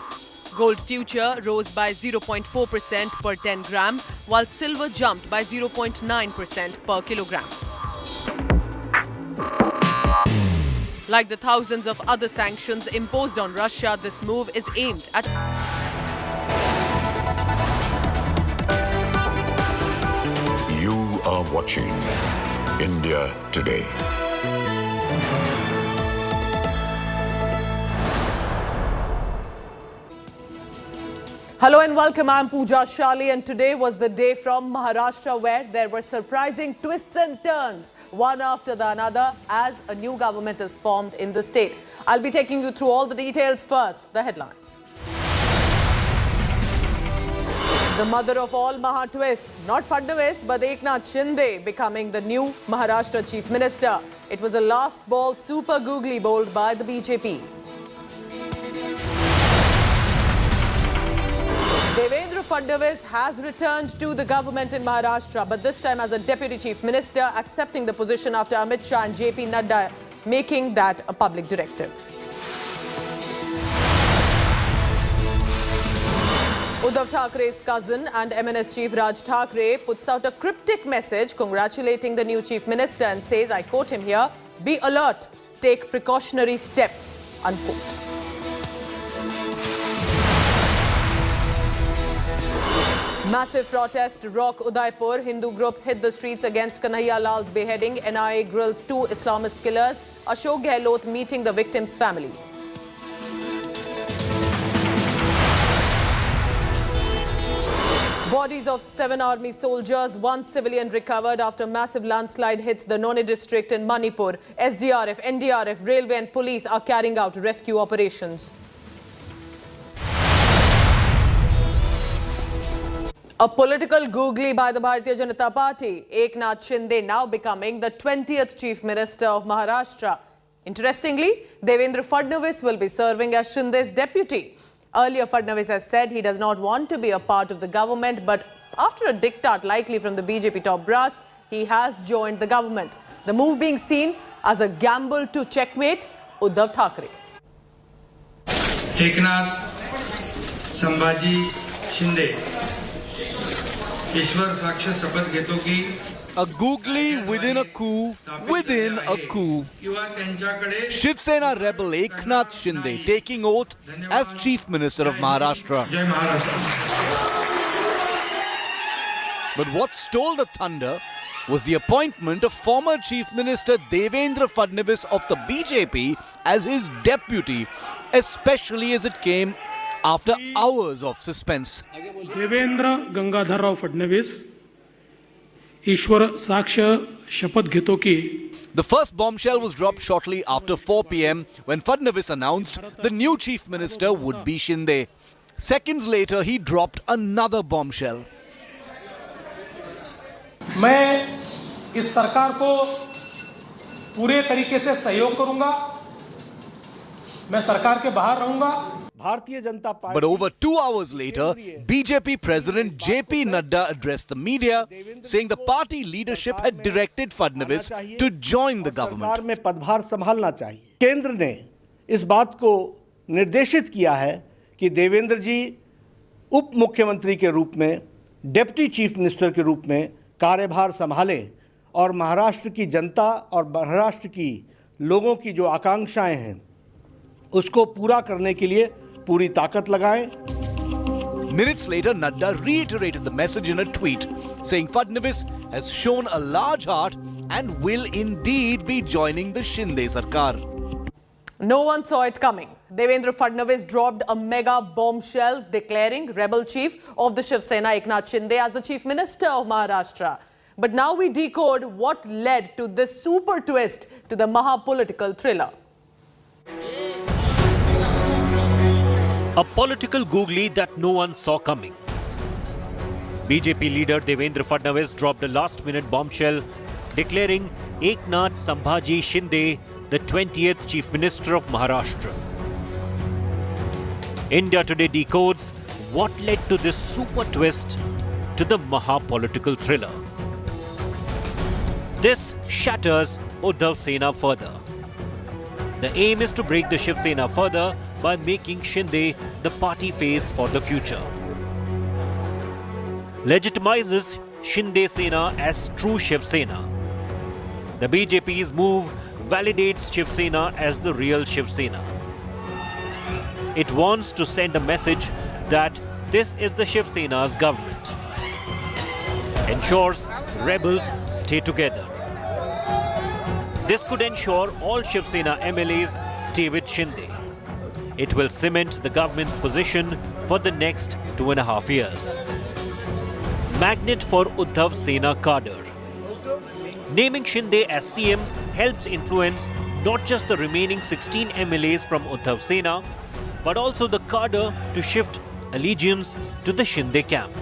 Gold future rose by 0.4% per 10 gram, while silver jumped by 0.9% per kilogram. Like the thousands of other sanctions imposed on Russia, this move is aimed at You are watching India Today. Hello and welcome. I'm Pooja Shali, and today was the day from Maharashtra where there were surprising twists and turns, one after the another, as a new government is formed in the state. I'll be taking you through all the details. First, the headlines. The mother of all Maha twists, not Fadnavis, but Eknath Shinde becoming the new Maharashtra Chief Minister. It was a last ball super googly bowled by the BJP. Devendra Fadnavis has returned to the government in Maharashtra, but this time as a Deputy Chief Minister, accepting the position after Amit Shah and JP Nadda making that a public directive. Uddhav Thackeray's cousin and MNS Chief Raj Thackeray puts out a cryptic message congratulating the new Chief Minister and says, I quote him here, "Be alert, take precautionary steps," unquote. Massive protest rock Udaipur. Hindu groups hit the streets against Kanhaiya Lal's beheading. NIA grills 2 Islamist killers. Ashok Gehlot meeting the victim's family. Bodies of 7 army soldiers, 1 civilian recovered after massive landslide hits the None district in Manipur. SDRF, NDRF, railway and police are carrying out rescue operations. A political googly by the Bharatiya Janata Party. Eknath Shinde now becoming the 20th Chief Minister of Maharashtra. Interestingly, Devendra Fadnavis will be serving as Shinde's deputy. Earlier, Fadnavis has said he does not want to be a part of the government, but after a diktat likely from the BJP top brass, he has joined the government. The move being seen as a gamble to checkmate Uddhav Thackeray. Eknath Sambhaji Shinde ईश्वर साक्षात शपथ घेतो की A googly within a coup, within a coup. Shiv Sena rebel Eknath Shinde taking oath as Chief Minister of Maharashtra. But what stole the thunder was the appointment of former Chief Minister Devendra Fadnavis of the BJP as his deputy, especially as it came after hours of suspense. Devendra Gangadharrao Fadnavis ईश्वर साक्ष शपथ घेतो की The first bombshell was dropped shortly after 4 p.m. when Fadnavis announced the new chief minister would be Shinde. Seconds later, he dropped another bombshell. मैं इस सरकार को पूरे तरीके से सहयोग करूंगा मैं सरकार के बाहर रहूंगा Bharatiya Janata party But over 2 hours later, BJP President JP Nadda addressed the media, saying the party leadership had directed Fadnavis to join the government. सरकार में पदभार संभालना चाहिए। केंद्र ने इस बात को निर्देशित किया है कि देवेंद्र जी उप मुख्यमंत्री के रूप में, डिप्टी चीफ मिनिस्टर के रूप में कार्यभार संभालें और महाराष्ट्र की जनता और महाराष्ट्र की लोगों की जो आकांक्षाएं हैं उसको पूरा करने के लिए पूरी ताकत लगाएं। Minutes later, Nadda reiterated the message in a tweet, saying Fadnavis has shown a large heart and will indeed be joining the Shinde Sarkar. No one saw it coming. Devendra Fadnavis dropped a mega bombshell declaring rebel chief of the Shiv Sena Eknath Shinde as the chief minister of Maharashtra. But now we decode what led to this super twist to the Maha-political thriller. A political googly that no one saw coming. BJP leader Devendra Fadnavis dropped a last-minute bombshell declaring Eknath Sambhaji Shinde the 20th Chief Minister of Maharashtra. India Today decodes what led to this super twist to the Maha-political thriller. This shatters Uddhav Sena further. The aim is to break the Shiv Sena further by making Shinde the party face for the future. Legitimizes Shinde Sena as true Shiv Sena. The BJP's move validates Shiv Sena as the real Shiv Sena. It wants to send a message that this is the Shiv Sena's government. Ensures rebels stay together. This could ensure all Shiv Sena MLAs stay with Shinde. It will cement the government's position for the next 2.5 years. Magnet for Uddhav Sena cadre. Naming Shinde as CM helps influence not just the remaining 16 MLAs from Uddhav Sena, but also the cadre to shift allegiance to the Shinde camp.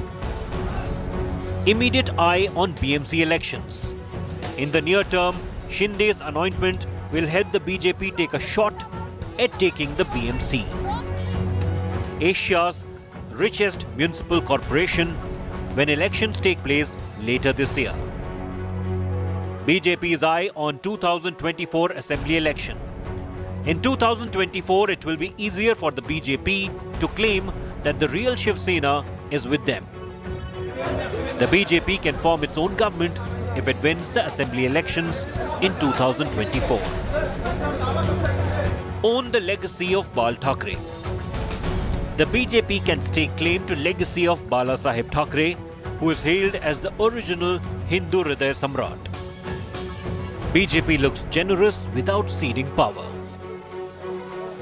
Immediate eye on BMC elections. In the near term, Shinde's anointment will help the BJP take a shot at taking the BMC. Asia's richest municipal corporation when elections take place later this year. BJP's eye on 2024 assembly election. In 2024, it will be easier for the BJP to claim that the real Shiv Sena is with them. The BJP can form its own government if it wins the assembly elections in 2024. Own the legacy of Bal Thackeray. The BJP can stake claim to legacy of Bala Sahib Thackeray, who is hailed as the original Hindu Hriday Samrat. BJP looks generous without ceding power.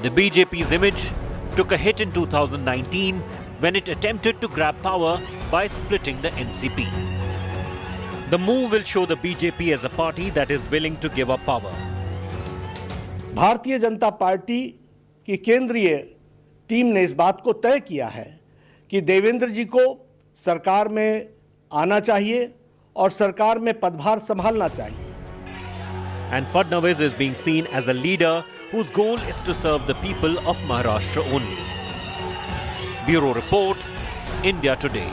The BJP's image took a hit in 2019 when it attempted to grab power by splitting the NCP. The move will show the BJP as a party that is willing to give up power. Bharatiya Janata party की केंद्रीय team ने इस बात को तय किया है कि देवेंद्र जी को सरकार में आना चाहिए और सरकार में पदभार संभालना चाहिए. And Fadnavis is being seen as a leader whose goal is to serve the people of Maharashtra only. Bureau Report, India Today.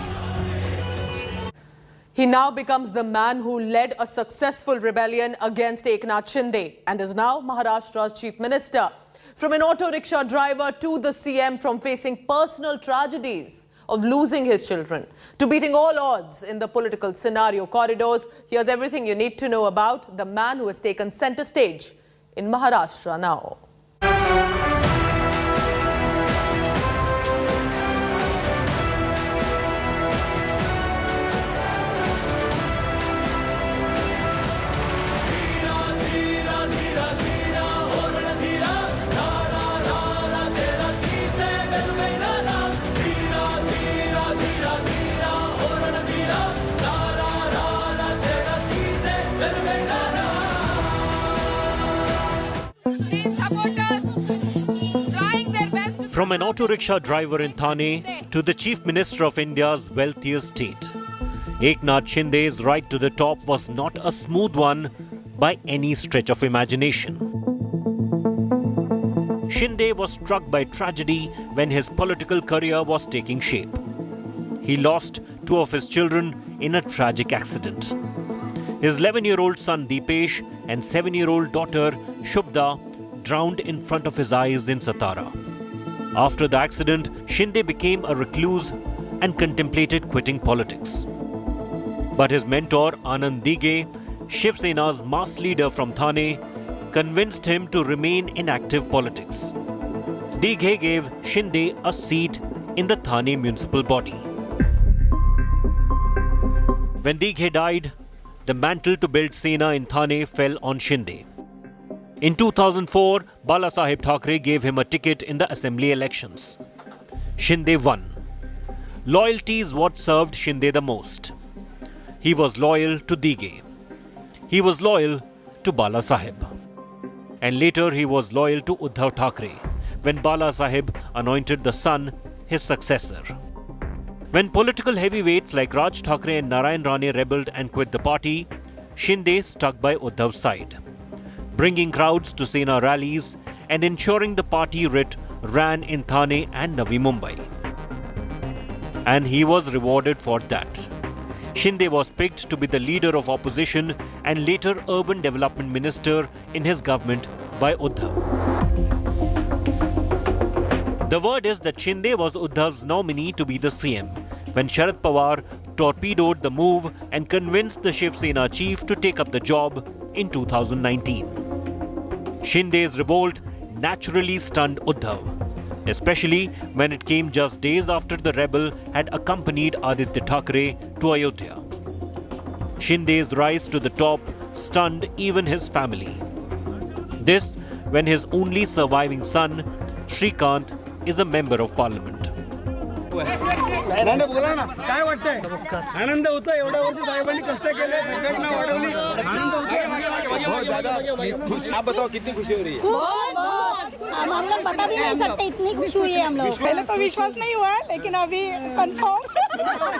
He now becomes the man who led a successful rebellion against Eknath Shinde and is now Maharashtra's chief minister. From an auto rickshaw driver to the CM, from facing personal tragedies of losing his children to beating all odds in the political scenario corridors, here's everything you need to know about the man who has taken center stage in Maharashtra now. From an auto rickshaw driver in Thane to the Chief Minister of India's wealthiest state, Eknath Shinde's ride to the top was not a smooth one by any stretch of imagination. Shinde was struck by tragedy when his political career was taking shape. He lost two of his children in a tragic accident. His 11-year-old son Deepesh and 7-year-old daughter Shubda drowned in front of his eyes in Satara. After the accident, Shinde became a recluse and contemplated quitting politics. But his mentor Anand Dige, Shiv Sena's mass leader from Thane, convinced him to remain in active politics. Dige gave Shinde a seat in the Thane municipal body. When Dige died, the mantle to build Sena in Thane fell on Shinde. In 2004, Balasaheb Thackeray gave him a ticket in the assembly elections. Shinde won. Loyalty is what served Shinde the most. He was loyal to Dige. He was loyal to Balasaheb. And later he was loyal to Uddhav Thackeray when Balasaheb anointed the son his successor. When political heavyweights like Raj Thackeray and Narayan Rane rebelled and quit the party, Shinde stuck by Uddhav's side, bringing crowds to Sena rallies and ensuring the party writ ran in Thane and Navi Mumbai. And he was rewarded for that. Shinde was picked to be the leader of opposition and later urban development minister in his government by Uddhav. The word is that Shinde was Uddhav's nominee to be the CM when Sharad Pawar torpedoed the move and convinced the Shiv Sena chief to take up the job in 2019. Shinde's revolt naturally stunned Uddhav, especially when it came just days after the rebel had accompanied Aditya Thackeray to Ayodhya. Shinde's rise to the top stunned even his family. This when his only surviving son, Shrikant, is a member of parliament. आप बताओ कितनी खुशी हो रही है? हम लोग बता भी नहीं सकते, इतनी खुशी हुई है हम लोग। पहले तो विश्वास नहीं हुआ, लेकिन अभी कंफर्म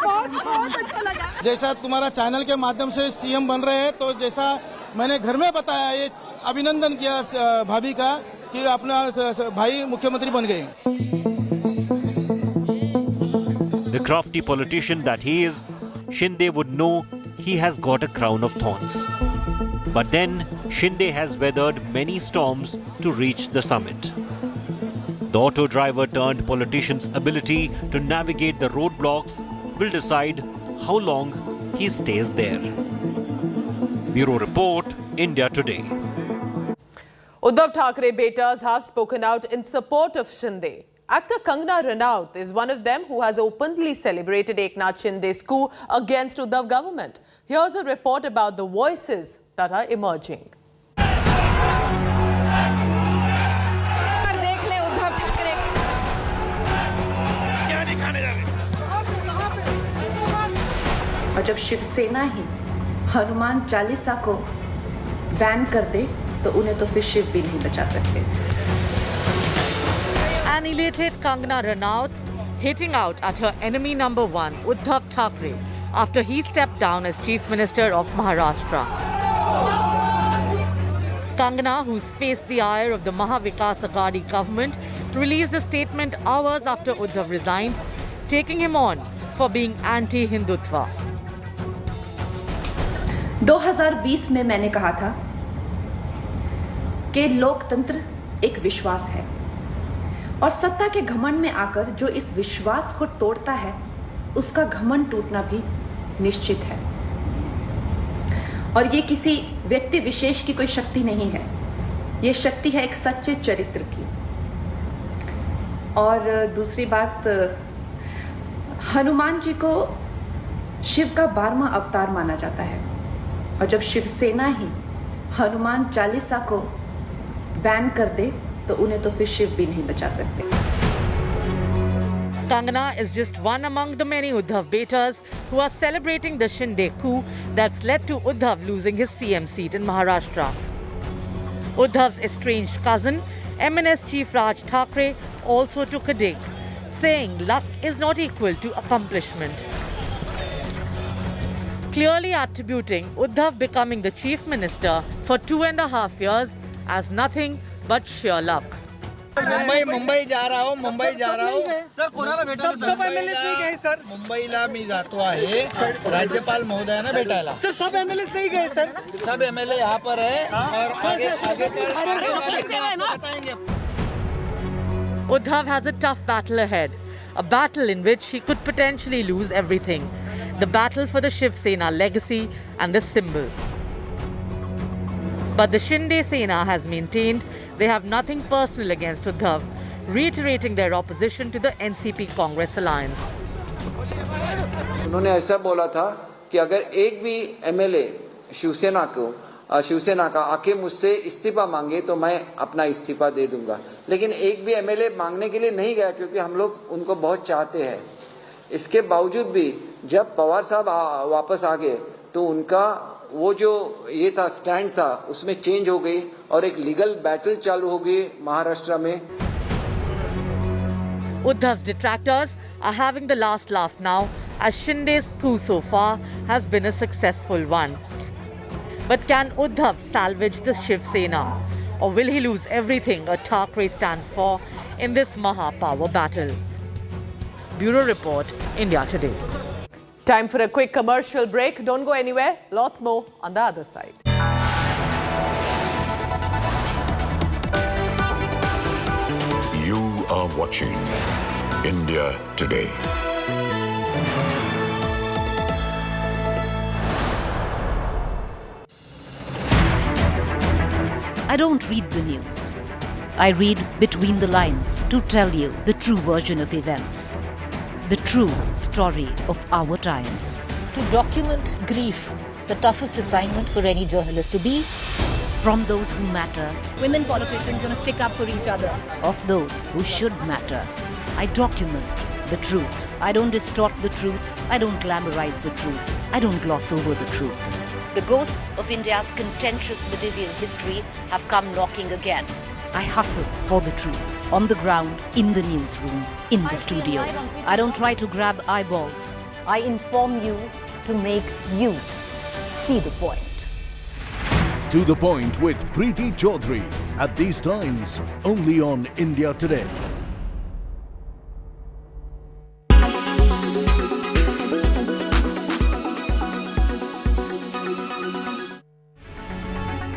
बहुत अच्छा लगा। जैसा तुम्हारा चैनल के माध्यम से सीएम बन रहे हैं, तो जैसा मैंने घर में बताया, ये अभिनंदन किया भाभी का कि अपना भाई मुख्यमंत्री बन गए। The crafty politician that he is, Shinde would know he has got a crown of thorns. But then, Shinde has weathered many storms to reach the summit. The auto driver turned politician's ability to navigate the roadblocks will decide how long he stays there. Bureau Report, India Today. Uddhav Thackeray betas have spoken out in support of Shinde. Actor Kangana Ranaut is one of them who has openly celebrated Eknath Shinde's coup against Uddhav government. Here's a report about the voices that are emerging. देख ले उद्धव ठाकरे क्या दिखाने जा रहे? और जब शिवसेना ही हनुमान चालीसा को ban कर दे तो उन्हें तो फिर शिव भी नहीं बचा सकते. Annihilated Kangana Ranaut hitting out at her enemy number one, Uddhav Thackeray, after he stepped down as Chief Minister of Maharashtra. Kangana, who's faced the ire of the Mahavikas Aghadi government, released a statement hours after Uddhav resigned, taking him on for being anti-Hindutva. 2020 में मैंने कहा था कि लोकतंत्र एक विश्वास है और सत्ता के घमंड में आकर जो इस विश्वास को तोड़ता है उसका घमंड टूटना भी निश्चित है. और ये किसी व्यक्ति विशेष की कोई शक्ति नहीं है, ये शक्ति है एक सच्चे चरित्र की. और दूसरी बात, हनुमान जी को शिव का 12वां अवतार माना जाता है और जब शिवसेना ही हनुमान चालीसा को बैन कर दे तो उन्हें तो फिर शिव भी नहीं बचा सकते. Kangana is just one among the many Uddhav betas who are celebrating the Shinde coup that's led to Uddhav losing his CM seat in Maharashtra. Uddhav's estranged cousin, MNS Chief Raj Thackeray, also took a dig, saying luck is not equal to accomplishment. Clearly attributing Uddhav becoming the chief minister for 2.5 years as nothing but sheer luck. Mumbai जा रहा हूँ sir कोणाला भेटायला सब MLAs नाही गए sir मुंबईला मी जातो आहे राज्यपाल महोदयांना भेटायला सर सब एमएलएस नहीं गए सर सब एमएलए यहाँ पर है और आगे बताएंगे. Uddhav has a tough battle ahead, a battle in which he could potentially lose everything. The battle for the Shiv Sena legacy and the symbol. But the Shinde Sena has maintained they have nothing personal against Uddhav, reiterating their opposition to the NCP Congress alliance. उन्होंने ऐसा बोला था कि अगर एक भी MLA Shiv Sena का आके मुझसे इस्तीफा मांगे तो मैं अपना इस्तीफा दे दूंगा, लेकिन एक भी एमएलए मांगने के लिए नहीं गया क्योंकि हम लोग उनको बहुत चाहते हैं. इसके बावजूद भी जब पवार साहब वापस आ गए तो उनका वो जो ये था स्टैंड था उसमें चेंज हो गई और एक लीगल बैटल चालू हो गई महाराष्ट्र में. Uddhav's detractors are having the last laugh now as Shinde's coup so far has been a successful one. But can Uddhav salvage the Shiv Sena, or will he lose everything a Thackeray stands for in this Maha power battle? Bureau Report, India Today. Time for a quick commercial break. Don't go anywhere. Lots more on the other side. You are watching India Today. I don't read the news. I read between the lines to tell you the true version of events. The true story of our times. To document grief, the toughest assignment for any journalist to be. From those who matter. Women politicians going to stick up for each other. Of those who should matter. I document the truth. I don't distort the truth. I don't glamorize the truth. I don't gloss over the truth. The ghosts of India's contentious medieval history have come knocking again. I hustle for the truth. On the ground, in the newsroom, in the studio. I don't try to grab eyeballs. I inform you to make you see the point. To the Point with Preeti Chaudhary. At these times, only on India Today.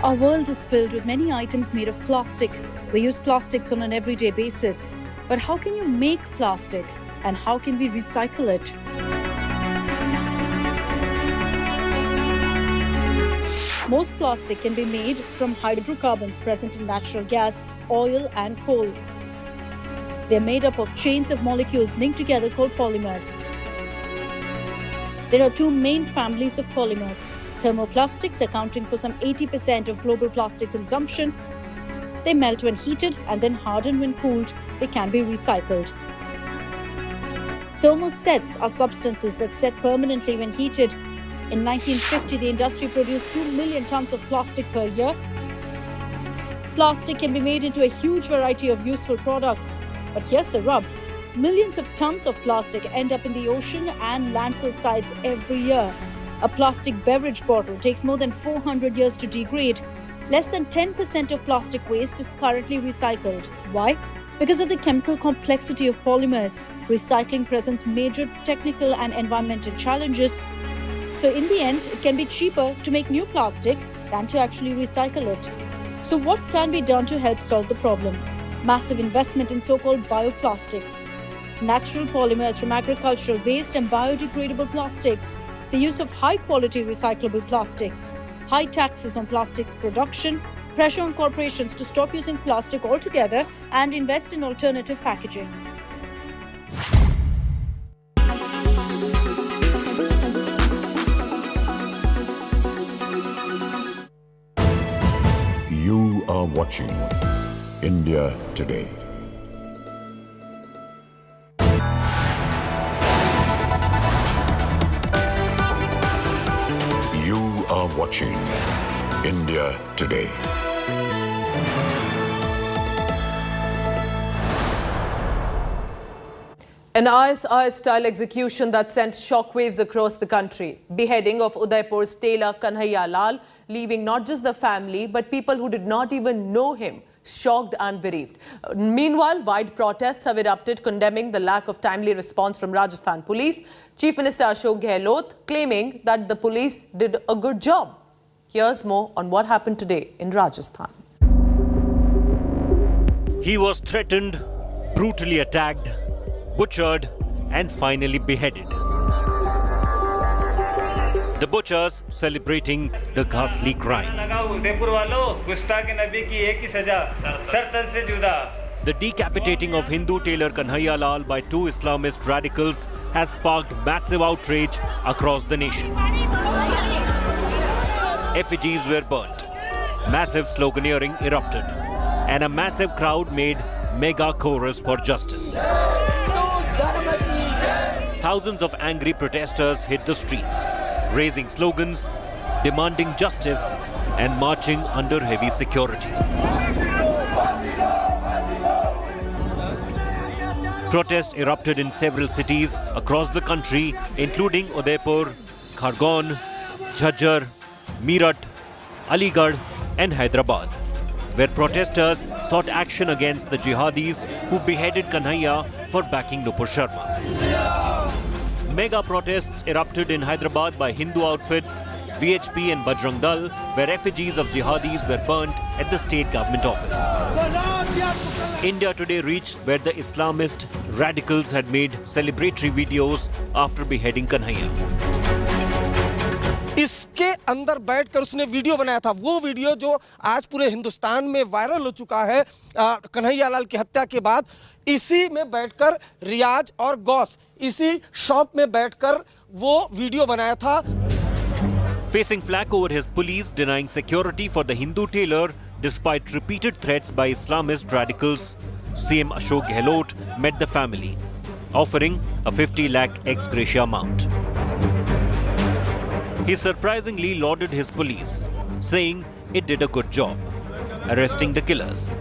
Our world is filled with many items made of plastic. We use plastics on an everyday basis. But how can you make plastic? And how can we recycle it? Most plastic can be made from hydrocarbons present in natural gas, oil and coal. They're made up of chains of molecules linked together called polymers. There are two main families of polymers. Thermoplastics, accounting for some 80% of global plastic consumption. They melt when heated and then harden when cooled. They can be recycled. Thermosets are substances that set permanently when heated. In 1950, the industry produced 2 million tons of plastic per year. Plastic can be made into a huge variety of useful products. But here's the rub. Millions of tons of plastic end up in the ocean and landfill sites every year. A plastic beverage bottle takes more than 400 years to degrade. Less than 10% of plastic waste is currently recycled. Why? Because of the chemical complexity of polymers. Recycling presents major technical and environmental challenges. So in the end, it can be cheaper to make new plastic than to actually recycle it. So what can be done to help solve the problem? Massive investment in so-called bioplastics. Natural polymers from agricultural waste and biodegradable plastics. The use of high-quality recyclable plastics. High taxes on plastics production. Pressure on corporations to stop using plastic altogether and invest in alternative packaging. You are watching India Today. You are watching India Today. An ISI-style execution that sent shockwaves across the country. Beheading of Udaipur's tailor Kanhaiya Lal, leaving not just the family but people who did not even know him shocked and bereaved. Meanwhile, wide protests have erupted condemning the lack of timely response from Rajasthan police. Chief Minister Ashok Gehlot claiming that the police did a good job. Here's more on what happened today in Rajasthan. He was threatened, brutally attacked, butchered and finally beheaded. The butchers celebrating the ghastly crime. The decapitating of Hindu tailor Kanhaiya Lal by two Islamist radicals has sparked massive outrage across the nation. Effigies were burnt, massive sloganeering erupted, and a massive crowd made mega chorus for justice. Thousands of angry protesters hit the streets, raising slogans, demanding justice and marching under heavy security. Protests erupted in several cities across the country, including Udaipur, Khargone, Jhajjar, Meerut, Aligarh and Hyderabad, where protesters sought action against the jihadis who beheaded Kanhaiya for backing Nupur Sharma. Mega protests erupted in Hyderabad by Hindu outfits, VHP and Bajrang Dal, where effigies of jihadis were burnt at the state government office. India Today reached where the Islamist radicals had made celebratory videos after beheading Kanhaiya. इसके अंदर बैठकर उसने video बनाया था, वो video जो आज पूरे हिंदुस्तान में वायरल हो चुका है कन्हैया लाल की हत्या के बाद। इसी में बैठकर रियाज और गौस इसी शॉप में बैठकर वो वीडियो बनाया था। Facing flack over his police denying security for the Hindu tailor despite repeated threats by Islamist radicals, CM Ashok Gehlot met the family, offering a 50 lakh ex gratia amount. He surprisingly lauded his police, saying it did a good job, arresting the killers.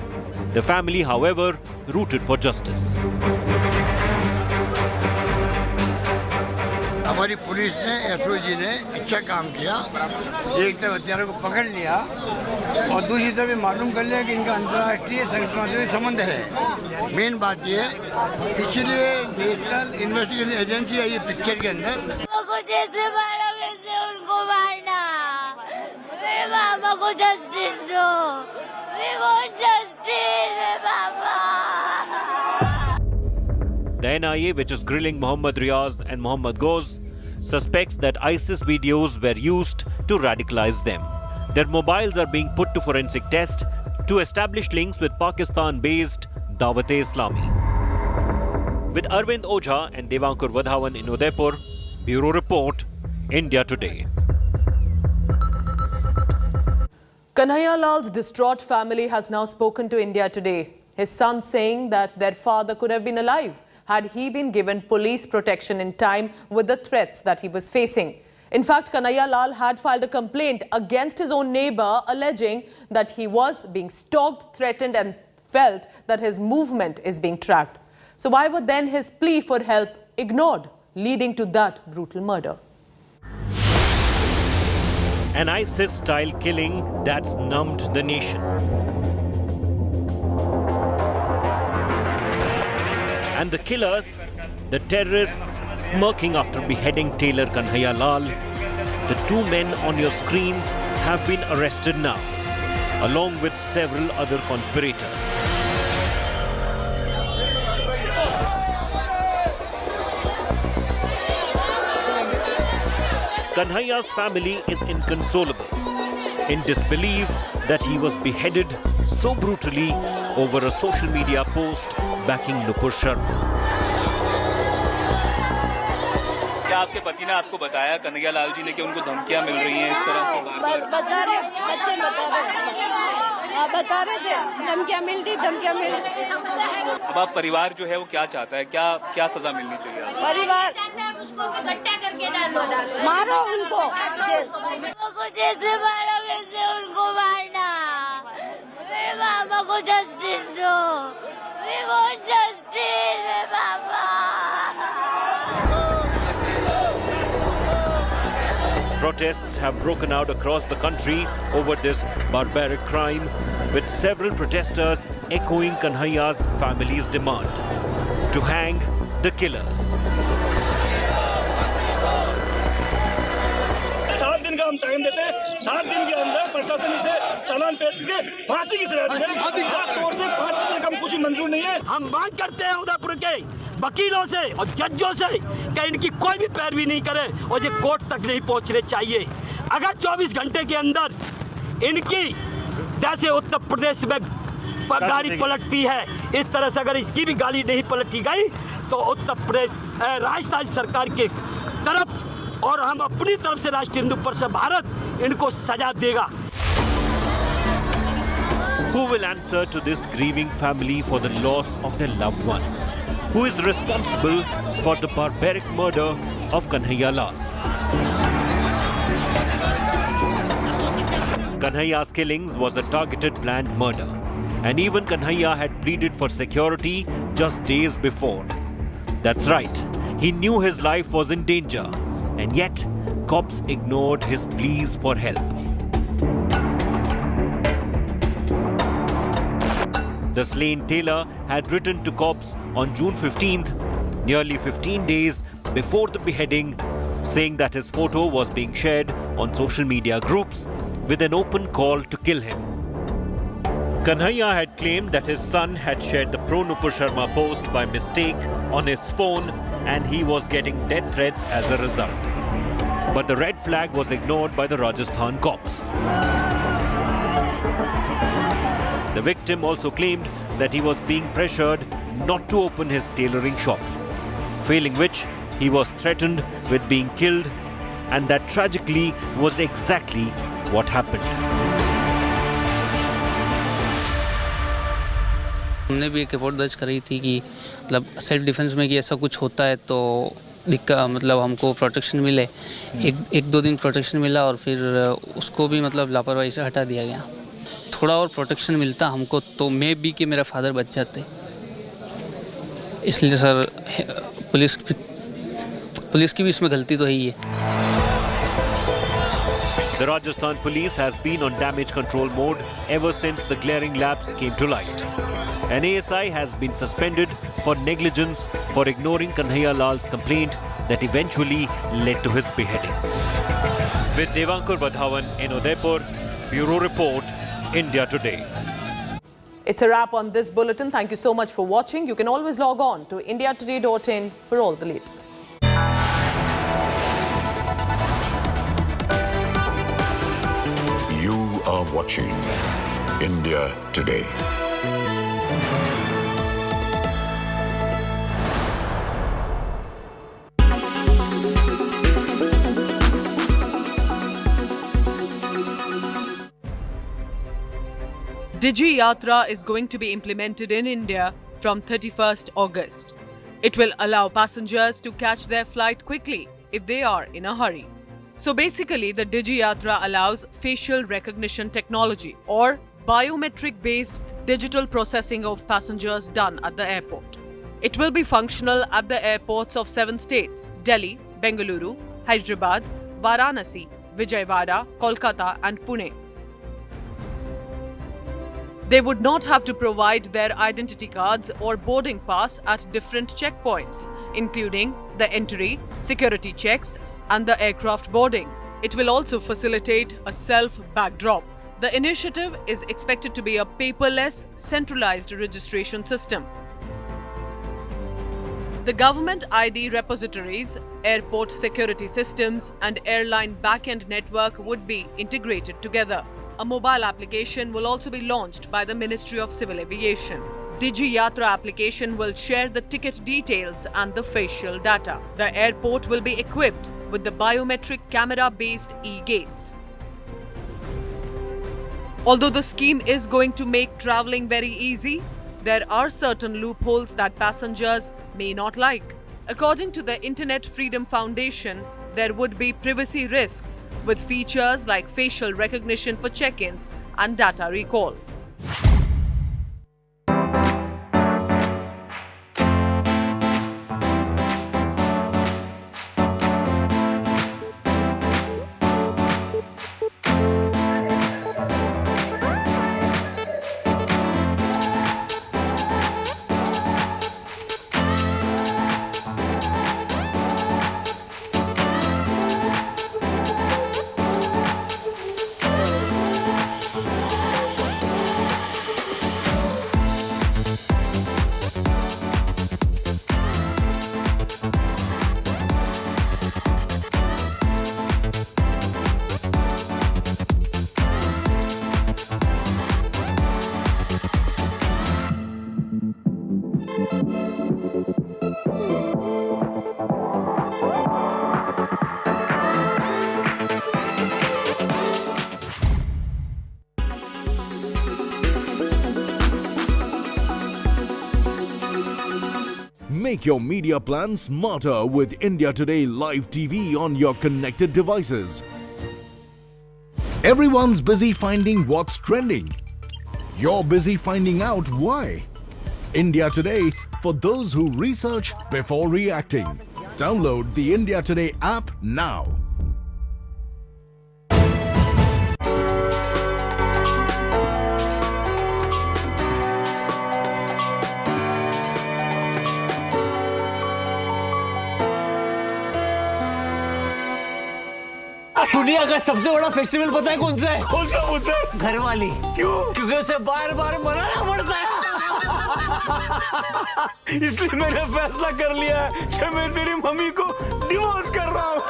The family, however, rooted for justice. हमारी police ने, SOG ने अच्छा काम किया। एक तरफ हत्यारों को पकड़ लिया और दूसरी तरफ मालूम कर लिया कि इनका अंतर्राष्ट्रीय संगठनों से संबंध है। मेन बात ये है, इसलिए नेशनल इन्वेस्टिगेशन एजेंसी है ये पिक्चर के अंदर। जैसे मारा वैसे उनको मारना। मेरे मामा को जस्टिस दो। We want justice, मेरे मामा। The NIA, which is grilling Mohammad Riaz and Mohammad Ghoz, suspects that ISIS videos were used to radicalize them. Their mobiles are being put to forensic test to establish links with Pakistan-based Dawat-e-Islami. With Arvind Ojha and Devankur Vadhavan in Udaipur, Bureau Report, India Today. Kanhaiya Lal's distraught family has now spoken to India Today. His son saying that their father could have been alive had he been given police protection in time with the threats that he was facing. In fact, Kanhaiya Lal had filed a complaint against his own neighbor alleging that he was being stalked, threatened and felt that his movement is being tracked. So why were then his plea for help ignored, leading to that brutal murder? An ISIS-style killing that's numbed the nation. And the killers, the terrorists smirking after beheading tailor Kanhaiya Lal. The two men on your screens have been arrested now, along with several other conspirators. Kanhaiya's family is inconsolable, in disbelief that he was beheaded so brutally over a social media post backing Nupur Sharma. क्या आपके पति ने आपको बताया कन्हैया लाल जी ने कि उनको धमकियां मिल रही हैं इस तरह से? बता रहे बच्चे बता रहे थे धमकियां मिलती अब आप परिवार जो है वो क्या चाहता है, क्या सजा मिलनी चाहिए? परिवार उसको इकट्ठा करके डालो मारो उनको जैसे मारा वैसे उनको मारना। मेरे मामा को जस्टिस दो। We want justice, मेरे मामा। Protests have broken out across the country over this barbaric crime, with several protesters echoing Kanhaiya's family's demand to hang the killers. 7 दिन का हम टाइम देते हैं, 7 दिन के अंदर प्रशासन इसे चालान पेश करके फांसी की सजा दें। खास तौर से फांसी से कम कुछ मंजूर नहीं है। हम मांग करते हैं उदयपुर के वकीलों से और जजों से कि इनकी कोई भी पैरवी नहीं करे और ये कोर्ट तक नहीं पहुंचने चाहिए। अगर 24 घंटे के अंदर इनकी जैसे उत्तर प्रदेश में गाड़ी पलटती है, इस तरह से अगर इसकी भी गाड़ी नहीं पलटी गई तो उत्तर प्रदेश राजस्थान सरकार के तरफ और हम अपनी तरफ से राष्ट्रीय हिंदू परिषद भारत इनको सजा देगा। Who will answer to this grieving family for the loss of their loved one? Who is responsible for the barbaric murder of Kanhaiya Lal? Kanhaiya's killings was a targeted planned murder, and even Kanhaiya had pleaded for security just days before. That's right, he knew his life was in danger, and yet cops ignored his pleas for help. The slain tailor had written to cops on June 15th, nearly 15 days before the beheading, saying that his photo was being shared on social media groups with an open call to kill him. Kanhaiya had claimed that his son had shared the pro Nupur Sharma post by mistake on his phone and he was getting death threats as a result. But the red flag was ignored by the Rajasthan cops. The victim also claimed that he was being pressured not to open his tailoring shop, failing which he was threatened with being killed, and that tragically was exactly what happened. हमने भी एक report दर्ज करी थी कि मतलब self defence में कि ऐसा कुछ होता है तो मतलब हमको प्रोटेक्शन मिले। एक दो दिन प्रोटेक्शन मिला और फिर उसको भी मतलब लापरवाही से हटा दिया गया। थोड़ा और प्रोटेक्शन मिलता हमको तो मे बी कि मेरा फादर बच जाते। इसलिए सर पुलिस की भी इसमें गलती तो है ही है। The Rajasthan police has been on damage control mode ever since the glaring lapse came to light. An ASI has been suspended for negligence for ignoring Kanhaiya Lal's complaint that eventually led to his beheading. With Devankur Vadhavan in Udaipur, Bureau Report, India Today. It's a wrap on this bulletin. Thank you so much for watching. You can always log on to indiatoday.in for all the latest. You are watching India Today. Digi Yatra is going to be implemented in India from 31st August. It will allow passengers to catch their flight quickly if they are in a hurry. So basically, the Digi Yatra allows facial recognition technology or biometric-based digital processing of passengers done at the airport. It will be functional at the airports of 7 states: Delhi, Bengaluru, Hyderabad, Varanasi, Vijayawada, Kolkata and Pune. They would not have to provide their identity cards or boarding pass at different checkpoints, including the entry, security checks, and the aircraft boarding. It will also facilitate a self-bag drop. The initiative is expected to be a paperless, centralized registration system. The government ID repositories, airport security systems, and airline back-end network would be integrated together. A mobile application will also be launched by the Ministry of Civil Aviation. Digi Yatra application will share the ticket details and the facial data. The airport will be equipped with the biometric camera-based e-gates. Although the scheme is going to make traveling very easy, there are certain loopholes that passengers may not like. According to the Internet Freedom Foundation, there would be privacy risks with features like facial recognition for check-ins and data recall. Make your media plan smarter with India Today Live TV on your connected devices. Everyone's busy finding what's trending. You're busy finding out why. India Today, for those who research before reacting. Download the India Today app now. दुनिया का सबसे बड़ा festival पता है कौन सा है? कौन सा बोलते हैं? घरवाली। क्यों? क्योंकि उसे बार-बार मनाना पड़ता है। इसलिए मैंने फैसला कर लिया है कि मैं तेरी मम्मी को डिवोर्स कर रहा हूँ।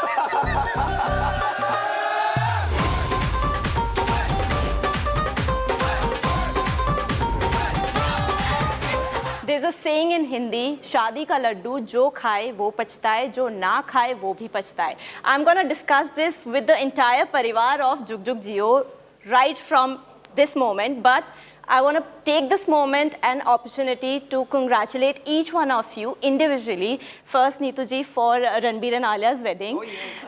There's a saying in Hindi, शादी का लड्डू जो खाए वो पछताए, जो ना खाए वो भी पछताए. I'm going to discuss this with the entire parivar of Jug Jug Jio right from this moment, but I want to take this moment and opportunity to congratulate each one of you individually. First, Neetu ji for Ranbir and Alia's wedding.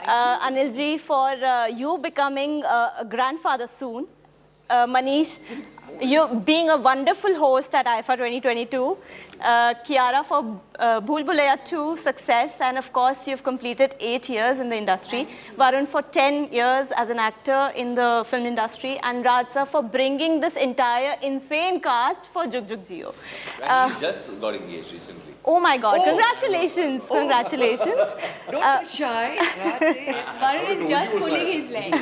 Anil ji for you becoming a grandfather soon. Manish, you being a wonderful host at IFA 2022. Kiara for Bhool Bhulaiya 2 success, and of course you've completed 8 years in the industry. Varun for 10 years as an actor in the film industry, and Rajsa for bringing this entire insane cast for Jug Jug Jio. He just got engaged recently. Oh my God! Congratulations! Congratulations! Don't be shy. That's it. Varun is just pulling his leg.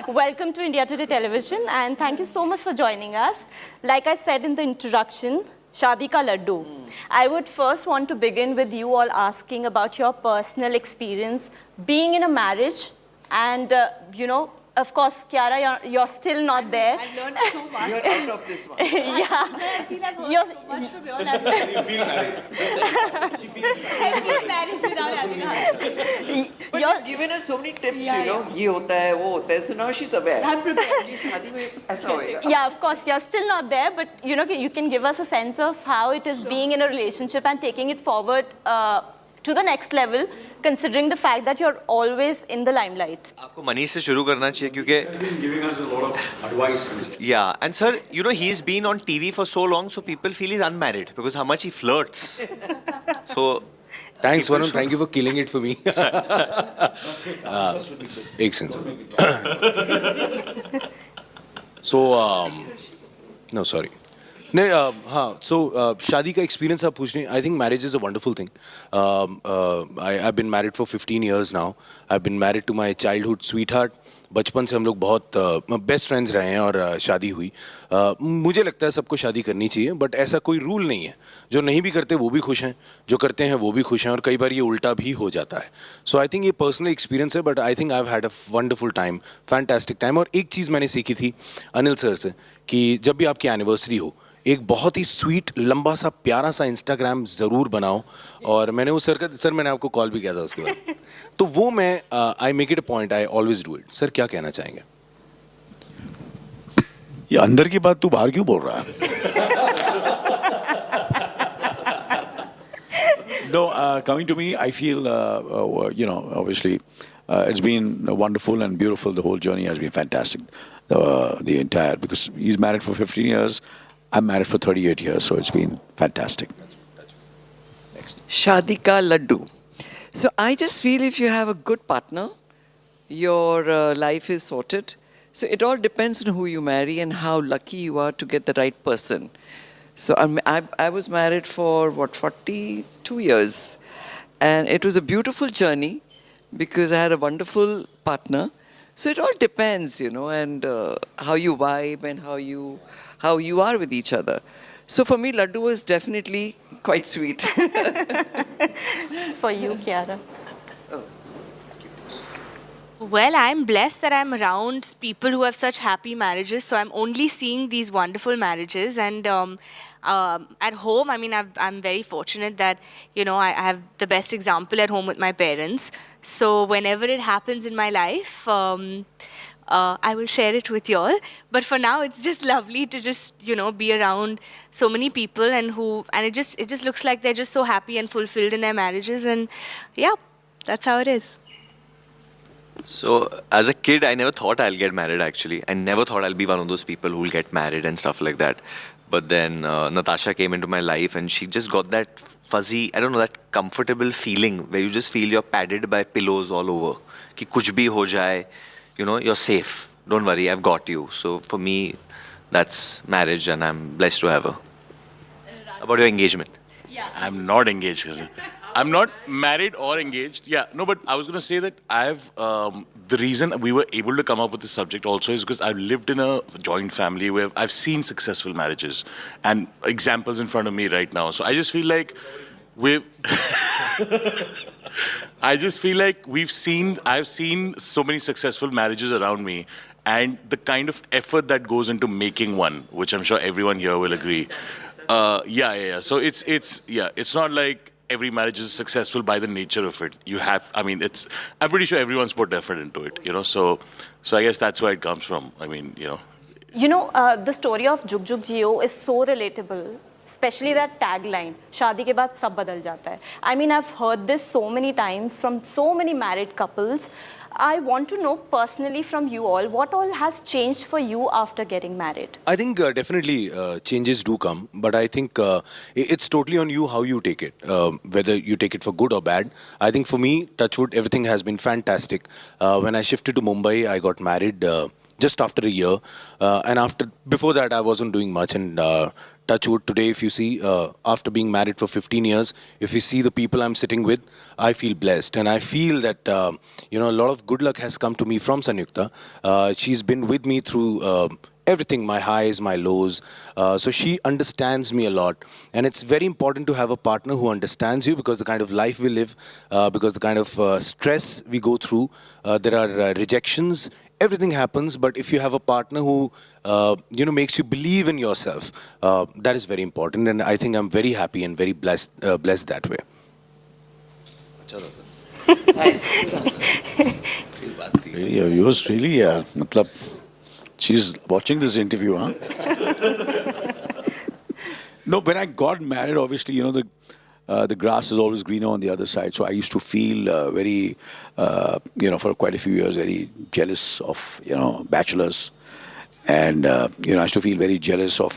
Welcome to India Today Television, and thank you so much for joining us. Like I said in the introduction, Shadi Ka Laddu. I would first want to begin with you all asking about your personal experience being in a marriage, and you know, of course, Kiara, you're still not there. I learned so much. You're out of this one. Yeah. I feel I've heard so much from your level. You feel married. I feel married without having a husband. But you've given us so many tips, you know. ये होता है, वो होता है. So now she's aware. I'm prepared. जी शादी में ऐसा होएगा. Yeah, of course, you're still not there, but you know, you can give us a sense of how it is being in a relationship and taking it forward to the next level, considering the fact that you're always in the limelight. आपको मनीष से शुरू करना चाहिए क्योंकि giving us a lot of advice. Yeah, and sir, you know he's been on TV for so long, so people feel he's unmarried because how much he flirts. So. Thanks, Varun. Thank you for killing it for me. एक second. So, no, sorry. नहीं, हाँ, so शादी का experience आप पूछ रहे हैं. I think marriage is a wonderful thing. I've been married for 15 years now. I've been married to my childhood sweetheart. बचपन से हम लोग बहुत बेस्ट फ्रेंड्स रहे हैं और शादी हुई. मुझे लगता है सबको शादी करनी चाहिए, बट ऐसा कोई रूल नहीं है. जो नहीं भी करते वो भी खुश हैं, जो करते हैं वो भी खुश हैं, और कई बार ये उल्टा भी हो जाता है. सो आई थिंक ये पर्सनल एक्सपीरियंस है, but I think I have had a wonderful time, fantastic time. और एक चीज़ मैंने सीखी थी अनिल सर से कि जब भी आपकी एनिवर्सरी हो, एक बहुत ही स्वीट लंबा सा प्यारा सा इंस्टाग्राम ज़रूर बनाओ. और मैंने उस सर मैंने आपको कॉल भी किया था उसके बाद, तो वो मैं I make it a point, I always do it. Sir क्या कहना चाहेंगे? ये अंदर की बात तू बाहर क्यों बोल रहा है? No, coming to me, I feel, you know, obviously, it's been wonderful and beautiful. The whole journey has been fantastic. The entire, because he's married for 15 years. I'm married for 38 years, so it's been fantastic. Next. Shadi ka laddu. So I just feel if you have a good partner, your life is sorted. So it all depends on who you marry and how lucky you are to get the right person. So I was married for, what, 42 years. And it was a beautiful journey because I had a wonderful partner. So it all depends, you know, and how you vibe and how you are with each other. So for me, laddu was definitely quite sweet. For you, Kiara. Well, I'm blessed that I'm around people who have such happy marriages. So I'm only seeing these wonderful marriages. And at home, I mean, I'm very fortunate that, you know, I have the best example at home with my parents. So whenever it happens in my life, I will share it with you all. But for now, it's just lovely to just, be around so many people and it just looks like they're just so happy and fulfilled in their marriages. And yeah, that's how it is. So, as a kid, I never thought I'll get married, actually. I never thought I'll be one of those people who will get married and stuff like that. But then Natasha came into my life and she just got that fuzzy, I don't know, that comfortable feeling where you just feel you're padded by pillows all over. Ki kuch bhi ho jaye, you're safe. Don't worry, I've got you. So, for me, that's marriage and I'm blessed to have her. About your engagement? I'm not engaged. I'm not married or engaged. Yeah, no, but I was going to say that the reason we were able to come up with this subject also is because I've lived in a joint family where I've seen successful marriages and examples in front of me right now. So I just feel like I've seen so many successful marriages around me, and the kind of effort that goes into making one, which I'm sure everyone here will agree. So it's not like every marriage is successful by the nature of it. I'm pretty sure everyone's put effort into it, So I guess that's where it comes from. The story of Jug Jug Jio is so relatable, especially that tagline, शादी के बाद सब बदल जाता है. I mean, I've heard this so many times from so many married couples. I want to know personally from you all, what all has changed for you after getting married? I think definitely changes do come, but I think it's totally on you how you take it, whether you take it for good or bad. I think for me, touch wood, everything has been fantastic. When I shifted to Mumbai, I got married just after a year, and before that, I wasn't doing much. And touch wood, today, if you see, after being married for 15 years, if you see the people I'm sitting with, I feel blessed. And I feel that, a lot of good luck has come to me from Sanyukta. She's been with me through everything, my highs, my lows. So she understands me a lot. And it's very important to have a partner who understands you, because the kind of life we live, because the kind of stress we go through, there are rejections. Everything happens, but if you have a partner who, makes you believe in yourself, that is very important. And I think I'm very happy and very blessed that way. Yours really, she's watching this interview, huh? No, when I got married, obviously, the grass is always greener on the other side. So I used to feel very, for quite a few years, very jealous of, bachelors. And, I used to feel very jealous of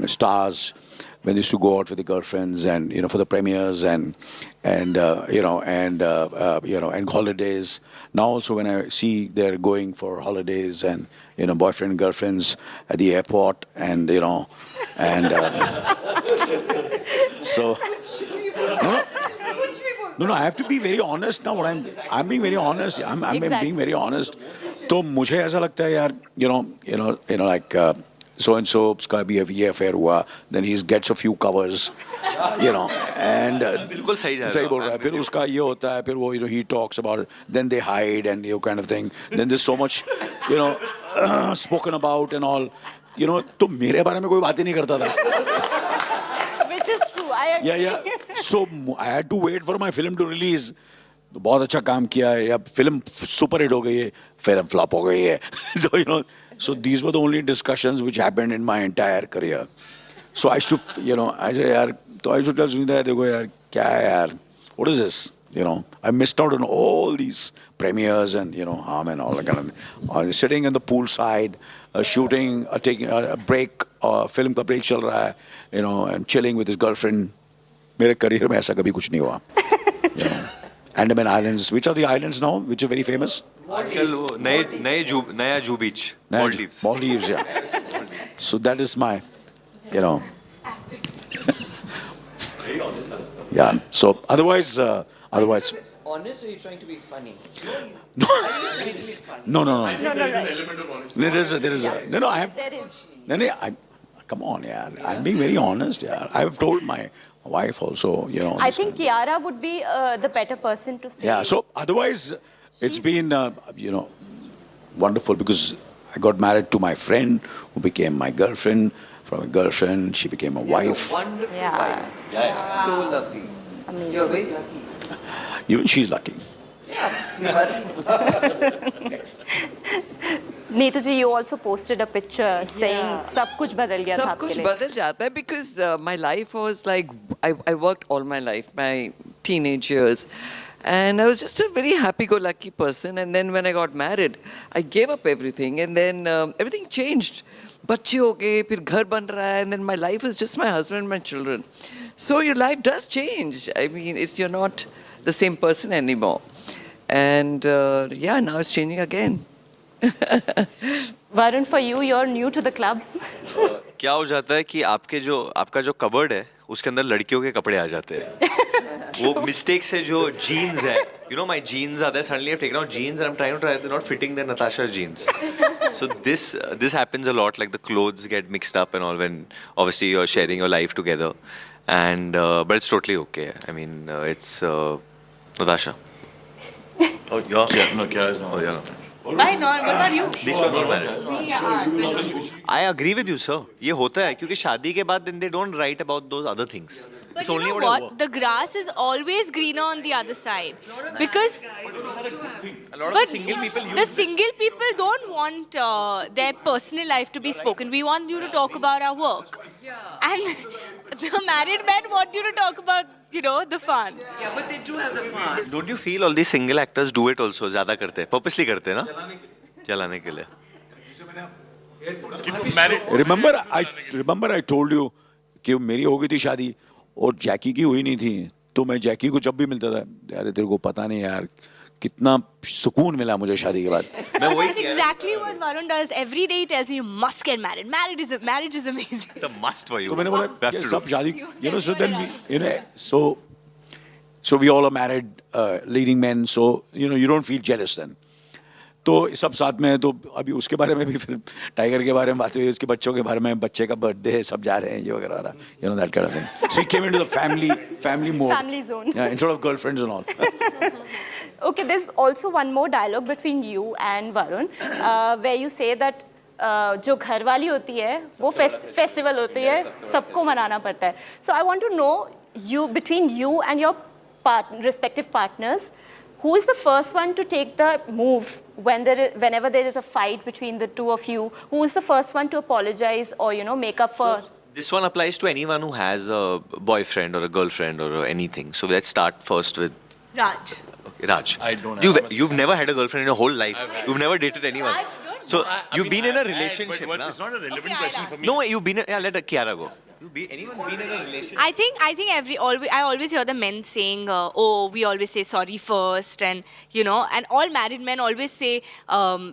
stars when they used to go out with the girlfriends and, for the premieres and holidays. Now also when I see they're going for holidays and, boyfriend and girlfriends at the airport and, so, no, I have to be very honest now. I'm being very honest. I'm being very honest. तो मुझे ऐसा लगता है यार, like so and so's का भी ये affair हुआ, then he gets a few covers, and बिल्कुल सही बोल रहा है. फिर उसका ये होता है, फिर वो he talks about it, then they hide and kind of thing. Then there's so much, spoken about and all, तो मेरे बारे में कोई बात ही नहीं करता था. Which is true. I agree. Yeah. So I had to wait for my film to release. बहुत अच्छा काम किया है, या फिल्म सुपर हिट हो गई है, फिल्म फ्लॉप हो गई है. So so these were the only discussions which happened in my entire career. So I used to, I said यार, तो I used to tell Sunita, देखो यार, क्या है यार, what is this? I missed out on all these premieres and harm and all that kind of thing. Sitting in the pool side, shooting, taking a break, film का break चल रहा है, and chilling with his girlfriend. मेरे career में ऐसा कभी कुछ नहीं हुआ. Andaman Islands. Which are the islands now, which are very famous? Naya Jew Beach. Maldives. Maldives, yeah. So that is my, Yeah. So otherwise. It's honest, or are you trying to be funny? No. No. No, I have. No, come on, yeah. I'm being very honest, yeah. I've told my wife also, I think Kiara would be the better person to say. Yeah, so otherwise, it's been, wonderful, because I got married to my friend who became my girlfriend. From a girlfriend, she became a wife. A wonderful wife. Yes. So lucky. Amazing. You're very lucky. Even she's lucky. Neetu ji, you also posted a picture saying सब कुछ बदल गया था सब आपके कुछ लिए. बदल जाता है because my life was like I worked all my life, my teenage years, and I was just a very happy-go-lucky person. And then when I got married, I gave up everything, and then everything changed. बच्चे हो गए, फिर घर बन रहा है, and then my life is just my husband and my children. So your life does change. I mean, you're not the same person anymore. And yeah, now it's changing again. Varun, for you, you're new to the club. क्या हो जाता है कि आपका जो cupboard है उसके अंदर लड़कियों के कपड़े आ जाते हैं. वो मिस्टेक से जो जीन्स है, you know, my jeans are there. Suddenly I've taken out jeans and I'm trying to try. They're not fitting the Natasha's jeans. So this happens a lot. Like the clothes get mixed up and all when obviously you're sharing your life together. And but it's totally okay. I mean, it's Natasha. Oh, yeah. No, Kya is not. Oh, yeah. Why not? What about you? These are not married. I agree with you, sir. ये होता है क्योंकि शादी के बाद then they don't write about those other things. But It's you only know about what? The grass is always greener on the other side. Because a lot of the single people use the single people don't want their personal life to be spoken. We want you to talk about our work. And the married men want you to talk about, you know, the fun. Yeah, but they do have the fun. Don't you feel all these single actors do it also? ज़्यादा करते हैं, purposely करते हैं ना? चलाने के लिए. Remember I told you कि मेरी हो गई थी शादी और जैकी की हुई नहीं थी, तो मैं जैकी को जब भी मिलता था, यार तेरे को पता नहीं यार कितना सुकून मिला मुझे शादी के बाद. That's exactly what Varun does. Every day he tells me you must get married. Marriage is amazing. It's a must for you. तो मैंने बोला ये सब शादी, you know, so then we, you know, so we all are married, leading men, so you know you don't feel jealous then. तो सब साथ में है, तो अभी उसके बारे में भी फिर टाइगर के बारे में बात हुई, उसके बच्चों के बारे में, बच्चे का बर्थडे है, सब जा रहे हैं ये वगैरह, you know, that kind of thing. So he came into the family mode. Family zone. Yeah, instead of girlfriends and all. Okay, there's also one more dialogue between you and Varun, where you say that जो घरवाली होती है वो festival होती है, सबको मनाना पड़ता है. So I want to know between you and your respective partners, who is the first one to take the move whenever there is a fight between the two of you? Who is the first one to apologize or, you know, make up for? This one applies to anyone who has a boyfriend or a girlfriend or anything. So let's start first with Raj. Okay, Raj. I don't. You've never had a girlfriend in your whole life. You've never dated anyone. So you've been in a relationship. It's not a relevant question for me. No, you've been. Yeah, let Kiara go. Anyone been in a relationship? I think I always hear the men saying, oh, we always say sorry first, and you know, and all married men always say,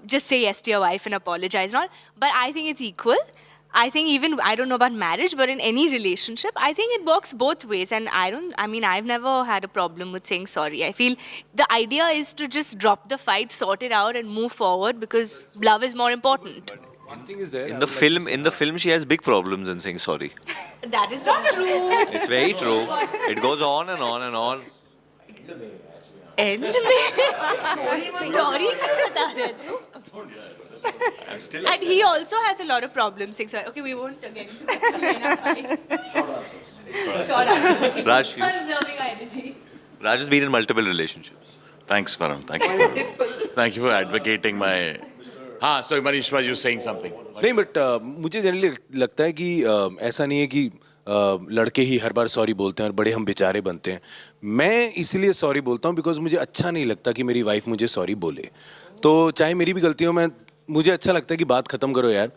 just say yes to your wife and apologize and all. But I think it's equal. I think I don't know about marriage, but in any relationship, I think it works both ways. And I've never had a problem with saying sorry. I feel the idea is to just drop the fight, sort it out, and move forward because love is more important. One thing is there. In the film, she has big problems in saying sorry. That is not true. It's very true. It goes on and on and on. End में story क्यों बता रहे थे? And he also has a lot of problems. Okay, we won't get into it. Raj, Conserving energy. Raj has been in multiple relationships. Thanks, Varun. Thank you for advocating my. So Manish was you saying something? नहीं, but मुझे generally लगता है कि ऐसा नहीं है कि लड़के ही हर बार सॉरी बोलते हैं और बड़े हम बेचारे बनते हैं. मैं इसलिए सॉरी बोलता हूँ बिकॉज मुझे अच्छा नहीं लगता कि मेरी वाइफ मुझे सॉरी बोले. तो चाहे मेरी भी गलती हो, मुझे अच्छा लगता है कि बात ख़त्म करो यार.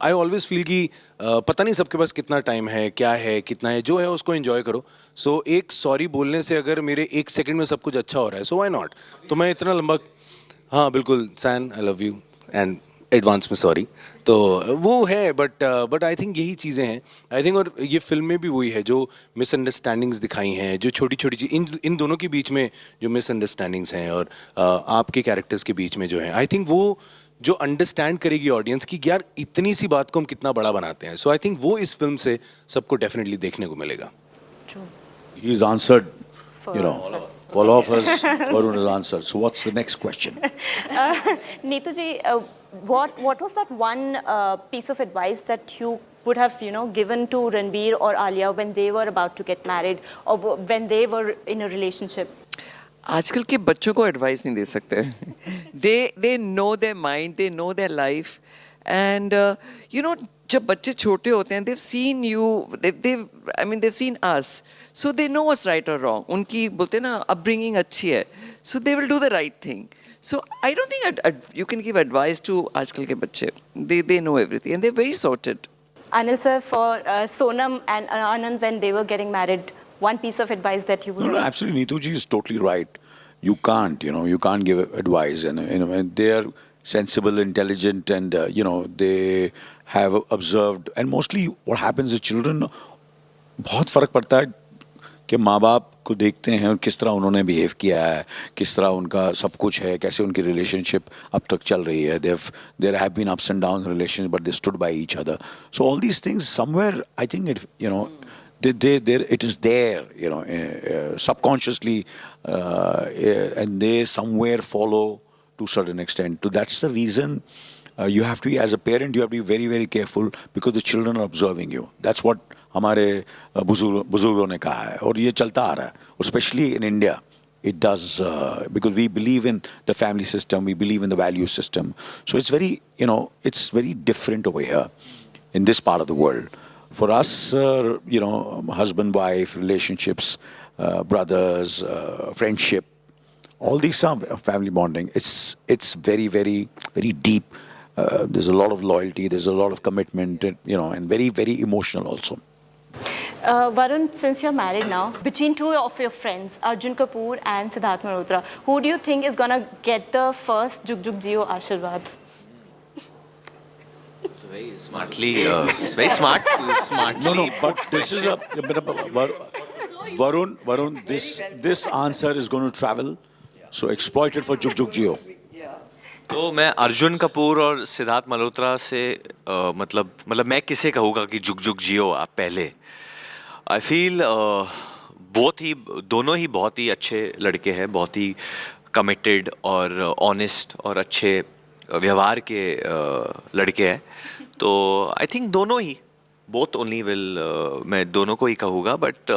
आई ऑलवेज फील कि पता नहीं सबके पास कितना टाइम है, क्या है, कितना है, जो है उसको एंजॉय करो. सो एक सॉरी बोलने से अगर मेरे 1 सेकंड में सब कुछ अच्छा हो रहा है, सो व्हाई नॉट. तो मैं इतना लंबा, हाँ बिल्कुल सैन, I love you and advance में सॉरी, तो वो है. बट आई थिंक यही चीज़ें हैं. आई थिंक और ये फिल्म में भी वही है, जो मिसअंडरस्टैंडिंग्स दिखाई हैं, जो छोटी छोटी चीज़ इन दोनों के बीच में जो मिसअंडरस्टैंडिंग्स हैं और आपके कैरेक्टर्स के बीच में जो है, आई थिंक वो जो अंडरस्टैंड करेगी ऑडियंस की यार इतनी सी बात को हम कितना बड़ा बनाते हैं. सो आई थिंक वो इस फिल्म से सबको डेफिनेटली देखने को मिलेगा. He's answered, you know, all of us. Varun has answered. So what's the next question? Neetu ji, what was that one piece of advice that you would have, you know, given to Ranbir or Alia when they were about to get married or when they were in a relationship? आजकल के बच्चों को advice नहीं दे सकते. They know their mind, they know their life, and जब बच्चे छोटे होते हैं, they've seen you, they've seen us, so they know what's right or wrong. उनकी बोलते हैं ना upbringing अच्छी है, so they will do the right thing. So I don't think you can give advice to आजकल के बच्चे. They know everything and they're very sorted. Anil sir, for Sonam and Anand when they were getting married, one piece of advice that you would No, absolutely. Neetu ji is totally right. You can't give advice, and they are sensible, intelligent, and they have observed. And mostly, what happens is children, बहुत फर्क पड़ता है कि माँ बाप को देखते हैं और किस तरह उन्होंने बिहेव किया है, किस तरह उनका सब कुछ है, कैसे उनकी रिलेशनशिप अब तक चल रही है. There have been ups and downs in relations, but they stood by each other. So all these things, somewhere, I think it is there, subconsciously, and they somewhere follow to a certain extent. So that's the reason you have to be, as a parent, you have to be very, very careful because the children are observing you. That's what हमारे बुजुर्गों ने कहा है और ये चलता आ रहा है. Especially in India, it does because we believe in the family system, we believe in the value system. So it's very, it's very different over here in this part of the world. For us, husband, wife, relationships, brothers, friendship, all these are family bonding. It's very, very, very deep. There's a lot of loyalty, there's a lot of commitment, and very, very emotional also. Varun, since you're married now, between two of your friends, Arjun Kapoor and Siddharth Malhotra, who do you think is going to get the first Jug Jug Jio Ashirwad? Very smartly, very smartly. No, but this is Varun, this answer is going to travel, so exploit it for Jug Jug Jio. तो मैं अर्जुन कपूर और सिद्धार्थ मल्होत्रा से मतलब मैं किसे कहूँगा कि जुग जुग जियो आप पहले. आई फील दोनों ही बहुत ही अच्छे लड़के हैं, बहुत ही कमिटेड और ऑनेस्ट और अच्छे व्यवहार के लड़के हैं. तो आई थिंक दोनों ही both only will मैं दोनों को ही कहूँगा, but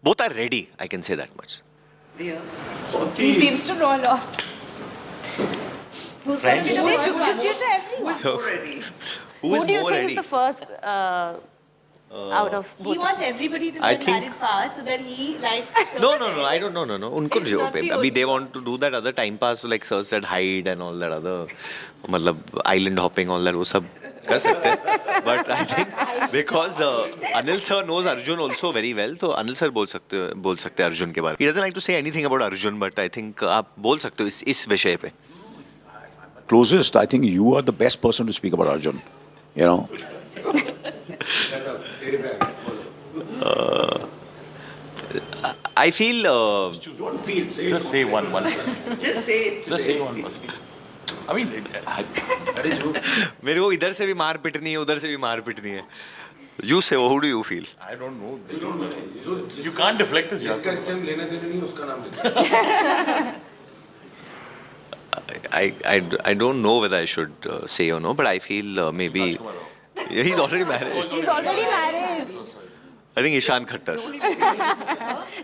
both are ready, I can say that much. He seems to know a lot. Who's going to say Jug Jug Jio to everyone? Who's more ready? Who do you think is the first out of both? He wants everybody to get married fast so that he No, I don't know. उनको जो अभी they want to do that other time pass like Sir said, hide and all that other मतलब island hopping all that वो सब कर सकते हैं. But I think because Anil sir knows Arjun also very well, तो Anil sir बोल सकते हैं Arjun के बारे में. He doesn't like to say anything about Arjun, but I think आप बोल सकते हो इस विषय पे. Closest, I think you are the best person to speak about Arjun. I feel. Just say one person. Just say it. Just say one person. I mean, मेरे को इधर से भी मार पिटनी है, उधर से भी मार पिटनी है. You say, who do you feel? I don't know. You can't deflect this. इसका स्टेम लेने देने नहीं, उसका नाम लेते. I don't know whether I should say or no, but I feel maybe he's already married. He's already married. I think Ishan Khattar.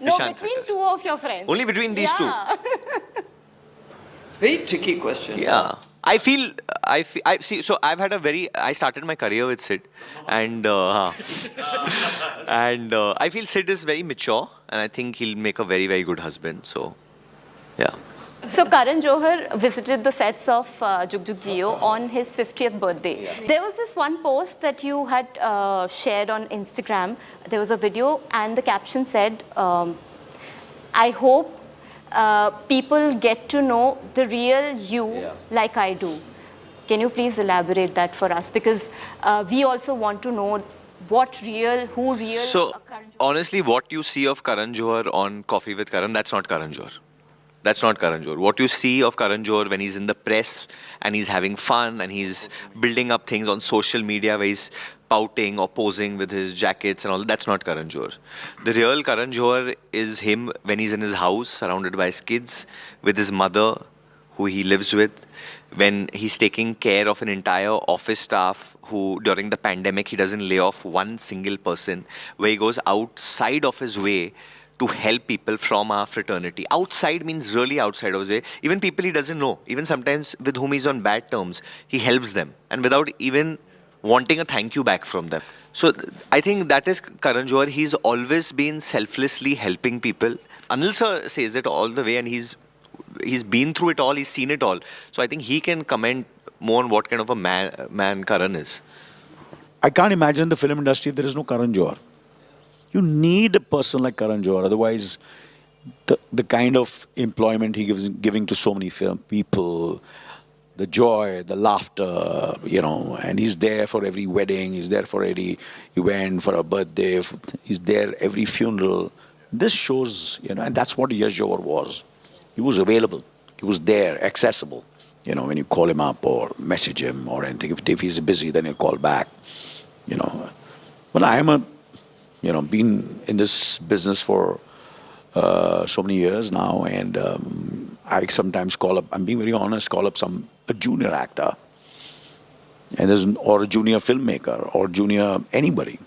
No, between two of your friends. Only between these two. It's a very tricky question. Yeah. I see. So I've had I started my career with Sid, and I feel Sid is very mature, and I think he'll make a very, very good husband. So, yeah. So Karan Johar visited the sets of Jug Jug Jio on his 50th birthday. Yeah. There was this one post that you had shared on Instagram. There was a video and the caption said, I hope people get to know the real you like I do. Can you please elaborate that for us? Because we also want to know who real. So honestly, what you see of Karan Johar on Coffee with Karan, that's not Karan Johar. That's not Karan Johar. What you see of Karan Johar when he's in the press and he's having fun and he's building up things on social media where he's pouting or posing with his jackets and all, that's not Karan Johar. The real Karan Johar is him when he's in his house surrounded by his kids, with his mother who he lives with, when he's taking care of an entire office staff who during the pandemic he doesn't lay off one single person, where he goes outside of his way to help people from our fraternity. Outside means really outside, I would say. Even people he doesn't know, even sometimes with whom he's on bad terms, he helps them. And without even wanting a thank you back from them. So I think that is Karan Johar. He's always been selflessly helping people. Anil sir says it all the way, and he's been through it all, he's seen it all. So I think he can comment more on what kind of a man Karan is. I can't imagine the film industry if there is no Karan Johar. You need a person like Karan Johar, otherwise the kind of employment he gives giving to so many film people, the joy, the laughter, and he's there for every wedding, he's there for every event, for a birthday, he's there every funeral. This shows, and that's what Yash Johar was. He was available, he was there, accessible. When you call him up or message him or anything, if he's busy, then he'll call back. But I am been in this business for so many years now, and I sometimes call up, I'm being very honest, call up a junior actor, or a junior filmmaker, or junior anybody.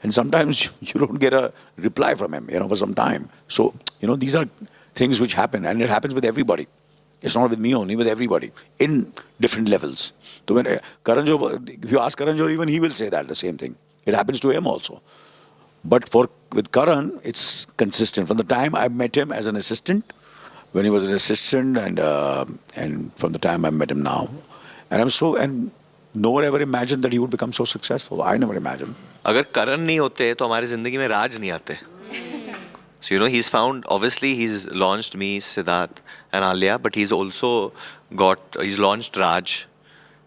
And sometimes you don't get a reply from him, for some time. So, these are things which happen, and it happens with everybody. It's not with me only, with everybody, in different levels. So when Karan Johar, if you ask Karan Johar, even he will say that, the same thing. It happens to him also. But with Karan, it's consistent. From the time I met him as an assistant, when he was an assistant, and from the time I met him now, and no one ever imagined that he would become so successful. I never imagined. अगर करण नहीं होते तो हमारी जिंदगी में राज नहीं आते. So he's found, obviously he's launched me, Siddharth and Alia, but he's also he's launched Raj,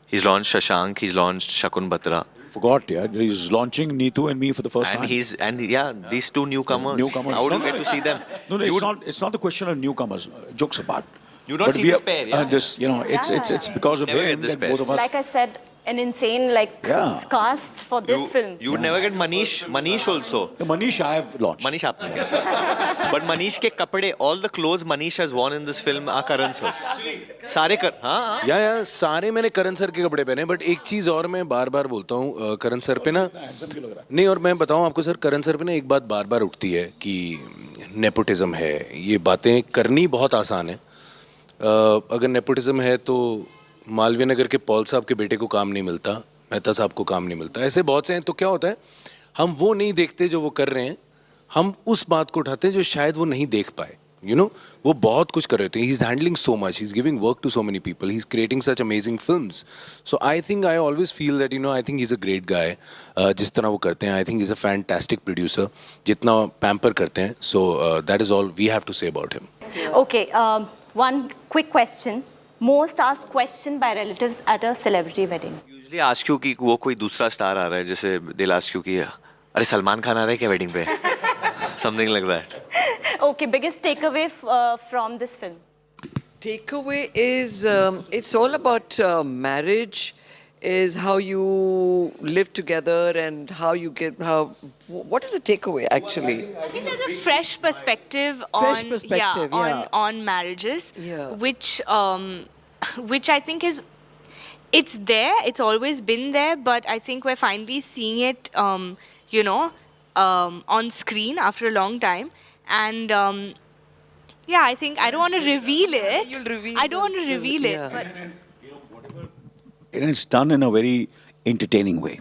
he's launched Shashank, he's launched Shakun Batra. Forgot, yeah. He's launching Neetu and me for the first time. These two newcomers. How do you get to see them? No, it's not the question of newcomers. Jokes apart. You don't see this pair, yeah? It's because of him that both of us. Like I said, an insane cast for this film. You would never get Manish also. Manish I have launched. Manish aapne kiya. But Manish ke kapde, all the clothes Manish has worn in this film are Karan sir. सारे सारे मैंने करण sir के कपड़े पहने. But एक चीज और मैं बार बार बोलता हूँ करण सर पे ना, नहीं, और मैं बताऊँ आपको सर, करण सर पे ना एक बात बार बार उठती है कि नेपोटिज्म है. ये बातें करनी बहुत आसान है. अगर नेपोटिज्म है तो मालवीय नगर के पॉल साहब के बेटे को काम नहीं मिलता, मेहता साहब को काम नहीं मिलता, ऐसे बहुत से हैं. तो क्या होता है, हम वो नहीं देखते जो वो कर रहे हैं, हम उस बात को उठाते हैं जो शायद वो नहीं देख पाए. वो बहुत कुछ कर रहे थे. He is handling so much, he is giving work to so many people, he is creating such amazing films. So I think I always feel that I think he is a great guy. जिस तरह वो करते हैं, I think is a fantastic producer, जितना pamper करते हैं. So that is all we have to say about him. Okay, one quick question. Most asked question by relatives at a celebrity wedding. Usually ask you कि वो कोई दूसरा star आ रहा है, जैसे they'll ask you कि अरे सलमान खान आ रहा है क्या वेडिंग पे? Something like that. Okay, biggest takeaway from this film? Takeaway is it's all about marriage, is how you live together and how you get what is the takeaway actually? I think there's a fresh perspective on marriages, which I think it's there, it's always been there, but I think we're finally seeing it on screen after a long time. And I think I don't want to reveal it. I don't want to reveal it, but and it's done in a very entertaining way.